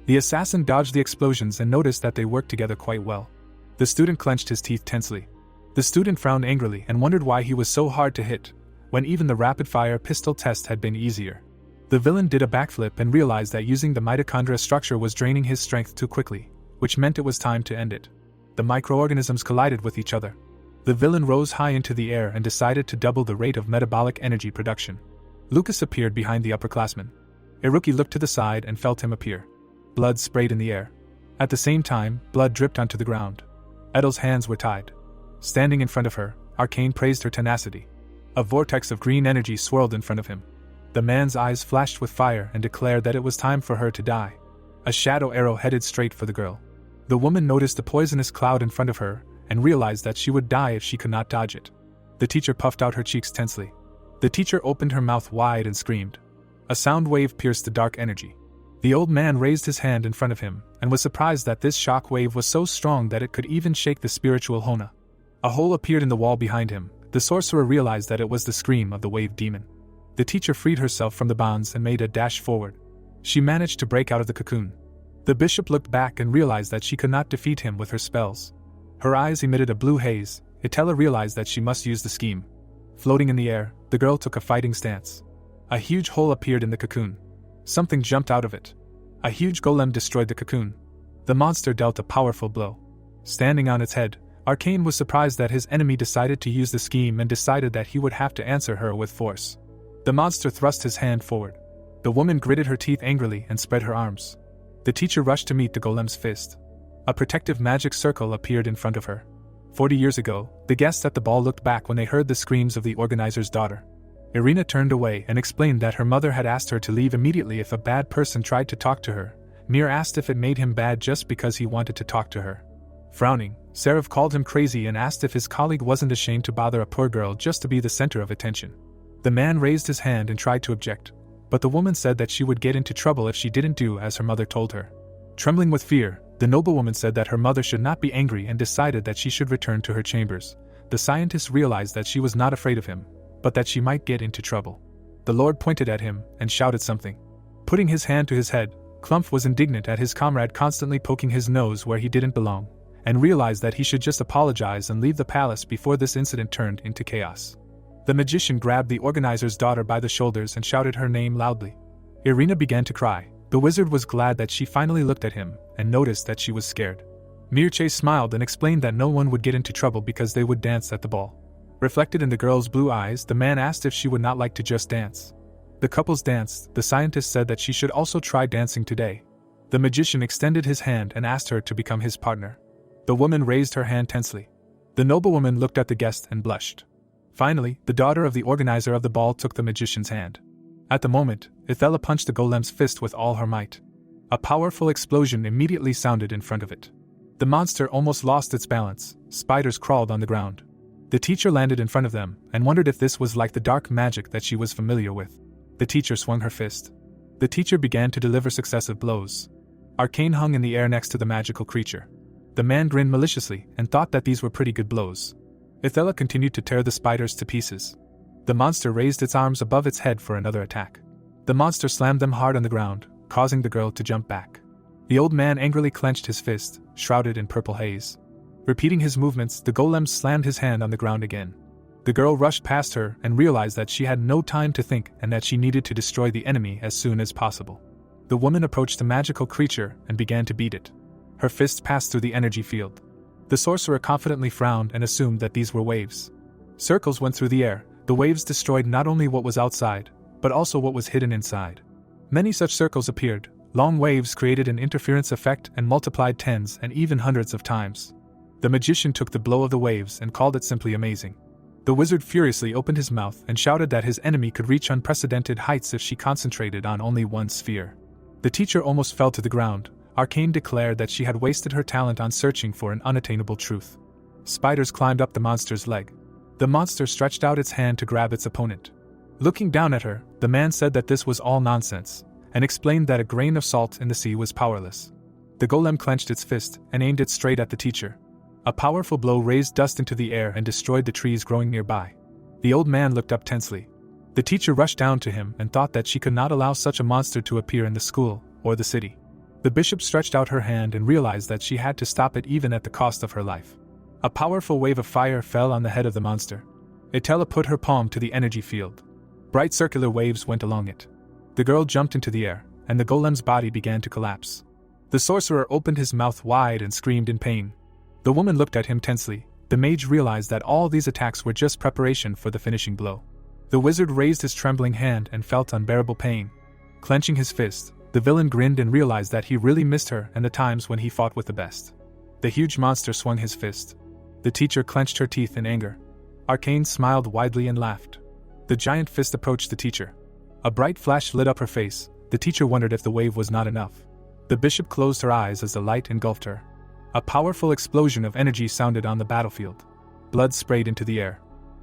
Speaker 1: The assassin dodged the explosions and noticed that they worked together quite well. The student clenched his teeth tensely. The student frowned angrily and wondered why he was so hard to hit, when even the rapid-fire pistol test had been easier. The villain did a backflip and realized that using the mitochondria structure was draining his strength too quickly, which meant it was time to end it. The microorganisms collided with each other. The villain rose high into the air and decided to double the rate of metabolic energy production. Lucas appeared behind the upperclassman. Iruki looked to the side and felt him appear. Blood sprayed in the air. At the same time, blood dripped onto the ground. Edel's hands were tied. Standing in front of her, Arcane praised her tenacity. A vortex of green energy swirled in front of him. The man's eyes flashed with fire and declared that it was time for her to die. A shadow arrow headed straight for the girl. The woman noticed the poisonous cloud in front of her and realized that she would die if she could not dodge it. The teacher puffed out her cheeks tensely. The teacher opened her mouth wide and screamed. A sound wave pierced the dark energy. The old man raised his hand in front of him and was surprised that this shock wave was so strong that it could even shake the spiritual Hona. A hole appeared in the wall behind him. The sorcerer realized that it was the scream of the wave demon. The teacher freed herself from the bonds and made a dash forward. She managed to break out of the cocoon. The bishop looked back and realized that she could not defeat him with her spells. Her eyes emitted a blue haze. Itella realized that she must use the scheme. Floating in the air, the girl took a fighting stance. A huge hole appeared in the cocoon. Something jumped out of it. A huge golem destroyed the cocoon. The monster dealt a powerful blow. Standing on its head, Arcane was surprised that his enemy decided to use the scheme and decided that he would have to answer her with force. The monster thrust his hand forward. The woman gritted her teeth angrily and spread her arms. The teacher rushed to meet the golem's fist. A protective magic circle appeared in front of her. 40 years ago, the guests at the ball looked back when they heard the screams of the organizer's daughter. Irina turned away and explained that her mother had asked her to leave immediately if a bad person tried to talk to her. Mir asked if it made him bad just because he wanted to talk to her. Frowning, Seraph called him crazy and asked if his colleague wasn't ashamed to bother a poor girl just to be the center of attention. The man raised his hand and tried to object, but the woman said that she would get into trouble if she didn't do as her mother told her. Trembling with fear, the noblewoman said that her mother should not be angry and decided that she should return to her chambers. The scientist realized that she was not afraid of him, but that she might get into trouble. The lord pointed at him and shouted something. Putting his hand to his head, Clumph was indignant at his comrade constantly poking his nose where he didn't belong, and realized that he should just apologize and leave the palace before this incident turned into chaos. The magician grabbed the organizer's daughter by the shoulders and shouted her name loudly. Irina began to cry. The wizard was glad that she finally looked at him and noticed that she was scared. Mircea smiled and explained that no one would get into trouble because they would dance at the ball. Reflected in the girl's blue eyes, the man asked if she would not like to just dance. The couples danced. The scientist said that she should also try dancing today. The magician extended his hand and asked her to become his partner. The woman raised her hand tensely. The noblewoman looked at the guest and blushed. Finally, the daughter of the organizer of the ball took the magician's hand. At the moment, Ithella punched the golem's fist with all her might. A powerful explosion immediately sounded in front of it. The monster almost lost its balance. Spiders crawled on the ground. The teacher landed in front of them and wondered if this was like the dark magic that she was familiar with. The teacher swung her fist. The teacher began to deliver successive blows. Arcane hung in the air next to the magical creature. The man grinned maliciously and thought that these were pretty good blows. Ithella continued to tear the spiders to pieces. The monster raised its arms above its head for another attack. The monster slammed them hard on the ground, causing the girl to jump back. The old man angrily clenched his fist, shrouded in purple haze. Repeating his movements, the golem slammed his hand on the ground again. The girl rushed past her and realized that she had no time to think and that she needed to destroy the enemy as soon as possible. The woman approached the magical creature and began to beat it. Her fists passed through the energy field. The sorcerer confidently frowned and assumed that these were waves. Circles went through the air. The waves destroyed not only what was outside, but also what was hidden inside. Many such circles appeared. Long waves created an interference effect and multiplied tens and even hundreds of times. The magician took the blow of the waves and called it simply amazing. The wizard furiously opened his mouth and shouted that his enemy could reach unprecedented heights if she concentrated on only one sphere. The teacher almost fell to the ground. Arcane declared that she had wasted her talent on searching for an unattainable truth. Spiders climbed up the monster's leg. The monster stretched out its hand to grab its opponent. Looking down at her, the man said that this was all nonsense, and explained that a grain of salt in the sea was powerless. The golem clenched its fist and aimed it straight at the teacher. A powerful blow raised dust into the air and destroyed the trees growing nearby. The old man looked up tensely. The teacher rushed down to him and thought that she could not allow such a monster to appear in the school or the city. The bishop stretched out her hand and realized that she had to stop it even at the cost of her life. A powerful wave of fire fell on the head of the monster. Ithella put her palm to the energy field. Bright circular waves went along it. The girl jumped into the air, and the golem's body began to collapse. The sorcerer opened his mouth wide and screamed in pain. The woman looked at him tensely. The mage realized that all these attacks were just preparation for the finishing blow. The wizard raised his trembling hand and felt unbearable pain. Clenching his fist, the villain grinned and realized that he really missed her and the times when he fought with the best. The huge monster swung his fist. The teacher clenched her teeth in anger. Arcane smiled widely and laughed. The giant fist approached the teacher. A bright flash lit up her face. The teacher wondered if the wave was not enough. The bishop closed her eyes as the light engulfed her. A powerful explosion of energy sounded on the battlefield. Blood sprayed into the air.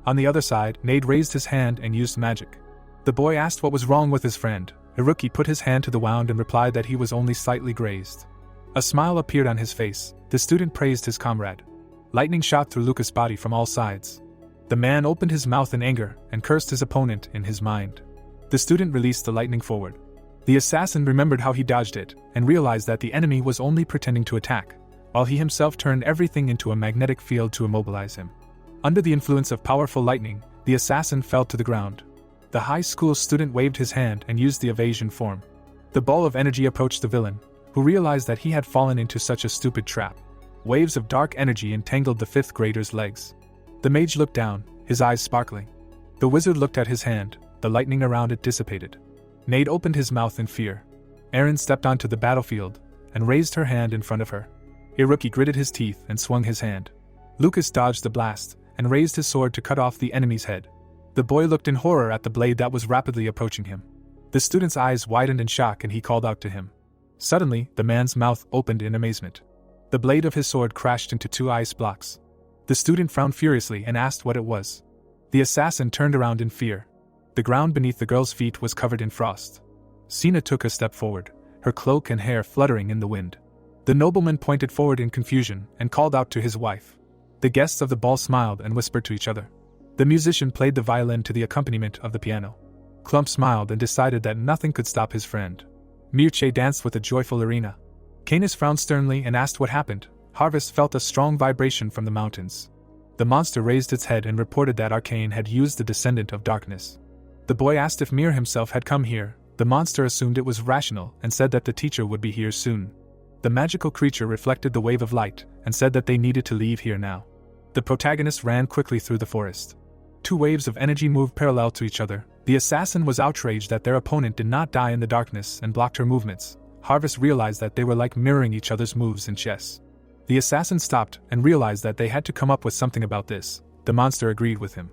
Speaker 1: On the other side, Nade raised his hand and used magic. The boy asked what was wrong with his friend. Iruki put his hand to the wound and replied that he was only slightly grazed. A smile appeared on his face. The student praised his comrade. Lightning shot through Lucas' body from all sides. The man opened his mouth in anger and cursed his opponent in his mind. The student released the lightning forward. The assassin remembered how he dodged it and realized that the enemy was only pretending to attack, while he himself turned everything into a magnetic field to immobilize him. Under the influence of powerful lightning, the assassin fell to the ground. The high school student waved his hand and used the evasion form. The ball of energy approached the villain, who realized that he had fallen into such a stupid trap. Waves of dark energy entangled the fifth grader's legs. The mage looked down, his eyes sparkling. The wizard looked at his hand, the lightning around it dissipated. Nate opened his mouth in fear. Aaron stepped onto the battlefield and raised her hand in front of her. Iruki gritted his teeth and swung his hand. Lucas dodged the blast and raised his sword to cut off the enemy's head. The boy looked in horror at the blade that was rapidly approaching him. The student's eyes widened in shock and he called out to him. Suddenly, the man's mouth opened in amazement. The blade of his sword crashed into 2 ice blocks. The student frowned furiously and asked what it was. The assassin turned around in fear. The ground beneath the girl's feet was covered in frost. Sina took a step forward, her cloak and hair fluttering in the wind. The nobleman pointed forward in confusion and called out to his wife. The guests of the ball smiled and whispered to each other. The musician played the violin to the accompaniment of the piano. Clump smiled and decided that nothing could stop his friend. Mirche danced with a joyful Raina. Canis frowned sternly and asked what happened. Harvest felt a strong vibration from the mountains. The monster raised its head and reported that Arcane had used the Descendant of Darkness. The boy asked if Mir himself had come here. The monster assumed it was rational and said that the teacher would be here soon. The magical creature reflected the wave of light and said that they needed to leave here now. The protagonist ran quickly through the forest. 2 waves of energy moved parallel to each other. The assassin was outraged that their opponent did not die in the darkness and blocked her movements. Harvest realized that they were like mirroring each other's moves in chess. The assassin stopped and realized that they had to come up with something about this. The monster agreed with him.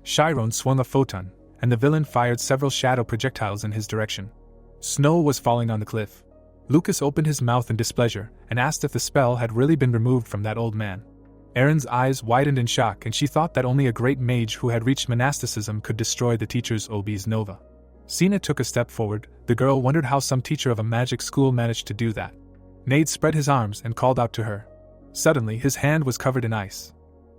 Speaker 1: Chiron swung a photon, and the villain fired several shadow projectiles in his direction. Snow was falling on the cliff. Lucas opened his mouth in displeasure and asked if the spell had really been removed from that old man. Erin's eyes widened in shock and she thought that only a great mage who had reached monasticism could destroy the teacher's obis nova. Sina took a step forward. The girl wondered how some teacher of a magic school managed to do that. Nade spread his arms and called out to her. Suddenly, his hand was covered in ice.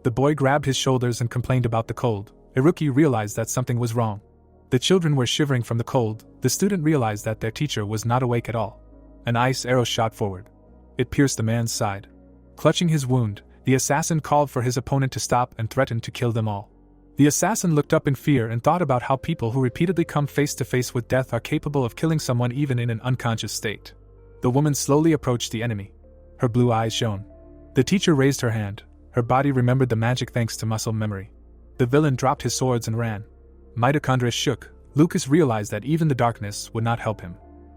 Speaker 1: The boy grabbed his shoulders and complained about the cold. Iruki realized that something was wrong. The children were shivering from the cold. The student realized that their teacher was not awake at all. An ice arrow shot forward. It pierced the man's side. Clutching his wound, the assassin called for his opponent to stop and threatened to kill them all. The assassin looked up in fear and thought about how people who repeatedly come face to face with death are capable of killing someone even in an unconscious state. The woman slowly approached the enemy. Her blue eyes shone. The teacher raised her hand. Her body remembered the magic thanks to muscle memory. The villain dropped his swords and ran. Mitochondria shook. Lucas realized that even the darkness would not help him.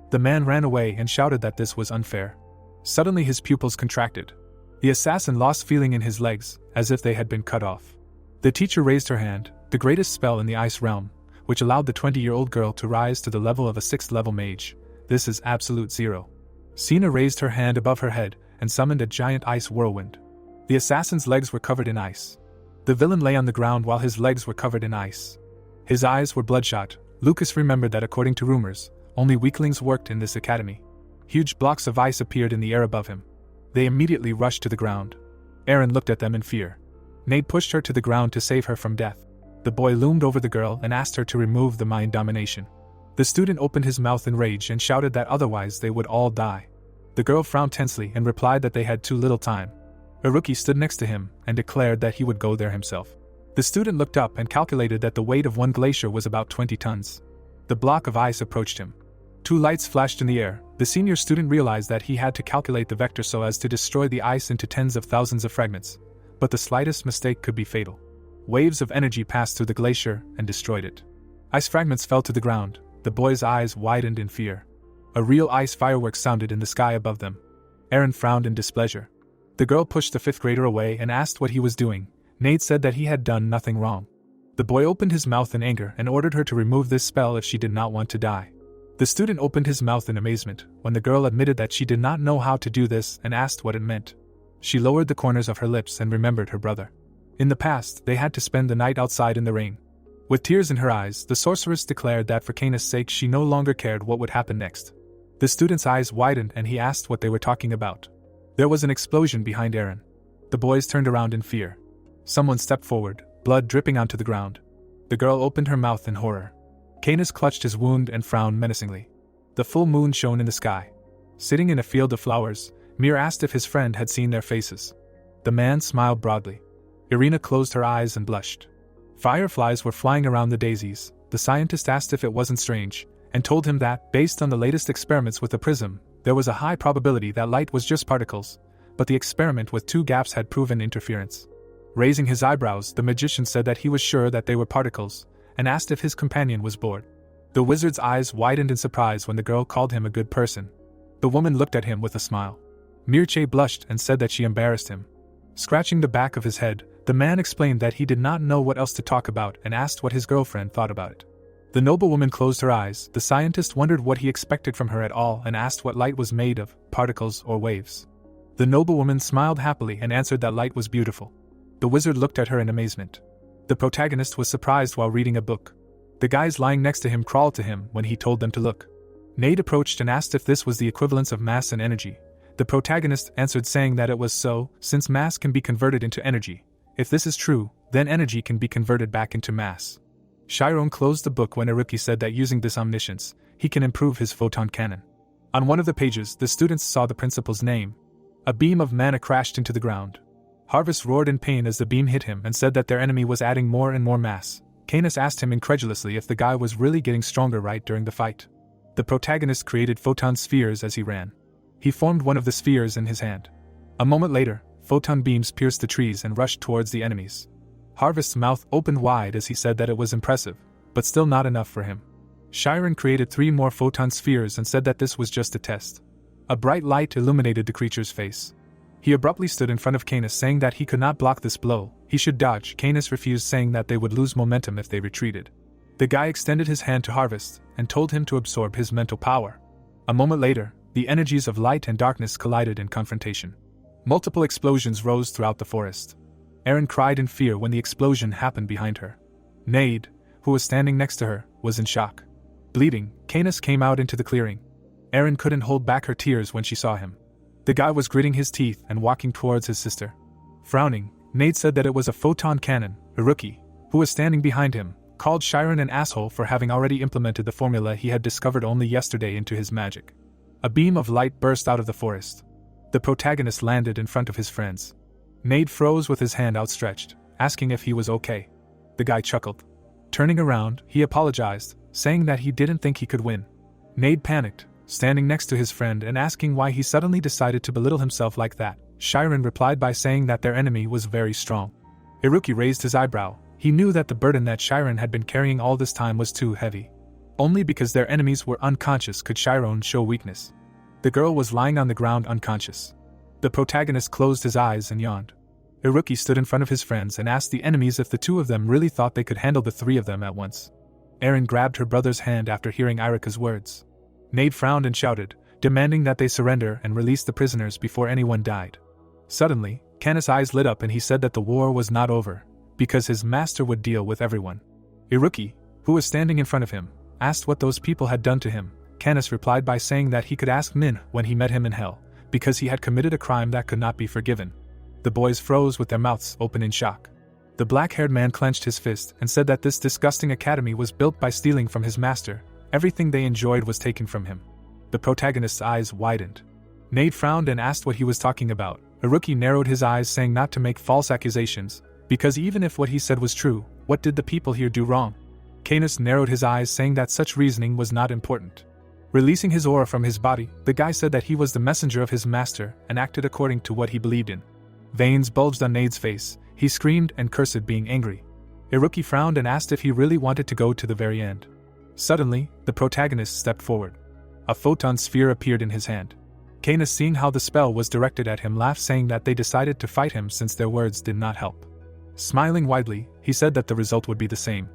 Speaker 1: The man ran away and shouted that this was unfair. Suddenly his pupils contracted. The assassin lost feeling in his legs, as if they had been cut off. The teacher raised her hand, the greatest spell in the ice realm, which allowed the 20-year-old girl to rise to the level of a 6th-level mage. This is absolute zero. Sina raised her hand above her head and summoned a giant ice whirlwind. The assassin's legs were covered in ice. The villain lay on the ground while his legs were covered in ice. His eyes were bloodshot. Lucas remembered that according to rumors, only weaklings worked in this academy. Huge blocks of ice appeared in the air above him. They immediately rushed to the ground. Aaron looked at them in fear. Nate pushed her to the ground to save her from death. The boy loomed over the girl and asked her to remove the mind domination. The student opened his mouth in rage and shouted that otherwise they would all die. The girl frowned tensely and replied that they had too little time. Iruki stood next to him and declared that he would go there himself. The student looked up and calculated that the weight of one glacier was about 20 tons. The block of ice approached him. 2 lights flashed in the air. The senior student realized that he had to calculate the vector so as to destroy the ice into tens of thousands of fragments. But the slightest mistake could be fatal. Waves of energy passed through the glacier and destroyed it. Ice fragments fell to the ground. The boy's eyes widened in fear. A real ice firework sounded in the sky above them. Aaron frowned in displeasure. The girl pushed the 5th grader away and asked what he was doing. Nate said that he had done nothing wrong. The boy opened his mouth in anger and ordered her to remove this spell if she did not want to die. The student opened his mouth in amazement when the girl admitted that she did not know how to do this and asked what it meant. She lowered the corners of her lips and remembered her brother. In the past, they had to spend the night outside in the rain. With tears in her eyes, the sorceress declared that for Canis' sake she no longer cared what would happen next. The student's eyes widened and he asked what they were talking about. There was an explosion behind Aaron. The boys turned around in fear. Someone stepped forward, blood dripping onto the ground. The girl opened her mouth in horror. Canis clutched his wound and frowned menacingly. The full moon shone in the sky. Sitting in a field of flowers, Mir asked if his friend had seen their faces. The man smiled broadly. Irina closed her eyes and blushed. Fireflies were flying around the daisies. The scientist asked if it wasn't strange, and told him that, based on the latest experiments with the prism, there was a high probability that light was just particles, but the experiment with 2 gaps had proven interference. Raising his eyebrows, the magician said that he was sure that they were particles, and asked if his companion was bored. The wizard's eyes widened in surprise when the girl called him a good person. The woman looked at him with a smile. Mirche blushed and said that she embarrassed him. Scratching the back of his head, the man explained that he did not know what else to talk about and asked what his girlfriend thought about it. The noblewoman closed her eyes. The scientist wondered what he expected from her at all and asked what light was made of, particles or waves. The noblewoman smiled happily and answered that light was beautiful. The wizard looked at her in amazement. The protagonist was surprised while reading a book. The guys lying next to him crawled to him when he told them to look. Nade approached and asked if this was the equivalence of mass and energy. The protagonist answered saying that it was so, since mass can be converted into energy. If this is true, then energy can be converted back into mass. Chiron closed the book when Iruki said that using this omniscience, he can improve his photon cannon. On one of the pages, the students saw the principal's name. A beam of mana crashed into the ground. Harvest roared in pain as the beam hit him and said that their enemy was adding more and more mass. Canis asked him incredulously if the guy was really getting stronger right during the fight. The protagonist created photon spheres as he ran. He formed one of the spheres in his hand. A moment later, photon beams pierced the trees and rushed towards the enemies. Harvest's mouth opened wide as he said that it was impressive, but still not enough for him. Chiron created 3 more photon spheres and said that this was just a test. A bright light illuminated the creature's face. He abruptly stood in front of Canis saying that he could not block this blow, he should dodge. Canis refused, saying that they would lose momentum if they retreated. The guy extended his hand to Harvest and told him to absorb his mental power. A moment later, the energies of light and darkness collided in confrontation. Multiple explosions rose throughout the forest. Erin cried in fear when the explosion happened behind her. Nade, who was standing next to her, was in shock. Bleeding, Canis came out into the clearing. Erin couldn't hold back her tears when she saw him. The guy was gritting his teeth and walking towards his sister. Frowning, Nade said that it was a photon cannon. Iruki, who was standing behind him, called Chiron an asshole for having already implemented the formula he had discovered only yesterday into his magic. A beam of light burst out of the forest. The protagonist landed in front of his friends. Nade froze with his hand outstretched, asking if he was okay. The guy chuckled. Turning around, he apologized, saying that he didn't think he could win. Nade panicked, standing next to his friend and asking why he suddenly decided to belittle himself like that. Chiron replied by saying that their enemy was very strong. Iruki raised his eyebrow. He knew that the burden that Chiron had been carrying all this time was too heavy. Only because their enemies were unconscious could Chiron show weakness. The girl was lying on the ground unconscious. The protagonist closed his eyes and yawned. Iruki stood in front of his friends and asked the enemies if the 2 of them really thought they could handle the 3 of them at once. Erin grabbed her brother's hand after hearing Irika's words. Nade frowned and shouted, demanding that they surrender and release the prisoners before anyone died. Suddenly, Canis' eyes lit up and he said that the war was not over, because his master would deal with everyone. Iruki, who was standing in front of him, asked what those people had done to him. Canis replied by saying that he could ask Min when he met him in hell, because he had committed a crime that could not be forgiven. The boys froze with their mouths open in shock. The black-haired man clenched his fist and said that this disgusting academy was built by stealing from his master. Everything they enjoyed was taken from him. The protagonist's eyes widened. Nade frowned and asked what he was talking about. Iruki narrowed his eyes, saying not to make false accusations, because even if what he said was true, what did the people here do wrong? Canis narrowed his eyes, saying that such reasoning was not important. Releasing his aura from his body, the guy said that he was the messenger of his master and acted according to what he believed in. Veins bulged on Nade's face. He screamed and cursed, being angry. Iruki frowned and asked if he really wanted to go to the very end. Suddenly, the protagonist stepped forward. A photon sphere appeared in his hand. Canis, seeing how the spell was directed at him, laughed, saying that they decided to fight him since their words did not help. Smiling widely, he said that the result would be the same.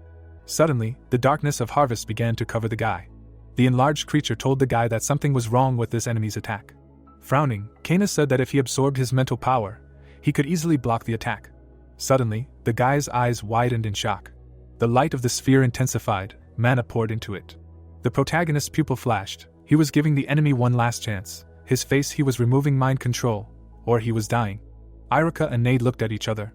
Speaker 1: Suddenly, the darkness of Harvest began to cover the guy. The enlarged creature told the guy that something was wrong with this enemy's attack. Frowning, Canis said that if he absorbed his mental power, he could easily block the attack. Suddenly, the guy's eyes widened in shock. The light of the sphere intensified, mana poured into it. The protagonist's pupil flashed. He was giving the enemy one last chance. His face, he was removing mind control, or he was dying. Irika and Nade looked at each other.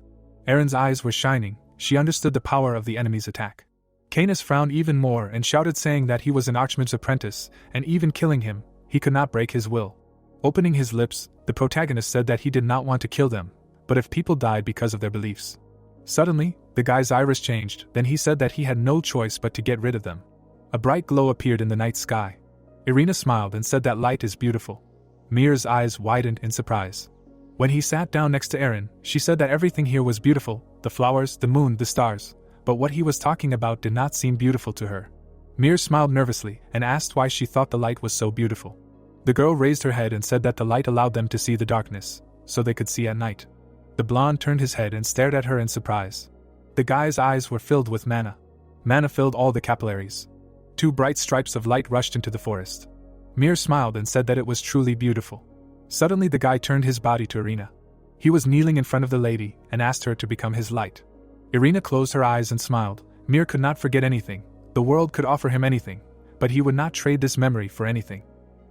Speaker 1: Erin's eyes were shining. She understood the power of the enemy's attack. Canis frowned even more and shouted, saying that he was an archmage's apprentice, and even killing him, he could not break his will. Opening his lips, the protagonist said that he did not want to kill them, but if people died because of their beliefs. Suddenly, the guy's iris changed, then he said that he had no choice but to get rid of them. A bright glow appeared in the night sky. Irina smiled and said that light is beautiful. Mir's eyes widened in surprise. When he sat down next to Aaron, she said that everything here was beautiful, the flowers, the moon, the stars, but what he was talking about did not seem beautiful to her. Mir smiled nervously and asked why she thought the light was so beautiful. The girl raised her head and said that the light allowed them to see the darkness, so they could see at night. The blonde turned his head and stared at her in surprise. The guy's eyes were filled with mana. Mana filled all the capillaries. 2 bright stripes of light rushed into the forest. Mir smiled and said that it was truly beautiful. Suddenly the guy turned his body to Irina. He was kneeling in front of the lady and asked her to become his light. Irina closed her eyes and smiled. Mir could not forget anything. The world could offer him anything, but he would not trade this memory for anything.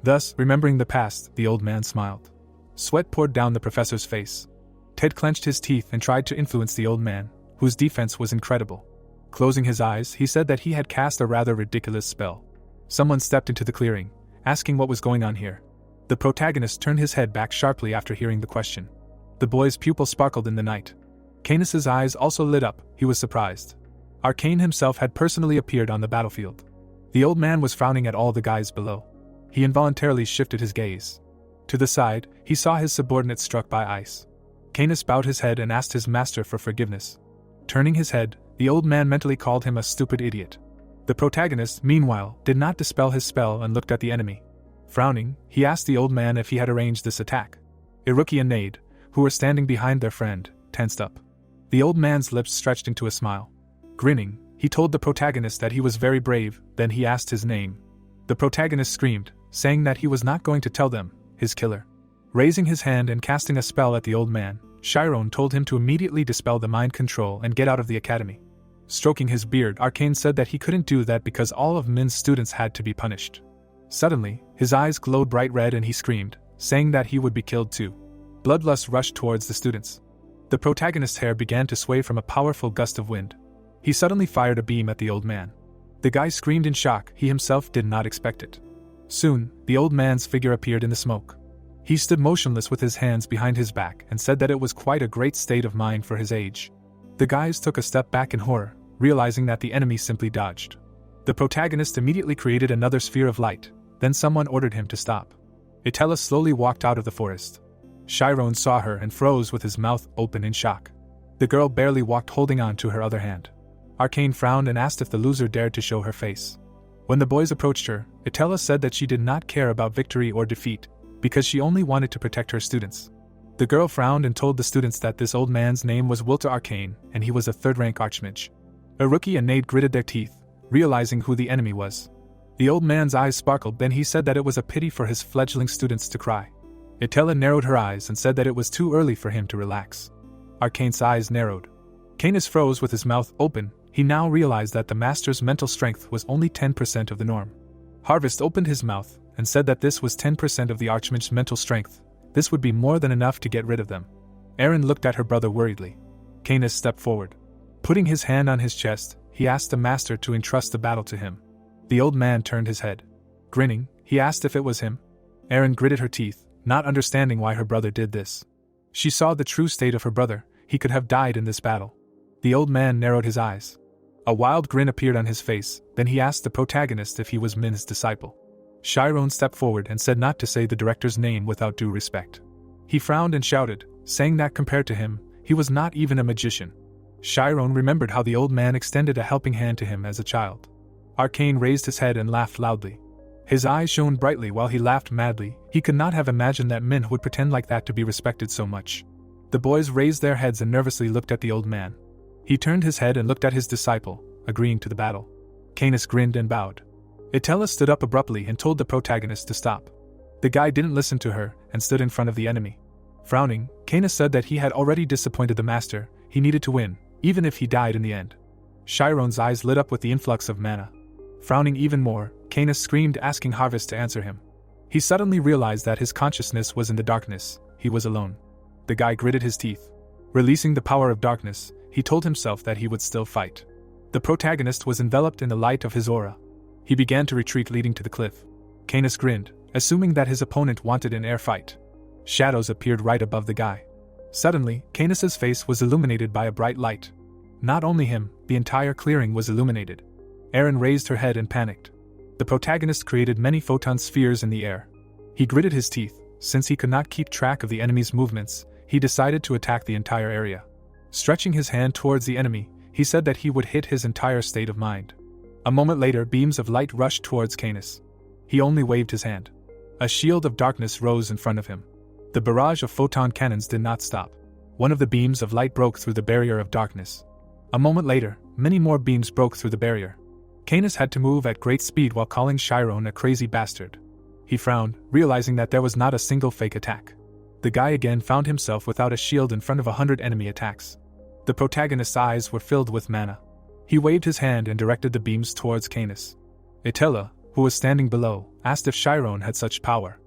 Speaker 1: Thus, remembering the past, the old man smiled. Sweat poured down the professor's face. Ted clenched his teeth and tried to influence the old man, whose defense was incredible. Closing his eyes, he said that he had cast a rather ridiculous spell. Someone stepped into the clearing, asking what was going on here. The protagonist turned his head back sharply after hearing the question. The boy's pupil sparkled in the night. Canis's eyes also lit up. He was surprised. Arcane himself had personally appeared on the battlefield. The old man was frowning at all the guys below. He involuntarily shifted his gaze. To the side, he saw his subordinate struck by ice. Canis bowed his head and asked his master for forgiveness. Turning his head, the old man mentally called him a stupid idiot. The protagonist, meanwhile, did not dispel his spell and looked at the enemy. Frowning, he asked the old man if he had arranged this attack. Iruki and Nade, who were standing behind their friend, tensed up. The old man's lips stretched into a smile. Grinning, he told the protagonist that he was very brave, then he asked his name. The protagonist screamed, saying that he was not going to tell them, his killer. Raising his hand and casting a spell at the old man, Chiron told him to immediately dispel the mind control and get out of the academy. Stroking his beard, Arcane said that he couldn't do that because all of Min's students had to be punished. Suddenly, his eyes glowed bright red and he screamed, saying that he would be killed too. Bloodlust rushed towards the students. The protagonist's hair began to sway from a powerful gust of wind. He suddenly fired a beam at the old man. The guy screamed in shock, he himself did not expect it. Soon, the old man's figure appeared in the smoke. He stood motionless with his hands behind his back and said that it was quite a great state of mind for his age. The guys took a step back in horror, realizing that the enemy simply dodged. The protagonist immediately created another sphere of light, then someone ordered him to stop. Itella slowly walked out of the forest. Chiron saw her and froze with his mouth open in shock. The girl barely walked holding on to her other hand. Arcane frowned and asked if the loser dared to show her face. When the boys approached her, Itella said that she did not care about victory or defeat, because she only wanted to protect her students. The girl frowned and told the students that this old man's name was Wilta Arcane, and he was a third-rank archmage. Iruki and Nade gritted their teeth, realizing who the enemy was. The old man's eyes sparkled, then he said that it was a pity for his fledgling students to cry. Itella narrowed her eyes and said that it was too early for him to relax. Arcane's eyes narrowed. Canis froze with his mouth open. He now realized that the master's mental strength was only 10% of the norm. Harvest opened his mouth and said that this was 10% of the archmage's mental strength. This would be more than enough to get rid of them. Aaron looked at her brother worriedly. Canis stepped forward. Putting his hand on his chest, he asked the master to entrust the battle to him. The old man turned his head. Grinning, he asked if it was him. Aaron gritted her teeth, not understanding why her brother did this. She saw the true state of her brother. He could have died in this battle. The old man narrowed his eyes. A wild grin appeared on his face, then he asked the protagonist if he was Min's disciple. Chiron stepped forward and said not to say the director's name without due respect. He frowned and shouted, saying that compared to him, he was not even a magician. Chiron remembered how the old man extended a helping hand to him as a child. Arcane raised his head and laughed loudly. His eyes shone brightly while he laughed madly. He could not have imagined that Min would pretend like that to be respected so much. The boys raised their heads and nervously looked at the old man. He turned his head and looked at his disciple, agreeing to the battle. Canis grinned and bowed. Itella stood up abruptly and told the protagonist to stop. The guy didn't listen to her and stood in front of the enemy. Frowning, Canis said that he had already disappointed the master. He needed to win, even if he died in the end. Chiron's eyes lit up with the influx of mana. Frowning even more, Canis screamed, asking Harvest to answer him. He suddenly realized that his consciousness was in the darkness. He was alone. The guy gritted his teeth. Releasing the power of darkness, he told himself that he would still fight. The protagonist was enveloped in the light of his aura. He began to retreat, leading to the cliff. Canis grinned, assuming that his opponent wanted an air fight. Shadows appeared right above the guy. Suddenly, Canis's face was illuminated by a bright light. Not only him, the entire clearing was illuminated. Aaron raised her head and panicked. The protagonist created many photon spheres in the air. He gritted his teeth. Since he could not keep track of the enemy's movements, he decided to attack the entire area. Stretching his hand towards the enemy, he said that he would hit his entire state of mind. A moment later, beams of light rushed towards Canis. He only waved his hand. A shield of darkness rose in front of him. The barrage of photon cannons did not stop. One of the beams of light broke through the barrier of darkness. A moment later, many more beams broke through the barrier. Canis had to move at great speed while calling Chiron a crazy bastard. He frowned, realizing that there was not a single fake attack. The guy again found himself without a shield in front of 100 enemy attacks. The protagonist's eyes were filled with mana. He waved his hand and directed the beams towards Canis. Itella, who was standing below, asked if Chiron had such power.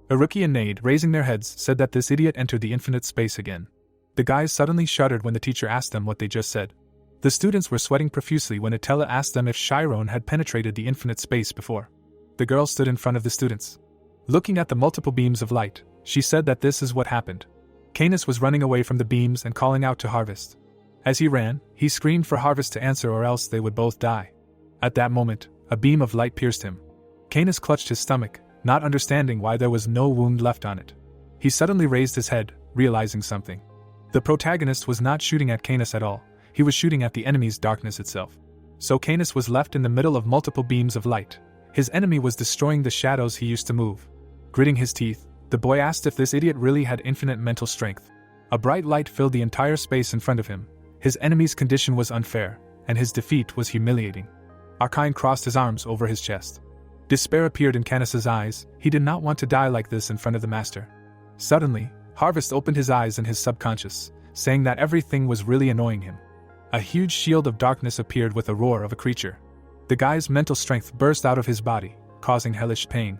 Speaker 1: Iruki and Nade, raising their heads, said that this idiot entered the infinite space again. The guys suddenly shuddered when the teacher asked them what they just said. The students were sweating profusely when Itella asked them if Chiron had penetrated the infinite space before. The girl stood in front of the students. Looking at the multiple beams of light, she said that this is what happened. Canis was running away from the beams and calling out to Harvest. As he ran, he screamed for Harvest to answer or else they would both die. At that moment, a beam of light pierced him. Canis clutched his stomach, not understanding why there was no wound left on it. He suddenly raised his head, realizing something. The protagonist was not shooting at Canis at all, he was shooting at the enemy's darkness itself. So Canis was left in the middle of multiple beams of light. His enemy was destroying the shadows he used to move. Gritting his teeth, the boy asked if this idiot really had infinite mental strength. A bright light filled the entire space in front of him. His enemy's condition was unfair, and his defeat was humiliating. Arkine crossed his arms over his chest. Despair appeared in Canis's eyes. He did not want to die like this in front of the master. Suddenly, Harvest opened his eyes in his subconscious, saying that everything was really annoying him. A huge shield of darkness appeared with a roar of a creature. The guy's mental strength burst out of his body, causing hellish pain.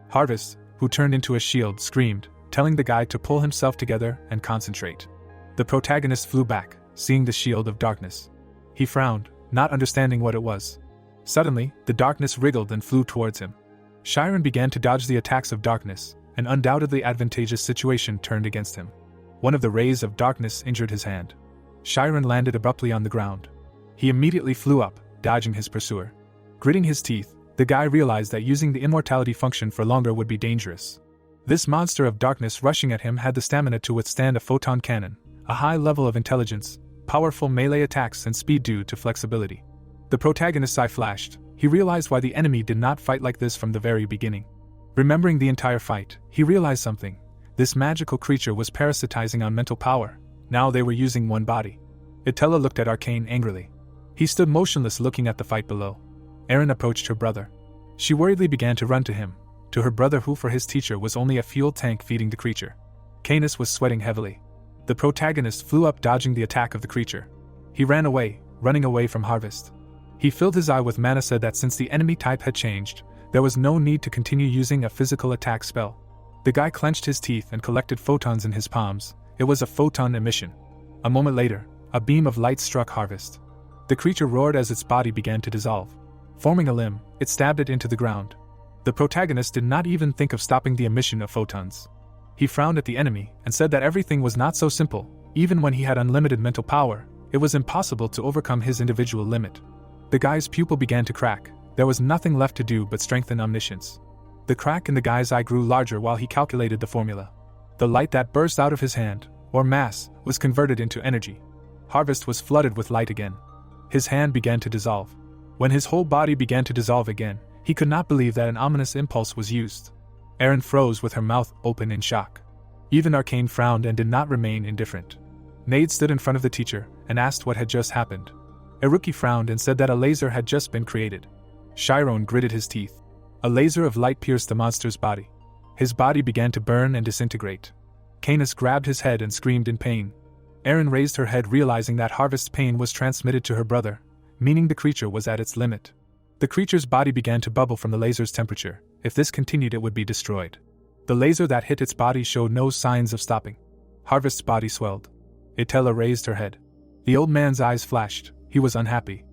Speaker 1: Harvest, who turned into a shield, screamed, telling the guy to pull himself together and concentrate. The protagonist flew back, seeing the shield of darkness. He frowned, not understanding what it was. Suddenly, the darkness wriggled and flew towards him. Chiron began to dodge the attacks of darkness. An undoubtedly advantageous situation turned against him. One of the rays of darkness injured his hand. Chiron landed abruptly on the ground. He immediately flew up, dodging his pursuer. Gritting his teeth, the guy realized that using the immortality function for longer would be dangerous. This monster of darkness rushing at him had the stamina to withstand a photon cannon, a high level of intelligence, powerful melee attacks and speed due to flexibility. The protagonist's eye flashed. He realized why the enemy did not fight like this from the very beginning. Remembering the entire fight, he realized something. This magical creature was parasitizing on mental power. Now they were using one body. Itella looked at Arcane angrily. He stood motionless looking at the fight below. Erin approached her brother. She worriedly began to run to him, to her brother who for his teacher was only a fuel tank feeding the creature. Canis was sweating heavily. The protagonist flew up dodging the attack of the creature. He ran away, running away from Harvest. He filled his eye with mana, said that since the enemy type had changed, there was no need to continue using a physical attack spell. The guy clenched his teeth and collected photons in his palms. It was a photon emission. A moment later, a beam of light struck Harvest. The creature roared as its body began to dissolve. Forming a limb, it stabbed it into the ground. The protagonist did not even think of stopping the emission of photons. He frowned at the enemy and said that everything was not so simple. Even when he had unlimited mental power, it was impossible to overcome his individual limit. The guy's pupil began to crack. There was nothing left to do but strengthen omniscience. The crack in the guy's eye grew larger while he calculated the formula. The light that burst out of his hand, or mass, was converted into energy. Harvest was flooded with light again. His hand began to dissolve. When his whole body began to dissolve again, he could not believe that an ominous impulse was used. Erin froze with her mouth open in shock. Even Arcane frowned and did not remain indifferent. Nade stood in front of the teacher and asked what had just happened. Iruki frowned and said that a laser had just been created. Chiron gritted his teeth. A laser of light pierced the monster's body. His body began to burn and disintegrate. Canis grabbed his head and screamed in pain. Erin raised her head, realizing that Harvest's pain was transmitted to her brother, meaning the creature was at its limit. The creature's body began to bubble from the laser's temperature. If this continued, it would be destroyed. The laser that hit its body showed no signs of stopping. Harvest's body swelled. Itella raised her head. The old man's eyes flashed. He was unhappy.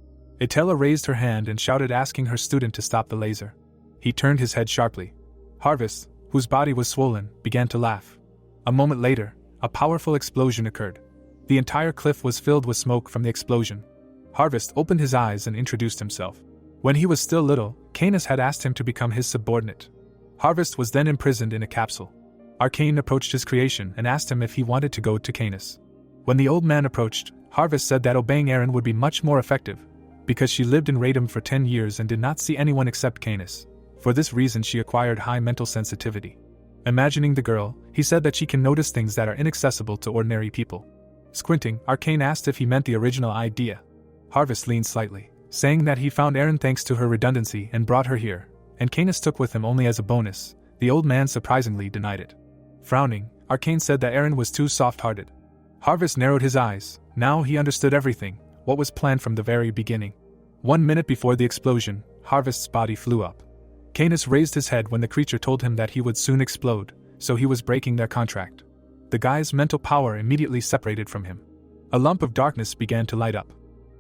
Speaker 1: Itella raised her hand and shouted, asking her student to stop the laser. He turned his head sharply. Harvest, whose body was swollen, began to laugh. A moment later, a powerful explosion occurred. The entire cliff was filled with smoke from the explosion. Harvest opened his eyes and introduced himself. When he was still little, Canis had asked him to become his subordinate. Harvest was then imprisoned in a capsule. Arcane approached his creation and asked him if he wanted to go to Canis. When the old man approached, Harvest said that obeying Aaron would be much more effective, because she lived in Radom for 10 years and did not see anyone except Canis. For this reason she acquired high mental sensitivity. Imagining the girl, he said that she can notice things that are inaccessible to ordinary people. Squinting, Arcane asked if he meant the original idea. Harvest leaned slightly, saying that he found Aaron thanks to her redundancy and brought her here, and Canis took with him only as a bonus. The old man surprisingly denied it. Frowning, Arcane said that Aaron was too soft-hearted. Harvest narrowed his eyes. Now he understood everything, what was planned from the very beginning. 1 minute before the explosion, Harvest's body flew up. Canis raised his head when the creature told him that he would soon explode, so he was breaking their contract. The guy's mental power immediately separated from him. A lump of darkness began to light up.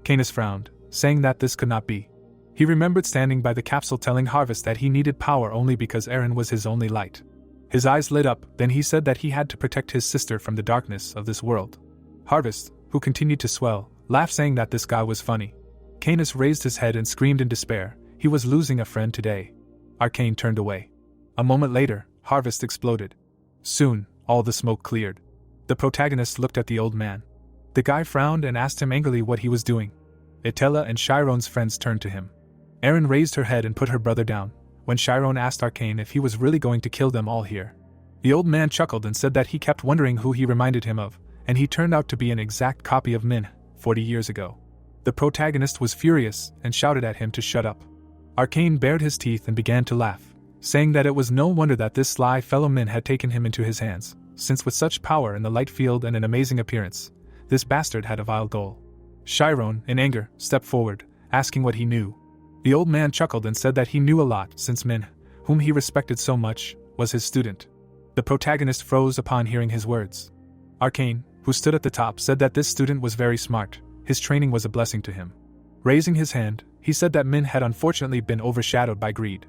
Speaker 1: Canis frowned, saying that this could not be. He remembered standing by the capsule telling Harvest that he needed power only because Aaron was his only light. His eyes lit up, then he said that he had to protect his sister from the darkness of this world. Harvest, who continued to swell, laughed saying that this guy was funny. Canis raised his head and screamed in despair. He was losing a friend today. Arcane turned away. A moment later, Harvest exploded. Soon, all the smoke cleared. The protagonist looked at the old man. The guy frowned and asked him angrily what he was doing. Itella and Chiron's friends turned to him. Erin raised her head and put her brother down, when Chiron asked Arcane if he was really going to kill them all here. The old man chuckled and said that he kept wondering who he reminded him of, and he turned out to be an exact copy of Min, 40 years ago. The protagonist was furious and shouted at him to shut up. Arcane bared his teeth and began to laugh, saying that it was no wonder that this sly fellow Min had taken him into his hands, since with such power in the light field and an amazing appearance, this bastard had a vile goal. Chiron, in anger, stepped forward, asking what he knew. The old man chuckled and said that he knew a lot since Min, whom he respected so much, was his student. The protagonist froze upon hearing his words. Arcane, who stood at the top, said that this student was very smart. His training was a blessing to him. Raising his hand, he said that Min had unfortunately been overshadowed by greed.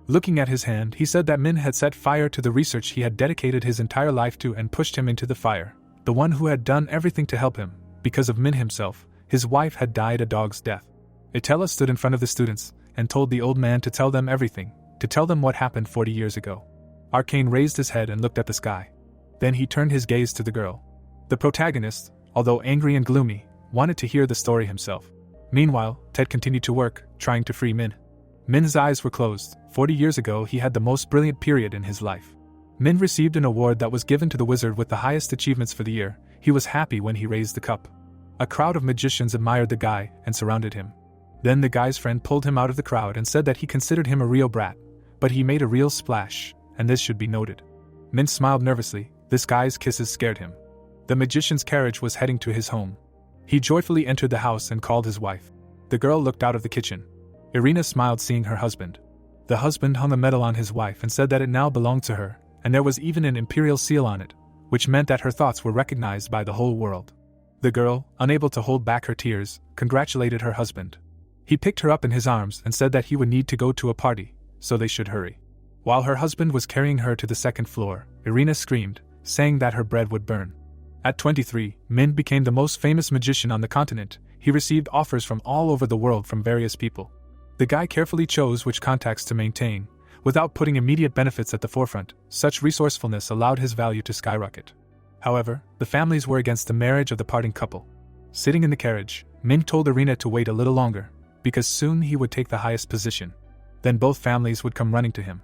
Speaker 1: Looking at his hand, he said that Min had set fire to the research he had dedicated his entire life to and pushed him into the fire. The one who had done everything to help him, because of Min himself, his wife had died a dog's death. Itella stood in front of the students and told the old man to tell them everything, to tell them what happened 40 years ago. Arcane raised his head and looked at the sky. Then he turned his gaze to the girl. The protagonist, although angry and gloomy, wanted to hear the story himself. Meanwhile, Ted continued to work, trying to free Min. Min's eyes were closed. 40 years ago he had the most brilliant period in his life. Min received an award that was given to the wizard with the highest achievements for the year. He was happy when he raised the cup. A crowd of magicians admired the guy and surrounded him. Then the guy's friend pulled him out of the crowd and said that he considered him a real brat, but he made a real splash, and this should be noted. Min smiled nervously. This guy's kisses scared him. The magician's carriage was heading to his home. He joyfully entered the house and called his wife. The girl looked out of the kitchen. Irina smiled seeing her husband. The husband hung a medal on his wife and said that it now belonged to her, and there was even an imperial seal on it, which meant that her thoughts were recognized by the whole world. The girl, unable to hold back her tears, congratulated her husband. He picked her up in his arms and said that he would need to go to a party, so they should hurry. While her husband was carrying her to the second floor, Irina screamed, saying that her bread would burn. At 23, Min became the most famous magician on the continent. He received offers from all over the world from various people. The guy carefully chose which contacts to maintain, without putting immediate benefits at the forefront. Such resourcefulness allowed his value to skyrocket. However, the families were against the marriage of the parting couple. Sitting in the carriage, Min told Irina to wait a little longer, because soon he would take the highest position. Then both families would come running to him.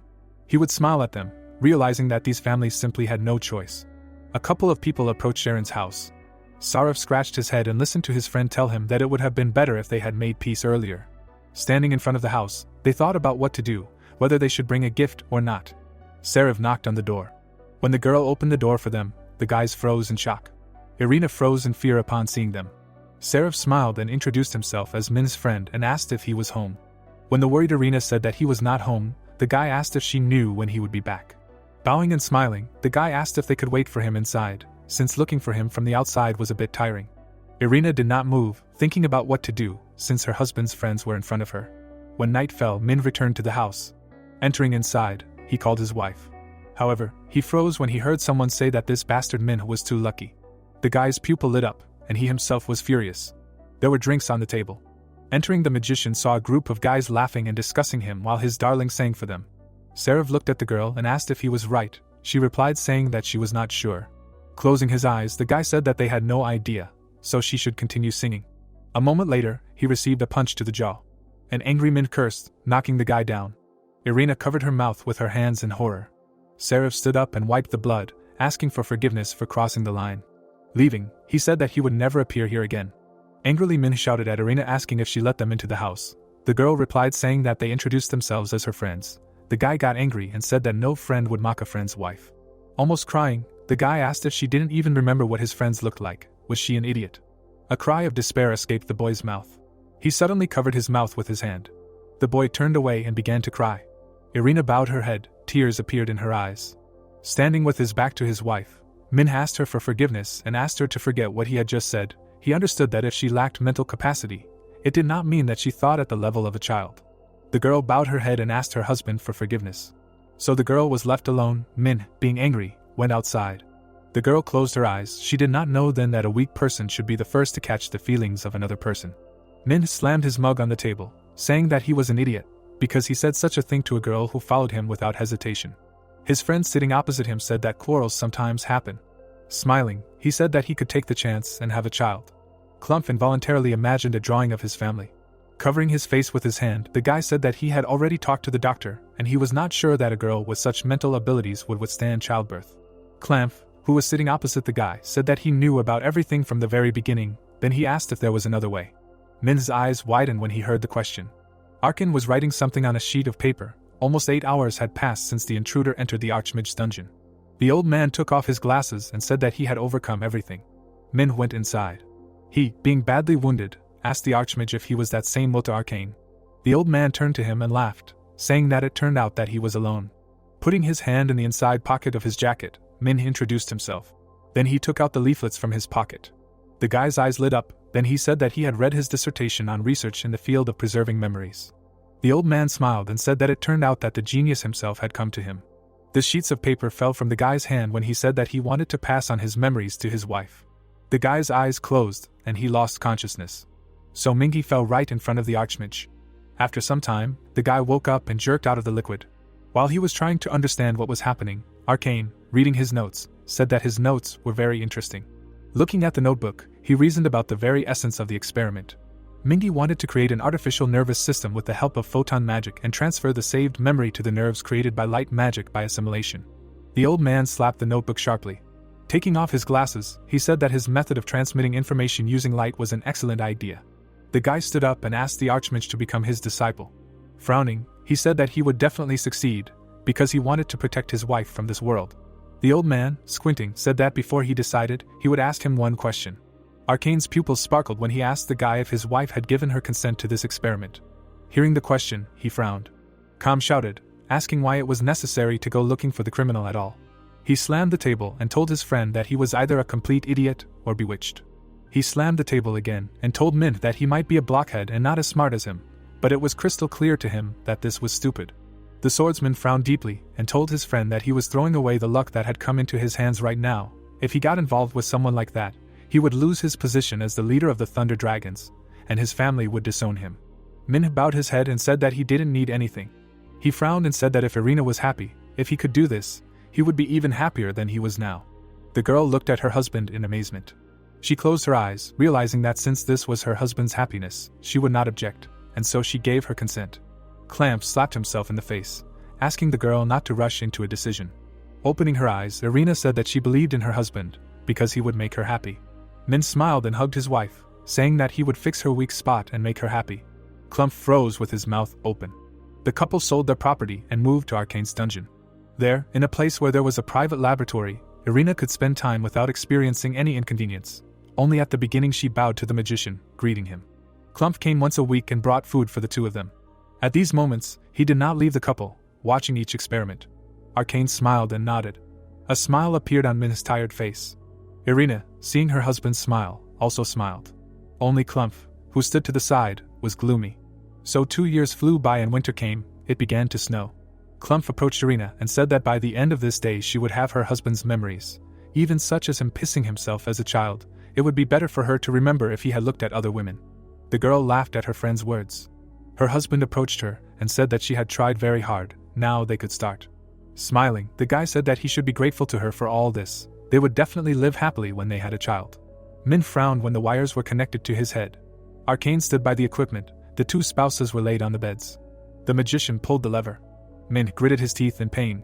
Speaker 1: He would smile at them, realizing that these families simply had no choice. A couple of people approached Aaron's house. Sarov scratched his head and listened to his friend tell him that it would have been better if they had made peace earlier. Standing in front of the house, they thought about what to do, whether they should bring a gift or not. Sarov knocked on the door. When the girl opened the door for them, the guys froze in shock. Irina froze in fear upon seeing them. Sarov smiled and introduced himself as Min's friend and asked if he was home. When the worried Irina said that he was not home, the guy asked if she knew when he would be back. Bowing and smiling, the guy asked if they could wait for him inside, since looking for him from the outside was a bit tiring. Irina did not move, thinking about what to do, since her husband's friends were in front of her. When night fell, Min returned to the house. Entering inside, he called his wife. However, he froze when he heard someone say that this bastard Min was too lucky. The guy's pupil lit up, and he himself was furious. There were drinks on the table. Entering, the magician saw a group of guys laughing and discussing him while his darling sang for them. Sarov looked at the girl and asked if he was right, She replied saying that she was not sure. Closing his eyes, the guy said that they had no idea, so she should continue singing. A moment later, he received a punch to the jaw. An angry Min cursed, knocking the guy down. Irina covered her mouth with her hands in horror. Seraph stood up and wiped the blood, asking for forgiveness for crossing the line. Leaving, he said that he would never appear here again. Angrily, Min shouted at Irina asking if she let them into the house. The girl replied saying that they introduced themselves as her friends. The guy got angry and said that no friend would mock a friend's wife. Almost crying, the guy asked if she didn't even remember what his friends looked like. Was she an idiot? A cry of despair escaped the boy's mouth. He suddenly covered his mouth with his hand. The boy turned away and began to cry. Irina bowed her head, tears appeared in her eyes. Standing with his back to his wife, Min asked her for forgiveness and asked her to forget what he had just said. He understood that if she lacked mental capacity, it did not mean that she thought at the level of a child. The girl bowed her head and asked her husband for forgiveness. So the girl was left alone. Min, being angry, went outside. The girl closed her eyes. She did not know then that a weak person should be the first to catch the feelings of another person. Min slammed his mug on the table, saying that he was an idiot, because he said such a thing to a girl who followed him without hesitation. His friend sitting opposite him said that quarrels sometimes happen. Smiling, he said that he could take the chance and have a child. Clump involuntarily imagined a drawing of his family. Covering his face with his hand, the guy said that he had already talked to the doctor, and he was not sure that a girl with such mental abilities would withstand childbirth. Clamp, who was sitting opposite the guy, said that he knew about everything from the very beginning. Then he asked if there was another way. Min's eyes widened when he heard the question. Arkin was writing something on a sheet of paper. Almost 8 hours had passed since the intruder entered the Archmage's dungeon. The old man took off his glasses and said that he had overcome everything. Min went inside. He, being badly wounded, asked the Archmage if he was that same Mota Arcane. The old man turned to him and laughed, saying that it turned out that he was alone. Putting his hand in the inside pocket of his jacket, Min introduced himself. Then he took out the leaflets from his pocket. The guy's eyes lit up, then he said that he had read his dissertation on research in the field of preserving memories. The old man smiled and said that it turned out that the genius himself had come to him. The sheets of paper fell from the guy's hand when he said that he wanted to pass on his memories to his wife. The guy's eyes closed, and he lost consciousness. So Mingi fell right in front of the Archmage. After some time, the guy woke up and jerked out of the liquid. While he was trying to understand what was happening, Arcane, reading his notes, said that his notes were very interesting. Looking at the notebook, he reasoned about the very essence of the experiment. Mingi wanted to create an artificial nervous system with the help of photon magic and transfer the saved memory to the nerves created by light magic by assimilation. The old man slapped the notebook sharply. Taking off his glasses, he said that his method of transmitting information using light was an excellent idea. The guy stood up and asked the Archmage to become his disciple. Frowning, he said that he would definitely succeed, because he wanted to protect his wife from this world. The old man, squinting, said that before he decided, he would ask him one question. Arcane's pupils sparkled when he asked the guy if his wife had given her consent to this experiment. Hearing the question, he frowned. Com shouted, asking why it was necessary to go looking for the criminal at all. He slammed the table and told his friend that he was either a complete idiot or bewitched. He slammed the table again and told Min that he might be a blockhead and not as smart as him, but it was crystal clear to him that this was stupid. The swordsman frowned deeply and told his friend that he was throwing away the luck that had come into his hands right now. If he got involved with someone like that, he would lose his position as the leader of the Thunder Dragons, and his family would disown him. Min bowed his head and said that he didn't need anything. He frowned and said that if Irina was happy, if he could do this, he would be even happier than he was now. The girl looked at her husband in amazement. She closed her eyes, realizing that since this was her husband's happiness, she would not object, and so she gave her consent. Clamp slapped himself in the face, asking the girl not to rush into a decision. Opening her eyes, Irina said that she believed in her husband, because he would make her happy. Min smiled and hugged his wife, saying that he would fix her weak spot and make her happy. Clump froze with his mouth open. The couple sold their property and moved to Arcane's dungeon. There, in a place where there was a private laboratory, Irina could spend time without experiencing any inconvenience. Only at the beginning she bowed to the magician, greeting him. Clump came once a week and brought food for the two of them. At these moments, he did not leave the couple, watching each experiment. Arcane smiled and nodded. A smile appeared on Min's tired face. Irina, seeing her husband smile, also smiled. Only Clump, who stood to the side, was gloomy. So 2 years flew by and winter came. It began to snow. Clump approached Irina and said that by the end of this day she would have her husband's memories, even such as him pissing himself as a child. It would be better for her to remember if he had looked at other women. The girl laughed at her friend's words. Her husband approached her and said that she had tried very hard. Now they could start. Smiling, the guy said that he should be grateful to her for all this. They would definitely live happily when they had a child. Min frowned when the wires were connected to his head. Arcane stood by the equipment. The two spouses were laid on the beds. The magician pulled the lever. Min gritted his teeth in pain.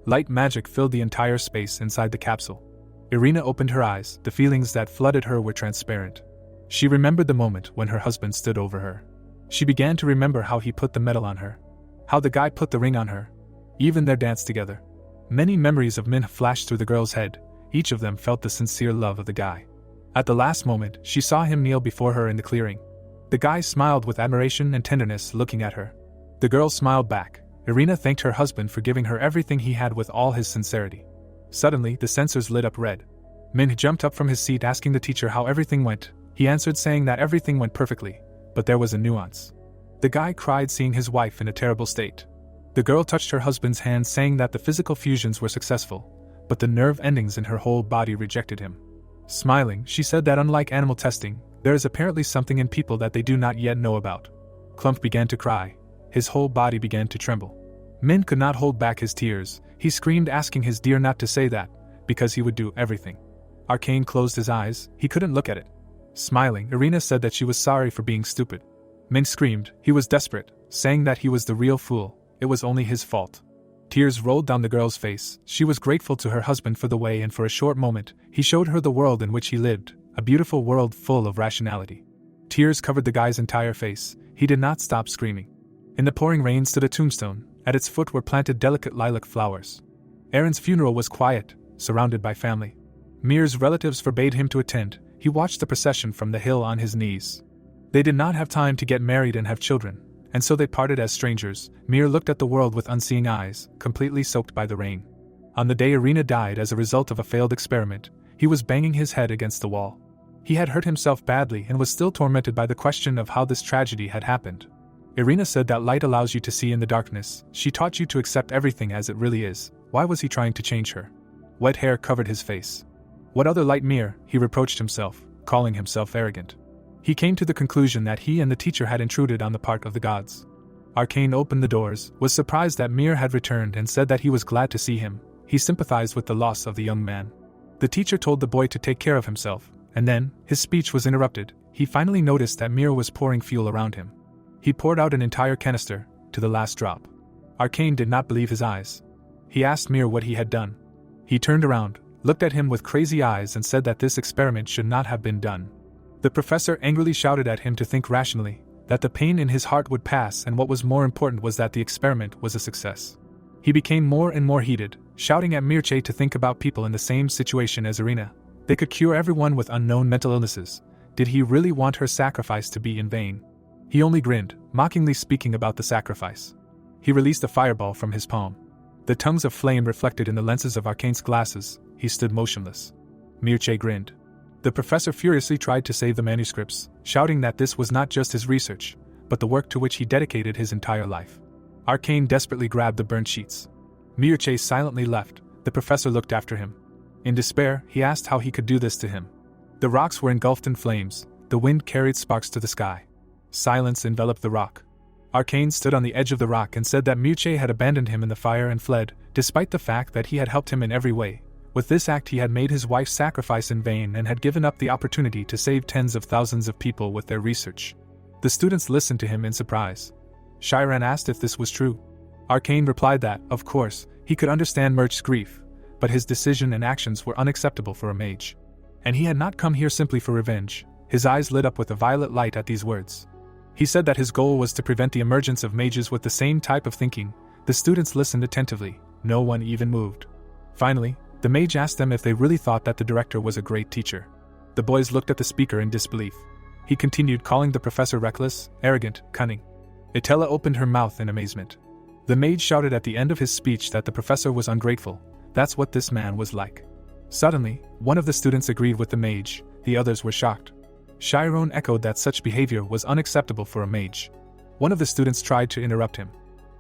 Speaker 1: Light magic filled the entire space inside the capsule. Irina opened her eyes. The feelings that flooded her were transparent. She remembered the moment when her husband stood over her. She began to remember how he put the medal on her. How the guy put the ring on her. Even their dance together. Many memories of Min flashed through the girl's head. Each of them felt the sincere love of the guy. At the last moment, she saw him kneel before her in the clearing. The guy smiled with admiration and tenderness, looking at her. The girl smiled back. Irina thanked her husband for giving her everything he had with all his sincerity. Suddenly, the sensors lit up red. Min jumped up from his seat, asking the teacher how everything went. He answered, saying that everything went perfectly, but there was a nuance. The guy cried, seeing his wife in a terrible state. The girl touched her husband's hand, saying that the physical fusions were successful, but the nerve endings in her whole body rejected him. Smiling, she said that unlike animal testing, there is apparently something in people that they do not yet know about. Clump began to cry. His whole body began to tremble. Min could not hold back his tears. He screamed, asking his dear not to say that, because he would do everything. Arcane closed his eyes. He couldn't look at it. Smiling, Irina said that she was sorry for being stupid. Min screamed. He was desperate, saying that he was the real fool. It was only his fault. Tears rolled down the girl's face. She was grateful to her husband for the way, and for a short moment, he showed her the world in which he lived, a beautiful world full of rationality. Tears covered the guy's entire face. He did not stop screaming. In the pouring rain stood a tombstone. At its foot were planted delicate lilac flowers. Aaron's funeral was quiet, surrounded by family. Mir's relatives forbade him to attend. He watched the procession from the hill on his knees. They did not have time to get married and have children, and so they parted as strangers. Mir looked at the world with unseeing eyes, completely soaked by the rain. On the day Irina died as a result of a failed experiment, he was banging his head against the wall. He had hurt himself badly and was still tormented by the question of how this tragedy had happened. Irina said that light allows you to see in the darkness. She taught you to accept everything as it really is. Why was he trying to change her? Wet hair covered his face. What other light Mir? He reproached himself, calling himself arrogant. He came to the conclusion that he and the teacher had intruded on the part of the gods. Arcane opened the doors, was surprised that Mir had returned, and said that he was glad to see him. He sympathized with the loss of the young man. The teacher told the boy to take care of himself, and then, his speech was interrupted. He finally noticed that Mir was pouring fuel around him. He poured out an entire canister, to the last drop. Arcane did not believe his eyes. He asked Mir what he had done. He turned around, looked at him with crazy eyes, and said that this experiment should not have been done. The professor angrily shouted at him to think rationally, that the pain in his heart would pass, and what was more important was that the experiment was a success. He became more and more heated, shouting at Mircea to think about people in the same situation as Irina. They could cure everyone with unknown mental illnesses. Did he really want her sacrifice to be in vain? He only grinned, mockingly speaking about the sacrifice. He released a fireball from his palm. The tongues of flame reflected in the lenses of Arcane's glasses. He stood motionless. Mircea grinned. The professor furiously tried to save the manuscripts, shouting that this was not just his research, but the work to which he dedicated his entire life. Arcane desperately grabbed the burnt sheets. Mircea silently left. The professor looked after him. In despair, he asked how he could do this to him. The rocks were engulfed in flames. The wind carried sparks to the sky. Silence enveloped the rock. Arcane stood on the edge of the rock and said that Mircea had abandoned him in the fire and fled, despite the fact that he had helped him in every way. With this act he had made his wife's sacrifice in vain and had given up the opportunity to save tens of thousands of people with their research. The students listened to him in surprise. Shiran asked if this was true. Arcane replied that, of course, he could understand Mircea's grief, but his decision and actions were unacceptable for a mage. And he had not come here simply for revenge. His eyes lit up with a violet light at these words. He said that his goal was to prevent the emergence of mages with the same type of thinking. The students listened attentively. No one even moved. Finally, the mage asked them if they really thought that the director was a great teacher. The boys looked at the speaker in disbelief. He continued, calling the professor reckless, arrogant, cunning. Itella opened her mouth in amazement. The mage shouted at the end of his speech that the professor was ungrateful. That's what this man was like. Suddenly, one of the students agreed with the mage. The others were shocked. Chiron echoed that such behavior was unacceptable for a mage. One of the students tried to interrupt him,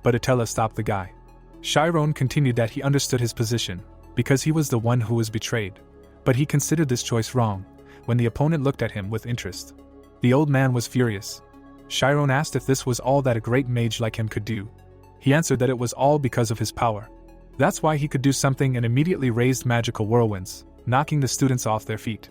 Speaker 1: but Itella stopped the guy. Chiron continued that he understood his position, because he was the one who was betrayed, but he considered this choice wrong. When the opponent looked at him with interest, the old man was furious. Chiron asked if this was all that a great mage like him could do. He answered that it was all because of his power. That's why he could do something and immediately raised magical whirlwinds, knocking the students off their feet.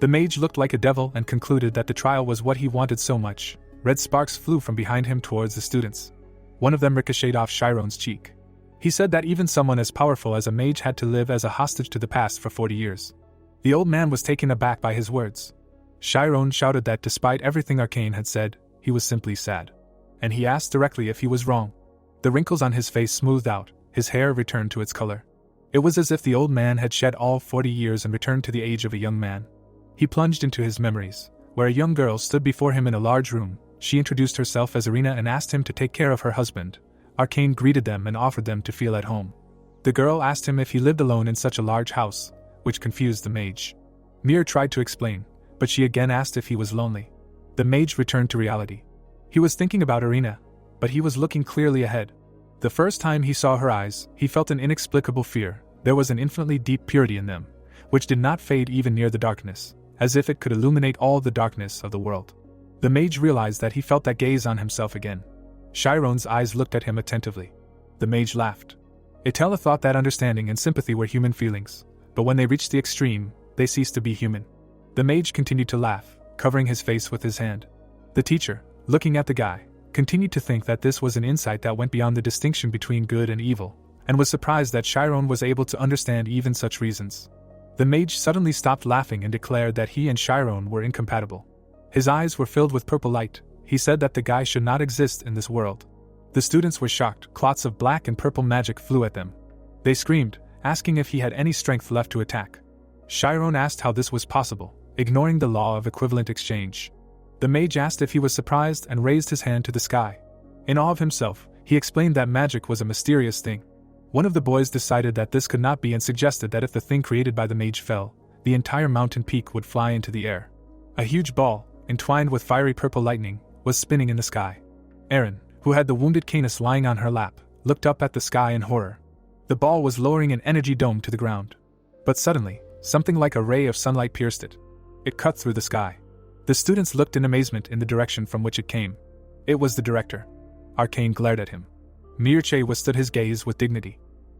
Speaker 1: The mage looked like a devil and concluded that the trial was what he wanted so much. Red sparks flew from behind him towards the students. One of them ricocheted off Chiron's cheek. He said that even someone as powerful as a mage had to live as a hostage to the past for 40 years. The old man was taken aback by his words. Chiron shouted that despite everything Arcane had said, he was simply sad. And he asked directly if he was wrong. The wrinkles on his face smoothed out, his hair returned to its color. It was as if the old man had shed all 40 years and returned to the age of a young man. He plunged into his memories, where a young girl stood before him in a large room. She introduced herself as Raina and asked him to take care of her husband. Arcane greeted them and offered them to feel at home. The girl asked him if he lived alone in such a large house, which confused the mage. Mir tried to explain, but she again asked if he was lonely. The mage returned to reality. He was thinking about Raina, but he was looking clearly ahead. The first time he saw her eyes, he felt an inexplicable fear. There was an infinitely deep purity in them, which did not fade even near the darkness, as if it could illuminate all the darkness of the world. The mage realized that he felt that gaze on himself again. Chiron's eyes looked at him attentively. The mage laughed. Itella thought that understanding and sympathy were human feelings, but when they reached the extreme, they ceased to be human. The mage continued to laugh, covering his face with his hand. The teacher, looking at the guy, continued to think that this was an insight that went beyond the distinction between good and evil, and was surprised that Chiron was able to understand even such reasons. The mage suddenly stopped laughing and declared that he and Chiron were incompatible. His eyes were filled with purple light. He said that the guy should not exist in this world. The students were shocked. Clots of black and purple magic flew at them. They screamed, asking if he had any strength left to attack. Chiron asked how this was possible, ignoring the law of equivalent exchange. The mage asked if he was surprised and raised his hand to the sky. In awe of himself, he explained that magic was a mysterious thing. One of the boys decided that this could not be and suggested that if the thing created by the mage fell, the entire mountain peak would fly into the air. A huge ball, entwined with fiery purple lightning, was spinning in the sky. Erin, who had the wounded Canis lying on her lap, looked up at the sky in horror. The ball was lowering an energy dome to the ground. But suddenly, something like a ray of sunlight pierced it. It cut through the sky. The students looked in amazement in the direction from which it came. It was the director. Arcane glared at him. Mircea withstood his gaze with dignity.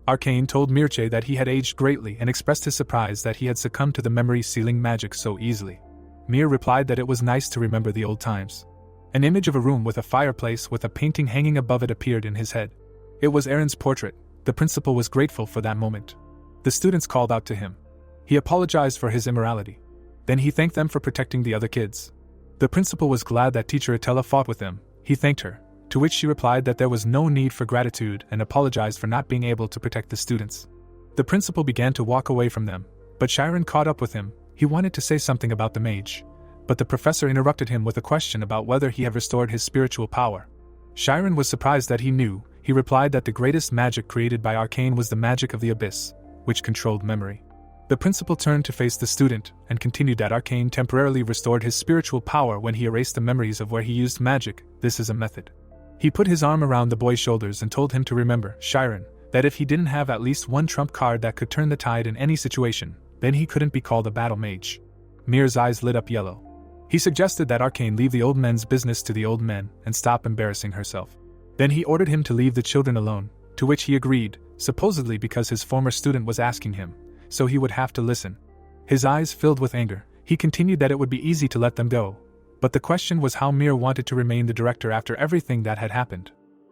Speaker 1: Arcane told Mircea that he had aged greatly and expressed his surprise that he had succumbed to the memory-sealing magic so easily. Mir replied that it was nice to remember the old times. An image of a room with a fireplace with a painting hanging above it appeared in his head. It was Erin's portrait. The principal was grateful for that moment. The students called out to him. He apologized for his immorality. Then he thanked them for protecting the other kids. The principal was glad that teacher Itella fought with them. He thanked her, to which she replied that there was no need for gratitude and apologized for not being able to protect the students. The principal began to walk away from them, but Chiron caught up with him. He wanted to say something about the mage, but the professor interrupted him with a question about whether he had restored his spiritual power. Chiron was surprised that he knew. He replied that the greatest magic created by Arcane was the magic of the abyss, which controlled memory. The principal turned to face the student and continued that Arcane temporarily restored his spiritual power when he erased the memories of where he used magic. This is a method. He put his arm around the boy's shoulders and told him to remember, Chiron, that if he didn't have at least one trump card that could turn the tide in any situation, then he couldn't be called a battle mage. Mir's eyes lit up yellow. He suggested that Arcane leave the old men's business to the old men and stop embarrassing herself. Then he ordered him to leave the children alone, to which he agreed, supposedly because his former student was asking him, so he would have to listen. His eyes filled with anger. He continued that it would be easy to let them go, but the question was how Mir wanted to remain the director after everything that had happened.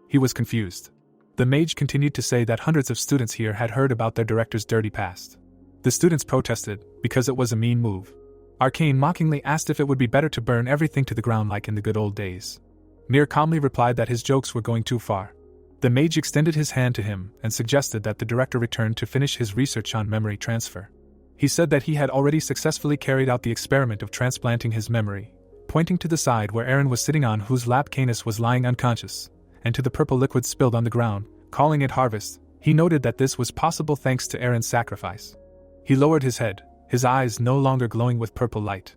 Speaker 1: He was confused. The mage continued to say that hundreds of students here had heard about their director's dirty past. The students protested, because it was a mean move. Arcane mockingly asked if it would be better to burn everything to the ground like in the good old days. Mir calmly replied that his jokes were going too far. The mage extended his hand to him and suggested that the director return to finish his research on memory transfer. He said that he had already successfully carried out the experiment of transplanting his memory, pointing to the side where Erin was sitting on whose lap Canis was lying unconscious, and to the purple liquid spilled on the ground, calling it harvest. He noted that this was possible thanks to Erin's sacrifice. He lowered his head, his eyes no longer glowing with purple light.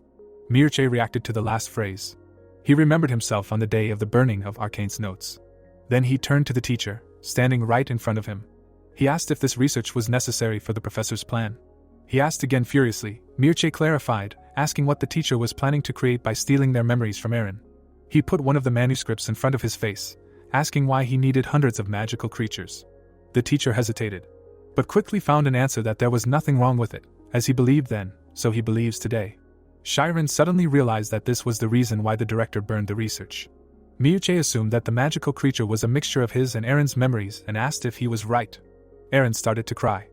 Speaker 1: Mircea reacted to the last phrase. He remembered himself on the day of the burning of Arcane's notes. Then he turned to the teacher, standing right in front of him. He asked if this research was necessary for the professor's plan. He asked again furiously. Mircea clarified, asking what the teacher was planning to create by stealing their memories from Erin. He put one of the manuscripts in front of his face, asking why he needed hundreds of magical creatures. The teacher hesitated. but quickly found an answer that there was nothing wrong with it, as he believed then, so he believes today. Chiron suddenly realized that this was the reason why the director burned the research. Mage assumed that the magical creature was a mixture of his and Aaron's memories and asked if he was right. Aaron started to cry.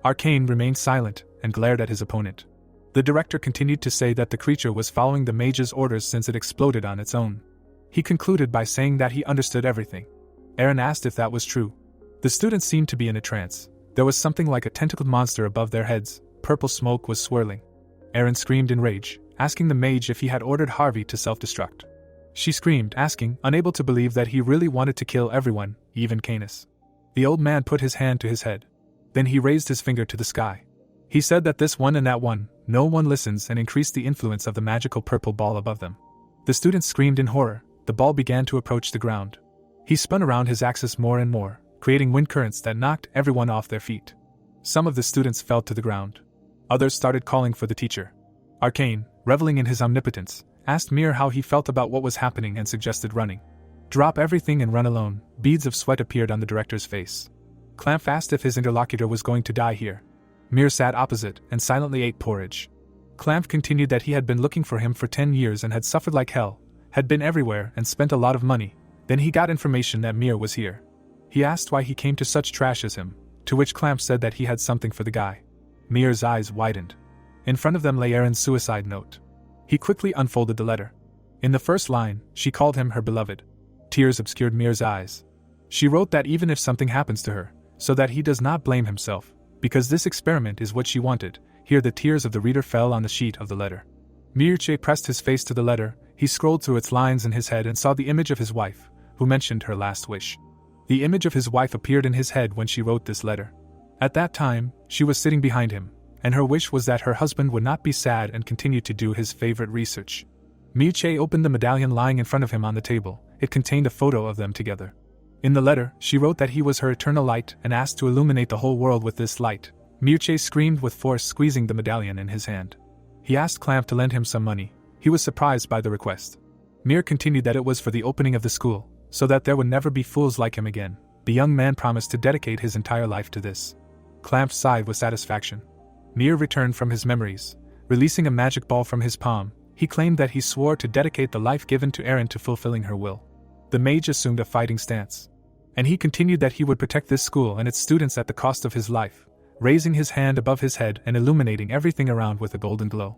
Speaker 1: Arcane remained silent and glared at his opponent. The director continued to say that the creature was following the mage's orders since it exploded on its own. He concluded by saying that he understood everything. Aaron asked if that was true. The students seemed to be in a trance. There was something like a tentacled monster above their heads. Purple smoke was swirling. Aaron screamed in rage, asking the mage if he had ordered Harvey to self-destruct. She screamed, asking, unable to believe that he really wanted to kill everyone, even Canis. The old man put his hand to his head. Then he raised his finger to the sky. He said that this one and that one, no one listens, and increased the influence of the magical purple ball above them. The students screamed in horror. The ball began to approach the ground. He spun around his axis more and more, creating wind currents that knocked everyone off their feet. Some of the students fell to the ground. Others started calling for the teacher. Arcane, reveling in his omnipotence, asked Mir how he felt about what was happening and suggested running. Drop everything and run alone. Beads of sweat appeared on the director's face. Clamp asked if his interlocutor was going to die here. Mir sat opposite and silently ate porridge. Clamp continued that he had been looking for him for 10 years and had suffered like hell, had been everywhere and spent a lot of money. Then he got information that Mir was here. He asked why he came to such trash as him, to which Clamp said that he had something for the guy. Mir's eyes widened. In front of them lay Aaron's suicide note. He quickly unfolded the letter. In the first line, she called him her beloved. Tears obscured Mir's eyes. She wrote that even if something happens to her, so that he does not blame himself, because this experiment is what she wanted. Here the tears of the reader fell on the sheet of the letter. Mirche pressed his face to the letter. He scrolled through its lines in his head and saw the image of his wife, who mentioned her last wish. The image of his wife appeared in his head when she wrote this letter. At that time, she was sitting behind him, and her wish was that her husband would not be sad and continue to do his favorite research. Mirche opened the medallion lying in front of him on the table. It contained a photo of them together. In the letter, she wrote that he was her eternal light and asked to illuminate the whole world with this light. Mirche screamed with force, squeezing the medallion in his hand. He asked Clamp to lend him some money. He was surprised by the request. Mir continued that it was for the opening of the school, so that there would never be fools like him again. The young man promised to dedicate his entire life to this. Clamp sighed with satisfaction. Mir returned from his memories. Releasing a magic ball from his palm, he claimed that he swore to dedicate the life given to Aaron to fulfilling her will. The mage assumed a fighting stance. And he continued that he would protect this school and its students at the cost of his life, raising his hand above his head and illuminating everything around with a golden glow.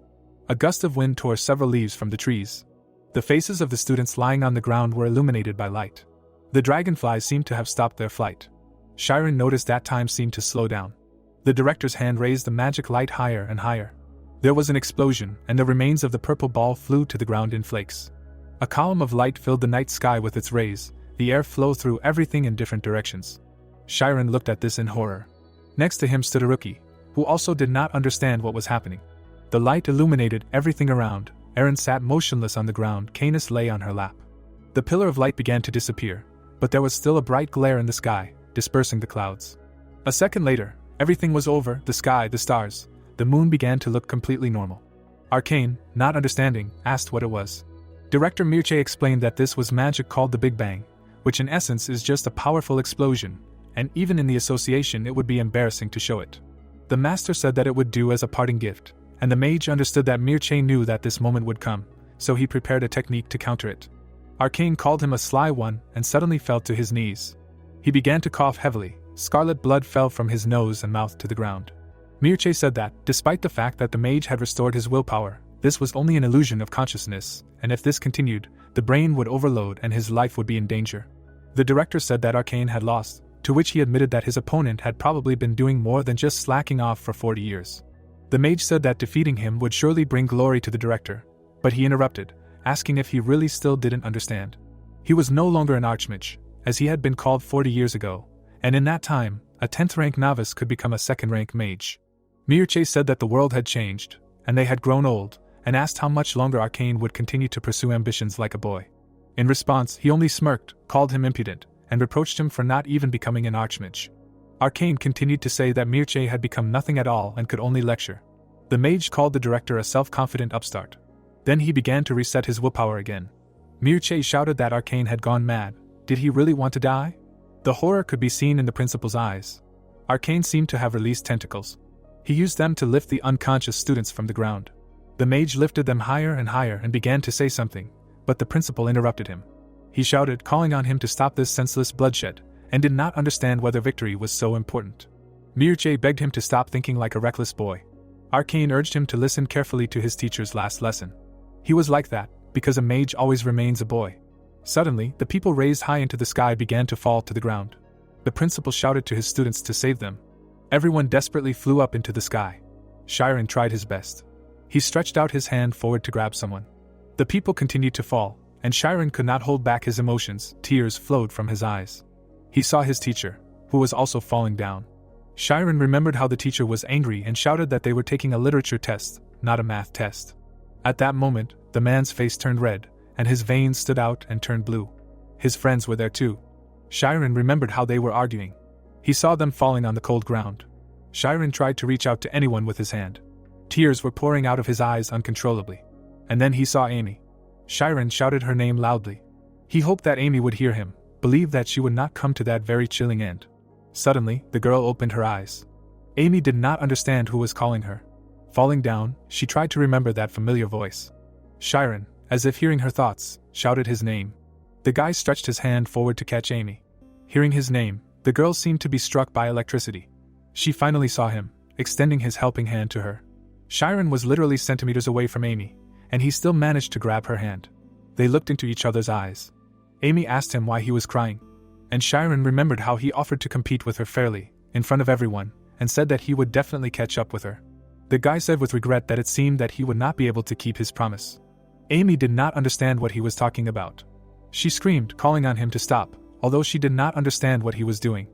Speaker 1: A gust of wind tore several leaves from the trees. The faces of the students lying on the ground were illuminated by light. The dragonflies seemed to have stopped their flight. Chiron noticed that time seemed to slow down. The director's hand raised the magic light higher and higher. There was an explosion, and the remains of the purple ball flew to the ground in flakes. A column of light filled the night sky with its rays. The air flowed through everything in different directions. Chiron looked at this in horror. Next to him stood a rookie, who also did not understand what was happening. The light illuminated everything around. Aaron sat motionless on the ground. Canis lay on her lap. The pillar of light began to disappear, but there was still a bright glare in the sky, dispersing the clouds. A second later, everything was over. The sky, the stars, the moon began to look completely normal. Arcane, not understanding, asked what it was. Director Mirche explained that this was magic called the Big Bang, which in essence is just a powerful explosion, and even in the association it would be embarrassing to show it. The master said that it would do as a parting gift, and the mage understood that Mirche knew that this moment would come, so he prepared a technique to counter it. Arcane called him a sly one and suddenly fell to his knees. He began to cough heavily. Scarlet blood fell from his nose and mouth to the ground. Mirche said that, despite the fact that the mage had restored his willpower, this was only an illusion of consciousness, and if this continued, the brain would overload and his life would be in danger. The director said that Arcane had lost, to which he admitted that his opponent had probably been doing more than just slacking off for 40 years. The mage said that defeating him would surely bring glory to the director, but he interrupted, asking if he really still didn't understand. He was no longer an archmage, as he had been called 40 years ago, and in that time, a 10th-rank novice could become a 2nd-rank mage. Mirche said that the world had changed, and they had grown old, and asked how much longer Arcane would continue to pursue ambitions like a boy. In response, he only smirked, called him impudent, and reproached him for not even becoming an archmage. Arcane continued to say that Mirche had become nothing at all and could only lecture. The mage called the director a self-confident upstart. Then he began to reset his willpower again. Mirche shouted that Arcane had gone mad. Did he really want to die? The horror could be seen in the principal's eyes. Arcane seemed to have released tentacles. He used them to lift the unconscious students from the ground. The mage lifted them higher and higher and began to say something, but the principal interrupted him. He shouted, calling on him to stop this senseless bloodshed, and did not understand whether victory was so important. Mage begged him to stop thinking like a reckless boy. Arcane urged him to listen carefully to his teacher's last lesson. He was like that, because a mage always remains a boy. Suddenly, the people raised high into the sky began to fall to the ground. The principal shouted to his students to save them. Everyone desperately flew up into the sky. Shiren tried his best. He stretched out his hand forward to grab someone. The people continued to fall, and Shiren could not hold back his emotions. Tears flowed from his eyes. He saw his teacher, who was also falling down. Shiren remembered how the teacher was angry and shouted that they were taking a literature test, not a math test. At that moment, the man's face turned red, and his veins stood out and turned blue. His friends were there too. Shiren remembered how they were arguing. He saw them falling on the cold ground. Shiren tried to reach out to anyone with his hand. Tears were pouring out of his eyes uncontrollably. And then he saw Amy. Shiren shouted her name loudly. He hoped that Amy would hear him, believed that she would not come to that very chilling end. Suddenly, the girl opened her eyes. Amy did not understand who was calling her. Falling down, she tried to remember that familiar voice. Shiren, as if hearing her thoughts, shouted his name. The guy stretched his hand forward to catch Amy. Hearing his name, the girl seemed to be struck by electricity. She finally saw him, extending his helping hand to her. Shiren was literally centimeters away from Amy, and he still managed to grab her hand. They looked into each other's eyes. Amy asked him why he was crying, and Shiren remembered how he offered to compete with her fairly, in front of everyone, and said that he would definitely catch up with her. The guy said with regret that it seemed that he would not be able to keep his promise. Amy did not understand what he was talking about. She screamed, calling on him to stop, although she did not understand what he was doing.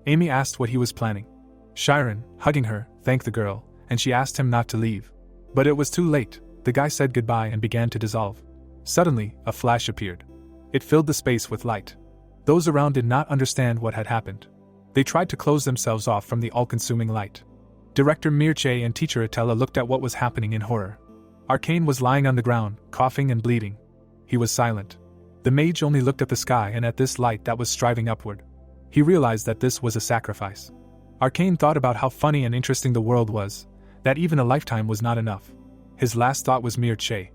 Speaker 1: Amy asked what he was planning. Shiren, hugging her, thanked the girl, and she asked him not to leave. But it was too late. The guy said goodbye and began to dissolve. Suddenly, a flash appeared. It filled the space with light. Those around did not understand what had happened. They tried to close themselves off from the all-consuming light. Director Mirche and teacher Atella looked at what was happening in horror. Arcane was lying on the ground, coughing and bleeding. He was silent. The mage only looked at the sky and at this light that was striving upward. He realized that this was a sacrifice. Arcane thought about how funny and interesting the world was, that even a lifetime was not enough. His last thought was Mirche.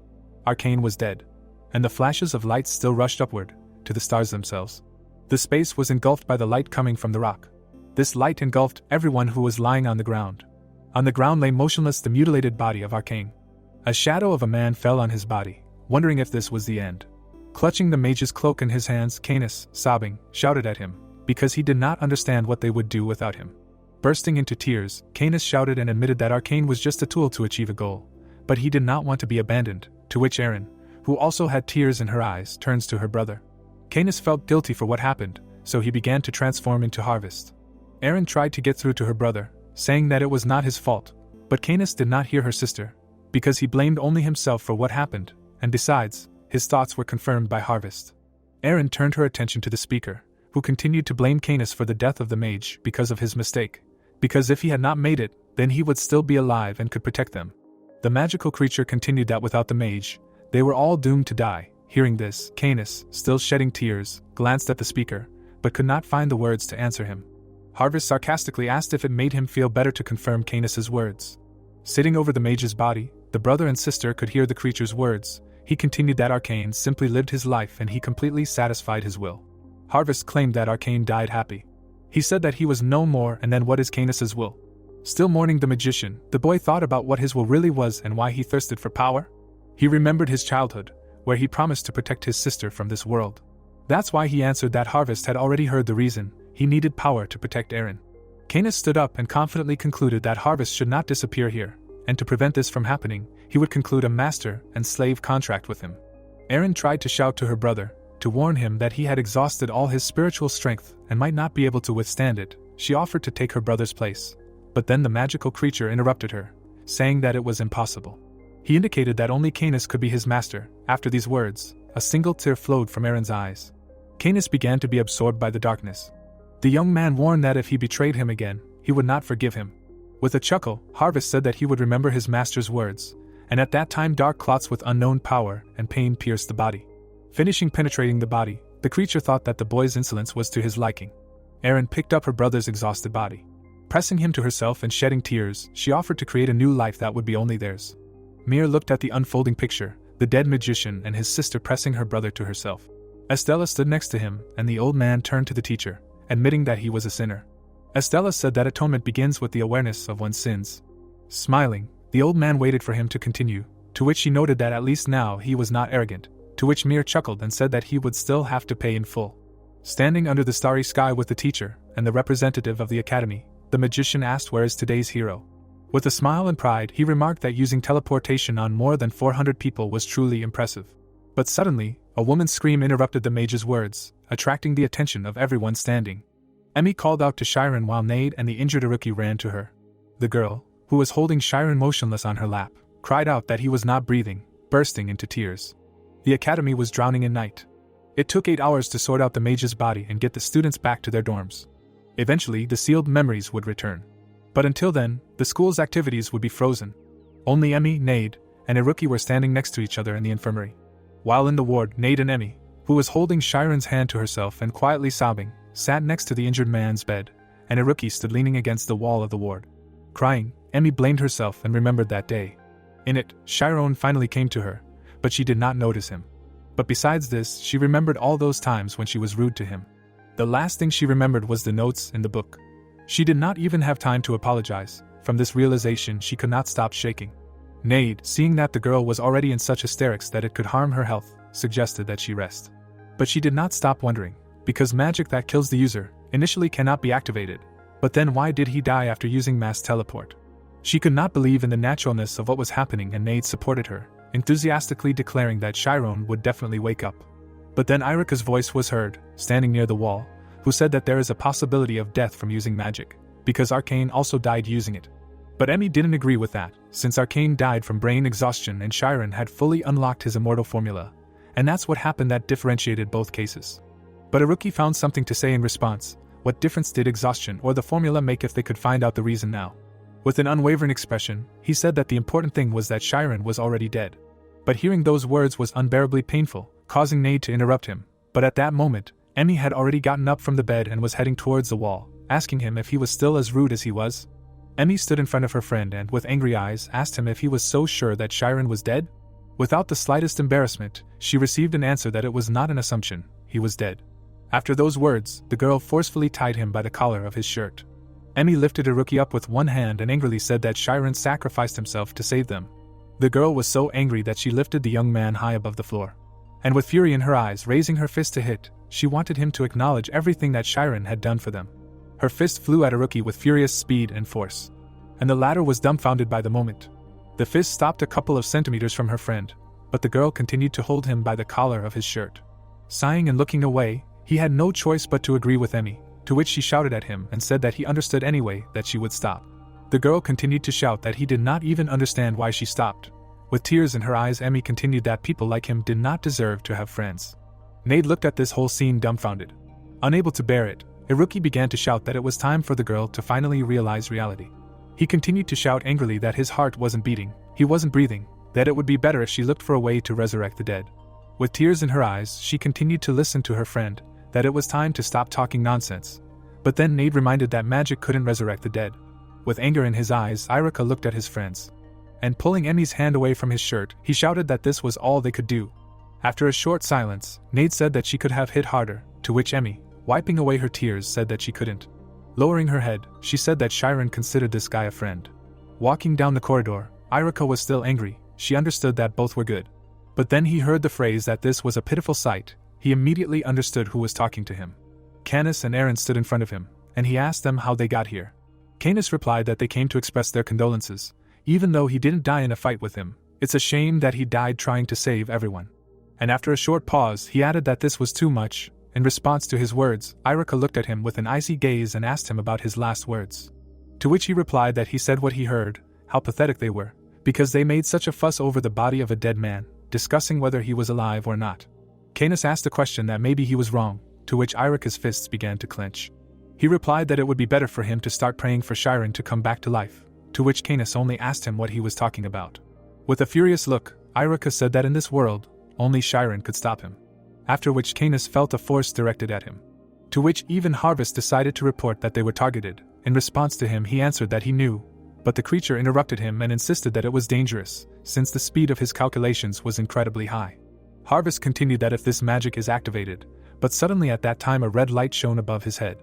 Speaker 1: Arcane was dead. And the flashes of light still rushed upward, to the stars themselves. The space was engulfed by the light coming from the rock. This light engulfed everyone who was lying on the ground. On the ground lay motionless the mutilated body of Arcane. A shadow of a man fell on his body, wondering if this was the end. Clutching the mage's cloak in his hands, Canis, sobbing, shouted at him, because he did not understand what they would do without him. Bursting into tears, Canis shouted and admitted that Arcane was just a tool to achieve a goal, but he did not want to be abandoned, to which Erin, who also had tears in her eyes, turns to her brother. Canis felt guilty for what happened, so he began to transform into Harvest. Erin tried to get through to her brother, saying that it was not his fault, but Canis did not hear her sister, because he blamed only himself for what happened, and besides, his thoughts were confirmed by Harvest. Erin turned her attention to the speaker, who continued to blame Canis for the death of the mage because of his mistake, because if he had not made it, then he would still be alive and could protect them. The magical creature continued that without the mage, they were all doomed to die. Hearing this, Canis, still shedding tears, glanced at the speaker, but could not find the words to answer him. Harvest sarcastically asked if it made him feel better to confirm Canis's words. Sitting over the mage's body, the brother and sister could hear the creature's words. He continued that Arcane simply lived his life and he completely satisfied his will. Harvest claimed that Arcane died happy. He said that he was no more, and then what is Canis's will? Still mourning the magician, the boy thought about what his will really was and why he thirsted for power. He remembered his childhood, where he promised to protect his sister from this world. That's why he answered that Harvest had already heard the reason. He needed power to protect Erin. Canis stood up and confidently concluded that Harvest should not disappear here, and to prevent this from happening, he would conclude a master and slave contract with him. Erin tried to shout to her brother, to warn him that he had exhausted all his spiritual strength and might not be able to withstand it. She offered to take her brother's place, but then the magical creature interrupted her, saying that it was impossible. He indicated that only Canis could be his master. After these words, a single tear flowed from Erin's eyes. Canis began to be absorbed by the darkness. The young man warned that if he betrayed him again, he would not forgive him. With a chuckle, Harvest said that he would remember his master's words, and at that time dark clots with unknown power and pain pierced the body. Finishing penetrating the body, the creature thought that the boy's insolence was to his liking. Erin picked up her brother's exhausted body. Pressing him to herself and shedding tears, she offered to create a new life that would be only theirs. Mir looked at the unfolding picture, the dead magician and his sister pressing her brother to herself. Estella stood next to him, and the old man turned to the teacher, admitting that he was a sinner. Estella said that atonement begins with the awareness of one's sins. Smiling, the old man waited for him to continue, to which she noted that at least now he was not arrogant, to which Mir chuckled and said that he would still have to pay in full. Standing under the starry sky with the teacher and the representative of the academy, the magician asked where is today's hero. With a smile and pride, he remarked that using teleportation on more than 400 people was truly impressive. But suddenly, a woman's scream interrupted the mage's words, attracting the attention of everyone standing. Emmy called out to Shiren while Nade and the injured Iruki ran to her. The girl, who was holding Shiren motionless on her lap, cried out that he was not breathing, bursting into tears. The academy was drowning in night. It took 8 hours to sort out the mage's body and get the students back to their dorms. Eventually, the sealed memories would return. But until then, the school's activities would be frozen. Only Emmy, Nade, and Iruki were standing next to each other in the infirmary. While in the ward, Nade and Emmy, who was holding Shiren's hand to herself and quietly sobbing, sat next to the injured man's bed, and Iruki stood leaning against the wall of the ward. Crying, Emmy blamed herself and remembered that day. In it, Shiren finally came to her, but she did not notice him. But besides this, she remembered all those times when she was rude to him. The last thing she remembered was the notes in the book. She did not even have time to apologize. From this realization, she could not stop shaking. Nade, seeing that the girl was already in such hysterics that it could harm her health, suggested that she rest. But she did not stop wondering, because magic that kills the user initially cannot be activated. But then why did he die after using mass teleport? She could not believe in the naturalness of what was happening, and Nade supported her, enthusiastically declaring that Shiren would definitely wake up. But then Irika's voice was heard, standing near the wall, who said that there is a possibility of death from using magic, because Arcane also died using it. But Emmy didn't agree with that, since Arcane died from brain exhaustion and Shiren had fully unlocked his immortal formula, and that's what happened that differentiated both cases. But Iruki found something to say in response. What difference did exhaustion or the formula make if they could find out the reason now? With an unwavering expression, he said that the important thing was that Shiren was already dead. But hearing those words was unbearably painful, causing Nade to interrupt him. But at that moment, Emmy had already gotten up from the bed and was heading towards the wall, asking him if he was still as rude as he was. Emmy stood in front of her friend and, with angry eyes, asked him if he was so sure that Shiren was dead. Without the slightest embarrassment, she received an answer that it was not an assumption, he was dead. After those words, the girl forcefully tied him by the collar of his shirt. Emmy lifted Iruki up with one hand and angrily said that Shiren sacrificed himself to save them. The girl was so angry that she lifted the young man high above the floor. And with fury in her eyes, raising her fist to hit, she wanted him to acknowledge everything that Shiren had done for them. Her fist flew at Iruki with furious speed and force, and the latter was dumbfounded by the moment. The fist stopped a couple of centimeters from her friend, but the girl continued to hold him by the collar of his shirt. Sighing and looking away, he had no choice but to agree with Emmy, to which she shouted at him and said that he understood anyway that she would stop. The girl continued to shout that he did not even understand why she stopped. With tears in her eyes, Emmy continued that people like him did not deserve to have friends. Nade looked at this whole scene dumbfounded. Unable to bear it, Iruki began to shout that it was time for the girl to finally realize reality. He continued to shout angrily that his heart wasn't beating, he wasn't breathing, that it would be better if she looked for a way to resurrect the dead. With tears in her eyes, she continued to listen to her friend, that it was time to stop talking nonsense. But then Nade reminded that magic couldn't resurrect the dead. With anger in his eyes, Irika looked at his friends. And pulling Emmy's hand away from his shirt, he shouted that this was all they could do. After a short silence, Nade said that she could have hit harder, to which Emmy, wiping away her tears, said that she couldn't. Lowering her head, she said that Shiren considered this guy a friend. Walking down the corridor, Irika was still angry. She understood that both were good. But then he heard the phrase that this was a pitiful sight. He immediately understood who was talking to him. Canis and Aaron stood in front of him, and he asked them how they got here. Canis replied that they came to express their condolences, even though he didn't die in a fight with him. It's a shame that he died trying to save everyone. And after a short pause, he added that this was too much. In response to his words, Irika looked at him with an icy gaze and asked him about his last words. To which he replied that he said what he heard, how pathetic they were, because they made such a fuss over the body of a dead man, discussing whether he was alive or not. Canis asked a question that maybe he was wrong, to which Irika's fists began to clench. He replied that it would be better for him to start praying for Shiren to come back to life, to which Canis only asked him what he was talking about. With a furious look, Irika said that in this world, only Shiren could stop him. After which Canis felt a force directed at him. To which even Harvest decided to report that they were targeted, In response to him, he answered that he knew, but the creature interrupted him and insisted that it was dangerous, since the speed of his calculations was incredibly high. Harvest continued that if this magic is activated, but suddenly at that time a red light shone above his head,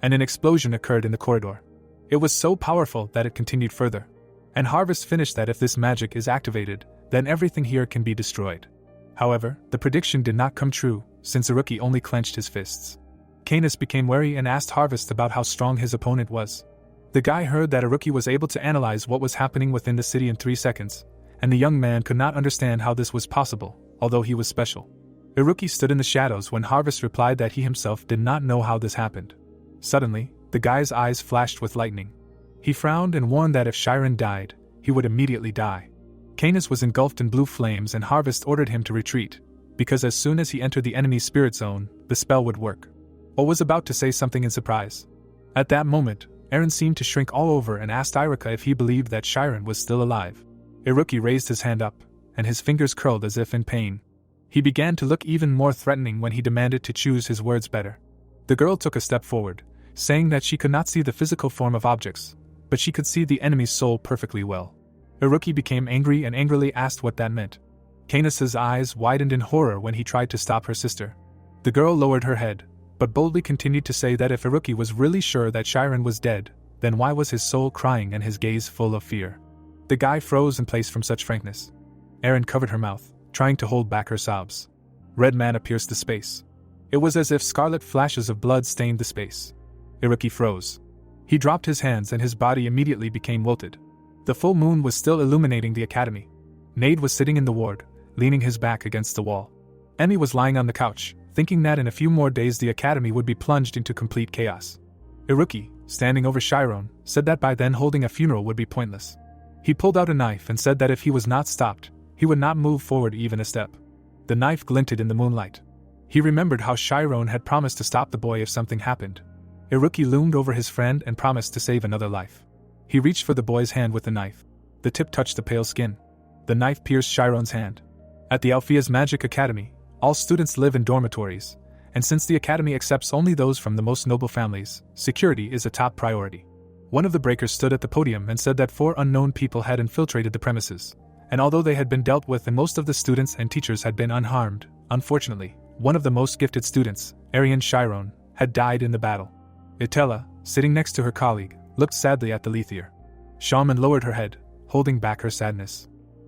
Speaker 1: and an explosion occurred in the corridor. It was so powerful that it continued further. And Harvest finished that if this magic is activated, then everything here can be destroyed. However, the prediction did not come true, since Iruki only clenched his fists. Canis became wary and asked Harvest about how strong his opponent was. The guy heard that Iruki was able to analyze what was happening within the city in 3 seconds, and the young man could not understand how this was possible, although he was special. Iruki stood in the shadows when Harvest replied that he himself did not know how this happened. Suddenly, the guy's eyes flashed with lightning. He frowned and warned that if Chiron died, he would immediately die. Canis was engulfed in blue flames and Harvest ordered him to retreat, because as soon as he entered the enemy's spirit zone, the spell would work. O was about to say something in surprise. At that moment, Eren seemed to shrink all over and asked Iruka if he believed that Chiron was still alive. Iruki raised his hand up, and his fingers curled as if in pain. He began to look even more threatening when he demanded to choose his words better. The girl took a step forward, saying that she could not see the physical form of objects, but she could see the enemy's soul perfectly well. Iruki became angry and angrily asked what that meant. Canis's eyes widened in horror when he tried to stop her sister. The girl lowered her head, but boldly continued to say that if Iruki was really sure that Chiron was dead, then why was his soul crying and his gaze full of fear? The guy froze in place from such frankness. Eren covered her mouth, trying to hold back her sobs. Red mana pierced the space. It was as if scarlet flashes of blood stained the space. Iruki froze. He dropped his hands and his body immediately became wilted. The full moon was still illuminating the academy. Nade was sitting in the ward, leaning his back against the wall. Emmy was lying on the couch, thinking that in a few more days the academy would be plunged into complete chaos. Iruki, standing over Chiron, said that by then holding a funeral would be pointless. He pulled out a knife and said that if he was not stopped, he would not move forward even a step. The knife glinted in the moonlight. He remembered how Chiron had promised to stop the boy if something happened. Iruki loomed over his friend and promised to save another life. He reached for the boy's hand with the knife. The tip touched the pale skin. The knife pierced Chiron's hand. At the Alfia's Magic Academy, all students live in dormitories, and since the academy accepts only those from the most noble families, security is a top priority. One of the breakers stood at the podium and said that 4 unknown people had infiltrated the premises, and although they had been dealt with and most of the students and teachers had been unharmed, unfortunately, one of the most gifted students, Aryan Chiron, had died in the battle. Itella, sitting next to her colleague, looked sadly at the Lethier. Shaman lowered her head, holding back her sadness.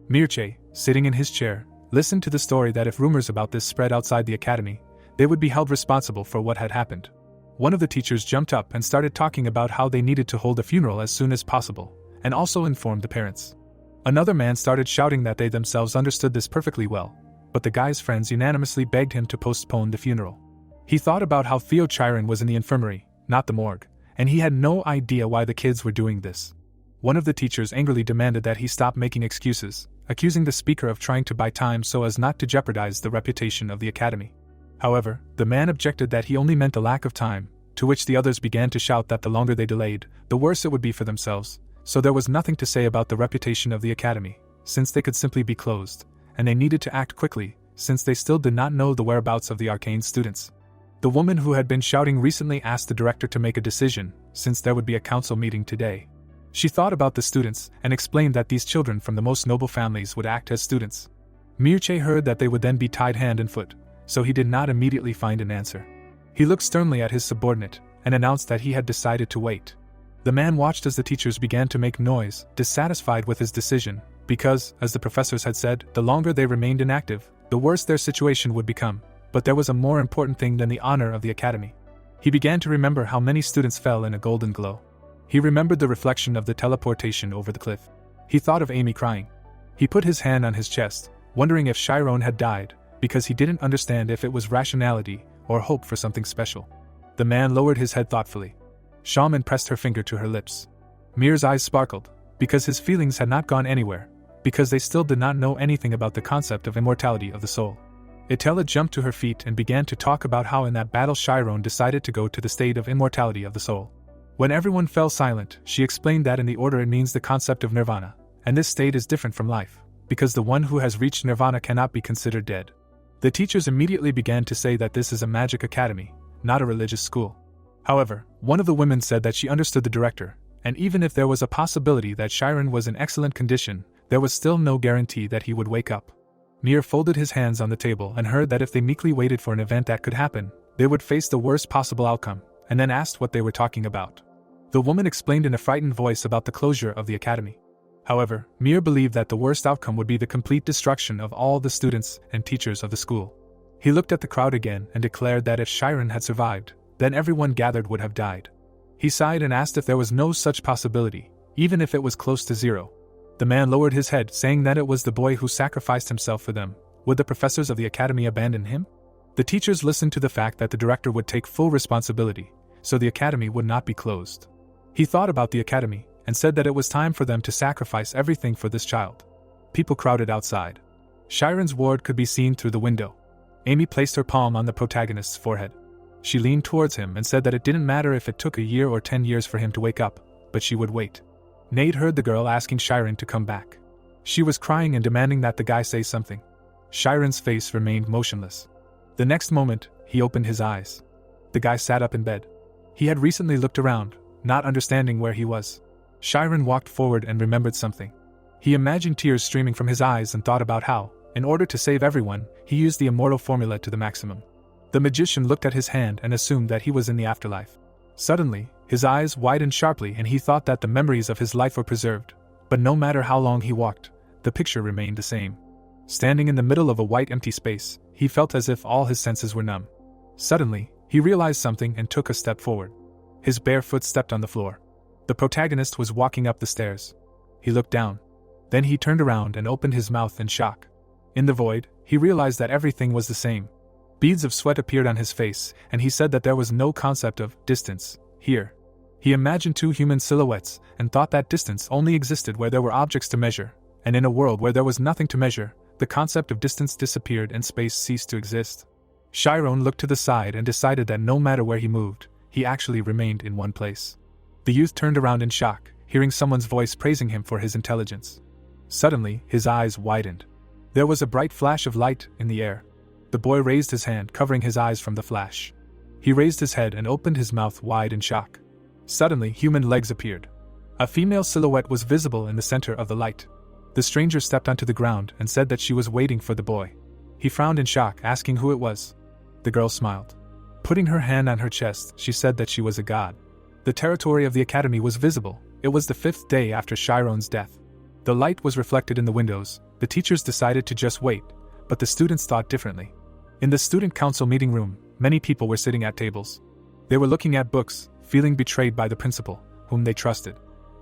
Speaker 1: Mircea, sitting in his chair, listened to the story that if rumors about this spread outside the academy, they would be held responsible for what had happened. One of the teachers jumped up and started talking about how they needed to hold a funeral as soon as possible, and also informed the parents. Another man started shouting that they themselves understood this perfectly well, but the guy's friends unanimously begged him to postpone the funeral. He thought about how Theo Chiron was in the infirmary, not the morgue, and he had no idea why the kids were doing this. One of the teachers angrily demanded that he stop making excuses, accusing the speaker of trying to buy time so as not to jeopardize the reputation of the academy. However, the man objected that he only meant the lack of time, to which the others began to shout that the longer they delayed, the worse it would be for themselves, so there was nothing to say about the reputation of the academy, since they could simply be closed, and they needed to act quickly, since they still did not know the whereabouts of the arcane students. The woman who had been shouting recently asked the director to make a decision, since there would be a council meeting today. She thought about the students and explained that these children from the most noble families would act as students. Mircea heard that they would then be tied hand and foot, so he did not immediately find an answer. He looked sternly at his subordinate and announced that he had decided to wait. The man watched as the teachers began to make noise, dissatisfied with his decision, because, as the professors had said, the longer they remained inactive, the worse their situation would become. But there was a more important thing than the honor of the academy. He began to remember how many students fell in a golden glow. He remembered the reflection of the teleportation over the cliff. He thought of Amy crying. He put his hand on his chest, wondering if Chiron had died, because he didn't understand if it was rationality or hope for something special. The man lowered his head thoughtfully. Shaman pressed her finger to her lips. Mir's eyes sparkled, because his feelings had not gone anywhere, because they still did not know anything about the concept of immortality of the soul. Itella jumped to her feet and began to talk about how in that battle Chiron decided to go to the state of immortality of the soul. When everyone fell silent, she explained that in the order it means the concept of nirvana, and this state is different from life, because the one who has reached nirvana cannot be considered dead. The teachers immediately began to say that this is a magic academy, not a religious school. However, one of the women said that she understood the director, and even if there was a possibility that Chiron was in excellent condition, there was still no guarantee that he would wake up. Mir folded his hands on the table and heard that if they meekly waited for an event that could happen, they would face the worst possible outcome, and then asked what they were talking about. The woman explained in a frightened voice about the closure of the academy. However, Mir believed that the worst outcome would be the complete destruction of all the students and teachers of the school. He looked at the crowd again and declared that if Chiron had survived, then everyone gathered would have died. He sighed and asked if there was no such possibility, even if it was close to zero. The man lowered his head, saying that it was the boy who sacrificed himself for them. Would the professors of the academy abandon him? The teachers listened to the fact that the director would take full responsibility, so the academy would not be closed. He thought about the academy, and said that it was time for them to sacrifice everything for this child. People crowded outside. Chiron's ward could be seen through the window. Amy placed her palm on the protagonist's forehead. She leaned towards him and said that it didn't matter if it took a year or 10 years for him to wake up, but she would wait. Nate heard the girl asking Chiron to come back. She was crying and demanding that the guy say something. Chiron's face remained motionless. The next moment, he opened his eyes. The guy sat up in bed. He had recently looked around, not understanding where he was. Chiron walked forward and remembered something. He imagined tears streaming from his eyes and thought about how, in order to save everyone, he used the immortal formula to the maximum. The magician looked at his hand and assumed that he was in the afterlife. Suddenly, his eyes widened sharply and he thought that the memories of his life were preserved, but no matter how long he walked, the picture remained the same. Standing in the middle of a white empty space, he felt as if all his senses were numb. Suddenly, he realized something and took a step forward. His bare foot stepped on the floor. The protagonist was walking up the stairs. He looked down. Then he turned around and opened his mouth in shock. In the void, he realized that everything was the same. Beads of sweat appeared on his face, and he said that there was no concept of distance here. He imagined two human silhouettes and thought that distance only existed where there were objects to measure, and in a world where there was nothing to measure, the concept of distance disappeared and space ceased to exist. Chiron looked to the side and decided that no matter where he moved, he actually remained in one place. The youth turned around in shock, hearing someone's voice praising him for his intelligence. Suddenly, his eyes widened. There was a bright flash of light in the air. The boy raised his hand, covering his eyes from the flash. He raised his head and opened his mouth wide in shock. Suddenly, human legs appeared. A female silhouette was visible in the center of the light. The stranger stepped onto the ground and said that she was waiting for the boy. He frowned in shock, asking who it was. The girl smiled. Putting her hand on her chest, she said that she was a god. The territory of the academy was visible. It was the 5th day after Chiron's death. The light was reflected in the windows. The teachers decided to just wait, but the students thought differently. In the student council meeting room, many people were sitting at tables. They were looking at books, feeling betrayed by the principal, whom they trusted.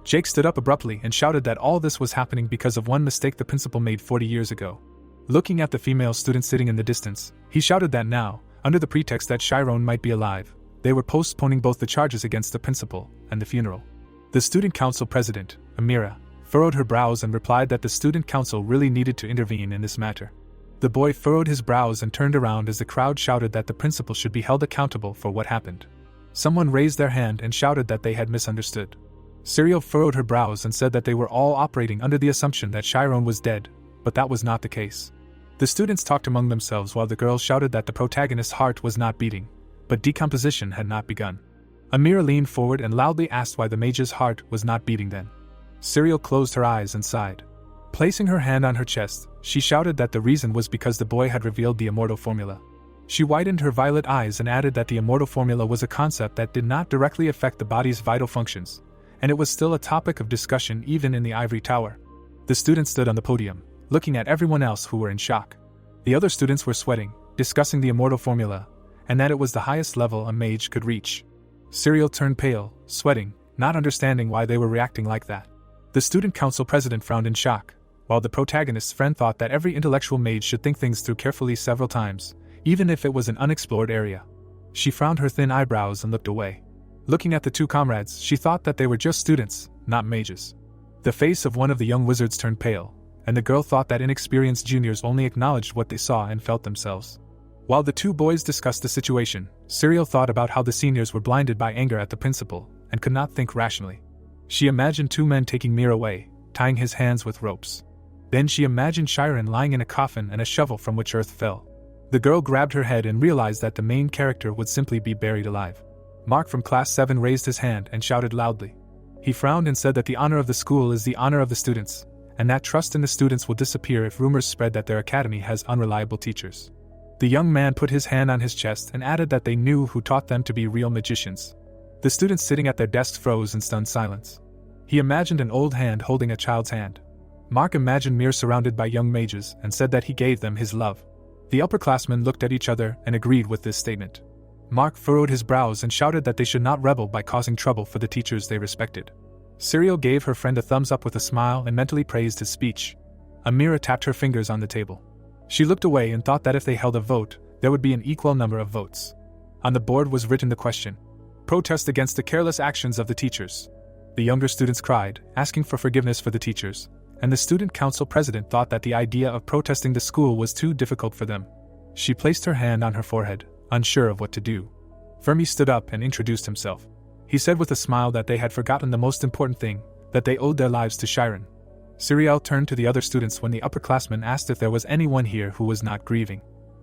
Speaker 1: Jake stood up abruptly and shouted that all this was happening because of one mistake the principal made 40 years ago. Looking at the female student sitting in the distance, he shouted that now, under the pretext that Chiron might be alive, they were postponing both the charges against the principal and the funeral. The student council president, Amira, furrowed her brows and replied that the student council really needed to intervene in this matter. The boy furrowed his brows and turned around as the crowd shouted that the principal should be held accountable for what happened. Someone raised their hand and shouted that they had misunderstood. Serial furrowed her brows and said that they were all operating under the assumption that Chiron was dead, but that was not the case. The students talked among themselves while the girl shouted that the protagonist's heart was not beating, but decomposition had not begun. Amira leaned forward and loudly asked why the mage's heart was not beating then. Serial closed her eyes and sighed. Placing her hand on her chest, she shouted that the reason was because the boy had revealed the immortal formula. She widened her violet eyes and added that the immortal formula was a concept that did not directly affect the body's vital functions, and it was still a topic of discussion even in the ivory tower. The students stood on the podium, looking at everyone else who were in shock. The other students were sweating, discussing the immortal formula, and that it was the highest level a mage could reach. Serial turned pale, sweating, not understanding why they were reacting like that. The student council president frowned in shock, while the protagonist's friend thought that every intellectual mage should think things through carefully several times, even if it was an unexplored area. She frowned her thin eyebrows and looked away. Looking at the two comrades, she thought that they were just students, not mages. The face of one of the young wizards turned pale, and the girl thought that inexperienced juniors only acknowledged what they saw and felt themselves. While the two boys discussed the situation, Serial thought about how the seniors were blinded by anger at the principal and could not think rationally. She imagined two men taking Mir away, tying his hands with ropes. Then she imagined Chiron lying in a coffin and a shovel from which earth fell. The girl grabbed her head and realized that the main character would simply be buried alive. Mark from Class 7 raised his hand and shouted loudly. He frowned and said that the honor of the school is the honor of the students, and that trust in the students will disappear if rumors spread that their academy has unreliable teachers. The young man put his hand on his chest and added that they knew who taught them to be real magicians. The students sitting at their desks froze in stunned silence. He imagined an old hand holding a child's hand. Mark imagined Mir surrounded by young mages and said that he gave them his love. The upperclassmen looked at each other and agreed with this statement. Mark furrowed his brows and shouted that they should not rebel by causing trouble for the teachers they respected. Cyril gave her friend a thumbs up with a smile and mentally praised his speech. Amira tapped her fingers on the table. She looked away and thought that if they held a vote, there would be an equal number of votes. On the board was written the question: protest against the careless actions of the teachers. The younger students cried, asking for forgiveness for the teachers, and the student council president thought that the idea of protesting the school was too difficult for them. She placed her hand on her forehead, unsure of what to do. Fermi stood up and introduced himself. He said with a smile that they had forgotten the most important thing, that they owed their lives to Chiron. Cyril turned to the other students when the upperclassmen asked if there was anyone here who was not grieving.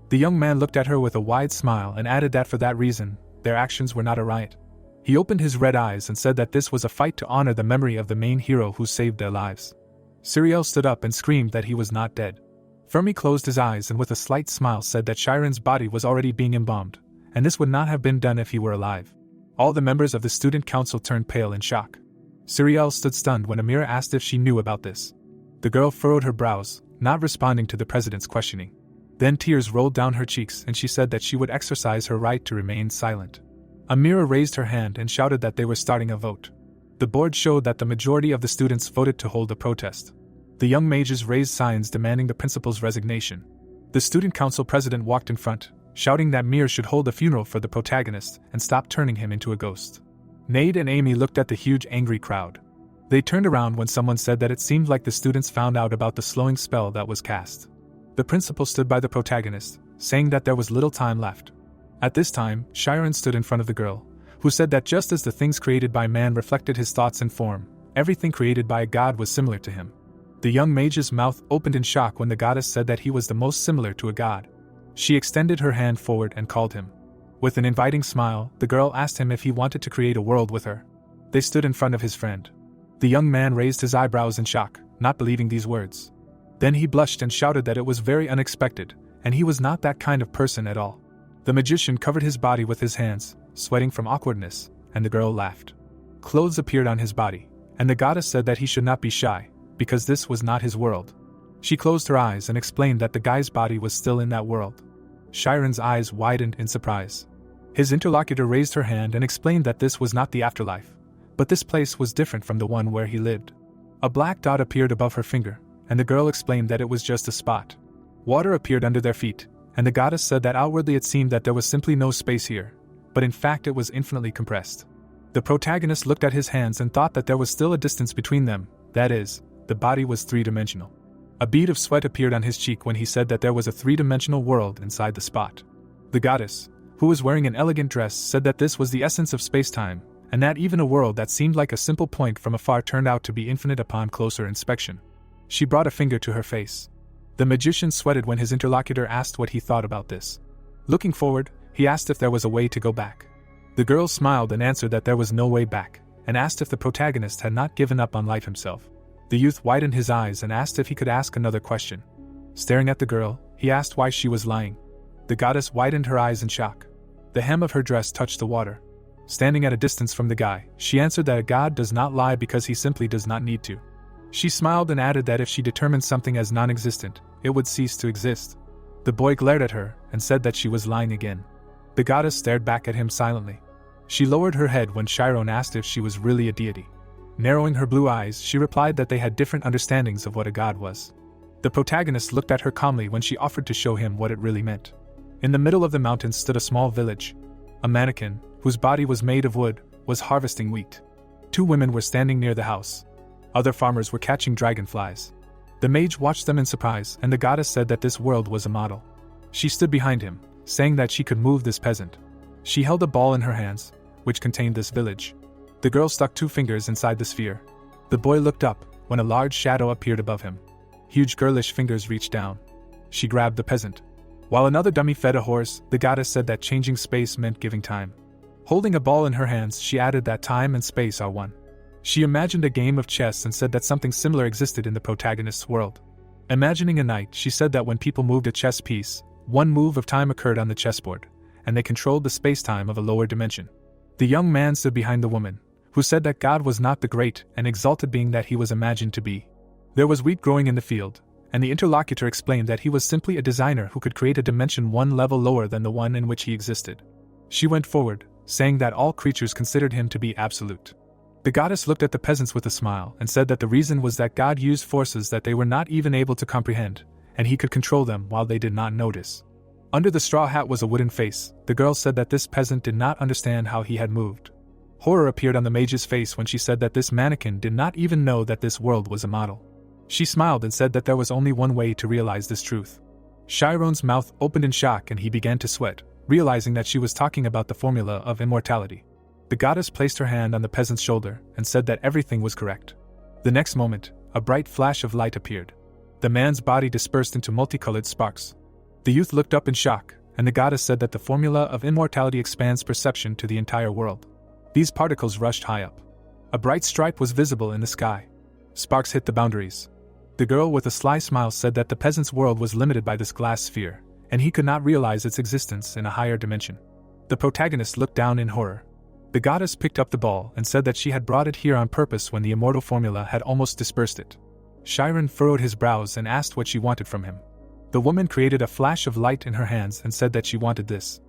Speaker 1: The young man looked at her with a wide smile and added that for that reason, their actions were not a riot. He opened his red eyes and said that this was a fight to honor the memory of the main hero who saved their lives. Cyril stood up and screamed that he was not dead. Fermi closed his eyes and with a slight smile said that Chiron's body was already being embalmed, and this would not have been done if he were alive. All the members of the student council turned pale in shock. Cyril stood stunned when Amira asked if she knew about this. The girl furrowed her brows, not responding to the president's questioning. Then tears rolled down her cheeks and she said that she would exercise her right to remain silent. Amira raised her hand and shouted that they were starting a vote. The board showed that the majority of the students voted to hold a protest. The young mages raised signs demanding the principal's resignation. The student council president walked in front, shouting that Mir should hold a funeral for the protagonist and stop turning him into a ghost. Nade and Amy looked at the huge angry crowd. They turned around when someone said that it seemed like the students found out about the slowing spell that was cast. The principal stood by the protagonist, saying that there was little time left. At this time, Chiron stood in front of the girl, who said that just as the things created by man reflected his thoughts and form, everything created by a god was similar to him. The young mage's mouth opened in shock when the goddess said that he was the most similar to a god. She extended her hand forward and called him. With an inviting smile, the girl asked him if he wanted to create a world with her. They stood in front of his friend. The young man raised his eyebrows in shock, not believing these words. Then he blushed and shouted that it was very unexpected, and he was not that kind of person at all. The magician covered his body with his hands, sweating from awkwardness, and the girl laughed. Clothes appeared on his body, and the goddess said that he should not be shy, because this was not his world. She closed her eyes and explained that the guy's body was still in that world. Chiron's eyes widened in surprise. His interlocutor raised her hand and explained that this was not the afterlife, but this place was different from the one where he lived. A black dot appeared above her finger, and the girl explained that it was just a spot. Water appeared under their feet, and the goddess said that outwardly it seemed that there was simply no space here, but in fact it was infinitely compressed. The protagonist looked at his hands and thought that there was still a distance between them, that is, the body was three-dimensional. A bead of sweat appeared on his cheek when he said that there was a three-dimensional world inside the spot. The goddess, who was wearing an elegant dress, said that this was the essence of space-time, and that even a world that seemed like a simple point from afar turned out to be infinite upon closer inspection. She brought a finger to her face. The magician sweated when his interlocutor asked what he thought about this. Looking forward, he asked if there was a way to go back. The girl smiled and answered that there was no way back, and asked if the protagonist had not given up on life himself. The youth widened his eyes and asked if he could ask another question. Staring at the girl, he asked why she was lying. The goddess widened her eyes in shock. The hem of her dress touched the water. Standing at a distance from the guy, she answered that a god does not lie because he simply does not need to. She smiled and added that if she determined something as non-existent, it would cease to exist. The boy glared at her and said that she was lying again. The goddess stared back at him silently. She lowered her head when Chiron asked if she was really a deity. Narrowing her blue eyes, she replied that they had different understandings of what a god was. The protagonist looked at her calmly when she offered to show him what it really meant. In the middle of the mountains stood a small village. A mannequin, whose body was made of wood, was harvesting wheat. 2 women were standing near the house. Other farmers were catching dragonflies. The mage watched them in surprise, and the goddess said that this world was a model. She stood behind him, saying that she could move this peasant. She held a ball in her hands, which contained this village. The girl stuck 2 fingers inside the sphere. The boy looked up, when a large shadow appeared above him. Huge girlish fingers reached down. She grabbed the peasant. While another dummy fed a horse, the goddess said that changing space meant giving time. Holding a ball in her hands, she added that time and space are one. She imagined a game of chess and said that something similar existed in the protagonist's world. Imagining a knight, she said that when people moved a chess piece, one move of time occurred on the chessboard, and they controlled the space-time of a lower dimension. The young man stood behind the woman, who said that God was not the great and exalted being that he was imagined to be. There was wheat growing in the field, and the interlocutor explained that he was simply a designer who could create a dimension one level lower than the one in which he existed. She went forward, saying that all creatures considered him to be absolute. The goddess looked at the peasants with a smile and said that the reason was that God used forces that they were not even able to comprehend, and he could control them while they did not notice. Under the straw hat was a wooden face. The girl said that this peasant did not understand how he had moved. Horror appeared on the mage's face when she said that this mannequin did not even know that this world was a model. She smiled and said that there was only one way to realize this truth. Chiron's mouth opened in shock and he began to sweat, realizing that she was talking about the formula of immortality. The goddess placed her hand on the peasant's shoulder and said that everything was correct. The next moment, a bright flash of light appeared. The man's body dispersed into multicolored sparks. The youth looked up in shock, and the goddess said that the formula of immortality expands perception to the entire world. These particles rushed high up. A bright stripe was visible in the sky. Sparks hit the boundaries. The girl with a sly smile said that the peasant's world was limited by this glass sphere, and he could not realize its existence in a higher dimension. The protagonist looked down in horror. The goddess picked up the ball and said that she had brought it here on purpose when the immortal formula had almost dispersed it. Chiron furrowed his brows and asked what she wanted from him. The woman created a flash of light in her hands and said that she wanted this.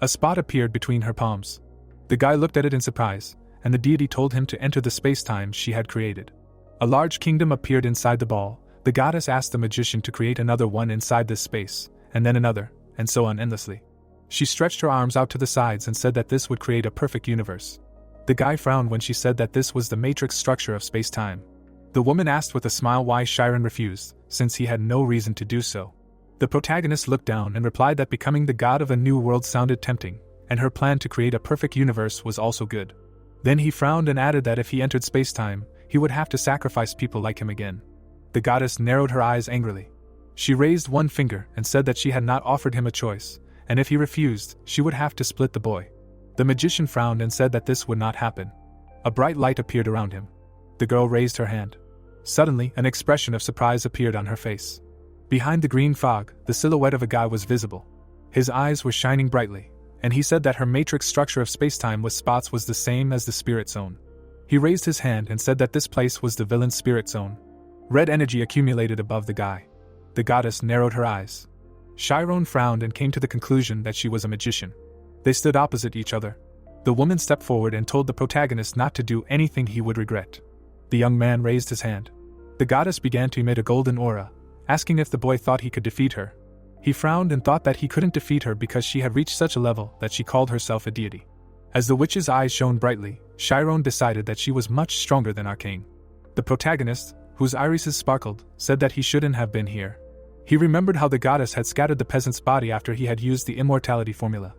Speaker 1: A spot appeared between her palms. The guy looked at it in surprise, and the deity told him to enter the space-time she had created. A large kingdom appeared inside the ball. The goddess asked the magician to create another one inside this space, and then another, and so on endlessly. She stretched her arms out to the sides and said that this would create a perfect universe. The guy frowned when she said that this was the matrix structure of space-time. The woman asked with a smile why Chiron refused, since he had no reason to do so. The protagonist looked down and replied that becoming the god of a new world sounded tempting, and her plan to create a perfect universe was also good. Then he frowned and added that if he entered space-time, he would have to sacrifice people like him again. The goddess narrowed her eyes angrily. She raised one finger and said that she had not offered him a choice, and if he refused, she would have to split the boy. The magician frowned and said that this would not happen. A bright light appeared around him. The girl raised her hand. Suddenly, an expression of surprise appeared on her face. Behind the green fog, the silhouette of a guy was visible. His eyes were shining brightly, and he said that her matrix structure of spacetime with spots was the same as the spirit zone. He raised his hand and said that this place was the villain's spirit zone. Red energy accumulated above the guy. The goddess narrowed her eyes. Chiron frowned and came to the conclusion that she was a magician. They stood opposite each other. The woman stepped forward and told the protagonist not to do anything he would regret. The young man raised his hand. The goddess began to emit a golden aura, asking if the boy thought he could defeat her. He frowned and thought that he couldn't defeat her because she had reached such a level that she called herself a deity. As the witch's eyes shone brightly, Chiron decided that she was much stronger than Arcane. The protagonist, whose irises sparkled, said that he shouldn't have been here. He remembered how the goddess had scattered the peasant's body after he had used the immortality formula.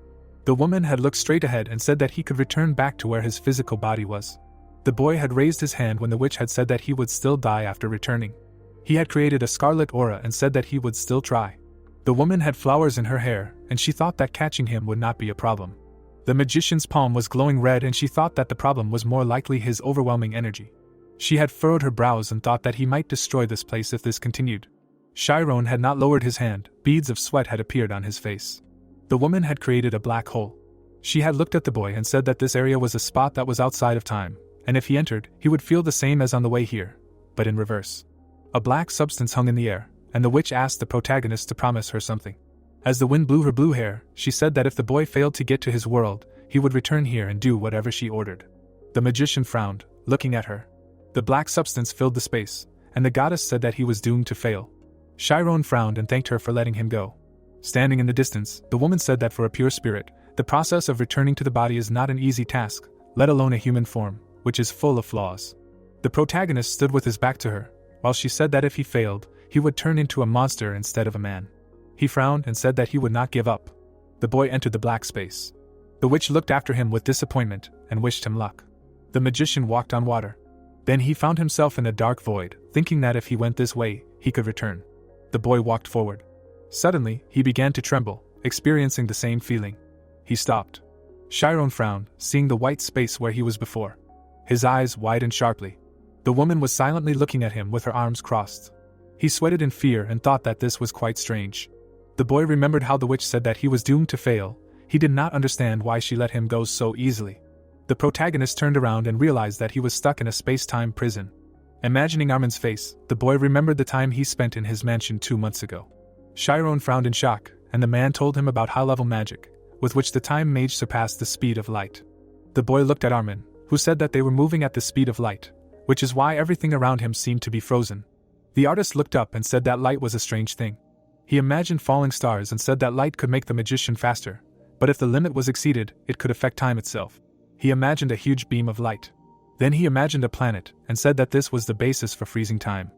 Speaker 1: The woman had looked straight ahead and said that he could return back to where his physical body was. The boy had raised his hand when the witch had said that he would still die after returning. He had created a scarlet aura and said that he would still try. The woman had flowers in her hair, and she thought that catching him would not be a problem. The magician's palm was glowing red and she thought that the problem was more likely his overwhelming energy. She had furrowed her brows and thought that he might destroy this place if this continued. Chiron had not lowered his hand. Beads of sweat had appeared on his face. The woman had created a black hole. She had looked at the boy and said that this area was a spot that was outside of time, and if he entered, he would feel the same as on the way here, but in reverse. A black substance hung in the air, and the witch asked the protagonist to promise her something. As the wind blew her blue hair, she said that if the boy failed to get to his world, he would return here and do whatever she ordered. The magician frowned, looking at her. The black substance filled the space, and the goddess said that he was doomed to fail. Chiron frowned and thanked her for letting him go. Standing in the distance, the woman said that for a pure spirit, the process of returning to the body is not an easy task, let alone a human form, which is full of flaws. The protagonist stood with his back to her, while she said that if he failed, he would turn into a monster instead of a man. He frowned and said that he would not give up. The boy entered the black space. The witch looked after him with disappointment and wished him luck. The magician walked on water. Then he found himself in a dark void, thinking that if he went this way, he could return. The boy walked forward. Suddenly, he began to tremble, experiencing the same feeling. He stopped. Chiron frowned, seeing the white space where he was before. His eyes widened sharply. The woman was silently looking at him with her arms crossed. He sweated in fear and thought that this was quite strange. The boy remembered how the witch said that he was doomed to fail. He did not understand why she let him go so easily. The protagonist turned around and realized that he was stuck in a space-time prison. Imagining Armin's face, the boy remembered the time he spent in his mansion 2 months ago. Chiron frowned in shock, and the man told him about high-level magic, with which the time mage surpassed the speed of light. The boy looked at Armin, who said that they were moving at the speed of light, which is why everything around him seemed to be frozen. The artist looked up and said that light was a strange thing. He imagined falling stars and said that light could make the magician faster, but if the limit was exceeded, it could affect time itself. He imagined a huge beam of light. Then he imagined a planet and said that this was the basis for freezing time.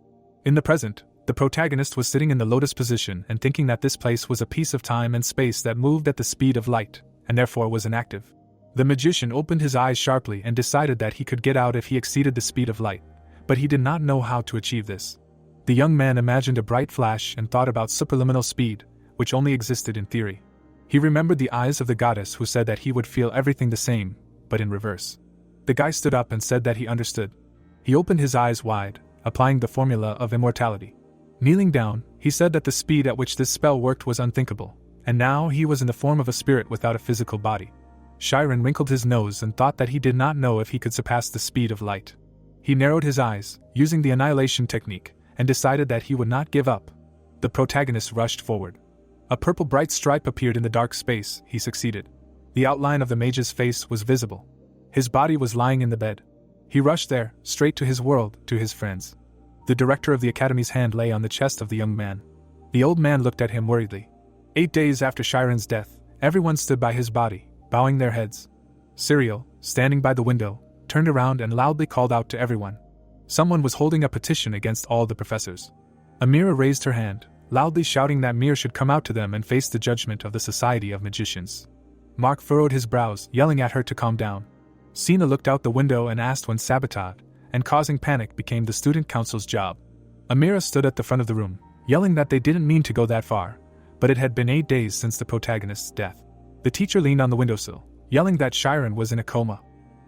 Speaker 1: In the present, the protagonist was sitting in the lotus position and thinking that this place was a piece of time and space that moved at the speed of light, and therefore was inactive. The magician opened his eyes sharply and decided that he could get out if he exceeded the speed of light, but he did not know how to achieve this. The young man imagined a bright flash and thought about superliminal speed, which only existed in theory. He remembered the eyes of the goddess who said that he would feel everything the same, but in reverse. The guy stood up and said that he understood. He opened his eyes wide, applying the formula of immortality. Kneeling down, he said that the speed at which this spell worked was unthinkable, and now he was in the form of a spirit without a physical body. Chiron wrinkled his nose and thought that he did not know if he could surpass the speed of light. He narrowed his eyes, using the annihilation technique, and decided that he would not give up. The protagonist rushed forward. A purple bright stripe appeared in the dark space. He succeeded. The outline of the mage's face was visible. His body was lying in the bed. He rushed there, straight to his world, to his friends. The director of the academy's hand lay on the chest of the young man. The old man looked at him worriedly. 8 days after Chiron's death, everyone stood by his body, bowing their heads. Cyril, standing by the window, turned around and loudly called out to everyone. Someone was holding a petition against all the professors. Amira raised her hand, loudly shouting that Mir should come out to them and face the judgment of the Society of Magicians. Mark furrowed his brows, yelling at her to calm down. Sina looked out the window and asked when sabotage and causing panic became the student council's job. Amira stood at the front of the room, yelling that they didn't mean to go that far, but it had been 8 days since the protagonist's death. The teacher leaned on the windowsill, yelling that Chiron was in a coma.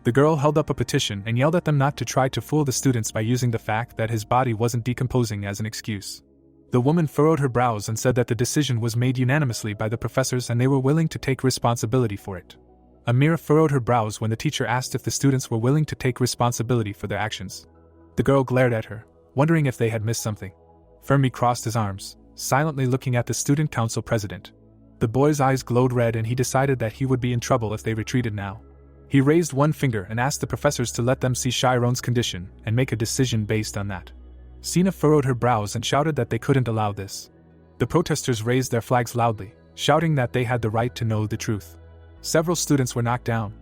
Speaker 1: The girl held up a petition and yelled at them not to try to fool the students by using the fact that his body wasn't decomposing as an excuse. The woman furrowed her brows and said that the decision was made unanimously by the professors and they were willing to take responsibility for it. Amira furrowed her brows when the teacher asked if the students were willing to take responsibility for their actions. The girl glared at her, wondering if they had missed something. Fermi crossed his arms, silently looking at the student council president. The boy's eyes glowed red and he decided that he would be in trouble if they retreated now. He raised one finger and asked the professors to let them see Chiron's condition and make a decision based on that. Sina furrowed her brows and shouted that they couldn't allow this. The protesters raised their flags loudly, shouting that they had the right to know the truth. Several students were knocked down.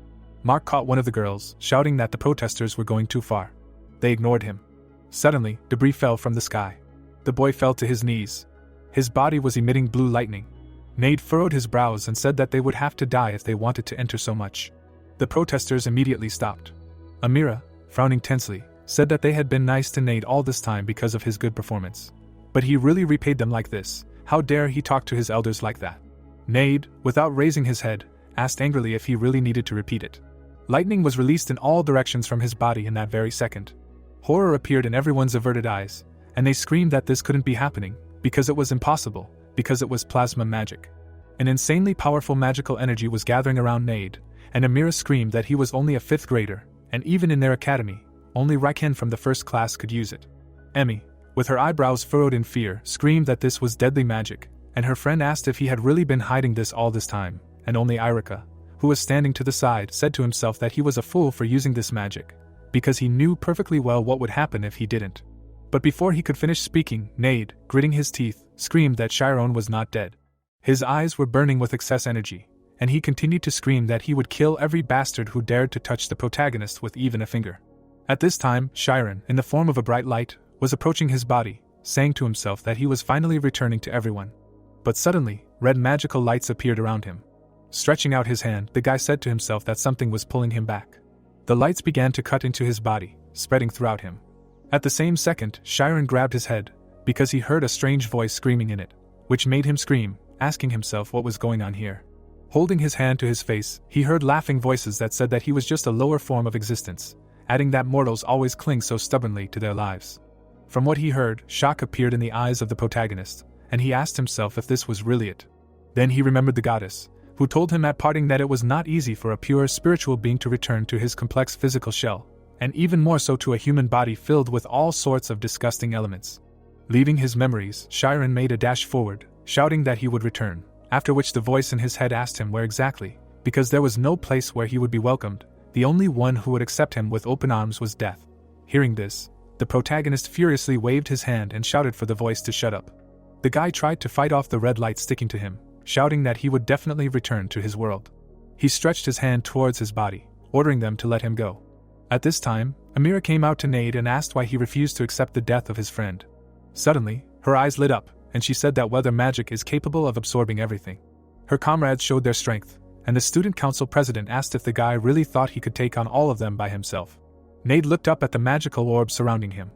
Speaker 1: Mark caught one of the girls, shouting that the protesters were going too far. They ignored him. Suddenly, debris fell from the sky. The boy fell to his knees. His body was emitting blue lightning. Nade furrowed his brows and said that they would have to die if they wanted to enter so much. The protesters immediately stopped. Amira, frowning tensely, said that they had been nice to Nade all this time because of his good performance. But he really repaid them like this. How dare he talk to his elders like that? Nade, without raising his head, asked angrily if he really needed to repeat it. Lightning was released in all directions from his body in that very second. Horror appeared in everyone's averted eyes, and they screamed that this couldn't be happening, because it was impossible, because it was plasma magic. An insanely powerful magical energy was gathering around Nade, and Amira screamed that he was only a 5th grader, and even in their academy, only Raiken from the 1st class could use it. Emmy, with her eyebrows furrowed in fear, screamed that this was deadly magic, and her friend asked if he had really been hiding this all this time. And only Irika, who was standing to the side, said to himself that he was a fool for using this magic, because he knew perfectly well what would happen if he didn't. But before he could finish speaking, Nade, gritting his teeth, screamed that Chiron was not dead. His eyes were burning with excess energy, and he continued to scream that he would kill every bastard who dared to touch the protagonist with even a finger. At this time, Chiron, in the form of a bright light, was approaching his body, saying to himself that he was finally returning to everyone. But suddenly, red magical lights appeared around him. Stretching out his hand, the guy said to himself that something was pulling him back. The lights began to cut into his body, spreading throughout him. At the same second, Chiron grabbed his head, because he heard a strange voice screaming in it, which made him scream, asking himself what was going on here. Holding his hand to his face, he heard laughing voices that said that he was just a lower form of existence, adding that mortals always cling so stubbornly to their lives. From what he heard, shock appeared in the eyes of the protagonist, and he asked himself if this was really it. Then he remembered the goddess, who told him at parting that it was not easy for a pure spiritual being to return to his complex physical shell, and even more so to a human body filled with all sorts of disgusting elements. Leaving his memories, Chiron made a dash forward, shouting that he would return, after which the voice in his head asked him where exactly, because there was no place where he would be welcomed. The only one who would accept him with open arms was death. Hearing this, the protagonist furiously waved his hand and shouted for the voice to shut up. The guy tried to fight off the red light sticking to him, shouting that he would definitely return to his world. He stretched his hand towards his body, ordering them to let him go. At this time, Amira came out to Nade and asked why he refused to accept the death of his friend. Suddenly, her eyes lit up, and she said that weather magic is capable of absorbing everything. Her comrades showed their strength, and the student council president asked if the guy really thought he could take on all of them by himself. Nade looked up at the magical orb surrounding him.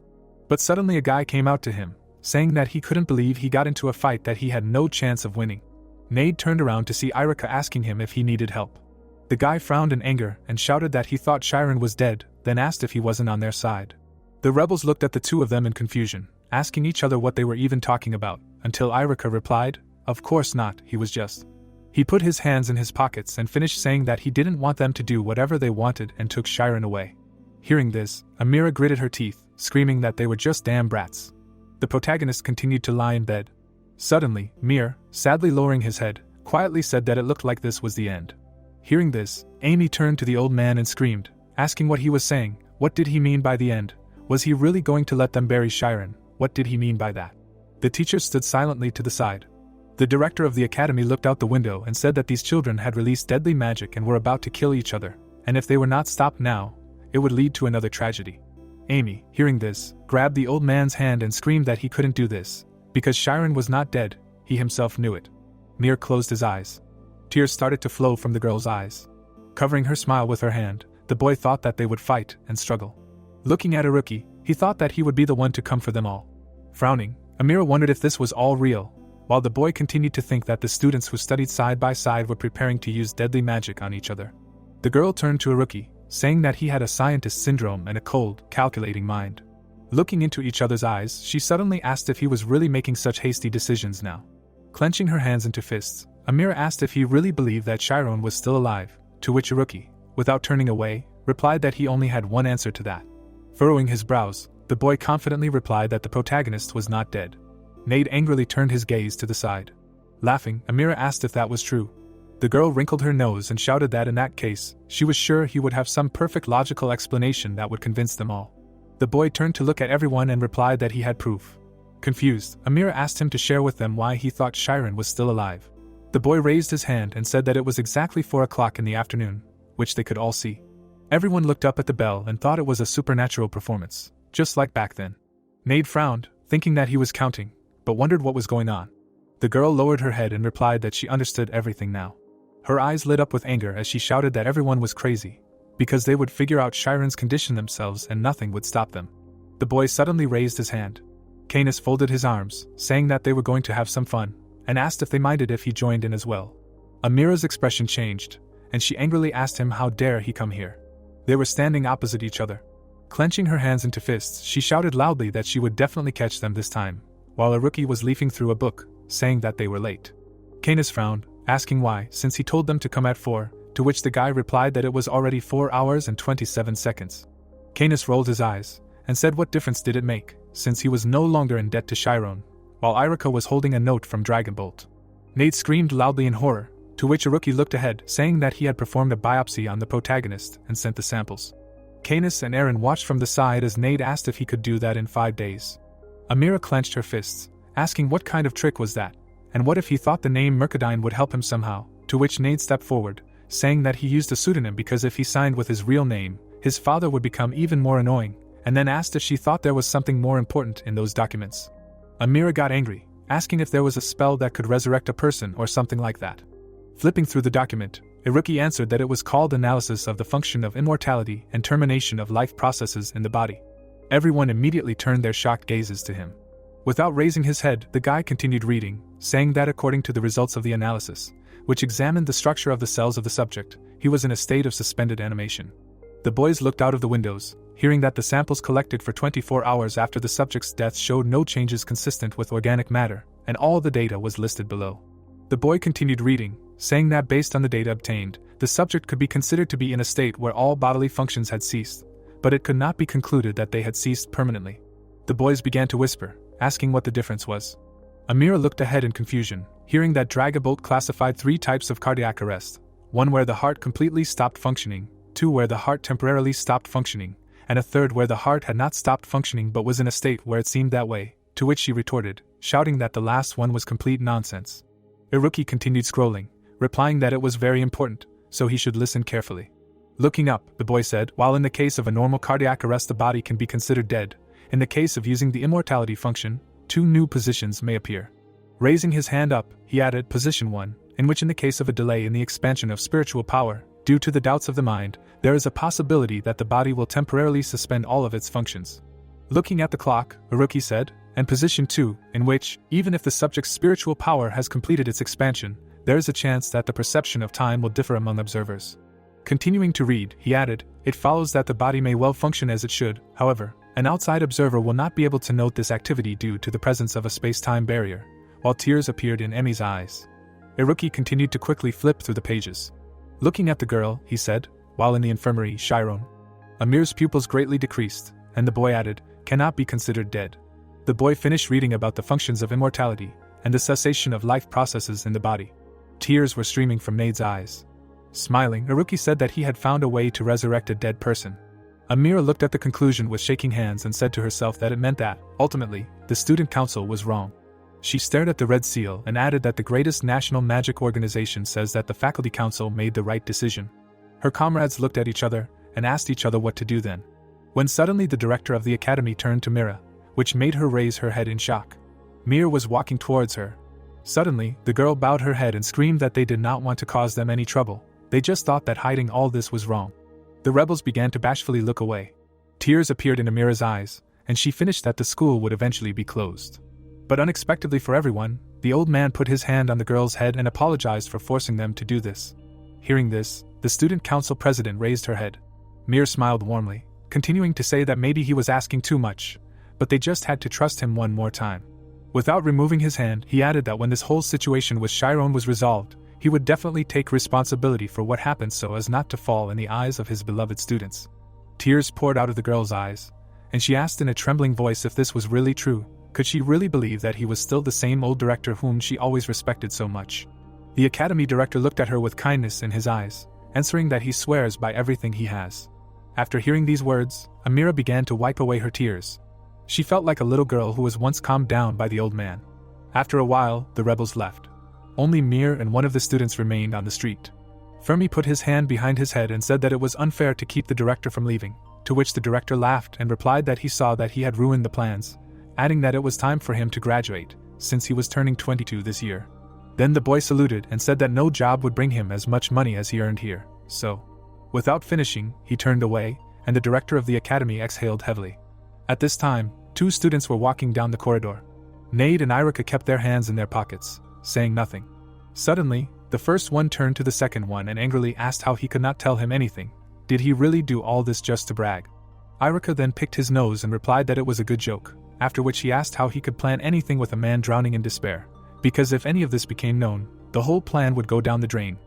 Speaker 1: But suddenly a guy came out to him, saying that he couldn't believe he got into a fight that he had no chance of winning. Nade turned around to see Irika asking him if he needed help. The guy frowned in anger and shouted that he thought Chiron was dead, then asked if he wasn't on their side. The rebels looked at the two of them in confusion, asking each other what they were even talking about, until Irika replied, "Of course not, he was just." He put his hands in his pockets and finished saying that he didn't want them to do whatever they wanted and took Chiron away. Hearing this, Amira gritted her teeth, screaming that they were just damn brats. The protagonist continued to lie in bed. Suddenly, Mir, sadly lowering his head, quietly said that it looked like this was the end. Hearing this, Amy turned to the old man and screamed, asking what he was saying. What did he mean by the end? Was he really going to let them bury Chiron? What did he mean by that? The teacher stood silently to the side. The director of the academy looked out the window and said that these children had released deadly magic and were about to kill each other, and if they were not stopped now, it would lead to another tragedy. Amy, hearing this, grabbed the old man's hand and screamed that he couldn't do this, because Chiron was not dead, he himself knew it. Mir closed his eyes. Tears started to flow from the girl's eyes. Covering her smile with her hand, the boy thought that they would fight and struggle. Looking at Iruki, he thought that he would be the one to come for them all. Frowning, Amira wondered if this was all real, while the boy continued to think that the students who studied side by side were preparing to use deadly magic on each other. The girl turned to Iruki, saying that he had a scientist syndrome and a cold, calculating mind. Looking into each other's eyes, she suddenly asked if he was really making such hasty decisions now. Clenching her hands into fists, Amira asked if he really believed that Chiron was still alive, to which Iruki, without turning away, replied that he only had one answer to that. Furrowing his brows, the boy confidently replied that the protagonist was not dead. Nade angrily turned his gaze to the side. Laughing, Amira asked if that was true. The girl wrinkled her nose and shouted that in that case, she was sure he would have some perfect logical explanation that would convince them all. The boy turned to look at everyone and replied that he had proof. Confused, Amira asked him to share with them why he thought Chiron was still alive. The boy raised his hand and said that it was exactly 4 o'clock in the afternoon, which they could all see. Everyone looked up at the bell and thought it was a supernatural performance, just like back then. Nade frowned, thinking that he was counting, but wondered what was going on. The girl lowered her head and replied that she understood everything now. Her eyes lit up with anger as she shouted that everyone was crazy, because they would figure out Chiron's condition themselves and nothing would stop them. The boy suddenly raised his hand. Canis folded his arms, saying that they were going to have some fun, and asked if they minded if he joined in as well. Amira's expression changed, and she angrily asked him how dare he come here. They were standing opposite each other. Clenching her hands into fists, she shouted loudly that she would definitely catch them this time, while Iruki was leafing through a book, saying that they were late. Canis frowned, asking why, since he told them to come at 4, to which the guy replied that it was already 4 hours and 27 seconds. Canis rolled his eyes, and said what difference did it make, since he was no longer in debt to Chiron, while Irika was holding a note from Dragonbolt. Nade screamed loudly in horror, to which Iruki looked ahead, saying that he had performed a biopsy on the protagonist and sent the samples. Canis and Aaron watched from the side as Nade asked if he could do that in 5 days. Amira clenched her fists, asking what kind of trick was that, and what if he thought the name Mercadine would help him somehow, to which Nade stepped forward, saying that he used a pseudonym because if he signed with his real name, his father would become even more annoying, and then asked if she thought there was something more important in those documents. Amira got angry, asking if there was a spell that could resurrect a person or something like that. Flipping through the document, Iruki answered that it was called Analysis of the Function of Immortality and Termination of Life Processes in the Body. Everyone immediately turned their shocked gazes to him. Without raising his head, the guy continued reading, saying that according to the results of the analysis, which examined the structure of the cells of the subject. He was in a state of suspended animation. The boys looked out of the windows, hearing that the samples collected for 24 hours after the subject's death showed no changes consistent with organic matter, and all the data was listed below. The boy continued reading, saying that based on the data obtained, the subject could be considered to be in a state where all bodily functions had ceased, but it could not be concluded that they had ceased permanently. The boys began to whisper, asking what the difference was. Amira looked ahead in confusion, hearing that Dragabolt classified 3 types of cardiac arrest: 1 where the heart completely stopped functioning, 2 where the heart temporarily stopped functioning, and a 3rd where the heart had not stopped functioning but was in a state where it seemed that way, to which she retorted, shouting that the last one was complete nonsense. Iruki continued scrolling, replying that it was very important, so he should listen carefully. Looking up, the boy said, while in the case of a normal cardiac arrest the body can be considered dead, in the case of using the immortality function, 2 new positions may appear. Raising his hand up, he added position 1, in which in the case of a delay in the expansion of spiritual power, due to the doubts of the mind, there is a possibility that the body will temporarily suspend all of its functions. Looking at the clock, Iruki said, and position 2, in which, even if the subject's spiritual power has completed its expansion, there is a chance that the perception of time will differ among observers. Continuing to read, he added, it follows that the body may well function as it should, however, an outside observer will not be able to note this activity due to the presence of a space-time barrier, while tears appeared in Emi's eyes. Iruki continued to quickly flip through the pages. Looking at the girl, he said, while in the infirmary, Chiron. Amir's pupils greatly decreased, and the boy added, cannot be considered dead. The boy finished reading about the functions of immortality, and the cessation of life processes in the body. Tears were streaming from Nade's eyes. Smiling, Iruki said that he had found a way to resurrect a dead person. Amira looked at the conclusion with shaking hands and said to herself that it meant that, ultimately, the student council was wrong. She stared at the red seal and added that the greatest national magic organization says that the faculty council made the right decision. Her comrades looked at each other and asked each other what to do then. When suddenly the director of the academy turned to Mira, which made her raise her head in shock. Mira was walking towards her. Suddenly, the girl bowed her head and screamed that they did not want to cause them any trouble. They just thought that hiding all this was wrong. The rebels began to bashfully look away. Tears appeared in Amira's eyes, and she finished that the school would eventually be closed. But unexpectedly for everyone, the old man put his hand on the girl's head and apologized for forcing them to do this. Hearing this, the student council president raised her head. Mir smiled warmly, continuing to say that maybe he was asking too much, but they just had to trust him one more time. Without removing his hand, he added that when this whole situation with Chiron was resolved, he would definitely take responsibility for what happened so as not to fall in the eyes of his beloved students. Tears poured out of the girl's eyes, and she asked in a trembling voice if this was really true. Could she really believe that he was still the same old director whom she always respected so much? The academy director looked at her with kindness in his eyes, answering that he swears by everything he has. After hearing these words, Amira began to wipe away her tears. She felt like a little girl who was once calmed down by the old man. After a while, the rebels left. Only Mir and one of the students remained on the street. Fermi put his hand behind his head and said that it was unfair to keep the director from leaving, to which the director laughed and replied that he saw that he had ruined the plans, adding that it was time for him to graduate, since he was turning 22 this year. Then the boy saluted and said that no job would bring him as much money as he earned here, so. Without finishing, he turned away, and the director of the academy exhaled heavily. At this time, 2 students were walking down the corridor. Nade and Irika kept their hands in their pockets, saying nothing. Suddenly, the first one turned to the second one and angrily asked how he could not tell him anything. Did he really do all this just to brag? Irika then picked his nose and replied that it was a good joke, after which he asked how he could plan anything with a man drowning in despair, because if any of this became known, the whole plan would go down the drain.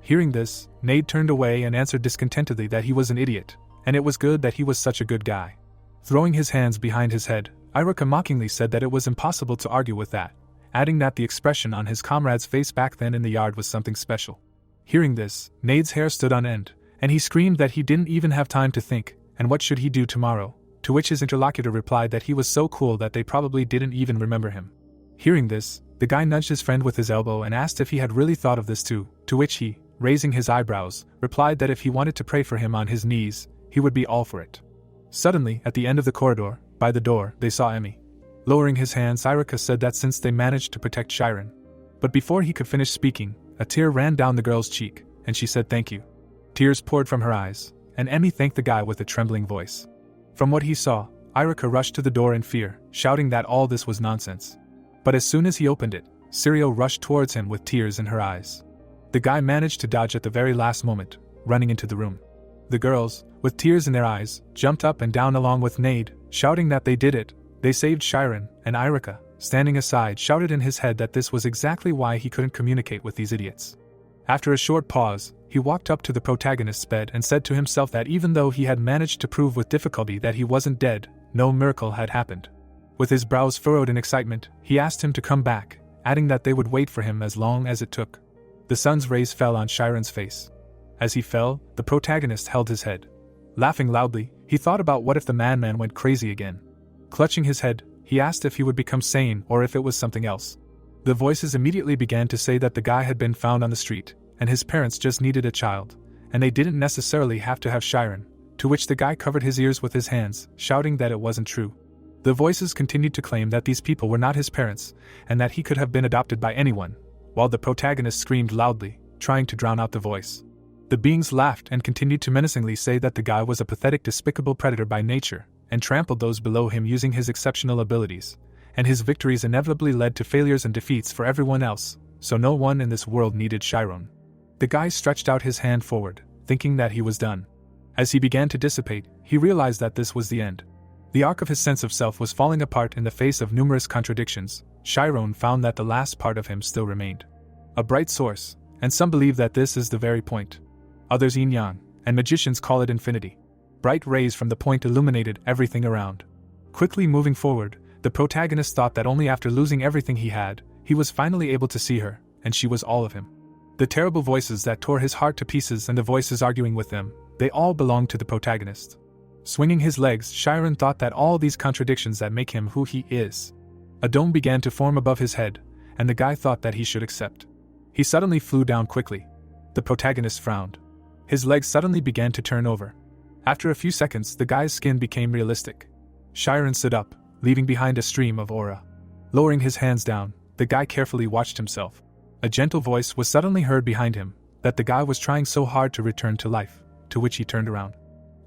Speaker 1: Hearing this, Nade turned away and answered discontentedly that he was an idiot, and it was good that he was such a good guy. Throwing his hands behind his head, Irika mockingly said that it was impossible to argue with that, adding that the expression on his comrade's face back then in the yard was something special. Hearing this, Nade's hair stood on end, and he screamed that he didn't even have time to think, and what should he do tomorrow, to which his interlocutor replied that he was so cool that they probably didn't even remember him. Hearing this, the guy nudged his friend with his elbow and asked if he had really thought of this too, to which he, raising his eyebrows, replied that if he wanted to pray for him on his knees, he would be all for it. Suddenly, at the end of the corridor, by the door, they saw Emmy. Lowering his hands, Irika said that since they managed to protect Chiron. But before he could finish speaking, a tear ran down the girl's cheek, and she said thank you. Tears poured from her eyes, and Emmy thanked the guy with a trembling voice. From what he saw, Irika rushed to the door in fear, shouting that all this was nonsense. But as soon as he opened it, Sirio rushed towards him with tears in her eyes. The guy managed to dodge at the very last moment, running into the room. The girls, with tears in their eyes, jumped up and down along with Nade, shouting that they did it. They saved Shiren, and Irika, standing aside, shouted in his head that this was exactly why he couldn't communicate with these idiots. After a short pause, he walked up to the protagonist's bed and said to himself that even though he had managed to prove with difficulty that he wasn't dead, no miracle had happened. With his brows furrowed in excitement, he asked him to come back, adding that they would wait for him as long as it took. The sun's rays fell on Shiren's face. As he fell, the protagonist held his head. Laughing loudly, he thought about what if the madman went crazy again. Clutching his head, he asked if he would become sane or if it was something else. The voices immediately began to say that the guy had been found on the street, and his parents just needed a child, and they didn't necessarily have to have Shiren, to which the guy covered his ears with his hands, shouting that it wasn't true. The voices continued to claim that these people were not his parents, and that he could have been adopted by anyone, while the protagonist screamed loudly, trying to drown out the voice. The beings laughed and continued to menacingly say that the guy was a pathetic, despicable predator by nature, and trampled those below him using his exceptional abilities, and his victories inevitably led to failures and defeats for everyone else, so no one in this world needed Shiren. The guy stretched out his hand forward, thinking that he was done. As he began to dissipate, he realized that this was the end. The arc of his sense of self was falling apart in the face of numerous contradictions. Shiren found that the last part of him still remained. A bright source, and some believe that this is the very point. Others yin-yang, and magicians call it infinity. Bright rays from the point illuminated everything around. Quickly moving forward, the protagonist thought that only after losing everything he had, he was finally able to see her, and she was all of him. The terrible voices that tore his heart to pieces and the voices arguing with them, they all belonged to the protagonist. Swinging his legs, Shiren thought that all these contradictions that make him who he is. A dome began to form above his head, and the guy thought that he should accept. He suddenly flew down quickly. The protagonist frowned. His legs suddenly began to turn over. After a few seconds, the guy's skin became realistic. Shiren stood up, leaving behind a stream of aura. Lowering his hands down, the guy carefully watched himself. A gentle voice was suddenly heard behind him, that the guy was trying so hard to return to life, to which he turned around.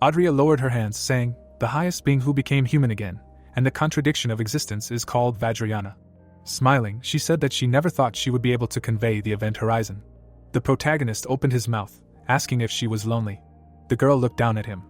Speaker 1: Audria lowered her hands, saying, "The highest being who became human again, and the contradiction of existence is called Vajrayana." Smiling, she said that she never thought she would be able to convey the event horizon. The protagonist opened his mouth, asking if she was lonely. The girl looked down at him.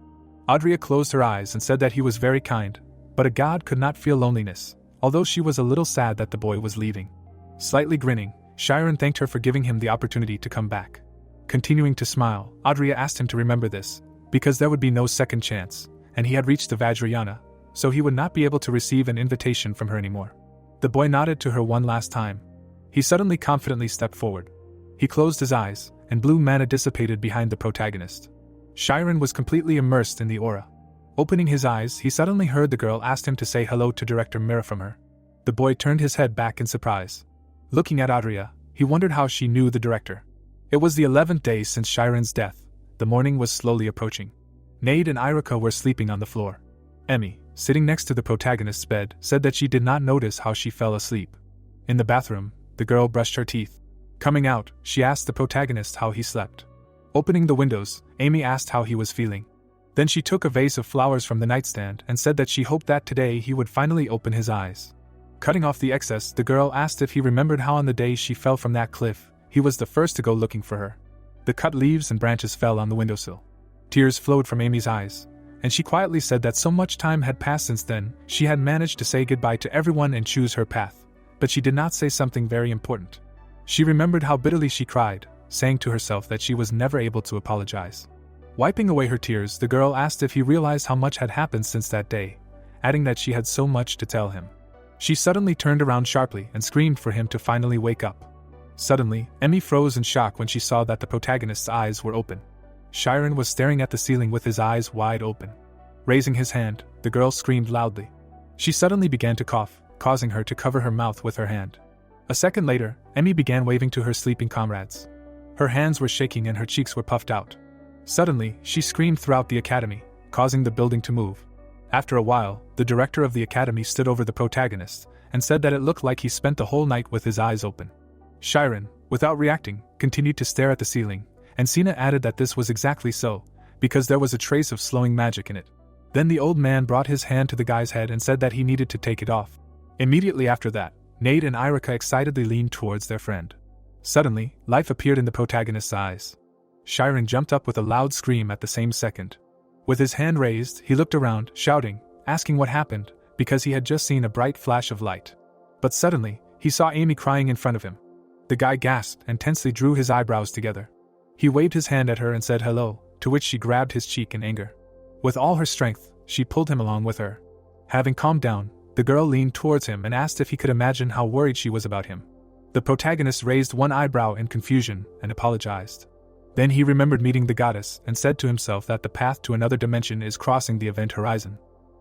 Speaker 1: Audria closed her eyes and said that he was very kind, but a god could not feel loneliness, although she was a little sad that the boy was leaving. Slightly grinning, Shiren thanked her for giving him the opportunity to come back. Continuing to smile, Audria asked him to remember this, because there would be no second chance, and he had reached the Vajrayana, so he would not be able to receive an invitation from her anymore. The boy nodded to her one last time. He suddenly confidently stepped forward. He closed his eyes, and blue mana dissipated behind the protagonist. Shiren was completely immersed in the aura. Opening his eyes, he suddenly heard the girl ask him to say hello to Director Mira from her. The boy turned his head back in surprise. Looking at Audria, he wondered how she knew the director. It was the 11th day since Shiren's death. The morning was slowly approaching. Nade and Irika were sleeping on the floor. Emmy, sitting next to the protagonist's bed, said that she did not notice how she fell asleep. In the bathroom, the girl brushed her teeth. Coming out, she asked the protagonist how he slept. Opening the windows, Amy asked how he was feeling. Then she took a vase of flowers from the nightstand and said that she hoped that today he would finally open his eyes. Cutting off the excess, the girl asked if he remembered how on the day she fell from that cliff, he was the first to go looking for her. The cut leaves and branches fell on the windowsill. Tears flowed from Amy's eyes, and she quietly said that so much time had passed since then, she had managed to say goodbye to everyone and choose her path, but she did not say something very important. She remembered how bitterly she cried, saying to herself that she was never able to apologize. Wiping away her tears, the girl asked if he realized how much had happened since that day, adding that she had so much to tell him. She suddenly turned around sharply and screamed for him to finally wake up. Suddenly, Emmy froze in shock when she saw that the protagonist's eyes were open. Shiren was staring at the ceiling with his eyes wide open. Raising his hand, the girl screamed loudly. She suddenly began to cough, causing her to cover her mouth with her hand. A second later, Emmy began waving to her sleeping comrades. Her hands were shaking and her cheeks were puffed out. Suddenly, she screamed throughout the academy, causing the building to move. After a while, the director of the academy stood over the protagonist and said that it looked like he spent the whole night with his eyes open. Shiren, without reacting, continued to stare at the ceiling, and Sina added that this was exactly so, because there was a trace of slowing magic in it. Then the old man brought his hand to the guy's head and said that he needed to take it off. Immediately after that, Nade and Irika excitedly leaned towards their friend. Suddenly, life appeared in the protagonist's eyes. Chiron jumped up with a loud scream at the same second. With his hand raised, he looked around, shouting, asking what happened, because he had just seen a bright flash of light. But suddenly, he saw Amy crying in front of him. The guy gasped and tensely drew his eyebrows together. He waved his hand at her and said hello, to which she grabbed his cheek in anger. With all her strength, she pulled him along with her. Having calmed down, the girl leaned towards him and asked if he could imagine how worried she was about him. The protagonist raised one eyebrow in confusion and apologized. Then he remembered meeting the goddess and said to himself that the path to another dimension is crossing the event horizon.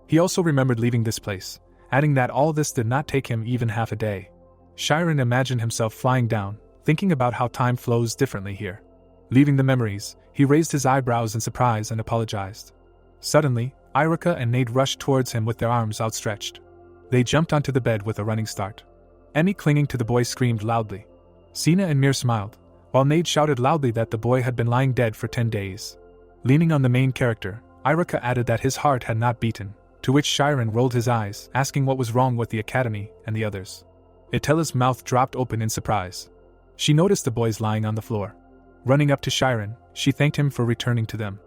Speaker 1: He also remembered leaving this place, adding that all this did not take him even half a day. Chiron imagined himself flying down, thinking about how time flows differently here. Leaving the memories, he raised his eyebrows in surprise and apologized. Suddenly, Irika and Nade rushed towards him with their arms outstretched. They jumped onto the bed with a running start. Emmy, clinging to the boy, screamed loudly. Sina and Mir smiled, while Nade shouted loudly that the boy had been lying dead for 10 days. Leaning on the main character, Irika added that his heart had not beaten, to which Chiron rolled his eyes, asking what was wrong with the academy and the others. Itella's mouth dropped open in surprise. She noticed the boys lying on the floor. Running up to Chiron, she thanked him for returning to them.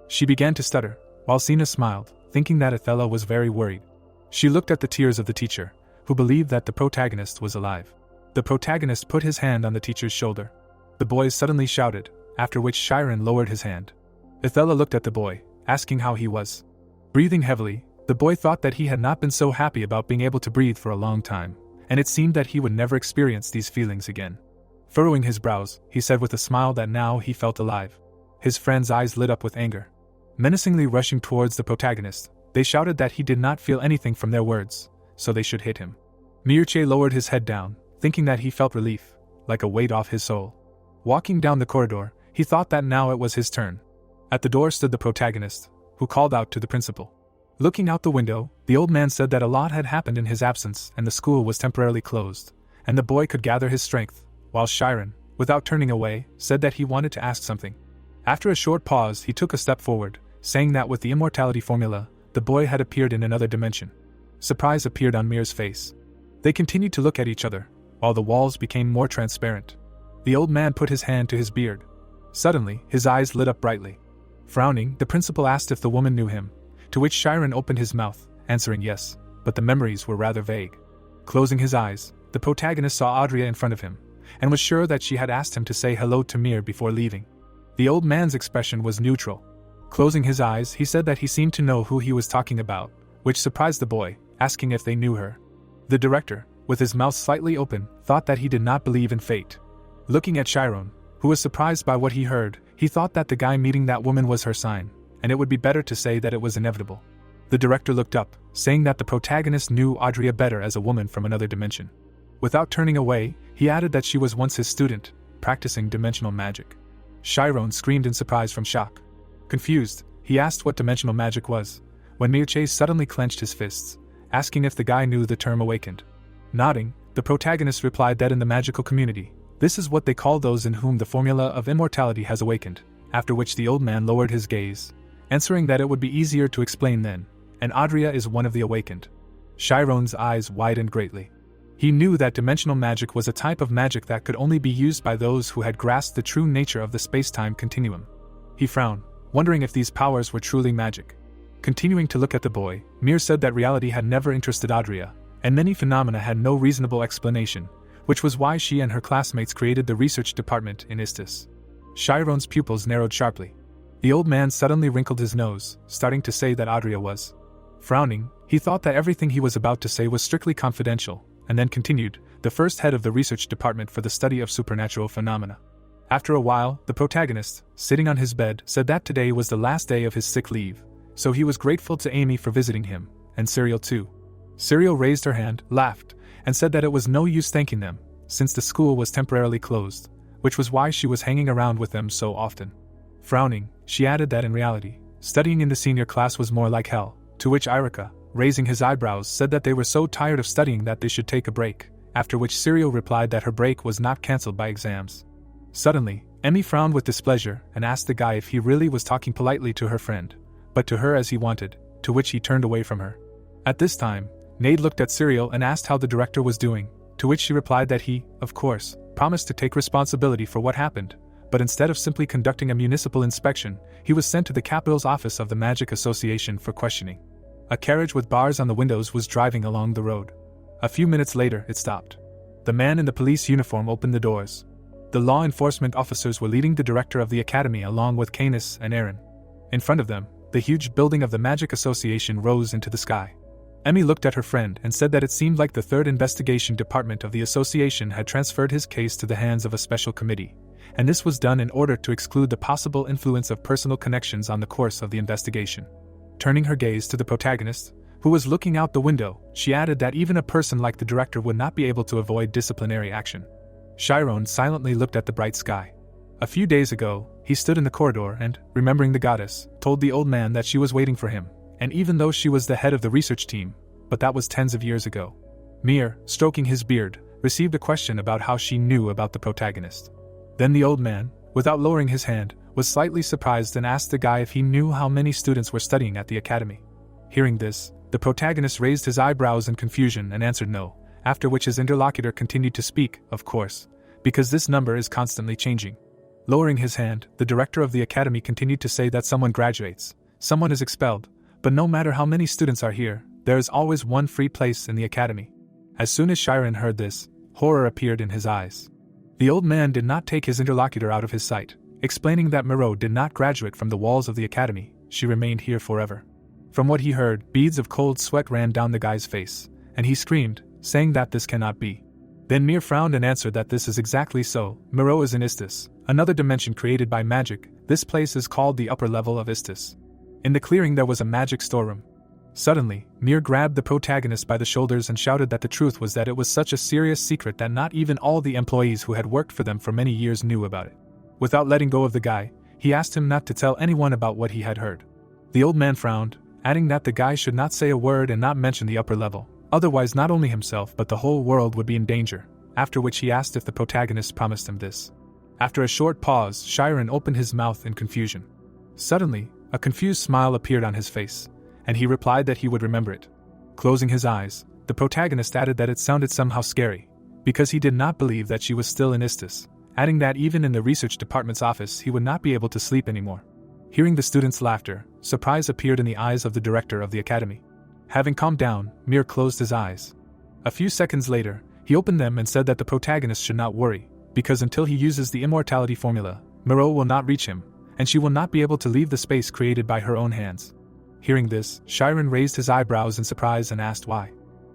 Speaker 1: She began to stutter, while Sina smiled, thinking that Itella was very worried. She looked at the tears of the teacher, who believed that the protagonist was alive. The protagonist put his hand on the teacher's shoulder. The boys suddenly shouted, after which Chiron lowered his hand. Itella looked at the boy, asking how he was. Breathing heavily, the boy thought that he had not been so happy about being able to breathe for a long time, and it seemed that he would never experience these feelings again. Furrowing his brows, he said with a smile that now he felt alive. His friend's eyes lit up with anger. Menacingly rushing towards the protagonist, they shouted that he did not feel anything from their words, so they should hit him. Mirche lowered his head down, thinking that he felt relief, like a weight off his soul. Walking down the corridor, he thought that now it was his turn. At the door stood the protagonist, who called out to the principal. Looking out the window, the old man said that a lot had happened in his absence and the school was temporarily closed, and the boy could gather his strength, while Chiron, without turning away, said that he wanted to ask something. After a short pause, he took a step forward, saying that with the immortality formula, the boy had appeared in another dimension. Surprise appeared on Mir's face. They continued to look at each other, while the walls became more transparent. The old man put his hand to his beard. Suddenly, his eyes lit up brightly. Frowning, the principal asked if the woman knew him, to which Chiron opened his mouth, answering yes, but the memories were rather vague. Closing his eyes, the protagonist saw Adria in front of him, and was sure that she had asked him to say hello to Mir before leaving. The old man's expression was neutral. Closing his eyes, he said that he seemed to know who he was talking about, which surprised the boy, asking if they knew her. The director, with his mouth slightly open, thought that he did not believe in fate. Looking at Chiron, who was surprised by what he heard, he thought that the guy meeting that woman was her sign, and it would be better to say that it was inevitable. The director looked up, saying that the protagonist knew Adria better as a woman from another dimension. Without turning away, he added that she was once his student, practicing dimensional magic. Chiron screamed in surprise from shock. Confused, he asked what dimensional magic was, when Mirche suddenly clenched his fists, asking if the guy knew the term awakened. Nodding, the protagonist replied that in the magical community, this is what they call those in whom the formula of immortality has awakened, after which the old man lowered his gaze, answering that it would be easier to explain then, and Adria is one of the awakened. Chiron's eyes widened greatly. He knew that dimensional magic was a type of magic that could only be used by those who had grasped the true nature of the space-time continuum. He frowned, wondering if these powers were truly magic. Continuing to look at the boy, Mir said that reality had never interested Adria, and many phenomena had no reasonable explanation, which was why she and her classmates created the research department in Istis. Chiron's pupils narrowed sharply. The old man suddenly wrinkled his nose, starting to say that Adria was. Frowning, he thought that everything he was about to say was strictly confidential, and then continued, the first head of the research department for the study of supernatural phenomena. After a while, the protagonist, sitting on his bed, said that today was the last day of his sick leave, so he was grateful to Amy for visiting him, and Serial too. Serial raised her hand, laughed, and said that it was no use thanking them, since the school was temporarily closed, which was why she was hanging around with them so often. Frowning, she added that in reality, studying in the senior class was more like hell, to which Irika, raising his eyebrows, said that they were so tired of studying that they should take a break, after which Serial replied that her break was not cancelled by exams. Suddenly, Emmy frowned with displeasure and asked the guy if he really was talking politely to her friend, but to her as he wanted, to which he turned away from her. At this time, Nade looked at Serial and asked how the director was doing, to which she replied that he, of course, promised to take responsibility for what happened, but instead of simply conducting a municipal inspection, he was sent to the capital's office of the Magic Association for questioning. A carriage with bars on the windows was driving along the road. A few minutes later, it stopped. The man in the police uniform opened the doors. The law enforcement officers were leading the director of the academy along with Canis and Aaron. In front of them, the huge building of the Magic Association rose into the sky. Emmy looked at her friend and said that it seemed like the third investigation department of the association had transferred his case to the hands of a special committee, and this was done in order to exclude the possible influence of personal connections on the course of the investigation. Turning her gaze to the protagonist, who was looking out the window, she added that even a person like the director would not be able to avoid disciplinary action. Chiron silently looked at the bright sky. A few days ago, he stood in the corridor and, remembering the goddess, told the old man that she was waiting for him, and even though she was the head of the research team, but that was tens of years ago. Mir, stroking his beard, received a question about how she knew about the protagonist. Then the old man, without lowering his hand, was slightly surprised and asked the guy if he knew how many students were studying at the academy. Hearing this, the protagonist raised his eyebrows in confusion and answered no, after which his interlocutor continued to speak, of course, because this number is constantly changing. Lowering his hand, the director of the academy continued to say that someone graduates, someone is expelled, but no matter how many students are here, there is always one free place in the academy. As soon as Chiron heard this, horror appeared in his eyes. The old man did not take his interlocutor out of his sight, explaining that Moreau did not graduate from the walls of the academy, she remained here forever. From what he heard, beads of cold sweat ran down the guy's face, and he screamed, saying that this cannot be. Then Mir frowned and answered that this is exactly so. Moreau is in Istis, another dimension created by magic. This place is called the upper level of Istis. In the clearing there was a magic storeroom. Suddenly, Mir grabbed the protagonist by the shoulders and shouted that the truth was that it was such a serious secret that not even all the employees who had worked for them for many years knew about it. Without letting go of the guy, he asked him not to tell anyone about what he had heard. The old man frowned, adding that the guy should not say a word and not mention the upper level, otherwise not only himself but the whole world would be in danger, after which he asked if the protagonist promised him this. After a short pause, Chiron opened his mouth in confusion. Suddenly, a confused smile appeared on his face, and he replied that he would remember it. Closing his eyes, the protagonist added that it sounded somehow scary, because he did not believe that she was still in Istis, adding that even in the research department's office he would not be able to sleep anymore. Hearing the students' laughter, surprise appeared in the eyes of the director of the academy. Having calmed down, Mir closed his eyes. A few seconds later, he opened them and said that the protagonist should not worry, because until he uses the immortality formula, Moreau will not reach him, and she will not be able to leave the space created by her own hands. Hearing this, Chiron raised his eyebrows in surprise and asked why.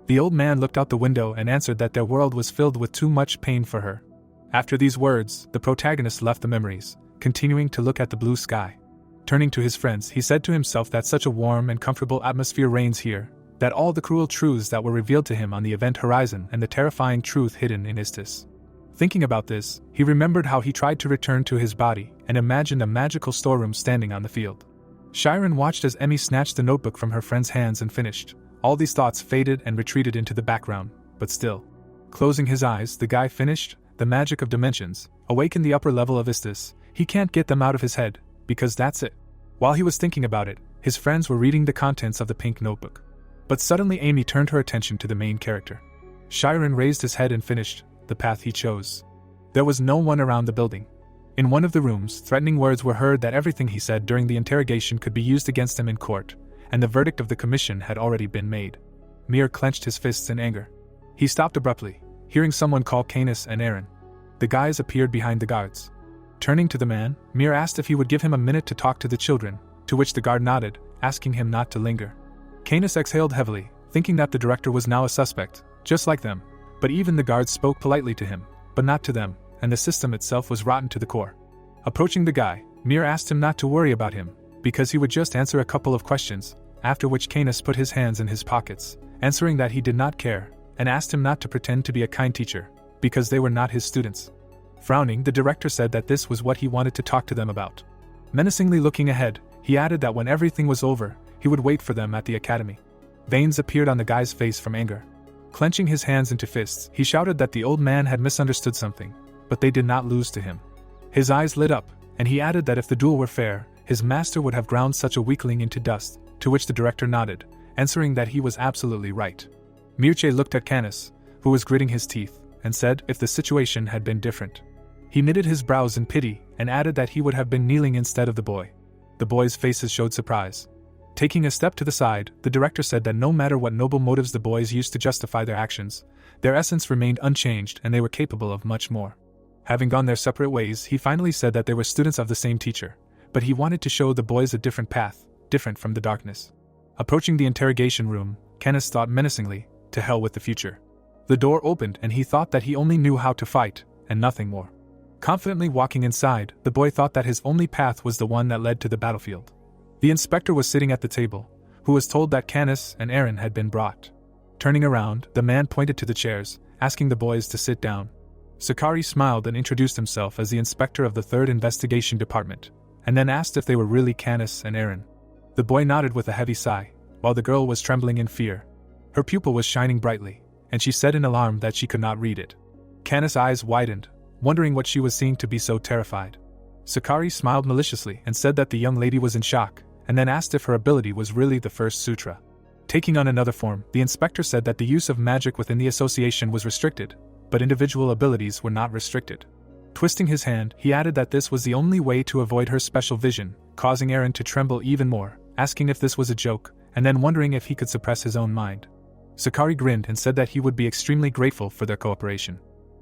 Speaker 1: The old man looked out the window and answered that their world was filled with too much pain for her. After these words, the protagonist left the memories, continuing to look at the blue sky. Turning to his friends, he said to himself that such a warm and comfortable atmosphere reigns here, that all the cruel truths that were revealed to him on the event horizon and the terrifying truth hidden in Istis. Thinking about this, he remembered how he tried to return to his body and imagined a magical storeroom standing on the field. Chiron watched as Emmy snatched the notebook from her friend's hands and finished. All these thoughts faded and retreated into the background, but still. Closing his eyes, the guy finished. The magic of dimensions, awaken the upper level of Istis. He can't get them out of his head, because that's it. While he was thinking about it, his friends were reading the contents of the pink notebook. But suddenly Amy turned her attention to the main character. Chiron raised his head and finished the path he chose. There was no one around the building. In one of the rooms, threatening words were heard that everything he said during the interrogation could be used against him in court, and the verdict of the commission had already been made. Mir clenched his fists in anger. He stopped abruptly, hearing someone call Canis and Aaron. The guys appeared behind the guards. Turning to the man, Mir asked if he would give him a minute to talk to the children, to which the guard nodded, asking him not to linger. Canis exhaled heavily, thinking that the director was now a suspect, just like them, but even the guards spoke politely to him, but not to them, and the system itself was rotten to the core. Approaching the guy, Mir asked him not to worry about him, because he would just answer a couple of questions, after which Canis put his hands in his pockets, answering that he did not care, and asked him not to pretend to be a kind teacher, because they were not his students. Frowning, the director said that this was what he wanted to talk to them about. Menacingly looking ahead, he added that when everything was over, he would wait for them at the academy. Veins appeared on the guy's face from anger. Clenching his hands into fists, he shouted that the old man had misunderstood something, but they did not lose to him. His eyes lit up, and he added that if the duel were fair, his master would have ground such a weakling into dust, to which the director nodded, answering that he was absolutely right. Mircea looked at Canis, who was gritting his teeth, and said if the situation had been different. He knitted his brows in pity and added that he would have been kneeling instead of the boy. The boys' faces showed surprise. Taking a step to the side, the director said that no matter what noble motives the boys used to justify their actions, their essence remained unchanged and they were capable of much more. Having gone their separate ways, he finally said that they were students of the same teacher, but he wanted to show the boys a different path, different from the darkness. Approaching the interrogation room, Kenneth thought menacingly, to hell with the future. The door opened and he thought that he only knew how to fight, and nothing more. Confidently walking inside, the boy thought that his only path was the one that led to the battlefield. The inspector was sitting at the table, who was told that Canis and Aaron had been brought. Turning around, the man pointed to the chairs, asking the boys to sit down. Sakari smiled and introduced himself as the inspector of the 3rd Investigation Department, and then asked if they were really Canis and Aaron. The boy nodded with a heavy sigh, while the girl was trembling in fear. Her pupil was shining brightly, and she said in alarm that she could not read it. Canis' eyes widened, wondering what she was seeing to be so terrified. Sakari smiled maliciously and said that the young lady was in shock, and then asked if her ability was really the first sutra. Taking on another form, the inspector said that the use of magic within the association was restricted, but individual abilities were not restricted. Twisting his hand, he added that this was the only way to avoid her special vision, causing Aaron to tremble even more, asking if this was a joke, and then wondering if he could suppress his own mind. Sakari grinned and said that he would be extremely grateful for their cooperation.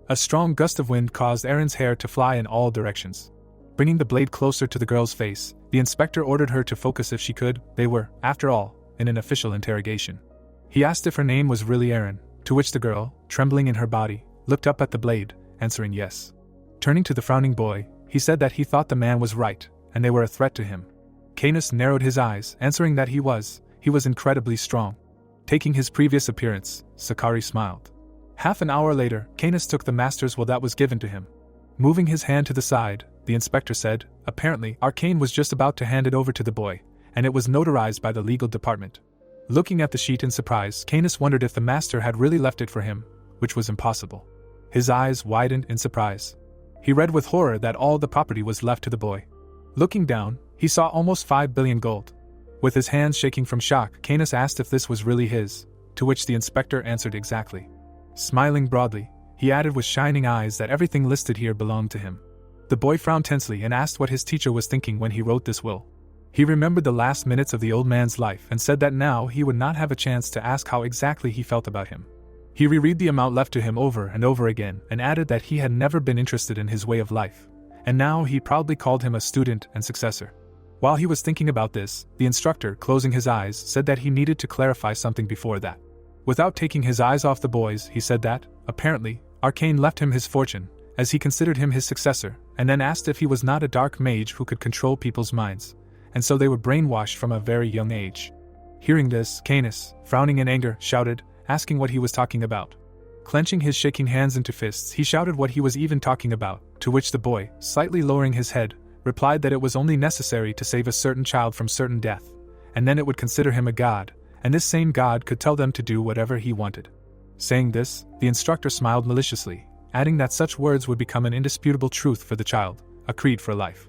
Speaker 1: A strong gust of wind caused Aaron's hair to fly in all directions. Bringing the blade closer to the girl's face, the inspector ordered her to focus if she could. They were, after all, in an official interrogation. He asked if her name was really Aaron, to which the girl, trembling in her body, looked up at the blade, answering yes. Turning to the frowning boy, he said that he thought the man was right, and they were a threat to him. Canis narrowed his eyes, answering that he was incredibly strong. Taking his previous appearance, Sakari smiled. Half an hour later, Canis took the master's will that was given to him. Moving his hand to the side, the inspector said, apparently, Arcane was just about to hand it over to the boy, and it was notarized by the legal department. Looking at the sheet in surprise, Canis wondered if the master had really left it for him, which was impossible. His eyes widened in surprise. He read with horror that all the property was left to the boy. Looking down, he saw almost 5 billion gold. With his hands shaking from shock, Canis asked if this was really his, to which the inspector answered exactly. Smiling broadly, he added with shining eyes that everything listed here belonged to him. The boy frowned tensely and asked what his teacher was thinking when he wrote this will. He remembered the last minutes of the old man's life and said that now he would not have a chance to ask how exactly he felt about him. He reread the amount left to him over and over again and added that he had never been interested in his way of life, and now he proudly called him a student and successor. While he was thinking about this, the instructor, closing his eyes, said that he needed to clarify something before that. Without taking his eyes off the boys, he said that, apparently, Arcane left him his fortune, as he considered him his successor, and then asked if he was not a dark mage who could control people's minds, and so they were brainwashed from a very young age. Hearing this, Canis, frowning in anger, shouted, asking what he was talking about. Clenching his shaking hands into fists, he shouted what he was even talking about, to which the boy, slightly lowering his head, replied that it was only necessary to save a certain child from certain death, and then it would consider him a god, and this same god could tell them to do whatever he wanted. Saying this, the instructor smiled maliciously, adding that such words would become an indisputable truth for the child, a creed for life.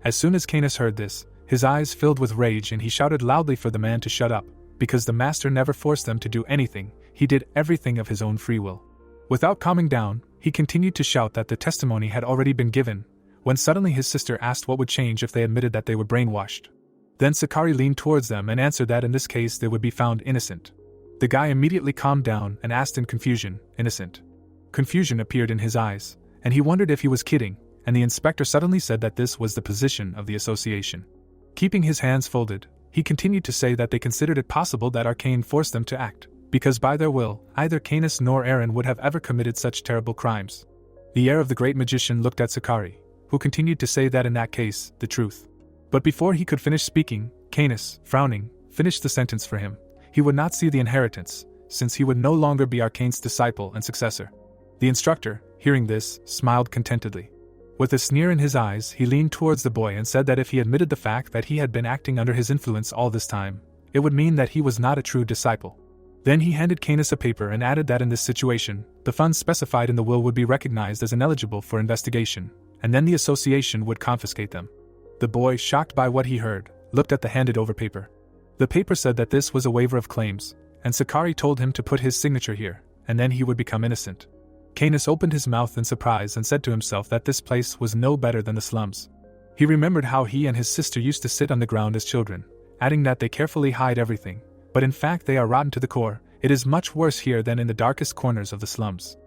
Speaker 1: As soon as Canis heard this, his eyes filled with rage and he shouted loudly for the man to shut up, because the master never forced them to do anything, he did everything of his own free will. Without calming down, he continued to shout that the testimony had already been given, when suddenly his sister asked what would change if they admitted that they were brainwashed. Then Sakari leaned towards them and answered that in this case they would be found innocent. The guy immediately calmed down and asked in confusion, innocent. Confusion appeared in his eyes, and he wondered if he was kidding, and the inspector suddenly said that this was the position of the association. Keeping his hands folded, he continued to say that they considered it possible that Arcane forced them to act, because by their will, either Canis nor Aaron would have ever committed such terrible crimes. The heir of the great magician looked at Sakari, who continued to say that in that case, the truth. But before he could finish speaking, Canis, frowning, finished the sentence for him. He would not see the inheritance, since he would no longer be Arcane's disciple and successor. The instructor, hearing this, smiled contentedly. With a sneer in his eyes, he leaned towards the boy and said that if he admitted the fact that he had been acting under his influence all this time, it would mean that he was not a true disciple. Then he handed Canis a paper and added that in this situation, the funds specified in the will would be recognized as ineligible for investigation, and then the association would confiscate them. The boy, shocked by what he heard, looked at the handed-over paper. The paper said that this was a waiver of claims, and Sakari told him to put his signature here, and then he would become innocent. Canis opened his mouth in surprise and said to himself that this place was no better than the slums. He remembered how he and his sister used to sit on the ground as children, adding that they carefully hide everything, but in fact they are rotten to the core. It is much worse here than in the darkest corners of the slums.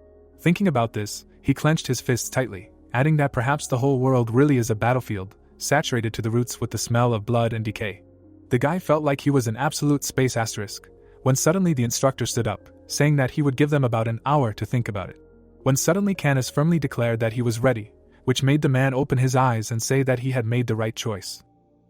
Speaker 1: Thinking about this, he clenched his fists tightly, adding that perhaps the whole world really is a battlefield, saturated to the roots with the smell of blood and decay. The guy felt like he was an absolute space asterisk, when suddenly the instructor stood up, saying that he would give them about an hour to think about it. When suddenly Canis firmly declared that he was ready, which made the man open his eyes and say that he had made the right choice.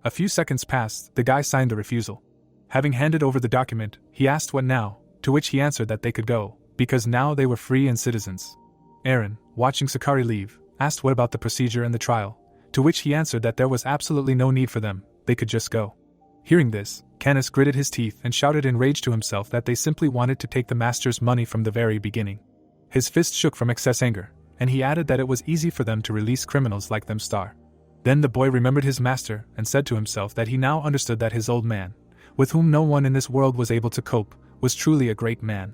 Speaker 1: A few seconds passed, the guy signed the refusal. Having handed over the document, he asked what now, to which he answered that they could go, because now they were free and citizens. Aaron, watching Sakari leave, asked what about the procedure and the trial, to which he answered that there was absolutely no need for them, they could just go. Hearing this, Canis gritted his teeth and shouted in rage to himself that they simply wanted to take the master's money from the very beginning. His fist shook from excess anger, and he added that it was easy for them to release criminals like them. Then the boy remembered his master and said to himself that he now understood that his old man, with whom no one in this world was able to cope, was truly a great man.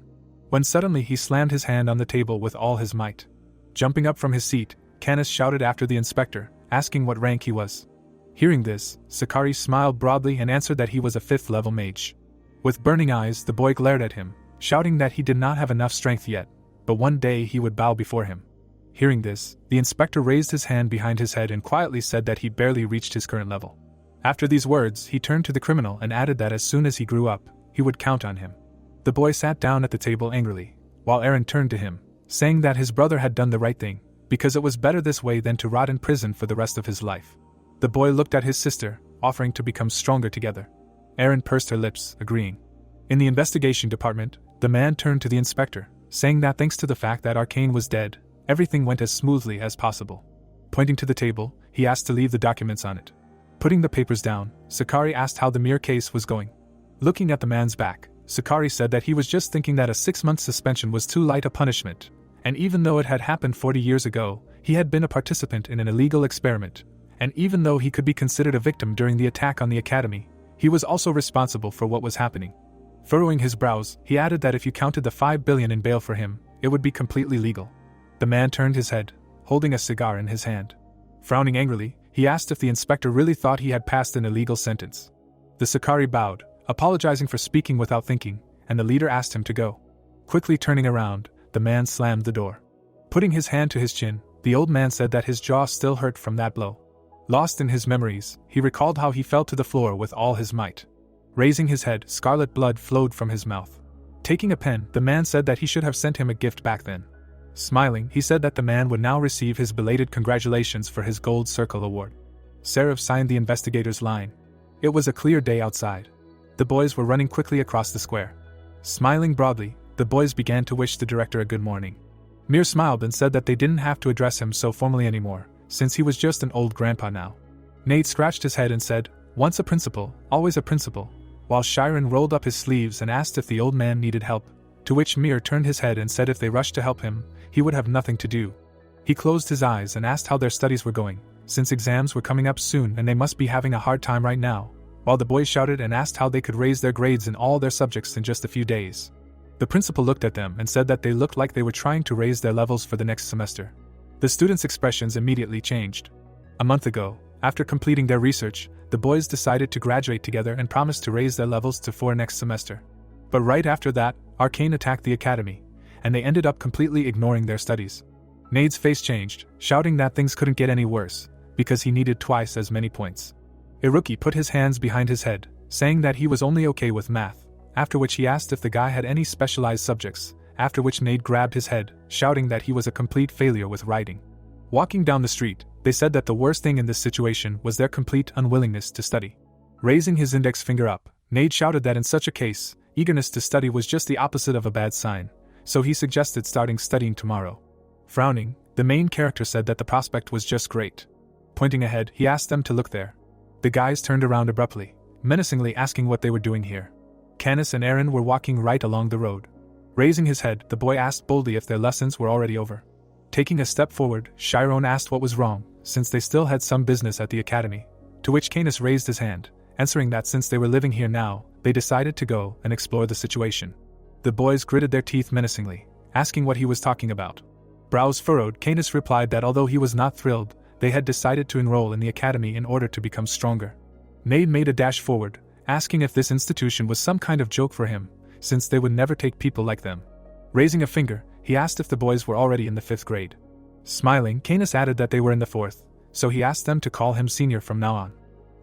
Speaker 1: When suddenly he slammed his hand on the table with all his might. Jumping up from his seat, Canis shouted after the inspector, asking what rank he was. Hearing this, Sakari smiled broadly and answered that he was a 5th level mage. With burning eyes, the boy glared at him, shouting that he did not have enough strength yet, but one day he would bow before him. Hearing this, the inspector raised his hand behind his head and quietly said that he barely reached his current level. After these words, he turned to the criminal and added that as soon as he grew up, he would count on him. The boy sat down at the table angrily, while Aaron turned to him, saying that his brother had done the right thing, because it was better this way than to rot in prison for the rest of his life. The boy looked at his sister, offering to become stronger together. Aaron pursed her lips, agreeing. In the investigation department, the man turned to the inspector, saying that thanks to the fact that Arcane was dead, everything went as smoothly as possible. Pointing to the table, he asked to leave the documents on it. Putting the papers down, Sakari asked how the Mir case was going. Looking at the man's back, Sakari said that he was just thinking that a 6-month suspension was too light a punishment, and even though it had happened 40 years ago, he had been a participant in an illegal experiment, and even though he could be considered a victim during the attack on the academy, he was also responsible for what was happening. Furrowing his brows, he added that if you counted the 5 billion in bail for him, it would be completely legal. The man turned his head, holding a cigar in his hand. Frowning angrily, he asked if the inspector really thought he had passed an illegal sentence. The Sakari bowed, apologizing for speaking without thinking, and the leader asked him to go. Quickly turning around, the man slammed the door. Putting his hand to his chin, the old man said that his jaw still hurt from that blow. Lost in his memories, he recalled how he fell to the floor with all his might. Raising his head, scarlet blood flowed from his mouth. Taking a pen, the man said that he should have sent him a gift back then. Smiling, he said that the man would now receive his belated congratulations for his Gold Circle award. Seraph signed the investigator's line. It was a clear day outside. The boys were running quickly across the square. Smiling broadly, the boys began to wish the director a good morning. Mir smiled and said that they didn't have to address him so formally anymore, since he was just an old grandpa now. Nate scratched his head and said, "Once a principal, always a principal," while Shiren rolled up his sleeves and asked if the old man needed help, to which Mir turned his head and said if they rushed to help him, he would have nothing to do. He closed his eyes and asked how their studies were going, since exams were coming up soon and they must be having a hard time right now, while the boys shouted and asked how they could raise their grades in all their subjects in just a few days. The principal looked at them and said that they looked like they were trying to raise their levels for the next semester. The students' expressions immediately changed. A month ago, after completing their research, the boys decided to graduate together and promised to raise their levels to 4 next semester. But right after that, Arcane attacked the academy, and they ended up completely ignoring their studies. Nade's face changed, shouting that things couldn't get any worse, because he needed twice as many points. Iruki put his hands behind his head, saying that he was only okay with math, after which he asked if the guy had any specialized subjects, after which Nade grabbed his head, shouting that he was a complete failure with writing. Walking down the street, they said that the worst thing in this situation was their complete unwillingness to study. Raising his index finger up, Nade shouted that in such a case, eagerness to study was just the opposite of a bad sign, so he suggested starting studying tomorrow. Frowning, the main character said that the prospect was just great. Pointing ahead, he asked them to look there. The guys turned around abruptly, menacingly asking what they were doing here. Canis and Aaron were walking right along the road. Raising his head, the boy asked boldly if their lessons were already over. Taking a step forward, Chiron asked what was wrong, since they still had some business at the academy, to which Canis raised his hand, answering that since they were living here now, they decided to go and explore the situation. The boys gritted their teeth menacingly, asking what he was talking about. Brows furrowed, Canis replied that although he was not thrilled, they had decided to enroll in the academy in order to become stronger. Nade made a dash forward, asking if this institution was some kind of joke for him, since they would never take people like them. Raising a finger, he asked if the boys were already in the 5th grade. Smiling, Canis added that they were in the 4th, so he asked them to call him senior from now on.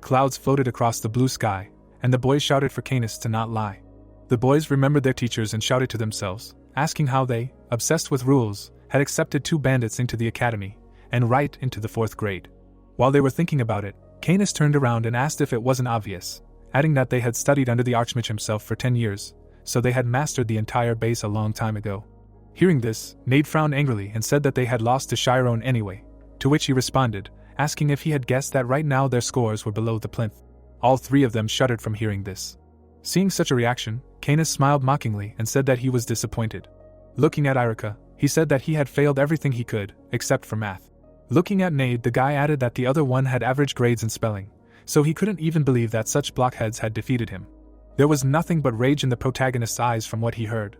Speaker 1: Clouds floated across the blue sky, and the boys shouted for Canis to not lie. The boys remembered their teachers and shouted to themselves, asking how they, obsessed with rules, had accepted 2 bandits into the academy, and right into the 4th grade. While they were thinking about it, Canis turned around and asked if it wasn't obvious, adding that they had studied under the Archmage himself for 10 years, so they had mastered the entire base a long time ago. Hearing this, Nade frowned angrily and said that they had lost to Chiron anyway, to which he responded, asking if he had guessed that right now their scores were below the plinth. All 3 of them shuddered from hearing this. Seeing such a reaction, Canis smiled mockingly and said that he was disappointed. Looking at Irika, he said that he had failed everything he could, except for math. Looking at Nade, the guy added that the other one had average grades in spelling, so he couldn't even believe that such blockheads had defeated him. There was nothing but rage in the protagonist's eyes from what he heard.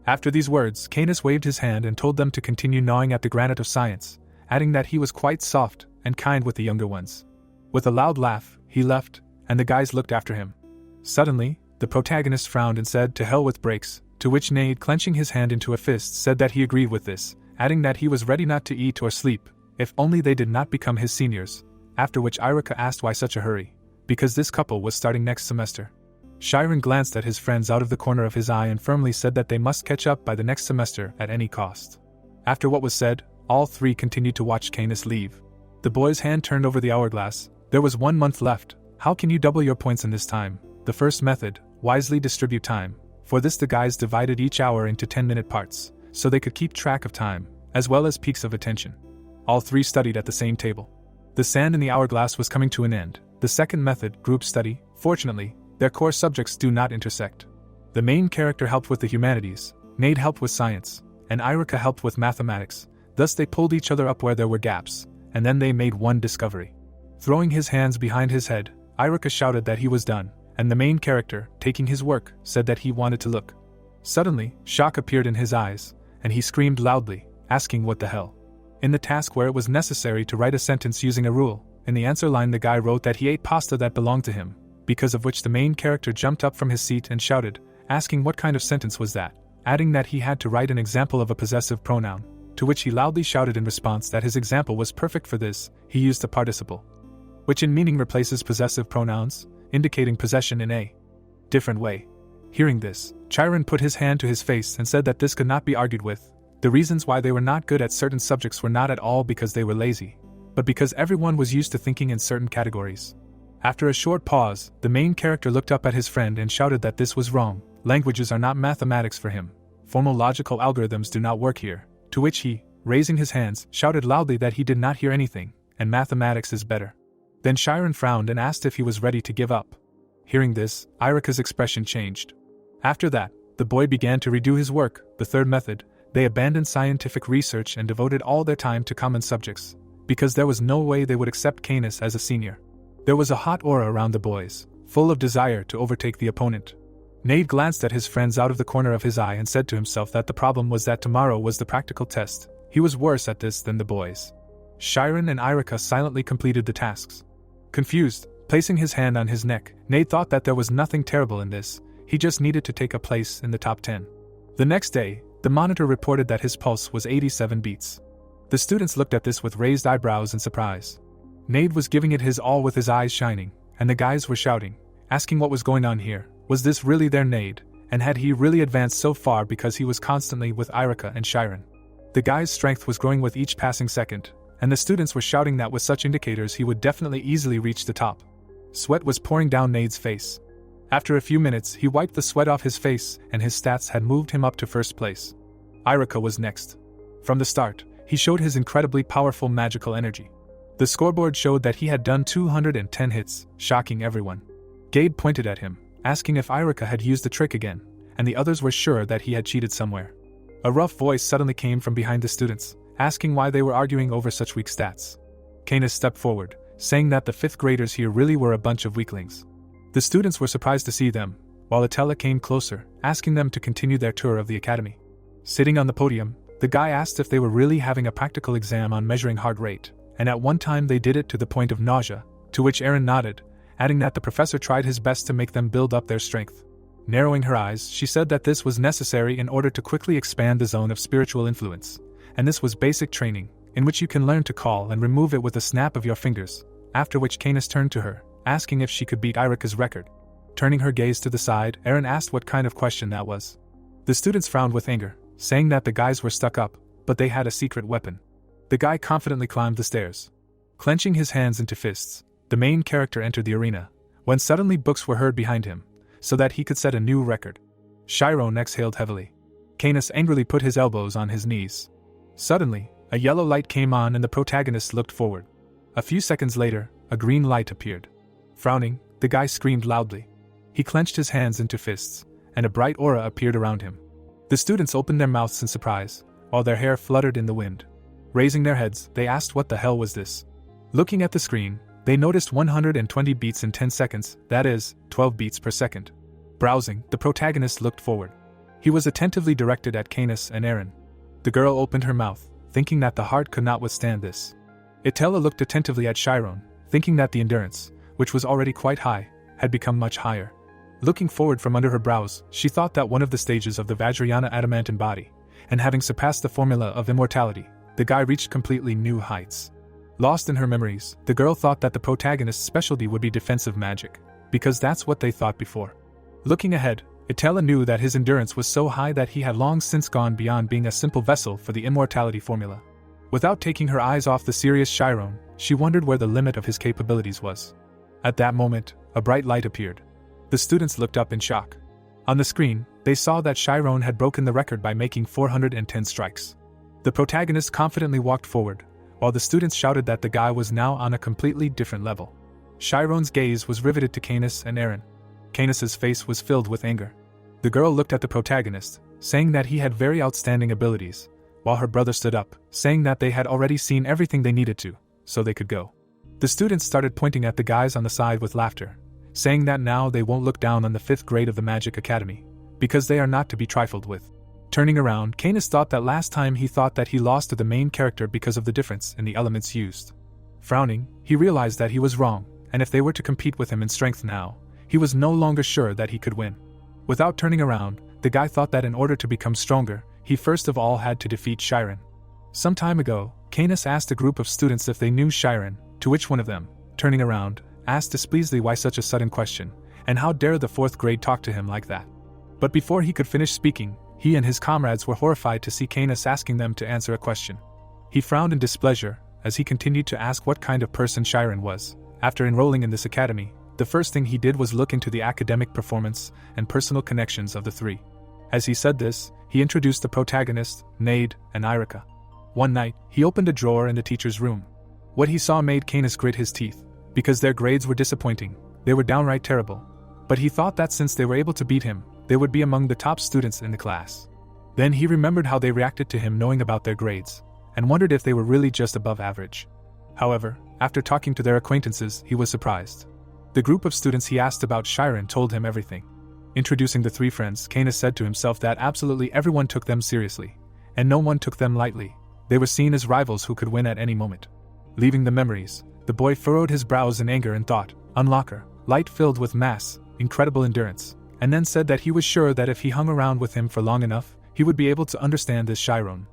Speaker 1: After these words, Canis waved his hand and told them to continue gnawing at the granite of science, adding that he was quite soft and kind with the younger ones. With a loud laugh, he left, and the guys looked after him. Suddenly, the protagonist frowned and said, "To hell with breaks," to which Nade, clenching his hand into a fist, said that he agreed with this, adding that he was ready not to eat or sleep, if only they did not become his seniors, after which Irika asked why such a hurry, because this couple was starting next semester. Chiron glanced at his friends out of the corner of his eye and firmly said that they must catch up by the next semester at any cost. After what was said, all 3 continued to watch Canis leave. The boy's hand turned over the hourglass. There was 1 month left. How can you double your points in this time? The first method, wisely distribute time. For this the guys divided each hour into 10-minute parts, so they could keep track of time, as well as peaks of attention. All 3 studied at the same table. The sand in the hourglass was coming to an end. The second method, group study, fortunately, their core subjects do not intersect. The main character helped with the humanities, Nade helped with science, and Irika helped with mathematics, thus they pulled each other up where there were gaps, and then they made one discovery. Throwing his hands behind his head, Irika shouted that he was done, and the main character, taking his work, said that he wanted to look. Suddenly, shock appeared in his eyes, and he screamed loudly, asking what the hell. In the task where it was necessary to write a sentence using a rule, in the answer line the guy wrote that he ate pasta that belonged to him, because of which the main character jumped up from his seat and shouted, asking what kind of sentence was that, adding that he had to write an example of a possessive pronoun, to which he loudly shouted in response that his example was perfect for this. He used the participle, which in meaning replaces possessive pronouns, indicating possession in a different way. Hearing this, Chiron put his hand to his face and said that this could not be argued with. The reasons why they were not good at certain subjects were not at all because they were lazy, but because everyone was used to thinking in certain categories. After a short pause, the main character looked up at his friend and shouted that this was wrong. Languages are not mathematics for him. Formal logical algorithms do not work here, to which he, raising his hands, shouted loudly that he did not hear anything, and mathematics is better. Then Chiron frowned and asked if he was ready to give up. Hearing this, Irika's expression changed. After that, the boy began to redo his work, the third method. They abandoned scientific research and devoted all their time to common subjects, because there was no way they would accept Canis as a senior. There was a hot aura around the boys, full of desire to overtake the opponent. Nade glanced at his friends out of the corner of his eye and said to himself that the problem was that tomorrow was the practical test. He was worse at this than the boys. Chiron and Irika silently completed the tasks. Confused, placing his hand on his neck, Nade thought that there was nothing terrible in this. He just needed to take a place in the top 10. The next day, the monitor reported that his pulse was 87 beats. The students looked at this with raised eyebrows in surprise. Nade was giving it his all with his eyes shining, and the guys were shouting, asking what was going on here. Was this really their Nade, and had he really advanced so far because he was constantly with Irika and Chiron? The guy's strength was growing with each passing second, and the students were shouting that with such indicators he would definitely easily reach the top. Sweat was pouring down Nade's face. After a few minutes, he wiped the sweat off his face, and his stats had moved him up to first place. Irika was next. From the start, he showed his incredibly powerful magical energy. The scoreboard showed that he had done 210 hits, shocking everyone. Gabe pointed at him, asking if Irika had used the trick again, and the others were sure that he had cheated somewhere. A rough voice suddenly came from behind the students, asking why they were arguing over such weak stats. Canis stepped forward, saying that the 5th graders here really were a bunch of weaklings. The students were surprised to see them, while Atella came closer, asking them to continue their tour of the academy. Sitting on the podium, The guy asked if they were really having a practical exam on measuring heart rate, and at one time they did it to the point of nausea, to which Erin nodded, adding that the professor tried his best to make them build up their strength. Narrowing her eyes, she said that this was necessary in order to quickly expand the zone of spiritual influence, and this was basic training, in which you can learn to call and remove it with a snap of your fingers, after which Canis turned to her, asking if she could beat Irika's record. Turning her gaze to the side, Erin asked what kind of question that was. The students frowned with anger, saying that the guys were stuck up, but they had a secret weapon. The guy confidently climbed the stairs. Clenching his hands into fists, the main character entered the arena, when suddenly books were heard behind him, so that he could set a new record. Chiron exhaled heavily. Canis angrily put his elbows on his knees. Suddenly, a yellow light came on and the protagonist looked forward. A few seconds later, a green light appeared. Frowning, the guy screamed loudly. He clenched his hands into fists, and a bright aura appeared around him. The students opened their mouths in surprise, while their hair fluttered in the wind. Raising their heads, they asked what the hell was this. Looking at the screen, they noticed 120 beats in 10 seconds, that is, 12 beats per second. Browsing, the protagonist looked forward. He was attentively directed at Canis and Erin. The girl opened her mouth, thinking that the heart could not withstand this. Itella looked attentively at Chiron, thinking that the endurance, which was already quite high, had become much higher. Looking forward from under her brows, she thought that one of the stages of the Vajrayana adamantine body, and having surpassed the formula of immortality, the guy reached completely new heights. Lost in her memories, the girl thought that the protagonist's specialty would be defensive magic, because that's what they thought before. Looking ahead, Itella knew that his endurance was so high that he had long since gone beyond being a simple vessel for the immortality formula. Without taking her eyes off the serious Chiron, she wondered where the limit of his capabilities was. At that moment, a bright light appeared. The students looked up in shock. On the screen, they saw that Chiron had broken the record by making 410 strikes. The protagonist confidently walked forward, while the students shouted that the guy was now on a completely different level. Chiron's gaze was riveted to Canis and Erin. Canis's face was filled with anger. The girl looked at the protagonist, saying that he had very outstanding abilities, while her brother stood up, saying that they had already seen everything they needed to, so they could go. The students started pointing at the guys on the side with laughter, saying that now they won't look down on the 5th grade of the Magic Academy, because they are not to be trifled with. Turning around, Canis thought that last time he thought that he lost to the main character because of the difference in the elements used. Frowning, he realized that he was wrong, and if they were to compete with him in strength now, he was no longer sure that he could win. Without turning around, the guy thought that in order to become stronger, he first of all had to defeat Chiron. Some time ago, Canis asked a group of students if they knew Chiron, to which one of them, turning around, asked displeasedly why such a sudden question, and how dare the 4th grade talk to him like that. But before he could finish speaking, he and his comrades were horrified to see Canis asking them to answer a question. He frowned in displeasure, as he continued to ask what kind of person Chiron was. After enrolling in this academy, the first thing he did was look into the academic performance and personal connections of the three. As he said this, he introduced the protagonist, Nade, and Irika. One night, he opened a drawer in the teacher's room. What he saw made Canis grit his teeth, because their grades were disappointing, they were downright terrible. But he thought that since they were able to beat him, they would be among the top students in the class. Then he remembered how they reacted to him knowing about their grades, and wondered if they were really just above average. However, after talking to their acquaintances, he was surprised. The group of students he asked about Chiron told him everything. Introducing the three friends, Canis said to himself that absolutely everyone took them seriously, and no one took them lightly. They were seen as rivals who could win at any moment. Leaving the memories, the boy furrowed his brows in anger and thought, Unlocker, light filled with mass, incredible endurance, and then said that he was sure that if he hung around with him for long enough, he would be able to understand this Chiron.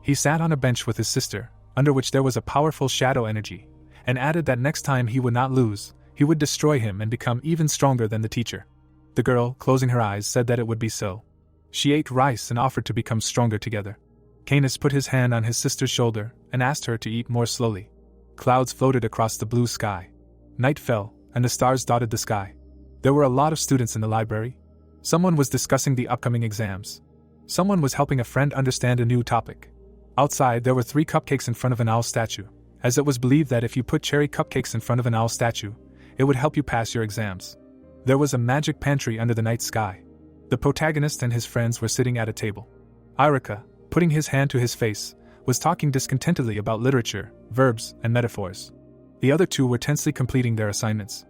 Speaker 1: He sat on a bench with his sister, under which there was a powerful shadow energy, and added that next time he would not lose, he would destroy him and become even stronger than the teacher. The girl, closing her eyes, said that it would be so. She ate rice and offered to become stronger together. Canis put his hand on his sister's shoulder and asked her to eat more slowly. Clouds floated across the blue sky. Night fell, and the stars dotted the sky. There were a lot of students in the library. Someone was discussing the upcoming exams. Someone was helping a friend understand a new topic. Outside, there were 3 cupcakes in front of an owl statue, as it was believed that if you put cherry cupcakes in front of an owl statue, it would help you pass your exams. There was a magic pantry under the night sky. The protagonist and his friends were sitting at a table. Irika, putting his hand to his face, was talking discontentedly about literature, verbs, and metaphors. The other 2 were tensely completing their assignments.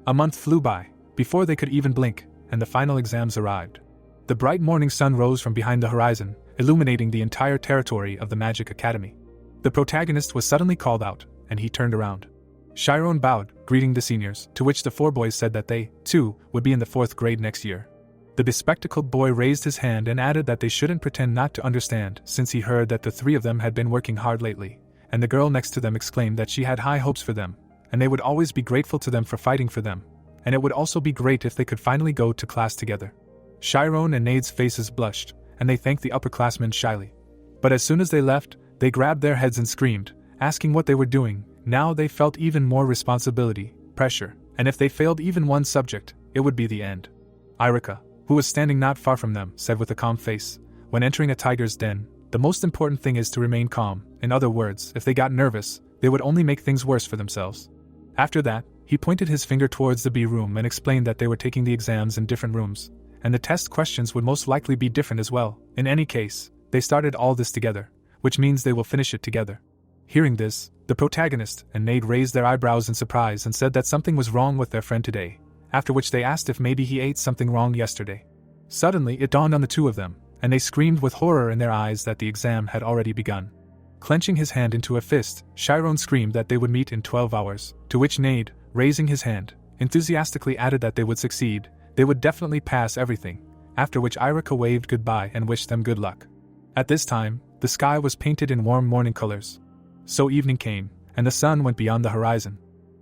Speaker 1: A month flew by, before they could even blink, and the final exams arrived. The bright morning sun rose from behind the horizon, illuminating the entire territory of the Magic Academy. The protagonist was suddenly called out, and he turned around. Chiron bowed, greeting the seniors, to which the 4 boys said that they, too, would be in the 4th grade next year. The bespectacled boy raised his hand and added that they shouldn't pretend not to understand, since he heard that the 3 of them had been working hard lately, and the girl next to them exclaimed that she had high hopes for them, and they would always be grateful to them for fighting for them, and it would also be great if they could finally go to class together. Chiron and Nade's faces blushed, and they thanked the upperclassmen shyly. But as soon as they left, they grabbed their heads and screamed, asking what they were doing. Now they felt even more responsibility, pressure, and if they failed even one subject, it would be the end. Irika, who was standing not far from them, said with a calm face, "When entering a tiger's den, the most important thing is to remain calm. In other words, if they got nervous, they would only make things worse for themselves." After that, he pointed his finger towards the B room and explained that they were taking the exams in different rooms, and the test questions would most likely be different as well. In any case, they started all this together, which means they will finish it together. Hearing this, the protagonist and Nade raised their eyebrows in surprise and said that something was wrong with their friend today, after which they asked if maybe he ate something wrong yesterday. Suddenly it dawned on the 2 of them, and they screamed with horror in their eyes that the exam had already begun. Clenching his hand into a fist, Chiron screamed that they would meet in 12 hours, to which Nade, raising his hand, enthusiastically added that they would succeed, they would definitely pass everything, after which Irika waved goodbye and wished them good luck. At this time, the sky was painted in warm morning colors. So evening came, and the sun went beyond the horizon.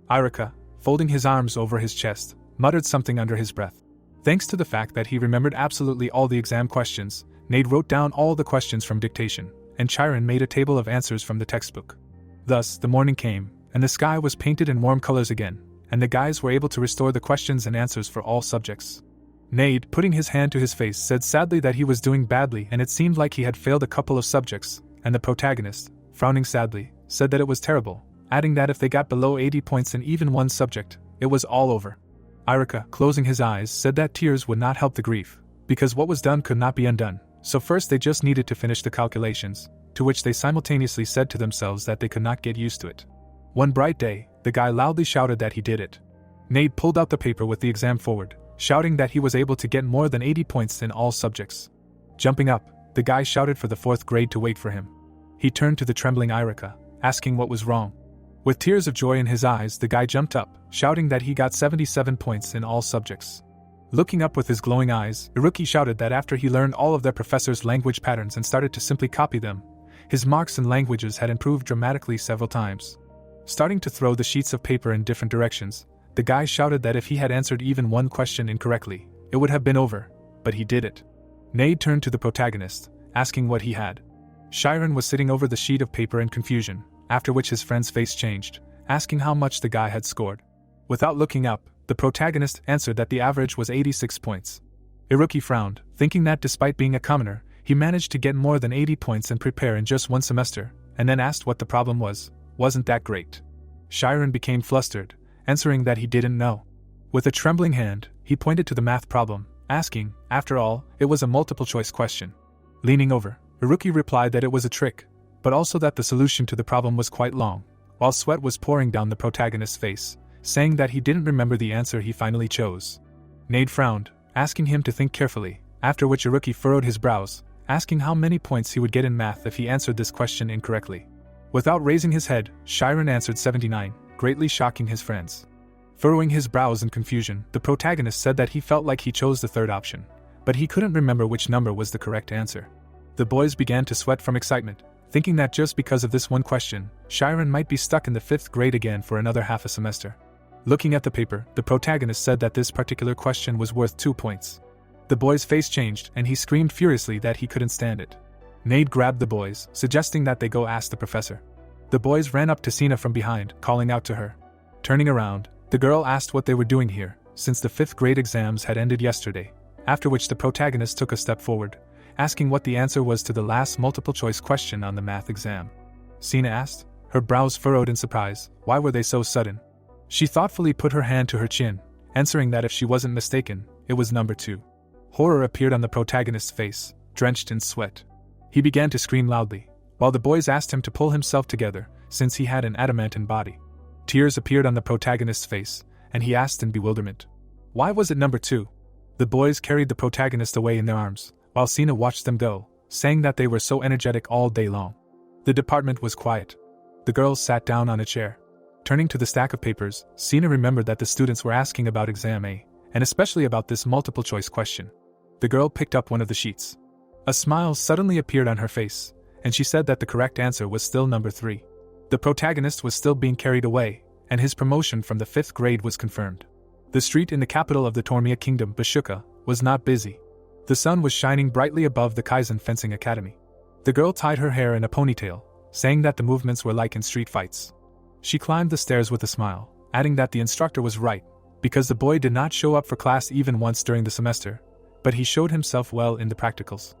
Speaker 1: Irika, folding his arms over his chest, muttered something under his breath. Thanks to the fact that he remembered absolutely all the exam questions, Nade wrote down all the questions from dictation, and Chiron made a table of answers from the textbook. Thus, the morning came, and the sky was painted in warm colors again, and the guys were able to restore the questions and answers for all subjects. Nade, putting his hand to his face, said sadly that he was doing badly and it seemed like he had failed a couple of subjects, and the protagonist, frowning sadly, said that it was terrible, adding that if they got below 80 points in even one subject, it was all over. Irika, closing his eyes, said that tears would not help the grief, because what was done could not be undone, so first they just needed to finish the calculations, to which they simultaneously said to themselves that they could not get used to it. One bright day, the guy loudly shouted that he did it. Nade pulled out the paper with the exam forward, shouting that he was able to get more than 80 points in all subjects. Jumping up, the guy shouted for the 4th grade to wait for him. He turned to the trembling Irika, asking what was wrong. With tears of joy in his eyes, the guy jumped up, shouting that he got 77 points in all subjects. Looking up with his glowing eyes, Iruki shouted that after he learned all of their professor's language patterns and started to simply copy them, his marks in languages had improved dramatically several times. Starting to throw the sheets of paper in different directions, the guy shouted that if he had answered even one question incorrectly, it would have been over, but he did it. Nade turned to the protagonist, asking what he had. Chiron was sitting over the sheet of paper in confusion, after which his friend's face changed, asking how much the guy had scored. Without looking up, the protagonist answered that the average was 86 points. Iruki frowned, thinking that despite being a commoner, he managed to get more than 80 points and prepare in just one semester, and then asked what the problem was. Wasn't that great? Chiron became flustered, answering that he didn't know. With a trembling hand, he pointed to the math problem, asking, after all, it was a multiple-choice question. Leaning over, Iruki replied that it was a trick, but also that the solution to the problem was quite long, while sweat was pouring down the protagonist's face, saying that he didn't remember the answer he finally chose. Nade frowned, asking him to think carefully, after which Iruki furrowed his brows, asking how many points he would get in math if he answered this question incorrectly. Without raising his head, Chiron answered 79, greatly shocking his friends. Furrowing his brows in confusion, the protagonist said that he felt like he chose the third option, but he couldn't remember which number was the correct answer. The boys began to sweat from excitement, thinking that just because of this one question, Chiron might be stuck in the 5th grade again for another half a semester. Looking at the paper, the protagonist said that this particular question was worth 2 points. The boy's face changed and he screamed furiously that he couldn't stand it. Nade grabbed the boys, suggesting that they go ask the professor. The boys ran up to Sina from behind, calling out to her. Turning around, the girl asked what they were doing here, since the 5th grade exams had ended yesterday, after which the protagonist took a step forward, asking what the answer was to the last multiple-choice question on the math exam. Sina asked, her brows furrowed in surprise. Why were they so sudden? She thoughtfully put her hand to her chin, answering that if she wasn't mistaken, it was number 2. Horror appeared on the protagonist's face, drenched in sweat. He began to scream loudly, while the boys asked him to pull himself together, since he had an adamantine body. Tears appeared on the protagonist's face, and he asked in bewilderment, why was it number 2? The boys carried the protagonist away in their arms, while Sina watched them go, saying that they were so energetic all day long. The department was quiet. The girls sat down on a chair. Turning to the stack of papers, Sina remembered that the students were asking about exam A, and especially about this multiple choice question. The girl picked up one of the sheets. A smile suddenly appeared on her face, and she said that the correct answer was still number 3. The protagonist was still being carried away, and his promotion from the 5th grade was confirmed. The street in the capital of the Tormia Kingdom, Bashuka, was not busy. The sun was shining brightly above the Kaizen Fencing Academy. The girl tied her hair in a ponytail, saying that the movements were like in street fights. She climbed the stairs with a smile, adding that the instructor was right, because the boy did not show up for class even once during the semester, but he showed himself well in the practicals.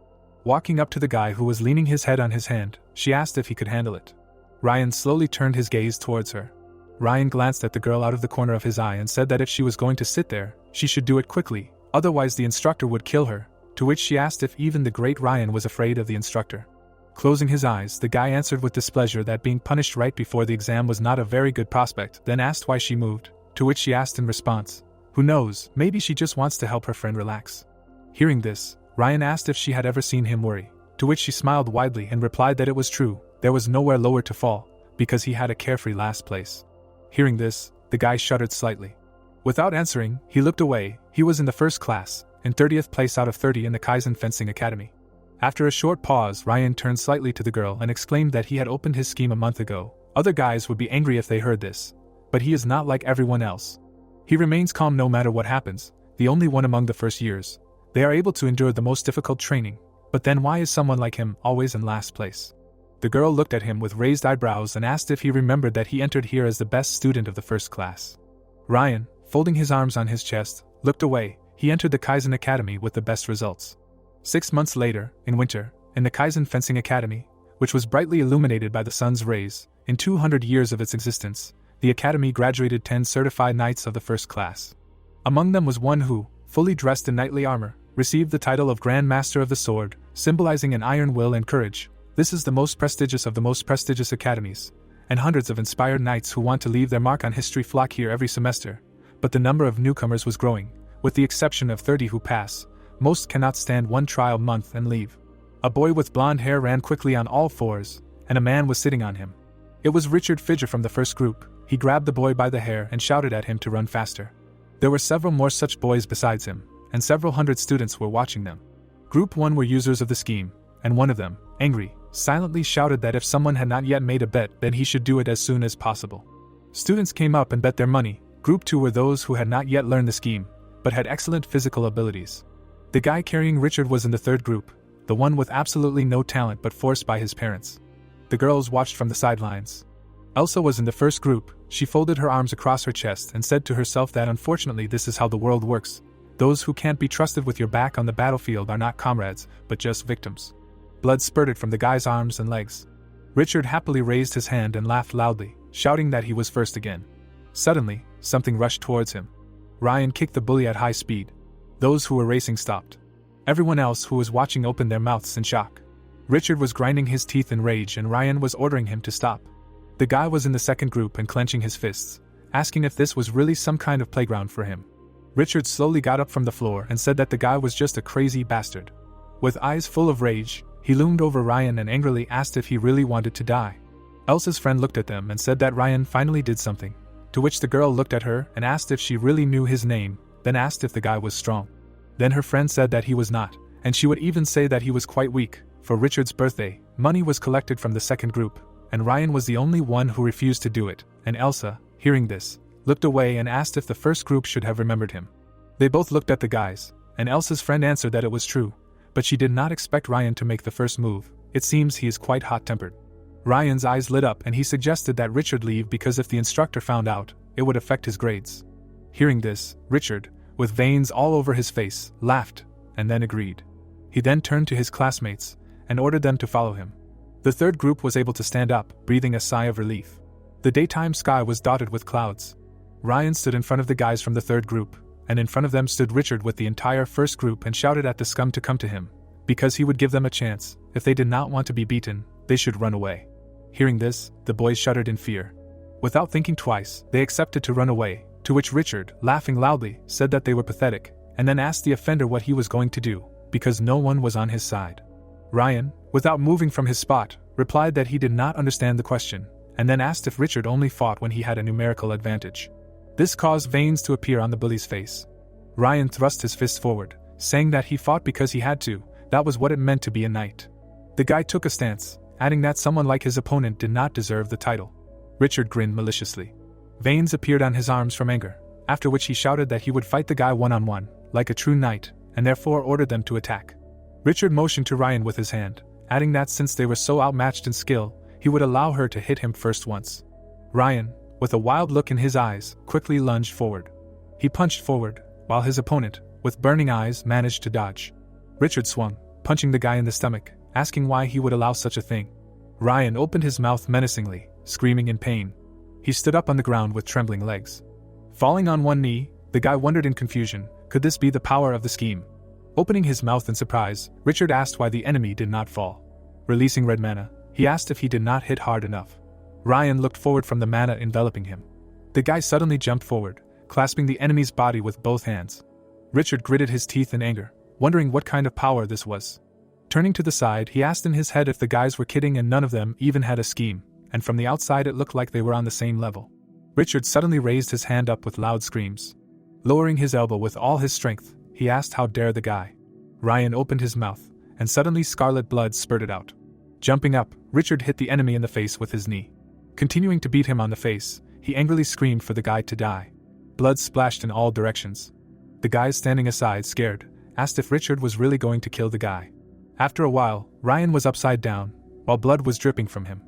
Speaker 1: Walking up to the guy who was leaning his head on his hand, she asked if he could handle it. Ryan slowly turned his gaze towards her. Ryan glanced at the girl out of the corner of his eye and said that if she was going to sit there, she should do it quickly, otherwise the instructor would kill her, to which she asked if even the great Ryan was afraid of the instructor. Closing his eyes, the guy answered with displeasure that being punished right before the exam was not a very good prospect, then asked why she moved, to which she asked in response, "Who knows, maybe she just wants to help her friend relax." Hearing this, Ryan asked if she had ever seen him worry, to which she smiled widely and replied that it was true, there was nowhere lower to fall, because he had a carefree last place. Hearing this, the guy shuddered slightly. Without answering, he looked away. He was in the first class, in 30th place out of 30 in the Kaizen Fencing Academy. After a short pause, Ryan turned slightly to the girl and exclaimed that he had opened his scheme a month ago. Other guys would be angry if they heard this, but he is not like everyone else. He remains calm no matter what happens, the only one among the first years. They are able to endure the most difficult training, but then why is someone like him always in last place? The girl looked at him with raised eyebrows and asked if he remembered that he entered here as the best student of the first class. Ryan, folding his arms on his chest, looked away. He entered the Kaizen Academy with the best results. 6 months later, in winter, in the Kaizen Fencing Academy, which was brightly illuminated by the sun's rays, in 200 years of its existence, the academy graduated 10 certified knights of the first class. Among them was one who, fully dressed in knightly armor, received the title of Grand Master of the Sword, symbolizing an iron will and courage. This is the most prestigious of the most prestigious academies, and hundreds of inspired knights who want to leave their mark on history flock here every semester, but the number of newcomers was growing, with the exception of 30 who pass. Most cannot stand one trial month and leave. A boy with blonde hair ran quickly on all fours, and a man was sitting on him. It was Richard Fidger from the first group. He grabbed the boy by the hair and shouted at him to run faster. There were several more such boys besides him, and several hundred students were watching them. Group 1 were users of the scheme, and one of them, angry, silently shouted that if someone had not yet made a bet, then he should do it as soon as possible. Students came up and bet their money. Group 2 were those who had not yet learned the scheme, but had excellent physical abilities. The guy carrying Richard was in the third group, the one with absolutely no talent but forced by his parents. The girls watched from the sidelines. Elsa was in the first group. She folded her arms across her chest and said to herself that unfortunately this is how the world works. Those who can't be trusted with your back on the battlefield are not comrades, but just victims. Blood spurted from the guy's arms and legs. Richard happily raised his hand and laughed loudly, shouting that he was first again. Suddenly, something rushed towards him. Ryan kicked the bully at high speed. Those who were racing stopped. Everyone else who was watching opened their mouths in shock. Richard was grinding his teeth in rage and Ryan was ordering him to stop. The guy was in the second group and clenching his fists, asking if this was really some kind of playground for him. Richard slowly got up from the floor and said that the guy was just a crazy bastard. With eyes full of rage, he loomed over Ryan and angrily asked if he really wanted to die. Elsa's friend looked at them and said that Ryan finally did something, to which the girl looked at her and asked if she really knew his name, then asked if the guy was strong. Then her friend said that he was not, and she would even say that he was quite weak. For Richard's birthday, money was collected from the second group, and Ryan was the only one who refused to do it, and Elsa, hearing this, looked away and asked if the first group should have remembered him. They both looked at the guys, and Elsa's friend answered that it was true, but she did not expect Ryan to make the first move. It seems he is quite hot-tempered. Ryan's eyes lit up and he suggested that Richard leave because if the instructor found out, it would affect his grades. Hearing this, Richard, with veins all over his face, laughed, and then agreed. He then turned to his classmates and ordered them to follow him. The third group was able to stand up, breathing a sigh of relief. The daytime sky was dotted with clouds. Ryan stood in front of the guys from the third group, and in front of them stood Richard with the entire first group and shouted at the scum to come to him, because he would give them a chance. If they did not want to be beaten, they should run away. Hearing this, the boys shuddered in fear. Without thinking twice, they accepted to run away, to which Richard, laughing loudly, said that they were pathetic, and then asked the offender what he was going to do, because no one was on his side. Ryan, without moving from his spot, replied that he did not understand the question, and then asked if Richard only fought when he had a numerical advantage. This caused veins to appear on the bully's face. Ryan thrust his fist forward, saying that he fought because he had to. That was what it meant to be a knight. The guy took a stance, adding that someone like his opponent did not deserve the title. Richard grinned maliciously. Veins appeared on his arms from anger, after which he shouted that he would fight the guy one-on-one, like a true knight, and therefore ordered them to attack. Richard motioned to Ryan with his hand, adding that since they were so outmatched in skill, he would allow her to hit him first once. Ryan, with a wild look in his eyes, quickly lunged forward. He punched forward, while his opponent, with burning eyes, managed to dodge. Richard swung, punching the guy in the stomach, asking why he would allow such a thing. Ryan opened his mouth menacingly, screaming in pain. He stood up on the ground with trembling legs. Falling on one knee, the guy wondered in confusion, could this be the power of the scheme? Opening his mouth in surprise, Richard asked why the enemy did not fall. Releasing red mana, he asked if he did not hit hard enough. Ryan looked forward from the mana enveloping him. The guy suddenly jumped forward, clasping the enemy's body with both hands. Richard gritted his teeth in anger, wondering what kind of power this was. Turning to the side, he asked in his head if the guys were kidding and none of them even had a scheme, and from the outside it looked like they were on the same level. Richard suddenly raised his hand up with loud screams. Lowering his elbow with all his strength, he asked how dare the guy. Ryan opened his mouth, and suddenly scarlet blood spurted out. Jumping up, Richard hit the enemy in the face with his knee. Continuing to beat him on the face, he angrily screamed for the guy to die. Blood splashed in all directions. The guys standing aside, scared, asked if Richard was really going to kill the guy. After a while, Ryan was upside down, while blood was dripping from him.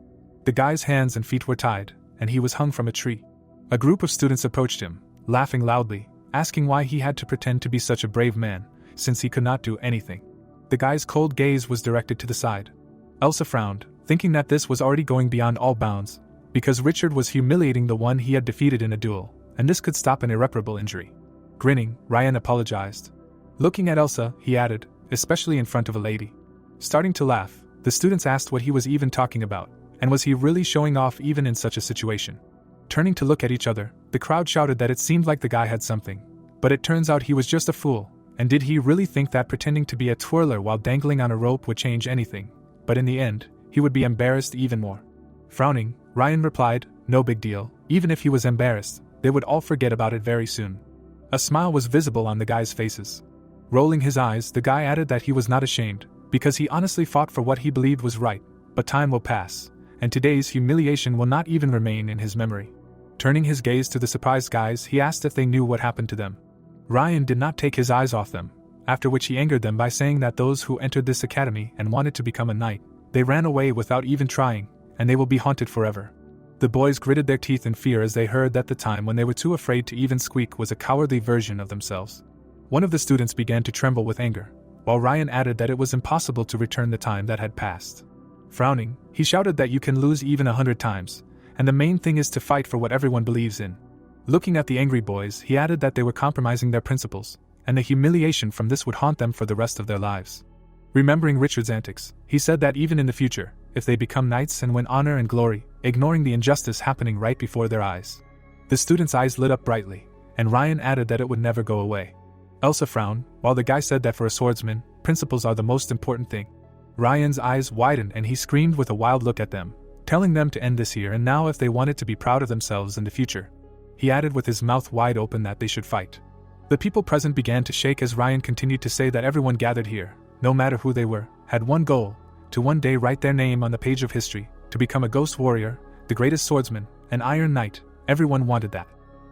Speaker 1: The guy's hands and feet were tied, and he was hung from a tree. A group of students approached him, laughing loudly, asking why he had to pretend to be such a brave man, since he could not do anything. The guy's cold gaze was directed to the side. Elsa frowned, thinking that this was already going beyond all bounds, because Richard was humiliating the one he had defeated in a duel, and this could stop an irreparable injury. Grinning, Ryan apologized. Looking at Elsa, he added, especially in front of a lady. Starting to laugh, the students asked what he was even talking about, and was he really showing off even in such a situation. Turning to look at each other, the crowd shouted that it seemed like the guy had something, but it turns out he was just a fool, and did he really think that pretending to be a twirler while dangling on a rope would change anything? But in the end, he would be embarrassed even more. Frowning, Ryan replied, no big deal, even if he was embarrassed, they would all forget about it very soon. A smile was visible on the guys' faces. Rolling his eyes, the guy added that he was not ashamed, because he honestly fought for what he believed was right, but time will pass, and today's humiliation will not even remain in his memory. Turning his gaze to the surprised guys, he asked if they knew what happened to them. Ryan did not take his eyes off them, after which he angered them by saying that those who entered this academy and wanted to become a knight, they ran away without even trying, and they will be haunted forever. The boys gritted their teeth in fear as they heard that the time when they were too afraid to even squeak was a cowardly version of themselves. One of the students began to tremble with anger, while Ryan added that it was impossible to return the time that had passed. Frowning, he shouted that you can lose even 100 times, and the main thing is to fight for what everyone believes in. Looking at the angry boys, he added that they were compromising their principles, and the humiliation from this would haunt them for the rest of their lives. Remembering Richard's antics, he said that even in the future, if they become knights and win honor and glory, ignoring the injustice happening right before their eyes. The students' eyes lit up brightly, and Ryan added that it would never go away. Elsa frowned, while the guy said that for a swordsman, principles are the most important thing. Ryan's eyes widened and he screamed with a wild look at them, telling them to end this here and now if they wanted to be proud of themselves in the future. He added with his mouth wide open that they should fight. The people present began to shake as Ryan continued to say that everyone gathered here, no matter who they were, had one goal, to one day write their name on the page of history, to become a ghost warrior, the greatest swordsman, an iron knight. Everyone wanted that.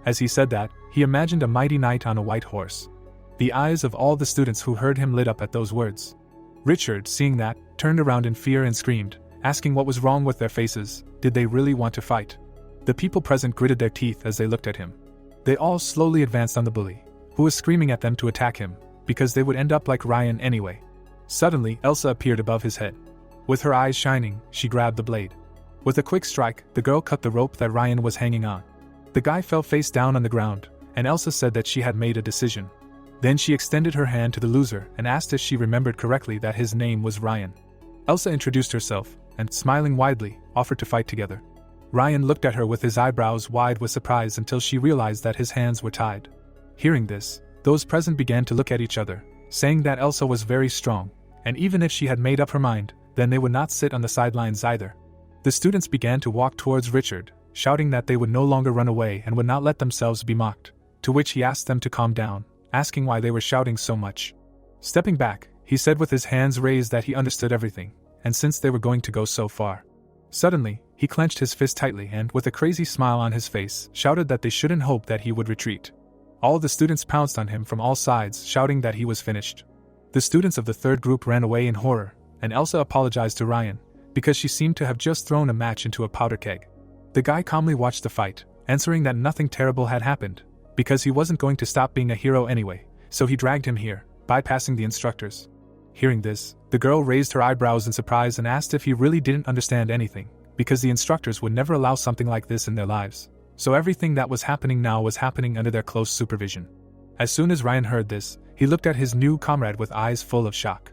Speaker 1: As he said that, he imagined a mighty knight on a white horse. The eyes of all the students who heard him lit up at those words. Richard, seeing that, turned around in fear and screamed, asking what was wrong with their faces. Did they really want to fight? The people present gritted their teeth as they looked at him. They all slowly advanced on the bully, who was screaming at them to attack him, because they would end up like Ryan anyway. Suddenly, Elsa appeared above his head. With her eyes shining, she grabbed the blade. With a quick strike, the girl cut the rope that Ryan was hanging on. The guy fell face down on the ground, and Elsa said that she had made a decision. Then she extended her hand to the loser and asked if she remembered correctly that his name was Ryan. Elsa introduced herself, and, smiling widely, offered to fight together. Ryan looked at her with his eyebrows wide with surprise until she realized that his hands were tied. Hearing this, those present began to look at each other, saying that Elsa was very strong, and even if she had made up her mind, then they would not sit on the sidelines either. The students began to walk towards Richard, shouting that they would no longer run away and would not let themselves be mocked, to which he asked them to calm down, asking why they were shouting so much. Stepping back, he said with his hands raised that he understood everything, and since they were going to go so far. Suddenly, he clenched his fist tightly and, with a crazy smile on his face, shouted that they shouldn't hope that he would retreat. All the students pounced on him from all sides, shouting that he was finished. The students of the third group ran away in horror, and Elsa apologized to Ryan, because she seemed to have just thrown a match into a powder keg. The guy calmly watched the fight, answering that nothing terrible had happened, because he wasn't going to stop being a hero anyway, so he dragged him here, bypassing the instructors. Hearing this, the girl raised her eyebrows in surprise and asked if he really didn't understand anything, because the instructors would never allow something like this in their lives, so everything that was happening now was happening under their close supervision. As soon as Ryan heard this, he looked at his new comrade with eyes full of shock.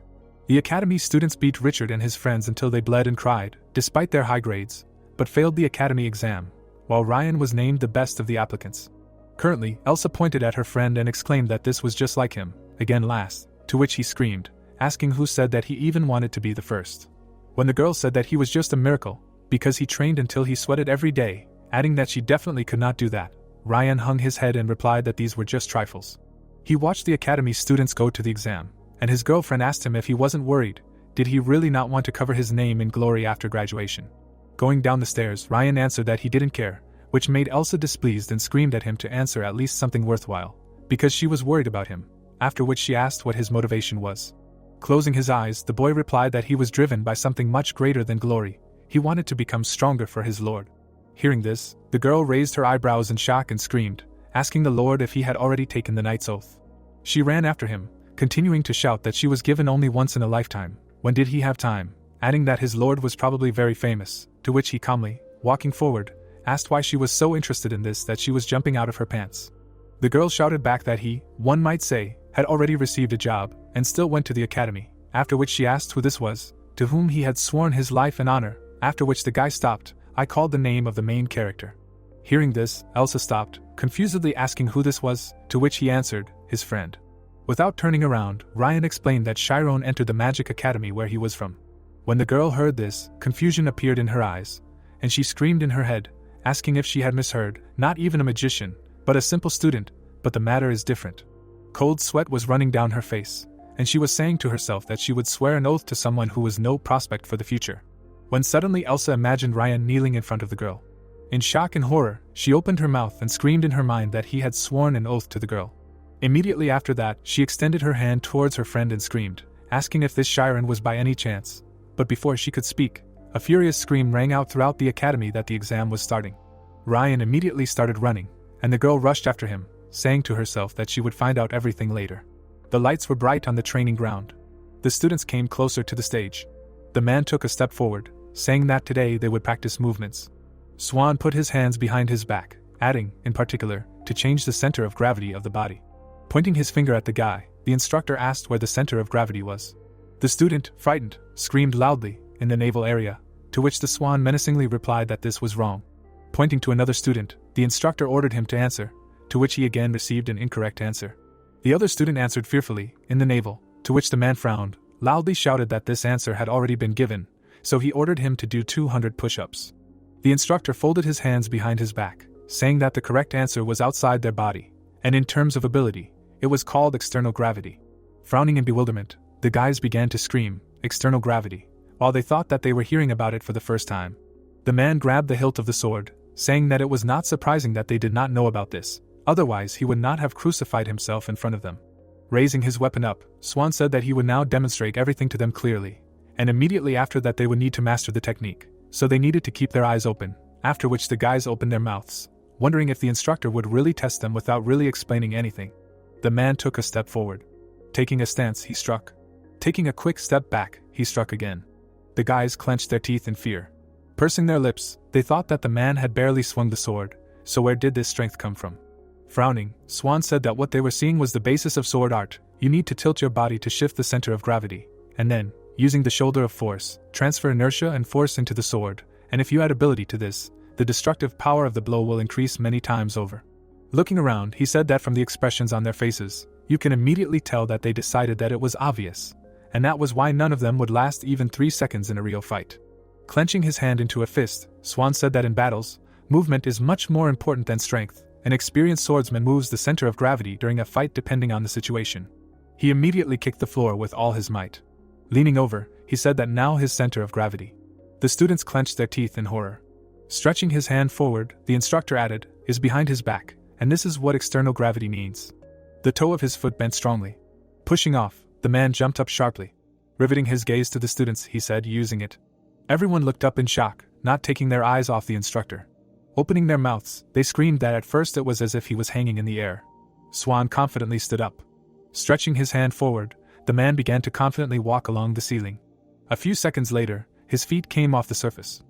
Speaker 1: The academy students beat Richard and his friends until they bled and cried, despite their high grades, but failed the academy exam, while Ryan was named the best of the applicants. Currently, Elsa pointed at her friend and exclaimed that this was just like him, again last, to which he screamed, asking who said that he even wanted to be the first. When the girl said that he was just a miracle, because he trained until he sweated every day, adding that she definitely could not do that, Ryan hung his head and replied that these were just trifles. He watched the academy students go to the exam, and his girlfriend asked him if he wasn't worried, did he really not want to cover his name in glory after graduation. Going down the stairs, Ryan answered that he didn't care, which made Elsa displeased and screamed at him to answer at least something worthwhile, because she was worried about him, after which she asked what his motivation was. Closing his eyes, the boy replied that he was driven by something much greater than glory. He wanted to become stronger for his lord. Hearing this, the girl raised her eyebrows in shock and screamed, asking the lord if he had already taken the knight's oath. She ran after him, continuing to shout that she was given only once in a lifetime. When did he have time? Adding that his lord was probably very famous, to which he calmly, walking forward, asked why she was so interested in this that she was jumping out of her pants. The girl shouted back that he, one might say, had already received a job, and still went to the academy, after which she asked who this was, to whom he had sworn his life and honor, after which the guy stopped. I called the name of the main character. Hearing this, Elsa stopped, confusedly asking who this was, to which he answered, his friend. Without turning around, Ryan explained that Chiron entered the magic academy where he was from. When the girl heard this, confusion appeared in her eyes, and she screamed in her head, asking if she had misheard, not even a magician, but a simple student, but the matter is different. Cold sweat was running down her face, and she was saying to herself that she would swear an oath to someone who was no prospect for the future. When suddenly Elsa imagined Ryan kneeling in front of the girl. In shock and horror, she opened her mouth and screamed in her mind that he had sworn an oath to the girl. Immediately after that, she extended her hand towards her friend and screamed, asking if this Chiron was by any chance. But before she could speak, a furious scream rang out throughout the academy that the exam was starting. Ryan immediately started running, and the girl rushed after him, saying to herself that she would find out everything later. The lights were bright on the training ground. The students came closer to the stage. The man took a step forward, saying that today they would practice movements. Swan put his hands behind his back, adding, in particular, to change the center of gravity of the body. Pointing his finger at the guy, the instructor asked where the center of gravity was. The student, frightened, screamed loudly, in the navel area, to which the Swan menacingly replied that this was wrong. Pointing to another student, the instructor ordered him to answer, to which he again received an incorrect answer. The other student answered fearfully, in the navel, to which the man frowned, loudly shouted that this answer had already been given, so he ordered him to do 200 push-ups. The instructor folded his hands behind his back, saying that the correct answer was outside their body, and in terms of ability, it was called external gravity. Frowning in bewilderment, the guys began to scream, external gravity, while they thought that they were hearing about it for the first time. The man grabbed the hilt of the sword, saying that it was not surprising that they did not know about this, otherwise he would not have crucified himself in front of them. Raising his weapon up, Swan said that he would now demonstrate everything to them clearly, and immediately after that they would need to master the technique, so they needed to keep their eyes open, after which the guys opened their mouths, wondering if the instructor would really test them without really explaining anything. The man took a step forward. Taking a stance, he struck. Taking a quick step back, he struck again. The guys clenched their teeth in fear. Pursing their lips, they thought that the man had barely swung the sword, so where did this strength come from? Frowning, Swan said that what they were seeing was the basis of sword art. You need to tilt your body to shift the center of gravity, and then, using the shoulder of force, transfer inertia and force into the sword, and if you add ability to this, the destructive power of the blow will increase many times over. Looking around, he said that from the expressions on their faces, you can immediately tell that they decided that it was obvious, and that was why none of them would last even 3 seconds in a real fight. Clenching his hand into a fist, Swan said that in battles, movement is much more important than strength. An experienced swordsman moves the center of gravity during a fight depending on the situation. He immediately kicked the floor with all his might. Leaning over, he said that now his center of gravity. The students clenched their teeth in horror. Stretching his hand forward, the instructor added, is behind his back, and this is what external gravity means. The toe of his foot bent strongly. Pushing off, the man jumped up sharply. Riveting his gaze to the students, he said, using it. Everyone looked up in shock, not taking their eyes off the instructor. Opening their mouths, they screamed that at first it was as if he was hanging in the air. Swan confidently stood up. Stretching his hand forward, the man began to confidently walk along the ceiling. A few seconds later, his feet came off the surface.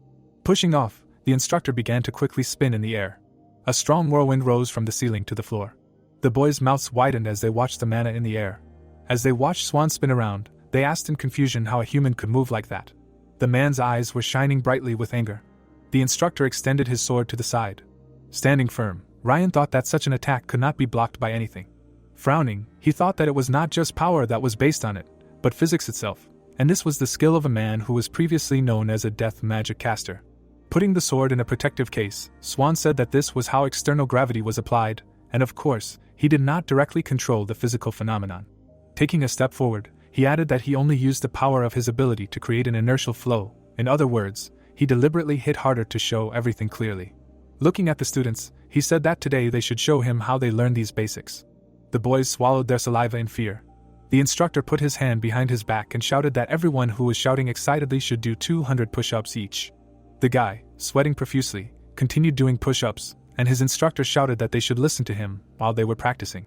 Speaker 1: Pushing off, the instructor began to quickly spin in the air. A strong whirlwind rose from the ceiling to the floor. The boys' mouths widened as they watched the mana in the air. As they watched Swan spin around, they asked in confusion how a human could move like that. The man's eyes were shining brightly with anger. The instructor extended his sword to the side. Standing firm, Ryan thought that such an attack could not be blocked by anything. Frowning, he thought that it was not just power that was based on it, but physics itself, and this was the skill of a man who was previously known as a death magic caster. Putting the sword in a protective case, Swan said that this was how external gravity was applied, and of course, he did not directly control the physical phenomenon. Taking a step forward, he added that he only used the power of his ability to create an inertial flow. In other words, he deliberately hit harder to show everything clearly. Looking at the students, he said that today they should show him how they learned these basics. The boys swallowed their saliva in fear. The instructor put his hand behind his back and shouted that everyone who was shouting excitedly should do 200 push-ups each. The guy, sweating profusely, continued doing push-ups, and his instructor shouted that they should listen to him while they were practicing.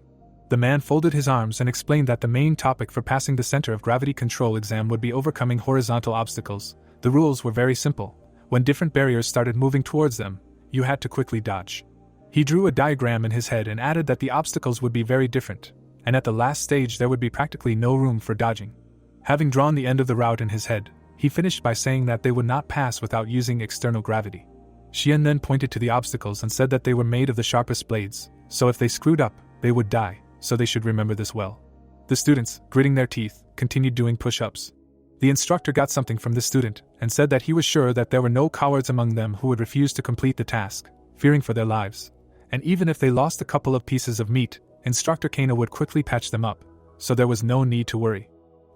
Speaker 1: The man folded his arms and explained that the main topic for passing the center of gravity control exam would be overcoming horizontal obstacles. The rules were very simple. When different barriers started moving towards them, you had to quickly dodge. He drew a diagram in his head and added that the obstacles would be very different, and at the last stage there would be practically no room for dodging. Having drawn the end of the route in his head, he finished by saying that they would not pass without using external gravity. Xian then pointed to the obstacles and said that they were made of the sharpest blades, so if they screwed up, they would die, so they should remember this well. The students, gritting their teeth, continued doing push-ups. The instructor got something from the student and said that he was sure that there were no cowards among them who would refuse to complete the task, fearing for their lives. And even if they lost a couple of pieces of meat, Instructor Kana would quickly patch them up, so there was no need to worry.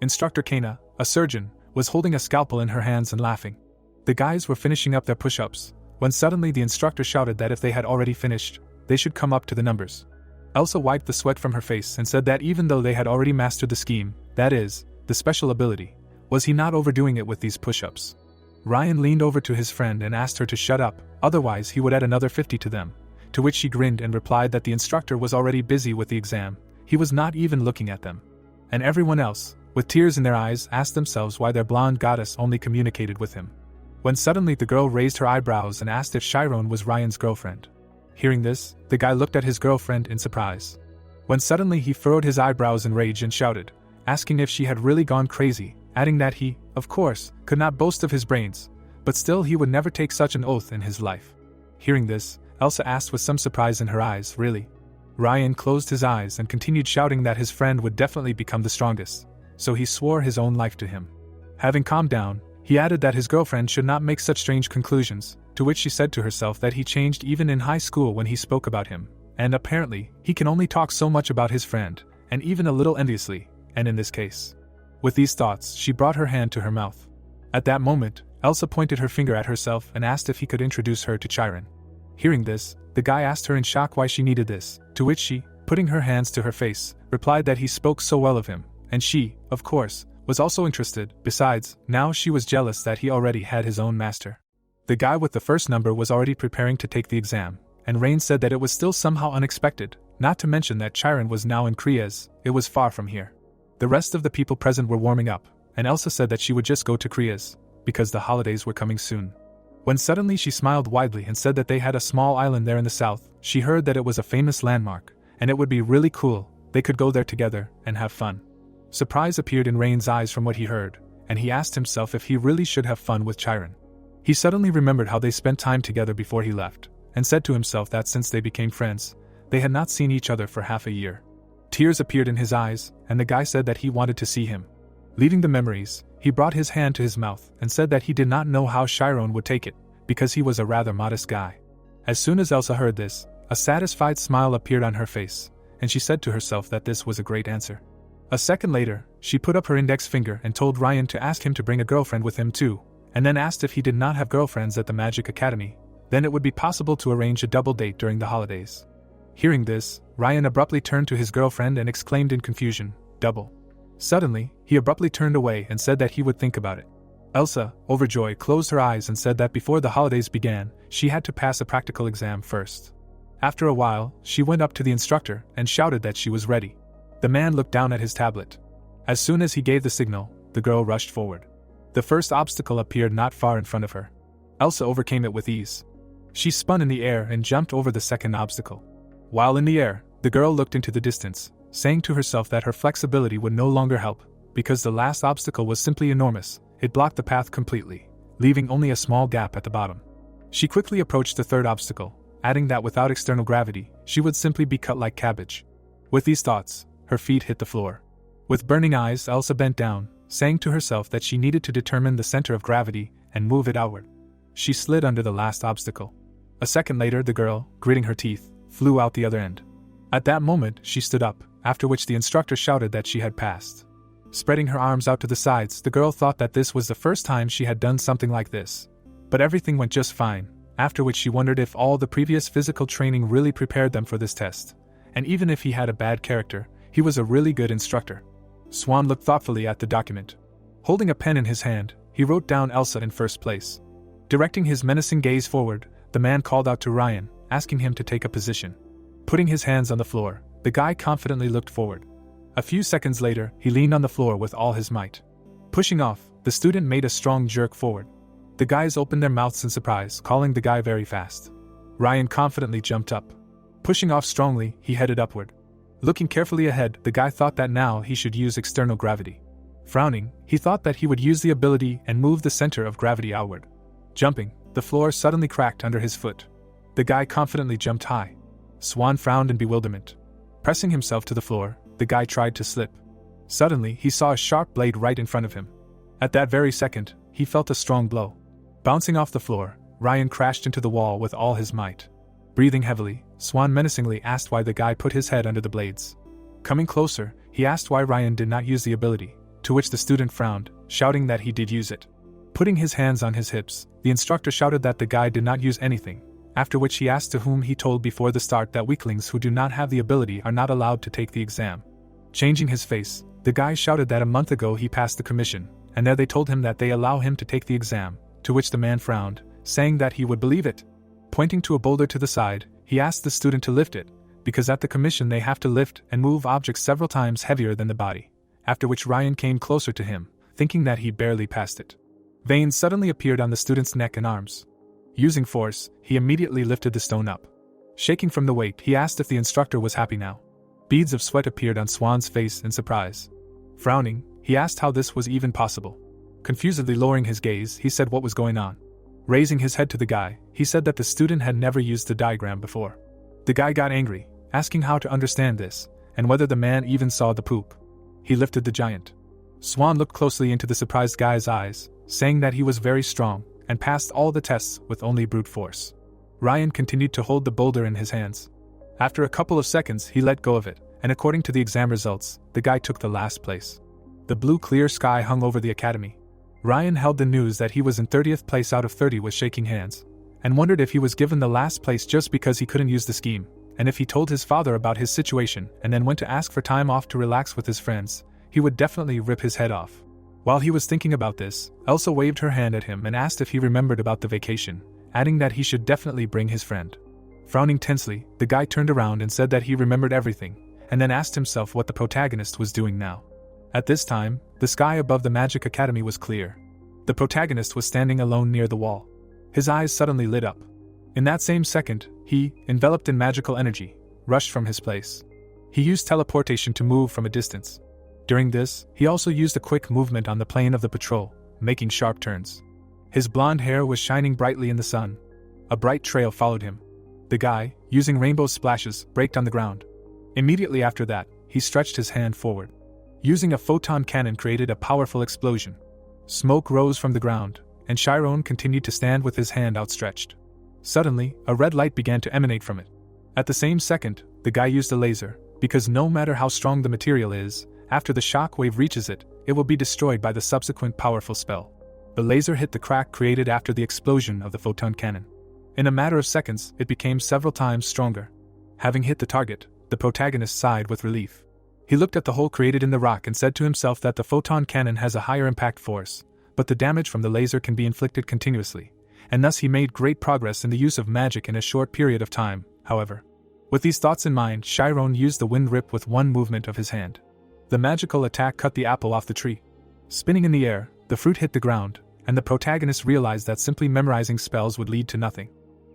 Speaker 1: Instructor Kana, a surgeon, was holding a scalpel in her hands and laughing. The guys were finishing up their push-ups, when suddenly the instructor shouted that if they had already finished, they should come up to the numbers. Elsa wiped the sweat from her face and said that even though they had already mastered the scheme, that is, the special ability, was he not overdoing it with these push-ups? Ryan leaned over to his friend and asked her to shut up, otherwise he would add another 50 to them. To which she grinned and replied that the instructor was already busy with the exam, he was not even looking at them. And everyone else, with tears in their eyes, asked themselves why their blonde goddess only communicated with him. When suddenly the girl raised her eyebrows and asked if Chiron was Ryan's girlfriend. Hearing this, the guy looked at his girlfriend in surprise. When suddenly he furrowed his eyebrows in rage and shouted, asking if she had really gone crazy, adding that he, of course, could not boast of his brains, but still he would never take such an oath in his life. Hearing this, Elsa asked with some surprise in her eyes, really? Ryan closed his eyes and continued shouting that his friend would definitely become the strongest, so he swore his own life to him. Having calmed down, he added that his girlfriend should not make such strange conclusions, to which she said to herself that he changed even in high school when he spoke about him, and apparently, he can only talk so much about his friend, and even a little enviously, and in this case. With these thoughts, she brought her hand to her mouth. At that moment, Elsa pointed her finger at herself and asked if he could introduce her to Chiron. Hearing this, the guy asked her in shock why she needed this, to which she, putting her hands to her face, replied that he spoke so well of him, and she, of course, was also interested. Besides, now she was jealous that he already had his own master. The guy with the first number was already preparing to take the exam, and Rain said that it was still somehow unexpected, not to mention that Chiron was now in Kriya's, it was far from here. The rest of the people present were warming up, and Elsa said that she would just go to Kriya's, because the holidays were coming soon. When suddenly she smiled widely and said that they had a small island there in the south, she heard that it was a famous landmark, and it would be really cool, they could go there together and have fun. Surprise appeared in Rain's eyes from what he heard, and he asked himself if he really should have fun with Chiron. He suddenly remembered how they spent time together before he left, and said to himself that since they became friends, they had not seen each other for half a year. Tears appeared in his eyes, and the guy said that he wanted to see him. Leaving the memories, he brought his hand to his mouth and said that he did not know how Chiron would take it, because he was a rather modest guy. As soon as Elsa heard this, a satisfied smile appeared on her face, and she said to herself that this was a great answer. A second later, she put up her index finger and told Ryan to ask him to bring a girlfriend with him too, and then asked if he did not have girlfriends at the Magic Academy, then it would be possible to arrange a double date during the holidays. Hearing this, Ryan abruptly turned to his girlfriend and exclaimed in confusion, "Double." Suddenly, he abruptly turned away and said that he would think about it. Elsa, overjoyed, closed her eyes and said that before the holidays began, she had to pass a practical exam first. After a while, she went up to the instructor and shouted that she was ready. The man looked down at his tablet. As soon as he gave the signal, the girl rushed forward. The first obstacle appeared not far in front of her. Elsa overcame it with ease. She spun in the air and jumped over the second obstacle. While in the air, the girl looked into the distance, saying to herself that her flexibility would no longer help, because the last obstacle was simply enormous. It blocked the path completely, leaving only a small gap at the bottom. She quickly approached the third obstacle, adding that without external gravity, she would simply be cut like cabbage. With these thoughts, her feet hit the floor. With burning eyes, Elsa bent down, saying to herself that she needed to determine the center of gravity and move it outward. She slid under the last obstacle. A second later, the girl, gritting her teeth, flew out the other end. At that moment, she stood up, after which the instructor shouted that she had passed. Spreading her arms out to the sides, the girl thought that this was the first time she had done something like this. But everything went just fine, after which she wondered if all the previous physical training really prepared them for this test. And even if he had a bad character, he was a really good instructor. Swan looked thoughtfully at the document. Holding a pen in his hand, he wrote down Elsa in first place. Directing his menacing gaze forward, the man called out to Ryan, asking him to take a position. Putting his hands on the floor, the guy confidently looked forward. A few seconds later, he leaned on the floor with all his might. Pushing off, the student made a strong jerk forward. The guys opened their mouths in surprise, calling the guy very fast. Ryan confidently jumped up. Pushing off strongly, he headed upward. Looking carefully ahead, the guy thought that now he should use external gravity. Frowning, he thought that he would use the ability and move the center of gravity outward. Jumping, the floor suddenly cracked under his foot. The guy confidently jumped high. Swan frowned in bewilderment. Pressing himself to the floor, the guy tried to slip. Suddenly, he saw a sharp blade right in front of him. At that very second, he felt a strong blow. Bouncing off the floor, Ryan crashed into the wall with all his might. Breathing heavily, Swan menacingly asked why the guy put his head under the blades. Coming closer, he asked why Ryan did not use the ability, to which the student frowned, shouting that he did use it. Putting his hands on his hips, the instructor shouted that the guy did not use anything, after which he asked to whom he told before the start that weaklings who do not have the ability are not allowed to take the exam. Changing his face, the guy shouted that a month ago he passed the commission, and there they told him that they allow him to take the exam, to which the man frowned, saying that he would believe it. Pointing to a boulder to the side, he asked the student to lift it, because at the commission they have to lift and move objects several times heavier than the body, after which Ryan came closer to him, thinking that he barely passed it. Veins suddenly appeared on the student's neck and arms. Using force, he immediately lifted the stone up. Shaking from the weight, he asked if the instructor was happy now. Beads of sweat appeared on Swan's face in surprise. Frowning, he asked how this was even possible. Confusedly lowering his gaze, he said what was going on. Raising his head to the guy, he said that the student had never used the diagram before. The guy got angry, asking how to understand this, and whether the man even saw the poop. He lifted the giant. Swan looked closely into the surprised guy's eyes, saying that he was very strong, and passed all the tests with only brute force. Ryan continued to hold the boulder in his hands. After a couple of seconds, he let go of it, and according to the exam results, the guy took the last place. The blue clear sky hung over the academy. Ryan held the news that he was in 30th place out of 30 with shaking hands, and wondered if he was given the last place just because he couldn't use the scheme, and if he told his father about his situation and then went to ask for time off to relax with his friends, he would definitely rip his head off. While he was thinking about this, Elsa waved her hand at him and asked if he remembered about the vacation, adding that he should definitely bring his friend. Frowning tensely, the guy turned around and said that he remembered everything, and then asked himself what the protagonist was doing now. At this time, the sky above the Magic Academy was clear. The protagonist was standing alone near the wall. His eyes suddenly lit up. In that same second, he, enveloped in magical energy, rushed from his place. He used teleportation to move from a distance. During this, he also used a quick movement on the plane of the patrol, making sharp turns. His blonde hair was shining brightly in the sun. A bright trail followed him. The guy, using rainbow splashes, braked on the ground. Immediately after that, he stretched his hand forward. using a photon cannon created a powerful explosion. Smoke rose from the ground, and Chiron continued to stand with his hand outstretched. Suddenly, a red light began to emanate from it. At the same second, the guy used a laser, because no matter how strong the material is, after the shock wave reaches it, it will be destroyed by the subsequent powerful spell. The laser hit the crack created after the explosion of the photon cannon. In a matter of seconds, it became several times stronger. Having hit the target, the protagonist sighed with relief. He looked at the hole created in the rock and said to himself that the photon cannon has a higher impact force, but the damage from the laser can be inflicted continuously, and thus he made great progress in the use of magic in a short period of time, however. With these thoughts in mind, Chiron used the wind rip with one movement of his hand. The magical attack cut the apple off the tree. Spinning in the air, the fruit hit the ground, and the protagonist realized that simply memorizing spells would lead to nothing.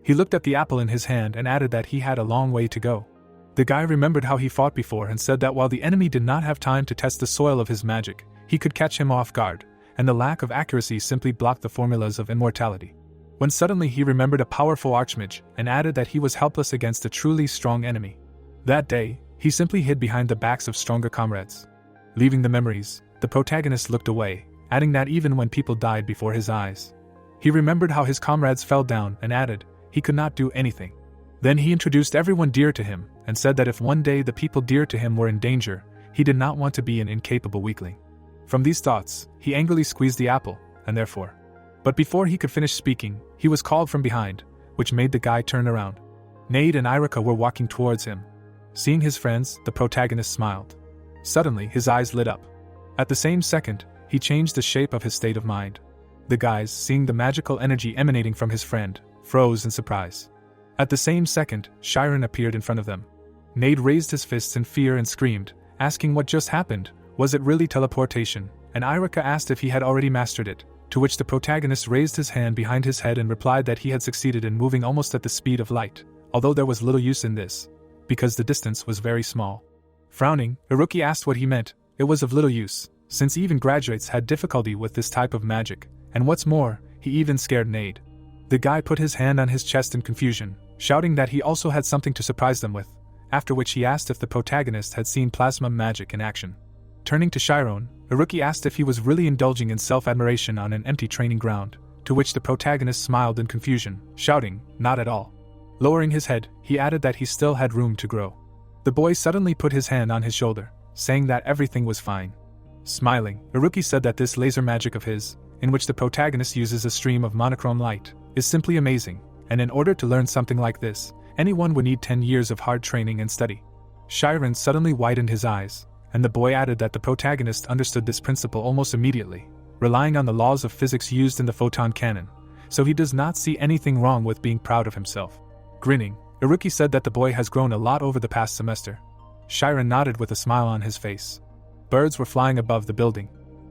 Speaker 1: He looked at the apple in his hand and added that he had a long way to go. The guy remembered how he fought before and said that while the enemy did not have time to test the soil of his magic, he could catch him off guard, and the lack of accuracy simply blocked the formulas of immortality. When suddenly he remembered a powerful archmage and added that he was helpless against a truly strong enemy. That day, he simply hid behind the backs of stronger comrades. Leaving the memories, the protagonist looked away, adding that even when people died before his eyes, he remembered how his comrades fell down and added, he could not do anything. Then he introduced everyone dear to him and said that if one day the people dear to him were in danger, he did not want to be an incapable weakling. From these thoughts, he angrily squeezed the apple, and therefore. But before he could finish speaking, he was called from behind, which made the guy turn around. Nade and Irika were walking towards him. Seeing his friends, the protagonist smiled. Suddenly, his eyes lit up. At the same second, he changed the shape of his state of mind. The guys, seeing the magical energy emanating from his friend, froze in surprise. At the same second, Chiron appeared in front of them. Nade raised his fists in fear and screamed, asking what just happened. Was it really teleportation? And Irika asked if he had already mastered it, to which the protagonist raised his hand behind his head and replied that he had succeeded in moving almost at the speed of light, although there was little use in this, because the distance was very small. Frowning, Iruki asked what he meant. It was of little use, since even graduates had difficulty with this type of magic, and what's more, he even scared Nade. The guy put his hand on his chest in confusion, shouting that he also had something to surprise them with, after which he asked if the protagonist had seen plasma magic in action. Turning to Chiron, Iruki asked if he was really indulging in self-admiration on an empty training ground, to which the protagonist smiled in confusion, shouting, not at all. Lowering his head, he added that he still had room to grow. The boy suddenly put his hand on his shoulder, saying that everything was fine. Smiling, Iruki said that this laser magic of his, in which the protagonist uses a stream of monochrome light, is simply amazing, and in order to learn something like this, anyone would need 10 years of hard training and study. Chiron suddenly widened his eyes, and the boy added that the protagonist understood this principle almost immediately, relying on the laws of physics used in the photon cannon, so he does not see anything wrong with being proud of himself. Grinning, Iruki said that the boy has grown a lot over the past semester. Chiron nodded with a smile on his face. Birds were flying above the building.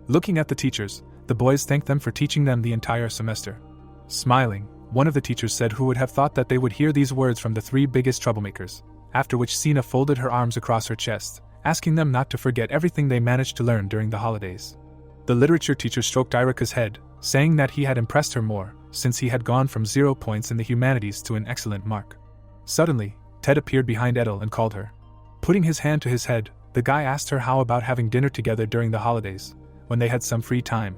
Speaker 1: Looking at the teachers, the boys thanked them for teaching them the entire semester. Smiling, one of the teachers said who would have thought that they would hear these words from the three biggest troublemakers, after which Sina folded her arms across her chest, asking them not to forget everything they managed to learn during the holidays. The literature teacher stroked Irika's head, saying that he had impressed her more, since he had gone from 0 points in the humanities to an excellent mark. Suddenly, Ted appeared behind Edel and called her. Putting his hand to his head, the guy asked her how about having dinner together during the holidays, when they had some free time.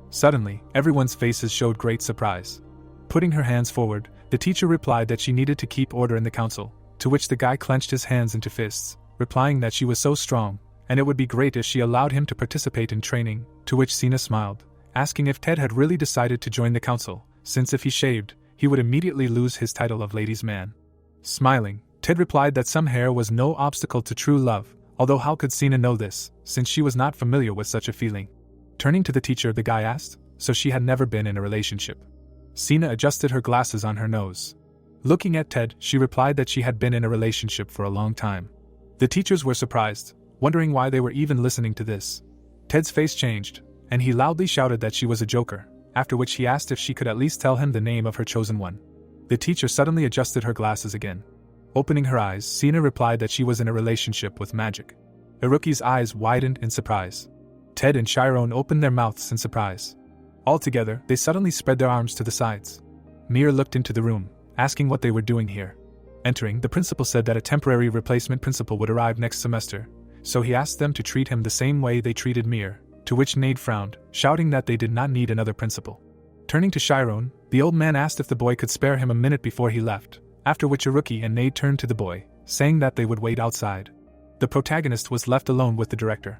Speaker 1: Suddenly, everyone's faces showed great surprise. Putting her hands forward, the teacher replied that she needed to keep order in the council, to which the guy clenched his hands into fists, replying that she was so strong, and it would be great if she allowed him to participate in training, to which Sina smiled, asking if Ted had really decided to join the council, since if he shaved, he would immediately lose his title of ladies' man. Smiling, Ted replied that some hair was no obstacle to true love, although how could Sina know this, since she was not familiar with such a feeling? Turning to the teacher, the guy asked, so she had never been in a relationship. Sina adjusted her glasses on her nose. Looking at Ted, she replied that she had been in a relationship for a long time. The teachers were surprised, wondering why they were even listening to this. Ted's face changed, and he loudly shouted that she was a joker, after which he asked if she could at least tell him the name of her chosen one. The teacher suddenly adjusted her glasses again. Opening her eyes, Sina replied that she was in a relationship with magic. Iruki's eyes widened in surprise. Ted and Chiron opened their mouths in surprise. Altogether, they suddenly spread their arms to the sides. Mir looked into the room, asking what they were doing here. Entering, the principal said that a temporary replacement principal would arrive next semester, so he asked them to treat him the same way they treated Mir, to which Nade frowned, shouting that they did not need another principal. Turning to Chiron, the old man asked if the boy could spare him a minute before he left, after which Iruki and Nade turned to the boy, saying that they would wait outside. The protagonist was left alone with the director.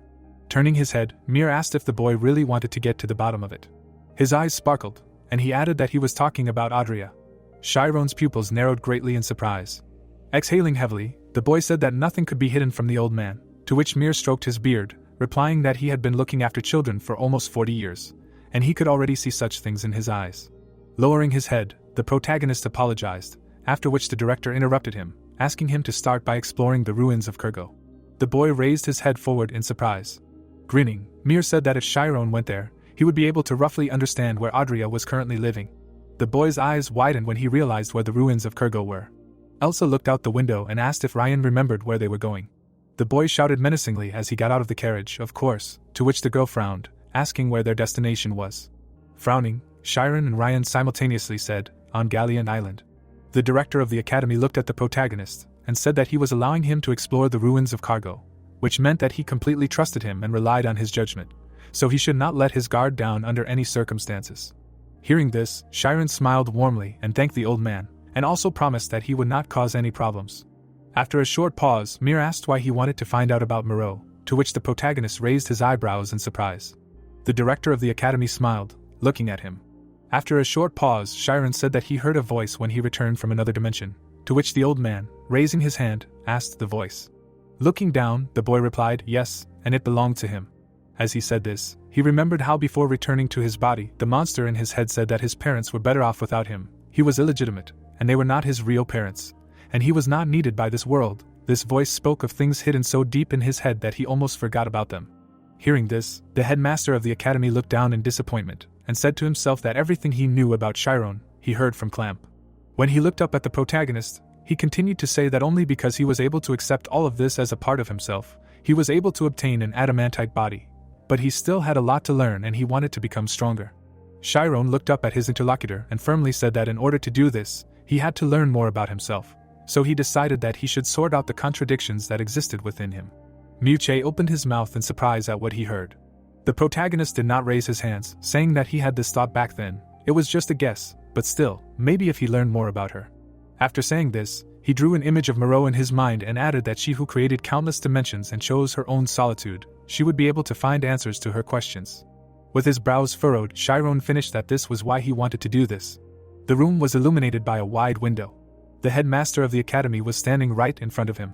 Speaker 1: Turning his head, Mir asked if the boy really wanted to get to the bottom of it. His eyes sparkled, and he added that he was talking about Adria. Chiron's pupils narrowed greatly in surprise. Exhaling heavily, the boy said that nothing could be hidden from the old man, to which Mir stroked his beard, replying that he had been looking after children for almost 40 years, and he could already see such things in his eyes. Lowering his head, the protagonist apologized, after which the director interrupted him, asking him to start by exploring the ruins of Kurgo. The boy raised his head forward in surprise. Grinning, Mir said that if Chiron went there, he would be able to roughly understand where Adria was currently living. The boy's eyes widened when he realized where the ruins of Kurgo were. Elsa looked out the window and asked if Ryan remembered where they were going. The boy shouted menacingly as he got out of the carriage, "Of course," to which the girl frowned, asking where their destination was. Frowning, Chiron and Ryan simultaneously said, "On Galleon Island." The director of the academy looked at the protagonist, and said that he was allowing him to explore the ruins of Kargo, which meant that he completely trusted him and relied on his judgment, so he should not let his guard down under any circumstances. Hearing this, Chiron smiled warmly and thanked the old man, and also promised that he would not cause any problems. After a short pause, Mir asked why he wanted to find out about Moreau, to which the protagonist raised his eyebrows in surprise. The director of the academy smiled, looking at him. After a short pause, Chiron said that he heard a voice when he returned from another dimension, to which the old man, raising his hand, asked the voice. Looking down, the boy replied, "Yes, and it belonged to him." As he said this, he remembered how before returning to his body, the monster in his head said that his parents were better off without him. He was illegitimate, and they were not his real parents, and he was not needed by this world. This voice spoke of things hidden so deep in his head that he almost forgot about them. Hearing this, the headmaster of the academy looked down in disappointment, and said to himself that everything he knew about Chiron, he heard from Clamp. When he looked up at the protagonist, he continued to say that only because he was able to accept all of this as a part of himself, he was able to obtain an adamantite body. But he still had a lot to learn and he wanted to become stronger. Chiron looked up at his interlocutor and firmly said that in order to do this, he had to learn more about himself, so he decided that he should sort out the contradictions that existed within him. Mage opened his mouth in surprise at what he heard. The protagonist did not raise his hands, saying that he had this thought back then. It was just a guess, but still, maybe if he learned more about her. After saying this, he drew an image of Moreau in his mind and added that she who created countless dimensions and chose her own solitude, she would be able to find answers to her questions. With his brows furrowed, Chiron finished that this was why he wanted to do this. The room was illuminated by a wide window. The headmaster of the academy was standing right in front of him.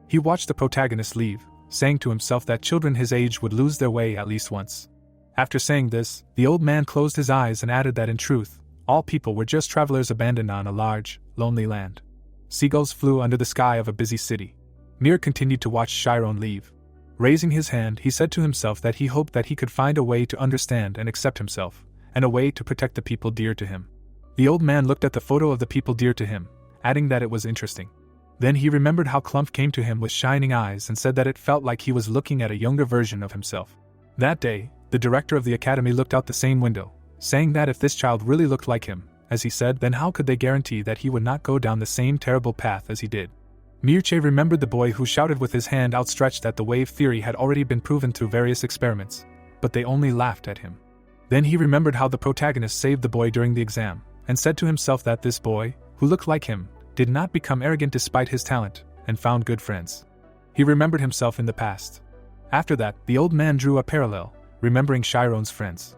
Speaker 1: He watched the protagonist leave, saying to himself that children his age would lose their way at least once. After saying this, the old man closed his eyes and added that in truth, all people were just travelers abandoned on a large, lonely land. Seagulls flew under the sky of a busy city. Mir continued to watch Chiron leave. Raising his hand, he said to himself that he hoped that he could find a way to understand and accept himself, and a way to protect the people dear to him. The old man looked at the photo of the people dear to him, adding that it was interesting. Then he remembered how Clump came to him with shining eyes and said that it felt like he was looking at a younger version of himself. That day, the director of the academy looked out the same window, saying that if this child really looked like him, as he said, then how could they guarantee that he would not go down the same terrible path as he did? Mage remembered the boy who shouted with his hand outstretched that the wave theory had already been proven through various experiments, but they only laughed at him. Then he remembered how the protagonist saved the boy during the exam, and said to himself that this boy, who looked like him, did not become arrogant despite his talent, and found good friends. He remembered himself in the past. After that, the old man drew a parallel, remembering Chiron's friends.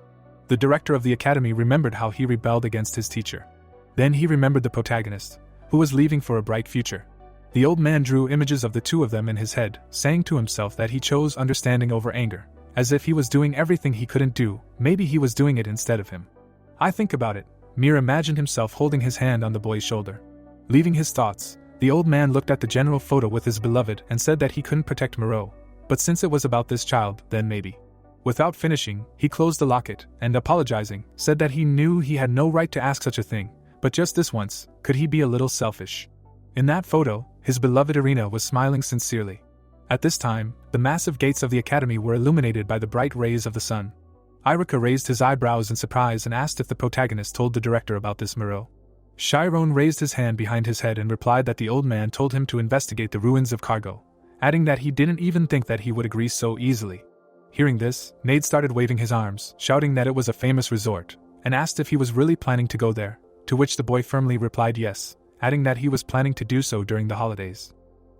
Speaker 1: The director of the academy remembered how he rebelled against his teacher. Then he remembered the protagonist, who was leaving for a bright future. The old man drew images of the two of them in his head, saying to himself that he chose understanding over anger, as if he was doing everything he couldn't do, maybe he was doing it instead of him. I think about it, Mir imagined himself holding his hand on the boy's shoulder. Leaving his thoughts, the old man looked at the general photo with his beloved and said that he couldn't protect Moreau, but since it was about this child, then maybe. Without finishing, he closed the locket, and apologizing, said that he knew he had no right to ask such a thing, but just this once, could he be a little selfish? In that photo, his beloved Raina was smiling sincerely. At this time, the massive gates of the academy were illuminated by the bright rays of the sun. Iruka raised his eyebrows in surprise and asked if the protagonist told the director about this Moreau. Chiron raised his hand behind his head and replied that the old man told him to investigate the ruins of Kargo, adding that he didn't even think that he would agree so easily. Hearing this, Nate started waving his arms, shouting that it was a famous resort, and asked if he was really planning to go there, to which the boy firmly replied yes, adding that he was planning to do so during the holidays.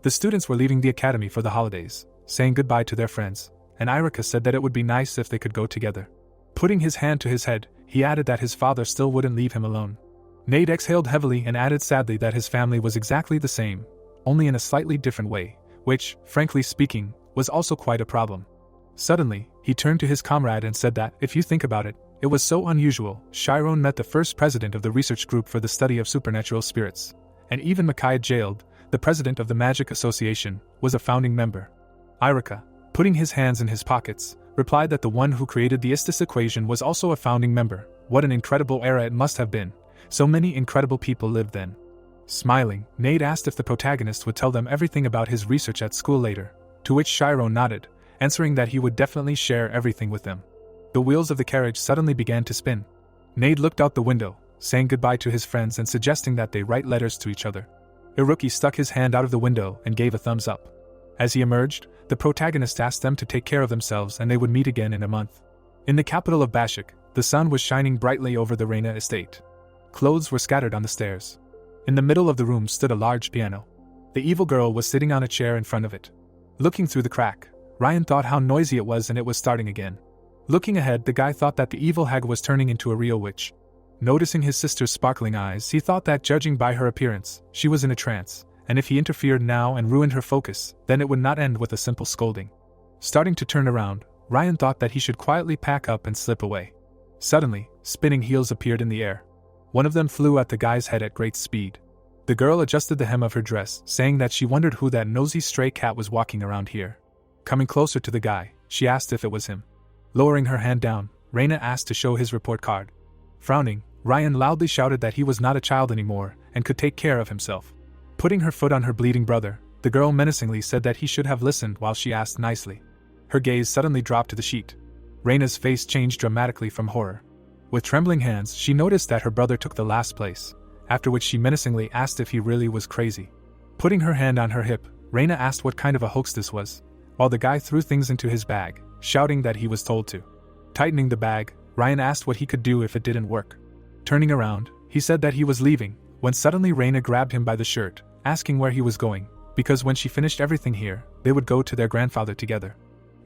Speaker 1: The students were leaving the academy for the holidays, saying goodbye to their friends, and Irika said that it would be nice if they could go together. Putting his hand to his head, he added that his father still wouldn't leave him alone. Nate exhaled heavily and added sadly that his family was exactly the same, only in a slightly different way, which, frankly speaking, was also quite a problem. Suddenly, he turned to his comrade and said that, if you think about it, it was so unusual. Chiron met the first president of the research group for the study of supernatural spirits, and even Mage jailed, the president of the Magic Association, was a founding member. Irika, putting his hands in his pockets, replied that the one who created the Istis equation was also a founding member. What an incredible era it must have been. So many incredible people lived then. Smiling, Nate asked if the protagonist would tell them everything about his research at school later, to which Chiron nodded, answering that he would definitely share everything with them. The wheels of the carriage suddenly began to spin. Nate looked out the window, saying goodbye to his friends and suggesting that they write letters to each other. Iruki stuck his hand out of the window and gave a thumbs up. As he emerged, the protagonist asked them to take care of themselves and they would meet again in a month. In the capital of Bashik, the sun was shining brightly over the Raina estate. Clothes were scattered on the stairs. In the middle of the room stood a large piano. The evil girl was sitting on a chair in front of it. Looking through the crack, Ryan thought how noisy it was and it was starting again. Looking ahead, the guy thought that the evil hag was turning into a real witch. Noticing his sister's sparkling eyes, he thought that judging by her appearance, she was in a trance, and if he interfered now and ruined her focus, then it would not end with a simple scolding. Starting to turn around, Ryan thought that he should quietly pack up and slip away. Suddenly, spinning heels appeared in the air. One of them flew at the guy's head at great speed. The girl adjusted the hem of her dress, saying that she wondered who that nosy stray cat was walking around here. Coming closer to the guy, she asked if it was him. Lowering her hand down, Raina asked to show his report card. Frowning, Ryan loudly shouted that he was not a child anymore and could take care of himself. Putting her foot on her bleeding brother, the girl menacingly said that he should have listened while she asked nicely. Her gaze suddenly dropped to the sheet. Raina's face changed dramatically from horror. With trembling hands, she noticed that her brother took the last place, after which she menacingly asked if he really was crazy. Putting her hand on her hip, Raina asked what kind of a hoax this was, while the guy threw things into his bag, shouting that he was told to. Tightening the bag, Ryan asked what he could do if it didn't work. Turning around, he said that he was leaving, when suddenly Raina grabbed him by the shirt, asking where he was going, because when she finished everything here, they would go to their grandfather together.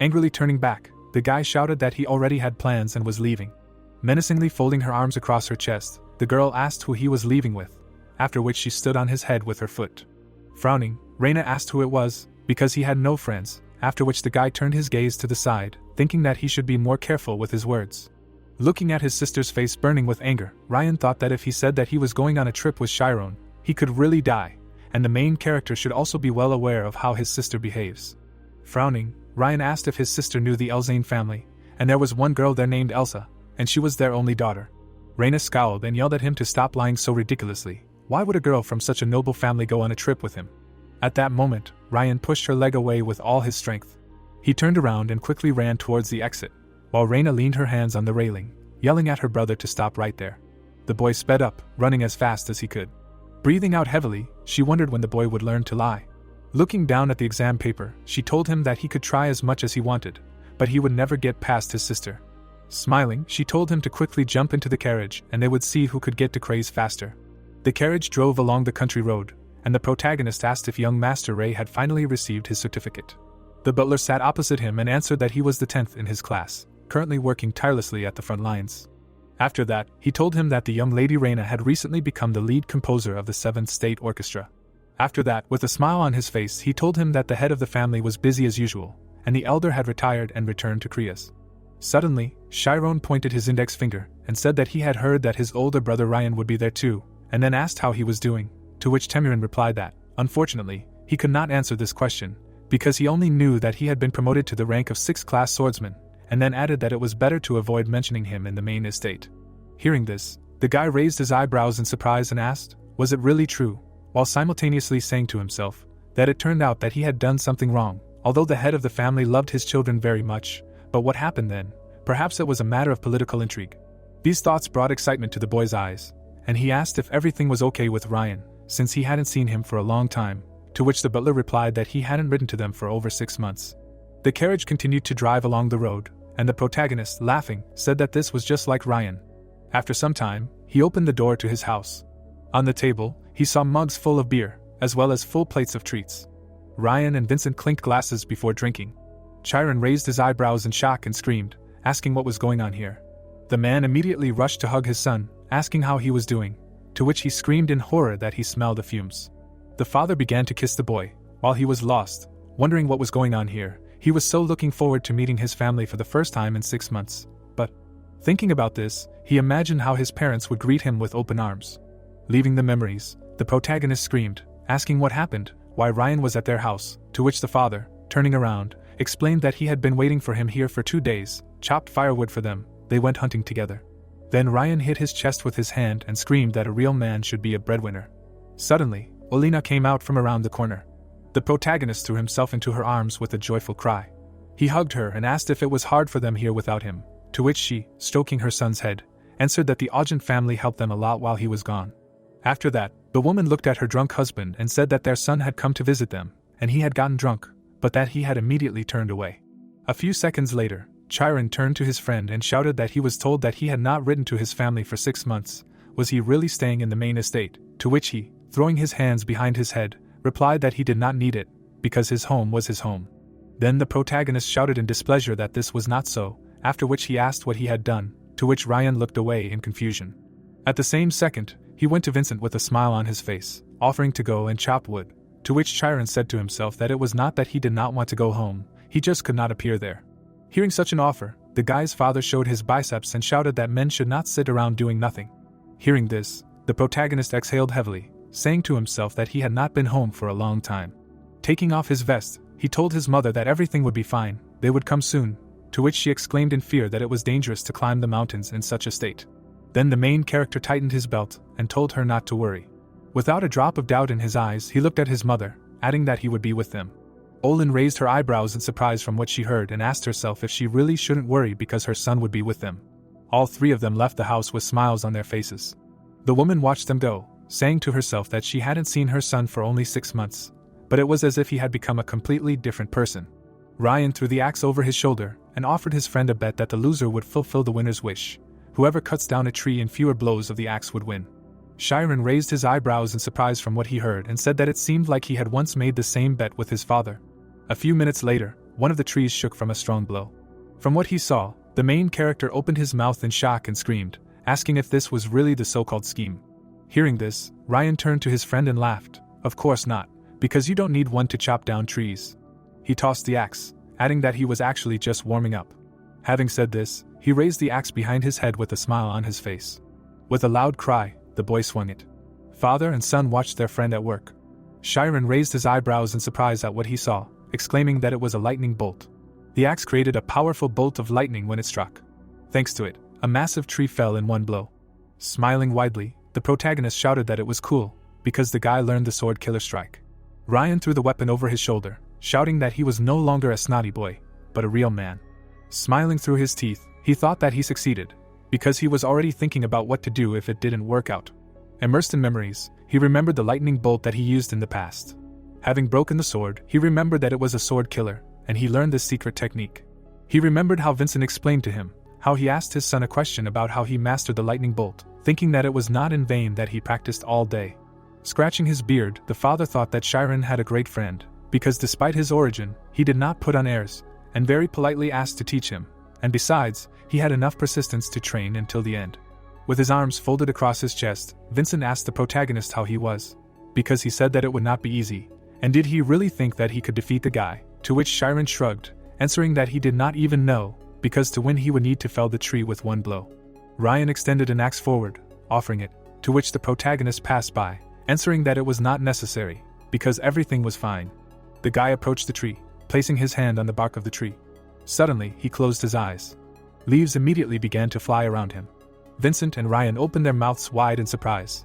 Speaker 1: Angrily turning back, the guy shouted that he already had plans and was leaving. Menacingly folding her arms across her chest, the girl asked who he was leaving with, after which she stood on his head with her foot. Frowning, Raina asked who it was, because he had no friends, after which the guy turned his gaze to the side, thinking that he should be more careful with his words. Looking at his sister's face burning with anger, Ryan thought that if he said that he was going on a trip with Chiron, he could really die, and the main character should also be well aware of how his sister behaves. Frowning, Ryan asked if his sister knew the Elzane family, and there was one girl there named Elsa, and she was their only daughter. Raina scowled and yelled at him to stop lying so ridiculously. Why would a girl from such a noble family go on a trip with him? At that moment, Ryan pushed her leg away with all his strength. He turned around and quickly ran towards the exit, while Raina leaned her hands on the railing, yelling at her brother to stop right there. The boy sped up, running as fast as he could. Breathing out heavily, she wondered when the boy would learn to lie. Looking down at the exam paper, she told him that he could try as much as he wanted, but he would never get past his sister. Smiling, she told him to quickly jump into the carriage and they would see who could get to Craze faster. The carriage drove along the country road, and the protagonist asked if young Master Ray had finally received his certificate. The butler sat opposite him and answered that he was the 10th in his class, currently working tirelessly at the front lines. After that, he told him that the young lady Raina had recently become the lead composer of the 7th State Orchestra. After that, with a smile on his face, he told him that the head of the family was busy as usual, and the elder had retired and returned to Krias. Suddenly, Chiron pointed his index finger and said that he had heard that his older brother Ryan would be there too, and then asked how he was doing, to which Temurin replied that, unfortunately, he could not answer this question, because he only knew that he had been promoted to the rank of 6th class swordsman, and then added that it was better to avoid mentioning him in the main estate. Hearing this, the guy raised his eyebrows in surprise and asked, was it really true, while simultaneously saying to himself that it turned out that he had done something wrong, although the head of the family loved his children very much. But what happened then? Perhaps it was a matter of political intrigue. These thoughts brought excitement to the boy's eyes, and he asked if everything was okay with Ryan, since he hadn't seen him for a long time, to which the butler replied that he hadn't written to them for over 6 months. The carriage continued to drive along the road, and the protagonist, laughing, said that this was just like Ryan. After some time, he opened the door to his house. On the table, he saw mugs full of beer, as well as full plates of treats. Ryan and Vincent clinked glasses before drinking. Chiron raised his eyebrows in shock and screamed, asking what was going on here. The man immediately rushed to hug his son, asking how he was doing, to which he screamed in horror that he smelled the fumes. The father began to kiss the boy, while he was lost, wondering what was going on here. He was so looking forward to meeting his family for the first time in 6 months, but, thinking about this, he imagined how his parents would greet him with open arms. Leaving the memories, the protagonist screamed, asking what happened, why Ryan was at their house, to which the father, turning around, explained that he had been waiting for him here for 2 days, chopped firewood for them, they went hunting together. Then Ryan hit his chest with his hand and screamed that a real man should be a breadwinner. Suddenly, Olina came out from around the corner. The protagonist threw himself into her arms with a joyful cry. He hugged her and asked if it was hard for them here without him, to which she, stroking her son's head, answered that the Ogent family helped them a lot while he was gone. After that, the woman looked at her drunk husband and said that their son had come to visit them, and he had gotten drunk, but that he had immediately turned away. A few seconds later, Chiron turned to his friend and shouted that he was told that he had not written to his family for 6 months. Was he really staying in the main estate? To which he, throwing his hands behind his head, replied that he did not need it, because his home was his home. Then the protagonist shouted in displeasure that this was not so, after which he asked what he had done, to which Ryan looked away in confusion. At the same second, he went to Vincent with a smile on his face, offering to go and chop wood, to which Chiron said to himself that it was not that he did not want to go home, he just could not appear there. Hearing such an offer, the guy's father showed his biceps and shouted that men should not sit around doing nothing. Hearing this, the protagonist exhaled heavily, saying to himself that he had not been home for a long time. Taking off his vest, he told his mother that everything would be fine, they would come soon, to which she exclaimed in fear that it was dangerous to climb the mountains in such a state. Then the main character tightened his belt and told her not to worry. Without a drop of doubt in his eyes, he looked at his mother, adding that he would be with them. Olin raised her eyebrows in surprise from what she heard and asked herself if she really shouldn't worry because her son would be with them. All 3 of them left the house with smiles on their faces. The woman watched them go, saying to herself that she hadn't seen her son for only 6 months, but it was as if he had become a completely different person. Ryan threw the axe over his shoulder and offered his friend a bet that the loser would fulfill the winner's wish. Whoever cuts down a tree in fewer blows of the axe would win. Chiron raised his eyebrows in surprise from what he heard and said that it seemed like he had once made the same bet with his father. A few minutes later, one of the trees shook from a strong blow. From what he saw, the main character opened his mouth in shock and screamed, asking if this was really the so-called scheme. Hearing this, Ryan turned to his friend and laughed. Of course not, because you don't need one to chop down trees. He tossed the axe, adding that he was actually just warming up. Having said this, he raised the axe behind his head with a smile on his face. With a loud cry, the boy swung it. Father and son watched their friend at work. Chiron raised his eyebrows in surprise at what he saw, exclaiming that it was a lightning bolt. The axe created a powerful bolt of lightning when it struck. Thanks to it, a massive tree fell in one blow. Smiling widely, the protagonist shouted that it was cool, because the guy learned the sword killer strike. Ryan threw the weapon over his shoulder, shouting that he was no longer a snotty boy, but a real man. Smiling through his teeth, he thought that he succeeded, because he was already thinking about what to do if it didn't work out. Immersed in memories, he remembered the lightning bolt that he used in the past. Having broken the sword, he remembered that it was a sword killer, and he learned this secret technique. He remembered how Vincent explained to him, how he asked his son a question about how he mastered the lightning bolt, thinking that it was not in vain that he practiced all day. Scratching his beard, the father thought that Chiron had a great friend, because despite his origin, he did not put on airs, and very politely asked to teach him, and besides, he had enough persistence to train until the end. With his arms folded across his chest, Vincent asked the protagonist how he was, because he said that it would not be easy, and did he really think that he could defeat the guy, to which Chiron shrugged, answering that he did not even know, because to win he would need to fell the tree with one blow. Ryan extended an axe forward, offering it, to which the protagonist passed by, answering that it was not necessary, because everything was fine. The guy approached the tree, placing his hand on the bark of the tree. Suddenly, he closed his eyes. Leaves immediately began to fly around him. Vincent and Ryan opened their mouths wide in surprise.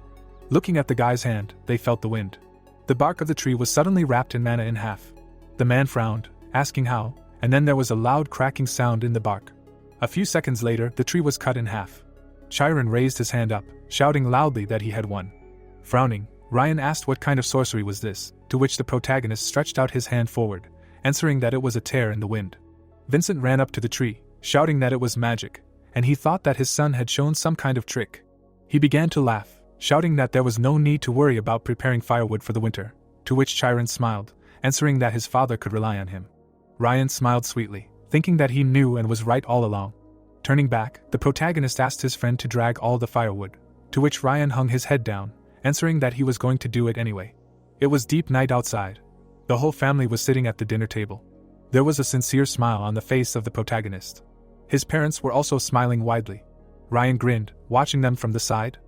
Speaker 1: Looking at the guy's hand, they felt the wind. The bark of the tree was suddenly wrapped in mana in half. The man frowned, asking how, and then there was a loud cracking sound in the bark. A few seconds later, the tree was cut in half. Chiron raised his hand up, shouting loudly that he had won. Frowning, Ryan asked what kind of sorcery was this, to which the protagonist stretched out his hand forward, answering that it was a tear in the wind. Vincent ran up to the tree, shouting that it was magic, and he thought that his son had shown some kind of trick. He began to laugh, shouting that there was no need to worry about preparing firewood for the winter, to which Chiron smiled, answering that his father could rely on him. Ryan smiled sweetly, thinking that he knew and was right all along. Turning back, the protagonist asked his friend to drag all the firewood, to which Ryan hung his head down, answering that he was going to do it anyway. It was deep night outside. The whole family was sitting at the dinner table. There was a sincere smile on the face of the protagonist. His parents were also smiling widely. Ryan grinned, watching them from the side.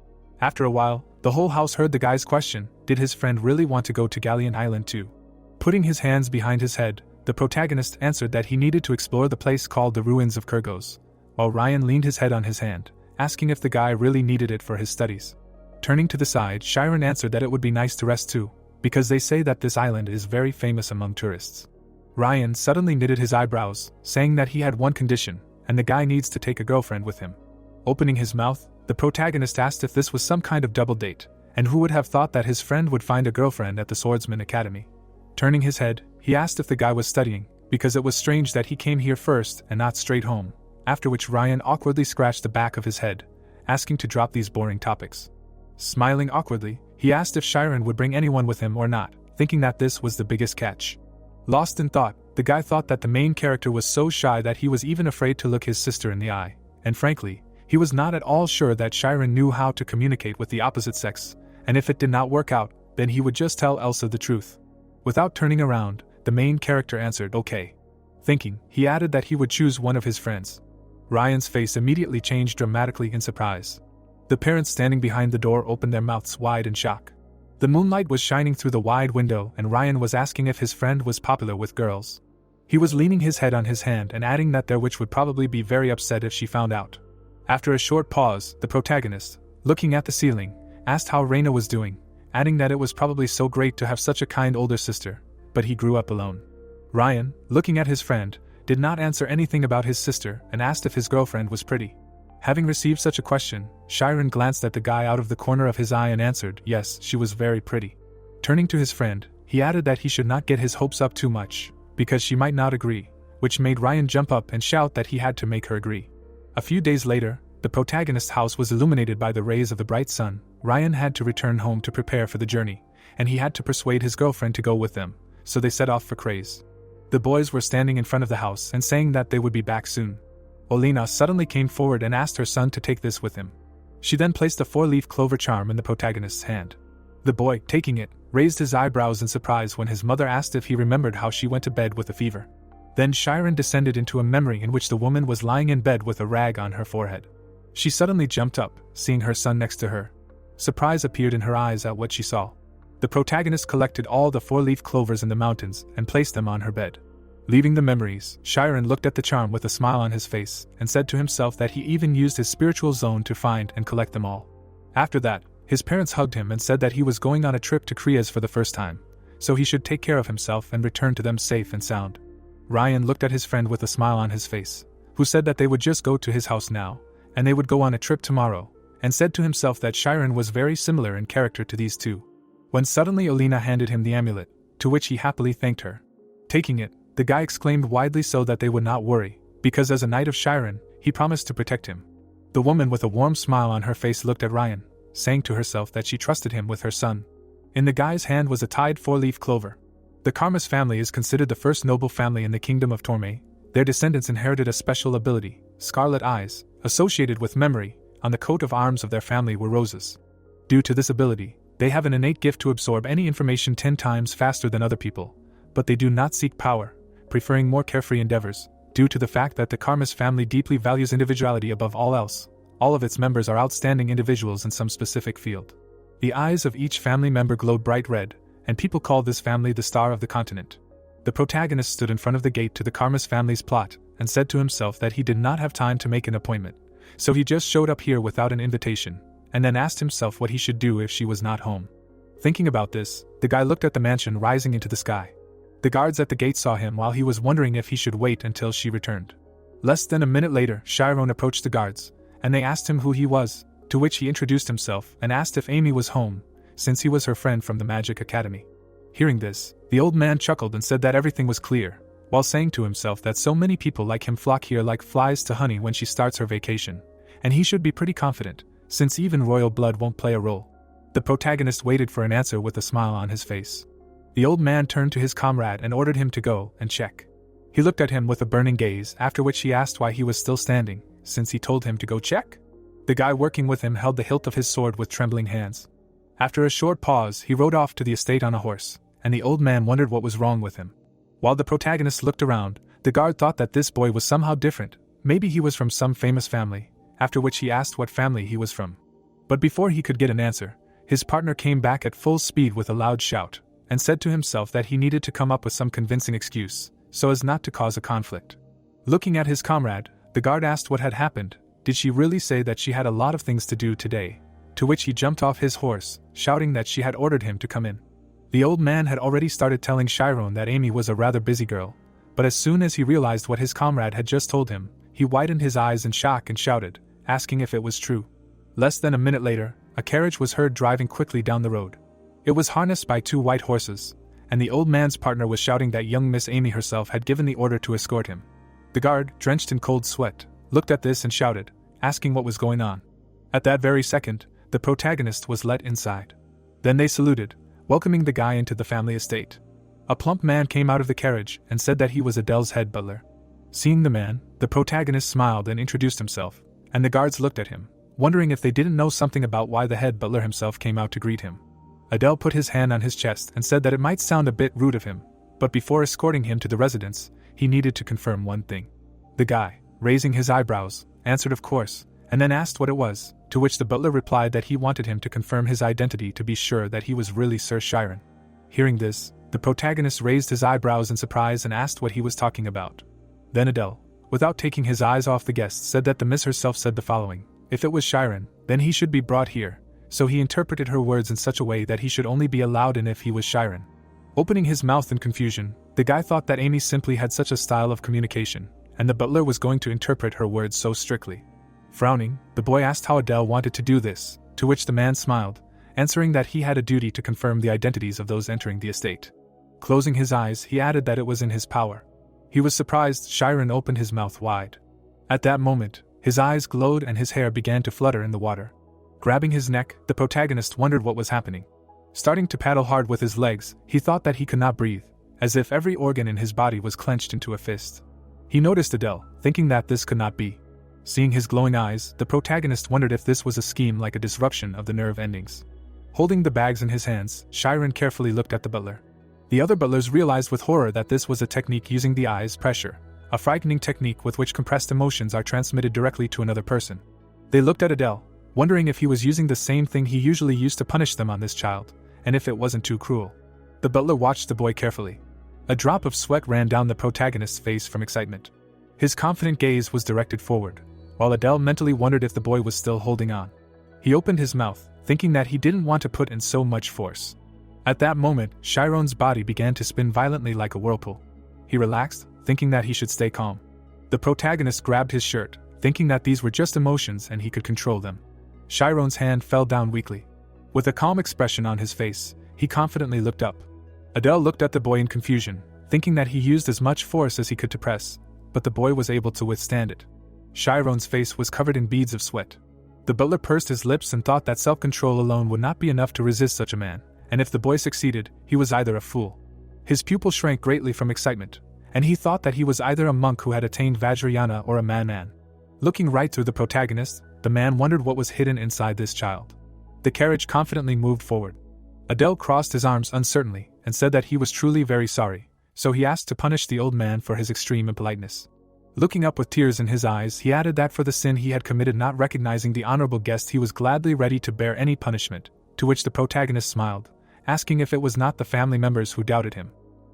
Speaker 1: After a while, the whole house heard the guy's question, did his friend really want to go to Galleon Island too? Putting his hands behind his head, the protagonist answered that he needed to explore the place called the Ruins of Kurgos, while Ryan leaned his head on his hand, asking if the guy really needed it for his studies. Turning to the side, Chiron answered that it would be nice to rest too, because they say that this island is very famous among tourists. Ryan suddenly knitted his eyebrows, saying that he had one condition, and the guy needs to take a girlfriend with him. Opening his mouth, the protagonist asked if this was some kind of double date, and who would have thought that his friend would find a girlfriend at the Swordsman Academy. Turning his head, he asked if the guy was studying, because it was strange that he came here first and not straight home, after which Ryan awkwardly scratched the back of his head, asking to drop these boring topics. Smiling awkwardly, he asked if Chiron would bring anyone with him or not, thinking that this was the biggest catch. Lost in thought, the guy thought that the main character was so shy that he was even afraid to look his sister in the eye, and frankly, he was not at all sure that Chiron knew how to communicate with the opposite sex, and if it did not work out, then he would just tell Elsa the truth. Without turning around, the main character answered okay. Thinking, he added that he would choose one of his friends. Ryan's face immediately changed dramatically in surprise. The parents standing behind the door opened their mouths wide in shock. The moonlight was shining through the wide window and Ryan was asking if his friend was popular with girls. He was leaning his head on his hand and adding that their witch would probably be very upset if she found out. After a short pause, the protagonist, looking at the ceiling, asked how Raina was doing, adding that it was probably so great to have such a kind older sister, but he grew up alone. Ryan, looking at his friend, did not answer anything about his sister and asked if his girlfriend was pretty. Having received such a question, Chiron glanced at the guy out of the corner of his eye and answered, yes, she was very pretty. Turning to his friend, he added that he should not get his hopes up too much, because she might not agree, which made Ryan jump up and shout that he had to make her agree. A few days later, the protagonist's house was illuminated by the rays of the bright sun. Ryan had to return home to prepare for the journey, and he had to persuade his girlfriend to go with them, so they set off for Craze. The boys were standing in front of the house and saying that they would be back soon. Olena suddenly came forward and asked her son to take this with him. She then placed a 4-leaf clover charm in the protagonist's hand. The boy, taking it, raised his eyebrows in surprise when his mother asked if he remembered how she went to bed with a fever. Then Chiron descended into a memory in which the woman was lying in bed with a rag on her forehead. She suddenly jumped up, seeing her son next to her. Surprise appeared in her eyes at what she saw. The protagonist collected all the 4-leaf clovers in the mountains and placed them on her bed. Leaving the memories, Chiron looked at the charm with a smile on his face and said to himself that he even used his spiritual zone to find and collect them all. After that, his parents hugged him and said that he was going on a trip to Kriaz for the first time, so he should take care of himself and return to them safe and sound. Ryan looked at his friend with a smile on his face, who said that they would just go to his house now, and they would go on a trip tomorrow, and said to himself that Chiron was very similar in character to these two. When suddenly Olena handed him the amulet, to which he happily thanked her. Taking it, the guy exclaimed widely so that they would not worry, because as a knight of Chiron, he promised to protect him. The woman with a warm smile on her face looked at Ryan, saying to herself that she trusted him with her son. In the guy's hand was a tied 4-leaf clover. The Karmas family is considered the first noble family in the kingdom of Torme. Their descendants inherited a special ability, scarlet eyes, associated with memory. On the coat of arms of their family were roses. Due to this ability, they have an innate gift to absorb any information 10 times faster than other people, but they do not seek power, preferring more carefree endeavors. Due to the fact that the Karmas family deeply values individuality above all else, all of its members are outstanding individuals in some specific field. The eyes of each family member glowed bright red, and people call this family the Star of the Continent. The protagonist stood in front of the gate to the Karmas family's plot and said to himself that he did not have time to make an appointment, so he just showed up here without an invitation, and then asked himself what he should do if she was not home. Thinking about this, the guy looked at the mansion rising into the sky. The guards at the gate saw him while he was wondering if he should wait until she returned. Less than a minute later, Chiron approached the guards, and they asked him who he was, to which he introduced himself and asked if Amy was home, since he was her friend from the Magic Academy. Hearing this, the old man chuckled and said that everything was clear, while saying to himself that so many people like him flock here like flies to honey when she starts her vacation, and he should be pretty confident, since even royal blood won't play a role. The protagonist waited for an answer with a smile on his face. The old man turned to his comrade and ordered him to go and check. He looked at him with a burning gaze, after which he asked why he was still standing, since he told him to go check. The guy working with him held the hilt of his sword with trembling hands. After a short pause, he rode off to the estate on a horse, and the old man wondered what was wrong with him. While the protagonist looked around, the guard thought that this boy was somehow different, maybe he was from some famous family, after which he asked what family he was from. But before he could get an answer, his partner came back at full speed with a loud shout, and said to himself that he needed to come up with some convincing excuse, so as not to cause a conflict. Looking at his comrade, the guard asked what had happened. Did she really say that she had a lot of things to do today? To which he jumped off his horse, shouting that she had ordered him to come in. The old man had already started telling Chiron that Amy was a rather busy girl, but as soon as he realized what his comrade had just told him, he widened his eyes in shock and shouted, asking if it was true. Less than a minute later, a carriage was heard driving quickly down the road. It was harnessed by 2 white horses, and the old man's partner was shouting that young Miss Amy herself had given the order to escort him. The guard, drenched in cold sweat, looked at this and shouted, asking what was going on. At that very second, the protagonist was let inside. Then they saluted, welcoming the guy into the family estate. A plump man came out of the carriage and said that he was Adele's head butler. Seeing the man, the protagonist smiled and introduced himself, and the guards looked at him, wondering if they didn't know something about why the head butler himself came out to greet him. Adele put his hand on his chest and said that it might sound a bit rude of him, but before escorting him to the residence, he needed to confirm one thing. The guy, raising his eyebrows, answered of course, and then asked what it was, to which the butler replied that he wanted him to confirm his identity to be sure that he was really Sir Chiron. Hearing this, the protagonist raised his eyebrows in surprise and asked what he was talking about. Then Adele, without taking his eyes off the guest, said that the miss herself said the following: if it was Chiron, then he should be brought here, so he interpreted her words in such a way that he should only be allowed in if he was Chiron. Opening his mouth in confusion, the guy thought that Amy simply had such a style of communication, and the butler was going to interpret her words so strictly. Frowning, the boy asked how Adele wanted to do this, to which the man smiled, answering that he had a duty to confirm the identities of those entering the estate. Closing his eyes, he added that it was in his power. He was surprised. Chiron opened his mouth wide. At that moment, his eyes glowed and his hair began to flutter in the water. Grabbing his neck, the protagonist wondered what was happening. Starting to paddle hard with his legs, he thought that he could not breathe, as if every organ in his body was clenched into a fist. He noticed Adele, thinking that this could not be. Seeing his glowing eyes, the protagonist wondered if this was a scheme like a disruption of the nerve endings. Holding the bags in his hands, Chiron carefully looked at the butler. The other butlers realized with horror that this was a technique using the eyes pressure, a frightening technique with which compressed emotions are transmitted directly to another person. They looked at Adele, wondering if he was using the same thing he usually used to punish them on this child, and if it wasn't too cruel. The butler watched the boy carefully. A drop of sweat ran down the protagonist's face from excitement. His confident gaze was directed forward, while Adele mentally wondered if the boy was still holding on. He opened his mouth, thinking that he didn't want to put in so much force. At that moment, Chiron's body began to spin violently like a whirlpool. He relaxed, thinking that he should stay calm. The protagonist grabbed his shirt, thinking that these were just emotions and he could control them. Chiron's hand fell down weakly. With a calm expression on his face, he confidently looked up. Adele looked at the boy in confusion, thinking that he used as much force as he could to press, but the boy was able to withstand it. Chiron's face was covered in beads of sweat. The butler pursed his lips and thought that self-control alone would not be enough to resist such a man, and if the boy succeeded, he was either a fool. His pupil shrank greatly from excitement, and he thought that he was either a monk who had attained Vajrayana or a madman. Looking right through the protagonist, the man wondered what was hidden inside this child. The carriage confidently moved forward. Adele crossed his arms uncertainly and said that he was truly very sorry, so he asked to punish the old man for his extreme impoliteness. Looking up with tears in his eyes, he added that for the sin he had committed not recognizing the honorable guest, he was gladly ready to bear any punishment, to which the protagonist smiled, asking if it was not the family members who doubted him.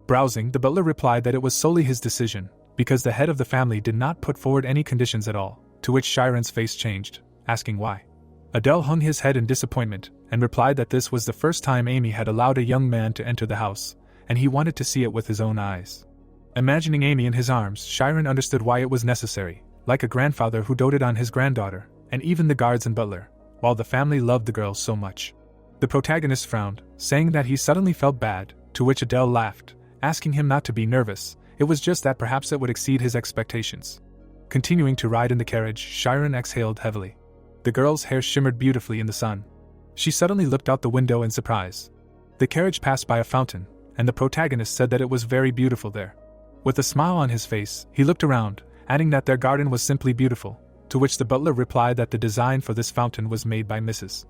Speaker 1: Browsing, the butler replied that it was solely his decision, because the head of the family did not put forward any conditions at all, to which Chiron's face changed, asking why. Adele hung his head in disappointment, and replied that this was the first time Amy had allowed a young man to enter the house, and he wanted to see it with his own eyes. Imagining Amy in his arms, Chiron understood why it was necessary, like a grandfather who doted on his granddaughter, and even the guards and butler, while the family loved the girl so much. The protagonist frowned, saying that he suddenly felt bad, to which Adele laughed, asking him not to be nervous. It was just that perhaps it would exceed his expectations. Continuing to ride in the carriage, Chiron exhaled heavily. The girl's hair shimmered beautifully in the sun. She suddenly looked out the window in surprise. The carriage passed by a fountain, and the protagonist said that it was very beautiful there. With a smile on his face, he looked around, adding that their garden was simply beautiful, to which the butler replied that the design for this fountain was made by Mrs.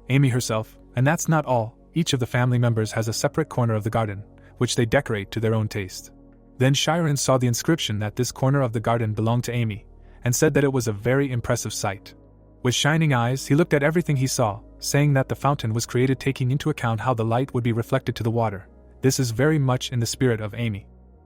Speaker 1: Amy herself, and that's not all. Each of the family members has a separate corner of the garden, which they decorate to their own taste. Then Chiron saw the inscription that this corner of the garden belonged to Amy, and said that it was a very impressive sight. With shining eyes, he looked at everything he saw, saying that the fountain was created taking into account how the light would be reflected to the water. This is very much in the spirit of Amy.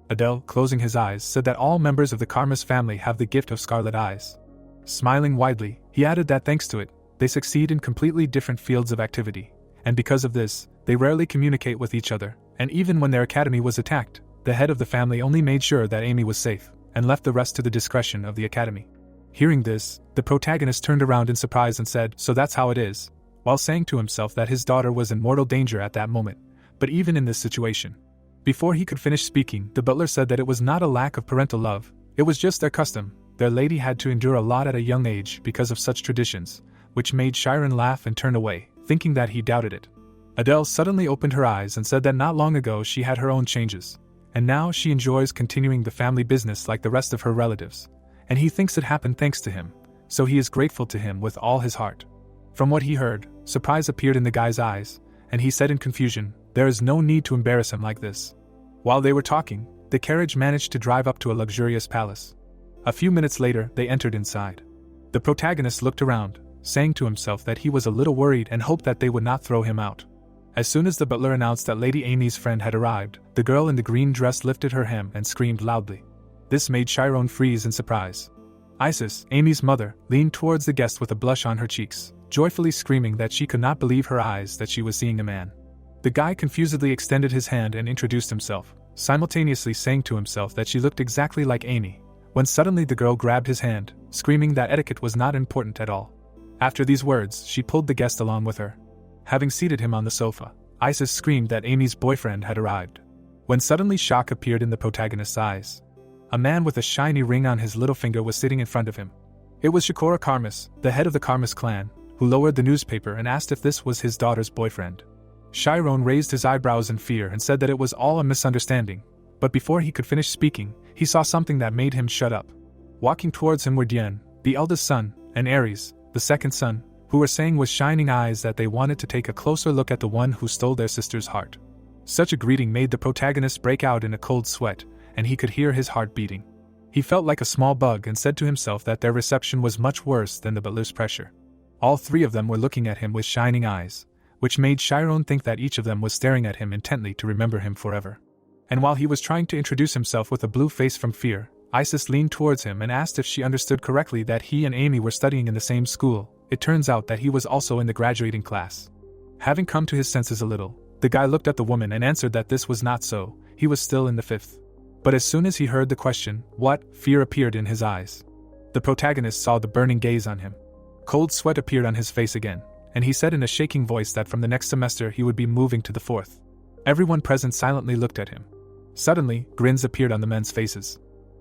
Speaker 1: Adele, closing his eyes, said that all members of the Karmas family have the gift of scarlet eyes. Smiling widely, he added that thanks to it, they succeed in completely different fields of activity, and because of this, they rarely communicate with each other, and even when their academy was attacked, the head of the family only made sure that Amy was safe, and left the rest to the discretion of the academy. Hearing this, the protagonist turned around in surprise and said, "So that's how it is," while saying to himself that his daughter was in mortal danger at that moment, but even in this situation. Before he could finish speaking, the butler said that it was not a lack of parental love, it was just their custom. Their lady had to endure a lot at a young age because of such traditions, which made Chiron laugh and turn away, thinking that he doubted it. Adele suddenly opened her eyes and said that not long ago she had her own changes, and now she enjoys continuing the family business like the rest of her relatives, and he thinks it happened thanks to him, so he is grateful to him with all his heart. From what he heard, surprise appeared in the guy's eyes, and he said in confusion, "There is no need to embarrass him like this." While they were talking, the carriage managed to drive up to a luxurious palace. A few minutes later, they entered inside. The protagonist looked around, saying to himself that he was a little worried and hoped that they would not throw him out. As soon as the butler announced that Lady Amy's friend had arrived, the girl in the green dress lifted her hem and screamed loudly. This made Chiron freeze in surprise. Isis, Amy's mother, leaned towards the guest with a blush on her cheeks, joyfully screaming that she could not believe her eyes that she was seeing a man. The guy confusedly extended his hand and introduced himself, simultaneously saying to himself that she looked exactly like Amy, when suddenly the girl grabbed his hand, screaming that etiquette was not important at all. After these words, she pulled the guest along with her. Having seated him on the sofa, Isis screamed that Amy's boyfriend had arrived. When suddenly shock appeared in the protagonist's eyes. A man with a shiny ring on his little finger was sitting in front of him. It was Shakora Karmas, the head of the Karmas clan, who lowered the newspaper and asked if this was his daughter's boyfriend. Chiron raised his eyebrows in fear and said that it was all a misunderstanding, but before he could finish speaking, he saw something that made him shut up. Walking towards him were Dien, the eldest son, and Ares, the second son, who were saying with shining eyes that they wanted to take a closer look at the one who stole their sister's heart. Such a greeting made the protagonist break out in a cold sweat, and he could hear his heart beating. He felt like a small bug and said to himself that their reception was much worse than the butler's pressure. All three of them were looking at him with shining eyes, which made Chiron think that each of them was staring at him intently to remember him forever. And while he was trying to introduce himself with a blue face from fear, Isis leaned towards him and asked if she understood correctly that he and Amy were studying in the same school. It turns out that he was also in the graduating class. Having come to his senses a little, the guy looked at the woman and answered that this was not so, he was still in the fifth. But as soon as he heard the question, what, fear appeared in his eyes. The protagonist saw the burning gaze on him. Cold sweat appeared on his face again, and he said in a shaking voice that from the next semester he would be moving to the fourth. Everyone present silently looked at him. Suddenly, grins appeared on the men's faces.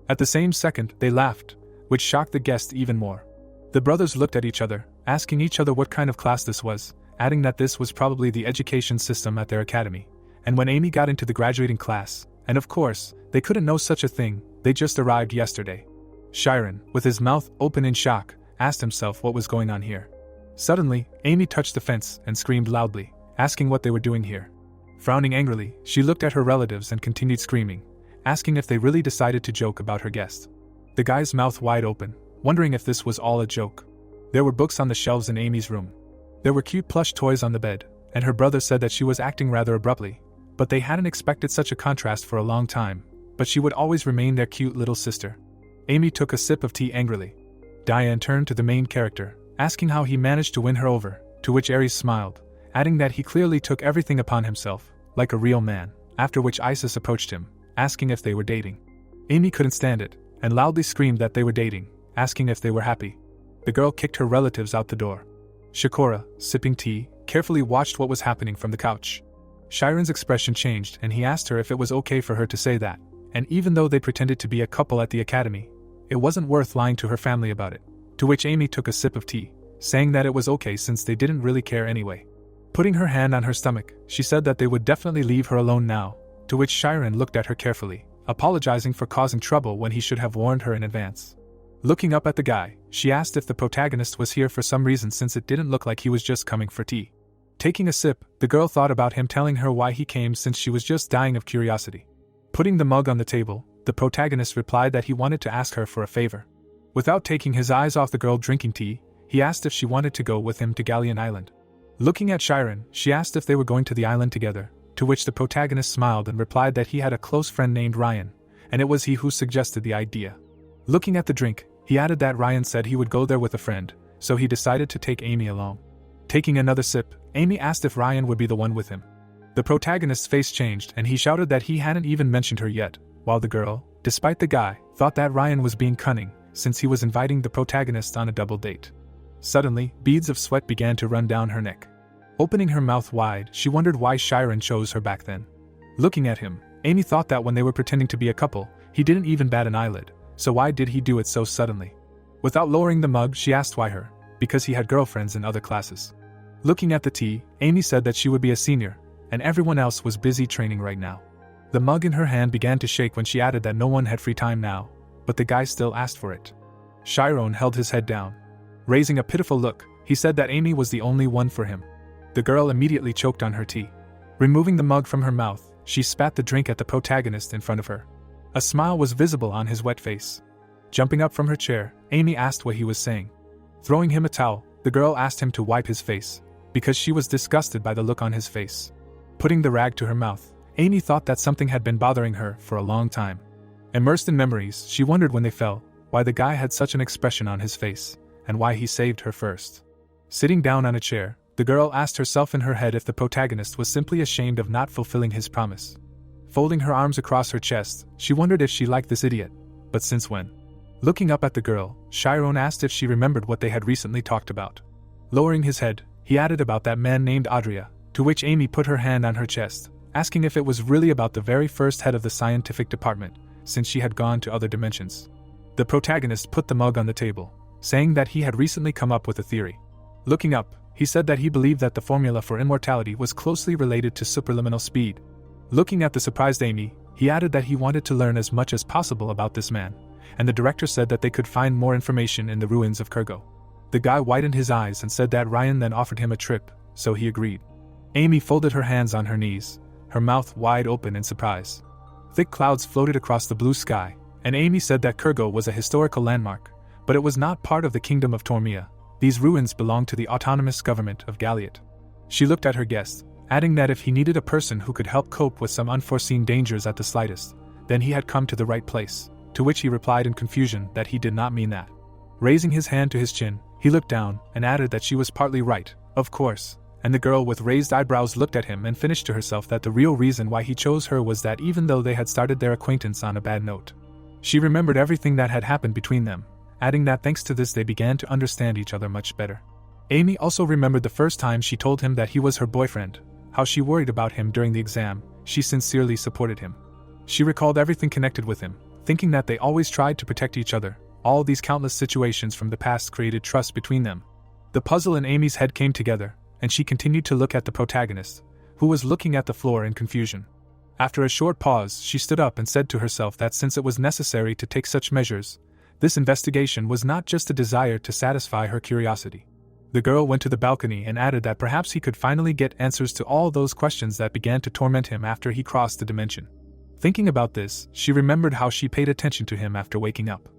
Speaker 1: At the same second, they laughed, which shocked the guest even more. The brothers looked at each other, asking each other what kind of class this was, adding that this was probably the education system at their academy. And when Amy got into the graduating class, and of course, they couldn't know such a thing, they just arrived yesterday. Chiron, with his mouth open in shock, asked himself what was going on here. Suddenly, Amy touched the fence and screamed loudly, asking what they were doing here. Frowning angrily, she looked at her relatives and continued screaming, asking if they really decided to joke about her guest. The guy's mouth wide open, wondering if this was all a joke. There were books on the shelves in Amy's room. There were cute plush toys on the bed, and her brother said that she was acting rather abruptly, but they hadn't expected such a contrast for a long time, but she would always remain their cute little sister. Amy took a sip of tea angrily. Diane turned to the main character, asking how he managed to win her over, to which Ares smiled, adding that he clearly took everything upon himself, like a real man, after which Isis approached him, asking if they were dating. Amy couldn't stand it, and loudly screamed that they were dating, asking if they were happy. The girl kicked her relatives out the door. Shakora, sipping tea, carefully watched what was happening from the couch. Chiron's expression changed and he asked her if it was okay for her to say that, and even though they pretended to be a couple at the academy, it wasn't worth lying to her family about it. To which Amy took a sip of tea, saying that it was okay since they didn't really care anyway. Putting her hand on her stomach, she said that they would definitely leave her alone now, to which Chiron looked at her carefully, apologizing for causing trouble when he should have warned her in advance. Looking up at the guy, she asked if the protagonist was here for some reason since it didn't look like he was just coming for tea. Taking a sip, the girl thought about him telling her why he came since she was just dying of curiosity. Putting the mug on the table, the protagonist replied that he wanted to ask her for a favor. Without taking his eyes off the girl drinking tea, he asked if she wanted to go with him to Galleon Island. Looking at Chiron, she asked if they were going to the island together, to which the protagonist smiled and replied that he had a close friend named Ryan, and it was he who suggested the idea. Looking at the drink, he added that Ryan said he would go there with a friend, so he decided to take Amy along. Taking another sip, Amy asked if Ryan would be the one with him. The protagonist's face changed and he shouted that he hadn't even mentioned her yet, while the girl, despite the guy, thought that Ryan was being cunning, since he was inviting the protagonist on a double date. Suddenly, beads of sweat began to run down her neck. Opening her mouth wide, she wondered why Chiron chose her back then. Looking at him, Amy thought that when they were pretending to be a couple, he didn't even bat an eyelid, so why did he do it so suddenly? Without lowering the mug, she asked why her, because he had girlfriends in other classes. Looking at the tea, Amy said that she would be a senior, and everyone else was busy training right now. The mug in her hand began to shake when she added that no one had free time now, but the guy still asked for it. Chiron held his head down. Raising a pitiful look, he said that Amy was the only one for him. The girl immediately choked on her tea. Removing the mug from her mouth, she spat the drink at the protagonist in front of her. A smile was visible on his wet face. Jumping up from her chair, Amy asked what he was saying. Throwing him a towel, the girl asked him to wipe his face, because she was disgusted by the look on his face. Putting the rag to her mouth, Amy thought that something had been bothering her for a long time. Immersed in memories, she wondered when they fell, why the guy had such an expression on his face, and why he saved her first. Sitting down on a chair, the girl asked herself in her head if the protagonist was simply ashamed of not fulfilling his promise. Folding her arms across her chest, she wondered if she liked this idiot, but since when? Looking up at the girl, Chiron asked if she remembered what they had recently talked about. Lowering his head, he added about that man named Adria, to which Amy put her hand on her chest, asking if it was really about the very first head of the scientific department, since she had gone to other dimensions. The protagonist put the mug on the table, saying that he had recently come up with a theory. Looking up, he said that he believed that the formula for immortality was closely related to superliminal speed. Looking at the surprised Amy, he added that he wanted to learn as much as possible about this man, and the director said that they could find more information in the ruins of Kurgo. The guy widened his eyes and said that Ryan then offered him a trip, so he agreed. Amy folded her hands on her knees, her mouth wide open in surprise. Thick clouds floated across the blue sky, and Amy said that Kurgo was a historical landmark, but it was not part of the kingdom of Tormia. These ruins belonged to the autonomous government of Galliot. She looked at her guest, adding that if he needed a person who could help cope with some unforeseen dangers at the slightest, then he had come to the right place, to which he replied in confusion that he did not mean that. Raising his hand to his chin, he looked down and added that she was partly right, of course, and the girl with raised eyebrows looked at him and finished to herself that the real reason why he chose her was that even though they had started their acquaintance on a bad note, she remembered everything that had happened between them, adding that thanks to this they began to understand each other much better. Amy also remembered the first time she told him that he was her boyfriend, how she worried about him during the exam. She sincerely supported him. She recalled everything connected with him, thinking that they always tried to protect each other. All these countless situations from the past created trust between them. The puzzle in Amy's head came together, and she continued to look at the protagonist, who was looking at the floor in confusion. After a short pause, she stood up and said to herself that since it was necessary to take such measures, this investigation was not just a desire to satisfy her curiosity. The girl went to the balcony and added that perhaps he could finally get answers to all those questions that began to torment him after he crossed the dimension. Thinking about this, she remembered how she paid attention to him after waking up.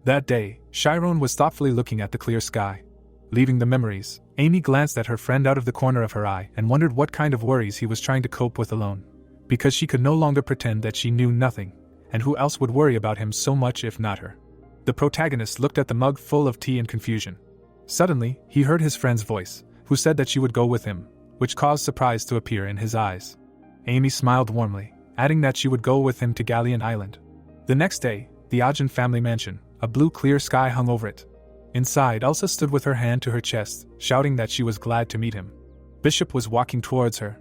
Speaker 1: That day, Chiron was thoughtfully looking at the clear sky. Leaving the memories, Amy glanced at her friend out of the corner of her eye and wondered what kind of worries he was trying to cope with alone. Because she could no longer pretend that she knew nothing, and who else would worry about him so much if not her? The protagonist looked at the mug full of tea in confusion. Suddenly, he heard his friend's voice, who said that she would go with him, which caused surprise to appear in his eyes. Amy smiled warmly, adding that she would go with him to Galleon Island. The next day, the Ogent family mansion, a blue clear sky hung over it. Inside, Elsa stood with her hand to her chest, shouting that she was glad to meet him. Bishop was walking towards her.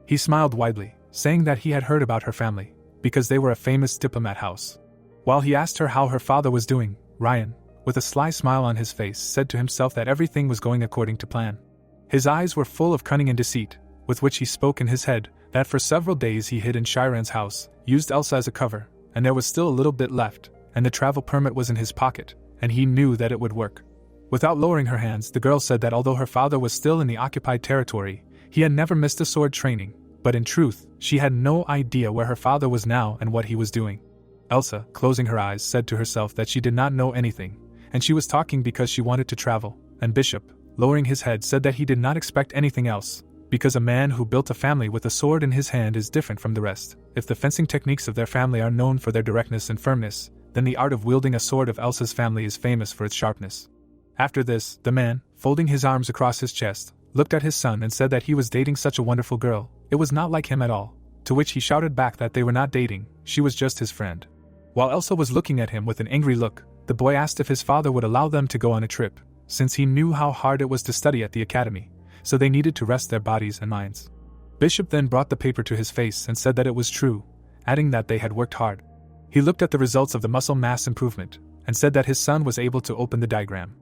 Speaker 1: He smiled widely, saying that he had heard about her family, because they were a famous diplomat house. While he asked her how her father was doing, Ryan, with a sly smile on his face, said to himself that everything was going according to plan. His eyes were full of cunning and deceit, with which he spoke in his head that for several days he hid in Chiron's house, used Elsa as a cover, and there was still a little bit left, and the travel permit was in his pocket, and he knew that it would work. Without lowering her hands, the girl said that although her father was still in the occupied territory, he had never missed a sword training, but in truth, she had no idea where her father was now and what he was doing. Elsa, closing her eyes, said to herself that she did not know anything, and she was talking because she wanted to travel, and Bishop, lowering his head, said that he did not expect anything else, because a man who built a family with a sword in his hand is different from the rest. If the fencing techniques of their family are known for their directness and firmness, then the art of wielding a sword of Elsa's family is famous for its sharpness. After this, the man, folding his arms across his chest, looked at his son and said that he was dating such a wonderful girl. It was not like him at all, to which he shouted back that they were not dating, she was just his friend. While Elsa was looking at him with an angry look, the boy asked if his father would allow them to go on a trip, since he knew how hard it was to study at the academy, so they needed to rest their bodies and minds. Bishop then brought the paper to his face and said that it was true, adding that they had worked hard. He looked at the results of the muscle mass improvement, and said that his son was able to open the diagram.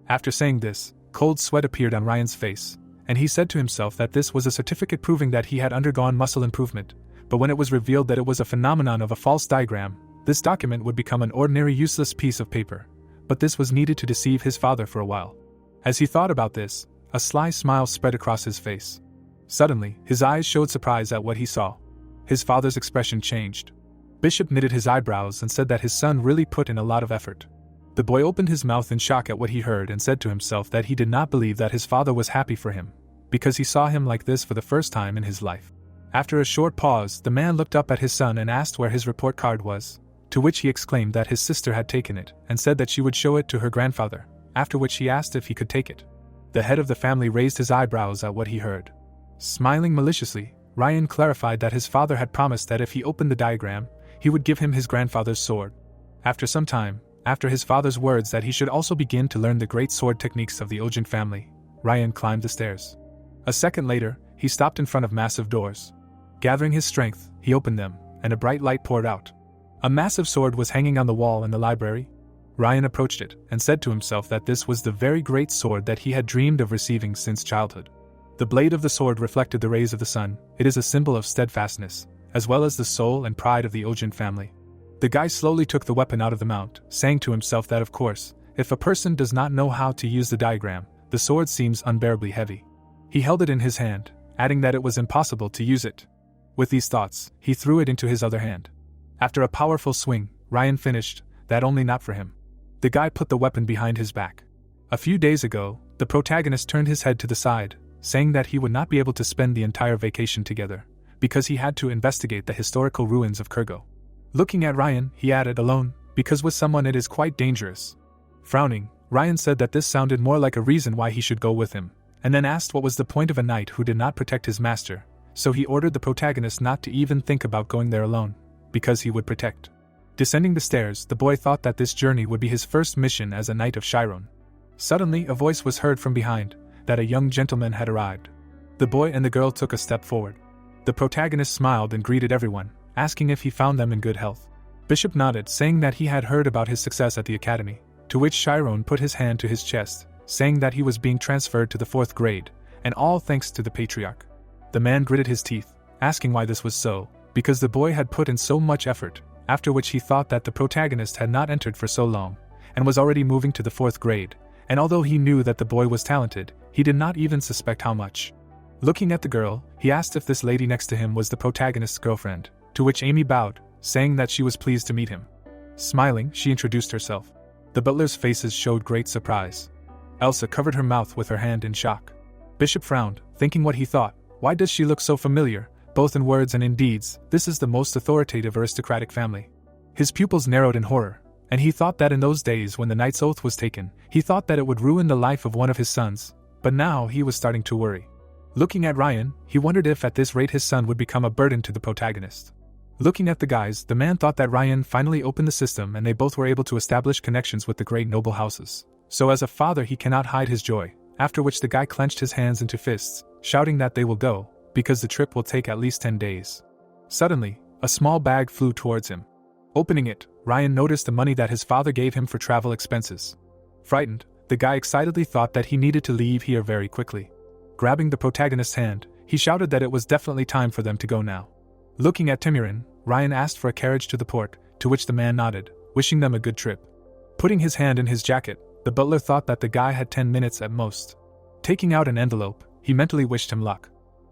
Speaker 1: After saying this, cold sweat appeared on Ryan's face, and he said to himself that this was a certificate proving that he had undergone muscle improvement, but when it was revealed that it was a phenomenon of a false diagram, this document would become an ordinary useless piece of paper, but this was needed to deceive his father for a while. As he thought about this, a sly smile spread across his face. Suddenly, his eyes showed surprise at what he saw. His father's expression changed. Bishop knitted his eyebrows and said that his son really put in a lot of effort. The boy opened his mouth in shock at what he heard and said to himself that he did not believe that his father was happy for him, because he saw him like this for the first time in his life. After a short pause, the man looked up at his son and asked where his report card was, to which he exclaimed that his sister had taken it and said that she would show it to her grandfather, after which he asked if he could take it. The head of the family raised his eyebrows at what he heard. Smiling maliciously, Ryan clarified that his father had promised that if he opened the diagram, he would give him his grandfather's sword. After some time, after his father's words that he should also begin to learn the great sword techniques of the Ogent family, Ryan climbed the stairs. A second later, he stopped in front of massive doors. Gathering his strength, he opened them, and a bright light poured out. A massive sword was hanging on the wall in the library. Ryan approached it, and said to himself that this was the very great sword that he had dreamed of receiving since childhood. The blade of the sword reflected the rays of the sun. It is a symbol of steadfastness, as well as the soul and pride of the Ogent family. The guy slowly took the weapon out of the mount, saying to himself that of course, if a person does not know how to use the diagram, the sword seems unbearably heavy. He held it in his hand, adding that it was impossible to use it. With these thoughts, he threw it into his other hand. After a powerful swing, Ryan finished, that only not for him. The guy put the weapon behind his back. A few days ago, the protagonist turned his head to the side, saying that he would not be able to spend the entire vacation together, because he had to investigate the historical ruins of Kurgo. Looking at Ryan, he added, alone, because with someone it is quite dangerous. Frowning, Ryan said that this sounded more like a reason why he should go with him, and then asked what was the point of a knight who did not protect his master, so he ordered the protagonist not to even think about going there alone, because he would protect. Descending the stairs, the boy thought that this journey would be his first mission as a knight of Chiron. Suddenly, a voice was heard from behind, that a young gentleman had arrived. The boy and the girl took a step forward. The protagonist smiled and greeted everyone, asking if he found them in good health. Bishop nodded, saying that he had heard about his success at the academy, to which Chiron put his hand to his chest, saying that he was being transferred to the 4th grade, and all thanks to the patriarch. The man gritted his teeth, asking why this was so, because the boy had put in so much effort, after which he thought that the protagonist had not entered for so long, and was already moving to the 4th grade, and although he knew that the boy was talented, he did not even suspect how much. Looking at the girl, he asked if this lady next to him was the protagonist's girlfriend, to which Amy bowed, saying that she was pleased to meet him. Smiling, she introduced herself. The butlers' faces showed great surprise. Elsa covered her mouth with her hand in shock. Bishop frowned, thinking what he thought, why does she look so familiar, both in words and in deeds? This is the most authoritative aristocratic family. His pupils narrowed in horror, and he thought that in those days when the knight's oath was taken, he thought that it would ruin the life of one of his sons, but now he was starting to worry. Looking at Ryan, he wondered if at this rate his son would become a burden to the protagonist. Looking at the guys, the man thought that Ryan finally opened the system and they both were able to establish connections with the great noble houses. So as a father he cannot hide his joy, after which the guy clenched his hands into fists, shouting that they will go, because the trip will take at least 10 days. Suddenly, a small bag flew towards him. Opening it, Ryan noticed the money that his father gave him for travel expenses. Frightened, the guy excitedly thought that he needed to leave here very quickly. Grabbing the protagonist's hand, he shouted that it was definitely time for them to go now. Looking at Timurin, Ryan asked for a carriage to the port, to which the man nodded, wishing them a good trip. Putting his hand in his jacket, the butler thought that the guy had 10 minutes at most. Taking out an envelope, he mentally wished him luck.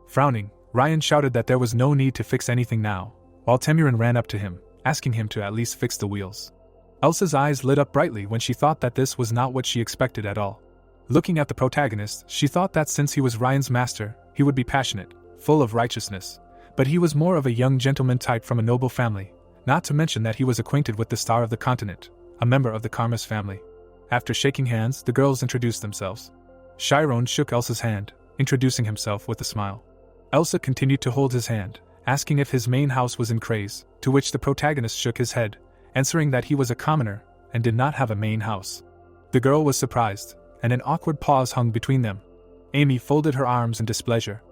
Speaker 1: Frowning, Ryan shouted that there was no need to fix anything now, while Timurin ran up to him, asking him to at least fix the wheels. Elsa's eyes lit up brightly when she thought that this was not what she expected at all. Looking at the protagonist, she thought that since he was Ryan's master, he would be passionate, full of righteousness, but he was more of a young gentleman type from a noble family, not to mention that he was acquainted with the Star of the Continent, a member of the Karmas family. After shaking hands, the girls introduced themselves. Chiron shook Elsa's hand, introducing himself with a smile. Elsa continued to hold his hand, asking if his main house was in Craze, to which the protagonist shook his head, answering that he was a commoner and did not have a main house. The girl was surprised, and an awkward pause hung between them. Amy folded her arms in displeasure.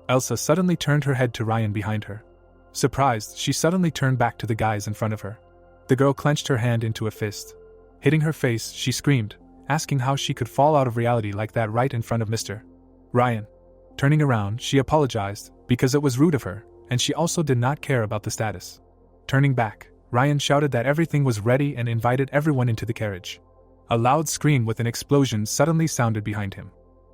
Speaker 1: Elsa suddenly turned her head to Ryan behind her. Surprised, she suddenly turned back to the guys in front of her. The girl clenched her hand into a fist. Hitting her face, she screamed, asking how she could fall out of reality like that right in front of Mr. Ryan. Turning around, she apologized, because it was rude of her, and she also did not care about the status. Turning back, Ryan shouted that everything was ready and invited everyone into the carriage. A loud scream with an explosion suddenly sounded behind him.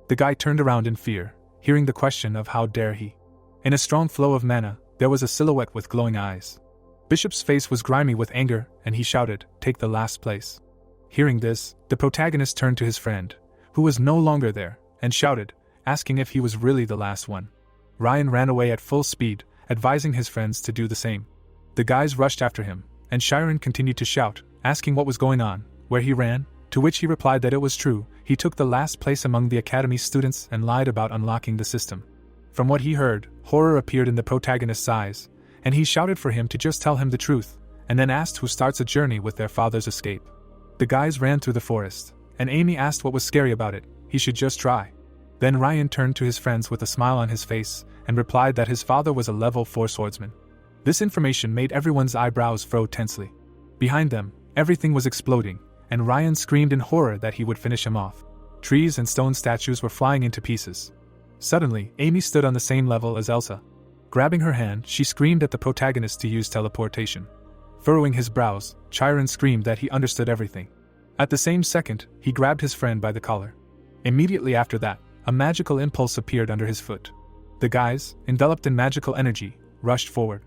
Speaker 1: The guy turned around in fear, hearing the question of how dare he. In a strong flow of mana, there was a silhouette with glowing eyes. Bishop's face was grimy with anger, and he shouted, "Take the last place." Hearing this, the protagonist turned to his friend, who was no longer there, and shouted, asking if he was really the last one. Ryan ran away at full speed, advising his friends to do the same. The guys rushed after him, and Chiron continued to shout, asking what was going on, where he ran, to which he replied that it was true, he took the last place among the academy students and lied about unlocking the system. From what he heard, horror appeared in the protagonist's eyes, and he shouted for him to just tell him the truth, and then asked who starts a journey with their father's escape. The guys ran through the forest, and Amy asked what was scary about it, he should just try. Then Ryan turned to his friends with a smile on his face, and replied that his father was a level 4 swordsman. This information made everyone's eyebrows furrow tensely. Behind them, everything was exploding, and Ryan screamed in horror that he would finish him off. Trees and stone statues were flying into pieces. Suddenly, Amy stood on the same level as Elsa. Grabbing her hand, she screamed at the protagonist to use teleportation. Furrowing his brows, Chiron screamed that he understood everything. At the same second, he grabbed his friend by the collar. Immediately after that, a magical impulse appeared under his foot. The guys, enveloped in magical energy, rushed forward.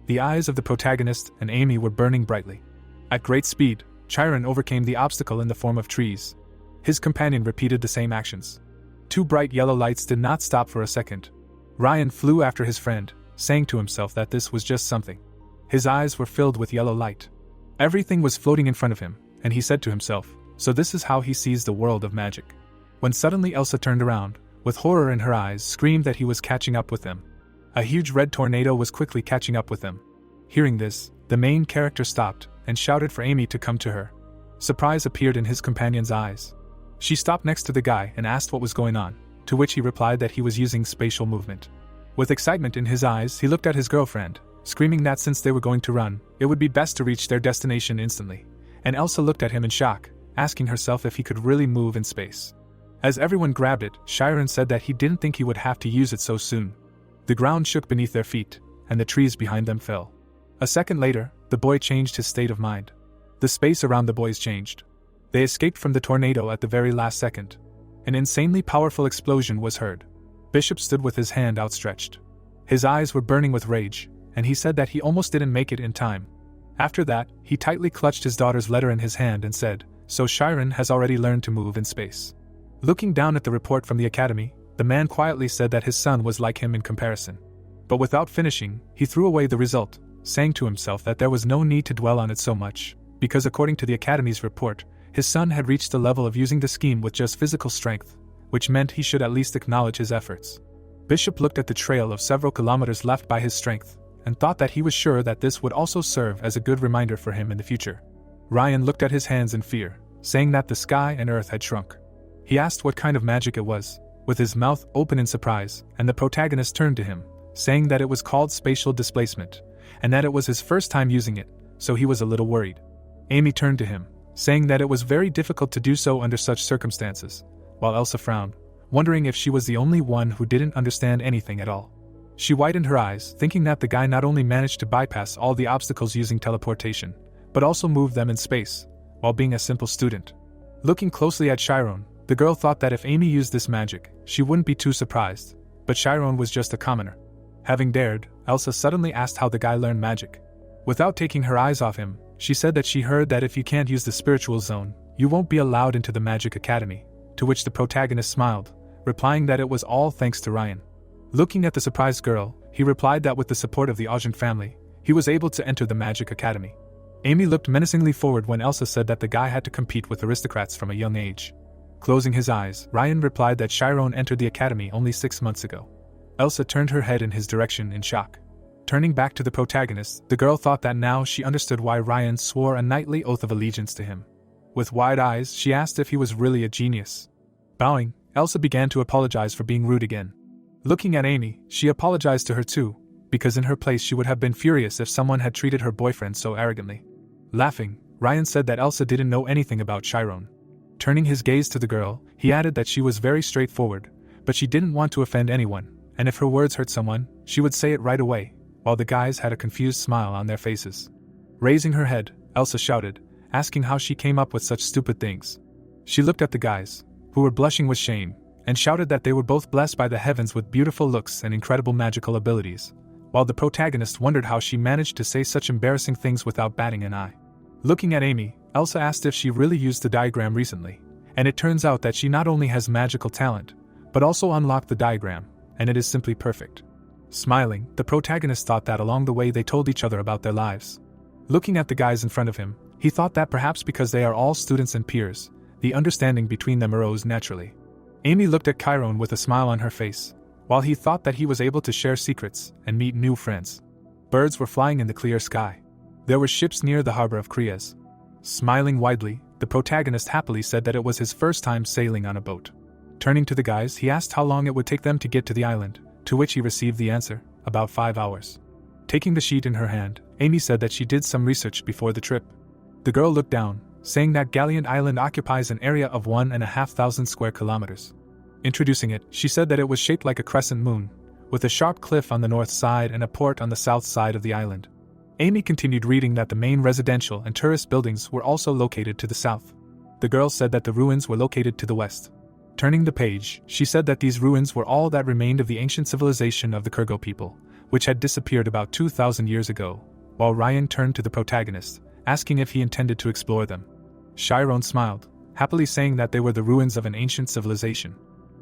Speaker 1: The eyes of the protagonist and Amy were burning brightly. At great speed, Chiron overcame the obstacle in the form of trees. His companion repeated the same actions. 2 bright yellow lights did not stop for a second. Ryan flew after his friend, saying to himself that this was just something. His eyes were filled with yellow light. Everything was floating in front of him, and he said to himself, so this is how he sees the world of magic. When suddenly Elsa turned around, with horror in her eyes, screamed that he was catching up with them. A huge red tornado was quickly catching up with them. Hearing this, the main character stopped and shouted for Amy to come to her. Surprise appeared in his companion's eyes. She stopped next to the guy and asked what was going on, to which he replied that he was using spatial movement. With excitement in his eyes, he looked at his girlfriend, screaming that since they were going to run, it would be best to reach their destination instantly, and Elsa looked at him in shock, asking herself if he could really move in space. As everyone grabbed it, Chiron said that he didn't think he would have to use it so soon. The ground shook beneath their feet, and the trees behind them fell. A second later, the boy changed his state of mind. The space around the boys changed. They escaped from the tornado at the very last second. An insanely powerful explosion was heard. Bishop stood with his hand outstretched. His eyes were burning with rage, and he said that he almost didn't make it in time. After that, he tightly clutched his daughter's letter in his hand and said, so Chiron has already learned to move in space. Looking down at the report from the academy, the man quietly said that his son was like him in comparison. But without finishing, he threw away the result, saying to himself that there was no need to dwell on it so much, because according to the academy's report, his son had reached the level of using the scheme with just physical strength, which meant he should at least acknowledge his efforts. Bishop looked at the trail of several kilometers left by his strength, and thought that he was sure that this would also serve as a good reminder for him in the future. Ryan looked at his hands in fear, saying that the sky and earth had shrunk. He asked what kind of magic it was, with his mouth open in surprise, and the protagonist turned to him, saying that it was called spatial displacement, and that it was his first time using it, so he was a little worried. Amy turned to him, saying that it was very difficult to do so under such circumstances, while Elsa frowned, wondering if she was the only one who didn't understand anything at all. She widened her eyes, thinking that the guy not only managed to bypass all the obstacles using teleportation, but also moved them in space, while being a simple student. Looking closely at Chiron, the girl thought that if Amy used this magic, she wouldn't be too surprised, but Chiron was just a commoner. Having dared, Elsa suddenly asked how the guy learned magic. Without taking her eyes off him, she said that she heard that if you can't use the spiritual zone, you won't be allowed into the Magic Academy, to which the protagonist smiled, replying that it was all thanks to Ryan. Looking at the surprised girl, he replied that with the support of the Ogent family, he was able to enter the Magic Academy. Amy looked menacingly forward when Elsa said that the guy had to compete with aristocrats from a young age. Closing his eyes, Ryan replied that Chiron entered the academy only 6 months ago. Elsa turned her head in his direction in shock. Turning back to the protagonist, the girl thought that now she understood why Ryan swore a knightly oath of allegiance to him. With wide eyes, she asked if he was really a genius. Bowing, Elsa began to apologize for being rude again. Looking at Amy, she apologized to her too, because in her place she would have been furious if someone had treated her boyfriend so arrogantly. Laughing, Ryan said that Elsa didn't know anything about Chiron. Turning his gaze to the girl, he added that she was very straightforward, but she didn't want to offend anyone, and if her words hurt someone, she would say it right away, while the guys had a confused smile on their faces. Raising her head, Elsa shouted, asking how she came up with such stupid things. She looked at the guys, who were blushing with shame, and shouted that they were both blessed by the heavens with beautiful looks and incredible magical abilities, while the protagonist wondered how she managed to say such embarrassing things without batting an eye. Looking at Amy, Elsa asked if she really used the diagram recently, and it turns out that she not only has magical talent, but also unlocked the diagram, and it is simply perfect. Smiling, the protagonist thought that along the way they told each other about their lives. Looking at the guys in front of him, he thought that perhaps because they are all students and peers, the understanding between them arose naturally. Amy looked at Chiron with a smile on her face, while he thought that he was able to share secrets and meet new friends. Birds were flying in the clear sky. There were ships near the harbor of Criez. Smiling widely, the protagonist happily said that it was his first time sailing on a boat. Turning to the guys, he asked how long it would take them to get to the island, to which he received the answer, about 5 hours. Taking the sheet in her hand, Amy said that she did some research before the trip. The girl looked down, saying that Galleon Island occupies an area of 1,500 square kilometers. Introducing it, she said that it was shaped like a crescent moon, with a sharp cliff on the north side and a port on the south side of the island. Amy continued reading that the main residential and tourist buildings were also located to the south. The girl said that the ruins were located to the west. Turning the page, she said that these ruins were all that remained of the ancient civilization of the Kurgo people, which had disappeared about 2,000 years ago, while Ryan turned to the protagonist, asking if he intended to explore them. Chiron smiled, happily saying that they were the ruins of an ancient civilization.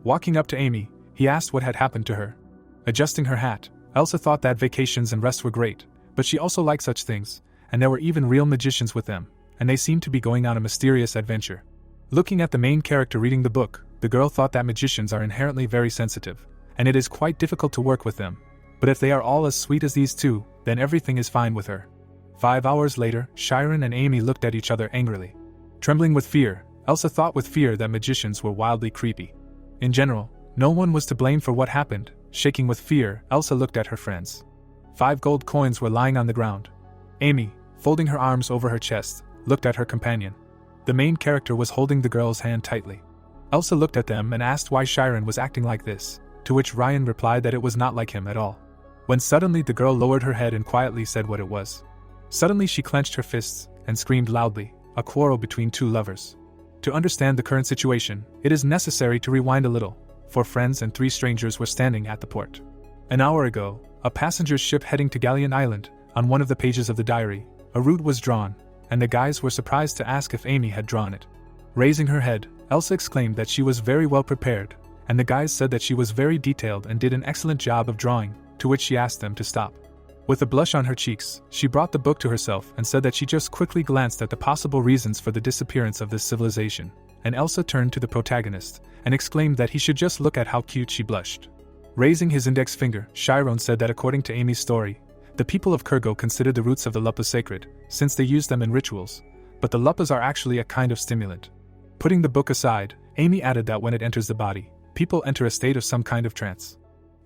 Speaker 1: Walking up to Amy, he asked what had happened to her. Adjusting her hat, Elsa thought that vacations and rest were great, but she also liked such things, and there were even real magicians with them, and they seemed to be going on a mysterious adventure. Looking at the main character reading the book, the girl thought that magicians are inherently very sensitive, and it is quite difficult to work with them, but if they are all as sweet as these two, then everything is fine with her. 5 hours later, Chiron and Amy looked at each other angrily. Trembling with fear, Elsa thought with fear that magicians were wildly creepy. In general, no one was to blame for what happened. Shaking with fear, Elsa looked at her friends. 5 gold coins were lying on the ground. Amy, folding her arms over her chest, looked at her companion. The main character was holding the girl's hand tightly. Elsa looked at them and asked why Chiron was acting like this, to which Ryan replied that it was not like him at all. When suddenly the girl lowered her head and quietly said what it was. Suddenly she clenched her fists and screamed loudly, a quarrel between 2 lovers. To understand the current situation, it is necessary to rewind a little. 4 friends and 3 strangers were standing at the port. An hour ago, a passenger ship heading to Galleon Island, on one of the pages of the diary, a route was drawn, and the guys were surprised to ask if Amy had drawn it. Raising her head, Elsa exclaimed that she was very well prepared, and the guys said that she was very detailed and did an excellent job of drawing, to which she asked them to stop. With a blush on her cheeks, she brought the book to herself and said that she just quickly glanced at the possible reasons for the disappearance of this civilization, and Elsa turned to the protagonist and exclaimed that he should just look at how cute she blushed. Raising his index finger, Chiron said that according to Amy's story, the people of Kurgo considered the roots of the lupa sacred, since they used them in rituals, but the lupas are actually a kind of stimulant. Putting the book aside, Amy added that when it enters the body, people enter a state of some kind of trance.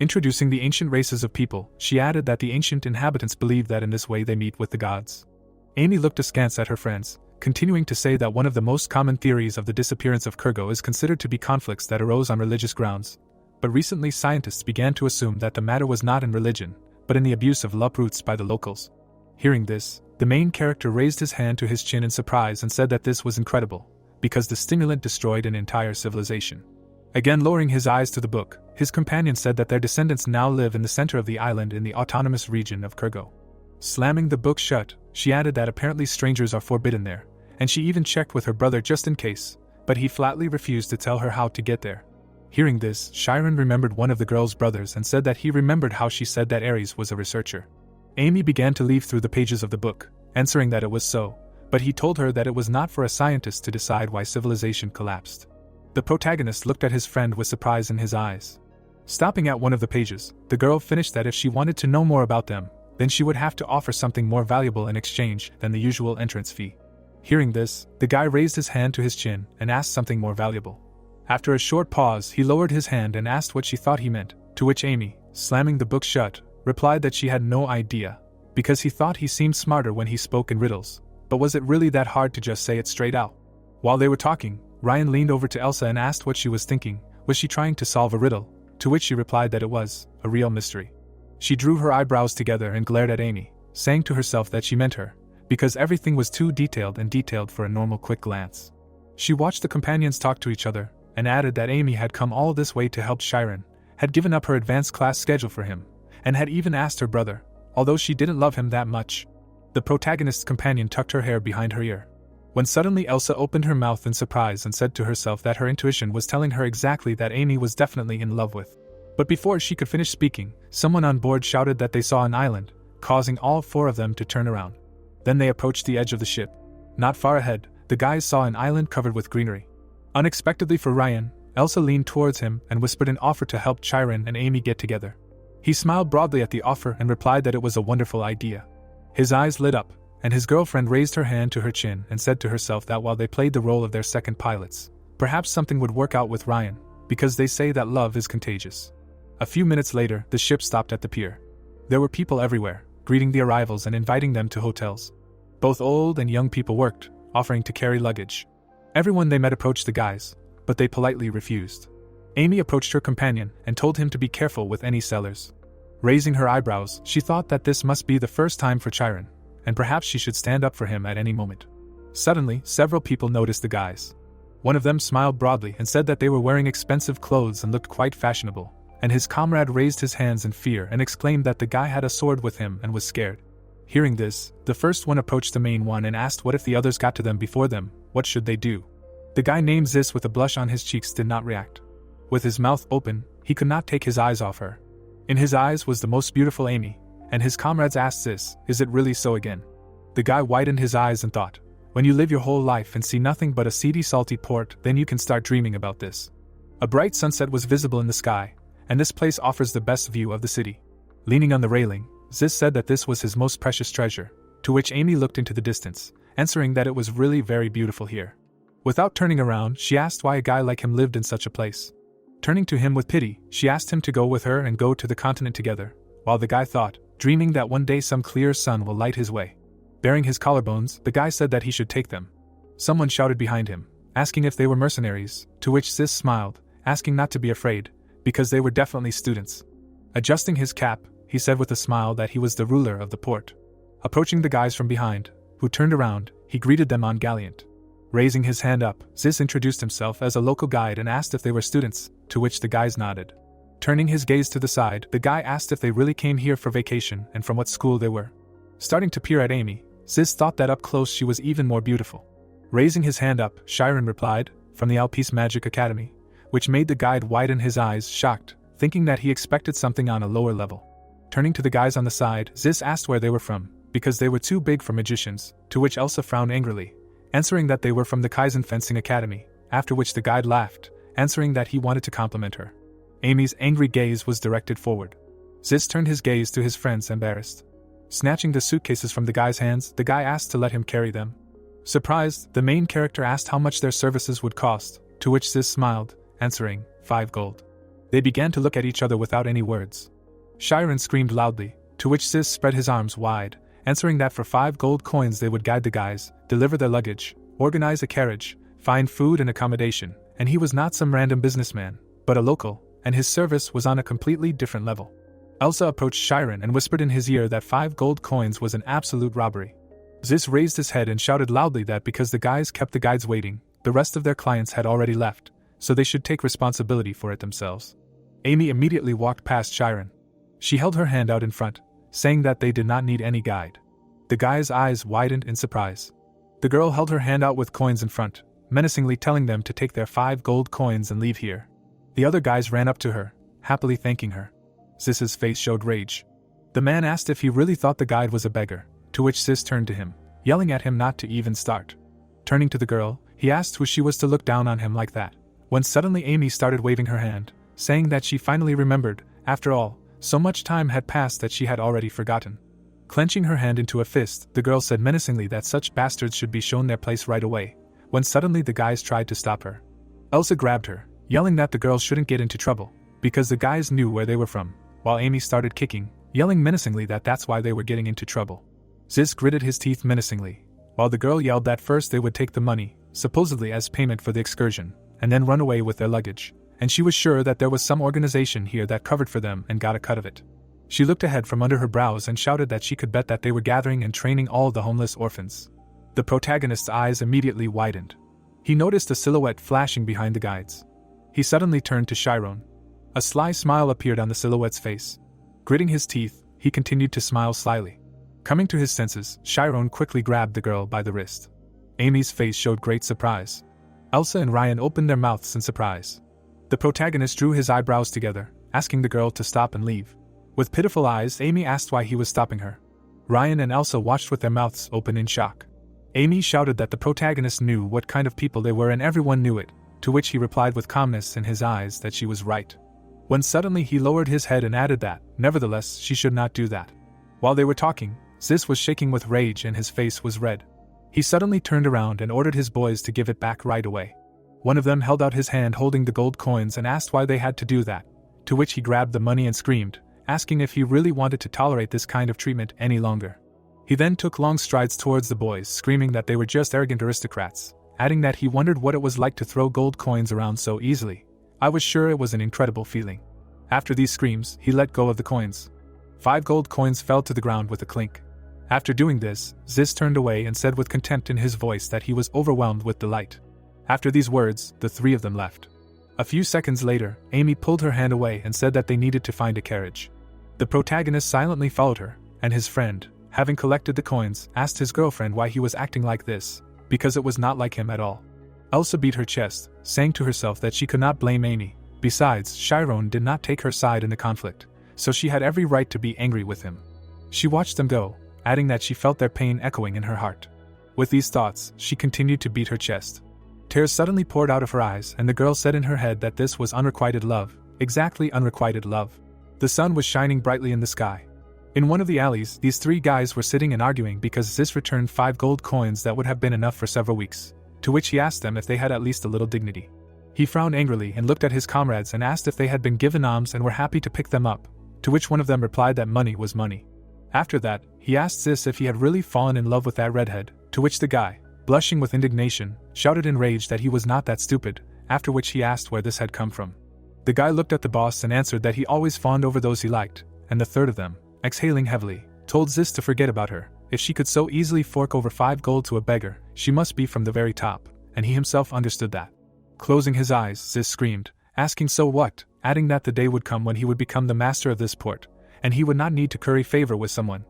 Speaker 1: Introducing the ancient races of people, she added that the ancient inhabitants believe that in this way they meet with the gods. Amy looked askance at her friends, continuing to say that one of the most common theories of the disappearance of Kurgo is considered to be conflicts that arose on religious grounds. But recently scientists began to assume that the matter was not in religion, but in the abuse of love roots by the locals. Hearing this, the main character raised his hand to his chin in surprise and said that this was incredible, because the stimulant destroyed an entire civilization. Again lowering his eyes to the book, his companion said that their descendants now live in the center of the island in the autonomous region of Kurgo. Slamming the book shut, she added that apparently strangers are forbidden there, and she even checked with her brother just in case, but he flatly refused to tell her how to get there. Hearing this, Chiron remembered one of the girl's brothers and said that he remembered how she said that Ares was a researcher. Amy began to leaf through the pages of the book, answering that it was so, but he told her that it was not for a scientist to decide why civilization collapsed. The protagonist looked at his friend with surprise in his eyes. Stopping at one of the pages, the girl finished that if she wanted to know more about them, then she would have to offer something more valuable in exchange than the usual entrance fee. Hearing this, the guy raised his hand to his chin and asked something more valuable. After a short pause, he lowered his hand and asked what she thought he meant, to which Amy, slamming the book shut, replied that she had no idea, because he thought he seemed smarter when he spoke in riddles, but was it really that hard to just say it straight out? While they were talking, Ryan leaned over to Elsa and asked what she was thinking. Was she trying to solve a riddle? To which she replied that it was a real mystery. She drew her eyebrows together and glared at Amy, saying to herself that she meant her, because everything was too detailed for a normal quick glance. She watched the companions talk to each other, and added that Amy had come all this way to help Chiron, had given up her advanced class schedule for him, and had even asked her brother, although she didn't love him that much. The protagonist's companion tucked her hair behind her ear. When suddenly Elsa opened her mouth in surprise and said to herself that her intuition was telling her exactly that Amy was definitely in love with. But before she could finish speaking, someone on board shouted that they saw an island, causing all four of them to turn around. Then they approached the edge of the ship. Not far ahead, the guys saw an island covered with greenery. Unexpectedly for Ryan, Elsa leaned towards him and whispered an offer to help Chiron and Amy get together. He smiled broadly at the offer and replied that it was a wonderful idea. His eyes lit up, and his girlfriend raised her hand to her chin and said to herself that while they played the role of their second pilots, perhaps something would work out with Ryan, because they say that love is contagious. A few minutes later, the ship stopped at the pier. There were people everywhere, greeting the arrivals and inviting them to hotels. Both old and young people worked, offering to carry luggage. Everyone they met approached the guys, but they politely refused. Amy approached her companion and told him to be careful with any sellers. Raising her eyebrows, she thought that this must be the first time for Chiron, and perhaps she should stand up for him at any moment. Suddenly, several people noticed the guys. One of them smiled broadly and said that they were wearing expensive clothes and looked quite fashionable, and his comrade raised his hands in fear and exclaimed that the guy had a sword with him and was scared. Hearing this, the first one approached the main one and asked what if the others got to them before them, what should they do? The guy named Zis with a blush on his cheeks did not react. With his mouth open, he could not take his eyes off her. In his eyes was the most beautiful Amy, and his comrades asked Zis, is it really so again? The guy widened his eyes and thought, when you live your whole life and see nothing but a seedy salty port, then you can start dreaming about this. A bright sunset was visible in the sky, and this place offers the best view of the city. Leaning on the railing, Zis said that this was his most precious treasure, to which Amy looked into the distance, answering that it was really very beautiful here. Without turning around, she asked why a guy like him lived in such a place. Turning to him with pity, she asked him to go with her and go to the continent together, while the guy thought, dreaming that one day some clear sun will light his way. Baring his collarbones, the guy said that he should take them. Someone shouted behind him, asking if they were mercenaries, to which Zis smiled, asking not to be afraid, because they were definitely students. Adjusting his cap, he said with a smile that he was the ruler of the port. Approaching the guys from behind, who turned around, he greeted them on Galliant. Raising his hand up, Zis introduced himself as a local guide and asked if they were students, to which the guys nodded. Turning his gaze to the side, the guy asked if they really came here for vacation and from what school they were. Starting to peer at Amy, Zis thought that up close she was even more beautiful. Raising his hand up, Chiron replied, from the Alpice Magic Academy, which made the guide widen his eyes, shocked, thinking that he expected something on a lower level. Turning to the guys on the side, Zis asked where they were from, because they were too big for magicians, to which Elsa frowned angrily, answering that they were from the Kaizen Fencing Academy, after which the guide laughed, answering that he wanted to compliment her. Amy's angry gaze was directed forward. Zis turned his gaze to his friends, embarrassed. Snatching the suitcases from the guy's hands, the guy asked to let him carry them. Surprised, the main character asked how much their services would cost, to which Zis smiled, answering, 5 gold. They began to look at each other without any words. Chiron screamed loudly, to which Sis spread his arms wide, answering that for 5 gold coins they would guide the guys, deliver their luggage, organize a carriage, find food and accommodation, and he was not some random businessman, but a local, and his service was on a completely different level. Elsa approached Chiron and whispered in his ear that 5 gold coins was an absolute robbery. Zis raised his head and shouted loudly that because the guys kept the guides waiting, the rest of their clients had already left, so they should take responsibility for it themselves. Amy immediately walked past Chiron. She held her hand out in front, saying that they did not need any guide. The guy's eyes widened in surprise. The girl held her hand out with coins in front, menacingly telling them to take their 5 gold coins and leave here. The other guys ran up to her, happily thanking her. Zis's face showed rage. The man asked if he really thought the guide was a beggar, to which Sis turned to him, yelling at him not to even start. Turning to the girl, he asked who she was to look down on him like that, when suddenly Amy started waving her hand, saying that she finally remembered. After all, so much time had passed that she had already forgotten. Clenching her hand into a fist, the girl said menacingly that such bastards should be shown their place right away, when suddenly the guys tried to stop her. Elsa grabbed her, yelling that the girls shouldn't get into trouble, because the guys knew where they were from, while Amy started kicking, yelling menacingly that that's why they were getting into trouble. Zis gritted his teeth menacingly, while the girl yelled that first they would take the money, supposedly as payment for the excursion, and then run away with their luggage, and she was sure that there was some organization here that covered for them and got a cut of it. She looked ahead from under her brows and shouted that she could bet that they were gathering and training all the homeless orphans. The protagonist's eyes immediately widened. He noticed a silhouette flashing behind the guides. He suddenly turned to Chiron. A sly smile appeared on the silhouette's face. Gritting his teeth, he continued to smile slyly. Coming to his senses, Chiron quickly grabbed the girl by the wrist. Amy's face showed great surprise. Elsa and Ryan opened their mouths in surprise. The protagonist drew his eyebrows together, asking the girl to stop and leave. With pitiful eyes, Amy asked why he was stopping her. Ryan and Elsa watched with their mouths open in shock. Amy shouted that the protagonist knew what kind of people they were and everyone knew it, to which he replied with calmness in his eyes that she was right. When suddenly he lowered his head and added that, nevertheless, she should not do that. While they were talking, Zis was shaking with rage and his face was red. He suddenly turned around and ordered his boys to give it back right away. One of them held out his hand holding the gold coins and asked why they had to do that, to which he grabbed the money and screamed, asking if he really wanted to tolerate this kind of treatment any longer. He then took long strides towards the boys, screaming that they were just arrogant aristocrats, adding that he wondered what it was like to throw gold coins around so easily. I was sure it was an incredible feeling. After these screams, he let go of the coins. 5 gold coins fell to the ground with a clink. After doing this, Zis turned away and said with contempt in his voice that he was overwhelmed with delight. After these words, the 3 of them left. A few seconds later, Amy pulled her hand away and said that they needed to find a carriage. The protagonist silently followed her, and his friend, having collected the coins, asked his girlfriend why he was acting like this, because it was not like him at all. Elsa beat her chest, saying to herself that she could not blame Amy. Besides, Chiron did not take her side in the conflict, so she had every right to be angry with him. She watched them go, adding that she felt their pain echoing in her heart. With these thoughts, she continued to beat her chest. Tears suddenly poured out of her eyes, and the girl said in her head that this was unrequited love, exactly unrequited love. The sun was shining brightly in the sky. In one of the alleys, these 3 guys were sitting and arguing because Zis returned 5 gold coins that would have been enough for several weeks, to which he asked them if they had at least a little dignity. He frowned angrily and looked at his comrades and asked if they had been given alms and were happy to pick them up, to which one of them replied that money was money. After that, he asked Zis if he had really fallen in love with that redhead, to which the guy, blushing with indignation, shouted in rage that he was not that stupid, after which he asked where this had come from. The guy looked at the boss and answered that he always fawned over those he liked, and the third of them, exhaling heavily, told Zis to forget about her. If she could so easily fork over 5 gold to a beggar, she must be from the very top, and he himself understood that. Closing his eyes, Zis screamed, asking so what, adding that the day would come when he would become the master of this port, and he would not need to curry favor with someone.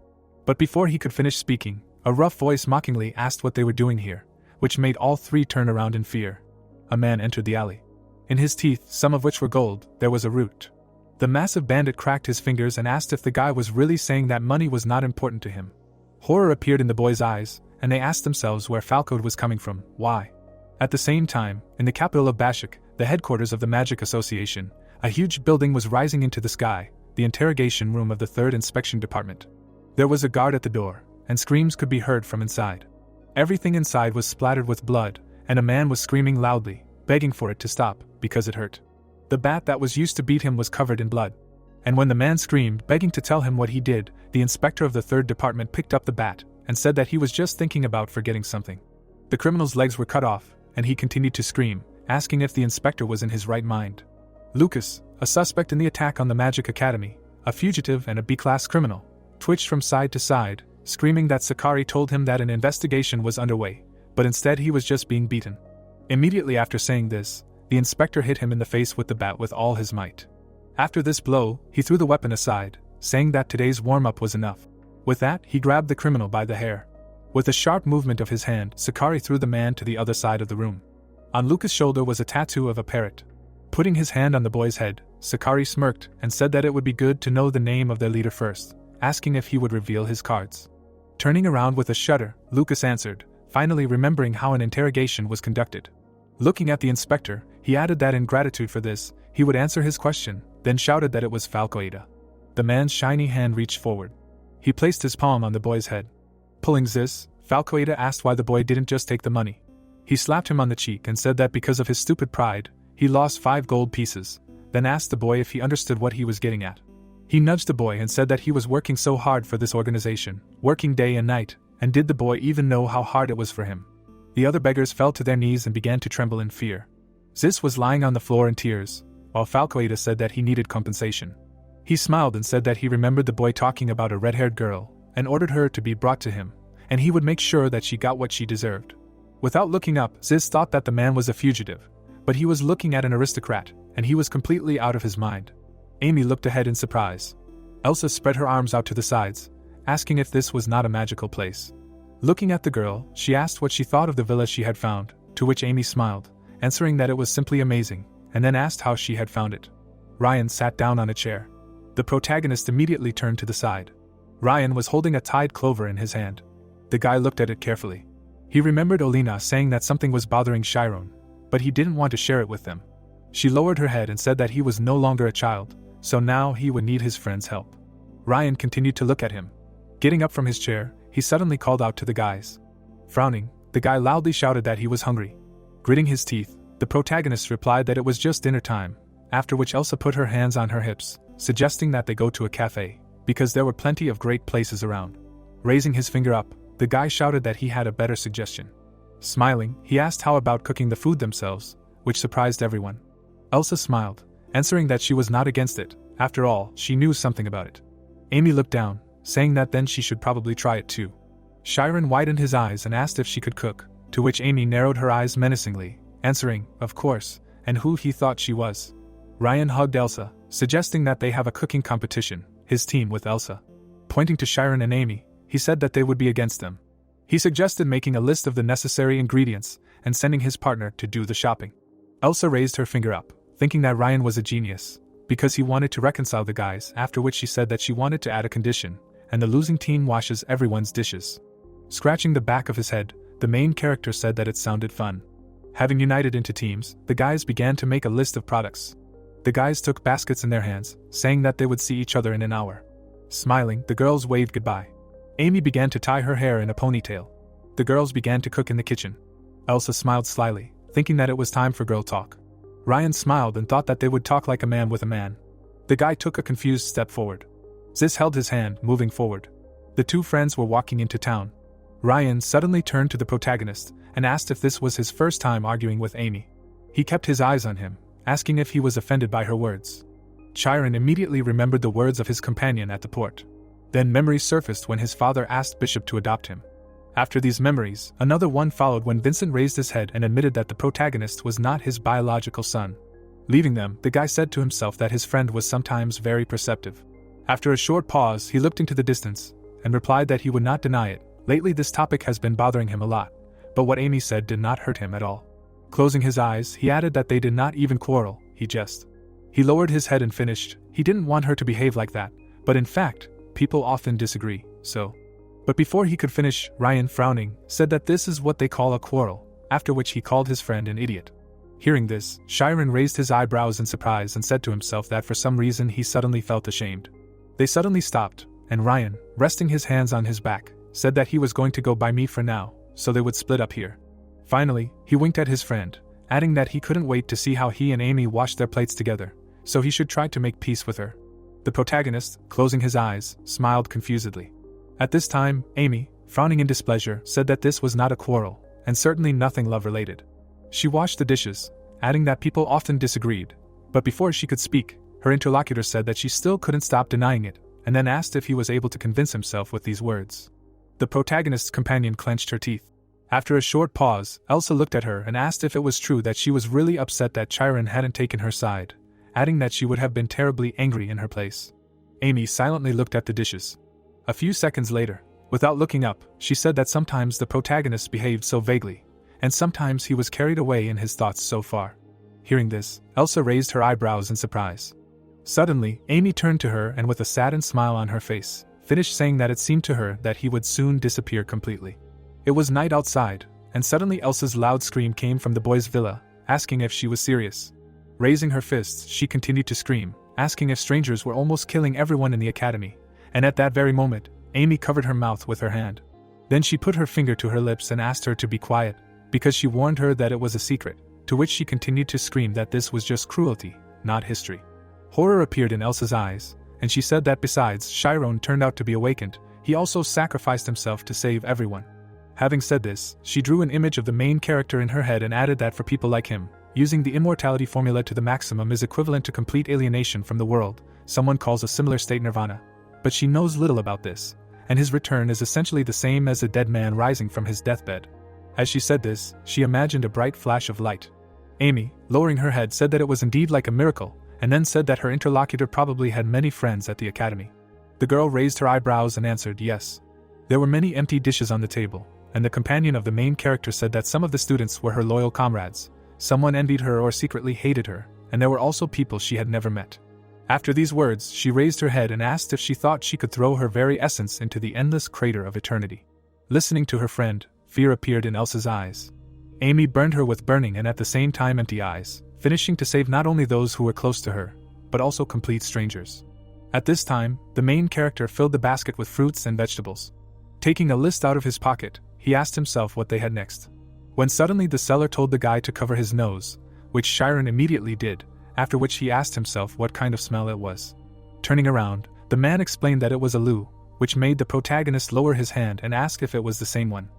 Speaker 1: But before he could finish speaking, a rough voice mockingly asked what they were doing here, which made all 3 turn around in fear. A man entered the alley. In his teeth, some of which were gold, there was a root. The massive bandit cracked his fingers and asked if the guy was really saying that money was not important to him. Horror appeared in the boys' eyes, and they asked themselves where Falcode was coming from, why. At the same time, in the capital of Bashik, the headquarters of the Magic Association, a huge building was rising into the sky, the interrogation room of the 3rd Inspection Department. There was a guard at the door, and screams could be heard from inside. Everything inside was splattered with blood, and a man was screaming loudly, begging for it to stop, because it hurt. The bat that was used to beat him was covered in blood. And when the man screamed, begging to tell him what he did, the inspector of the 3rd department picked up the bat and said that he was just thinking about forgetting something. The criminal's legs were cut off, and he continued to scream, asking if the inspector was in his right mind. Lucas, a suspect in the attack on the Magic Academy, a fugitive and a B-class criminal, twitched from side to side, screaming that Sakari told him that an investigation was underway, but instead he was just being beaten. Immediately after saying this, the inspector hit him in the face with the bat with all his might. After this blow, he threw the weapon aside, saying that today's warm-up was enough. With that, he grabbed the criminal by the hair. With a sharp movement of his hand, Sakari threw the man to the other side of the room. On Lucas' shoulder was a tattoo of a parrot. Putting his hand on the boy's head, Sakari smirked and said that it would be good to know the name of their leader first, asking if he would reveal his cards. Turning around with a shudder, Lucas answered, finally remembering how an interrogation was conducted. Looking at the inspector, he added that in gratitude for this, he would answer his question, then shouted that it was Falcoeda. The man's shiny hand reached forward. He placed his palm on the boy's head. Pulling this, Falcoeda asked why the boy didn't just take the money. He slapped him on the cheek and said that because of his stupid pride, he lost 5 gold pieces, then asked the boy if he understood what he was getting at. He nudged the boy and said that he was working so hard for this organization, working day and night, and did the boy even know how hard it was for him? The other beggars fell to their knees and began to tremble in fear. Ziz was lying on the floor in tears, while Falcoeda said that he needed compensation. He smiled and said that he remembered the boy talking about a red-haired girl, and ordered her to be brought to him, and he would make sure that she got what she deserved. Without looking up, Ziz thought that the man was a fugitive, but he was looking at an aristocrat, and he was completely out of his mind. Amy looked ahead in surprise. Elsa spread her arms out to the sides, asking if this was not a magical place. Looking at the girl, she asked what she thought of the villa she had found, to which Amy smiled, answering that it was simply amazing, and then asked how she had found it. Ryan sat down on a chair. The protagonist immediately turned to the side. Ryan was holding a tied clover in his hand. The guy looked at it carefully. He remembered Olina saying that something was bothering Chiron, but he didn't want to share it with them. She lowered her head and said that he was no longer a child, so now he would need his friend's help. Ryan continued to look at him. Getting up from his chair, he suddenly called out to the guys. Frowning, the guy loudly shouted that he was hungry. Gritting his teeth, the protagonist replied that it was just dinner time, after which Elsa put her hands on her hips, suggesting that they go to a cafe, because there were plenty of great places around. Raising his finger up, the guy shouted that he had a better suggestion. Smiling, he asked how about cooking the food themselves, which surprised everyone. Elsa smiled, answering that she was not against it. After all, she knew something about it. Amy looked down, saying that then she should probably try it too. Chiron widened his eyes and asked if she could cook, to which Amy narrowed her eyes menacingly, answering, of course, and who he thought she was. Ryan hugged Elsa, suggesting that they have a cooking competition, his team with Elsa. Pointing to Chiron and Amy, he said that they would be against them. He suggested making a list of the necessary ingredients and sending his partner to do the shopping. Elsa raised her finger up, thinking that Ryan was a genius, because he wanted to reconcile the guys, after which she said that she wanted to add a condition, and the losing team washes everyone's dishes. Scratching the back of his head, the main character said that it sounded fun. Having united into teams, the guys began to make a list of products. The guys took baskets in their hands, saying that they would see each other in an hour. Smiling, the girls waved goodbye. Amy began to tie her hair in a ponytail. The girls began to cook in the kitchen. Elsa smiled slyly, thinking that it was time for girl talk. Ryan smiled and thought that they would talk like a man with a man. The guy took a confused step forward. Ziz held his hand, moving forward. The two friends were walking into town. Ryan suddenly turned to the protagonist and asked if this was his first time arguing with Amy. He kept his eyes on him, asking if he was offended by her words. Chiron immediately remembered the words of his companion at the port. Then memories surfaced when his father asked Bishop to adopt him. After these memories, another one followed when Vincent raised his head and admitted that the protagonist was not his biological son. Leaving them, the guy said to himself that his friend was sometimes very perceptive. After a short pause, he looked into the distance and replied that he would not deny it. Lately this topic has been bothering him a lot, but what Amy said did not hurt him at all. Closing his eyes, he added that they did not even quarrel, he just. He lowered his head and finished, he didn't want her to behave like that, but in fact, people often disagree, so. But before he could finish, Ryan, frowning, said that this is what they call a quarrel, after which he called his friend an idiot. Hearing this, Chiron raised his eyebrows in surprise and said to himself that for some reason he suddenly felt ashamed. They suddenly stopped, and Ryan, resting his hands on his back, said that he was going to go by me for now, so they would split up here. Finally, he winked at his friend, adding that he couldn't wait to see how he and Amy washed their plates together, so he should try to make peace with her. The protagonist, closing his eyes, smiled confusedly. At this time, Amy, frowning in displeasure, said that this was not a quarrel, and certainly nothing love-related. She washed the dishes, adding that people often disagreed, but before she could speak, her interlocutor said that she still couldn't stop denying it, and then asked if he was able to convince himself with these words. The protagonist's companion clenched her teeth. After a short pause, Elsa looked at her and asked if it was true that she was really upset that Chiron hadn't taken her side, adding that she would have been terribly angry in her place. Amy silently looked at the dishes. A few seconds later, without looking up, she said that sometimes the protagonist behaved so vaguely, and sometimes he was carried away in his thoughts so far. Hearing this, Elsa raised her eyebrows in surprise. Suddenly, Amy turned to her and with a saddened smile on her face, finished saying that it seemed to her that he would soon disappear completely. It was night outside, and suddenly Elsa's loud scream came from the boys' villa, asking if she was serious. Raising her fists, she continued to scream, asking if strangers were almost killing everyone in the academy, and at that very moment, Amy covered her mouth with her hand. Then she put her finger to her lips and asked her to be quiet, because she warned her that it was a secret, to which she continued to scream that this was just cruelty, not history. Horror appeared in Elsa's eyes, and she said that besides Chiron turned out to be awakened, he also sacrificed himself to save everyone. Having said this, she drew an image of the main character in her head and added that for people like him, using the immortality formula to the maximum is equivalent to complete alienation from the world. Someone calls a similar state nirvana. But she knows little about this, and his return is essentially the same as a dead man rising from his deathbed. As she said this, she imagined a bright flash of light. Amy, lowering her head, said that it was indeed like a miracle, and then said that her interlocutor probably had many friends at the academy. The girl raised her eyebrows and answered yes. There were many empty dishes on the table, and the companion of the main character said that some of the students were her loyal comrades, someone envied her or secretly hated her, and there were also people she had never met. After these words, she raised her head and asked if she thought she could throw her very essence into the endless crater of eternity. Listening to her friend, fear appeared in Elsa's eyes. Amy burned her with burning and at the same time empty eyes, finishing to save not only those who were close to her, but also complete strangers. At this time, the main character filled the basket with fruits and vegetables. Taking a list out of his pocket, he asked himself what they had next. When suddenly the seller told the guy to cover his nose, which Chiron immediately did, after which he asked himself what kind of smell it was. Turning around, the man explained that it was a loo, which made the protagonist lower his hand and ask if it was the same one.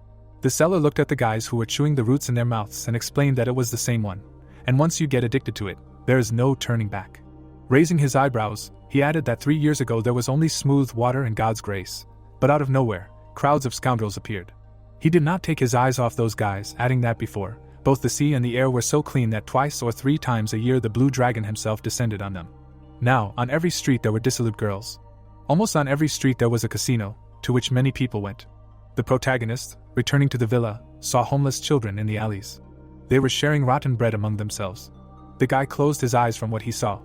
Speaker 1: The seller looked at the guys who were chewing the roots in their mouths and explained that it was the same one, and once you get addicted to it, there is no turning back. Raising his eyebrows, he added that 3 years ago there was only smooth water and God's grace, but out of nowhere, crowds of scoundrels appeared. He did not take his eyes off those guys, adding that before, both the sea and the air were so clean that 2 or 3 times a year the blue dragon himself descended on them. Now, on every street there were dissolute girls. Almost on every street there was a casino, to which many people went. The protagonist, returning to the villa, saw homeless children in the alleys. They were sharing rotten bread among themselves. The guy closed his eyes from what he saw.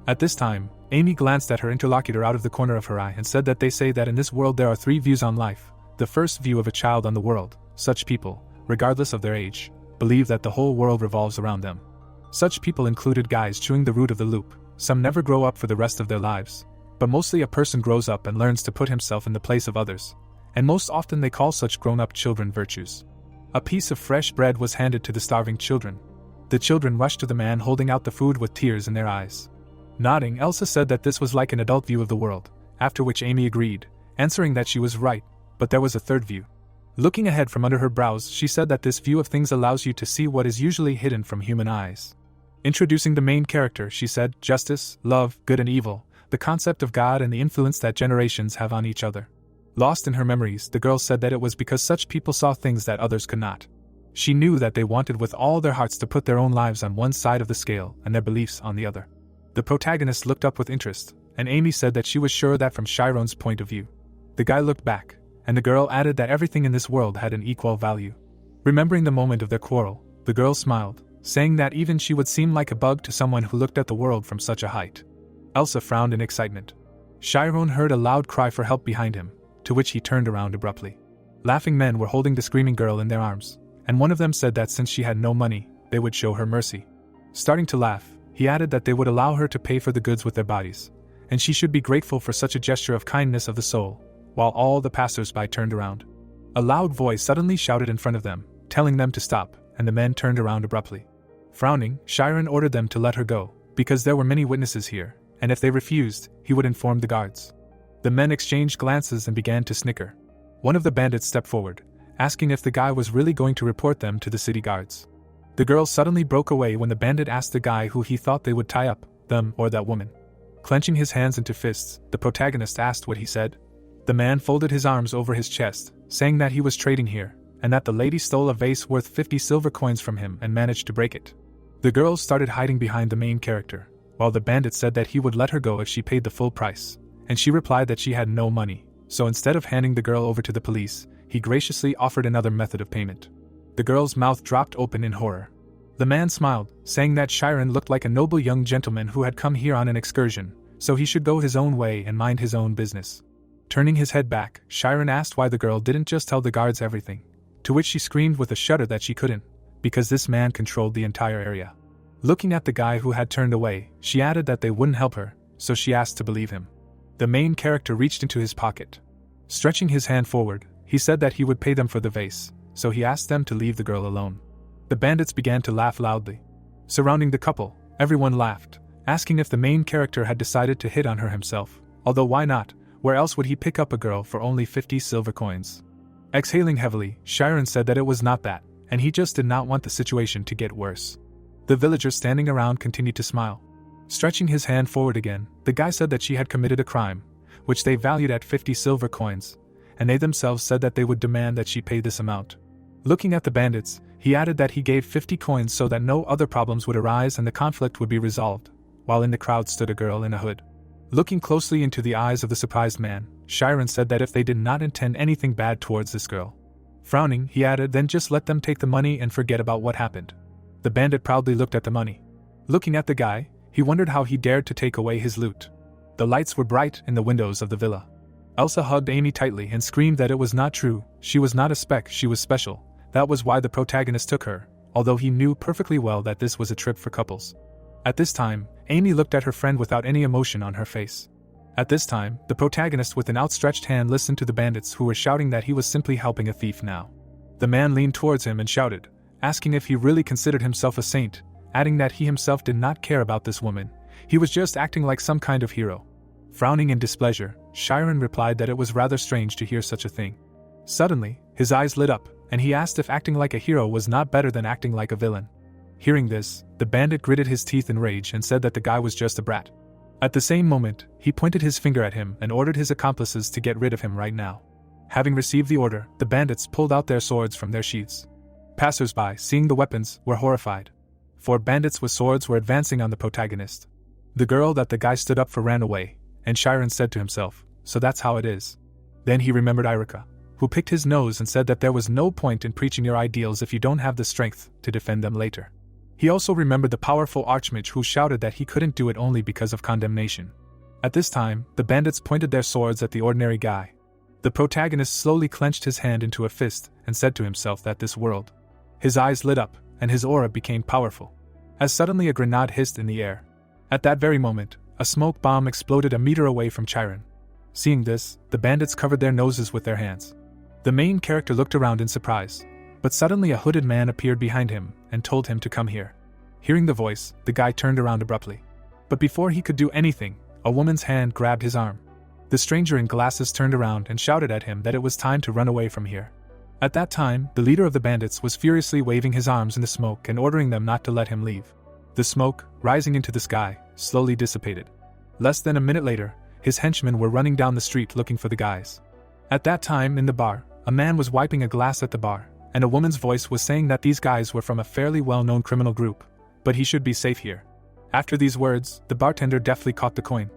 Speaker 1: At this time, Amy glanced at her interlocutor out of the corner of her eye and said that they say that in this world there are 3 views on life. The first view of a child on the world. Such people, regardless of their age, believe that the whole world revolves around them. Such people included guys chewing the root of the loop. Some never grow up for the rest of their lives, but mostly a person grows up and learns to put himself in the place of others, and most often they call such grown-up children virtues. A piece of fresh bread was handed to the starving children. The children rushed to the man holding out the food with tears in their eyes. Nodding, Elsa said that this was like an adult view of the world, after which Amy agreed, answering that she was right, but there was a third view. Looking ahead from under her brows, she said that this view of things allows you to see what is usually hidden from human eyes. Introducing the main character, she said, justice, love, good and evil, the concept of God and the influence that generations have on each other. Lost in her memories, the girl said that it was because such people saw things that others could not. She knew that they wanted with all their hearts to put their own lives on one side of the scale and their beliefs on the other. The protagonist looked up with interest, and Amy said that she was sure that from Chiron's point of view. The guy looked back, and the girl added that everything in this world had an equal value. Remembering the moment of their quarrel, the girl smiled, saying that even she would seem like a bug to someone who looked at the world from such a height. Elsa frowned in excitement. Chiron heard a loud cry for help behind him, to which he turned around abruptly. Laughing men were holding the screaming girl in their arms, and one of them said that since she had no money, they would show her mercy. Starting to laugh, he added that they would allow her to pay for the goods with their bodies, and she should be grateful for such a gesture of kindness of the soul, while all the passers-by turned around. A loud voice suddenly shouted in front of them, telling them to stop, and the men turned around abruptly. Frowning, Chiron ordered them to let her go, because there were many witnesses here, and if they refused, he would inform the guards. The men exchanged glances and began to snicker. One of the bandits stepped forward, asking if the guy was really going to report them to the city guards. The girl suddenly broke away when the bandit asked the guy who he thought they would tie up, them or that woman. Clenching his hands into fists, the protagonist asked what he said. The man folded his arms over his chest, saying that he was trading here, and that the lady stole a vase worth 50 silver coins from him and managed to break it. The girl started hiding behind the main character, while the bandit said that he would let her go if she paid the full price, and she replied that she had no money, so instead of handing the girl over to the police, he graciously offered another method of payment. The girl's mouth dropped open in horror. The man smiled, saying that Chiron looked like a noble young gentleman who had come here on an excursion, so he should go his own way and mind his own business. Turning his head back, Chiron asked why the girl didn't just tell the guards everything, to which she screamed with a shudder that she couldn't, because this man controlled the entire area. Looking at the guy who had turned away, she added that they wouldn't help her, so she asked to believe him. The main character reached into his pocket. Stretching his hand forward, he said that he would pay them for the vase, so he asked them to leave the girl alone. The bandits began to laugh loudly. Surrounding the couple, everyone laughed, asking if the main character had decided to hit on her himself, although why not, where else would he pick up a girl for only 50 silver coins? Exhaling heavily, Chiron said that it was not that, and he just did not want the situation to get worse. The villagers standing around continued to smile. Stretching his hand forward again, the guy said that she had committed a crime, which they valued at 50 silver coins, and they themselves said that they would demand that she pay this amount. Looking at the bandits, he added that he gave 50 coins so that no other problems would arise and the conflict would be resolved, while in the crowd stood a girl in a hood. Looking closely into the eyes of the surprised man, Chiron said that if they did not intend anything bad towards this girl. Frowning, he added, then just let them take the money and forget about what happened. The bandit proudly looked at the money. Looking at the guy, he wondered how he dared to take away his loot. The lights were bright in the windows of the villa. Elsa hugged Amy tightly and screamed that it was not true, she was not a speck, she was special. That was why the protagonist took her, although he knew perfectly well that this was a trip for couples. At this time, Amy looked at her friend without any emotion on her face. At this time, the protagonist with an outstretched hand listened to the bandits who were shouting that he was simply helping a thief now. The man leaned towards him and shouted, asking if he really considered himself a saint, adding that he himself did not care about this woman, he was just acting like some kind of hero. Frowning in displeasure, Chiron replied that it was rather strange to hear such a thing. Suddenly, his eyes lit up, and he asked if acting like a hero was not better than acting like a villain. Hearing this, the bandit gritted his teeth in rage and said that the guy was just a brat. At the same moment, he pointed his finger at him and ordered his accomplices to get rid of him right now. Having received the order, the bandits pulled out their swords from their sheaths. Passers-by, seeing the weapons, were horrified. 4 bandits with swords were advancing on the protagonist. The girl that the guy stood up for ran away, and Chiron said to himself, so that's how it is. Then he remembered Irika, who picked his nose and said that there was no point in preaching your ideals if you don't have the strength to defend them later. He also remembered the powerful archmage who shouted that he couldn't do it only because of condemnation. At this time, the bandits pointed their swords at the ordinary guy. The protagonist slowly clenched his hand into a fist and said to himself that this world. His eyes lit up, and his aura became powerful. As suddenly a grenade hissed in the air. At that very moment, a smoke bomb exploded a meter away from Chiron. Seeing this, the bandits covered their noses with their hands. The main character looked around in surprise, but suddenly a hooded man appeared behind him and told him to come here. Hearing the voice, the guy turned around abruptly. But before he could do anything, a woman's hand grabbed his arm. The stranger in glasses turned around and shouted at him that it was time to run away from here. At that time, the leader of the bandits was furiously waving his arms in the smoke and ordering them not to let him leave. The smoke, rising into the sky, slowly dissipated. Less than a minute later, his henchmen were running down the street looking for the guys. At that time, in the bar, a man was wiping a glass at the bar, and a woman's voice was saying that these guys were from a fairly well-known criminal group, but he should be safe here. After these words, the bartender deftly caught the coin.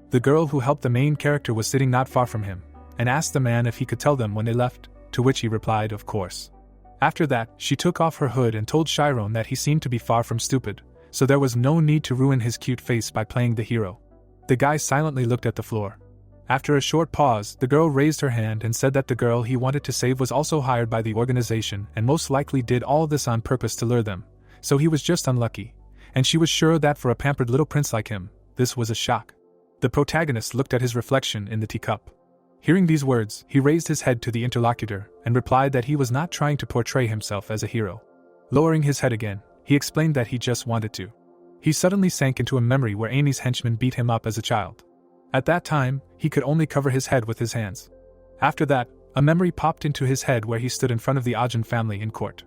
Speaker 1: The girl who helped the main character was sitting not far from him, and asked the man if he could tell them when they left, to which he replied, of course. After that, she took off her hood and told Chiron that he seemed to be far from stupid, so there was no need to ruin his cute face by playing the hero. The guy silently looked at the floor. After a short pause, the girl raised her hand and said that the girl he wanted to save was also hired by the organization and most likely did all this on purpose to lure them, so he was just unlucky, and she was sure that for a pampered little prince like him, this was a shock. The protagonist looked at his reflection in the teacup. Hearing these words, he raised his head to the interlocutor and replied that he was not trying to portray himself as a hero. Lowering his head again, he explained that he just wanted to. He suddenly sank into a memory where Amy's henchman beat him up as a child. At that time, he could only cover his head with his hands. After that, a memory popped into his head where he stood in front of the Ogent family in court.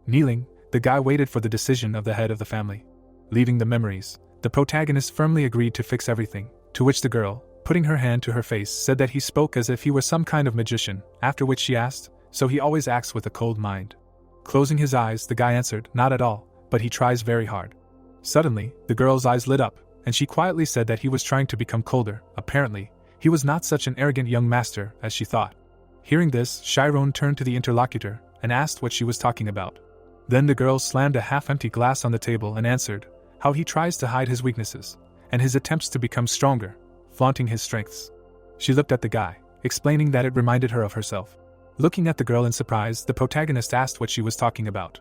Speaker 1: Kneeling, the guy waited for the decision of the head of the family. Leaving the memories, the protagonist firmly agreed to fix everything, to which the girl, putting her hand to her face, said that he spoke as if he were some kind of magician, after which she asked, "So he always acts with a cold mind?" Closing his eyes, the guy answered, "Not at all, but he tries very hard." Suddenly, the girl's eyes lit up, and she quietly said that he was trying to become colder. Apparently, he was not such an arrogant young master as she thought. Hearing this, Chiron turned to the interlocutor and asked what she was talking about. Then the girl slammed a half-empty glass on the table and answered, how he tries to hide his weaknesses, and his attempts to become stronger, flaunting his strengths. She looked at the guy, explaining that it reminded her of herself. Looking at the girl in surprise, the protagonist asked what she was talking about.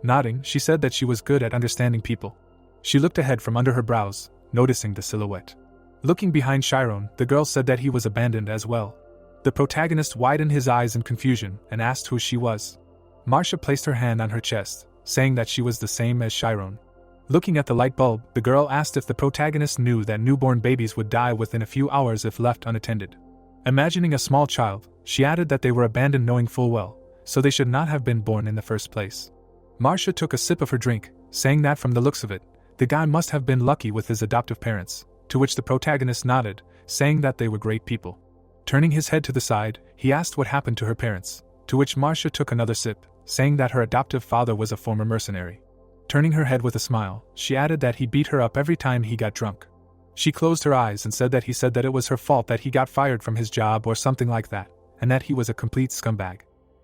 Speaker 1: Nodding, she said that she was good at understanding people. She looked ahead from under her brows, noticing the silhouette. Looking behind Chiron, the girl said that he was abandoned as well. The protagonist widened his eyes in confusion and asked who she was. Marcia placed her hand on her chest, saying that she was the same as Chiron. Looking at the light bulb, the girl asked if the protagonist knew that newborn babies would die within a few hours if left unattended. Imagining a small child, she added that they were abandoned knowing full well, so they should not have been born in the first place. Marcia took a sip of her drink, saying that from the looks of it, the guy must have been lucky with his adoptive parents, to which the protagonist nodded, saying that they were great people. Turning his head to the side, he asked what happened to her parents, to which Marcia took another sip, saying that her adoptive father was a former mercenary. Turning her head with a smile, she added that he beat her up every time he got drunk. She closed her eyes and said that he said that it was her fault that he got fired from his job or something like that, and that he was a complete scumbag.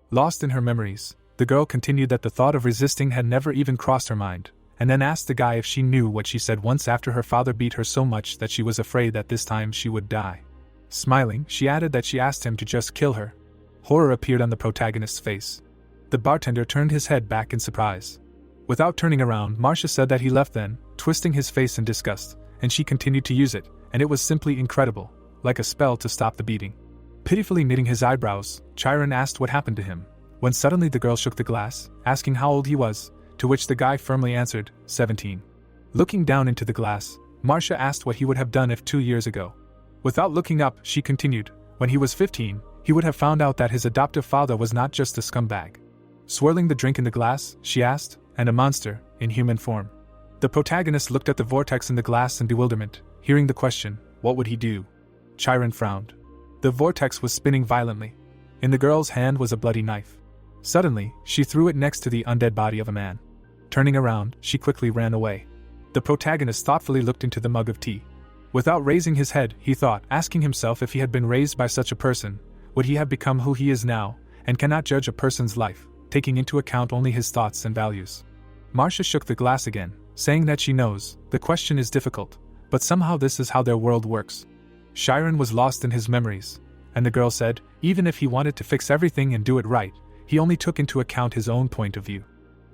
Speaker 1: Lost in her memories, the girl continued that the thought of resisting had never even crossed her mind, and then asked the guy if she knew what she said once after her father beat her so much that she was afraid that this time she would die. Smiling, she added that she asked him to just kill her. Horror appeared on the protagonist's face. The bartender turned his head back in surprise. Without turning around, Marcia said that he left then, twisting his face in disgust, and she continued to use it, and it was simply incredible, like a spell to stop the beating. Pitifully knitting his eyebrows, Chiron asked what happened to him, when suddenly the girl shook the glass, asking how old he was, to which the guy firmly answered, 17. Looking down into the glass, Marcia asked what he would have done if 2 years ago. Without looking up, she continued, when he was 15, he would have found out that his adoptive father was not just a scumbag. Swirling the drink in the glass, she asked, and a monster, in human form. The protagonist looked at the vortex in the glass in bewilderment, hearing the question, what would he do? Chiron frowned. The vortex was spinning violently. In the girl's hand was a bloody knife. Suddenly, she threw it next to the undead body of a man. Turning around, she quickly ran away. The protagonist thoughtfully looked into the mug of tea. Without raising his head, he thought, asking himself if he had been raised by such a person, would he have become who he is now, and cannot judge a person's life, taking into account only his thoughts and values. Marcia shook the glass again, saying that she knows, the question is difficult, but somehow this is how their world works. Chiron was lost in his memories, and the girl said, even if he wanted to fix everything and do it right, he only took into account his own point of view.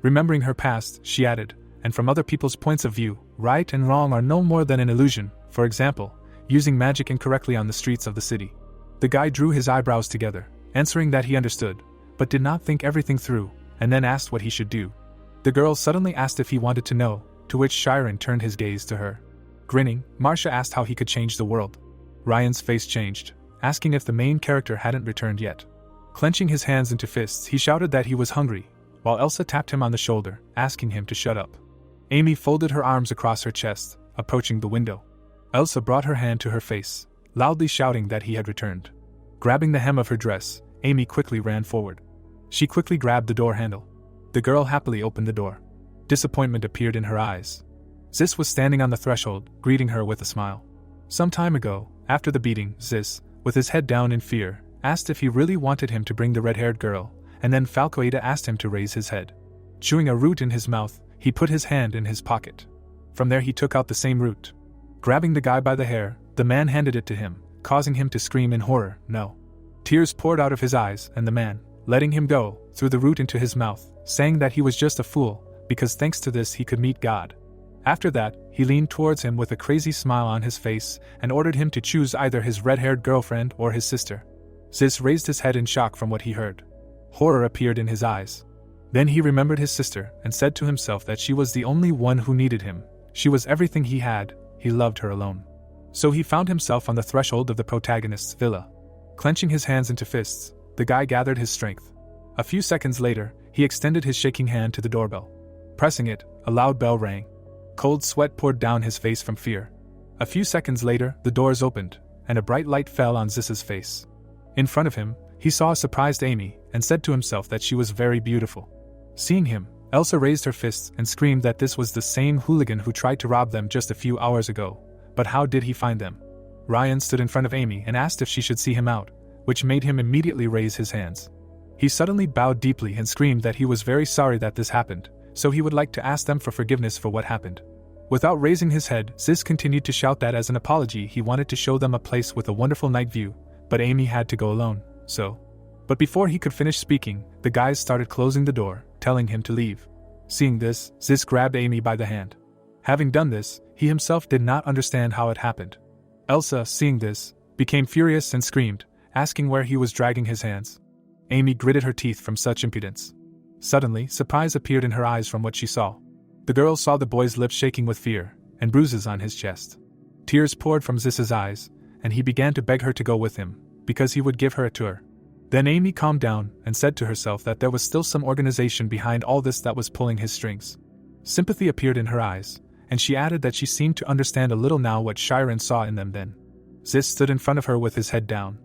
Speaker 1: Remembering her past, she added, and from other people's points of view, right and wrong are no more than an illusion, for example, using magic incorrectly on the streets of the city. The guy drew his eyebrows together, answering that he understood, but did not think everything through, and then asked what he should do. The girl suddenly asked if he wanted to know, to which Chiron turned his gaze to her. Grinning, Marcia asked how he could change the world. Ryan's face changed, asking if the main character hadn't returned yet. Clenching his hands into fists, he shouted that he was hungry, while Elsa tapped him on the shoulder, asking him to shut up. Amy folded her arms across her chest, approaching the window. Elsa brought her hand to her face, loudly shouting that he had returned. Grabbing the hem of her dress, Amy quickly ran forward. She quickly grabbed the door handle. The girl happily opened the door. Disappointment appeared in her eyes. Zis was standing on the threshold, greeting her with a smile. Some time ago, after the beating, Zis, with his head down in fear, asked if he really wanted him to bring the red-haired girl, and then Falcoeda asked him to raise his head. Chewing a root in his mouth, he put his hand in his pocket. From there he took out the same root. Grabbing the guy by the hair, the man handed it to him, causing him to scream in horror, no. Tears poured out of his eyes, and the man, letting him go, threw the root into his mouth, saying that he was just a fool, because thanks to this he could meet God. After that, he leaned towards him with a crazy smile on his face and ordered him to choose either his red-haired girlfriend or his sister. Zis raised his head in shock from what he heard. Horror appeared in his eyes. Then he remembered his sister and said to himself that she was the only one who needed him. She was everything he had, he loved her alone. So he found himself on the threshold of the protagonist's villa. Clenching his hands into fists, the guy gathered his strength. A few seconds later, he extended his shaking hand to the doorbell. Pressing it, a loud bell rang. Cold sweat poured down his face from fear. A few seconds later, the doors opened, and a bright light fell on Zis's face. In front of him, he saw a surprised Amy, and said to himself that she was very beautiful. Seeing him, Elsa raised her fists and screamed that this was the same hooligan who tried to rob them just a few hours ago. But how did he find them? Ryan stood in front of Amy and asked if she should see him out, which made him immediately raise his hands. He suddenly bowed deeply and screamed that he was very sorry that this happened, so he would like to ask them for forgiveness for what happened. Without raising his head, Zis continued to shout that as an apology he wanted to show them a place with a wonderful night view, but Amy had to go alone, so. But before he could finish speaking, the guys started closing the door, telling him to leave. Seeing this, Zis grabbed Amy by the hand. Having done this, he himself did not understand how it happened. Elsa, seeing this, became furious and screamed, asking where he was dragging his hands. Amy gritted her teeth from such impudence. Suddenly, surprise appeared in her eyes from what she saw. The girl saw the boy's lips shaking with fear, and bruises on his chest. Tears poured from Zis's eyes, and he began to beg her to go with him, because he would give her a tour. Then Amy calmed down and said to herself that there was still some organization behind all this that was pulling his strings. Sympathy appeared in her eyes, and she added that she seemed to understand a little now what Shiren saw in them then. Zis stood in front of her with his head down.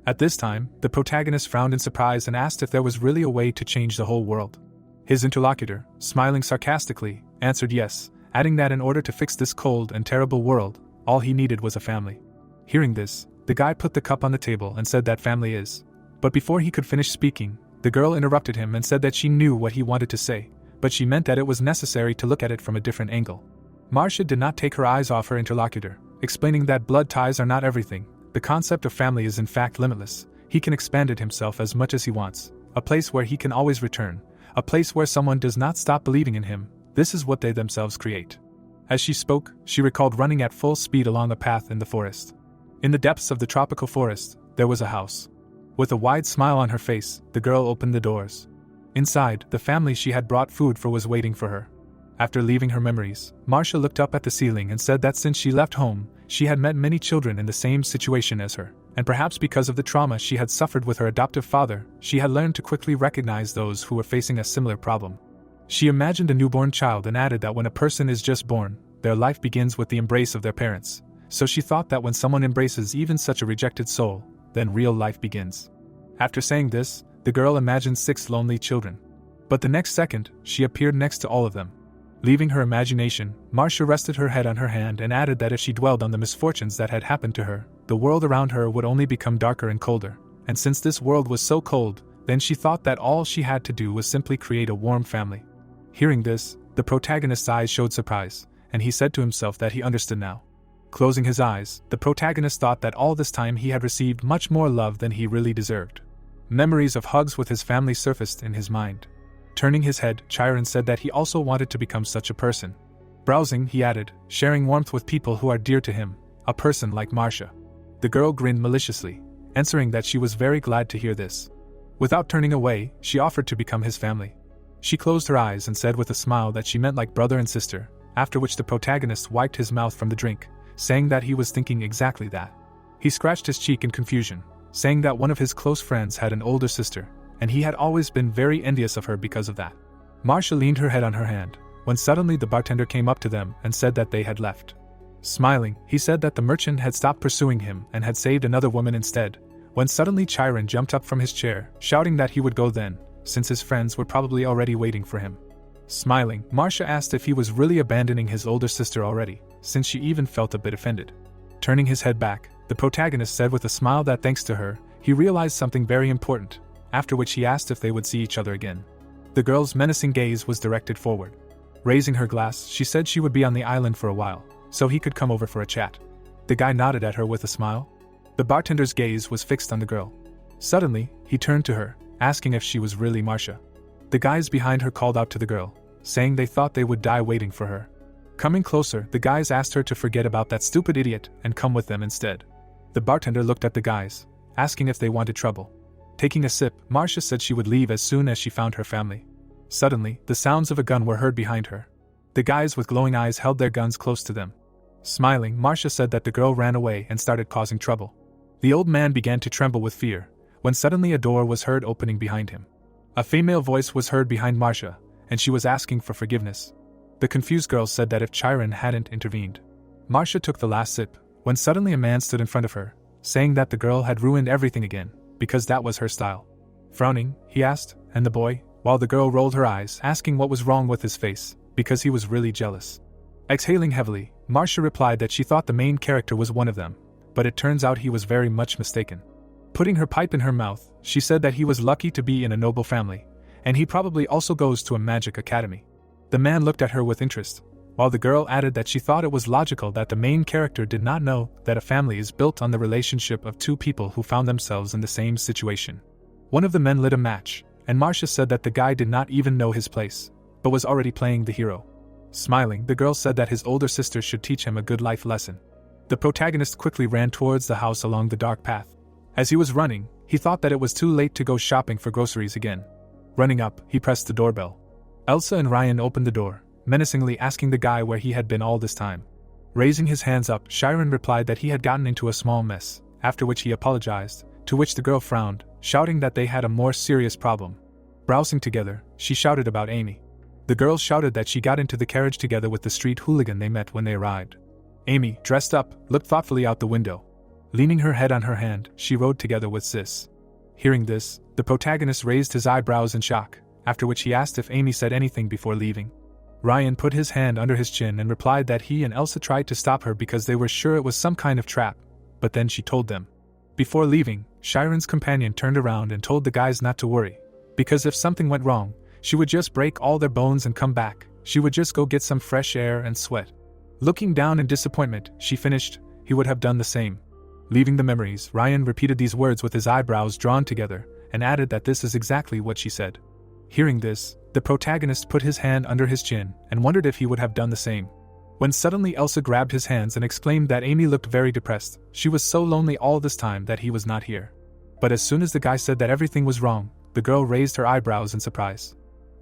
Speaker 1: At this time, the protagonist frowned in surprise and asked if there was really a way to change the whole world. His interlocutor, smiling sarcastically, answered yes, adding that in order to fix this cold and terrible world, all he needed was a family. Hearing this, the guy put the cup on the table and said that family is. But before he could finish speaking, the girl interrupted him and said that she knew what he wanted to say, but she meant that it was necessary to look at it from a different angle. Marcia did not take her eyes off her interlocutor, explaining that blood ties are not everything. The concept of family is in fact limitless. He can expand it himself as much as he wants, a place where he can always return, a place where someone does not stop believing in him. This is what they themselves create. As she spoke, she recalled running at full speed along a path in the forest. In the depths of the tropical forest, there was a house. With a wide smile on her face, the girl opened the doors. Inside, the family she had brought food for was waiting for her. After leaving her memories, Marcia looked up at the ceiling and said that since she left home, she had met many children in the same situation as her, and perhaps because of the trauma she had suffered with her adoptive father, she had learned to quickly recognize those who were facing a similar problem. She imagined a newborn child and added that when a person is just born, their life begins with the embrace of their parents, so she thought that when someone embraces even such a rejected soul, then real life begins. After saying this, the girl imagined 6 lonely children. But the next second, she appeared next to all of them. Leaving her imagination, Marcia rested her head on her hand and added that if she dwelled on the misfortunes that had happened to her, the world around her would only become darker and colder, and since this world was so cold, then she thought that all she had to do was simply create a warm family. Hearing this, the protagonist's eyes showed surprise, and he said to himself that he understood now. Closing his eyes, the protagonist thought that all this time he had received much more love than he really deserved. Memories of hugs with his family surfaced in his mind. Turning his head, Chiron said that he also wanted to become such a person. Browsing, he added, sharing warmth with people who are dear to him, a person like Marcia. The girl grinned maliciously, answering that she was very glad to hear this. Without turning away, she offered to become his family. She closed her eyes and said with a smile that she meant like brother and sister, after which the protagonist wiped his mouth from the drink, saying that he was thinking exactly that. He scratched his cheek in confusion, saying that one of his close friends had an older sister, and he had always been very envious of her because of that. Marcia leaned her head on her hand, when suddenly the bartender came up to them and said that they had left. Smiling, he said that the merchant had stopped pursuing him and had saved another woman instead, when suddenly Chiron jumped up from his chair, shouting that he would go then, since his friends were probably already waiting for him. Smiling, Marcia asked if he was really abandoning his older sister already, since she even felt a bit offended. Turning his head back, the protagonist said with a smile that thanks to her, he realized something very important, after which he asked if they would see each other again. The girl's menacing gaze was directed forward. Raising her glass, she said she would be on the island for a while, so he could come over for a chat. The guy nodded at her with a smile. The bartender's gaze was fixed on the girl. Suddenly, he turned to her, asking if she was really Marcia. The guys behind her called out to the girl, saying they thought they would die waiting for her. Coming closer, the guys asked her to forget about that stupid idiot and come with them instead. The bartender looked at the guys, asking if they wanted trouble. Taking a sip, Marcia said she would leave as soon as she found her family. Suddenly, the sounds of a gun were heard behind her. The guys with glowing eyes held their guns close to them. Smiling, Marcia said that the girl ran away and started causing trouble. The old man began to tremble with fear, when suddenly a door was heard opening behind him. A female voice was heard behind Marcia, and she was asking for forgiveness. The confused girl said that if Chiron hadn't intervened. Marcia took the last sip, when suddenly a man stood in front of her, saying that the girl had ruined everything again, because that was her style. Frowning, he asked, "And the boy?" while the girl rolled her eyes, asking what was wrong with his face, because he was really jealous. Exhaling heavily, Marcia replied that she thought the main character was one of them, but it turns out he was very much mistaken. Putting her pipe in her mouth, she said that he was lucky to be in a noble family, and he probably also goes to a magic academy. The man looked at her with interest, while the girl added that she thought it was logical that the main character did not know that a family is built on the relationship of two people who found themselves in the same situation. One of the men lit a match, and Marcia said that the guy did not even know his place, but was already playing the hero. Smiling, the girl said that his older sister should teach him a good life lesson. The protagonist quickly ran towards the house along the dark path. As he was running, he thought that it was too late to go shopping for groceries again. Running up, he pressed the doorbell. Elsa and Ryan opened the door, menacingly asking the guy where he had been all this time. Raising his hands up, Chiron replied that he had gotten into a small mess, after which he apologized, to which the girl frowned, shouting that they had a more serious problem. Browsing together, she shouted about Amy. The girl shouted that she got into the carriage together with the street hooligan they met when they arrived. Amy, dressed up, looked thoughtfully out the window. Leaning her head on her hand, she rode together with Sis. Hearing this, the protagonist raised his eyebrows in shock, after which he asked if Amy said anything before leaving. Ryan put his hand under his chin and replied that he and Elsa tried to stop her because they were sure it was some kind of trap, but then she told them. Before leaving, Chiron's companion turned around and told the guys not to worry, because if something went wrong, she would just break all their bones and come back. She would just go get some fresh air and sweat. Looking down in disappointment, she finished, he would have done the same. Leaving the memories, Ryan repeated these words with his eyebrows drawn together, and added that this is exactly what she said. Hearing this, the protagonist put his hand under his chin, and wondered if he would have done the same. When suddenly Elsa grabbed his hands and exclaimed that Amy looked very depressed, she was so lonely all this time that he was not here. But as soon as the guy said that everything was wrong, the girl raised her eyebrows in surprise.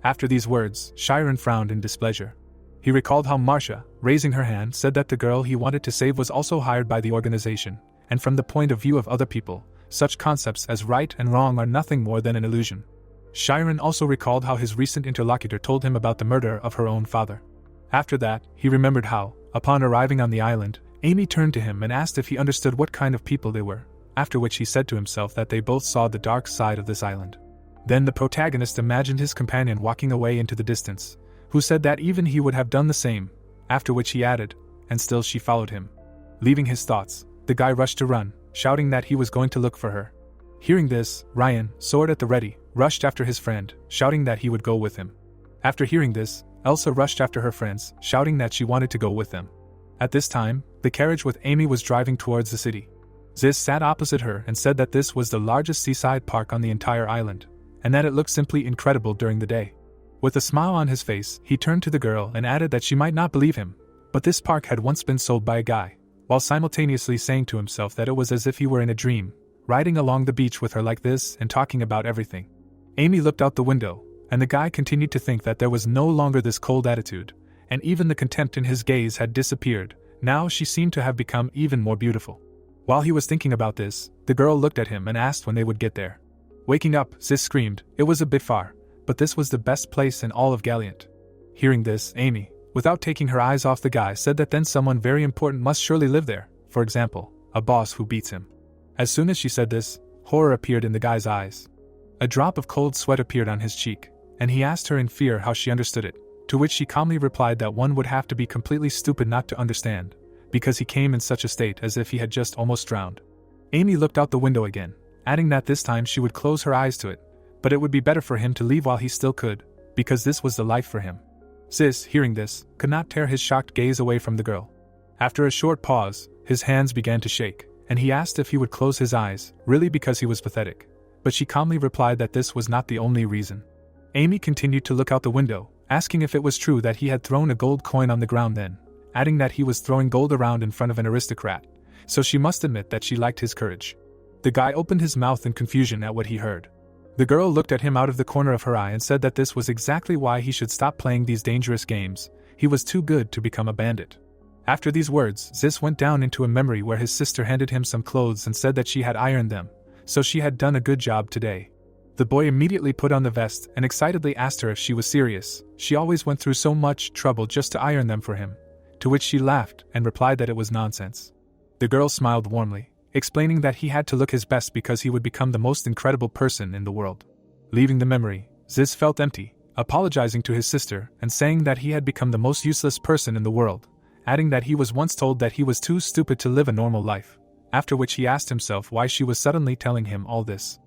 Speaker 1: After these words, Chiron frowned in displeasure. He recalled how Marcia, raising her hand, said that the girl he wanted to save was also hired by the organization, and from the point of view of other people, such concepts as right and wrong are nothing more than an illusion. Chiron also recalled how his recent interlocutor told him about the murder of her own father. After that, he remembered how, upon arriving on the island, Amy turned to him and asked if he understood what kind of people they were, after which he said to himself that they both saw the dark side of this island. Then the protagonist imagined his companion walking away into the distance, who said that even he would have done the same, after which he added, and still she followed him. Leaving his thoughts, the guy rushed to run, shouting that he was going to look for her. Hearing this, Ryan, sword at the ready, rushed after his friend, shouting that he would go with him. After hearing this, Elsa rushed after her friends, shouting that she wanted to go with them. At this time, the carriage with Amy was driving towards the city. Ziz sat opposite her and said that this was the largest seaside park on the entire island, and that it looked simply incredible during the day. With a smile on his face, he turned to the girl and added that she might not believe him, but this park had once been sold by a guy, while simultaneously saying to himself that it was as if he were in a dream, riding along the beach with her like this and talking about everything. Amy looked out the window, and the guy continued to think that there was no longer this cold attitude, and even the contempt in his gaze had disappeared. Now she seemed to have become even more beautiful. While he was thinking about this, the girl looked at him and asked when they would get there. Waking up, Sis screamed, it was a bit far, but this was the best place in all of Galliant. Hearing this, Amy, without taking her eyes off the guy, said that then someone very important must surely live there, for example, a boss who beats him. As soon as she said this, horror appeared in the guy's eyes. A drop of cold sweat appeared on his cheek, and he asked her in fear how she understood it, to which she calmly replied that one would have to be completely stupid not to understand, because he came in such a state as if he had just almost drowned. Amy looked out the window again, adding that this time she would close her eyes to it, but it would be better for him to leave while he still could, because this was the life for him. Sis, hearing this, could not tear his shocked gaze away from the girl. After a short pause, his hands began to shake, and he asked if he would close his eyes, really because he was pathetic, but she calmly replied that this was not the only reason. Amy continued to look out the window, asking if it was true that he had thrown a gold coin on the ground then, adding that he was throwing gold around in front of an aristocrat, so she must admit that she liked his courage. The guy opened his mouth in confusion at what he heard. The girl looked at him out of the corner of her eye and said that this was exactly why he should stop playing these dangerous games. He was too good to become a bandit. After these words, Zis went down into a memory where his sister handed him some clothes and said that she had ironed them, so she had done a good job today. The boy immediately put on the vest and excitedly asked her if she was serious. She always went through so much trouble just to iron them for him, to which she laughed and replied that it was nonsense. The girl smiled warmly, explaining that he had to look his best because he would become the most incredible person in the world. Leaving the memory, Zis felt empty, apologizing to his sister and saying that he had become the most useless person in the world, adding that he was once told that he was too stupid to live a normal life, after which he asked himself why she was suddenly telling him all this.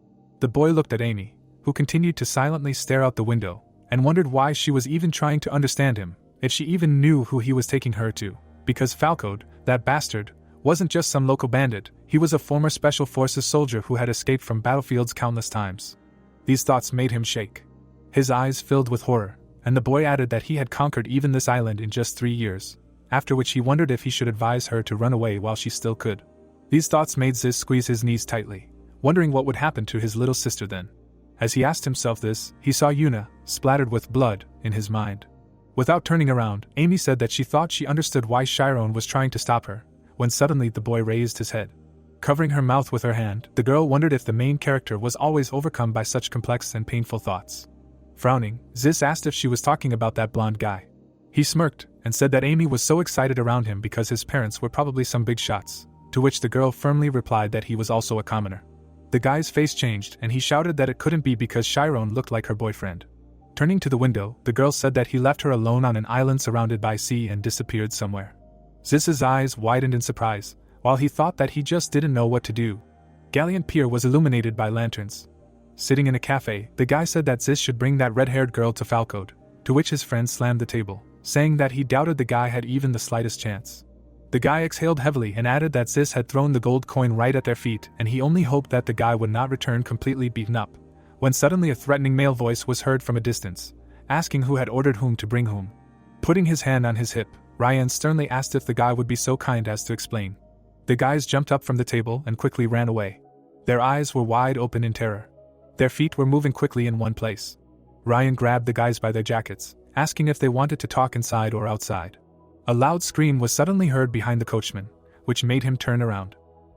Speaker 1: The boy looked at Amy, who continued to silently stare out the window, and wondered why she was even trying to understand him, if she even knew who he was taking her to, because Falcode, that bastard, wasn't just some local bandit, he was a former Special Forces soldier who had escaped from battlefields countless times. These thoughts made him shake. His eyes filled with horror, and the boy added that he had conquered even this island in just 3 years, after which he wondered if he should advise her to run away while she still could. These thoughts made Ziz squeeze his knees tightly, wondering what would happen to his little sister then. As he asked himself this, he saw Yuna, splattered with blood, in his mind. Without turning around, Amy said that she thought she understood why Chiron was trying to stop her, when suddenly the boy raised his head. Covering her mouth with her hand, the girl wondered if the main character was always overcome by such complex and painful thoughts. Frowning, Ziz asked if she was talking about that blonde guy. He smirked, and said that Amy was so excited around him because his parents were probably some big shots, to which the girl firmly replied that he was also a commoner. The guy's face changed and he shouted that it couldn't be because Chiron looked like her boyfriend. Turning to the window, the girl said that he left her alone on an island surrounded by sea and disappeared somewhere. Ziz's eyes widened in surprise, while he thought that he just didn't know what to do. Galleon Pier was illuminated by lanterns. Sitting in a cafe, the guy said that Ziz should bring that red-haired girl to Falcode, to which his friend slammed the table, saying that he doubted the guy had even the slightest chance. The guy exhaled heavily and added that Ziz had thrown the gold coin right at their feet and he only hoped that the guy would not return completely beaten up, when suddenly a threatening male voice was heard from a distance, asking who had ordered whom to bring whom. Putting his hand on his hip, Ryan sternly asked if the guy would be so kind as to explain. The guys jumped up from the table and quickly ran away. Their eyes were wide open in terror. Their feet were moving quickly in one place. Ryan grabbed the guys by their jackets, asking if they wanted to talk inside or outside. A loud scream was suddenly heard behind the coachman, which made him turn around.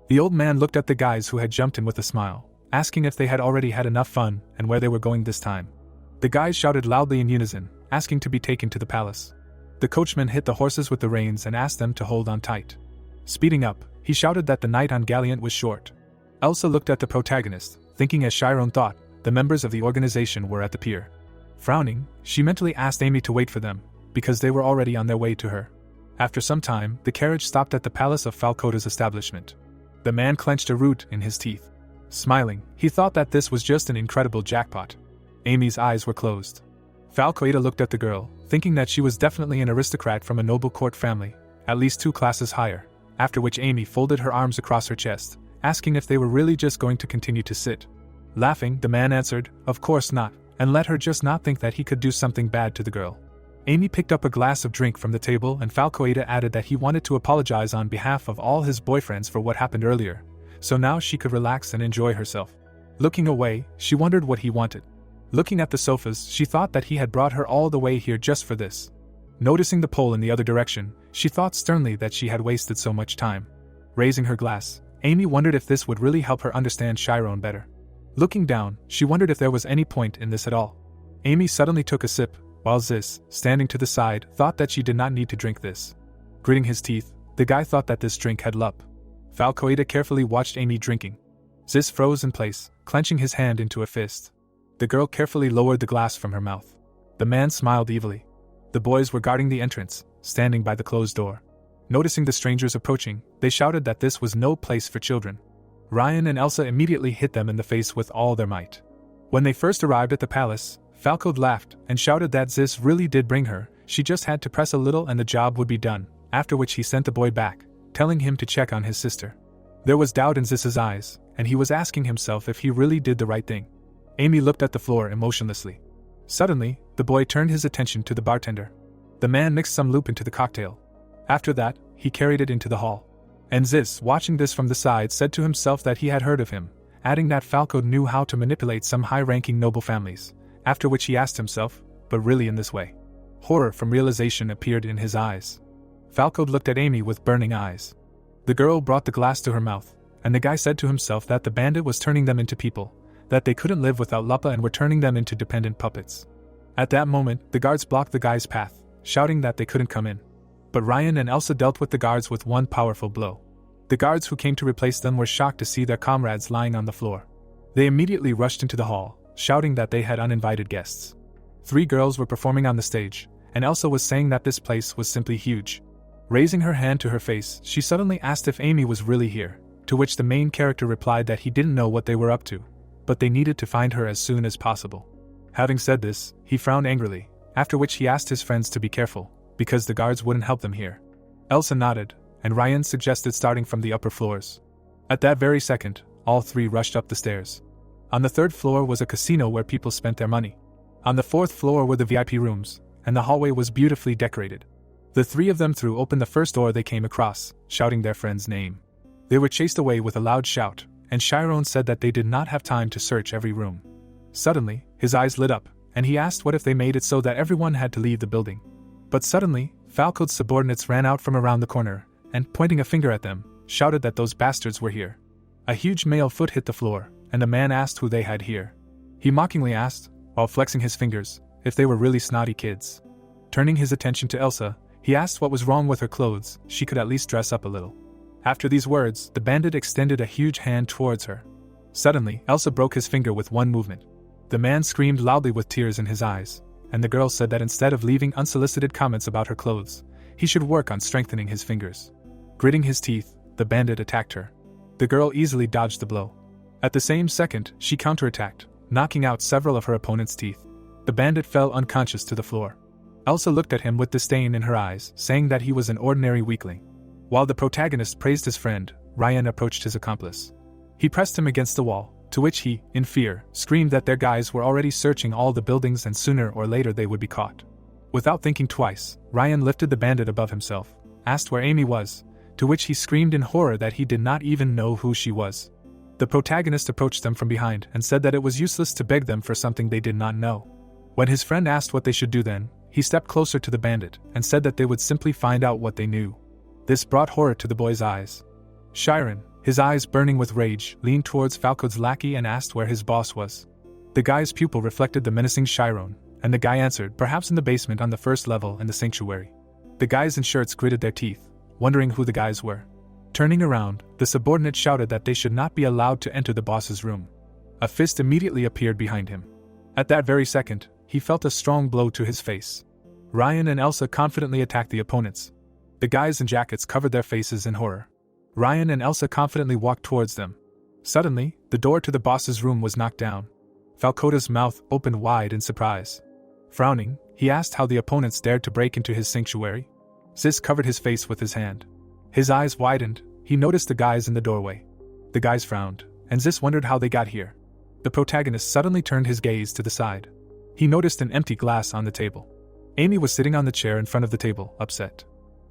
Speaker 1: The old man looked at the guys who had jumped in with a smile, asking if they had already had enough fun and where they were going this time. The guys shouted loudly in unison, asking to be taken to the palace. The coachman hit the horses with the reins and asked them to hold on tight. Speeding up, he shouted that the night on Galleon was short. Elsa looked at the protagonist, thinking as Chiron thought, the members of the organization were at the pier. Frowning, she mentally asked Amy to wait for them, because they were already on their way to her. After some time, the carriage stopped at the palace of Falcoda's establishment. The man clenched a root in his teeth. Smiling, he thought that this was just an incredible jackpot. Amy's eyes were closed. Falcoda looked at the girl, thinking that she was definitely an aristocrat from a noble court family, at least 2 classes higher, after which Amy folded her arms across her chest, asking if they were really just going to continue to sit. Laughing, the man answered, "Of course not," and let her just not think that he could do something bad to the girl. Amy picked up a glass of drink from the table and Falcoda added that he wanted to apologize on behalf of all his boyfriends for what happened earlier, so now she could relax and enjoy herself. Looking away, she wondered what he wanted. Looking at the sofas, she thought that he had brought her all the way here just for this. Noticing the pole in the other direction, she thought sternly that she had wasted so much time. Raising her glass, Amy wondered if this would really help her understand Chiron better. Looking down, she wondered if there was any point in this at all. Amy suddenly took a sip, while Ziz, standing to the side, thought that she did not need to drink this. Gritting his teeth, the guy thought that this drink had lup. Falcoda carefully watched Amy drinking. Ziz froze in place, clenching his hand into a fist. The girl carefully lowered the glass from her mouth. The man smiled evilly. The boys were guarding the entrance, standing by the closed door. Noticing the strangers approaching, they shouted that this was no place for children. Ryan and Elsa immediately hit them in the face with all their might. When they first arrived at the palace, Falcode laughed and shouted that Ziz really did bring her, she just had to press a little and the job would be done, after which he sent the boy back, telling him to check on his sister. There was doubt in Ziz's eyes, and he was asking himself if he really did the right thing. Amy looked at the floor emotionlessly. Suddenly, the boy turned his attention to the bartender. The man mixed some loop into the cocktail. After that, he carried it into the hall. And Ziz, watching this from the side, said to himself that he had heard of him, adding that Falco knew how to manipulate some high-ranking noble families, after which he asked himself, but really in this way? Horror from realization appeared in his eyes. Falco looked at Amy with burning eyes. The girl brought the glass to her mouth, and the guy said to himself that the bandit was turning them into people, that they couldn't live without Luppa and were turning them into dependent puppets. At that moment, the guards blocked the guy's path, shouting that they couldn't come in. But Ryan and Elsa dealt with the guards with one powerful blow. The guards who came to replace them were shocked to see their comrades lying on the floor. They immediately rushed into the hall, shouting that they had uninvited guests. 3 girls were performing on the stage, and Elsa was saying that this place was simply huge. Raising her hand to her face, she suddenly asked if Amy was really here, to which the main character replied that he didn't know what they were up to, but they needed to find her as soon as possible. Having said this, he frowned angrily, after which he asked his friends to be careful, because the guards wouldn't help them here. Elsa nodded, and Ryan suggested starting from the upper floors. At that very second, all 3 rushed up the stairs. On the 3rd floor was a casino where people spent their money. On the 4th floor were the VIP rooms, and the hallway was beautifully decorated. The 3 of them threw open the first door they came across, shouting their friend's name. They were chased away with a loud shout, and Chiron said that they did not have time to search every room. Suddenly, his eyes lit up, and he asked what if they made it so that everyone had to leave the building. But suddenly, Falco's subordinates ran out from around the corner, and, pointing a finger at them, shouted that those bastards were here. A huge male foot hit the floor, and the man asked who they had here. He mockingly asked, while flexing his fingers, if they were really snotty kids. Turning his attention to Elsa, he asked what was wrong with her clothes, she could at least dress up a little. After these words, the bandit extended a huge hand towards her. Suddenly, Elsa broke his finger with one movement. The man screamed loudly with tears in his eyes, and the girl said that instead of leaving unsolicited comments about her clothes, he should work on strengthening his fingers. Gritting his teeth, the bandit attacked her. The girl easily dodged the blow. At the same second, she counterattacked, knocking out several of her opponent's teeth. The bandit fell unconscious to the floor. Elsa looked at him with disdain in her eyes, saying that he was an ordinary weakling. While the protagonist praised his friend, Ryan approached his accomplice. He pressed him against the wall, to which he, in fear, screamed that their guys were already searching all the buildings and sooner or later they would be caught. Without thinking twice, Ryan lifted the bandit above himself, asked where Amy was, to which he screamed in horror that he did not even know who she was. The protagonist approached them from behind and said that it was useless to beg them for something they did not know. When his friend asked what they should do then, he stepped closer to the bandit and said that they would simply find out what they knew. This brought horror to the boy's eyes. Chiron, his eyes burning with rage, leaned towards Falco's lackey and asked where his boss was. The guy's pupil reflected the menacing Chiron, and the guy answered, perhaps in the basement on the first level in the sanctuary. The guys in shirts gritted their teeth, wondering who the guys were. Turning around, the subordinate shouted that they should not be allowed to enter the boss's room. A fist immediately appeared behind him. At that very second, he felt a strong blow to his face. Ryan and Elsa confidently attacked the opponents. The guys in jackets covered their faces in horror. Ryan and Elsa confidently walked towards them. Suddenly, the door to the boss's room was knocked down. Falcota's mouth opened wide in surprise. Frowning, he asked how the opponents dared to break into his sanctuary. Sis covered his face with his hand. His eyes widened, he noticed the guys in the doorway. The guys frowned, and Zis wondered how they got here. The protagonist suddenly turned his gaze to the side. He noticed an empty glass on the table. Amy was sitting on the chair in front of the table, upset.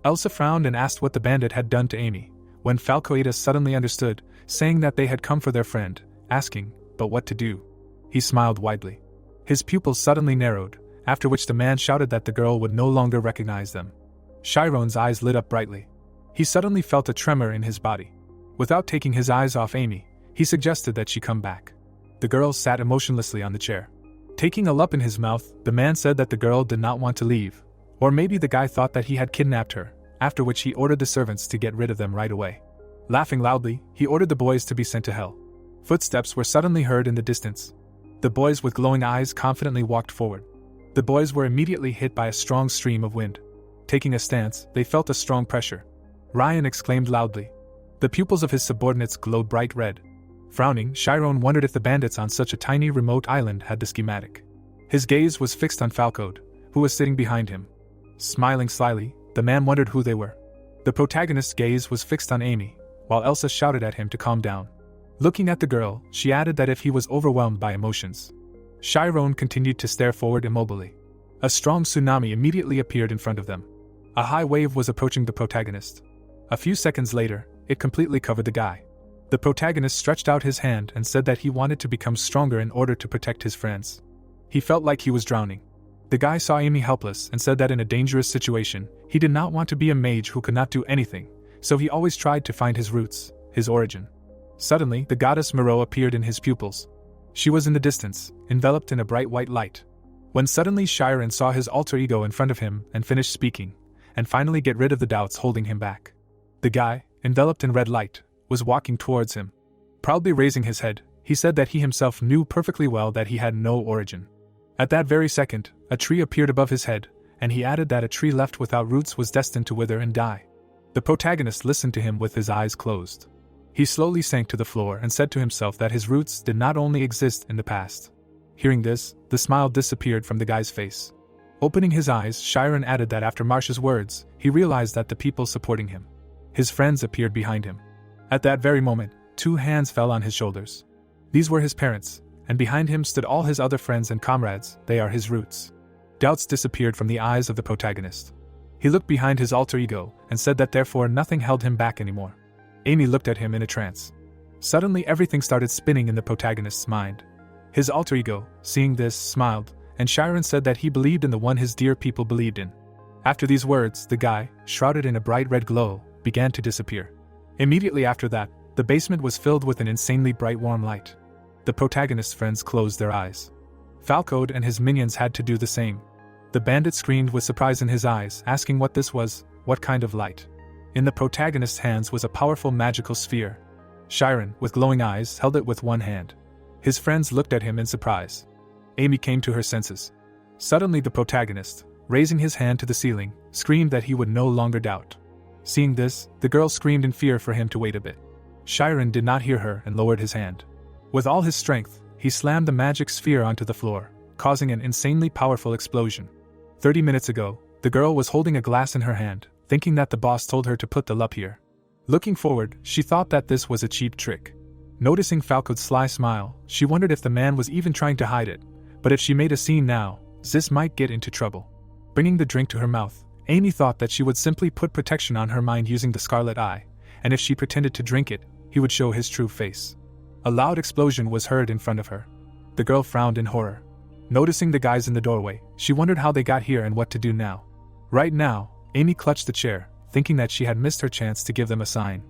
Speaker 1: Elsa frowned and asked what the bandit had done to Amy, when Falcoata suddenly understood, saying that they had come for their friend, asking, but what to do? He smiled widely. His pupils suddenly narrowed, after which the man shouted that the girl would no longer recognize them. Chiron's eyes lit up brightly. He suddenly felt a tremor in his body. Without taking his eyes off Amy, he suggested that she come back. The girl sat emotionlessly on the chair. Taking a lump in his mouth, the man said that the girl did not want to leave, or maybe the guy thought that he had kidnapped her, after which he ordered the servants to get rid of them right away. Laughing loudly, he ordered the boys to be sent to hell. Footsteps were suddenly heard in the distance. The boys with glowing eyes confidently walked forward. The boys were immediately hit by a strong stream of wind. Taking a stance, they felt a strong pressure. Ryan exclaimed loudly. The pupils of his subordinates glowed bright red. Frowning, Chiron wondered if the bandits on such a tiny remote island had the schematic. His gaze was fixed on Falcode, who was sitting behind him. Smiling slyly, the man wondered who they were. The protagonist's gaze was fixed on Amy, while Elsa shouted at him to calm down. Looking at the girl, she added that if he was overwhelmed by emotions. Chiron continued to stare forward immobily. A strong tsunami immediately appeared in front of them. A high wave was approaching the protagonist. A few seconds later, it completely covered the guy. The protagonist stretched out his hand and said that he wanted to become stronger in order to protect his friends. He felt like he was drowning. The guy saw Amy helpless and said that in a dangerous situation, he did not want to be a mage who could not do anything, so he always tried to find his roots, his origin. Suddenly, the goddess Moreau appeared in his pupils. She was in the distance, enveloped in a bright white light. When suddenly Shiren saw his alter ego in front of him and finished speaking, and finally get rid of the doubts holding him back. The guy, enveloped in red light, was walking towards him. Proudly raising his head, he said that he himself knew perfectly well that he had no origin. At that very second, a tree appeared above his head, and he added that a tree left without roots was destined to wither and die. The protagonist listened to him with his eyes closed. He slowly sank to the floor and said to himself that his roots did not only exist in the past. Hearing this, the smile disappeared from the guy's face. Opening his eyes, Shiren added that after Marsh's words, he realized that the people supporting him, his friends, appeared behind him. At that very moment, 2 hands fell on his shoulders. These were his parents, and behind him stood all his other friends and comrades. They are his roots. Doubts disappeared from the eyes of the protagonist. He looked behind his alter ego and said that therefore nothing held him back anymore. Amy looked at him in a trance. Suddenly everything started spinning in the protagonist's mind. His alter ego, seeing this, smiled, and Shiren said that he believed in the one his dear people believed in. After these words, the guy, shrouded in a bright red glow, began to disappear. Immediately after that, the basement was filled with an insanely bright warm light. The protagonist's friends closed their eyes. Falcode and his minions had to do the same. The bandit screamed with surprise in his eyes, asking what this was, what kind of light. In the protagonist's hands was a powerful magical sphere. Shiren, with glowing eyes, held it with one hand. His friends looked at him in surprise. Amy came to her senses. Suddenly the protagonist, raising his hand to the ceiling, screamed that he would no longer doubt. Seeing this, the girl screamed in fear for him to wait a bit. Shiren did not hear her and lowered his hand. With all his strength, he slammed the magic sphere onto the floor, causing an insanely powerful explosion. 30 minutes ago, the girl was holding a glass in her hand, thinking that the boss told her to put the lup here. Looking forward, she thought that this was a cheap trick. Noticing Falcode's sly smile, she wondered if the man was even trying to hide it, but if she made a scene now, this might get into trouble. Bringing the drink to her mouth, Amy thought that she would simply put protection on her mind using the scarlet eye, and if she pretended to drink it, he would show his true face. A loud explosion was heard in front of her. The girl frowned in horror. Noticing the guys in the doorway, she wondered how they got here and what to do now. Right now, Amy clutched the chair, thinking that she had missed her chance to give them a sign.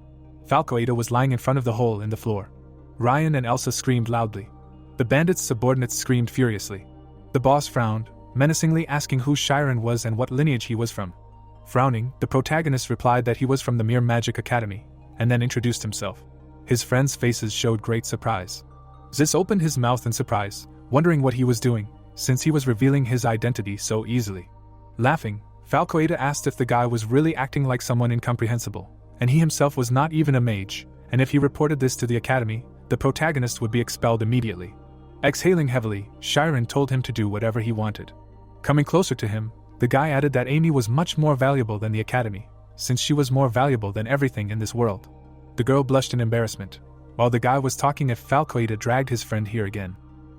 Speaker 1: Falcoeda was lying in front of the hole in the floor. Ryan and Elsa screamed loudly. The bandit's subordinates screamed furiously. The boss frowned, menacingly asking who Shiren was and what lineage he was from. Frowning, the protagonist replied that he was from the Mere Magic Academy, and then introduced himself. His friends' faces showed great surprise. Ziz opened his mouth in surprise, wondering what he was doing, since he was revealing his identity so easily. Laughing, Falcoeda asked if the guy was really acting like someone incomprehensible, and he himself was not even a mage, and if he reported this to the academy, the protagonist would be expelled immediately. Exhaling heavily, Shiren told him to do whatever he wanted. Coming closer to him, the guy added that Amy was much more valuable than the academy, since she was more valuable than everything in this world. The girl blushed in embarrassment, while the guy was talking if Falcoeda dragged his friend here again.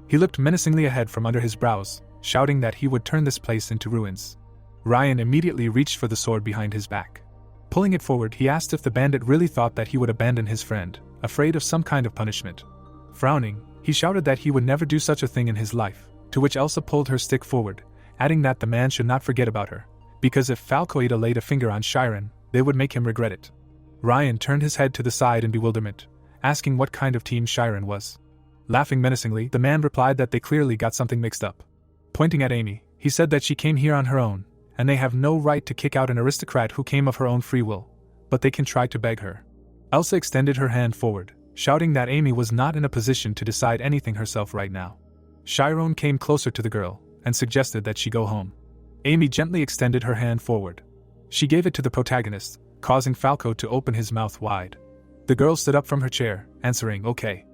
Speaker 1: He looked menacingly ahead from under his brows, shouting that he would turn this place into ruins. Ryan immediately reached for the sword behind his back. Pulling it forward, he asked if the bandit really thought that he would abandon his friend, afraid of some kind of punishment. Frowning, he shouted that he would never do such a thing in his life, to which Elsa pulled her stick forward, adding that the man should not forget about her, because if Falcoeda laid a finger on Shiren, they would make him regret it. Ryan turned his head to the side in bewilderment, asking what kind of team Shiren was. Laughing menacingly, the man replied that they clearly got something mixed up. Pointing at Amy, he said that she came here on her own, and they have no right to kick out an aristocrat who came of her own free will, but they can try to beg her. Elsa extended her hand forward, shouting that Amy was not in a position to decide anything herself right now. Shiren came closer to the girl, and suggested that she go home. Amy gently extended her hand forward. She gave it to the protagonist, causing Falco to open his mouth wide. The girl stood up from her chair, answering, "Okay."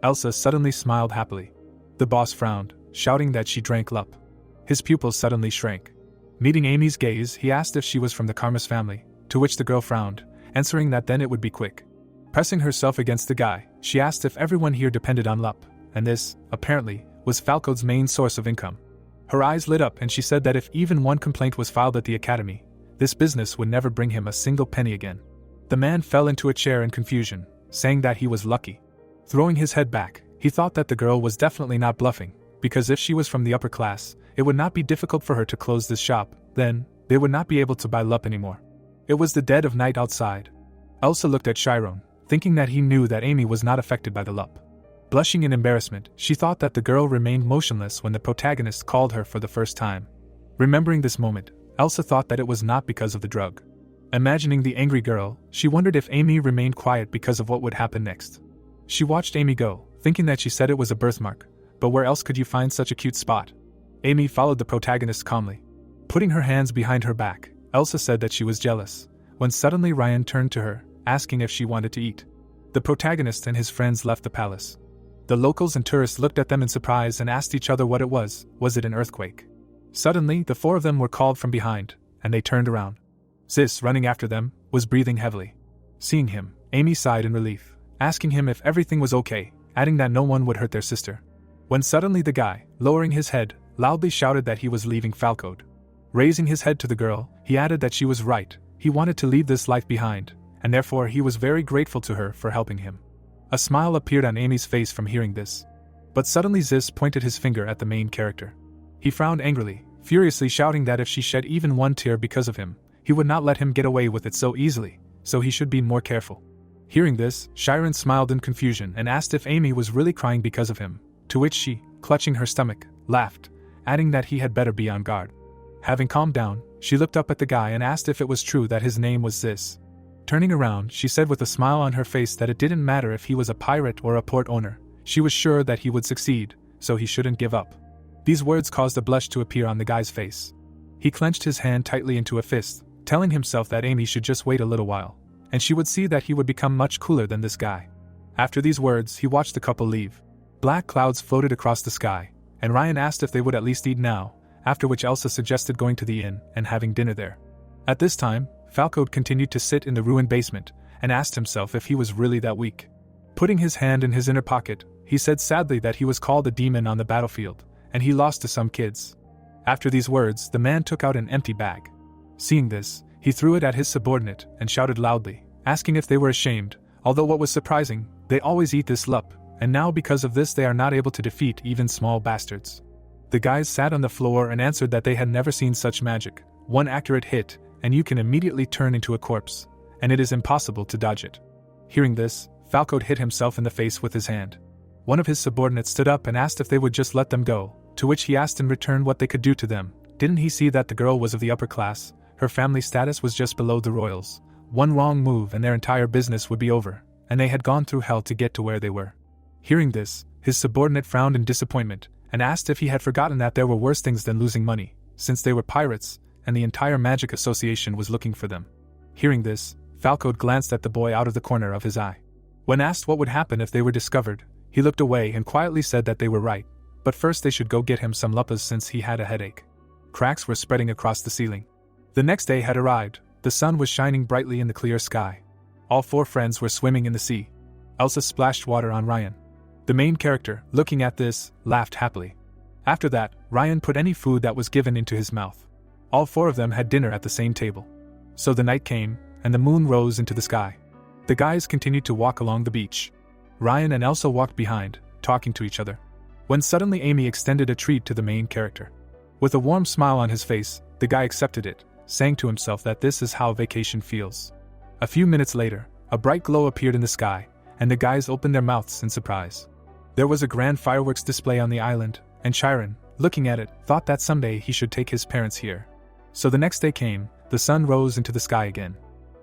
Speaker 1: Elsa suddenly smiled happily. The boss frowned, shouting that she drank lup. His pupils suddenly shrank. Meeting Amy's gaze, he asked if she was from the Karmas family, to which the girl frowned, answering that then it would be quick. Pressing herself against the guy, she asked if everyone here depended on lup, and this, apparently, was Falcode's main source of income. Her eyes lit up and she said that if even one complaint was filed at the academy, this business would never bring him a single penny again. The man fell into a chair in confusion, saying that he was lucky. Throwing his head back, he thought that the girl was definitely not bluffing, because if she was from the upper class, it would not be difficult for her to close this shop, then, they would not be able to buy lup anymore. It was the dead of night outside. Elsa looked at Chiron, thinking that he knew that Amy was not affected by the lup. Blushing in embarrassment, she thought that the girl remained motionless when the protagonist called her for the first time. Remembering this moment, Elsa thought that it was not because of the drug. Imagining the angry girl, she wondered if Amy remained quiet because of what would happen next. She watched Amy go, thinking that she said it was a birthmark, but where else could you find such a cute spot? Amy followed the protagonist calmly. Putting her hands behind her back, Elsa said that she was jealous, when suddenly Ryan turned to her, asking if she wanted to eat. The protagonist and his friends left the palace. The locals and tourists looked at them in surprise and asked each other what it was it an earthquake? Suddenly, the four of them were called from behind, and they turned around. Sis, running after them, was breathing heavily. Seeing him, Amy sighed in relief, asking him if everything was okay, adding that no one would hurt their sister. When suddenly the guy, lowering his head, loudly shouted that he was leaving Falcode. Raising his head to the girl, he added that she was right, he wanted to leave this life behind, and therefore he was very grateful to her for helping him. A smile appeared on Amy's face from hearing this. But suddenly Zis pointed his finger at the main character. He frowned angrily, furiously shouting that if she shed even one tear because of him, he would not let him get away with it so easily, so he should be more careful. Hearing this, Chiron smiled in confusion and asked if Amy was really crying because of him, to which she, clutching her stomach, laughed, adding that he had better be on guard. Having calmed down, she looked up at the guy and asked if it was true that his name was Zis. Turning around, she said with a smile on her face that it didn't matter if he was a pirate or a port owner, she was sure that he would succeed, so he shouldn't give up. These words caused a blush to appear on the guy's face. He clenched his hand tightly into a fist, telling himself that Amy should just wait a little while, and she would see that he would become much cooler than this guy. After these words, he watched the couple leave. Black clouds floated across the sky, and Ryan asked if they would at least eat now, after which Elsa suggested going to the inn and having dinner there. At this time, Falcode continued to sit in the ruined basement, and asked himself if he was really that weak. Putting his hand in his inner pocket, he said sadly that he was called a demon on the battlefield, and he lost to some kids. After these words, the man took out an empty bag. Seeing this, he threw it at his subordinate and shouted loudly, asking if they were ashamed, although what was surprising, they always eat this lup, and now because of this they are not able to defeat even small bastards. The guys sat on the floor and answered that they had never seen such magic. One accurate hit, and you can immediately turn into a corpse, and it is impossible to dodge it. Hearing this, Falcode hit himself in the face with his hand. One of his subordinates stood up and asked if they would just let them go, to which he asked in return what they could do to them. Didn't he see that the girl was of the upper class? Her family status was just below the royals. One wrong move and their entire business would be over, and they had gone through hell to get to where they were. Hearing this, his subordinate frowned in disappointment, and asked if he had forgotten that there were worse things than losing money, since they were pirates, and the entire Magic Association was looking for them. Hearing this, Falcode glanced at the boy out of the corner of his eye. When asked what would happen if they were discovered, he looked away and quietly said that they were right, but first they should go get him some luppas since he had a headache. Cracks were spreading across the ceiling. The next day had arrived, the sun was shining brightly in the clear sky. All four friends were swimming in the sea. Elsa splashed water on Ryan. The main character, looking at this, laughed happily. After that, Ryan put any food that was given into his mouth. All four of them had dinner at the same table. So the night came, and the moon rose into the sky. The guys continued to walk along the beach. Ryan and Elsa walked behind, talking to each other. When suddenly Amy extended a treat to the main character. With a warm smile on his face, the guy accepted it, saying to himself that this is how vacation feels. A few minutes later, a bright glow appeared in the sky, and the guys opened their mouths in surprise. There was a grand fireworks display on the island, and Chiron, looking at it, thought that someday he should take his parents here. So the next day came, the sun rose into the sky again.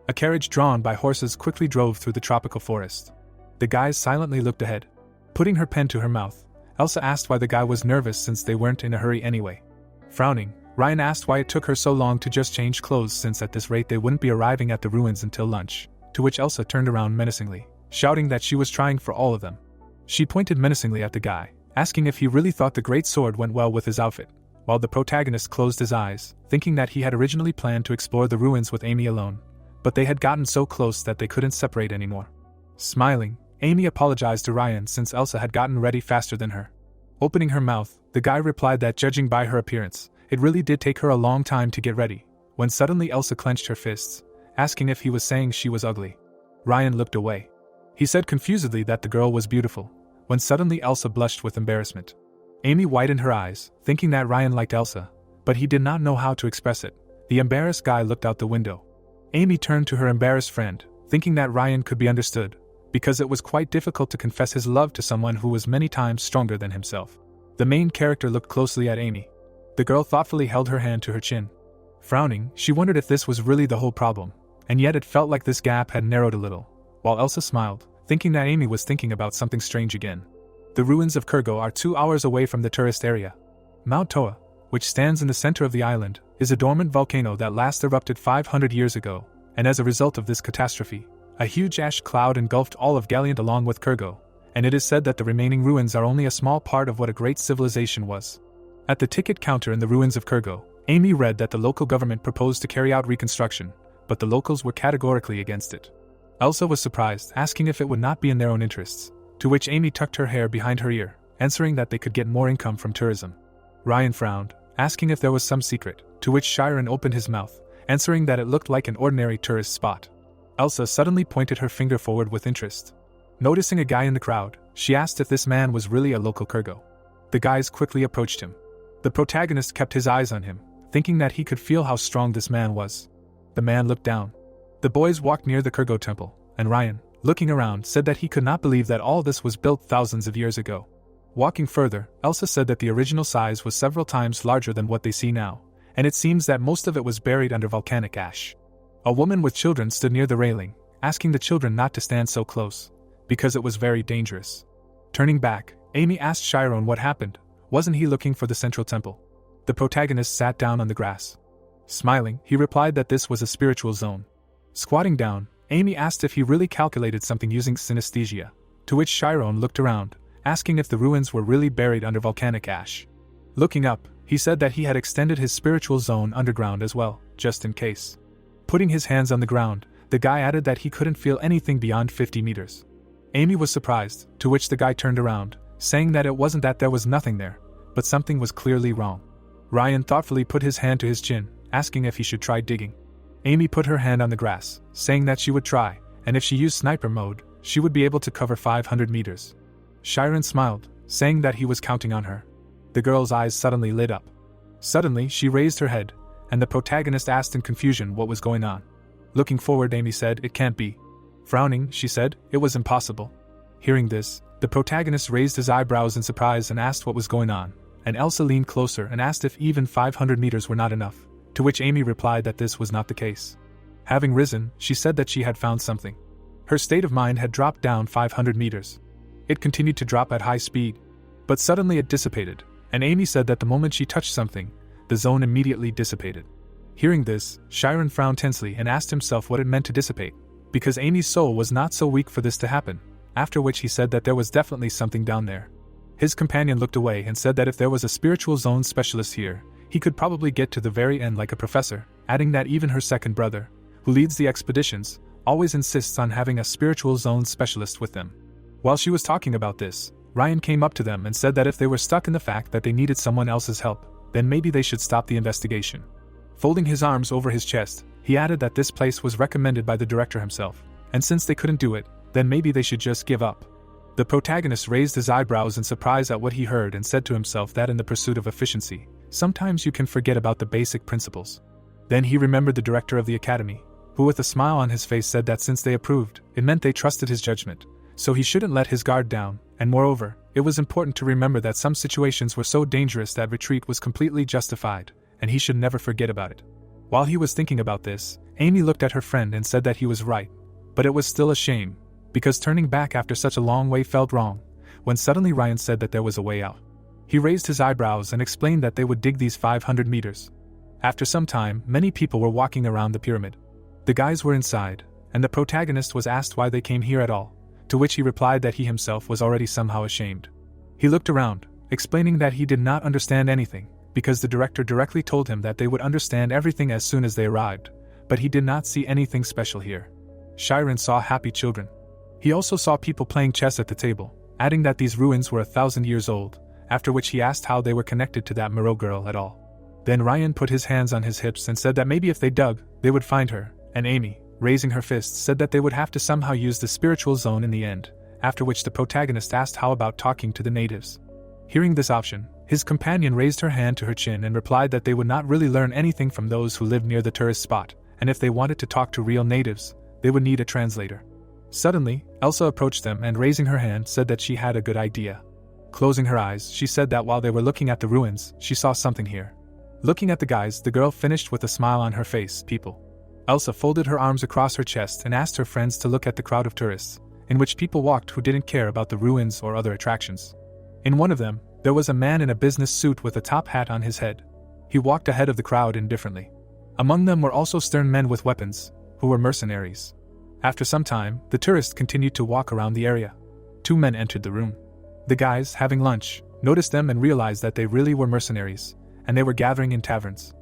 Speaker 1: A carriage drawn by horses quickly drove through the tropical forest. The guys silently looked ahead. Putting her pen to her mouth, Elsa asked why the guy was nervous since they weren't in a hurry anyway. Frowning, Ryan asked why it took her so long to just change clothes since at this rate they wouldn't be arriving at the ruins until lunch, to which Elsa turned around menacingly, shouting that she was trying for all of them. She pointed menacingly at the guy, asking if he really thought the great sword went well with his outfit, while the protagonist closed his eyes, thinking that he had originally planned to explore the ruins with Amy alone, but they had gotten so close that they couldn't separate anymore. Smiling, Amy apologized to Ryan since Elsa had gotten ready faster than her. Opening her mouth, the guy replied that judging by her appearance, it really did take her a long time to get ready, when suddenly Elsa clenched her fists, asking if he was saying she was ugly. Ryan looked away. He said confusedly that the girl was beautiful, when suddenly Elsa blushed with embarrassment. Amy widened her eyes, thinking that Ryan liked Elsa, but he did not know how to express it. The embarrassed guy looked out the window. Amy turned to her embarrassed friend, thinking that Ryan could be understood, because it was quite difficult to confess his love to someone who was many times stronger than himself. The main character looked closely at Amy. The girl thoughtfully held her hand to her chin. Frowning, she wondered if this was really the whole problem, and yet it felt like this gap had narrowed a little, while Elsa smiled, thinking that Amy was thinking about something strange again. The ruins of Kurgo are 2 hours away from the tourist area. Mount Toa, which stands in the center of the island, is a dormant volcano that last erupted 500 years ago, and as a result of this catastrophe, a huge ash cloud engulfed all of Galliant along with Kurgo, and it is said that the remaining ruins are only a small part of what a great civilization was. At the ticket counter in the ruins of Kurgo, Amy read that the local government proposed to carry out reconstruction, but the locals were categorically against it. Elsa was surprised, asking if it would not be in their own interests, to which Amy tucked her hair behind her ear, answering that they could get more income from tourism. Ryan frowned, asking if there was some secret, to which Chiron opened his mouth, answering that it looked like an ordinary tourist spot. Elsa suddenly pointed her finger forward with interest. Noticing a guy in the crowd, she asked if this man was really a local Kurgo. The guys quickly approached him. The protagonist kept his eyes on him, thinking that he could feel how strong this man was. The man looked down. The boys walked near the Kurgo temple, and Ryan, looking around, said that he could not believe that all this was built thousands of years ago. Walking further, Elsa said that the original size was several times larger than what they see now, and it seems that most of it was buried under volcanic ash. A woman with children stood near the railing, asking the children not to stand so close, because it was very dangerous. Turning back, Amy asked Chiron what happened. Wasn't he looking for the central temple? The protagonist sat down on the grass. Smiling, he replied that this was a spiritual zone. Squatting down, Amy asked if he really calculated something using synesthesia, to which Chiron looked around, asking if the ruins were really buried under volcanic ash. Looking up, he said that he had extended his spiritual zone underground as well, just in case. Putting his hands on the ground, the guy added that he couldn't feel anything beyond 50 meters. Amy was surprised, to which the guy turned around, saying that it wasn't that there was nothing there, but something was clearly wrong. Ryan thoughtfully put his hand to his chin, asking if he should try digging. Amy put her hand on the grass, saying that she would try, and if she used sniper mode, she would be able to cover 500 meters. Chiron smiled, saying that he was counting on her. The girl's eyes suddenly lit up. Suddenly, she raised her head, and the protagonist asked in confusion what was going on. Looking forward, Amy said, "It can't be." Frowning, she said, "It was impossible." Hearing this, the protagonist raised his eyebrows in surprise and asked what was going on, and Elsa leaned closer and asked if even 500 meters were not enough, to which Amy replied that this was not the case. Having risen, she said that she had found something. Her state of mind had dropped down 500 meters. It continued to drop at high speed, but suddenly it dissipated, and Amy said that the moment she touched something, the zone immediately dissipated. Hearing this, Chiron frowned tensely and asked himself what it meant to dissipate, because Amy's soul was not so weak for this to happen, after which he said that there was definitely something down there. His companion looked away and said that if there was a spiritual zone specialist here, he could probably get to the very end like a professor, adding that even her second brother, who leads the expeditions, always insists on having a spiritual zone specialist with them. While she was talking about this, Ryan came up to them and said that if they were stuck in the fact that they needed someone else's help, then maybe they should stop the investigation. Folding his arms over his chest, he added that this place was recommended by the director himself, and since they couldn't do it, then maybe they should just give up. The protagonist raised his eyebrows in surprise at what he heard and said to himself that in the pursuit of efficiency, sometimes you can forget about the basic principles. Then he remembered the director of the academy, who with a smile on his face said that since they approved, it meant they trusted his judgment, so he shouldn't let his guard down, and moreover, it was important to remember that some situations were so dangerous that retreat was completely justified, and he should never forget about it. While he was thinking about this, Amy looked at her friend and said that he was right, but it was still a shame, because turning back after such a long way felt wrong, when suddenly Ryan said that there was a way out. He raised his eyebrows and explained that they would dig these 500 meters. After some time, many people were walking around the pyramid. The guys were inside, and the protagonist was asked why they came here at all, to which he replied that he himself was already somehow ashamed. He looked around, explaining that he did not understand anything, because the director directly told him that they would understand everything as soon as they arrived, but he did not see anything special here. Chiron saw happy children. He also saw people playing chess at the table, adding that these ruins were 1,000 years old, after which he asked how they were connected to that Moreau girl at all. Then Ryan put his hands on his hips and said that maybe if they dug, they would find her, and Amy, raising her fist, said that they would have to somehow use the spiritual zone in the end, after which the protagonist asked how about talking to the natives. Hearing this option, his companion raised her hand to her chin and replied that they would not really learn anything from those who lived near the tourist spot, and if they wanted to talk to real natives, they would need a translator. Suddenly, Elsa approached them and raising her hand said that she had a good idea. Closing her eyes, she said that while they were looking at the ruins, she saw something here. Looking at the guys, the girl finished with a smile on her face. People. Elsa folded her arms across her chest and asked her friends to look at the crowd of tourists, in which people walked who didn't care about the ruins or other attractions. In one of them, there was a man in a business suit with a top hat on his head. He walked ahead of the crowd indifferently. Among them were also stern men with weapons, who were mercenaries. After some time, the tourists continued to walk around the area. 2 men entered the room. The guys, having lunch, noticed them and realized that they really were mercenaries, and they were gathering in taverns.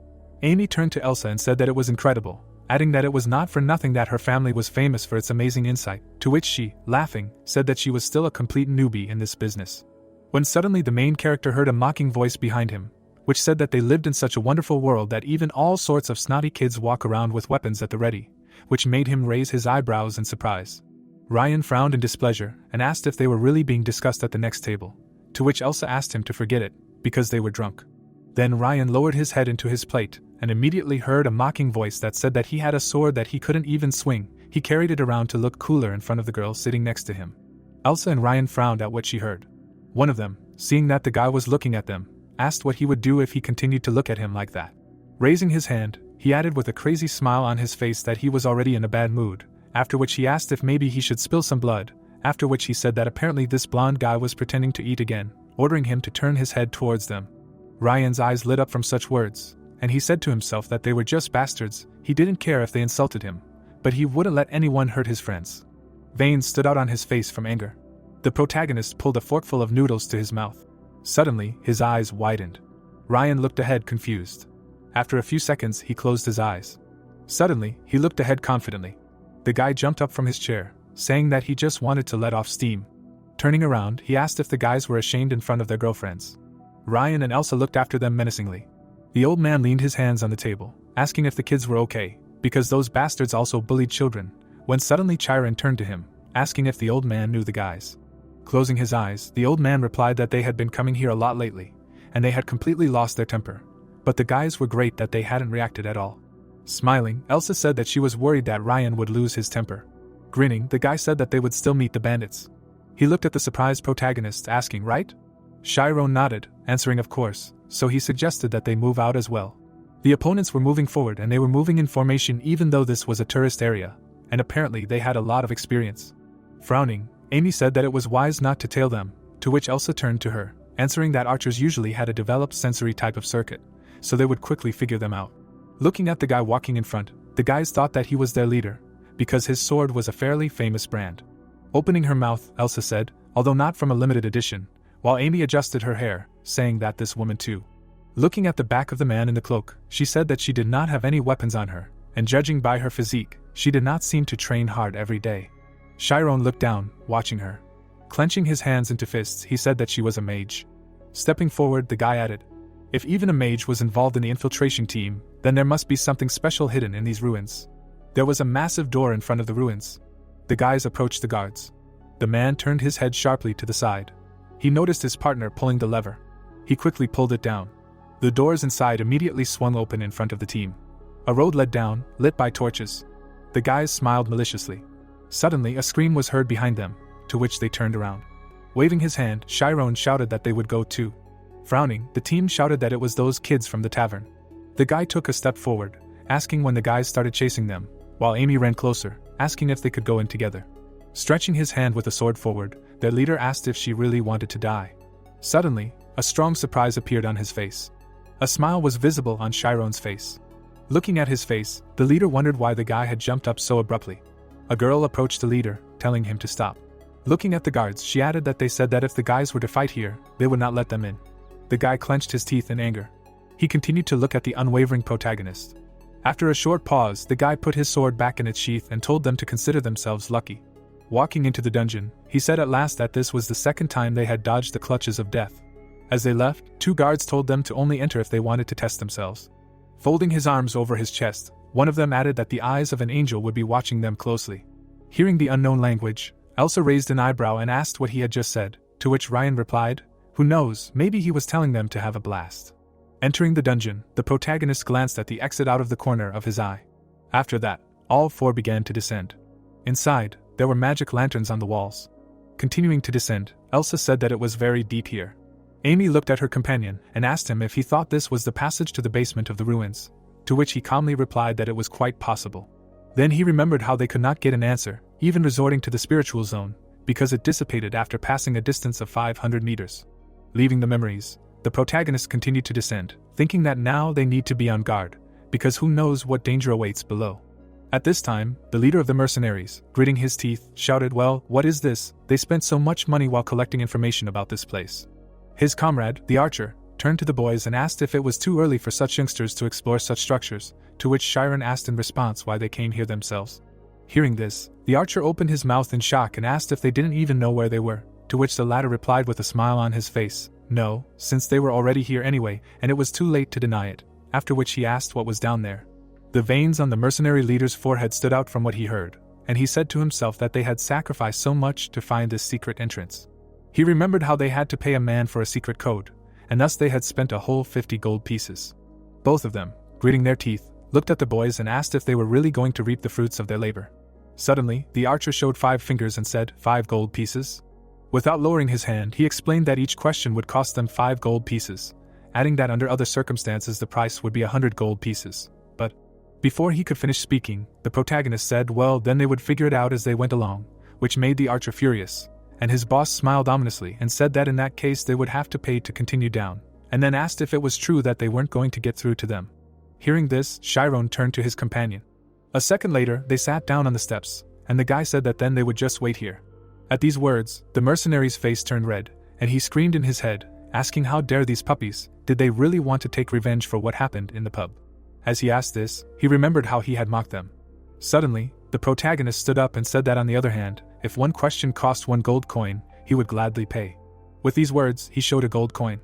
Speaker 1: Amy turned to Elsa and said that it was incredible, adding that it was not for nothing that her family was famous for its amazing insight, to which she, laughing, said that she was still a complete newbie in this business. When suddenly the main character heard a mocking voice behind him, which said that they lived in such a wonderful world that even all sorts of snotty kids walk around with weapons at the ready, which made him raise his eyebrows in surprise. Ryan frowned in displeasure and asked if they were really being discussed at the next table, to which Elsa asked him to forget it, because they were drunk. Then Ryan lowered his head into his plate and immediately heard a mocking voice that said that he had a sword that he couldn't even swing. He carried it around to look cooler in front of the girl sitting next to him. Elsa and Ryan frowned at what she heard. One of them, seeing that the guy was looking at them, asked what he would do if he continued to look at him like that. Raising his hand, he added with a crazy smile on his face that he was already in a bad mood, after which he asked if maybe he should spill some blood, after which he said that apparently this blonde guy was pretending to eat again, ordering him to turn his head towards them. Ryan's eyes lit up from such words, and he said to himself that they were just bastards. He didn't care if they insulted him, but he wouldn't let anyone hurt his friends. Veins stood out on his face from anger. The protagonist pulled a forkful of noodles to his mouth. Suddenly, his eyes widened. Ryan looked ahead confused. After a few seconds, he closed his eyes. Suddenly, he looked ahead confidently. The guy jumped up from his chair, saying that he just wanted to let off steam. Turning around, he asked if the guys were ashamed in front of their girlfriends. Ryan and Elsa looked after them menacingly. The old man leaned his hands on the table, asking if the kids were okay, because those bastards also bullied children, when suddenly Chiron turned to him, asking if the old man knew the guys. Closing his eyes, the old man replied that they had been coming here a lot lately, and they had completely lost their temper. But the guys were great that they hadn't reacted at all. Smiling, Elsa said that she was worried that Ryan would lose his temper. Grinning, the guy said that they would still meet the bandits. He looked at the surprised protagonist, asking, "Right?" Chiron nodded, answering of course, so he suggested that they move out as well. The opponents were moving forward and they were moving in formation even though this was a tourist area, and apparently they had a lot of experience. Frowning, Amy said that it was wise not to tail them, to which Elsa turned to her, answering that archers usually had a developed sensory type of circuit, so they would quickly figure them out. Looking at the guy walking in front, the guys thought that he was their leader, because his sword was a fairly famous brand. Opening her mouth, Elsa said, although not from a limited edition, while Amy adjusted her hair, saying that this woman too. Looking at the back of the man in the cloak, she said that she did not have any weapons on her, and judging by her physique, she did not seem to train hard every day. Chiron looked down, watching her. Clenching his hands into fists, he said that she was a mage. Stepping forward, the guy added, "If even a mage was involved in the infiltration team, then there must be something special hidden in these ruins." There was a massive door in front of the ruins. The guys approached the guards. The man turned his head sharply to the side. He noticed his partner pulling the lever. He quickly pulled it down. The doors inside immediately swung open in front of the team. A road led down, lit by torches. The guys smiled maliciously. Suddenly, a scream was heard behind them, to which they turned around. Waving his hand, Chiron shouted that they would go too. Frowning, the team shouted that it was those kids from the tavern. The guy took a step forward, asking when the guys started chasing them, while Amy ran closer, asking if they could go in together. Stretching his hand with the sword forward, their leader asked if she really wanted to die. Suddenly, a strong surprise appeared on his face. A smile was visible on Chiron's face. Looking at his face, the leader wondered why the guy had jumped up so abruptly. A girl approached the leader, telling him to stop. Looking at the guards, she added that they said that if the guys were to fight here, they would not let them in. The guy clenched his teeth in anger. He continued to look at the unwavering protagonist. After a short pause, the guy put his sword back in its sheath and told them to consider themselves lucky. Walking into the dungeon, he said at last that this was the second time they had dodged the clutches of death. As they left, 2 guards told them to only enter if they wanted to test themselves. Folding his arms over his chest, one of them added that the eyes of an angel would be watching them closely. Hearing the unknown language, Elsa raised an eyebrow and asked what he had just said, to which Ryan replied, "Who knows, maybe he was telling them to have a blast." Entering the dungeon, the protagonist glanced at the exit out of the corner of his eye. After that, all four began to descend. Inside, there were magic lanterns on the walls. Continuing to descend, Elsa said that it was very deep here. Amy looked at her companion and asked him if he thought this was the passage to the basement of the ruins, to which he calmly replied that it was quite possible. Then he remembered how they could not get an answer, even resorting to the spiritual zone, because it dissipated after passing a distance of 500 meters. Leaving the memories, the protagonist continued to descend, thinking that now they need to be on guard, because who knows what danger awaits below. At this time, the leader of the mercenaries, gritting his teeth, shouted, "Well, what is this? They spent so much money while collecting information about this place." His comrade, the archer, turned to the boys and asked if it was too early for such youngsters to explore such structures, to which Chiron asked in response why they came here themselves. Hearing this, the archer opened his mouth in shock and asked if they didn't even know where they were, to which the latter replied with a smile on his face, "No, since they were already here anyway, and it was too late to deny it," after which he asked what was down there. The veins on the mercenary leader's forehead stood out from what he heard, and he said to himself that they had sacrificed so much to find this secret entrance. He remembered how they had to pay a man for a secret code, and thus they had spent a whole 50 gold pieces. Both of them, gritting their teeth, looked at the boys and asked if they were really going to reap the fruits of their labor. Suddenly, the archer showed 5 fingers and said, 5 gold pieces? Without lowering his hand, he explained that each question would cost them 5 gold pieces, adding that under other circumstances the price would be 100 gold pieces. But before he could finish speaking, the protagonist said, well, then they would figure it out as they went along, which made the archer furious, and his boss smiled ominously and said that in that case they would have to pay to continue down, and then asked if it was true that they weren't going to get through to them. Hearing this, Chiron turned to his companion. A second later, they sat down on the steps, and the guy said that then they would just wait here. At these words, the mercenary's face turned red, and he screamed in his head, asking how dare these puppies, did they really want to take revenge for what happened in the pub? As he asked this, he remembered how he had mocked them. Suddenly, the protagonist stood up and said that on the other hand, if one question cost 1 gold coin, he would gladly pay. With these words, he showed a gold coin.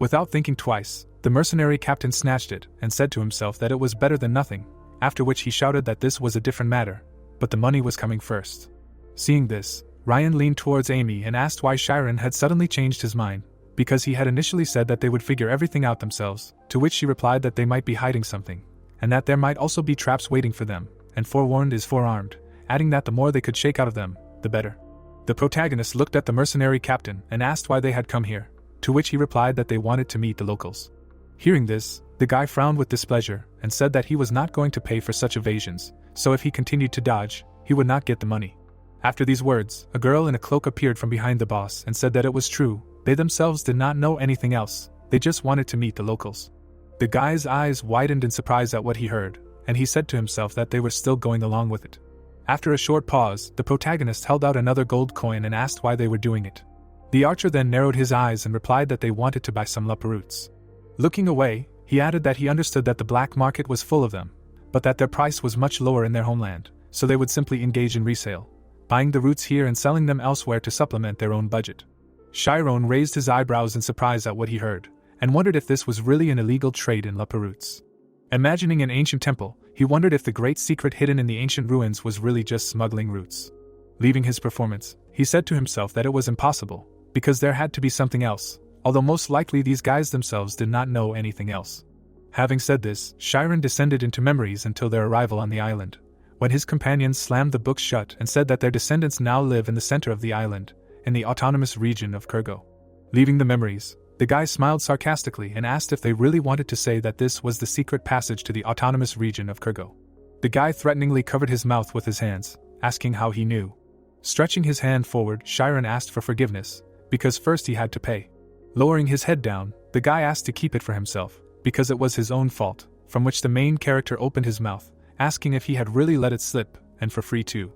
Speaker 1: Without thinking twice, the mercenary captain snatched it and said to himself that it was better than nothing, after which he shouted that this was a different matter, but the money was coming first. Seeing this, Ryan leaned towards Amy and asked why Chiron had suddenly changed his mind, because he had initially said that they would figure everything out themselves, to which she replied that they might be hiding something, and that there might also be traps waiting for them, and forewarned is forearmed, adding that the more they could shake out of them, the better. The protagonist looked at the mercenary captain and asked why they had come here, to which he replied that they wanted to meet the locals. Hearing this, the guy frowned with displeasure and said that he was not going to pay for such evasions, so if he continued to dodge, he would not get the money. After these words, a girl in a cloak appeared from behind the boss and said that it was true, they themselves did not know anything else, they just wanted to meet the locals. The guy's eyes widened in surprise at what he heard, and he said to himself that they were still going along with it. After a short pause, the protagonist held out another gold coin and asked why they were doing it. The archer then narrowed his eyes and replied that they wanted to buy some lupa roots. Looking away, he added that he understood that the black market was full of them, but that their price was much lower in their homeland, so they would simply engage in resale, buying the roots here and selling them elsewhere to supplement their own budget. Chiron raised his eyebrows in surprise at what he heard, and wondered if this was really an illegal trade in lupa roots. Imagining an ancient temple, he wondered if the great secret hidden in the ancient ruins was really just smuggling roots. Leaving his performance, he said to himself that it was impossible, because there had to be something else, although most likely these guys themselves did not know anything else. Having said this, Chiron descended into memories until their arrival on the island, when his companions slammed the books shut and said that their descendants now live in the center of the island, in the autonomous region of Kurgo. Leaving the memories, the guy smiled sarcastically and asked if they really wanted to say that this was the secret passage to the autonomous region of Kurgo. The guy threateningly covered his mouth with his hands, asking how he knew. Stretching his hand forward, Chiron asked for forgiveness, because first he had to pay. Lowering his head down, the guy asked to keep it for himself, because it was his own fault, from which the main character opened his mouth, asking if he had really let it slip, and for free too.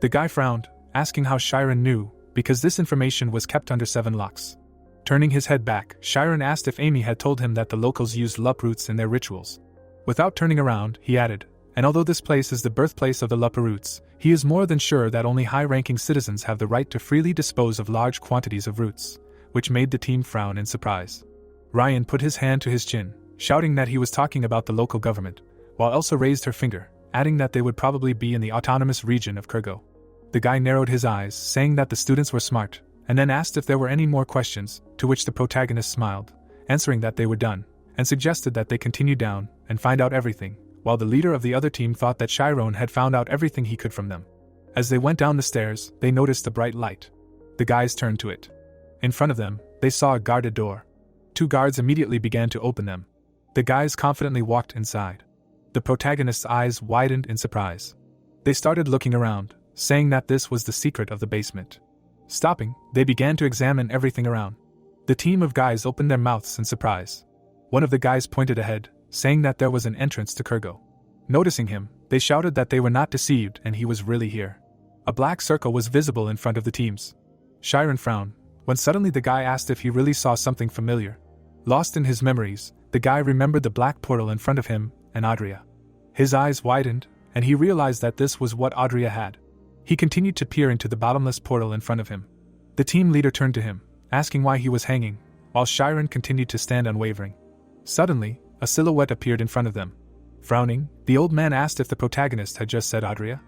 Speaker 1: The guy frowned, asking how Chiron knew, because this information was kept under 7 locks. Turning his head back, Chiron asked if Amy had told him that the locals used lup roots in their rituals. Without turning around, he added, and although this place is the birthplace of the lupa roots, he is more than sure that only high-ranking citizens have the right to freely dispose of large quantities of roots, which made the team frown in surprise. Ryan put his hand to his chin, shouting that he was talking about the local government, while Elsa raised her finger, adding that they would probably be in the autonomous region of Kurgo. The guy narrowed his eyes, saying that the students were smart, and then asked if there were any more questions, to which the protagonist smiled, answering that they were done, and suggested that they continue down and find out everything, while the leader of the other team thought that Chiron had found out everything he could from them. As they went down the stairs, they noticed a bright light. The guys turned to it. In front of them, they saw a guarded door. 2 guards immediately began to open them. The guys confidently walked inside. The protagonist's eyes widened in surprise. They started looking around, saying that this was the secret of the basement. Stopping, they began to examine everything around. The team of guys opened their mouths in surprise. One of the guys pointed ahead, saying that there was an entrance to Kurgo. Noticing him, they shouted that they were not deceived and he was really here. A black circle was visible in front of the teams. Chiron frowned, when suddenly the guy asked if he really saw something familiar. Lost in his memories, the guy remembered the black portal in front of him and Adria. His eyes widened, and he realized that this was what Adria had. He continued to peer into the bottomless portal in front of him. The team leader turned to him, asking why he was hanging, while Chiron continued to stand unwavering. Suddenly, a silhouette appeared in front of them. Frowning, the old man asked if the protagonist had just said Adria.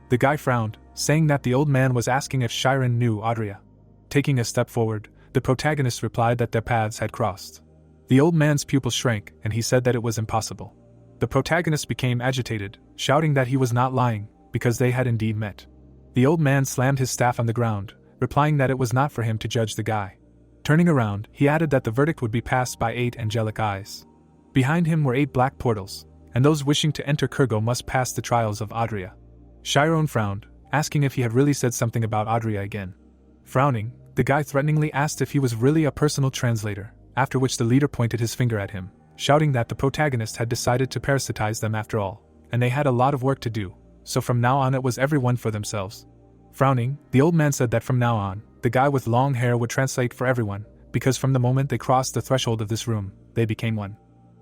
Speaker 1: The guy frowned, saying that the old man was asking if Chiron knew Adria. Taking a step forward, the protagonist replied that their paths had crossed. The old man's pupils shrank, and he said that it was impossible. The protagonist became agitated, shouting that he was not lying, because they had indeed met. The old man slammed his staff on the ground, replying that it was not for him to judge the guy. Turning around, he added that the verdict would be passed by 8 angelic eyes. Behind him were 8 black portals, and those wishing to enter Kurgo must pass the trials of Adria. Chiron frowned, asking if he had really said something about Adria again. Frowning, the guy threateningly asked if he was really a personal translator, after which the leader pointed his finger at him, shouting that the protagonist had decided to parasitize them after all, and they had a lot of work to do, so from now on it was everyone for themselves. Frowning, the old man said that from now on, the guy with long hair would translate for everyone, because from the moment they crossed the threshold of this room, they became one.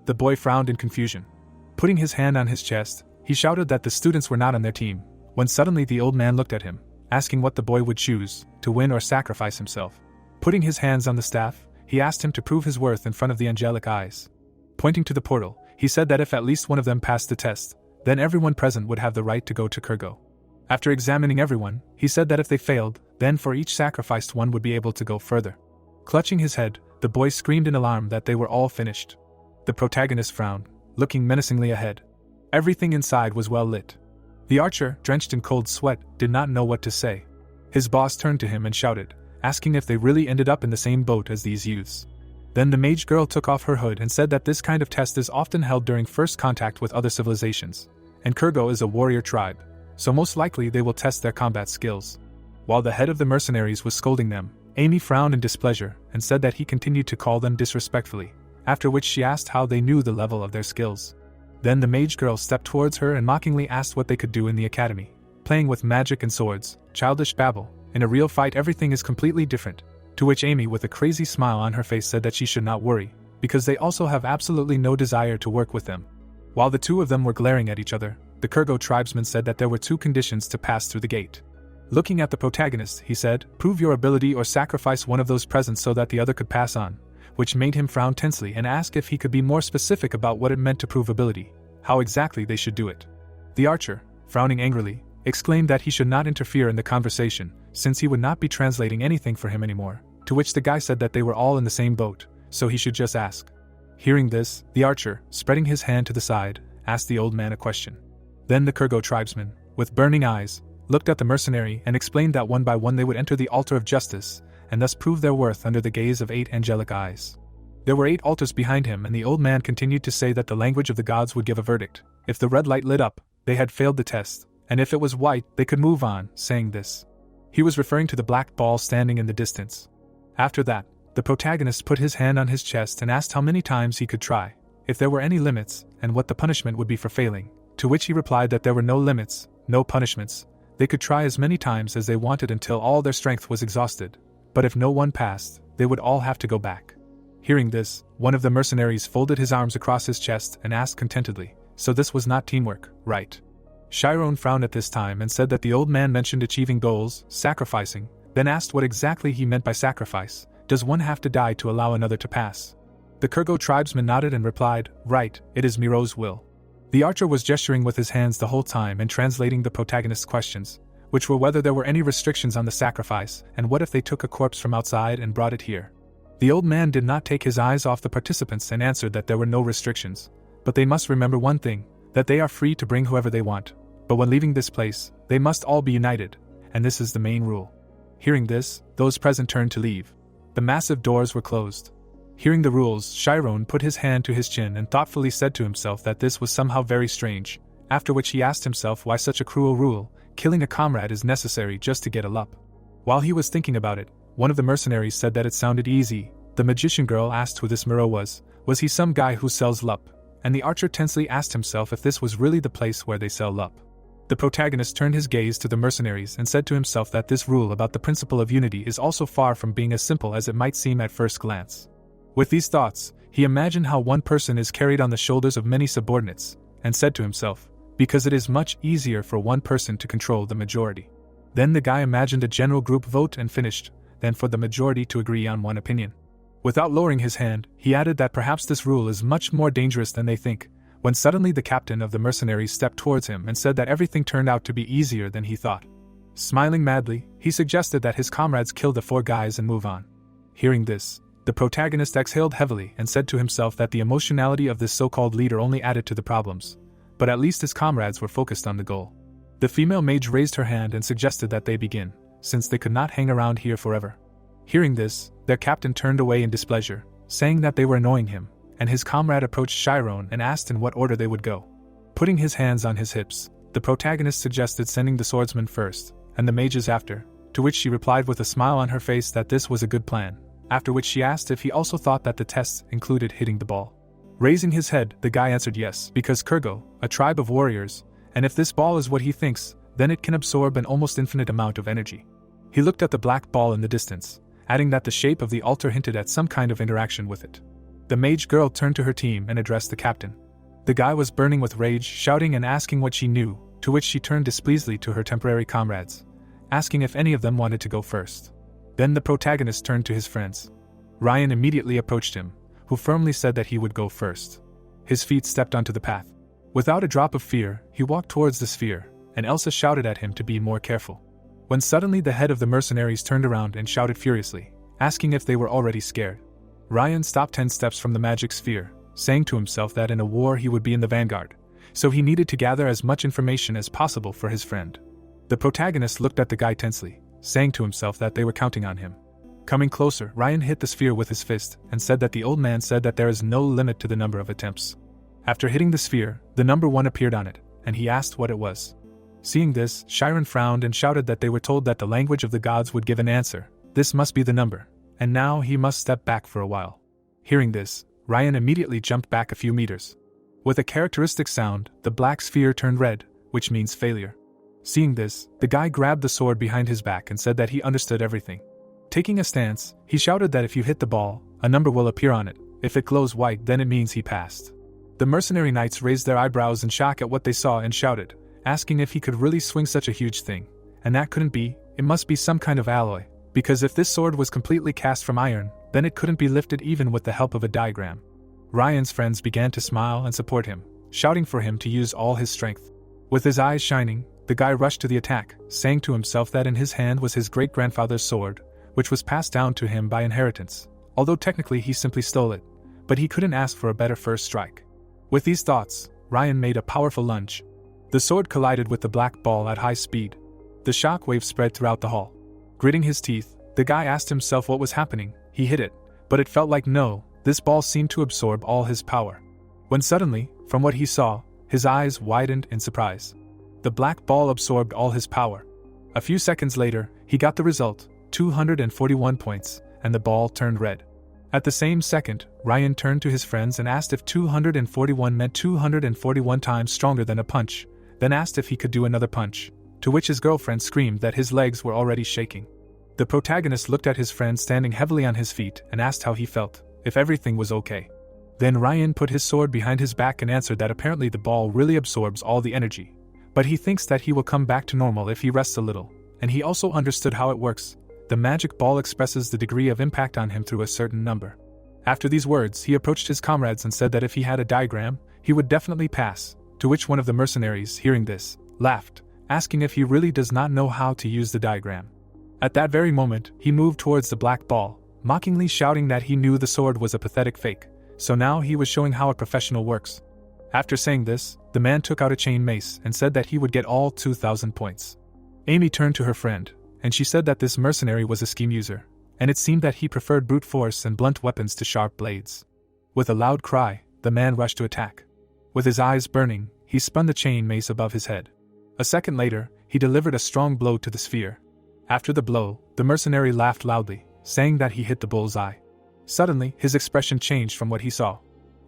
Speaker 1: The boy frowned in confusion. Putting his hand on his chest, he shouted that the students were not on their team, when suddenly the old man looked at him, asking what the boy would choose, to win or sacrifice himself. Putting his hands on the staff, he asked him to prove his worth in front of the angelic eyes. Pointing to the portal, he said that if at least one of them passed the test, then everyone present would have the right to go to Kurgo. After examining everyone, he said that if they failed, then for each sacrificed one would be able to go further. Clutching his head, the boy screamed in alarm that they were all finished. The protagonist frowned, looking menacingly ahead. Everything inside was well lit. The archer, drenched in cold sweat, did not know what to say. His boss turned to him and shouted, asking if they really ended up in the same boat as these youths. Then the mage girl took off her hood and said that this kind of test is often held during first contact with other civilizations, and Kurgo is a warrior tribe, so most likely they will test their combat skills. While the head of the mercenaries was scolding them, Amy frowned in displeasure and said that he continued to call them disrespectfully, after which she asked how they knew the level of their skills. Then the mage girl stepped towards her and mockingly asked what they could do in the academy. Playing with magic and swords, childish babble, in a real fight everything is completely different, to which Amy with a crazy smile on her face said that she should not worry, because they also have absolutely no desire to work with them. While the two of them were glaring at each other, the Kurgo tribesman said that there were 2 conditions to pass through the gate. Looking at the protagonist, he said, "Prove your ability or sacrifice one of those present so that the other could pass on," which made him frown tensely and ask if he could be more specific about what it meant to prove ability, how exactly they should do it. The archer, frowning angrily, exclaimed that he should not interfere in the conversation, since he would not be translating anything for him anymore, to which the guy said that they were all in the same boat, so he should just ask. Hearing this, the archer, spreading his hand to the side, asked the old man a question. Then the Kurgo tribesman, with burning eyes, looked at the mercenary and explained that one by one they would enter the altar of justice, and thus prove their worth under the gaze of 8 angelic eyes. There were 8 altars behind him, and the old man continued to say that the language of the gods would give a verdict. If the red light lit up, they had failed the test, and if it was white, they could move on, saying this. He was referring to the black ball standing in the distance. After that, the protagonist put his hand on his chest and asked how many times he could try, if there were any limits, and what the punishment would be for failing, to which he replied that there were no limits, no punishments. They could try as many times as they wanted until all their strength was exhausted, but if no one passed, they would all have to go back. Hearing this, one of the mercenaries folded his arms across his chest and asked contentedly, "So this was not teamwork, right?" Chiron frowned at this time and said that the old man mentioned achieving goals, sacrificing, then asked what exactly he meant by sacrifice. Does one have to die to allow another to pass? The Kurgo tribesman nodded and replied, "Right, it is Miro's will." The archer was gesturing with his hands the whole time and translating the protagonist's questions, which were whether there were any restrictions on the sacrifice and what if they took a corpse from outside and brought it here. The old man did not take his eyes off the participants and answered that there were no restrictions, but they must remember one thing, that they are free to bring whoever they want, but when leaving this place, they must all be united, and this is the main rule. Hearing this, those present turned to leave. The massive doors were closed. Hearing the rules, Chiron put his hand to his chin and thoughtfully said to himself that this was somehow very strange, after which he asked himself why such a cruel rule, killing a comrade is necessary just to get a lup. While he was thinking about it, one of the mercenaries said that it sounded easy. The magician girl asked who this Miro was he some guy who sells lup? And the archer tensely asked himself if this was really the place where they sell lup. The protagonist turned his gaze to the mercenaries and said to himself that this rule about the principle of unity is also far from being as simple as it might seem at first glance. With these thoughts, he imagined how one person is carried on the shoulders of many subordinates, and said to himself, because it is much easier for one person to control the majority. Then the guy imagined a general group vote and finished, then for the majority to agree on one opinion. Without lowering his hand, he added that perhaps this rule is much more dangerous than they think, when suddenly the captain of the mercenaries stepped towards him and said that everything turned out to be easier than he thought. Smiling madly, he suggested that his comrades kill the 4 guys and move on. Hearing this, the protagonist exhaled heavily and said to himself that the emotionality of this so-called leader only added to the problems, but at least his comrades were focused on the goal. The female mage raised her hand and suggested that they begin, since they could not hang around here forever. Hearing this, their captain turned away in displeasure, saying that they were annoying him, and his comrade approached Chiron and asked in what order they would go. Putting his hands on his hips, the protagonist suggested sending the swordsman first, and the mages after, to which she replied with a smile on her face that this was a good plan, after which she asked if he also thought that the tests included hitting the ball. Raising his head, the guy answered yes, because Kurgo, a tribe of warriors, and if this ball is what he thinks, then it can absorb an almost infinite amount of energy. He looked at the black ball in the distance, adding that the shape of the altar hinted at some kind of interaction with it. The mage girl turned to her team and addressed the captain. The guy was burning with rage, shouting and asking what she knew, to which she turned displeasedly to her temporary comrades, asking if any of them wanted to go first. Then the protagonist turned to his friends. Ryan immediately approached him, who firmly said that he would go first. His feet stepped onto the path. Without a drop of fear, he walked towards the sphere, and Elsa shouted at him to be more careful. When suddenly the head of the mercenaries turned around and shouted furiously, asking if they were already scared. Ryan stopped 10 steps from the magic sphere, saying to himself that in a war he would be in the vanguard, so he needed to gather as much information as possible for his friend. The protagonist looked at the guy tensely, saying to himself that they were counting on him. Coming closer, Ryan hit the sphere with his fist and said that the old man said that there is no limit to the number of attempts. After hitting the sphere, the number 1 appeared on it, and he asked what it was. Seeing this, Chiron frowned and shouted that they were told that the language of the gods would give an answer. This must be the number, and now he must step back for a while. Hearing this, Ryan immediately jumped back a few meters. With a characteristic sound, the black sphere turned red, which means failure. Seeing this, the guy grabbed the sword behind his back and said that he understood everything. Taking a stance, he shouted that if you hit the ball, a number will appear on it. If it glows white, then it means he passed. The mercenary knights raised their eyebrows in shock at what they saw and shouted, asking if he could really swing such a huge thing. And that couldn't be, it must be some kind of alloy, because if this sword was completely cast from iron, then it couldn't be lifted even with the help of a diagram. Ryan's friends began to smile and support him, shouting for him to use all his strength. With his eyes shining, the guy rushed to the attack, saying to himself that in his hand was his great-grandfather's sword, which was passed down to him by inheritance, although technically he simply stole it, but he couldn't ask for a better first strike. With these thoughts, Ryan made a powerful lunge. The sword collided with the black ball at high speed. The shock wave spread throughout the hall. Gritting his teeth, the guy asked himself what was happening. He hit it, but it felt like no, this ball seemed to absorb all his power. When suddenly, from what he saw, his eyes widened in surprise. The black ball absorbed all his power. A few seconds later, he got the result, 241 points, and the ball turned red. At the same second, Ryan turned to his friends and asked if 241 meant 241 times stronger than a punch, then asked if he could do another punch, to which his girlfriend screamed that his legs were already shaking. The protagonist looked at his friend standing heavily on his feet and asked how he felt, if everything was okay. Then Ryan put his sword behind his back and answered that apparently the ball really absorbs all the energy, but he thinks that he will come back to normal if he rests a little, and he also understood how it works. The magic ball expresses the degree of impact on him through a certain number. After these words, he approached his comrades and said that if he had a diagram, he would definitely pass, to which one of the mercenaries, hearing this, laughed, asking if he really does not know how to use the diagram. At that very moment, he moved towards the black ball, mockingly shouting that he knew the sword was a pathetic fake, so now he was showing how a professional works. After saying this, the man took out a chain mace and said that he would get all 2,000 points. Amy turned to her friend, and she said that this mercenary was a scheme user, and it seemed that he preferred brute force and blunt weapons to sharp blades. With a loud cry, the man rushed to attack. With his eyes burning, he spun the chain mace above his head. A second later, he delivered a strong blow to the sphere. After the blow, the mercenary laughed loudly, saying that he hit the bull's eye. Suddenly, his expression changed from what he saw.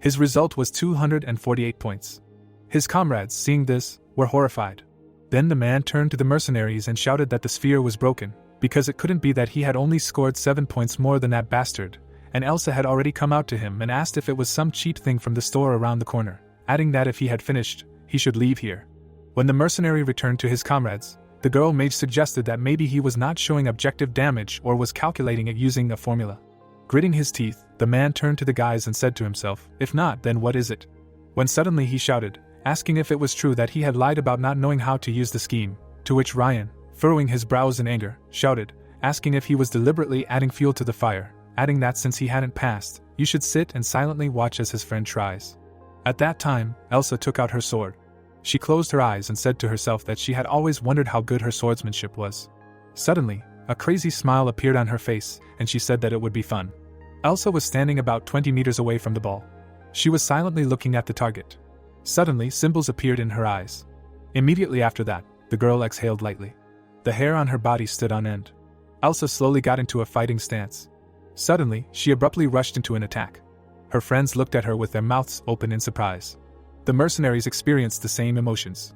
Speaker 1: His result was 248 points. His comrades, seeing this, were horrified. Then the man turned to the mercenaries and shouted that the sphere was broken, because it couldn't be that he had only scored 7 points more than that bastard, and Elsa had already come out to him and asked if it was some cheap thing from the store around the corner, adding that if he had finished, he should leave here. When the mercenary returned to his comrades, the girl mage suggested that maybe he was not showing objective damage or was calculating it using a formula. Gritting his teeth, the man turned to the guys and said to himself, if not, then what is it? When suddenly he shouted, asking if it was true that he had lied about not knowing how to use the scheme, to which Ryan, furrowing his brows in anger, shouted, asking if he was deliberately adding fuel to the fire, adding that since he hadn't passed, you should sit and silently watch as his friend tries. At that time, Elsa took out her sword. She closed her eyes and said to herself that she had always wondered how good her swordsmanship was. Suddenly, a crazy smile appeared on her face, and she said that it would be fun. Elsa was standing about 20 meters away from the ball. She was silently looking at the target. Suddenly, symbols appeared in her eyes. Immediately after that, the girl exhaled lightly. The hair on her body stood on end. Elsa slowly got into a fighting stance. Suddenly, she abruptly rushed into an attack. Her friends looked at her with their mouths open in surprise. The mercenaries experienced the same emotions.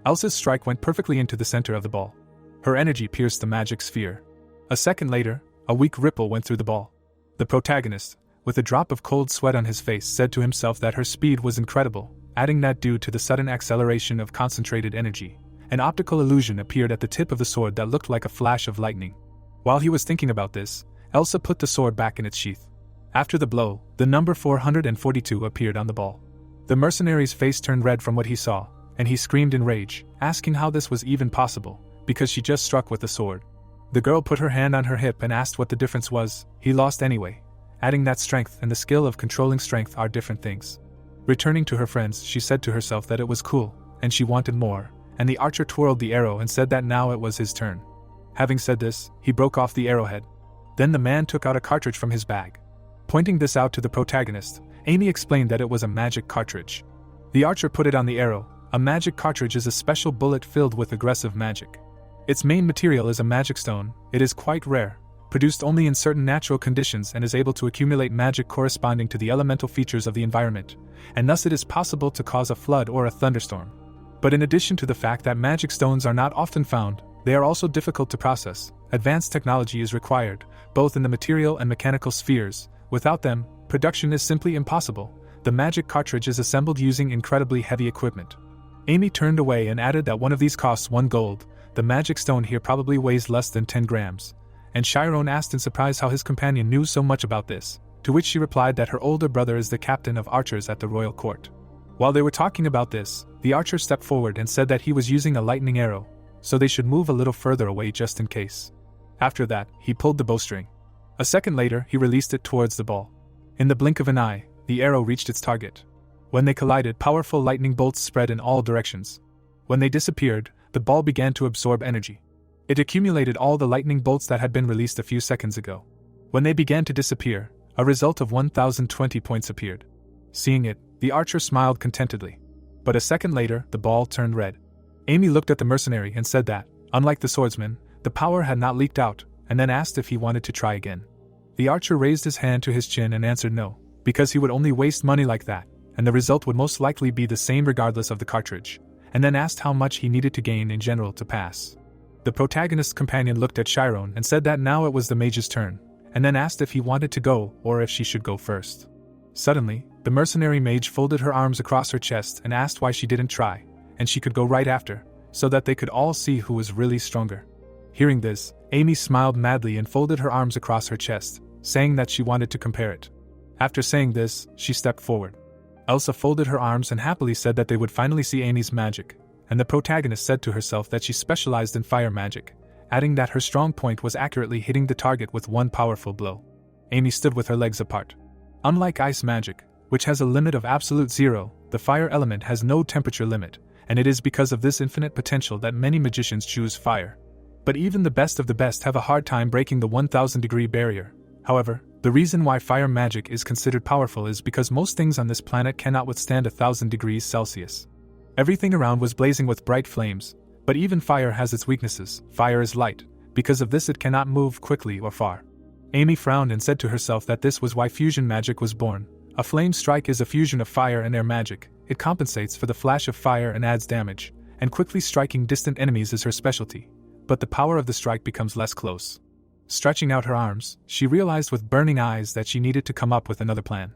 Speaker 1: Elsa's strike went perfectly into the center of the ball. Her energy pierced the magic sphere. A second later, a weak ripple went through the ball. The protagonist, with a drop of cold sweat on his face, said to himself that her speed was incredible, adding that due to the sudden acceleration of concentrated energy, an optical illusion appeared at the tip of the sword that looked like a flash of lightning. While he was thinking about this, Elsa put the sword back in its sheath. After the blow, the number 442 appeared on the ball. The mercenary's face turned red from what he saw, and he screamed in rage, asking how this was even possible, because she just struck with the sword. The girl put her hand on her hip and asked what the difference was. He lost anyway, adding that strength and the skill of controlling strength are different things. Returning to her friends, she said to herself that it was cool, and she wanted more, and the archer twirled the arrow and said that now it was his turn. Having said this, he broke off the arrowhead. Then the man took out a cartridge from his bag. Pointing this out to the protagonist, Amy explained that it was a magic cartridge. The archer put it on the arrow. A magic cartridge is a special bullet filled with aggressive magic. Its main material is a magic stone. It is quite rare, produced only in certain natural conditions, and is able to accumulate magic corresponding to the elemental features of the environment, and thus it is possible to cause a flood or a thunderstorm. But in addition to the fact that magic stones are not often found, they are also difficult to process. Advanced technology is required, both in the material and mechanical spheres. Without them, production is simply impossible. The magic cartridge is assembled using incredibly heavy equipment. Amy turned away and added that one of these costs 1 gold. The magic stone here probably weighs less than 10 grams. And Chiron asked in surprise how his companion knew so much about this, to which she replied that her older brother is the captain of archers at the royal court. While they were talking about this, the archer stepped forward and said that he was using a lightning arrow, so they should move a little further away just in case. After that, he pulled the bowstring. A second later, he released it towards the ball. In the blink of an eye, the arrow reached its target. When they collided, powerful lightning bolts spread in all directions. When they disappeared, the ball began to absorb energy. It accumulated all the lightning bolts that had been released a few seconds ago. When they began to disappear, a result of 1020 points appeared. Seeing it, the archer smiled contentedly. But a second later, the ball turned red. Amy looked at the mercenary and said that, unlike the swordsman, the power had not leaked out, and then asked if he wanted to try again. The archer raised his hand to his chin and answered no, because he would only waste money like that, and the result would most likely be the same regardless of the cartridge, and then asked how much he needed to gain in general to pass. The protagonist's companion looked at Chiron and said that now it was the mage's turn, and then asked if he wanted to go or if she should go first. Suddenly, the mercenary mage folded her arms across her chest and asked why she didn't try, and she could go right after, so that they could all see who was really stronger. Hearing this, Amy smiled madly and folded her arms across her chest, saying that she wanted to compare it. After saying this, she stepped forward. Elsa folded her arms and happily said that they would finally see Amy's magic, and the protagonist said to herself that she specialized in fire magic, adding that her strong point was accurately hitting the target with one powerful blow. Amy stood with her legs apart. Unlike ice magic, which has a limit of absolute 0, the fire element has no temperature limit, and it is because of this infinite potential that many magicians choose fire. But even the best of the best have a hard time breaking the 1000-degree barrier. However, the reason why fire magic is considered powerful is because most things on this planet cannot withstand 1000 degrees Celsius. Everything around was blazing with bright flames, but even fire has its weaknesses. Fire is light. Because of this it cannot move quickly or far. Amy frowned and said to herself that this was why fusion magic was born. A flame strike is a fusion of fire and air magic. It compensates for the flash of fire and adds damage, and quickly striking distant enemies is her specialty. But the power of the strike becomes less close. Stretching out her arms, she realized with burning eyes that she needed to come up with another plan.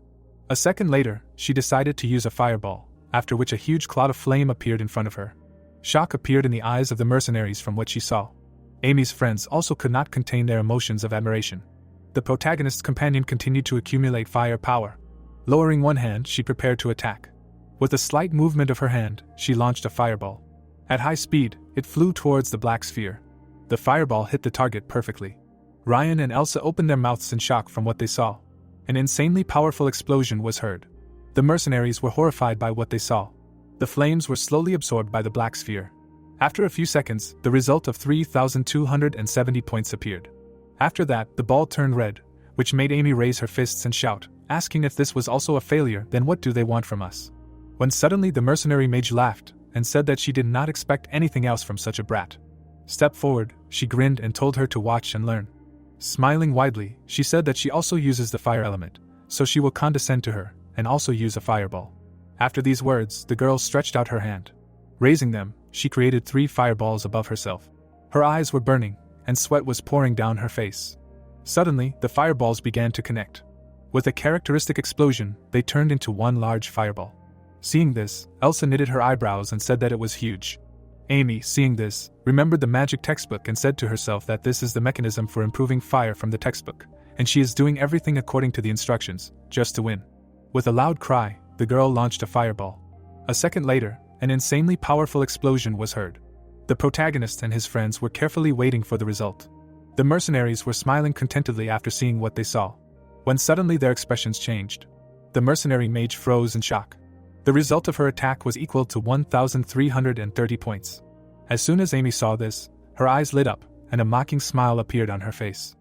Speaker 1: A second later, she decided to use a fireball, after which a huge cloud of flame appeared in front of her. Shock appeared in the eyes of the mercenaries from what she saw. Amy's friends also could not contain their emotions of admiration. The protagonist's companion continued to accumulate fire power. Lowering one hand, she prepared to attack. With a slight movement of her hand, she launched a fireball. At high speed, it flew towards the black sphere. The fireball hit the target perfectly. Ryan and Elsa opened their mouths in shock from what they saw. An insanely powerful explosion was heard. The mercenaries were horrified by what they saw. The flames were slowly absorbed by the black sphere. After a few seconds, the result of 3,270 points appeared. After that, the ball turned red, which made Amy raise her fists and shout, asking if this was also a failure, then what do they want from us? When suddenly the mercenary mage laughed, and said that she did not expect anything else from such a brat. Step forward, she grinned and told her to watch and learn. Smiling widely, she said that she also uses the fire element, so she will condescend to her, and also use a fireball. After these words, the girl stretched out her hand. Raising them, she created 3 fireballs above herself. Her eyes were burning, and sweat was pouring down her face. Suddenly, the fireballs began to connect. With a characteristic explosion, they turned into one large fireball. Seeing this, Elsa knitted her eyebrows and said that it was huge. Amy, seeing this, remembered the magic textbook and said to herself that this is the mechanism for improving fire from the textbook, and she is doing everything according to the instructions, just to win. With a loud cry, the girl launched a fireball. A second later, an insanely powerful explosion was heard. The protagonist and his friends were carefully waiting for the result. The mercenaries were smiling contentedly after seeing what they saw. When suddenly their expressions changed. The mercenary mage froze in shock. The result of her attack was equal to 1,330 points. As soon as Amy saw this, her eyes lit up, and a mocking smile appeared on her face.